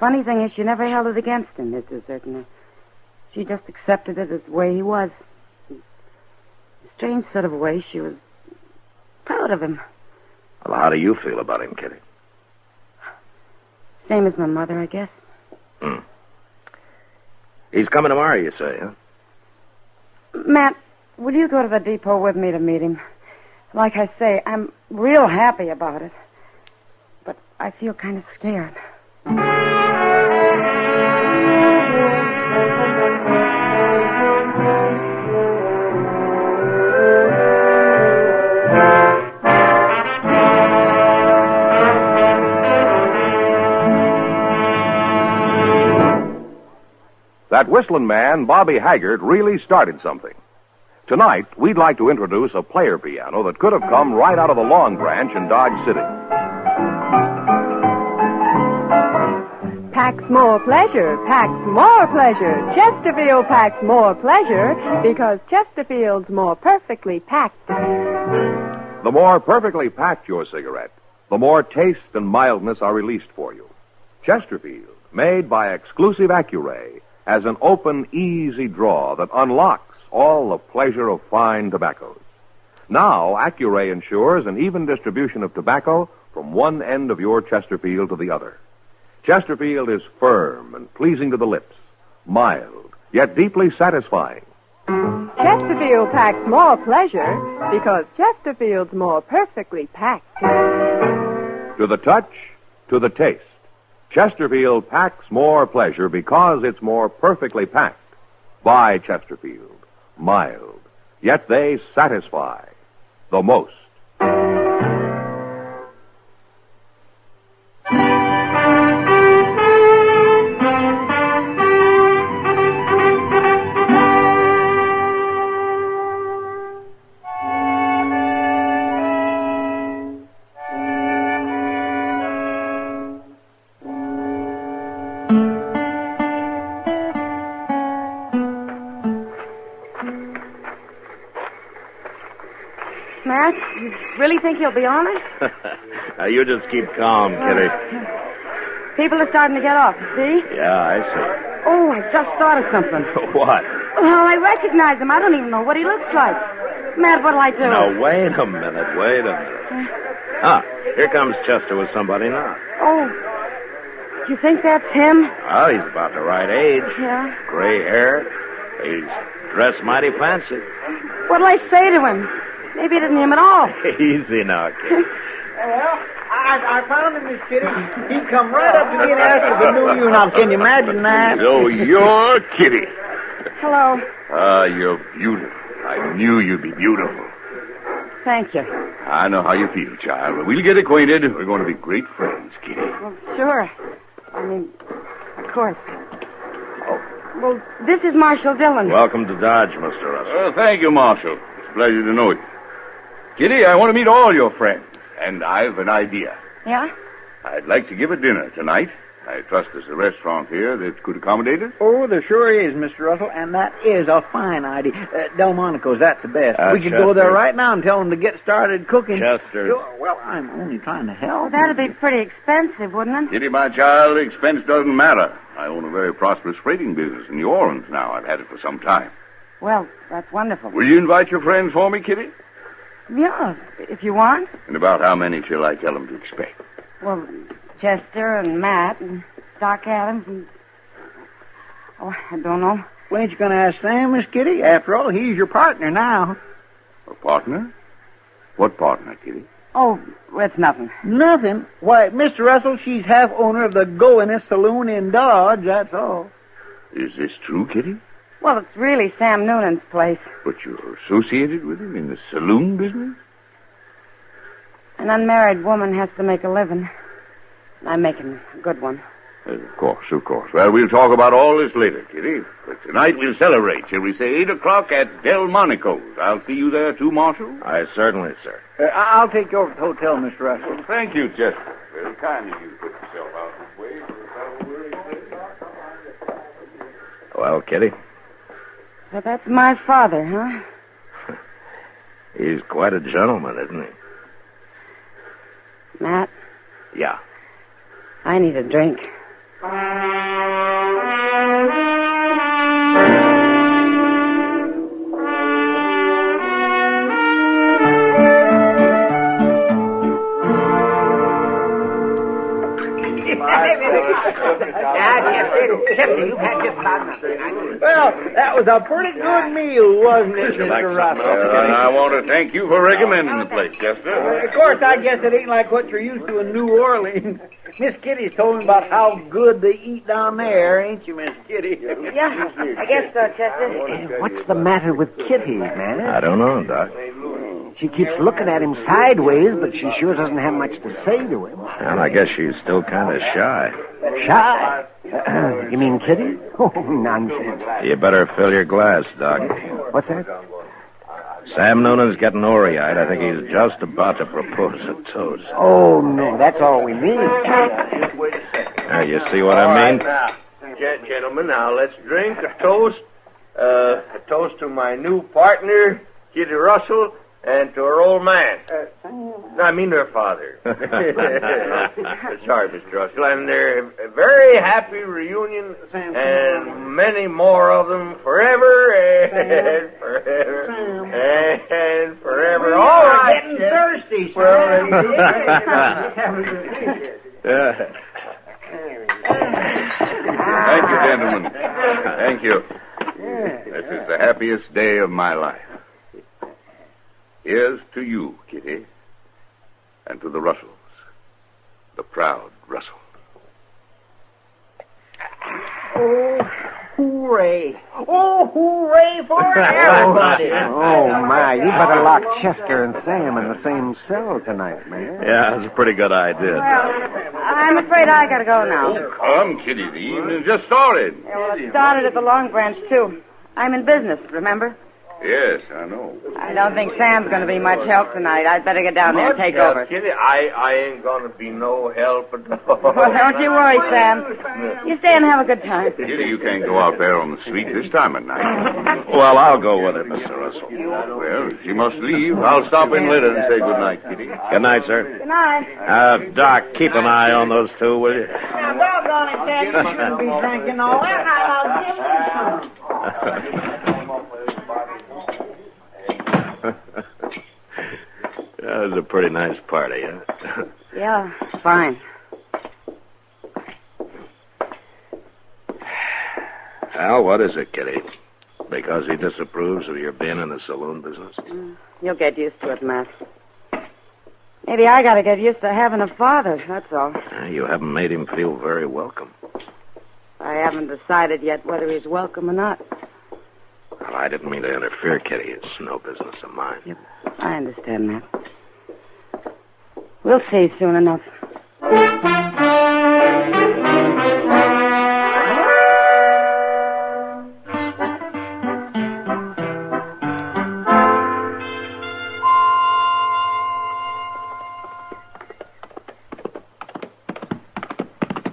Funny thing is, she never held it against him, his deserting. She just accepted it as the way he was. In a strange sort of way, she was proud of him. Well, how do you feel about him, Kitty? Same as my mother, I guess. He's coming tomorrow, you say, huh? Matt, will you go to the depot with me to meet him? Like I say, I'm real happy about it. But I feel kind of scared. That whistling man, Bobby Haggart, really started something. Tonight, we'd like to introduce a player piano that could have come right out of the Long Branch in Dodge City. Packs more pleasure, packs more pleasure. Chesterfield packs more pleasure because Chesterfield's more perfectly packed. The more perfectly packed your cigarette, the more taste and mildness are released for you. Chesterfield, made by exclusive Accuray, has an open, easy draw that unlocks all the pleasure of fine tobaccos. Now, Accuray ensures an even distribution of tobacco from one end of your Chesterfield to the other. Chesterfield is firm and pleasing to the lips, mild, yet deeply satisfying. Chesterfield packs more pleasure because Chesterfield's more perfectly packed. To the touch, to the taste, Chesterfield packs more pleasure because it's more perfectly packed. By Chesterfield, mild, yet they satisfy the most. Matt, you really think he'll be on it? Now, you just keep calm, Kitty. People are starting to get off, see? Yeah, I see. Oh, I just thought of something. What? Well, I recognize him. I don't even know what he looks like. Matt, what'll I do? Now, wait a minute. Ah, here comes Chester with somebody now. Oh, you think that's him? Well, he's about the right age. Yeah. Gray hair. He's dressed mighty fancy. What'll I say to him? Maybe it isn't him at all. Easy now, Kitty. Well, I found him, Miss Kitty. He come right up to me and asked if I knew you. Now, can you imagine that? So you're Kitty. Hello. Ah, you're beautiful. I knew you'd be beautiful. Thank you. I know how you feel, child. But we'll get acquainted. We're going to be great friends, Kitty. Well, sure. I mean, of course. Oh, well, this is Marshal Dillon. Welcome to Dodge, Mr. Russell. Thank you, Marshal. It's a pleasure to know you. Kitty, I want to meet all your friends, and I've an idea. Yeah? I'd like to give a dinner tonight. I trust there's a restaurant here that could accommodate us. Oh, there sure is, Mr. Russell, and that is a fine idea. Delmonico's, that's the best. We could go there right now and tell them to get started cooking. Chester. Well, I'm only trying to help. Well, that'd be pretty expensive, wouldn't it? Kitty, my child, expense doesn't matter. I own a very prosperous freighting business in New Orleans now. I've had it for some time. Well, that's wonderful. Will you invite your friends for me, Kitty? Yeah, if you want. And about how many shall I tell them to expect? Well, Chester and Matt and Doc Adams and... Oh, I don't know. Well, ain't you going to ask Sam, Miss Kitty? After all, he's your partner now. A partner? What partner, Kitty? Oh, it's nothing. Nothing? Why, Mr. Russell, she's half owner of the Goinest Saloon in Dodge, that's all. Is this true, Kitty? Well, it's really Sam Noonan's place. But you're associated with him in the saloon business? An unmarried woman has to make a living. I'm making a good one. Of course, of course. Well, we'll talk about all this later, Kitty. But tonight we'll celebrate, shall we say, 8 o'clock at Delmonico's. I'll see you there, too, Marshal? Aye, certainly, sir. I'll take you over to the hotel, Mr. Russell. Well, thank you, Chester. Very kind of you to put yourself out this way for a fellow we're interested. Well, Kitty, So that's my father, huh? he's quite a gentleman, isn't he? Matt, Yeah. I need a drink. Chester, you've had just about nothing. Well, that was a pretty good meal, wasn't it, Mr. Rustin? I want to thank you for recommending the place, Chester. Of course, I guess it ain't like what you're used to in New Orleans. Miss Kitty's told me about how good they eat down there, ain't you, Miss Kitty? Yeah, I guess so, Chester. What's the matter with Kitty, man? I don't know, Doc. She keeps looking at him sideways, but she sure doesn't have much to say to him. And I guess she's still kind of shy. Shy? You mean Kitty? Oh, nonsense. You better fill your glass, Doc. What's that? Sam Noonan's getting ory-eyed. I think he's just about to propose a toast. Oh, no, that's all we need. Now, you see what I mean? Now, gentlemen, now let's drink a toast. A toast to my new partner, Kitty Russell, and to her old man. I mean her father. Sorry, Mr. Russell. And their very happy reunion, and many more of them forever and forever and forever. All right, getting thirsty, Sam. Thank you, gentlemen. Thank you. This is the happiest day of my life. Here's to you, Kitty, and to the Russells, the proud Russells. Oh, hooray. Oh, hooray for everybody. Oh, my, you better lock Chester and Sam in the same cell tonight, man. Yeah, that's a pretty good idea. Well, I'm afraid I gotta go now. Come, Kitty, the evening just started. Yeah, well, it started at the Long Branch, too. I'm in business, remember? Yes, I know. I don't think Sam's going to be much help tonight. I'd better get down there and take over. Kitty, I ain't going to be no help at all. Well, don't you worry, Sam. You stay and have a good time. Kitty, you can't go out there on the street this time of night. Well, I'll go with it, Mr. Russell. Well, if she must leave, I'll stop in later and say good night, Kitty. Good night, sir. Good night. Doc, keep an eye on those two, will you? Now, doggone it, Sam, you shouldn't be drinking all that. I'll give you some. That was a pretty nice party, huh? Yeah, fine. Al, what is it, Kitty? Because he disapproves of your being in the saloon business? You'll get used to it, Matt. Maybe I gotta get used to having a father, that's all. You haven't made him feel very welcome. I haven't decided yet whether he's welcome or not. Well, I didn't mean to interfere, Kitty. It's no business of mine. Yep. I understand, Matt. We'll see soon enough.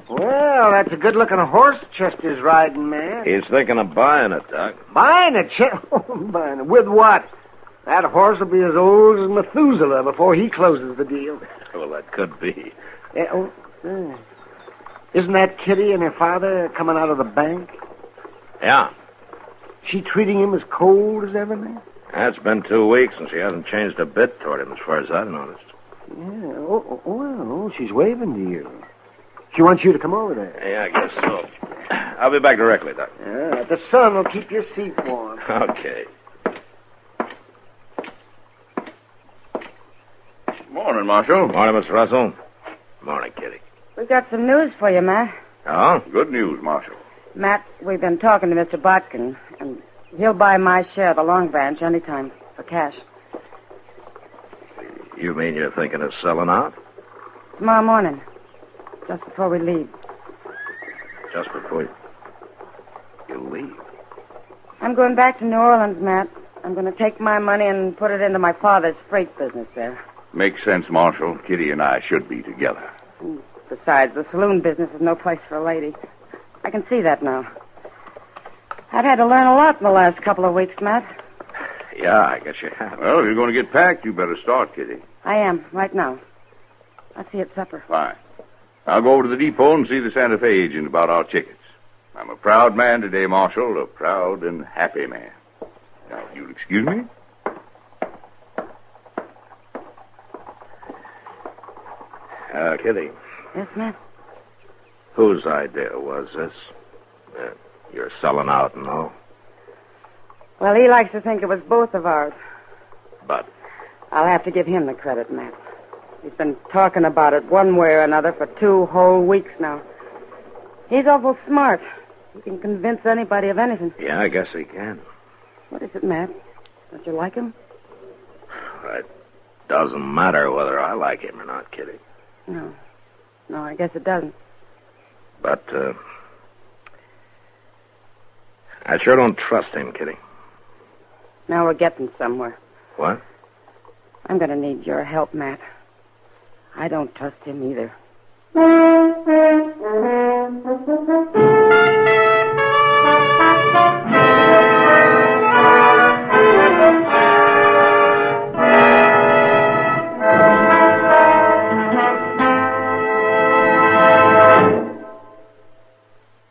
Well, that's a good-looking horse Chester's riding, man. He's thinking of buying it, Doc. Buying it, buying it. With what? That horse will be as old as Methuselah before he closes the deal. Well, that could be. Isn't that Kitty and her father coming out of the bank? Yeah. She treating him as cold as ever, man? It's been 2 weeks, and she hasn't changed a bit toward him, as far as I've noticed. Yeah, well, she's waving to you. She wants you to come over there. Yeah, I guess so. I'll be back directly, Doc. Yeah, the sun will keep your seat warm. Okay. Morning, Marshal. Morning, Miss Russell. Morning, Kitty. We've got some news for you, Matt. Oh? Good news, Marshal. Matt, we've been talking to Mr. Baton, and he'll buy my share of the Long Branch anytime for cash. You mean you're thinking of selling out? Tomorrow morning, just before we leave. Just before you leave? I'm going back to New Orleans, Matt. I'm going to take my money and put it into my father's freight business there. Makes sense, Marshal. Kitty and I should be together. Besides, the saloon business is no place for a lady. I can see that now. I've had to learn a lot in the last couple of weeks, Matt. Yeah, I guess you have. Well, if you're going to get packed, you better start, Kitty. I am, right now. I'll see you at supper. Fine. I'll go over to the depot and see the Santa Fe agent about our tickets. I'm a proud man today, Marshal, a proud and happy man. Now, if you'll excuse me. Kitty, Yes, Matt? whose idea was this? You're selling out and all. Well, he likes to think it was both of ours. But? I'll have to give him the credit, Matt. He's been talking about it one way or another for 2 whole weeks now. He's awful smart. He can convince anybody of anything. Yeah, I guess he can. What is it, Matt? Don't you like him? It doesn't matter whether I like him or not, Kitty. No. No, I guess it doesn't. But, I sure don't trust him, Kitty. Now we're getting somewhere. What? I'm going to need your help, Matt. I don't trust him either.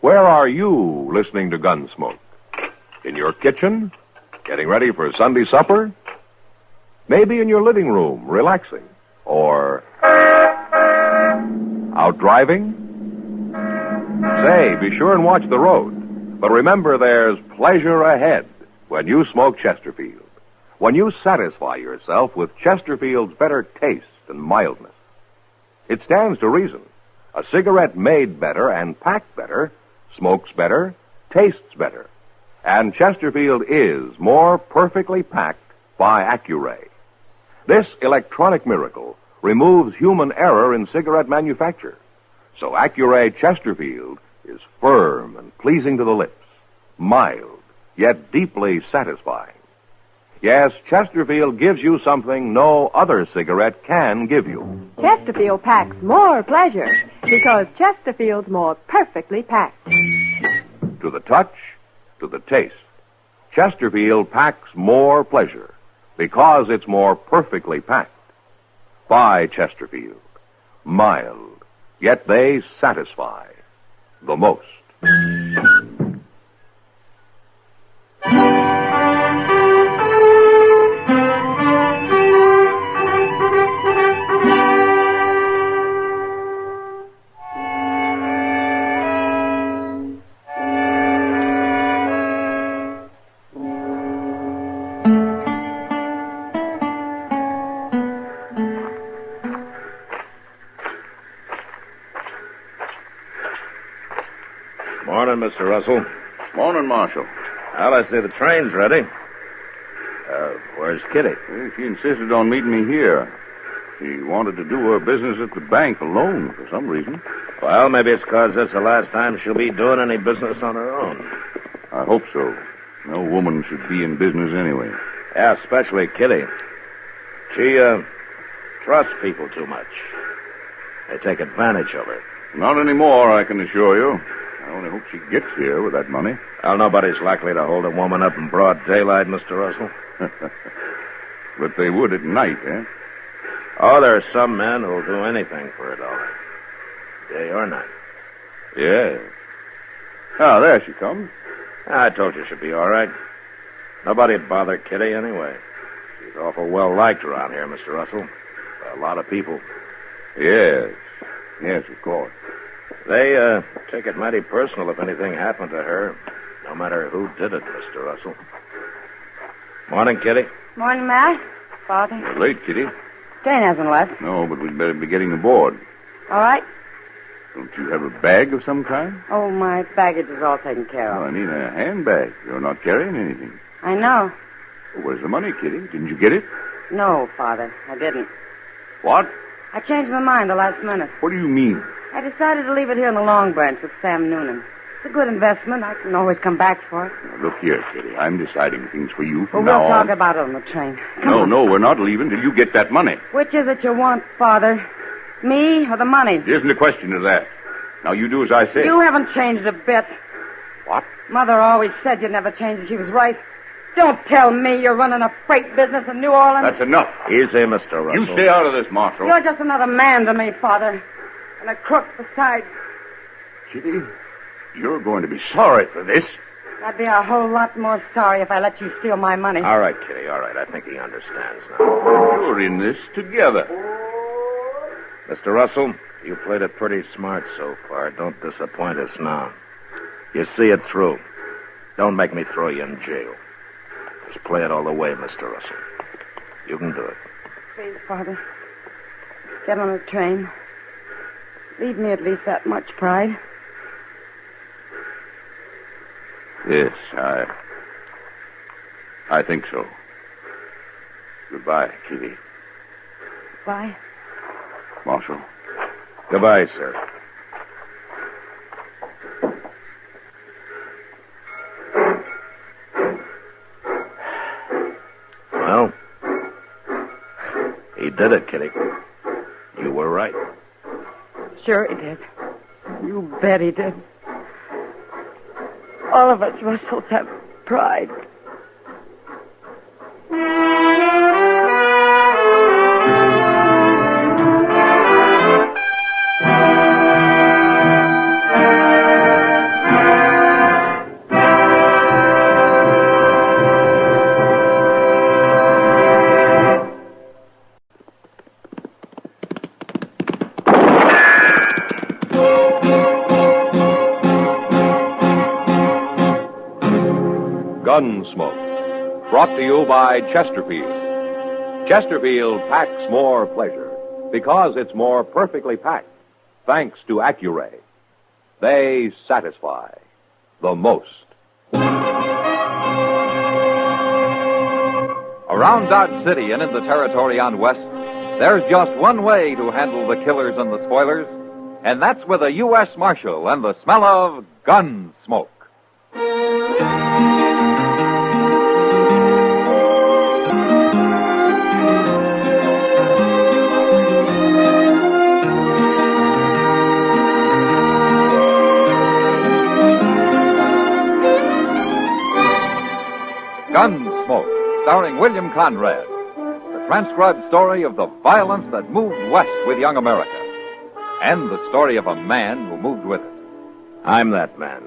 Where are you listening to Gunsmoke? In your kitchen? Getting ready for Sunday supper? Maybe in your living room, relaxing? Or out driving? Say, be sure and watch the road. But remember, there's pleasure ahead when you smoke Chesterfield. When you satisfy yourself with Chesterfield's better taste and mildness. It stands to reason. A cigarette made better and packed better smokes better, tastes better. And Chesterfield is more perfectly packed by Accuray. This electronic miracle removes human error in cigarette manufacture. So Accuray Chesterfield is firm and pleasing to the lips, mild, yet deeply satisfying. Yes, Chesterfield gives you something no other cigarette can give you. Chesterfield packs more pleasure because Chesterfield's more perfectly packed. To the touch, to the taste, Chesterfield packs more pleasure because it's more perfectly packed. By Chesterfield. Mild, yet they satisfy the most. Morning, Mr. Russell. Morning, Marshal. Well, I see the train's ready. Where's Kitty? Well, she insisted on meeting me here. She wanted to do her business at the bank alone for some reason. Well, maybe it's because this is the last time she'll be doing any business on her own. I hope so. No woman should be in business anyway. Yeah, especially Kitty. She, trusts people too much. They take advantage of her. Not anymore, I can assure you. I only hope she gets here with that money. Well, nobody's likely to hold a woman up in broad daylight, Mr. Russell. But they would at night, eh? Oh, there are some men who'll do anything for $1. Day or night. Yeah. Ah, there she comes. I told you she'd be all right. Nobody'd bother Kitty anyway. She's awful well liked around here, Mr. Russell. By a lot of people. Yes. Yes, of course. They, take it mighty personal if anything happened to her, no matter who did it, Mr. Russell. Morning, Kitty. Morning, Matt. Father. You're late, Kitty. Jane hasn't left. No, but we'd better be getting aboard. All right. Don't you have a bag of some kind? Oh, my baggage is all taken care Oh, of. I mean a handbag. You're not carrying anything. I know. Well, where's the money, Kitty? Didn't you get it? No, Father, I didn't. What? I changed my mind the last minute. What do you mean? I decided to leave it here in the Long Branch with Sam Noonan. It's a good investment. I can always come back for it. Now, look here, Kitty. I'm deciding things for you Well, from we'll now talk on. about it on the train. No, we're not leaving till you get that money. Which is it you want, Father? Me or the money? There isn't a question of that. Now, you do as I say. You haven't changed a bit. What? Mother always said you'd never change, and she was right. Don't tell me you're running a freight business in New Orleans. That's enough. Easy, Mr. Russell. You stay out of this, Marshal. You're just another man to me, Father. And a crook besides. Kitty, you're going to be sorry for this. I'd be a whole lot more sorry if I let you steal my money. All right, Kitty, all right. I think he understands now. You're in this together. Mr. Russell, you played it pretty smart so far. Don't disappoint us now. You see it through. Don't make me throw you in jail. Just play it all the way, Mr. Russell. You can do it. Please, Father. Get on a train. Leave me at least that much pride. Yes, I think so. Goodbye, Kitty. Bye. Marshal. Goodbye, sir. Well, he did it, Kitty. You were right. Sure he did. You bet he did. All of us Russells have pride. Gunsmoke, brought to you by Chesterfield. Chesterfield packs more pleasure because it's more perfectly packed, thanks to Accuray. They satisfy the most. Around Dodge City and in the territory on West, there's just one way to handle the killers and the spoilers, and that's with a U.S. Marshal and the smell of Gunsmoke. Gunsmoke, starring William Conrad. The transcribed story of the violence that moved west with young America. And the story of a man who moved with it. I'm that man.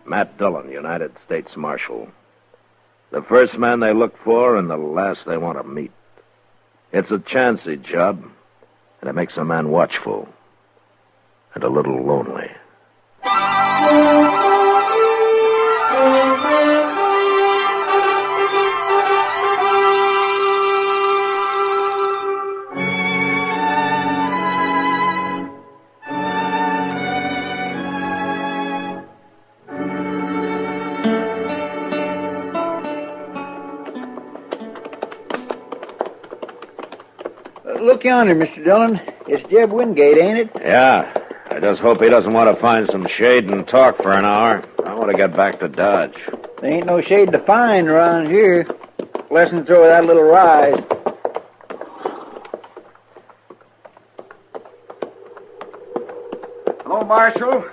Matt Dillon, United States Marshal. The first man they look for and the last they want to meet. It's a chancy job, and it makes a man watchful and a little lonely. Look yonder, Mr. Dillon. It's Jeb Wingate, ain't it? Yeah. I just hope he doesn't want to find some shade and talk for an hour. I want to get back to Dodge. There ain't no shade to find around here. Lessons over that little rise. Hello, Marshal.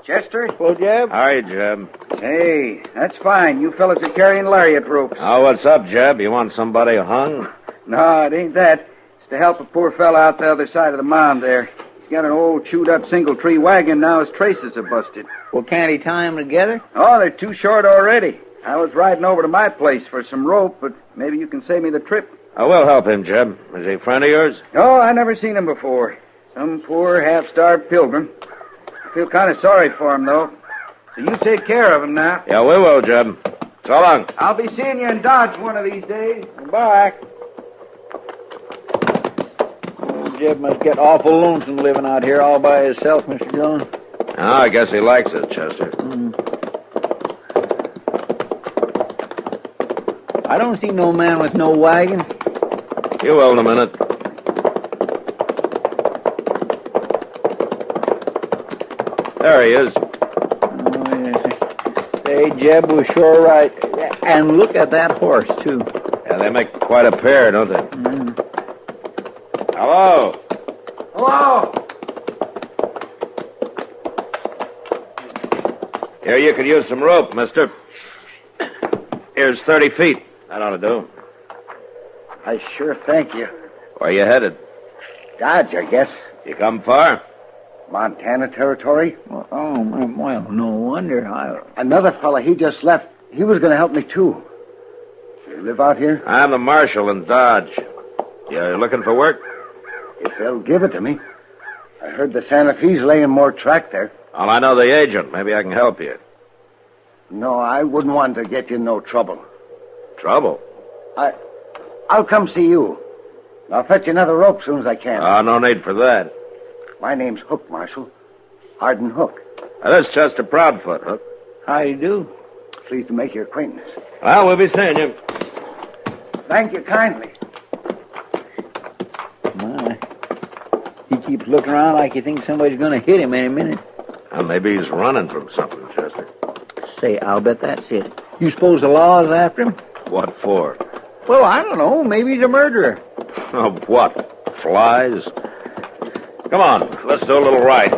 Chester? Hello, Jeb. Hi, Jeb. Hey, that's fine. You fellas are carrying lariat ropes. Oh, what's up, Jeb? You want somebody hung? No, it ain't that. It's to help a poor fella out the other side of the mound there. He's got an old chewed-up single-tree wagon. Now his traces are busted. Well, can't he tie them together? Oh, they're too short already. I was riding over to my place for some rope, but maybe you can save me the trip. I will help him, Jeb. Is he a friend of yours? Oh, I never seen him before. Some poor half-starved pilgrim. I feel kind of sorry for him, though. So you take care of him now. Yeah, we will, Jeb. So long. I'll be seeing you in Dodge one of these days. Goodbye. Old Jeb must get awful lonesome living out here all by himself, Mr. Dillon. Oh, I guess he likes it, Chester. I don't see no man with no wagon. You will in a minute. There he is. Oh, yes. Hey, Jeb was sure right. And look at that horse, too. Yeah, they make quite a pair, don't they? Hello. Hello. Here, you could use some rope, mister. Here's 30 feet. That ought to do. I sure thank you. Where you headed? Dodge, I guess. You come far? Montana territory? Oh, well, no wonder. Another fella, he just left. He was going to help me, too. You live out here? I'm the marshal in Dodge. You looking for work? If they'll give it to me. I heard the Santa Fe's laying more track there. Well, I know the agent. Maybe I can help you. No, I wouldn't want to get you in no trouble. Trouble? I'll come see you. I'll fetch you another rope as soon as I can. No need for that. My name's Hook, Marshal. Arden Hook. This is Chester Proudfoot, Hook. How do you do? Pleased to make your acquaintance. Well, we'll be seeing you. Thank you kindly. My. He keeps looking around like he thinks somebody's going to hit him any minute. Well, maybe he's running from something, Chester. Say, I'll bet that's it. You suppose the law is after him? What for? Well, I don't know. Maybe he's a murderer. Oh, what? Flies? Come on, let's do a little riding.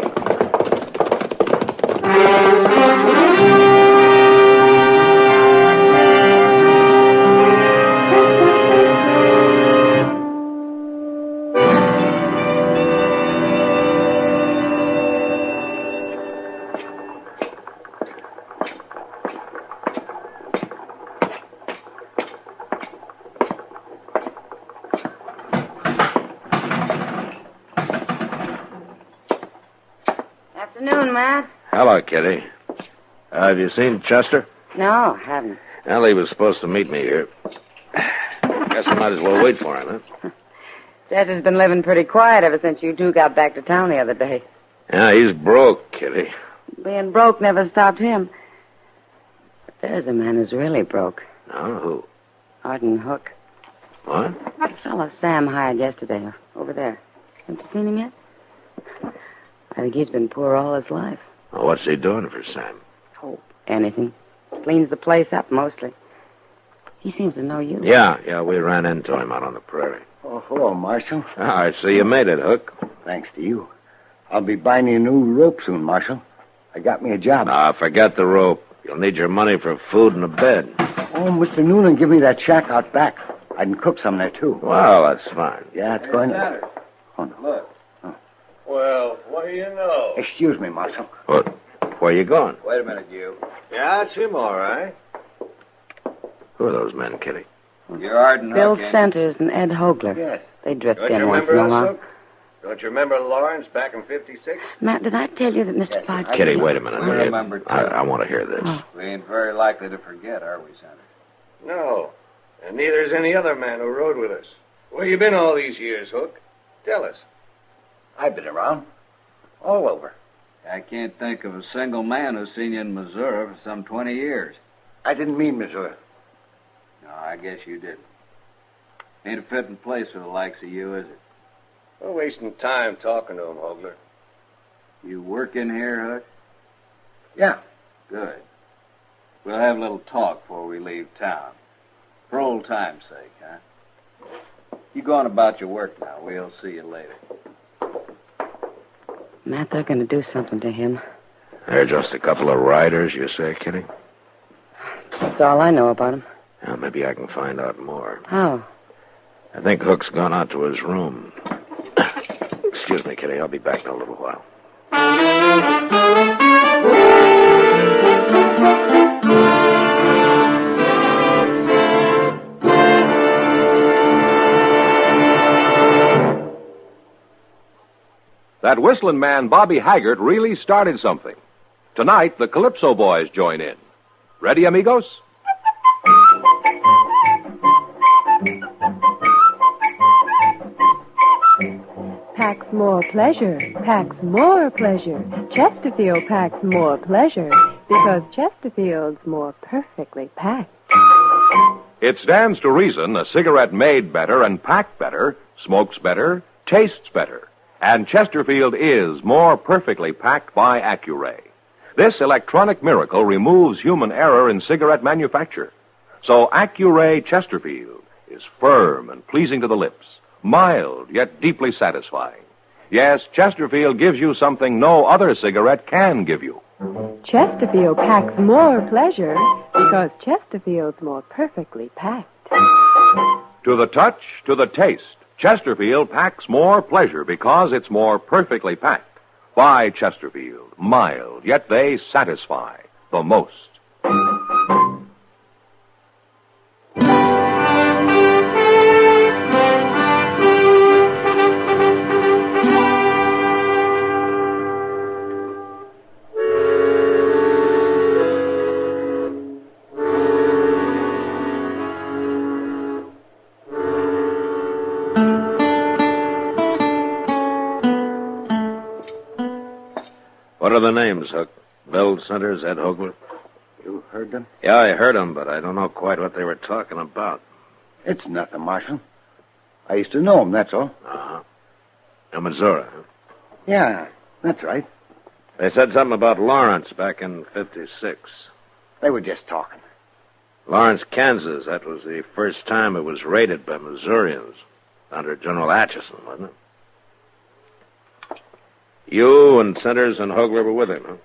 Afternoon, Matt. Hello, Kitty. Have you seen Chester? No, haven't. Well, he was supposed to meet me here. Guess I might as well wait for him, huh? Chester's been living pretty quiet ever since you two got back to town the other day. Yeah, he's broke, Kitty. Being broke never stopped him. But there's a man who's really broke. Oh, who? Arden Hook. What? The fellow Sam hired yesterday, over there. Haven't you seen him yet? I think he's been poor all his life. Well, what's he doing for Sam? Oh, anything. Cleans the place up, mostly. He seems to know you. Yeah, we ran into him out on the prairie. Oh, hello, Marshal. I see you made it, Hook. Thanks to you. I'll be buying you a new rope soon, Marshal. I got me a job. Forget the rope. You'll need your money for food and a bed. Oh, Mr. Noonan give me that shack out back. I can cook some there, too. Well, that's fine. Yeah, it's going to... Oh, no. Look. Well, what do you know? Excuse me, Marshal. What? Where you going? Wait a minute, you. Yeah, it's him, all right. Who are those men, Kitty? You're Arden Hook. Bill Centers and Ed Hogler. Yes. They drift Don't you in once in remember a us, while. Hook? Don't you remember Lawrence back in 56? Matt, did I tell you that Mr. Fight... Kitty, wait a minute. We remember, too. I want to hear this. Oh. We ain't very likely to forget, are we, Senator? No. And neither is any other man who rode with us. Where you been all these years, Hook? Tell us. I've been around. All over. I can't think of a single man who's seen you in Missouri for some 20 years. I didn't mean Missouri. No, I guess you didn't. Ain't a fitting place for the likes of you, is it? We're wasting time talking to him, Hogler. You work in here, Hook? Yeah. Good. We'll have a little talk before we leave town. For old time's sake, huh? You go on about your work now. We'll see you later. Matt, they're going to do something to him. They're just a couple of riders, you say, Kitty? That's all I know about him. Well, maybe I can find out more. How? I think Hook's gone out to his room. Excuse me, Kitty. I'll be back in a little while. That whistling man, Bobby Haggart, really started something. Tonight, the Calypso Boys join in. Ready, amigos? Packs more pleasure, packs more pleasure. Chesterfield packs more pleasure because Chesterfield's more perfectly packed. It stands to reason a cigarette made better and packed better, smokes better, tastes better. And Chesterfield is more perfectly packed by Accuray. This electronic miracle removes human error in cigarette manufacture. So Accuray Chesterfield is firm and pleasing to the lips, mild yet deeply satisfying. Yes, Chesterfield gives you something no other cigarette can give you. Chesterfield packs more pleasure because Chesterfield's more perfectly packed. To the touch, to the taste, Chesterfield packs more pleasure because it's more perfectly packed. by Chesterfield. Mild, yet they satisfy the most. What are the names, Hook? Bill Centers, Ed Hogler? You heard them? Yeah, I heard them, but I don't know quite what they were talking about. It's nothing, Marshal. I used to know them, that's all. Uh-huh. In Missouri, huh? Yeah, that's right. They said something about Lawrence back in 56. They were just talking. Lawrence, Kansas, that was the first time it was raided by Missourians. Under General Atchison, wasn't it? You and Centers and Hogler were with him, huh?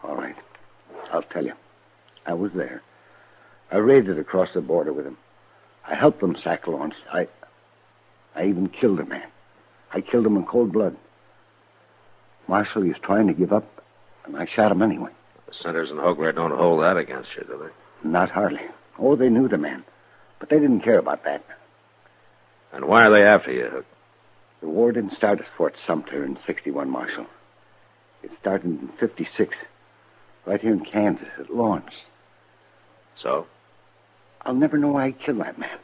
All right. I'll tell you. I was there. I raided across the border with him. I helped them sack Lawrence. I even killed a man. I killed him in cold blood. Marshal, he was trying to give up, and I shot him anyway. The Centers and Hogler don't hold that against you, do they? Not hardly. Oh, they knew the man. But they didn't care about that. And why are they after you, Hook? The war didn't start at Fort Sumter in 61, Marshal. It started in 56, right here in Kansas, at Lawrence. So? I'll never know why I killed that man.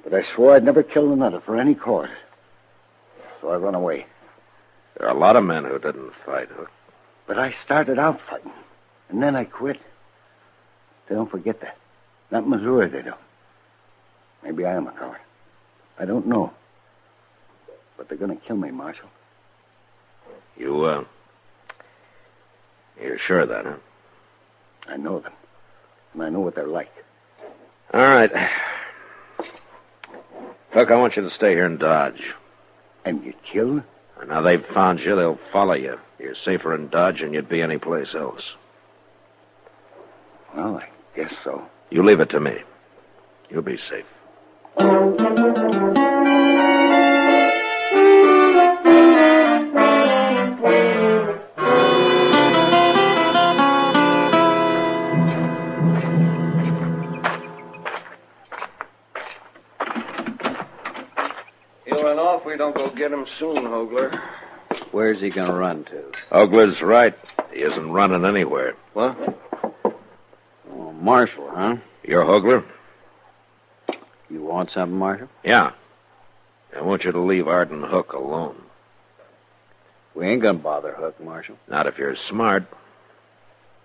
But I swore I'd never kill another for any cause. So I run away. There are a lot of men who didn't fight, Hook. But I started out fighting, and then I quit. They don't forget that. Not in Missouri, they don't. Maybe I am a coward. I don't know. But they're going to kill me, Marshal. You're sure of that, huh? I know them. And I know what they're like. All right. Hook, I want you to stay here in Dodge. And get killed? Now they've found you, they'll follow you. You're safer in Dodge than you'd be anyplace else. Well, I guess so. You leave it to me. You'll be safe. He'll run off if we don't go get him soon, Hogler. Where's he going to run to? Hogler's right. He isn't running anywhere. What? Oh, Marshal, huh? You're Hogler? You want something, Marshal? Yeah. I want you to leave Arden Hook alone. We ain't going to bother Hook, Marshal. Not if you're smart.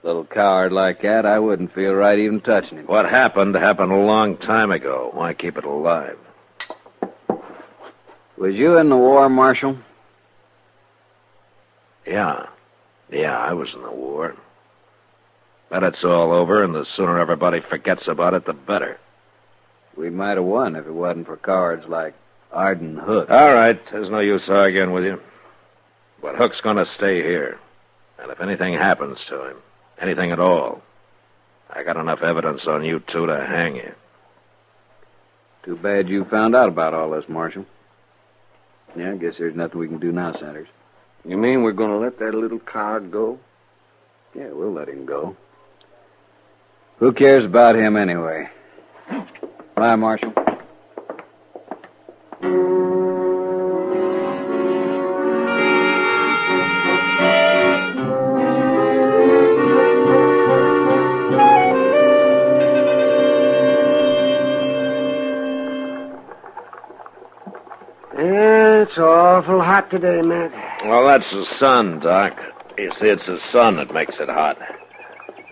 Little coward like that, I wouldn't feel right even touching him. What happened a long time ago. Why keep it alive? Was you in the war, Marshal? Yeah, I was in the war. But it's all over, and the sooner everybody forgets about it, the better. We might have won if it wasn't for cowards like Arden Hook. All right, there's no use arguing with you. But Hook's gonna stay here. And if anything happens to him, anything at all, I got enough evidence on you two to hang you. Too bad you found out about all this, Marshal. Yeah, I guess there's nothing we can do now, Sanders. You mean we're going to let that little coward go? Yeah, we'll let him go. Who cares about him anyway? Bye, Marshal. It's awful hot today, Matt. Well, that's the sun, Doc. You see, it's the sun that makes it hot.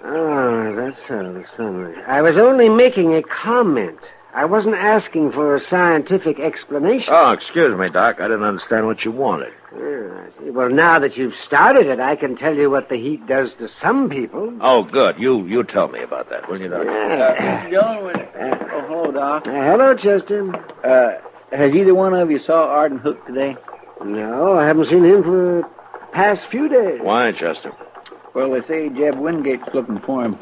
Oh, that's the sun. I was only making a comment. I wasn't asking for a scientific explanation. Oh, excuse me, Doc. I didn't understand what you wanted. I see. Well, now that you've started it, I can tell you what the heat does to some people. Oh, good. You tell me about that, will you, Doc? Hello, Doc. Hello, Chester. Has either one of you saw Arden Hook today? No, I haven't seen him for the past few days. Why, Chester? Well, they say Jeb Wingate's looking for him.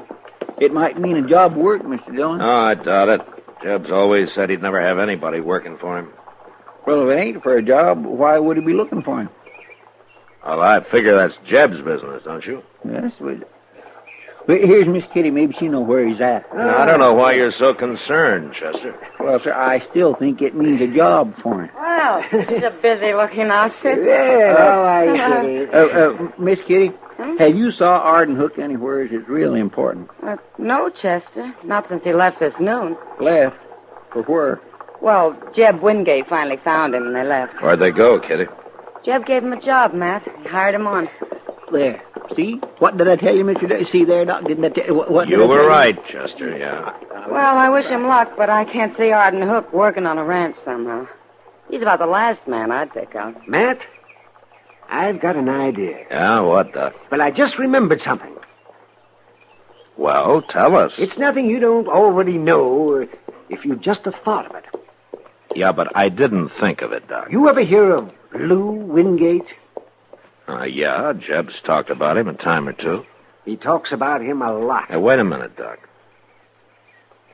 It might mean a job work, Mr. Dillon. Oh, I doubt it. Jeb's always said he'd never have anybody working for him. Well, if it ain't for a job, why would he be looking for him? Well, I figure that's Jeb's business, don't you? Yes, but here's Miss Kitty. Maybe she know where he's at. I don't know why you're so concerned, Chester. Well, sir, I still think it means a job for him. Well, he's a busy-looking outfit. Yeah, how are you, Kitty? Miss Kitty, have you saw Arden Hook anywhere? It's really important. No, Chester. Not since he left this noon. Left? For where? Well, Jeb Wingate finally found him and they left. Where'd they go, Kitty? Jeb gave him a job, Matt. He hired him on. There. See? What did I tell you, Mr. See there, Doc? Didn't I tell you? What You were right, Chester, yeah. Well, I wish him luck, but I can't see Arden Hook working on a ranch somehow. He's about the last man I'd pick out. Matt, I've got an idea. Yeah, what, Doc? Well, I just remembered something. Well, tell us. It's nothing you don't already know if you just have thought of it. Yeah, but I didn't think of it, Doc. You ever hear of Lou Wingate? Yeah, Jeb's talked about him a time or two. He talks about him a lot. Hey, wait a minute, Doc.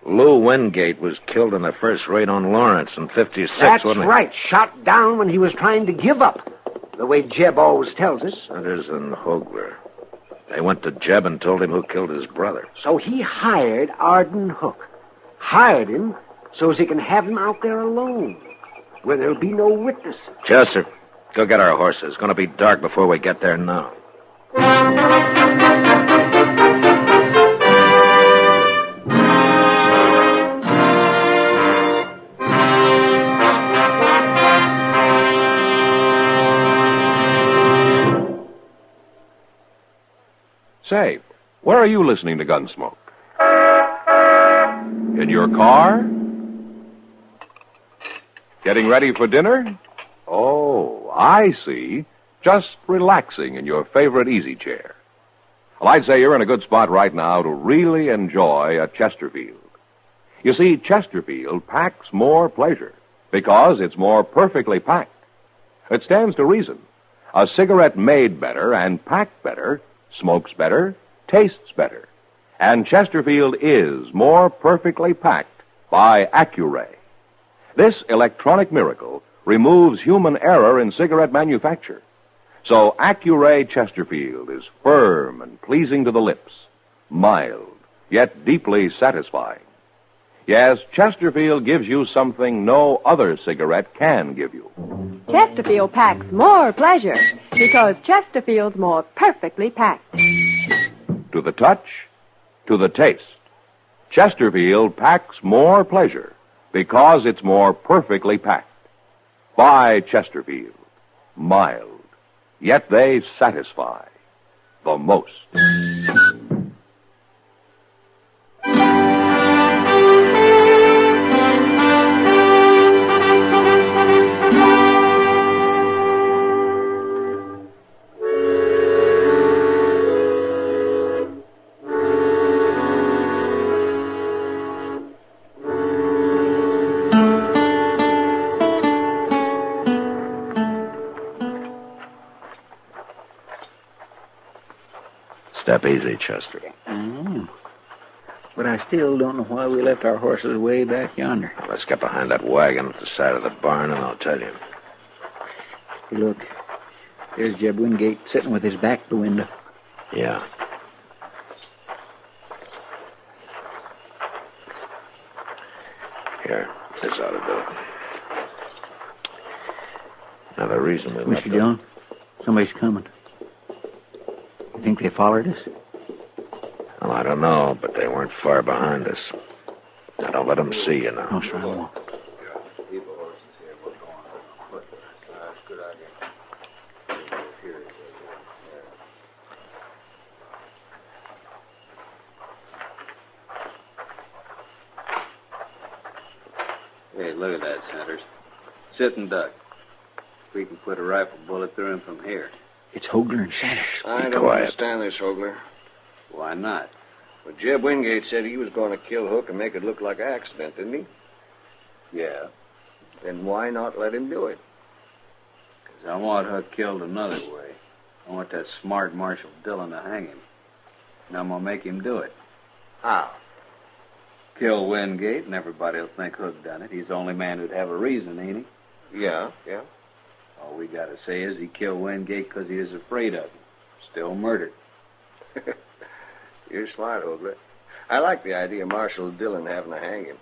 Lou Wingate was killed in the first raid on Lawrence in 56, That's wasn't he? right. Shot down when he was trying to give up. The way Jeb always tells us. Centers and Hogler. They went to Jeb and told him who killed his brother. So he hired Arden Hook. Hired him so as he can have him out there alone, where there'll be no witness. Chester, go get our horses. It's going to be dark before we get there now. Say, where are you listening to Gunsmoke? In your car? Getting ready for dinner? Oh, I see. Just relaxing in your favorite easy chair. Well, I'd say you're in a good spot right now to really enjoy a Chesterfield. You see, Chesterfield packs more pleasure because it's more perfectly packed. It stands to reason. A cigarette made better and packed better smokes better, tastes better. And Chesterfield is more perfectly packed by Accuray. This electronic miracle removes human error in cigarette manufacture. So Accuray Chesterfield is firm and pleasing to the lips, mild, yet deeply satisfying. Yes, Chesterfield gives you something no other cigarette can give you. Chesterfield packs more pleasure because Chesterfield's more perfectly packed. To the touch, to the taste, Chesterfield packs more pleasure because it's more perfectly packed. By Chesterfield, mild, yet they satisfy the most. Step easy, Chester. But I still don't know why we left our horses way back yonder. Let's get behind that wagon at the side of the barn, and I'll tell you. Hey, look. There's Jeb Wingate sitting with his back to the window. Yeah. Here, this ought to do it. Now, the reason we left Mr. Dillon, somebody's coming. You think they followed us? Well, I don't know, but they weren't far behind us. Now, don't let them see you now. No, sir, I won't. Hey, look at that, Centers. Sit and duck. We can put a rifle bullet through him from here. It's Hogler and Sanders. I don't understand this, Hogler. Why not? Well, Jeb Wingate said he was going to kill Hook and make it look like an accident, didn't he? Yeah. Then why not let him do it? 'Cause I want Hook killed another way. I want that smart Marshal Dillon to hang him. And I'm going to make him do it. How? Kill Wingate, and everybody'll think Hook done it. He's the only man who'd have a reason, ain't he? Yeah. All we gotta say is he killed Wingate because he was afraid of him. Still murdered. You're smart, Hoagler. I like the idea of Marshal Dillon having to hang him.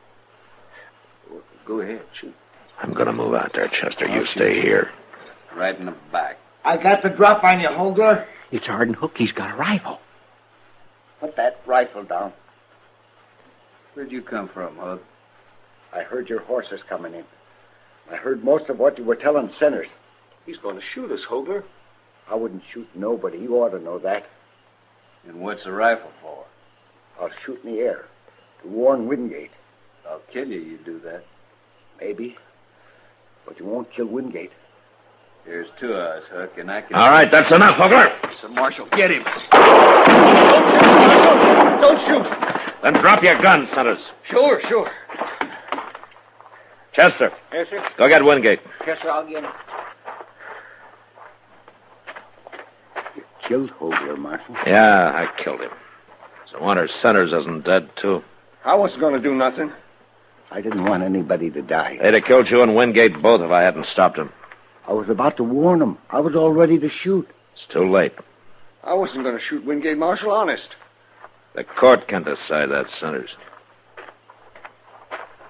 Well, go ahead, shoot. I'm gonna move out there, Chester. You stay here. Right in the back. I got the drop on you, Hoagler. It's Arden Hook. He's got a rifle. Put that rifle down. Where'd you come from, Hook? I heard your horses coming in. I heard most of what you were telling Sinners. He's going to shoot us, Hoagler. I wouldn't shoot nobody. You ought to know that. And what's the rifle for? I'll shoot in the air to warn Wingate. I'll kill you, you do that. Maybe. But you won't kill Wingate. There's two of us, Hook, and I can... All right, that's enough, Hoagler. So, Marshal, get him. Don't shoot, Marshal. Don't shoot. Then drop your gun, Sanders. Sure. Chester. Yes, sir. Go get Wingate. Yes, sir, I'll get him. You killed Hoagler, Marshal. Yeah, I killed him. So I wonder Sanders isn't dead, too. I wasn't going to do nothing. I didn't want anybody to die. They'd have killed you and Wingate both if I hadn't stopped him. I was about to warn him. I was all ready to shoot. It's too late. I wasn't going to shoot Wingate, Marshal, honest. The court can decide that, Sanders.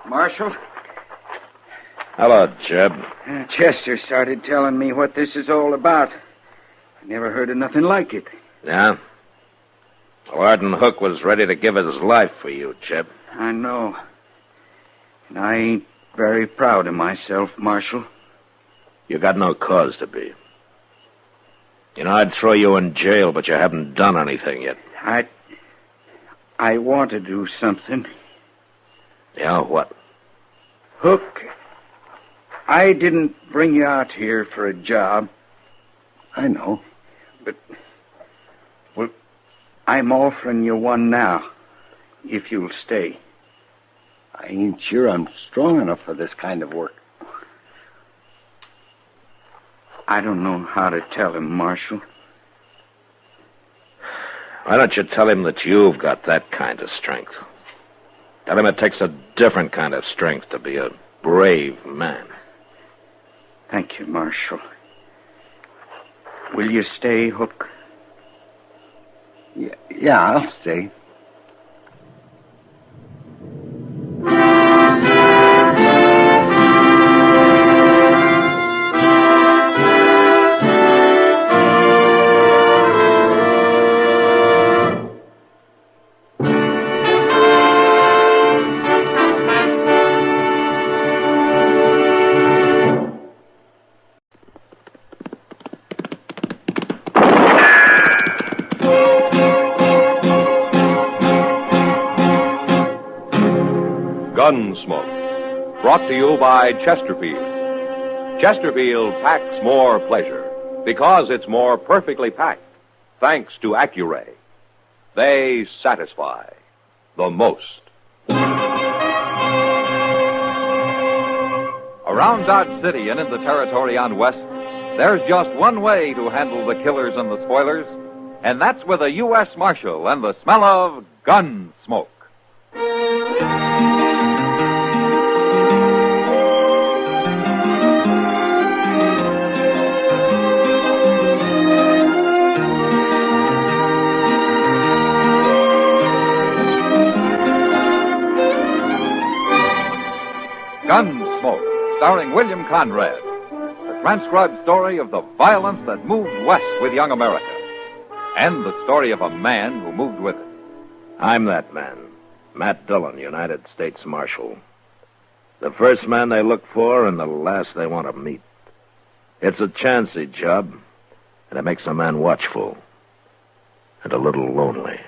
Marshal, Hello, Jeb. Chester started telling me what this is all about. I never heard of nothing like it. Yeah? Well, Arden Hook was ready to give his life for you, Jeb. I know. And I ain't very proud of myself, Marshal. You got no cause to be. You know, I'd throw you in jail, but you haven't done anything yet. I want to do something. Yeah, what? Hook, I didn't bring you out here for a job. I know. But, well, I'm offering you one now, if you'll stay. I ain't sure I'm strong enough for this kind of work. I don't know how to tell him, Marshal. Why don't you tell him that you've got that kind of strength? Tell him it takes a different kind of strength to be a brave man. Thank you, Marshal. Will you stay, Hook? Yeah, I'll stay. Gunsmoke, brought to you by Chesterfield. Chesterfield packs more pleasure because it's more perfectly packed, thanks to Accuray. They satisfy the most. Around Dodge City and in the territory on West, there's just one way to handle the killers and the spoilers, and that's with a U.S. Marshal and the smell of Gunsmoke. Gunsmoke, starring William Conrad. The transcribed story of the violence that moved west with young America. And the story of a man who moved with it. I'm that man, Matt Dillon, United States Marshal. The first man they look for and the last they want to meet. It's a chancy job, and it makes a man watchful and a little lonely.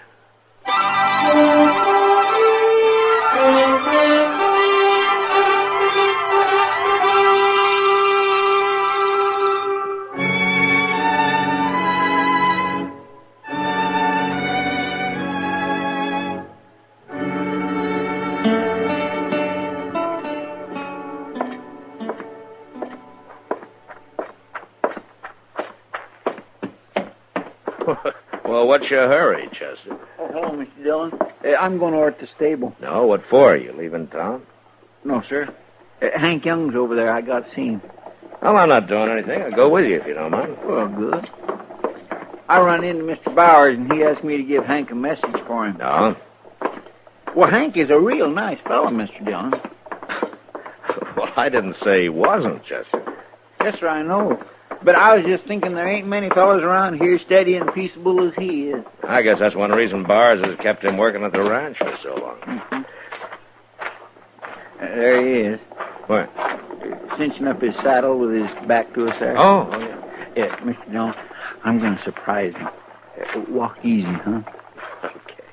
Well, what's your hurry, Chester? Hello, Mr. Dillon. I'm going over at the stable. No, what for? You leaving town? No, sir. Hank Young's over there. I got to see him. Well, I'm not doing anything. I'll go with you if you don't mind. Well, good. I run into Mr. Bowers, and he asked me to give Hank a message for him. No? Well, Hank is a real nice fellow, Mr. Dillon. Well, I didn't say he wasn't, Chester. Yes, sir, I know. But I was just thinking there ain't many fellows around here steady and peaceable as he is. I guess that's one reason Bowers has kept him working at the ranch for so long. Mm-hmm. There he is. Where? Cinching up his saddle with his back to us there. Oh, yeah. Yeah, Mr. Dillon, I'm going to surprise him. Walk easy, huh? Okay.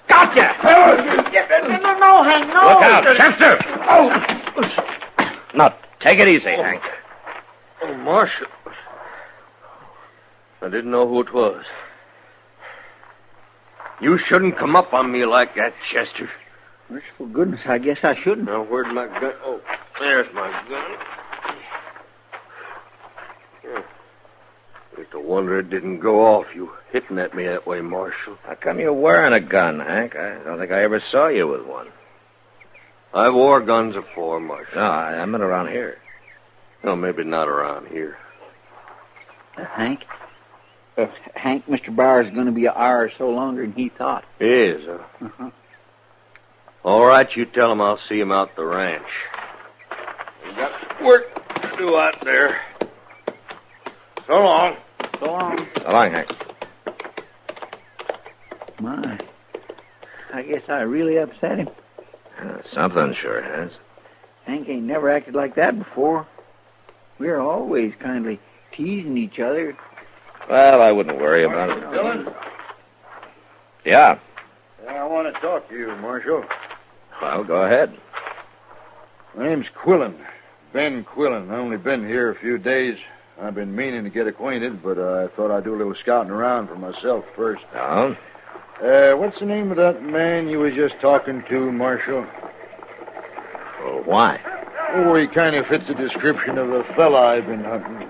Gotcha! No, Hank, no! Look out, Chester! Oh! Now, take it easy, Hank. Oh, Marshal. I didn't know who it was. You shouldn't come up on me like that, Chester. Merciful goodness, I guess I shouldn't. Now, where'd my gun... Oh, there's my gun. It's a wonder it didn't go off, you hitting at me that way, Marshal. How come you're wearing a gun, Hank? I don't think I ever saw you with one. I've wore guns before, Marshal. No, I meant around here. No, maybe not around here. Hank, Mr. Bowers is going to be an hour or so longer than he thought. He is, huh? Uh-huh. All right, you tell him I'll see him out the ranch. We've got work to do out there. So long. So long. So long, Hank. My, I guess I really upset him. Something sure has. Hank ain't never acted like that before. We're always kindly teasing each other. Well, I wouldn't worry about it. Dillon? Yeah. I want to talk to you, Marshal. Well, go ahead. My name's Quillen. Ben Quillen. I've only been here a few days. I've been meaning to get acquainted, but I thought I'd do a little scouting around for myself first. Oh? What's the name of that man you was just talking to, Marshal? Well, why? Oh, he kind of fits the description of the fella I've been hunting.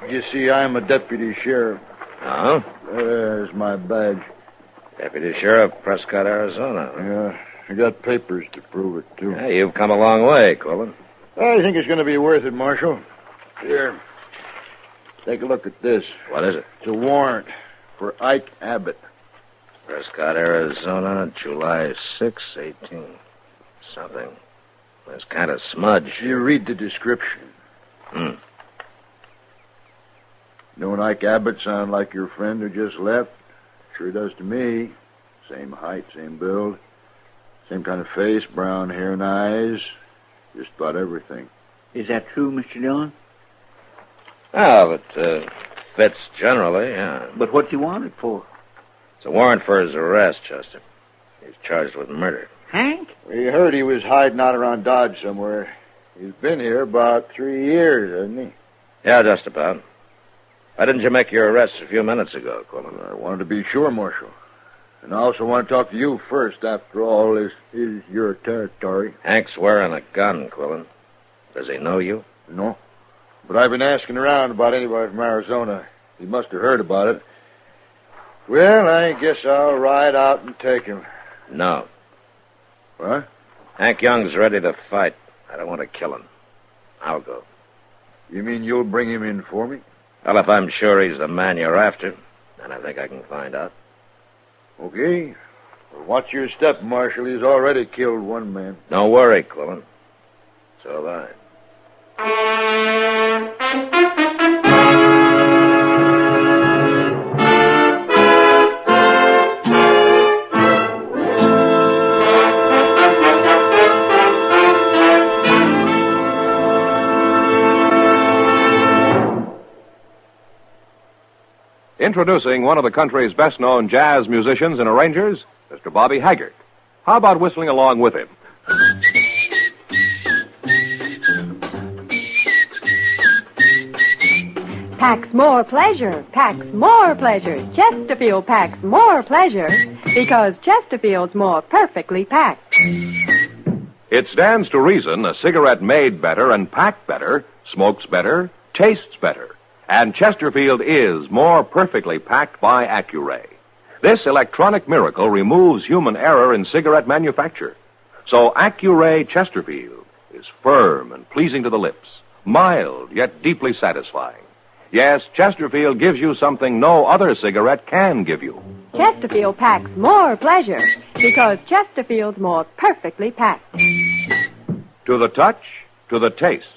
You see, I'm a deputy sheriff. Oh? There's my badge. Deputy Sheriff, Prescott, Arizona. Yeah, I got papers to prove it, too. Yeah, you've come a long way, Quillen. I think it's going to be worth it, Marshal. Here, take a look at this. What is it? It's a warrant for Ike Abbott. Prescott, Arizona, July 6, 18. Something. It's kind of smudged. You read the description. Don't Ike Abbott sound like your friend who just left? Sure does to me. Same height, same build. Same kind of face, brown hair and eyes. Just about everything. Is that true, Mr. Dillon? Oh, but fits generally, yeah. But what's he wanted for? It's a warrant for his arrest, Chester. He's charged with murder. Hank? We heard he was hiding out around Dodge somewhere. He's been here about 3 years, hasn't he? Yeah, just about. Why didn't you make your arrest a few minutes ago, Quillen? I wanted to be sure, Marshal. And I also want to talk to you first. After all, this is your territory. Hank's wearing a gun, Quillen. Does he know you? No. But I've been asking around about anybody from Arizona. He must have heard about it. Well, I guess I'll ride out and take him. No. What? Hank Young's ready to fight. I don't want to kill him. I'll go. You mean you'll bring him in for me? Well, if I'm sure he's the man you're after, then I think I can find out. Okay. Well, watch your step, Marshal. He's already killed one man. Don't worry, Quillen. So have I. Introducing one of the country's best-known jazz musicians and arrangers, Mr. Bobby Haggart. How about whistling along with him? Packs more pleasure, packs more pleasure. Chesterfield packs more pleasure because Chesterfield's more perfectly packed. It stands to reason a cigarette made better and packed better smokes better, tastes better. And Chesterfield is more perfectly packed by Accuray. This electronic miracle removes human error in cigarette manufacture. So Accuray Chesterfield is firm and pleasing to the lips, mild yet deeply satisfying. Yes, Chesterfield gives you something no other cigarette can give you. Chesterfield packs more pleasure because Chesterfield's more perfectly packed. To the touch, to the taste,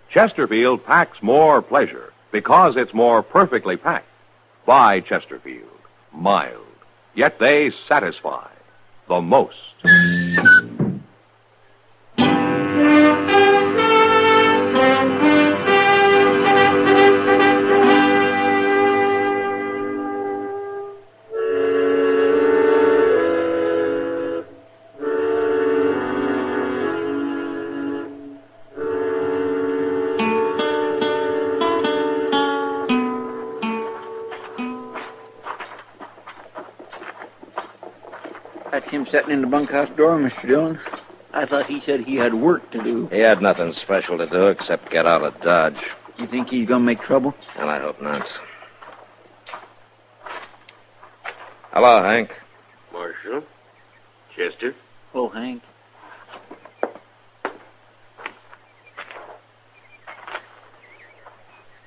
Chesterfield packs more pleasure because it's more perfectly packed. By Chesterfield, mild, yet they satisfy the most. That's him sitting in the bunkhouse door, Mr. Dillon. I thought he said he had work to do. He had nothing special to do except get out of Dodge. You think he's gonna make trouble? Well, I hope not. Hello, Hank. Marshal? Chester? Oh, Hank.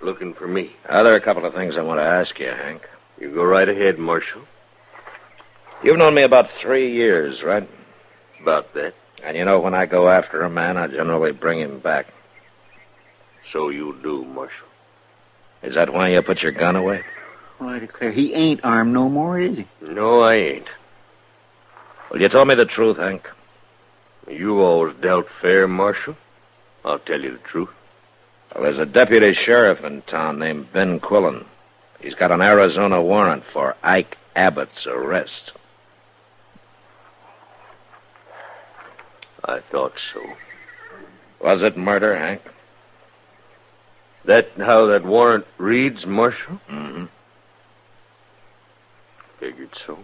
Looking for me. There are a couple of things I want to ask you, Hank. You go right ahead, Marshal. You've known me about 3 years, right? About that. And you know, when I go after a man, I generally bring him back. So you do, Marshal. Is that why you put your gun away? Well, I declare, he ain't armed no more, is he? No, I ain't. Well, you told me the truth, Hank. You always dealt fair, Marshal. I'll tell you the truth. Well, there's a deputy sheriff in town named Ben Quillen. He's got an Arizona warrant for Ike Abbott's arrest. I thought so. Was it murder, Hank? That how that warrant reads, Marshal? Mm-hmm. Figured so.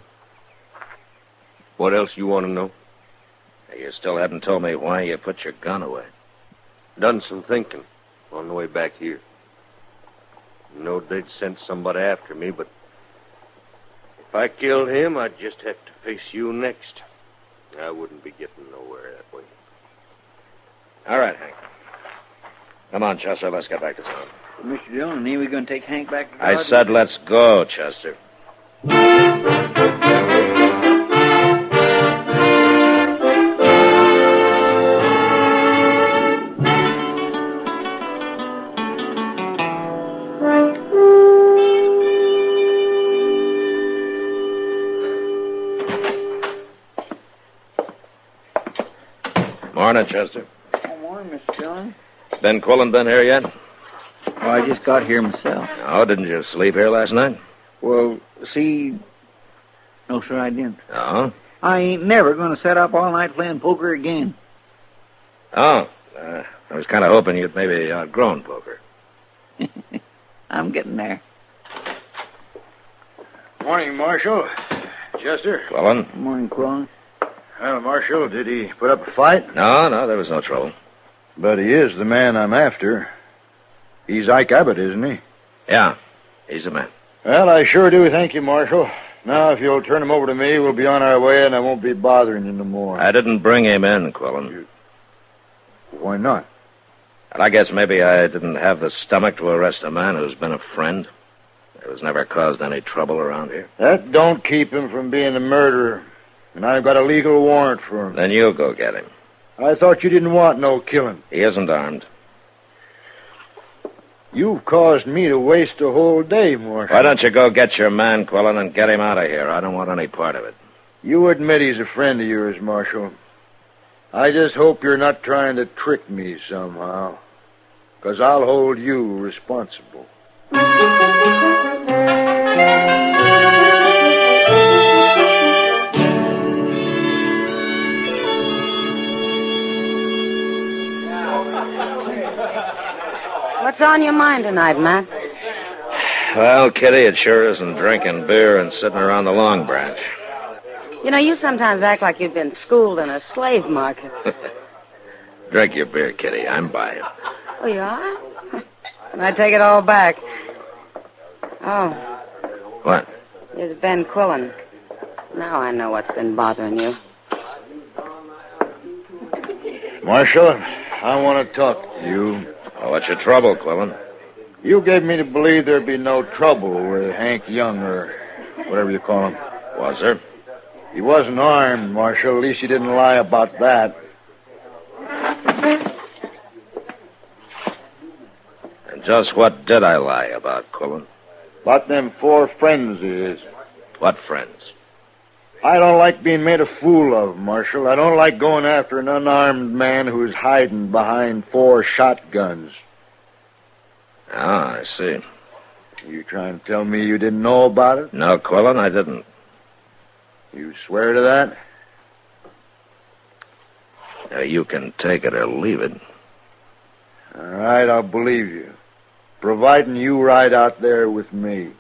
What else you want to know? You still haven't told me why you put your gun away. Done some thinking on the way back here. Knowed they'd sent somebody after me, but if I killed him, I'd just have to face you next. I wouldn't be getting nowhere that way. All right, Hank. Come on, Chester, let's get back to town. Mr. Dillon, ain't we going to take Hank back to I Dodge? said let's go, Chester. Morning, Chester. Good morning, Mr. Dillon. Ben Quillen been here yet? Oh, I just got here myself. Oh, didn't you sleep here last night? Well, see... No, sir, I didn't. Oh? I ain't never going to set up all night playing poker again. Oh. I was kind of hoping you'd maybe outgrown poker. I'm getting there. Morning, Marshal. Chester. Quillen? Good morning, Quillen. Well, Marshal, did he put up a fight? No, there was no trouble. But he is the man I'm after. He's Ike Abbott, isn't he? Yeah, he's the man. Well, I sure do thank you, Marshal. Now, if you'll turn him over to me, we'll be on our way, and I won't be bothering you no more. I didn't bring him in, Quillen. Why not? Well, I guess maybe I didn't have the stomach to arrest a man who's been a friend. Who's never caused any trouble around here. That don't keep him from being a murderer. And I've got a legal warrant for him. Then you go get him. I thought you didn't want no killing. He isn't armed. You've caused me to waste a whole day, Marshal. Why don't you go get your man, Quillen, and get him out of here? I don't want any part of it. You admit he's a friend of yours, Marshal. I just hope you're not trying to trick me somehow. 'Cause I'll hold you responsible. What's on your mind tonight, Matt? Well, Kitty, it sure isn't drinking beer and sitting around the Long Branch. You know, you sometimes act like you've been schooled in a slave market. Drink your beer, Kitty. I'm buying. Oh, you are? And I take it all back. Oh, What? here's Ben Quillen. Now I know what's been bothering you. Marshal, I want to talk to you. What's your trouble, Quillen? You gave me to believe there'd be no trouble with Hank Young, or whatever you call him. Was there? He wasn't armed, Marshal. At least you didn't lie about that. And just what did I lie about, Quillen? About them 4 friends of his. What friends? I don't like being made a fool of, Marshal. I don't like going after an unarmed man who's hiding behind 4 shotguns. Ah, I see. You trying to tell me you didn't know about it? No, Quillen, I didn't. You swear to that? Now, you can take it or leave it. All right, I'll believe you. Providing you ride out there with me.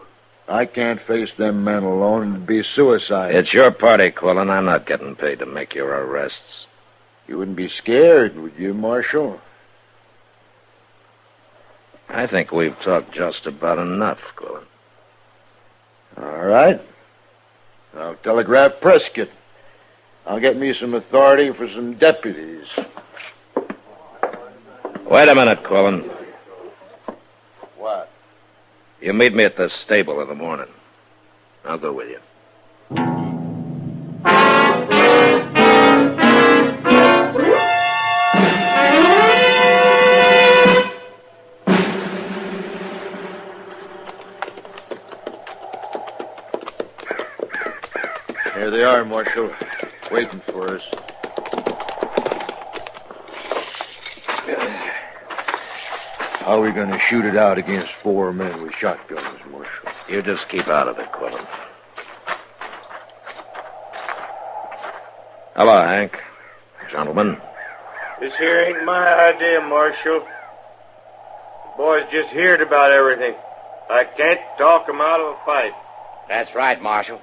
I can't face them men alone. It'd be suicide. It's your party, Quillen. I'm not getting paid to make your arrests. You wouldn't be scared, would you, Marshal? I think we've talked just about enough, Quillen. All right. I'll telegraph Prescott. I'll get me some authority for some deputies. Wait a minute, Quillen. What? You meet me at the stable in the morning. I'll go with you. Here they are, Marshal, waiting for us. How are we going to shoot it out against 4 men with shotguns, Marshal? You just keep out of it, Quillen. Hello, Hank. Gentlemen. This here ain't my idea, Marshal. The boys just heard about everything. I can't talk 'em out of a fight. That's right, Marshal.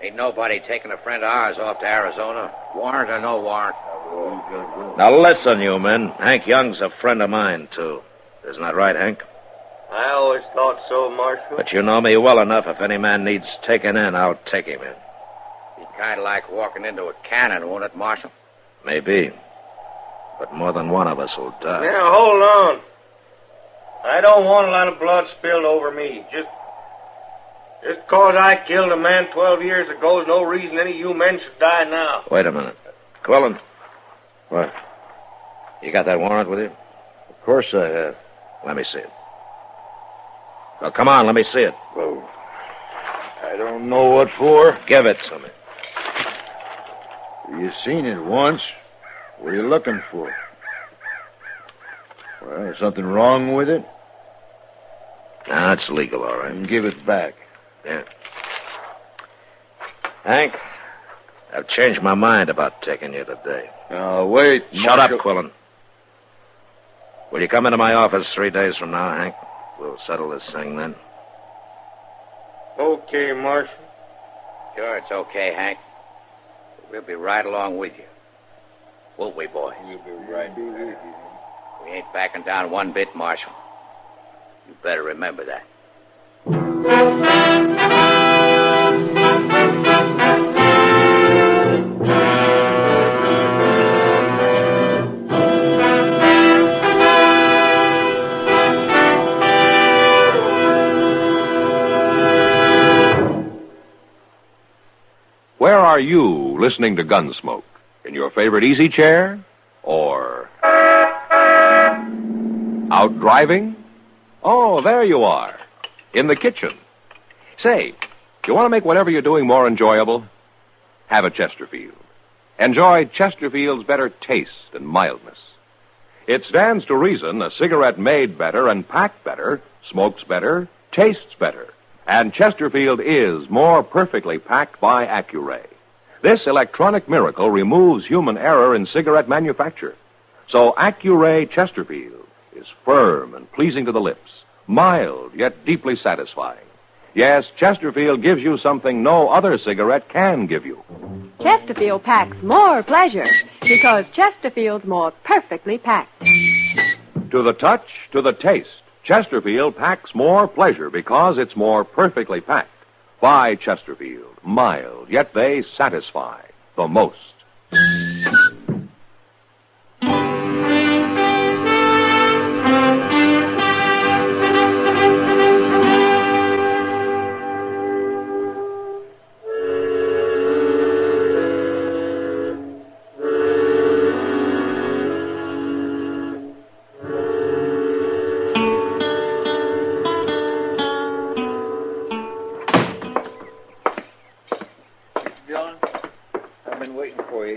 Ain't nobody taking a friend of ours off to Arizona. Warrant or no warrant. Now listen, you men. Hank Young's a friend of mine, too. Isn't that right, Hank? I always thought so, Marshal. But you know me well enough. If any man needs taken in, I'll take him in. Be kind of like walking into a cannon, won't it, Marshal? Maybe. But more than one of us will die. Now, hold on. I don't want a lot of blood spilled over me. Just 'cause I killed a man 12 years ago is no reason any of you men should die now. Wait a minute. Quillen. What? You got that warrant with you? Of course I have. Let me see it. Well, come on, let me see it. Well, I don't know what for. Give it to me. You seen it once. What are you looking for? Well, is something wrong with it? Nah, it's legal, all right. Then give it back. Yeah. Hank, I've changed my mind about taking you today. Now, wait, Shut up, Quillen. Will you come into my office 3 days from now, Hank? We'll settle this thing then. Okay, Marshal. Sure, it's okay, Hank. We'll be right along with you. Won't we, boy? We'll be right with you. We ain't backing down one bit, Marshal. You better remember that. Where are you listening to Gunsmoke? In your favorite easy chair? Or out driving? Oh, there you are. In the kitchen. Say, you want to make whatever you're doing more enjoyable? Have a Chesterfield. Enjoy Chesterfield's better taste and mildness. It stands to reason a cigarette made better and packed better, smokes better, tastes better. And Chesterfield is more perfectly packed by Accuray. This electronic miracle removes human error in cigarette manufacture. So Accuray Chesterfield is firm and pleasing to the lips, mild yet deeply satisfying. Yes, Chesterfield gives you something no other cigarette can give you. Chesterfield packs more pleasure because Chesterfield's more perfectly packed. To the touch, to the taste, Chesterfield packs more pleasure because it's more perfectly packed. By Chesterfield, mild, yet they satisfy the most.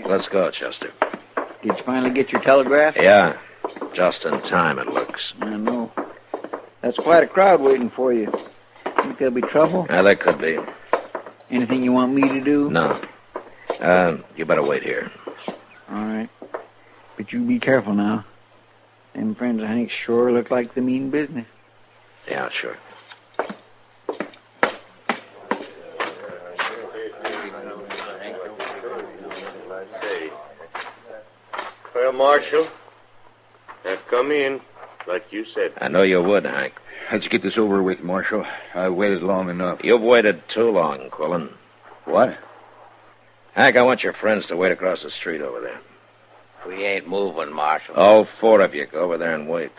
Let's go, Chester. Did you finally get your telegraph? Yeah. Just in time, it looks. I know. That's quite a crowd waiting for you. Think there'll be trouble? Yeah, there could be. Anything you want me to do? No. You better wait here. All right. But you be careful now. Them friends of Hank's sure look like they mean business. Yeah, sure. Well, Marshal, I've come in, like you said. I know you would, Hank. Let's get this over with, Marshal. I've waited long enough. You've waited too long, Quillen. What? Hank, I want your friends to wait across the street over there. We ain't moving, Marshal. All four of you, go over there and wait.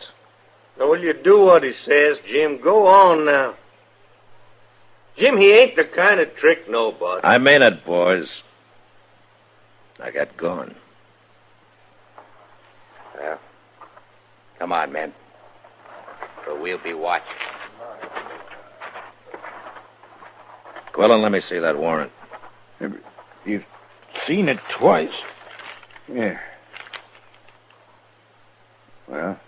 Now, will you do what he says, Jim? Go on now. Jim, he ain't the kind of trick nobody. I mean it, boys. I got going. Well, come on, men. For we'll be watching. Quillen, let me see that warrant. You've seen it twice. Yeah. Well,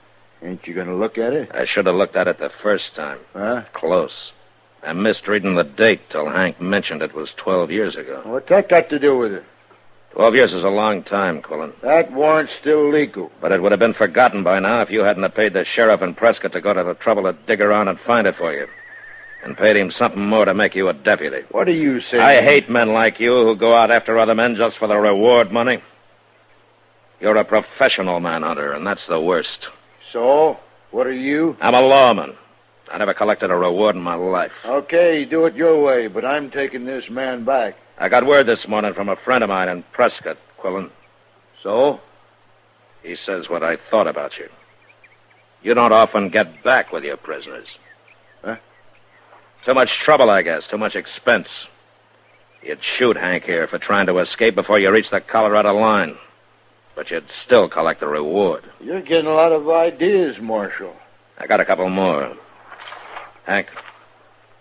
ain't you going to look at it? I should have looked at it the first time. Huh? Close. I missed reading the date till Hank mentioned it was 12 years ago. What's that got to do with it? 12 years is a long time, Quillen. That warrant's still legal. But it would have been forgotten by now if you hadn't have paid the sheriff in Prescott to go to the trouble to dig around and find it for you. And paid him something more to make you a deputy. What are you saying? I hate men like you who go out after other men just for the reward money. You're a professional manhunter, and that's the worst. So? What are you? I'm a lawman. I never collected a reward in my life. Okay, do it your way, but I'm taking this man back. I got word this morning from a friend of mine in Prescott, Quillen. So? He says what I thought about you. You don't often get back with your prisoners. Huh? Too much trouble, I guess. Too much expense. You'd shoot Hank here for trying to escape before you reach the Colorado line. But you'd still collect the reward. You're getting a lot of ideas, Marshal. I got a couple more. Hank?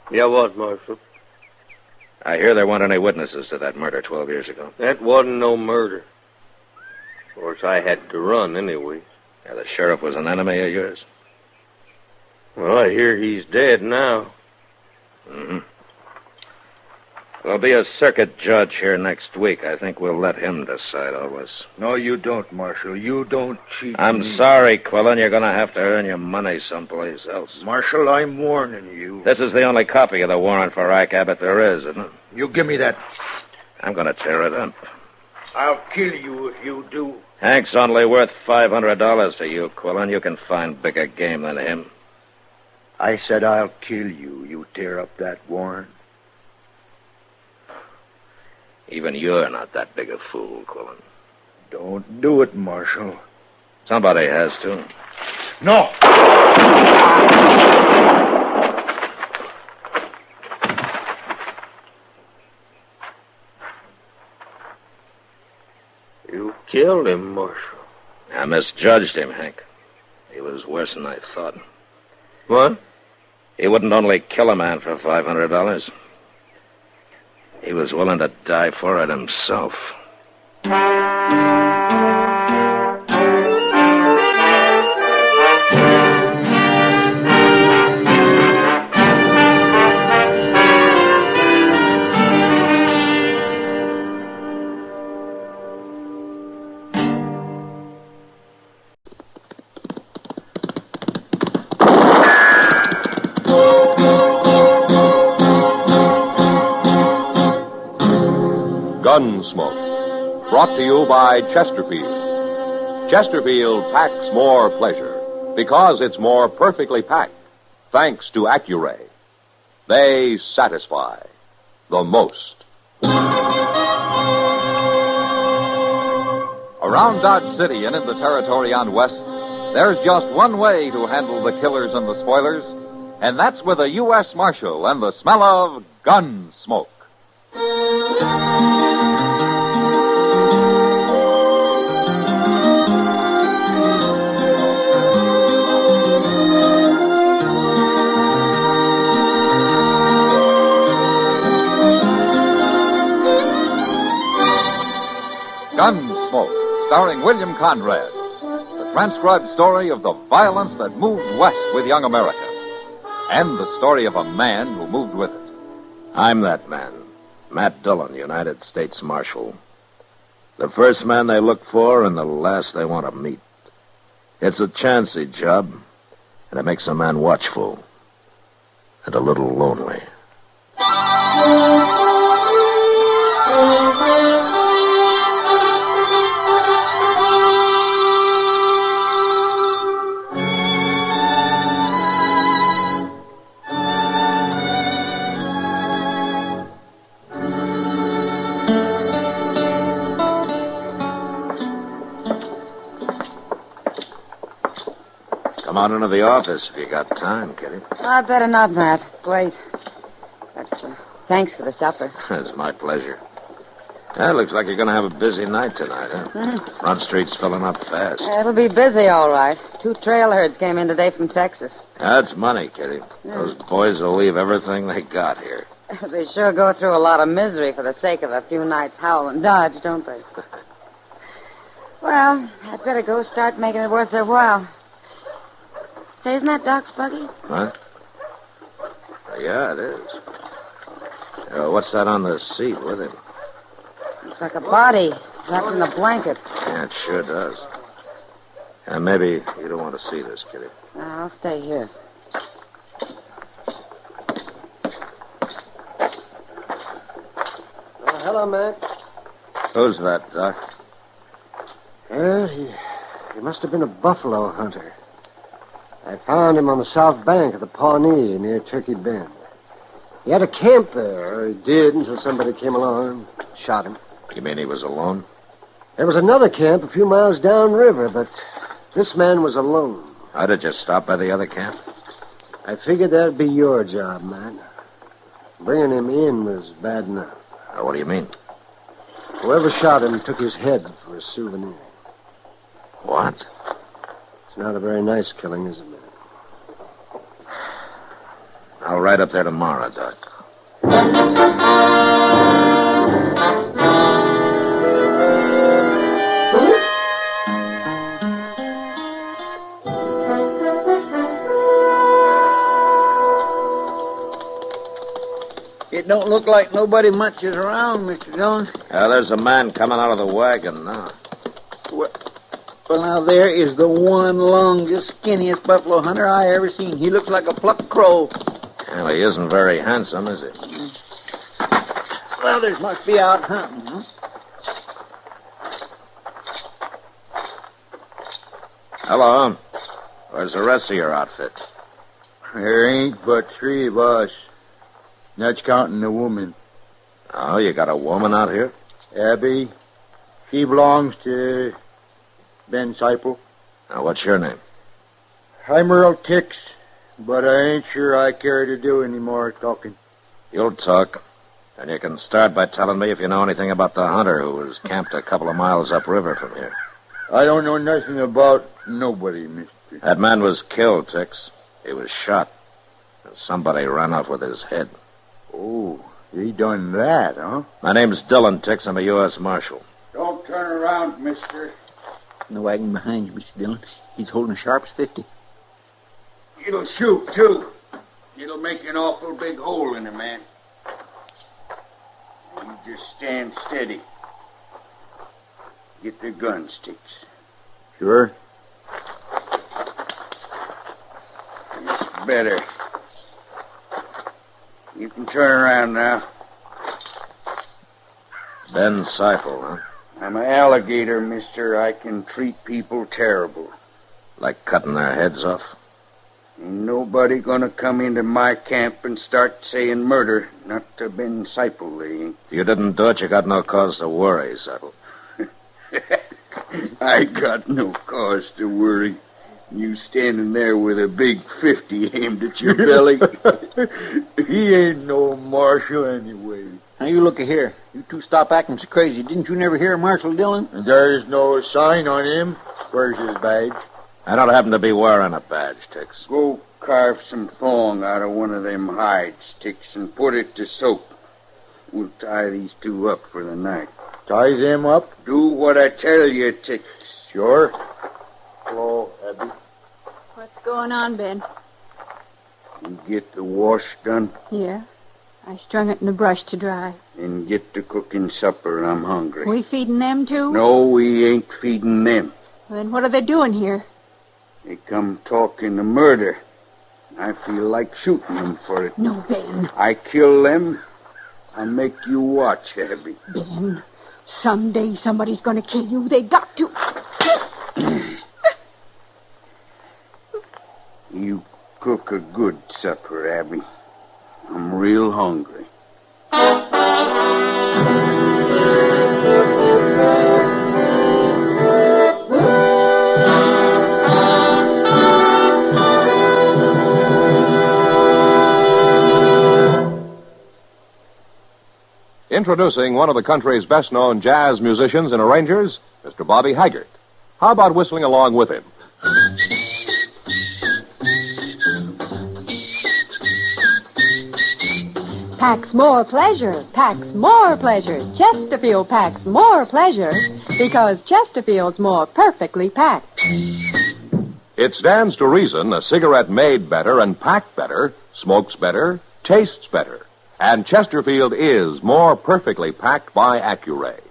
Yeah, what, Marshal? I hear there weren't any witnesses to that murder 12 years ago. That wasn't no murder. Of course, I had to run anyway. Yeah, the sheriff was an enemy of yours? Well, I hear he's dead now. Mm-hmm. There'll be a circuit judge here next week. I think we'll let him decide all this. No, you don't, Marshal. You don't cheat I'm me. sorry, Quillen. You're going to have to earn your money someplace else. Marshal, I'm warning you. This is the only copy of the warrant for Ike Abbott there is, isn't it? You give me that. I'm going to tear it up. I'll kill you if you do. Hank's only worth $500 to you, Quillen. You can find bigger game than him. I said I'll kill you. You tear up that warrant. Even you're not that big a fool, Quillen. Don't do it, Marshal. Somebody has to. No! You killed him, Marshal. I misjudged him, Hank. He was worse than I thought. What? He wouldn't only kill a man for $500. He was willing to die for it himself. Gunsmoke, brought to you by Chesterfield. Chesterfield packs more pleasure because it's more perfectly packed. thanks to Accuray. They satisfy the most. Around Dodge City and in the territory on West, there's just one way to handle the killers and the spoilers, and that's with a U.S. Marshal and the smell of Gunsmoke. Gunsmoke, starring William Conrad. The transcribed story of the violence that moved west with young America. And the story of a man who moved with it. I'm that man. Matt Dillon, United States Marshal. The first man they look for and the last they want to meet. It's a chancy job, and it makes a man watchful and a little lonely. Come on into the office if you got time, Kitty. I'd better not, Matt. It's late. But thanks for the supper. It's my pleasure. It looks like you're going to have a busy night tonight, huh? Front Street's filling up fast. It'll be busy, all right. 2 trail herds came in today from Texas. That's money, Kitty. Those boys will leave everything they got here. They sure go through a lot of misery for the sake of a few nights howl and dodge, don't they? Well, I'd better go start making it worth their while. Say, isn't that Doc's buggy? What? Yeah, it is. What's that on the seat with him? Looks like a body wrapped in a blanket. Yeah, it sure does. Maybe you don't want to see this, Kitty. I'll stay here. Hello, Matt. Who's that, Doc? Well, he must have been a buffalo hunter. I found him on the south bank of the Pawnee near Turkey Bend. He had a camp there, or he did until somebody came along and shot him. You mean he was alone? There was another camp a few miles downriver, but this man was alone. How did you stop by the other camp? I figured that'd be your job, Matt. Bringing him in was bad enough. What do you mean? Whoever shot him took his head for a souvenir. What? It's not a very nice killing, is it, Matt? I'll ride up there tomorrow, Doc. It don't look like nobody much is around, Mr. Dillon. There's a man coming out of the wagon now. Well, now, there is the one longest, skinniest buffalo hunter I ever seen. He looks like a plucked crow. Well, he isn't very handsome, is he? Well, others must be out hunting, huh? Hello. Where's the rest of your outfit? There ain't but 3 of us. That's counting the woman. Oh, you got a woman out here? Abby. She belongs to Ben Seipel. Now, what's your name? I'm Earl Tix, but I ain't sure I care to do any more talking. You'll talk. And you can start by telling me if you know anything about the hunter who was camped a couple of miles upriver from here. I don't know nothing about nobody, mister. That man was killed, Tix. He was shot. And somebody ran off with his head. Oh, he done that, huh? My name's Dillon, Tix. I'm a U.S. Marshal. Don't turn around, mister. In the wagon behind you, Mr. Dillon. He's holding as sharp as 50. It'll shoot, too. It'll make an awful big hole in a man. You just stand steady. Get the gun sticks. Sure. It's better. You can turn around now. Ben Seipel, huh? I'm an alligator, mister. I can treat people terrible. Like cutting their heads off? Ain't nobody gonna come into my camp and start saying murder. Not to Ben Seipel, they ain't. If you didn't do it, you got no cause to worry, Seipel. I got no cause to worry. You standing there with a big 50 aimed at your belly. He ain't no marshal anyway. Now, you look here. You two stop acting so crazy. Didn't you never hear Marshal Dillon? There's no sign on him. Where's his badge? I don't happen to be wearing a badge, Tex. Go carve some thong out of one of them hide sticks and put it to soak. We'll tie these two up for the night. Tie them up? Do what I tell you, Tex. Sure. Hello, Abby. What's going on, Ben? You get the wash done? Yeah. I strung it in the brush to dry. And get to cooking supper. I'm hungry. We feeding them, too? No, we ain't feeding them. Well, then what are they doing here? They come talking of murder. I feel like shooting them for it. No, Ben. I kill them. I make you watch, Abby. Ben, someday somebody's going to kill you. They got to. You cook a good supper, Abby. I'm real hungry. Introducing one of the country's best-known jazz musicians and arrangers, Mr. Bobby Haggart. How about whistling along with him? Packs more pleasure, packs more pleasure. Chesterfield packs more pleasure because Chesterfield's more perfectly packed. It stands to reason a cigarette made better and packed better, smokes better, tastes better. And Chesterfield is more perfectly packed by Accuray.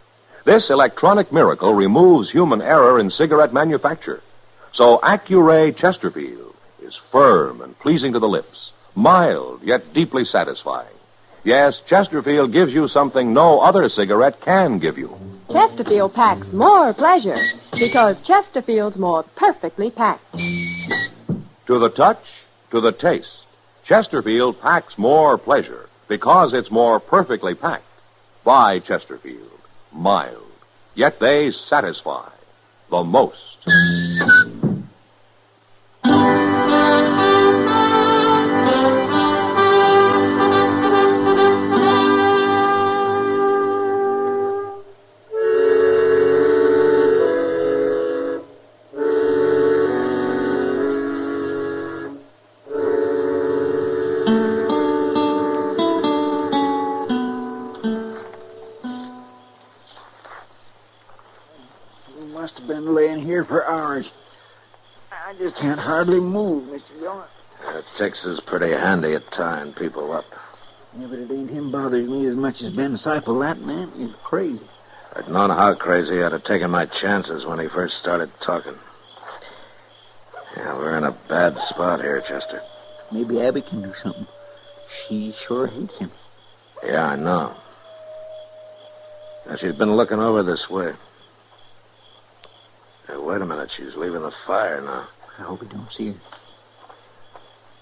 This electronic miracle removes human error in cigarette manufacture. So Accuray Chesterfield is firm and pleasing to the lips, mild yet deeply satisfying. Yes, Chesterfield gives you something no other cigarette can give you. Chesterfield packs more pleasure because Chesterfield's more perfectly packed. To the touch, to the taste, Chesterfield packs more pleasure because it's more perfectly packed by Chesterfield. Mild, yet they satisfy the most. Must have been laying here for hours. I just can't hardly move, Mr. Dillon. Tex is pretty handy at tying people up. Yeah, but it ain't him bothers me as much as Ben Seipel. That man is crazy. I'd known how crazy I'd have taken my chances when he first started talking. Yeah, we're in a bad spot here, Chester. Maybe Abby can do something. She sure hates him. Yeah, I know. Now, she's been looking over this way. Hey, wait a minute. She's leaving the fire now. I hope we don't see her.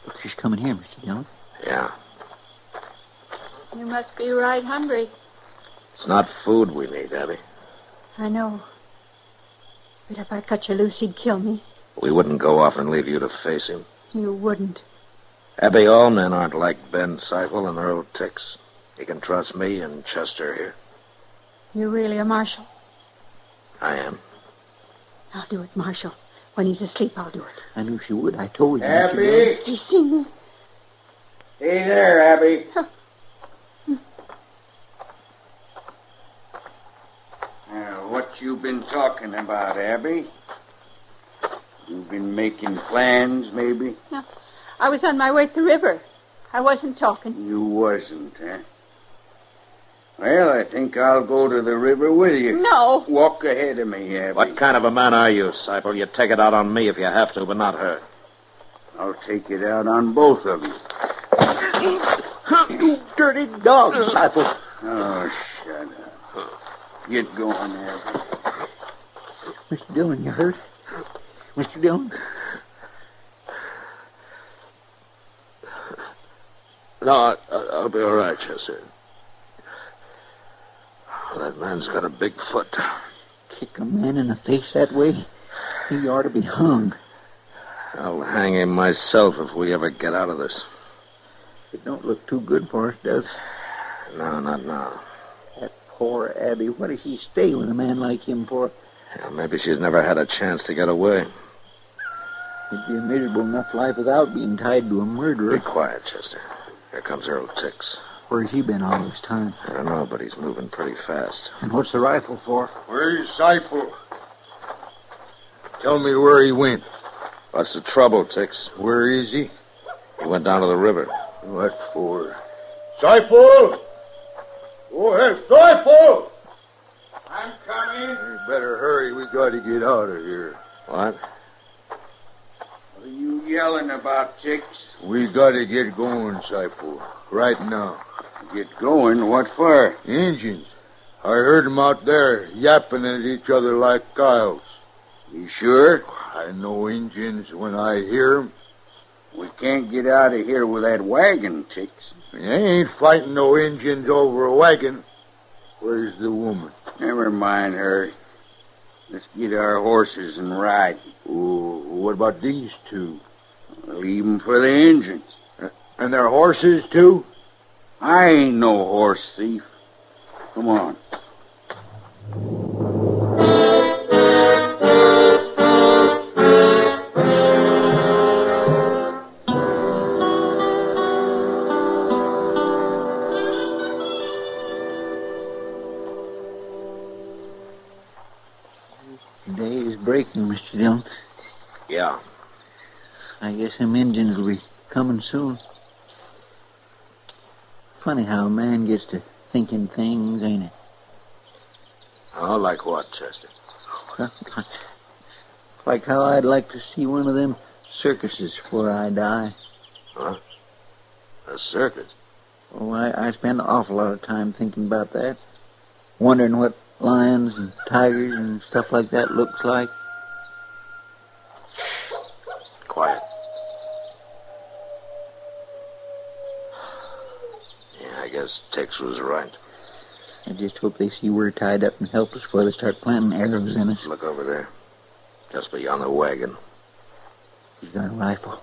Look, she's coming here, Mr. Dillon. Yeah. You must be right hungry. It's not food we need, Abby. I know. But if I cut you loose, he'd kill me. We wouldn't go off and leave you to face him. You wouldn't. Abby, all men aren't like Ben Seipel and their old ticks. You can trust me and Chester here. You really a marshal? I am. I'll do it, Marshal. When he's asleep, I'll do it. I knew she would. I told you. Abby? He's seen me. Hey there, Abby. What you been talking about, Abby? You been making plans, maybe? No, I was on my way to the river. I wasn't talking. You wasn't, huh? Well, I think I'll go to the river with you. No. Walk ahead of me, Abby. What kind of a man are you, Seipel? You take it out on me if you have to, but not her. I'll take it out on both of you. You dirty dog, Seipel. Oh, shut up. Get going, Abby. Mr. Dillon, you hurt? Mr. Dillon? No, I'll be all right, Chester. That man's got a big foot. Kick a man in the face that way? He ought to be hung. I'll hang him myself if we ever get out of this. It don't look too good for us, does it? No, not now. That poor Abby, what does she stay with a man like him for? Yeah, maybe she's never had a chance to get away. It'd be a miserable enough life without being tied to a murderer. Be quiet, Chester. Here comes Earl Tix. Where's he been all this time? I don't know, but he's moving pretty fast. And what's the rifle for? Where's Seifel? Tell me where he went. What's the trouble, Tix? Where is he? He went down to the river. What for? Seifel! Oh, hey, Seifel! I'm coming. You better hurry. We got to get out of here. What? What are you yelling about, Tix? We got to get going, Seifel. Right now. Get going? What for? Injuns. I heard them out there yapping at each other like coyotes. You sure? I know Injuns when I hear them. We can't get out of here with that wagon, Tix. You ain't fighting no Injuns over a wagon. Where's the woman? Never mind her. Let's get our horses and ride. Oh, what about these two? Leave them for the Injuns. And their horses, too? I ain't no horse thief. Come on. Day is breaking, Mr. Dillon. Yeah. I guess them Injuns will be coming soon. Funny how a man gets to thinking things, ain't it? Oh, like what, Chester? Like how I'd like to see one of them circuses before I die. Huh? A circus? Oh, I spend an awful lot of time thinking about that. Wondering what lions and tigers and stuff like that looks like. Quiet. Yeah, I guess Tex was right. I just hope they see we're tied up and helpless before they start planting arrows in us. Look over there. Just beyond the wagon. He's got a rifle.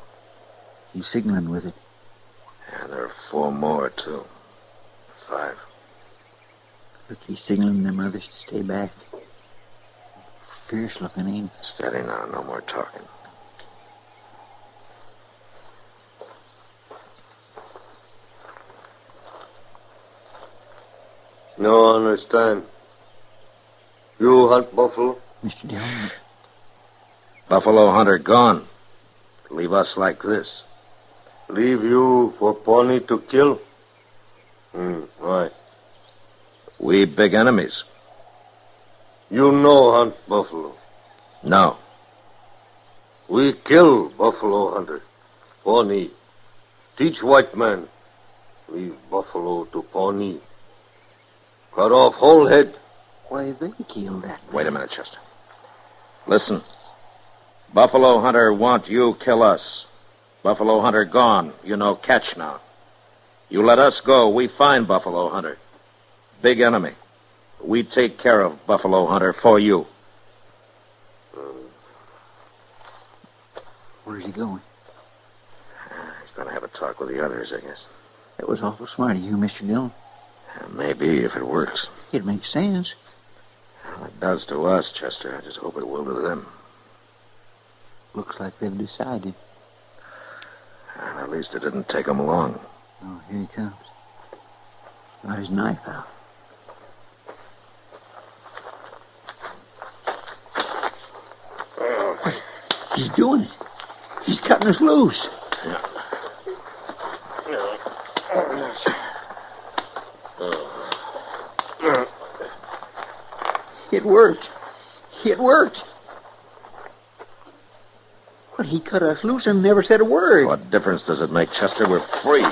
He's signaling with it. And there are 4 more, too. 5. Look, he's signaling them others to stay back. Fierce looking, ain't he? Steady now, no more talking. No understand. You hunt buffalo? Mr. Dillon. Buffalo hunter gone. Leave us like this. Leave you for Pawnee to kill? Why? We big enemies. You know hunt buffalo? No. We kill buffalo hunter. Pawnee. Teach white man. Leave buffalo to Pawnee. Cut off whole head. Why, they killed that man. Wait a minute, Chester. Listen. Buffalo hunter want you kill us. Buffalo hunter gone. You know catch now. You let us go, we find Buffalo hunter. Big enemy. We take care of Buffalo hunter for you. Where's he going? He's going to have a talk with the others, I guess. That was awful smart of you, Mr. Dillon. Maybe, if it works. It makes sense. Well, it does to us, Chester. I just hope it will to them. Looks like they've decided. And at least it didn't take them long. Oh, here he comes. Got his knife out. He's doing it. He's cutting us loose. Yeah. It worked. It worked. But he cut us loose and never said a word. What difference does it make, Chester? We're free.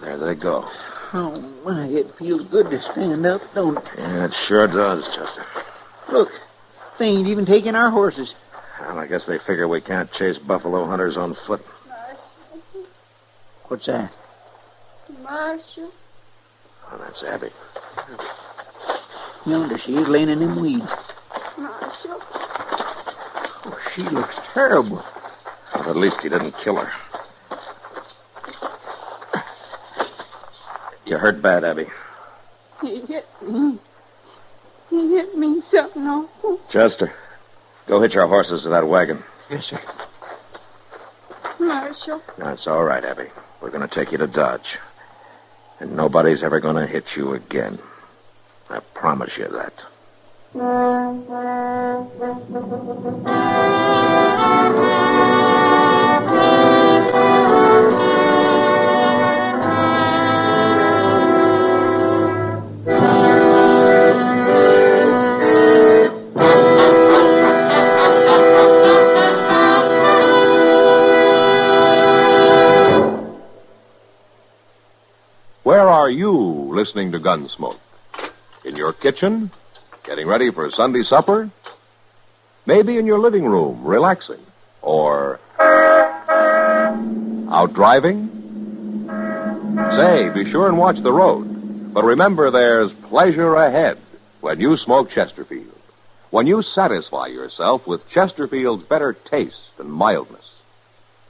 There they go. Oh, my, it feels good to stand up, don't it? Yeah, it sure does, Chester. Look, they ain't even taking our horses. Well, I guess they figure we can't chase buffalo hunters on foot. What's that? Marshal. Oh, that's Abby. Yonder she is laying in them weeds. Marshal. Oh, she looks terrible. Well, at least he didn't kill her. You hurt bad, Abby. He hit me. He hit me something awful. Chester, go hitch our horses to that wagon. Yes, sir. Marshal. That's all right, Abby. We're going to take you to Dodge. And nobody's ever going to hit you again. I promise you that. Where are you listening to Gunsmoke? In your kitchen? Getting ready for Sunday supper? Maybe in your living room, relaxing? Or out driving? Say, be sure and watch the road. But remember, there's pleasure ahead when you smoke Chesterfield. When you satisfy yourself with Chesterfield's better taste and mildness.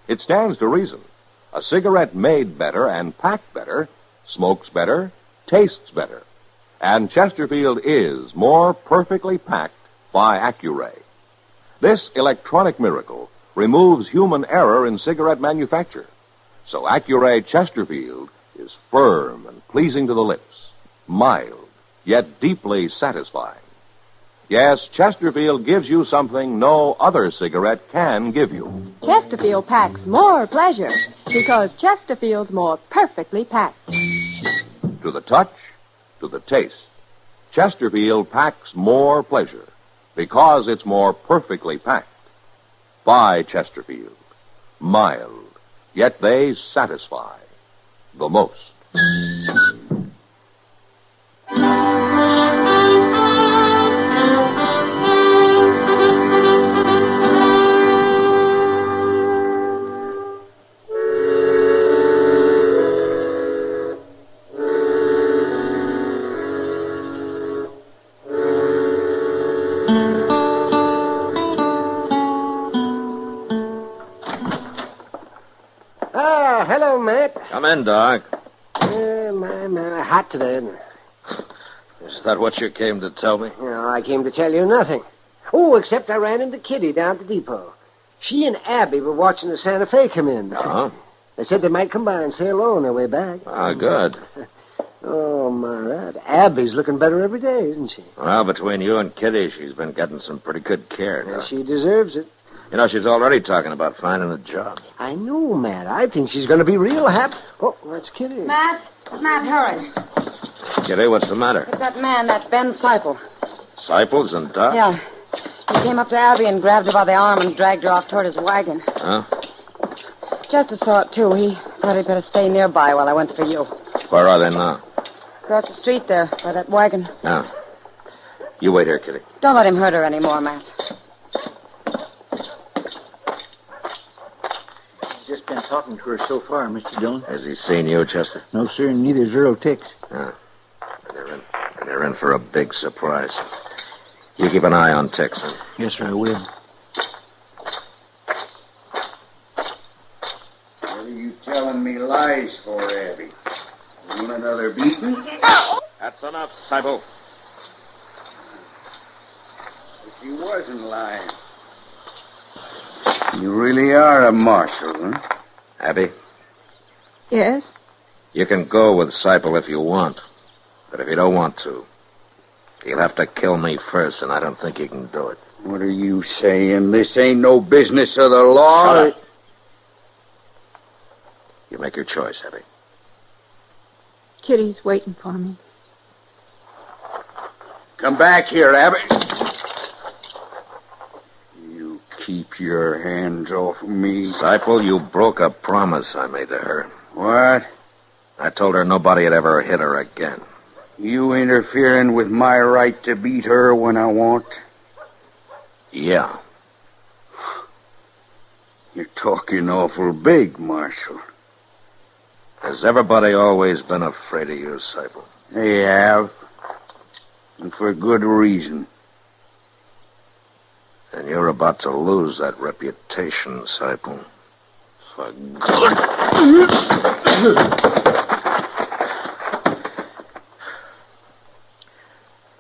It stands to reason. A cigarette made better and packed better smokes better, tastes better. And Chesterfield is more perfectly packed by Accuray. This electronic miracle removes human error in cigarette manufacture. So Accuray Chesterfield is firm and pleasing to the lips, mild, yet deeply satisfying. Yes, Chesterfield gives you something no other cigarette can give you. Chesterfield packs more pleasure because Chesterfield's more perfectly packed. To the touch, to the taste, Chesterfield packs more pleasure because it's more perfectly packed. By Chesterfield. Mild, yet they satisfy the most. Hello, Matt. Come in, Doc. My, hot today, isn't it? Is that what you came to tell me? No, I came to tell you nothing. Oh, except I ran into Kitty down at the depot. She and Abby were watching the Santa Fe come in. Uh-huh. They said they might come by and say hello on their way back. Ah, good. Oh, my, that Abby's looking better every day, isn't she? Well, between you and Kitty, she's been getting some pretty good care, Doc. She deserves it. You know, she's already talking about finding a job. I know, Matt. I think she's going to be real happy. Oh, that's Kitty. Matt, hurry. Kitty, what's the matter? It's that man, that Ben Seipel. Seipels and Doc? Yeah. He came up to Abby and grabbed her by the arm and dragged her off toward his wagon. Huh? Chester saw it, too. He thought he'd better stay nearby while I went for you. Where are they now? Across the street there, by that wagon. Now, you wait here, Kitty. Don't let him hurt her anymore, Matt. Just been talking to her so far, Mr. Dillon. Has he seen you, Chester? No, sir, and neither's Earl Tix. Yeah. And they're in for a big surprise. You keep an eye on Tix, then. Yes, sir, I will. What are you telling me lies for, Abby? You want another beating? That's enough, Seipel. If you wasn't lying. You really are a marshal, huh? Abby, Yes? you can go with Seipel if you want. But if you don't want to, he'll have to kill me first, and I don't think he can do it. What are you saying? This ain't no business of the law. Shut up. You make your choice, Abby. Kitty's waiting for me. Come back here, Abby. You keep your hands off me. Seipel, you broke a promise I made to her. What? I told her nobody had ever hit her again. You interfering with my right to beat her when I want? Yeah. You're talking awful big, Marshal. Has everybody always been afraid of you, Sable? They have. And for good reason. And you're about to lose that reputation, Sable. For good.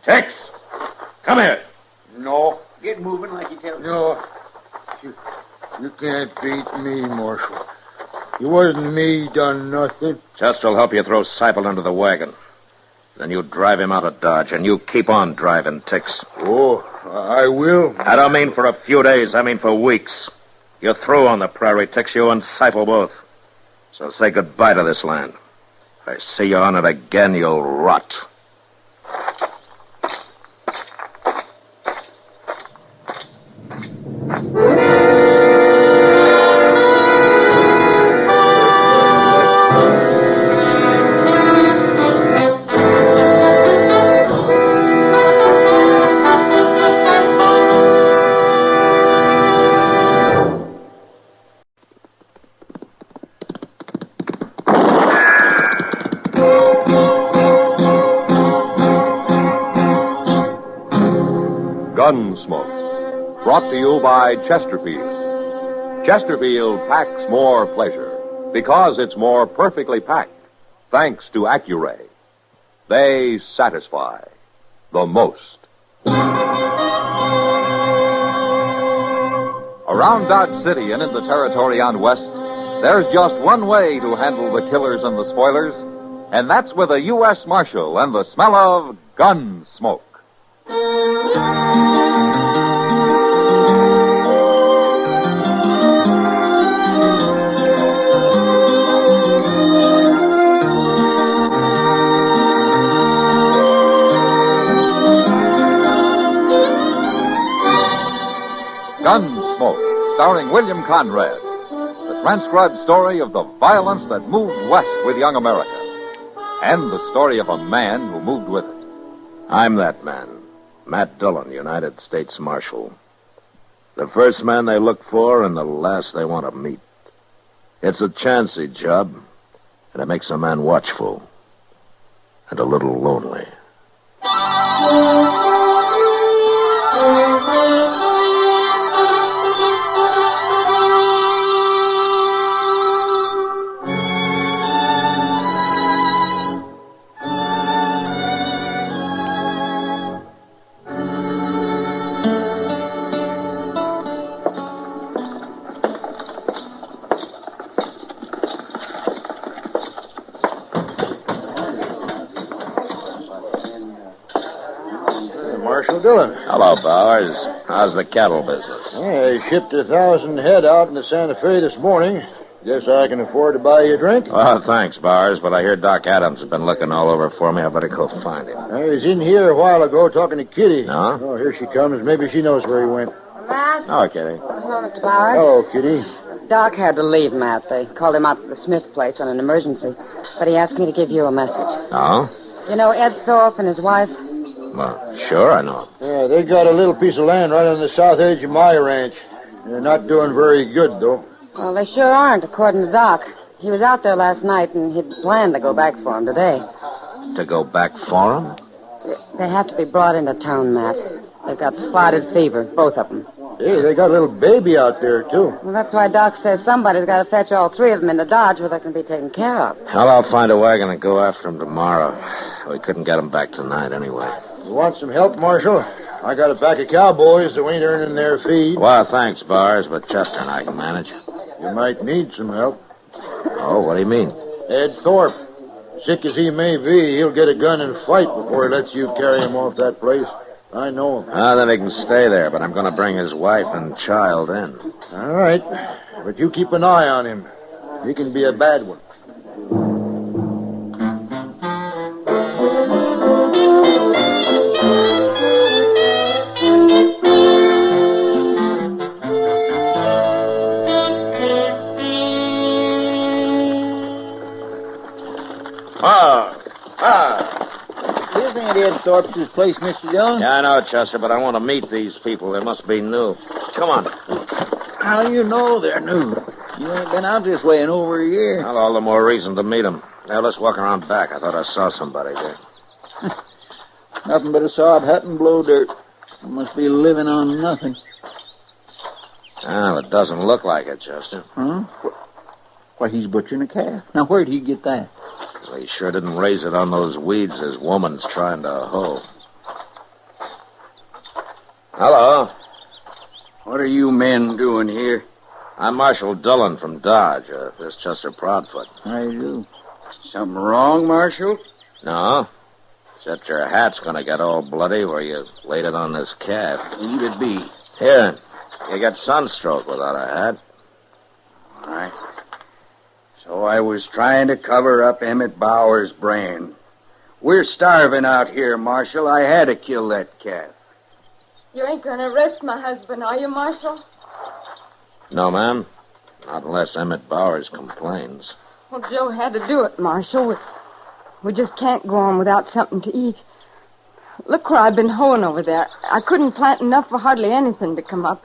Tex, come here. No. Get moving like you tell me. No. You can't beat me, Marshal. It wasn't me done nothing. Chester'll help you throw Seipel into the wagon. Then you drive him out of Dodge, and you keep on driving, Tix. Oh, I will. I don't mean for a few days. I mean for weeks. You're through on the prairie, Tix, you and Seipel both. So say goodbye to this land. If I see you on it again, you'll rot. Gunsmoke, brought to you by Chesterfield. Chesterfield packs more pleasure because it's more perfectly packed, thanks to Accuray. They satisfy the most. Around Dodge City and in the territory on West, there's just one way to handle the killers and the spoilers, and that's with a U.S. Marshal and the smell of Gunsmoke. Gunsmoke, starring William Conrad. The transcribed story of the violence that moved west with young America. And the story of a man who moved with it. I'm that man, Matt Dillon, United States Marshal. The first man they look for and the last they want to meet. It's a chancy job, and it makes a man watchful and a little lonely. Marshal Dillon. Hello, Bowers. How's the cattle business? I shipped 1,000 head out into Santa Fe this morning. Guess I can afford to buy you a drink? Well, thanks, Bowers, but I hear Doc Adams has been looking all over for me. I better go find him. I was in here a while ago talking to Kitty. No? Oh, here she comes. Maybe she knows where he went. Matt? Oh, Kitty. Hello, Mr. Bowers. Hello, Kitty. Doc had to leave, Matt. They called him out to the Smith place on an emergency. But he asked me to give you a message. Oh? You know Ed Thorpe and his wife? Well, sure, I know. Yeah, they got a little piece of land right on the south edge of my ranch. They're not doing very good, though. Well, they sure aren't, according to Doc. He was out there last night, and he'd planned to go back for him today. To go back for him? They have to be brought into town, Matt. They've got spotted fever, both of them. Hey, they got a little baby out there, too. Well, that's why Doc says somebody's got to fetch all three of them into Dodge where they can be taken care of. Well, I'll find a wagon and go after him tomorrow. We couldn't get him back tonight anyway. You want some help, Marshal? I got a pack of Cowboys who ain't earning their feed. Well, thanks, Bars, but Chester and I can manage. You might need some help. Oh, what do you mean? Ed Thorpe. Sick as he may be, he'll get a gun and fight before he lets you carry him off that place. I know him. Then he can stay there, but I'm going to bring his wife and child in. All right. But you keep an eye on him. He can be a bad one. This ain't Ed Thorpe's place, Mr. Dillon. Yeah, I know, Chester, but I want to meet these people. They must be new. Come on. How do you know they're new? You ain't been out this way in over a year. Well, all the more reason to meet them. Now, let's walk around back. I thought I saw somebody there. Nothing but a sod hut and blow dirt. Must be living on nothing. Well, it doesn't look like it, Chester. Huh? Why, he's butchering a calf. Now, where'd he get that? Well, he sure didn't raise it on those weeds his woman's trying to hoe. Hello. What are you men doing here? I'm Marshal Dillon from Dodge. This is Chester Proudfoot. How you do? Something wrong, Marshal? No. Except your hat's gonna get all bloody where you laid it on this calf. Who'd it be? Here. You got sunstroke without a hat. All right. So I was trying to cover up Emmett Bauer's brand. We're starving out here, Marshal. I had to kill that calf. You ain't going to arrest my husband, are you, Marshal? No, ma'am. Not unless Emmett Bowers complains. Well, Joe had to do it, Marshal. We just can't go on without something to eat. Look where I've been hoeing over there. I couldn't plant enough for hardly anything to come up.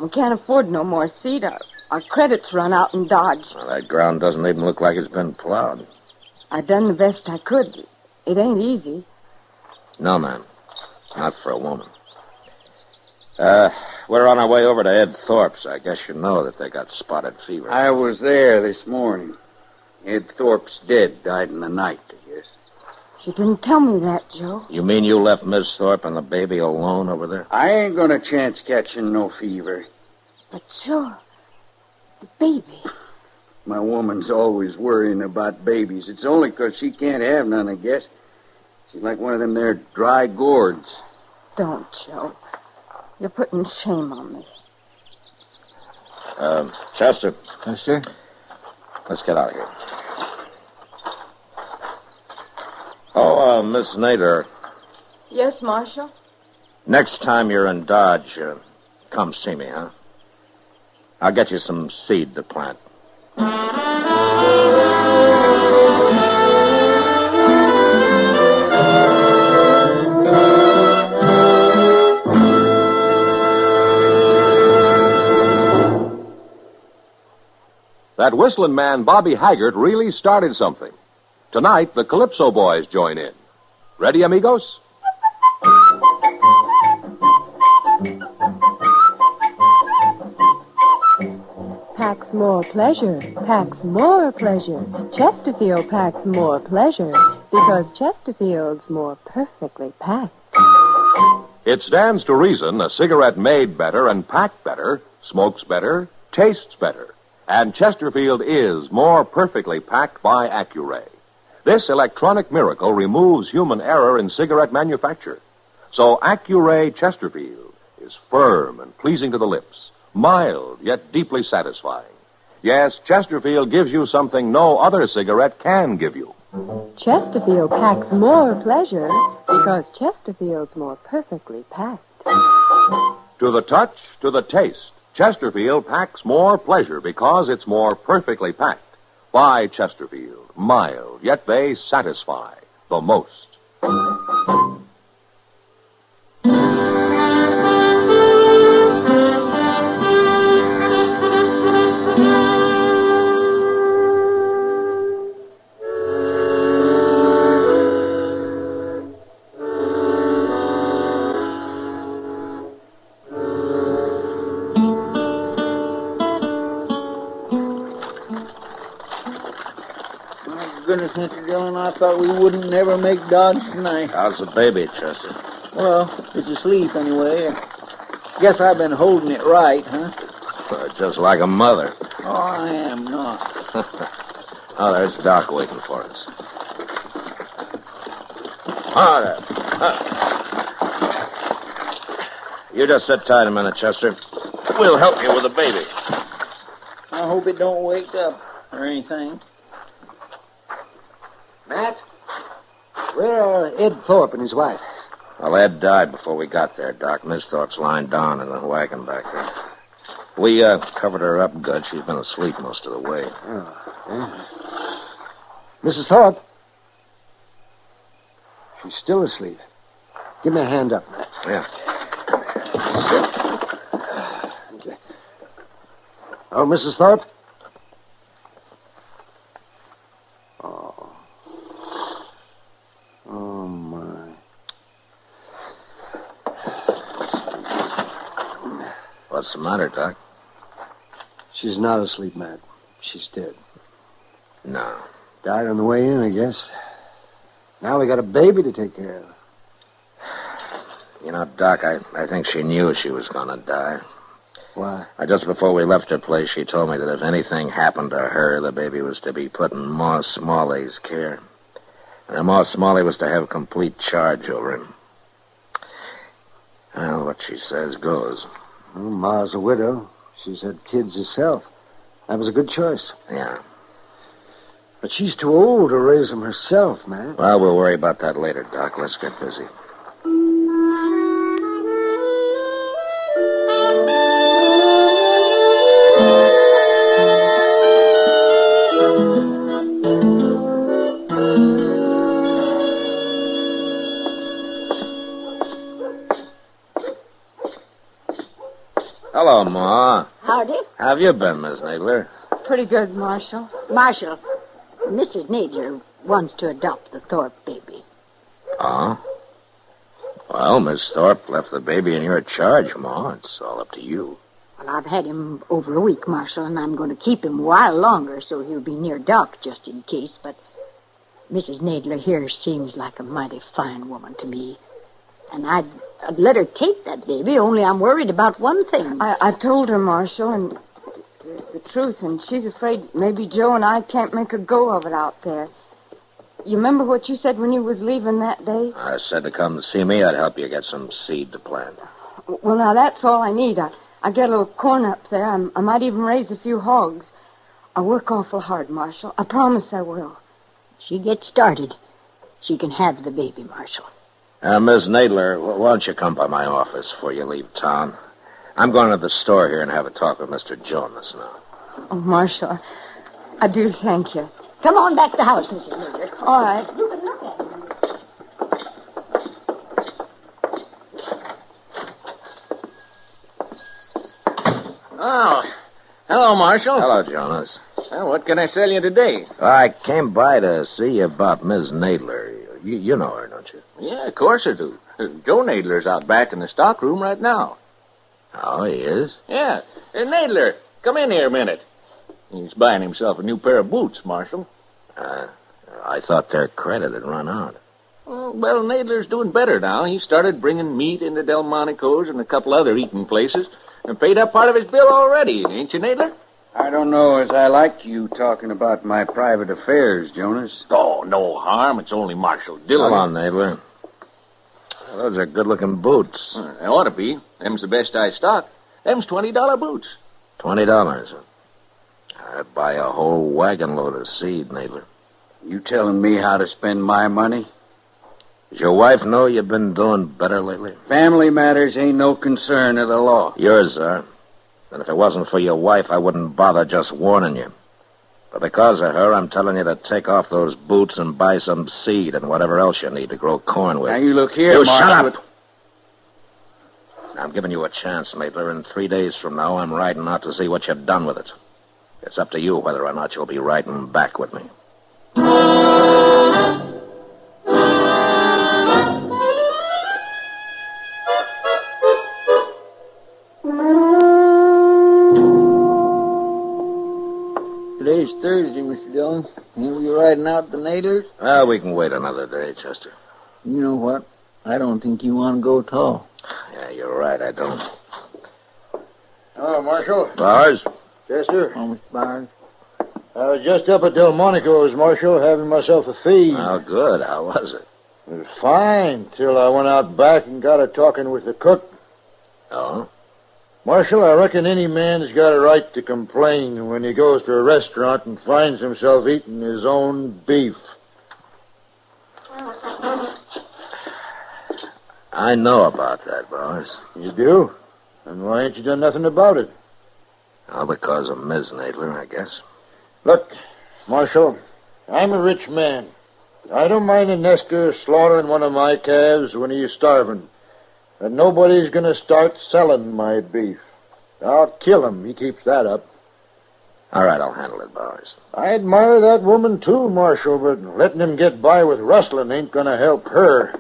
We can't afford no more seed. Our credits run out in Dodge. Well, that ground doesn't even look like it's been plowed. I done the best I could. It ain't easy. No, ma'am. Not for a woman. We're on our way over to Ed Thorpe's. I guess you know that they got spotted fever. I was there this morning. Ed Thorpe's dead. Died in the night, I guess. She didn't tell me that, Joe. You mean you left Miss Thorpe and the baby alone over there? I ain't gonna chance catching no fever. But Joe, the baby. My woman's always worrying about babies. It's only 'cause she can't have none, I guess. She's like one of them there dry gourds. Don't, Joe. You're putting shame on me. Chester. Yes, sir? Let's get out of here. Oh, Miss Nader, Yes, Marshal? next time you're in Dodge, come see me, huh? I'll get you some seed to plant. That whistling man, Bobby Haggart, really started something. Tonight, the Calypso Boys join in. Ready, amigos? Packs more pleasure, packs more pleasure. Chesterfield packs more pleasure because Chesterfield's more perfectly packed. It stands to reason a cigarette made better and packed better, smokes better, tastes better. And Chesterfield is more perfectly packed by Accuray. This electronic miracle removes human error in cigarette manufacture. So Accuray Chesterfield is firm and pleasing to the lips, mild yet deeply satisfying. Yes, Chesterfield gives you something no other cigarette can give you. Chesterfield packs more pleasure because Chesterfield's more perfectly packed. To the touch, to the taste, Chesterfield packs more pleasure because it's more perfectly packed. By Chesterfield, mild, yet they satisfy the most. Goodness, Mr. Dillon, I thought we wouldn't never make Dodge tonight. How's the baby, Chester? Well, it's asleep anyway. Guess I've been holding it right, huh? Just like a mother. Oh, I am not. Oh, there's Doc waiting for us. Oh, there. You just sit tight a minute, Chester. We'll help you with the baby. I hope it don't wake up or anything. Matt, where are Ed Thorpe and his wife? Well, Ed died before we got there, Doc. Miss Thorpe's lying down in the wagon back there. We covered her up good. She's been asleep most of the way. Oh, yeah. Mrs. Thorpe? She's still asleep. Give me a hand up, Matt. Yeah. Oh, Mrs. Thorpe? Oh. Oh, my. What's the matter, Doc? She's not asleep, Matt. She's dead. No. Died on the way in, I guess. Now we got a baby to take care of. You know, Doc, I think she knew she was going to die. Why? Just before we left her place, she told me that if anything happened to her, the baby was to be put in Ma Smalley's care. And Ma Smalley was to have complete charge over him. Well, what she says goes. Well, Ma's a widow. She's had kids herself. That was a good choice. Yeah. But she's too old to raise them herself, man. Well, we'll worry about that later, Doc. Let's get busy. Hello, Ma. Howdy. How have you been, Miss Nadler? Pretty good, Marshal. Marshal, Mrs. Nadler wants to adopt the Thorpe baby. Oh? Well, Miss Thorpe left the baby in your charge, Ma. It's all up to you. Well, I've had him over a week, Marshal, and I'm going to keep him a while longer so he'll be near Doc just in case, but Mrs. Nadler here seems like a mighty fine woman to me. And I'd let her take that baby, only I'm worried about one thing. I told her, Marshal, and the truth, and she's afraid maybe Joe and I can't make a go of it out there. You remember what you said when you was leaving that day? I said to come to see me. I'd help you get some seed to plant. Well, now, that's all I need. I get a little corn up there. I might even raise a few hogs. I work awful hard, Marshal. I promise I will. She gets started. She can have the baby, Marshal. Miss Nadler, why don't you come by my office before you leave town? I'm going to the store here and have a talk with Mr. Jonas now. Oh, Marshal, I do thank you. Come on back to the house, Mrs. Nadler. All right. You can look at him. Oh, hello, Marshal. Hello, Jonas. Well, what can I sell you today? I came by to see you about Miss Nadler. You know her, don't you? Yeah, of course I do. Joe Nadler's out back in the stockroom right now. Oh, he is? Yeah. Nadler, come in here a minute. He's buying himself a new pair of boots, Marshal. I thought their credit had run out. Well, Nadler's doing better now. He started bringing meat into Delmonico's and a couple other eating places and paid up part of his bill already, ain't you, Nadler? I don't know as I like you talking about my private affairs, Jonas. Oh, no harm. It's only Marshal Dillon. Come on, Nadler. Those are good-looking boots. They ought to be. Them's the best I stock. Them's $20 boots. $20. I'd buy a whole wagon load of seed, Nadler. You telling me how to spend my money? Does your wife know you've been doing better lately? Family matters ain't no concern of the law. Yours are. And if it wasn't for your wife, I wouldn't bother just warning you. But because of her, I'm telling you to take off those boots and buy some seed and whatever else you need to grow corn with. Now, you look here, You Marshal. shut up! I'm giving you a chance, Nadler. In 3 days from now, I'm riding out to see what you've done with it. It's up to you whether or not you'll be riding back with me. Today's Thursday, Mr. Dillon. Ain't we riding out the Nadlers? Well, we can wait another day, Chester. You know what? I don't think you want to go at all. Yeah, you're right, I don't. Hello, Marshal. Bars? Chester? Oh, Mr. Byers. I was just up at Delmonico's, Marshal, having myself a feed. Oh, good. How was it? It was fine, till I went out back and got a talking with the cook. Oh? Marshal, I reckon any man's got a right to complain when he goes to a restaurant and finds himself eating his own beef. I know about that, Bars. You do? And why ain't you done nothing about it? Oh, because of Ms. Nadler, I guess. Look, Marshal, I'm a rich man. I don't mind a nester slaughtering one of my calves when he's starving. But nobody's going to start selling my beef. I'll kill him. He keeps that up. All right, I'll handle it, Bowers. I admire that woman, too, Marshal, but letting him get by with rustling ain't gonna help her.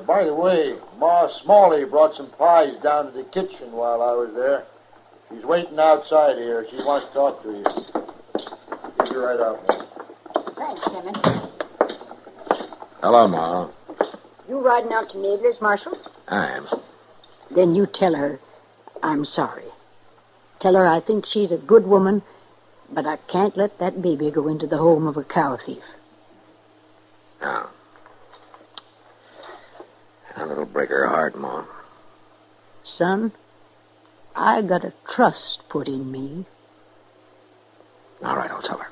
By the way, Ma Smalley brought some pies down to the kitchen while I was there. She's waiting outside here. She wants to talk to you. Get you right out, man. Thanks, Emmett. Hello, Ma. You riding out to Nadler's, Marshal? I am. Then you tell her I'm sorry. Tell her I think she's a good woman, but I can't let that baby go into the home of a cow thief. No. That'll break her heart, Ma. Son, I got a trust put in me. All right, I'll tell her.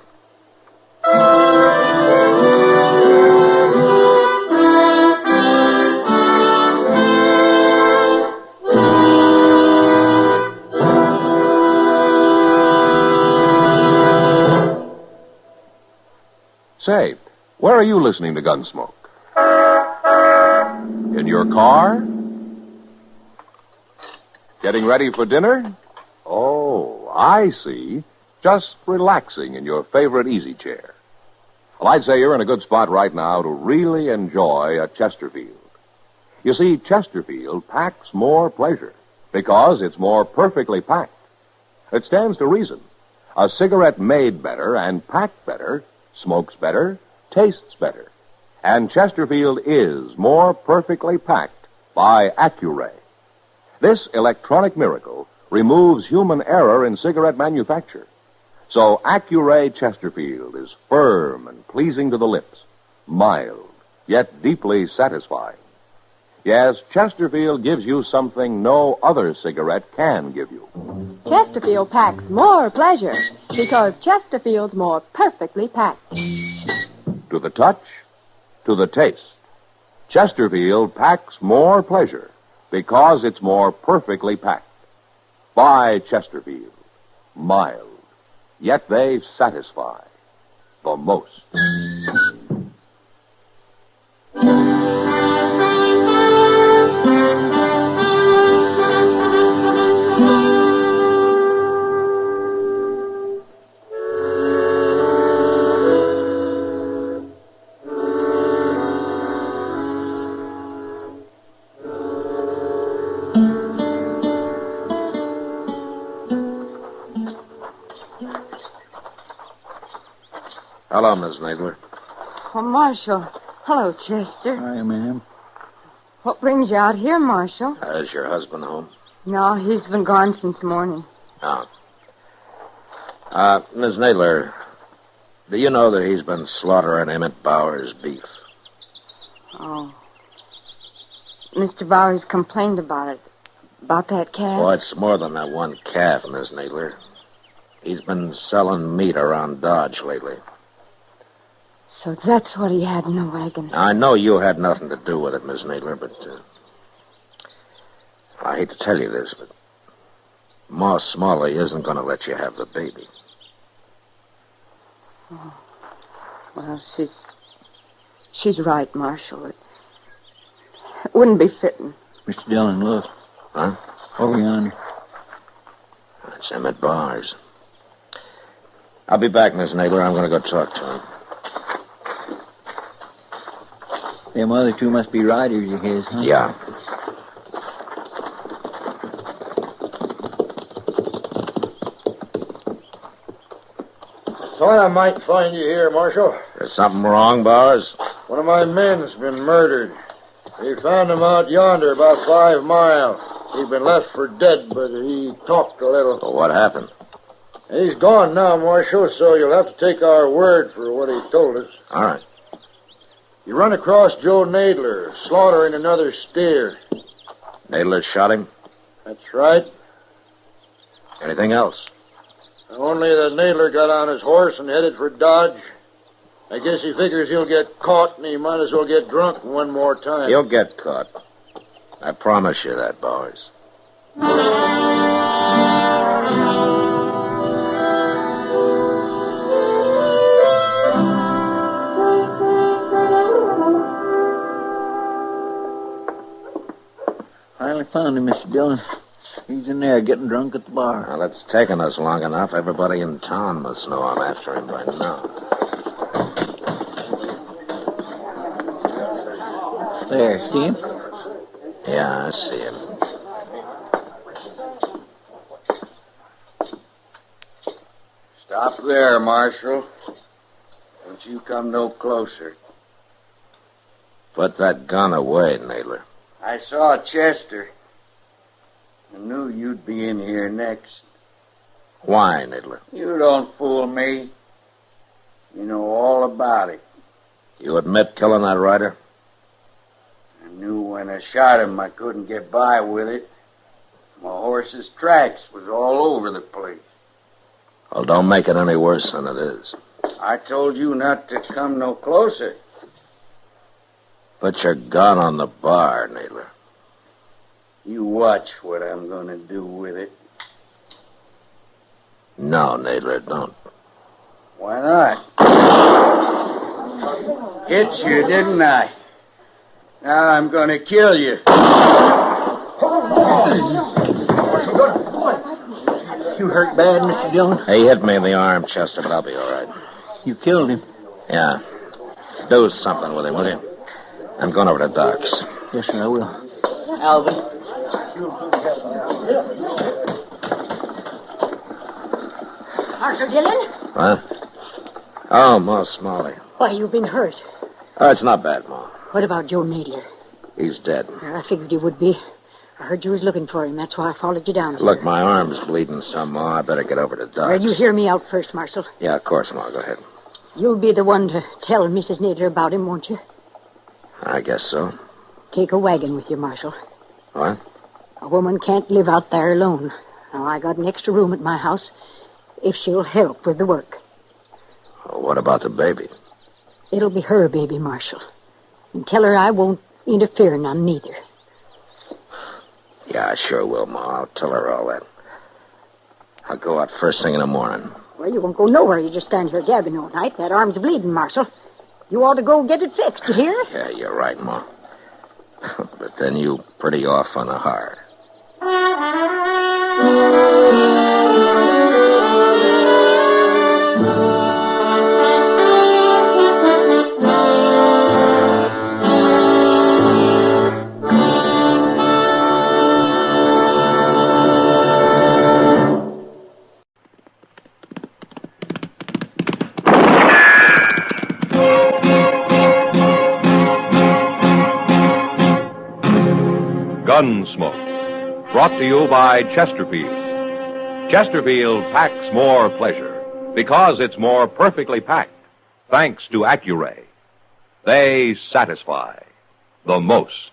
Say, where are you listening to Gunsmoke? In your car? Getting ready for dinner? Oh, I see. Just relaxing in your favorite easy chair. Well, I'd say you're in a good spot right now to really enjoy a Chesterfield. You see, Chesterfield packs more pleasure because it's more perfectly packed. It stands to reason. A cigarette made better and packed better smokes better, tastes better. And Chesterfield is more perfectly packed by Accuray. This electronic miracle removes human error in cigarette manufacture. So Accuray Chesterfield is firm and pleasing to the lips, mild, yet deeply satisfying. Yes, Chesterfield gives you something no other cigarette can give you. Chesterfield packs more pleasure because Chesterfield's more perfectly packed. To the touch, to the taste, Chesterfield packs more pleasure because it's more perfectly packed. Buy Chesterfield. Mild, yet they satisfy the most. Hello, Miss Nadler. Oh, Marshal. Hello, Chester. Hi, ma'am. What brings you out here, Marshal? Is your husband home? No, he's been gone since morning. Oh. Miss Nadler, do you know that he's been slaughtering Emmett Bowers' beef? Oh. Mr. Bowers complained about it. About that calf? Well, it's more than that one calf, Miss Nadler. He's been selling meat around Dodge lately. So that's what he had in the wagon. I know you had nothing to do with it, Miss Nadler, but I hate to tell you this, but Ma Smalley isn't going to let you have the baby. Oh. Well, she's right, Marshal. It wouldn't be fitting. Mr. Dillon, look. Huh? Over yonder. It's Emmett Bowers. I'll be back, Miss Nadler. I'm going to go talk to him. Them other two must be riders of his, huh? Yeah. Thought I might find you here, Marshal. There's something wrong, Bowers? One of my men's been murdered. They found him out yonder about 5 miles. He'd been left for dead, but he talked a little. Well, what happened? He's gone now, Marshal, so you'll have to take our word for what he told us. All right. You run across Joe Nadler, slaughtering another steer. Nadler shot him? That's right. Anything else? Only that Nadler got on his horse and headed for Dodge. I guess he figures he'll get caught, and he might as well get drunk one more time. He'll get caught. I promise you that, Bowers. Finally found him, Mr. Dillon. He's in there getting drunk at the bar. Well, it's taken us long enough. Everybody in town must know I'm after him by now. There, see him? Yeah, I see him. Stop there, Marshal. Don't you come no closer. Put that gun away, Nadler. I saw Chester. I knew you'd be in here next. Why, Nadler? You don't fool me. You know all about it. You admit killing that rider? I knew when I shot him I couldn't get by with it. My horse's tracks was all over the place. Well, don't make it any worse than it is. I told you not to come no closer. Put your gun on the bar, Nadler. You watch what I'm going to do with it. No, Nadler, don't. Why not? Hit you, didn't I? Now I'm going to kill you. You hurt bad, Mr. Dillon? He hit me in the arm, Chester, but I'll be all right. You killed him? Yeah. Do something with him, will you? I'm going over to Doc's. Yes, sir, I will. Alvin. Marshal Dillon? What? Oh, Ma Smalley. Why, you've been hurt. Oh, it's not bad, Ma. What about Joe Nadler? He's dead. I figured you would be. I heard you was looking for him. That's why I followed you down here. Look, my arm's bleeding some, Ma. I better get over to Doc's. Well, you hear me out first, Marshal. Yeah, of course, Ma. Go ahead. You'll be the one to tell Mrs. Nadler about him, won't you? I guess so. Take a wagon with you, Marshal. What? A woman can't live out there alone. Now, I got an extra room at my house if she'll help with the work. Well, what about the baby? It'll be her baby, Marshal. And tell her I won't interfere none neither. Yeah, I sure will, Ma. I'll tell her all that. I'll go out first thing in the morning. Well, you won't go nowhere. You just stand here gabbing all night. That arm's bleeding, Marshal. You ought to go get it fixed, you hear? Yeah, you're right, Ma. But then you pretty off on the hard. Gunsmoke, brought to you by Chesterfield. Chesterfield packs more pleasure because it's more perfectly packed, thanks to Accuray. They satisfy the most.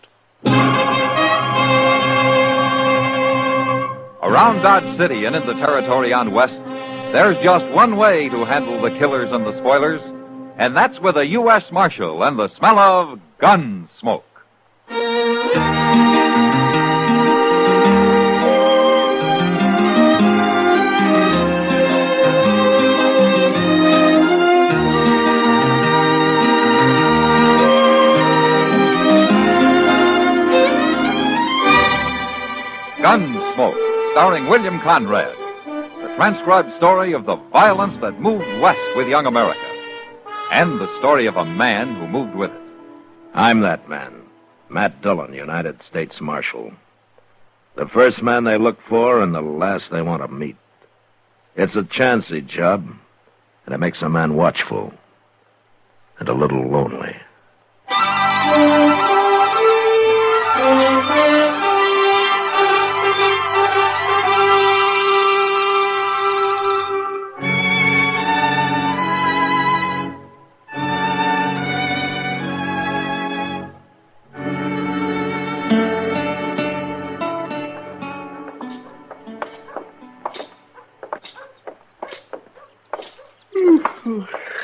Around Dodge City and in the territory on West, there's just one way to handle the killers and the spoilers, and that's with a U.S. Marshal and the smell of Gunsmoke. Gunsmoke, starring William Conrad. The transcribed story of the violence that moved west with young America. And the story of a man who moved with it. I'm that man, Matt Dillon, United States Marshal. The first man they look for and the last they want to meet. It's a chancy job, and it makes a man watchful and a little lonely.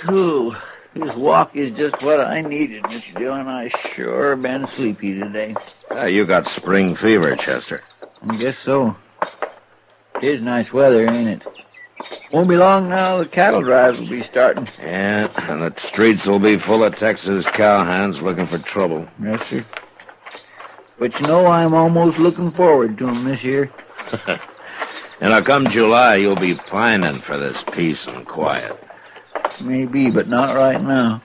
Ooh, this walk is just what I needed, Mr. Dillon. I sure been sleepy today. You got spring fever, Chester. I guess so. It is nice weather, ain't it? Won't be long now, the cattle drives will be starting. Yeah, and the streets will be full of Texas cowhands looking for trouble. Yes, sir. But you know, I'm almost looking forward to 'em this year. Come July, you'll be pining for this peace and quiet. Maybe, but not right now.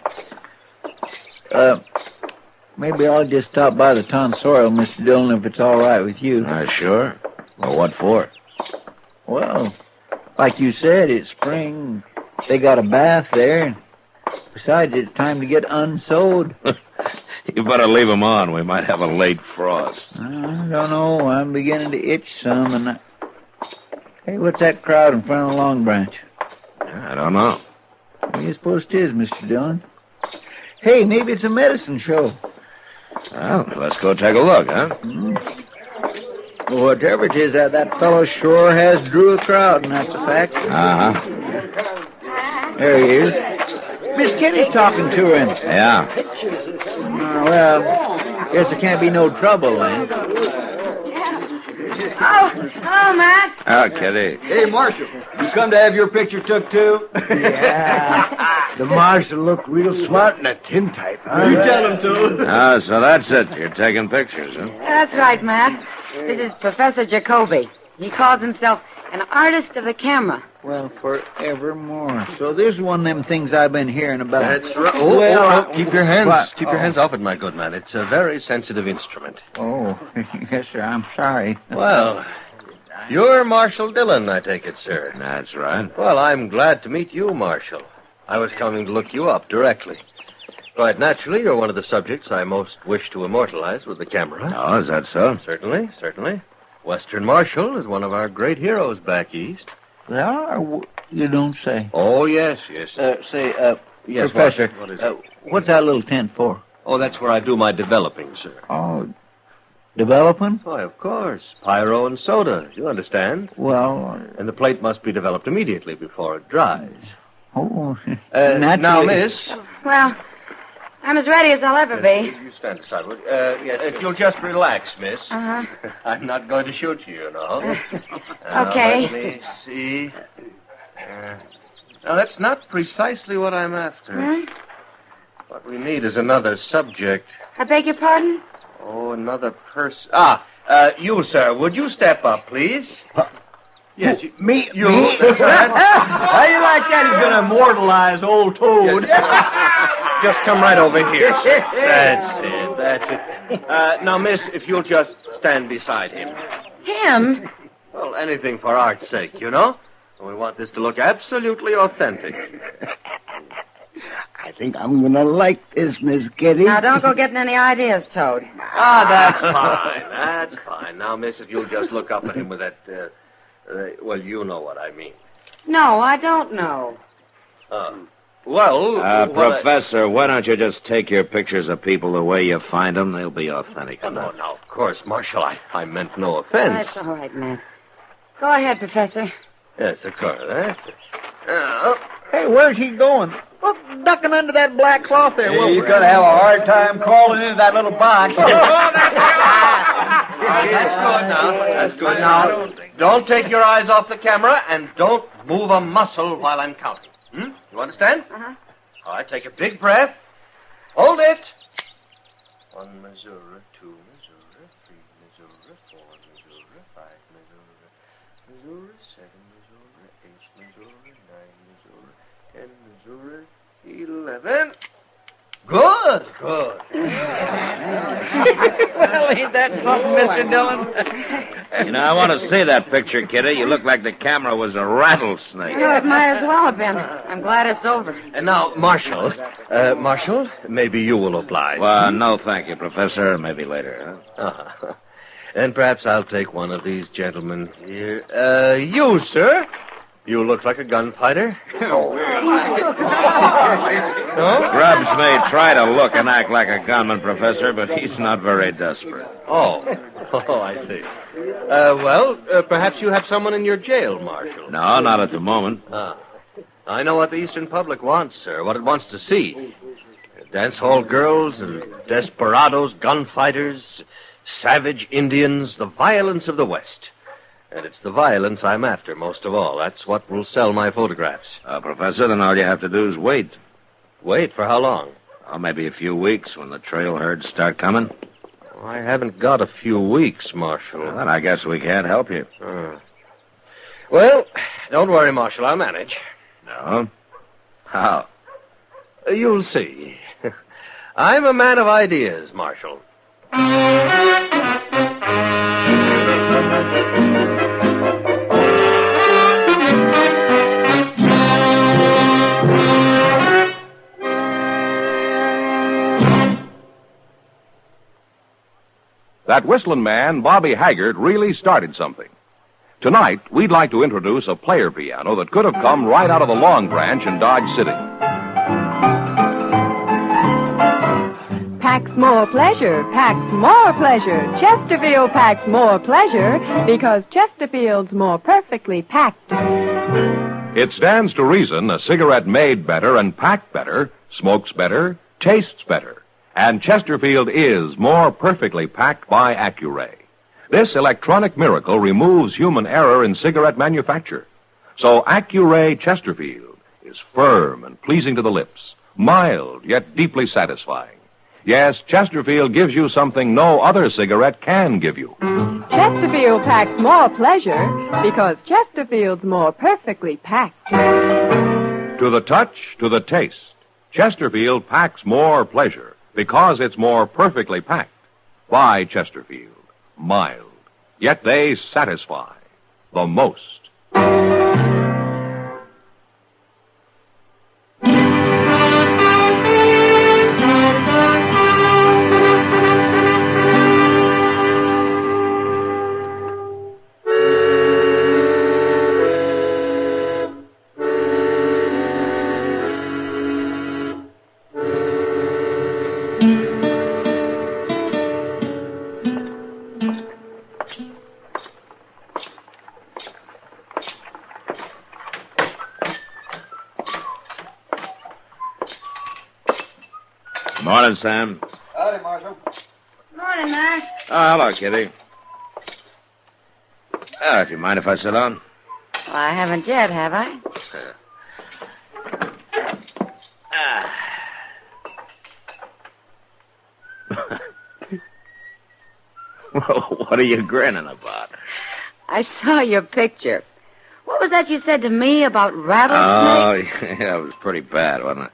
Maybe I'll just stop by the tonsorial, Mr. Dillon, if it's all right with you. Sure. Well, what for? Well, like you said, it's spring. They got a bath there. Besides, it's time to get unsewed. You better leave 'em on. We might have a late frost. I don't know. I'm beginning to itch some, and Hey, what's that crowd in front of the Long Branch? I don't know. What do you suppose it is, Mr. Dillon? Hey, maybe it's a medicine show. Well, let's go take a look, huh? Well, whatever it is, that fellow sure has drew a crowd, and that's a fact. Uh-huh. There he is. Miss Kitty's talking to him. Yeah. Well, guess there can't be no trouble, then. Oh, Matt. Oh, Kitty. Hey, Marshal, you come to have your picture took, too? Yeah. The marshal looked real smart in that tintype, huh? You tell him to. Ah, so that's it. You're taking pictures, huh? That's right, Matt. This is Professor Jacoby. He calls himself an artist of the camera. Well, forevermore. So this is one of them things I've been hearing about. That's right. Keep your hands off it, my good man. It's a very sensitive instrument. Oh, yes, sir. I'm sorry. Well, you're Marshal Dillon, I take it, sir. That's right. Well, I'm glad to meet you, Marshal. I was coming to look you up directly. Quite naturally, you're one of the subjects I most wish to immortalize with the camera. Oh, is that so? Certainly, certainly. Western Marshal is one of our great heroes back east. They are? You don't say. Oh, yes. Yes, Professor. What is it? What's that little tent for? Oh, that's where I do my developing, sir. Oh, developing? Why, of course. Pyro and soda, you understand? Well... And the plate must be developed immediately before it dries. Oh, now, miss... Well, I'm as ready as I'll ever be. You stand aside. If you'll just relax, miss. Uh-huh. I'm not going to shoot you, you know. Okay. Let me see. Now, that's not precisely what I'm after. Huh? What we need is another subject. I beg your pardon? Oh, another person. You, sir, would you step up, please? Yes, Me? That's right. How you like that? He's going to immortalize old Toad. Just come right over here, sir. That's it. Now, miss, if you'll just stand beside him. Him? Well, anything for art's sake, you know? We want this to look absolutely authentic. I think I'm going to like this, Miss Kitty. Now, don't go getting any ideas, Toad. That's fine. That's fine. Now, miss, if you'll just look up at him with that, well, you know what I mean. No, I don't know. Professor, why don't you just take your pictures of people the way you find them? They'll be authentic enough. No, of course, Marshal. I meant no offense. That's all right, man. Go ahead, Professor. Yes, of course. That's it. Hey, where's he going? Look, ducking under that black cloth there. Hey, you're going to have a hard time crawling into that little box. That's good now. Don't take your eyes off the camera, and don't move a muscle while I'm counting. You understand? Uh-huh. All right, take a big breath. Hold it. 1 Missouri, 2 Missouri, 3 Missouri, 4 Missouri, 5 Missouri, Missouri, 7 Missouri, 8 Missouri, 9 Missouri, 10 Missouri, 11. Good. Well, ain't that something, Mr. Dillon? You know, I want to see that picture, Kitty. You look like the camera was a rattlesnake. Well, it might as well have been. I'm glad it's over. And now, Marshal, maybe you will oblige. Well, no, thank you, Professor. Maybe later, huh? And perhaps I'll take one of these gentlemen here. You, sir. You look like a gunfighter. Grubbs may try to look and act like a gunman, Professor, but he's not very desperate. Oh, I see. Perhaps you have someone in your jail, Marshal. No, not at the moment. I know what the Eastern public wants, sir, what it wants to see. Dance hall girls and desperados, gunfighters, savage Indians, the violence of the West. And it's the violence I'm after most of all. That's what will sell my photographs. Professor, then all you have to do is wait. Wait for how long? Maybe a few weeks when the trail herds start coming. I haven't got a few weeks, Marshal. Well, then I guess we can't help you. Well, don't worry, Marshal. I'll manage. No? How? You'll see. I'm a man of ideas, Marshal. That whistling man, Bobby Haggart, really started something. Tonight, we'd like to introduce a player piano that could have come right out of the Long Branch in Dodge City. Packs more pleasure, packs more pleasure. Chesterfield packs more pleasure because Chesterfield's more perfectly packed. It stands to reason a cigarette made better and packed better, smokes better, tastes better. And Chesterfield is more perfectly packed by Accuray. This electronic miracle removes human error in cigarette manufacture. So Accuray Chesterfield is firm and pleasing to the lips, mild yet deeply satisfying. Yes, Chesterfield gives you something no other cigarette can give you. Chesterfield packs more pleasure because Chesterfield's more perfectly packed. To the touch, to the taste, Chesterfield packs more pleasure because it's more perfectly packed by Chesterfield. Mild, yet they satisfy the most. Morning, Sam. Howdy, Marshal. Morning, Mac. Oh, hello, Kitty. If you mind if I sit down? Well, I haven't yet, have I? What are you grinning about? I saw your picture. What was that you said to me about rattlesnakes? Oh, yeah, it was pretty bad, wasn't it?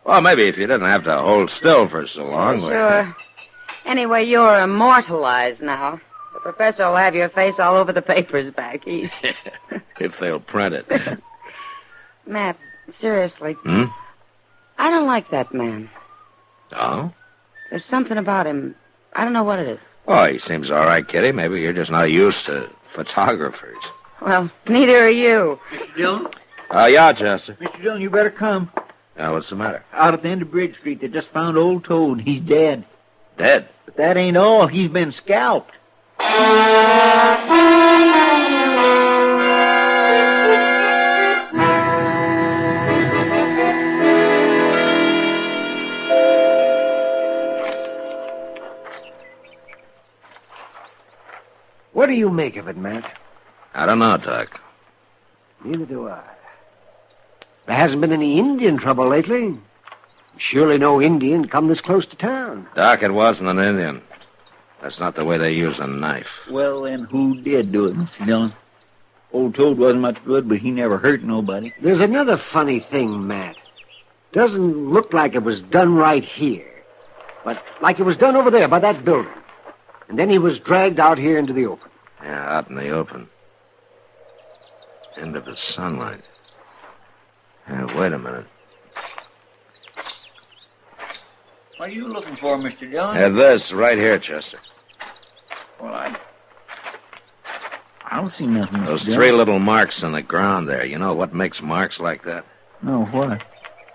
Well, maybe if you didn't have to hold still for so long. Sure. Anyway, you're immortalized now. The professor will have your face all over the papers back east. If they'll print it. Matt, seriously. Hmm? I don't like that man. Oh? There's something about him. I don't know what it is. Oh, he seems all right, Kitty. Maybe you're just not used to photographers. Well, neither are you. Mr. Dillon? Yeah, Chester. Mr. Dillon, you better come. What's the matter? Out at the end of Bridge Street, they just found old Toad. He's dead. Dead? But that ain't all. He's been scalped. What do you make of it, Matt? I don't know, Doc. Neither do I. There hasn't been any Indian trouble lately. Surely no Indian come this close to town. Doc, it wasn't an Indian. That's not the way they use a knife. Well, then, who did do it, Mr. Dillon? Old Toad wasn't much good, but he never hurt nobody. There's another funny thing, Matt. Doesn't look like it was done right here, but like it was done over there by that building. And then he was dragged out here into the open. Yeah, out in the open. Into the sunlight. Yeah, wait a minute. What are you looking for, Mr. Dillon? Yeah, this, right here, Chester. Well, I don't see nothing, Mr. Those Dillon. three little marks on the ground there. You know what makes marks like that? No, what?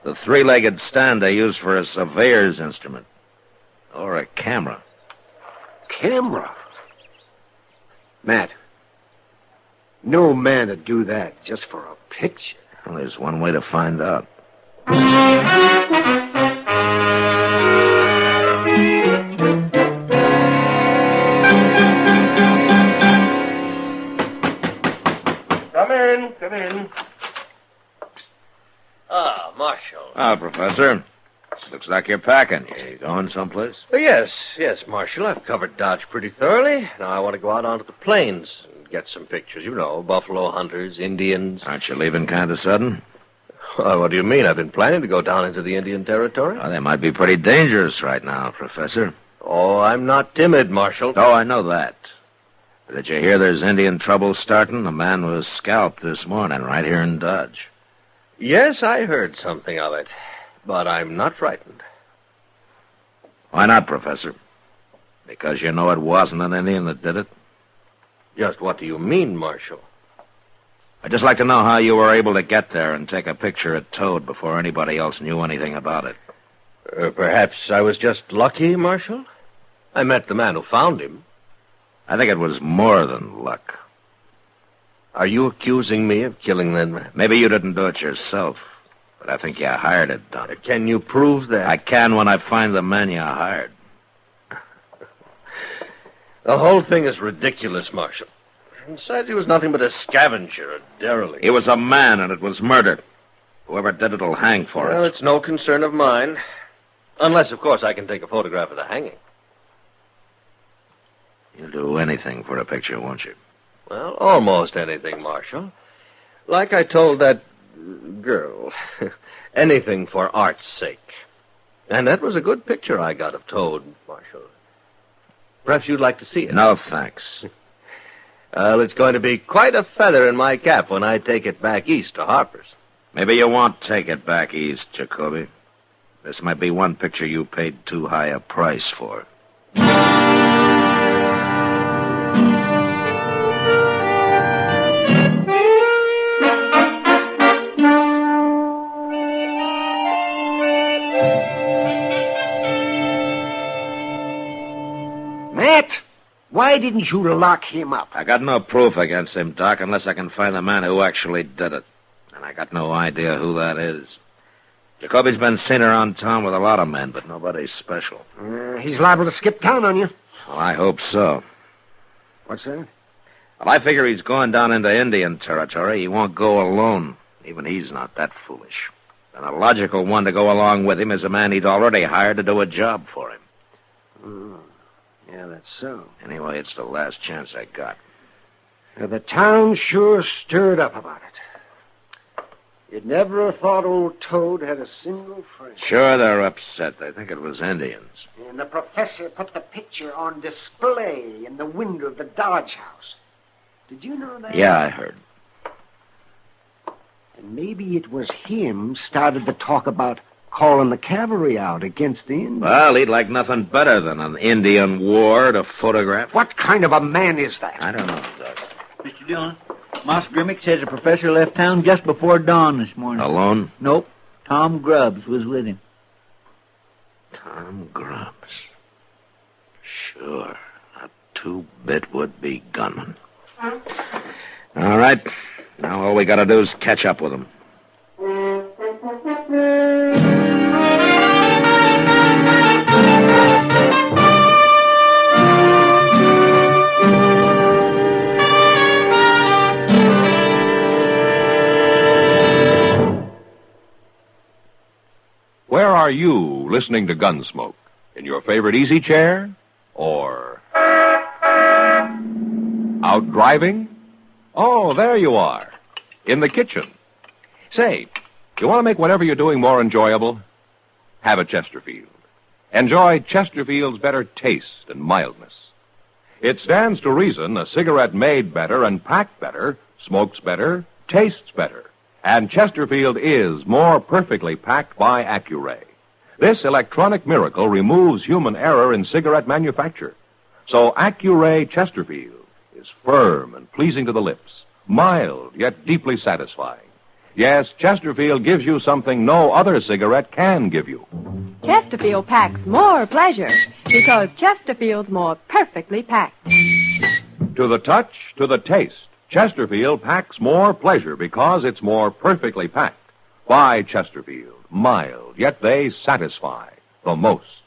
The three-legged stand they use for a surveyor's instrument. Or a camera. Camera? Matt, no man would do that just for a picture. Well, there's one way to find out. Come in. Ah, Marshal. Professor. Looks like you're packing. You going someplace? Yes, Marshal. I've covered Dodge pretty thoroughly. Now I want to go out onto the plains and get some pictures. You know, buffalo hunters, Indians. Aren't you leaving kind of sudden? Well, what do you mean? I've been planning to go down into the Indian territory. Well, they might be pretty dangerous right now, Professor. Oh, I'm not timid, Marshal. Oh, I know that. But did you hear there's Indian trouble starting? A man was scalped this morning right here in Dodge. Yes, I heard something of it. But I'm not frightened. Why not, Professor? Because you know it wasn't an Indian that did it? Just what do you mean, Marshal? I'd just like to know how you were able to get there and take a picture of Toad before anybody else knew anything about it. Perhaps I was just lucky, Marshal? I met the man who found him. I think it was more than luck. Are you accusing me of killing that man? Maybe you didn't do it yourself, but I think you hired it done. Can you prove that? I can when I find the men you hired. The whole thing is ridiculous, Marshal. Besides, he was nothing but a scavenger, a derelict. He was a man, and it was murder. Whoever did it will hang for it. Well, it's no concern of mine. Unless, of course, I can take a photograph of the hanging. You'll do anything for a picture, won't you? Well, almost anything, Marshal. Like I told that girl. Anything for art's sake. And that was a good picture I got of Toad, Marshal. Perhaps you'd like to see it. No, thanks. Well, it's going to be quite a feather in my cap when I take it back east to Harper's. Maybe you won't take it back east, Jacoby. This might be one picture you paid too high a price for. Matt, why didn't you lock him up? I got no proof against him, Doc, unless I can find the man who actually did it. And I got no idea who that is. Jacoby's been seen around town with a lot of men, but nobody's special. He's liable to skip town on you. Well, I hope so. What's that? Well, I figure he's going down into Indian territory. He won't go alone. Even he's not that foolish. And a logical one to go along with him is a man he'd already hired to do a job for him. Yeah, that's so. Anyway, it's the last chance I got. The town sure stirred up about it. You'd never have thought old Toad had a single friend. Sure, they're upset. They think it was Indians. And the professor put the picture on display in the window of the Dodge house. Did you know that? Yeah, I heard. And maybe it was him started to talk about calling the cavalry out against the Indians. Well, he'd like nothing better than an Indian war to photograph. What kind of a man is that? I don't know, Doug. Mr. Dillon, Moss Grimmick says the professor left town just before dawn this morning. Alone? Nope. Tom Grubbs was with him. Tom Grubbs. Sure. A two-bit would-be gunman. All right. Now all we gotta do is catch up with him. Where are you listening to Gunsmoke? In your favorite easy chair? Or out driving? Oh, there you are. In the kitchen. Say, you want to make whatever you're doing more enjoyable? Have a Chesterfield. Enjoy Chesterfield's better taste and mildness. It stands to reason a cigarette made better and packed better, smokes better, tastes better. And Chesterfield is more perfectly packed by Accuray. This electronic miracle removes human error in cigarette manufacture. So Accuray Chesterfield is firm and pleasing to the lips, mild yet deeply satisfying. Yes, Chesterfield gives you something no other cigarette can give you. Chesterfield packs more pleasure because Chesterfield's more perfectly packed. To the touch, to the taste, Chesterfield packs more pleasure because it's more perfectly packed. By Chesterfield, mild, yet they satisfy the most.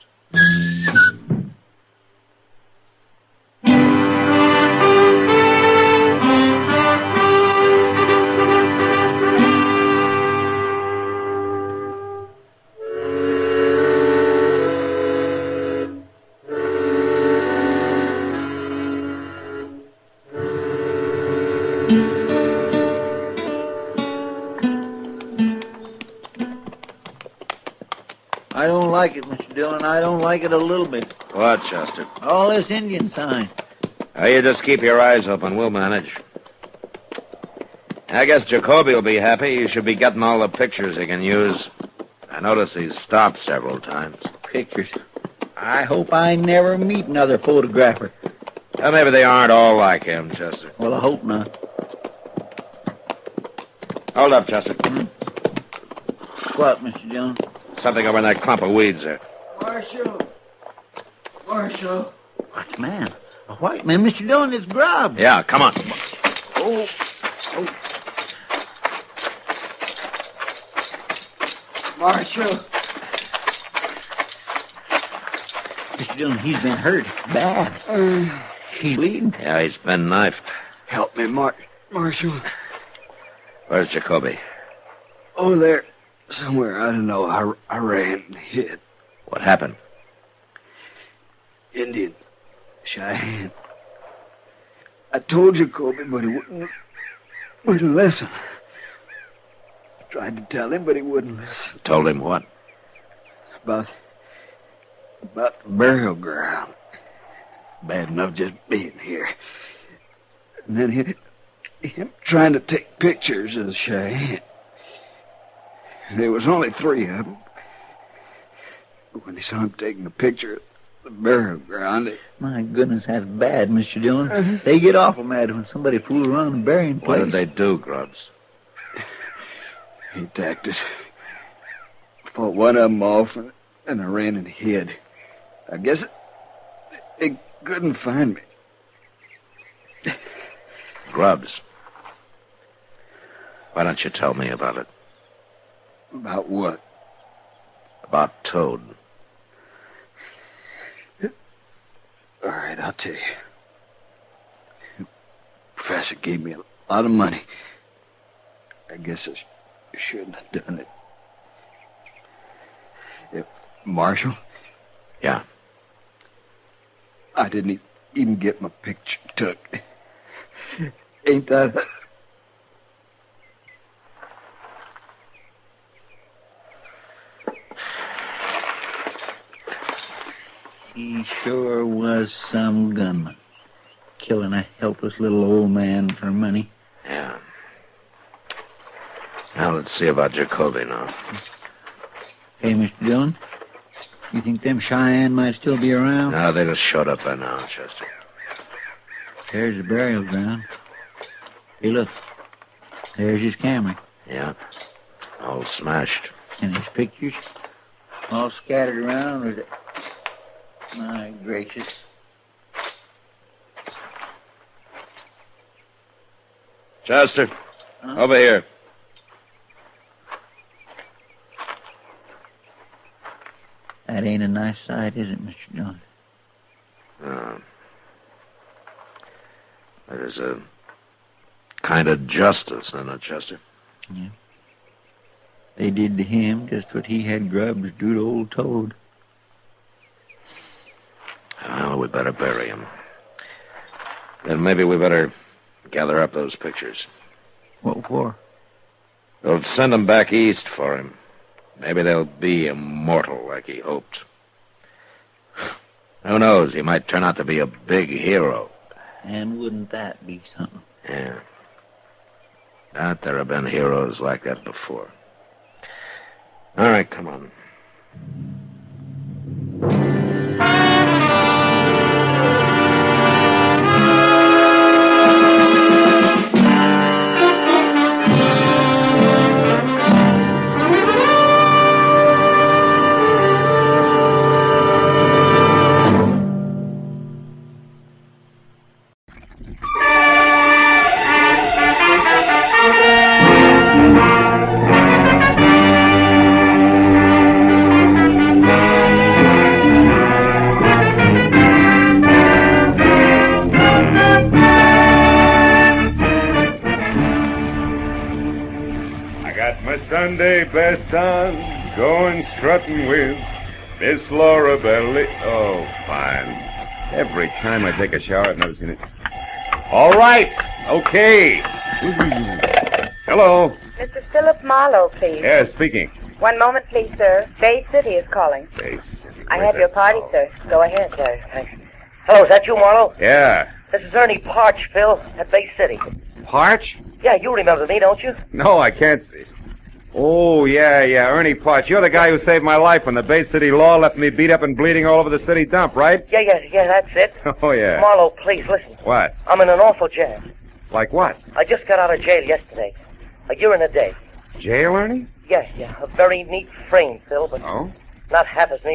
I don't like it, Mr. Dillon. I don't like it a little bit. What, Chester? All this Indian sign. You just keep your eyes open. We'll manage. I guess Jacoby will be happy. He should be getting all the pictures he can use. I notice he's stopped several times. Pictures. I hope I never meet another photographer. Well, maybe they aren't all like him, Chester. Well, I hope not. Hold up, Chester. What, Mr. Dillon? Something over in that clump of weeds there. Marshal. What's the man? A white man, Mr. Dillon, is Grubb. Yeah, come on. Oh. Marshal. Mr. Dillon, he's been hurt bad. He's bleeding. Yeah, he's been knifed. Help me, Marshal. Where's Jacoby? Oh, there. Somewhere, I don't know. I ran and hid. What happened? Indian. Cheyenne. I told Jacoby, but he wouldn't listen. I tried to tell him, but he wouldn't listen. Told him what? About the burial ground. Bad enough just being here. And then him trying to take pictures of Cheyenne. There was only 3 of them. When he saw him taking a picture of the burial ground... My goodness, that's bad, Mr. Dillon. They get awful mad when somebody fools around the burying place. What did they do, Grubbs? He attacked us. Fought one of them off, and I ran and hid. I guess they couldn't find me. Grubbs. Why don't you tell me about it? About what? About Toad. All right, I'll tell you. The professor gave me a lot of money. I guess I shouldn't have done it. Marshal? Yeah. I didn't even get my picture took. Ain't that... He sure was some gunman. Killing a helpless little old man for money. Yeah. Now let's see about Jacoby now. Hey, Mr. Dillon, you think them Cheyenne might still be around? No, they just showed up by now, Chester. There's the burial ground. Hey, look. There's his camera. Yeah. All smashed. And his pictures all scattered around with it. My gracious. Chester, over here. That ain't a nice sight, is it, Mr. Dillon? No. There's a kind of justice in it, Chester. Yeah. They did to him just what he had Grubbs do to old Toad. Well, we better bury him. Then maybe we better gather up those pictures. What for? We'll send them back east for him. Maybe they'll be immortal like he hoped. Who knows? He might turn out to be a big hero. And wouldn't that be something? Yeah. Not there have been heroes like that before. All right, come on. Sunday best on, going strutting with Miss Laura Belly. Oh, fine. Every time I take a shower, I've never seen it. All right, okay. Hello. Mr. Philip Marlowe, please. Yeah, speaking. One moment, please, sir. Bay City is calling. Bay City. I Where's have your that? party, sir. Go ahead. Thanks. Hello, is that you, Marlowe? Yeah. This is Ernie Parch, Phil, at Bay City. Parch? Yeah, you remember me, don't you? No, I can't see. Oh, yeah, Ernie Parch. You're the guy who saved my life when the Bay City law left me beat up and bleeding all over the city dump, right? Yeah, that's it. Oh, yeah. Marlowe, please, listen. What? I'm in an awful jam. Like what? I just got out of jail yesterday. A year and a day. Jail, Ernie? Yeah, a very neat frame, Phil, but Oh? not half as neat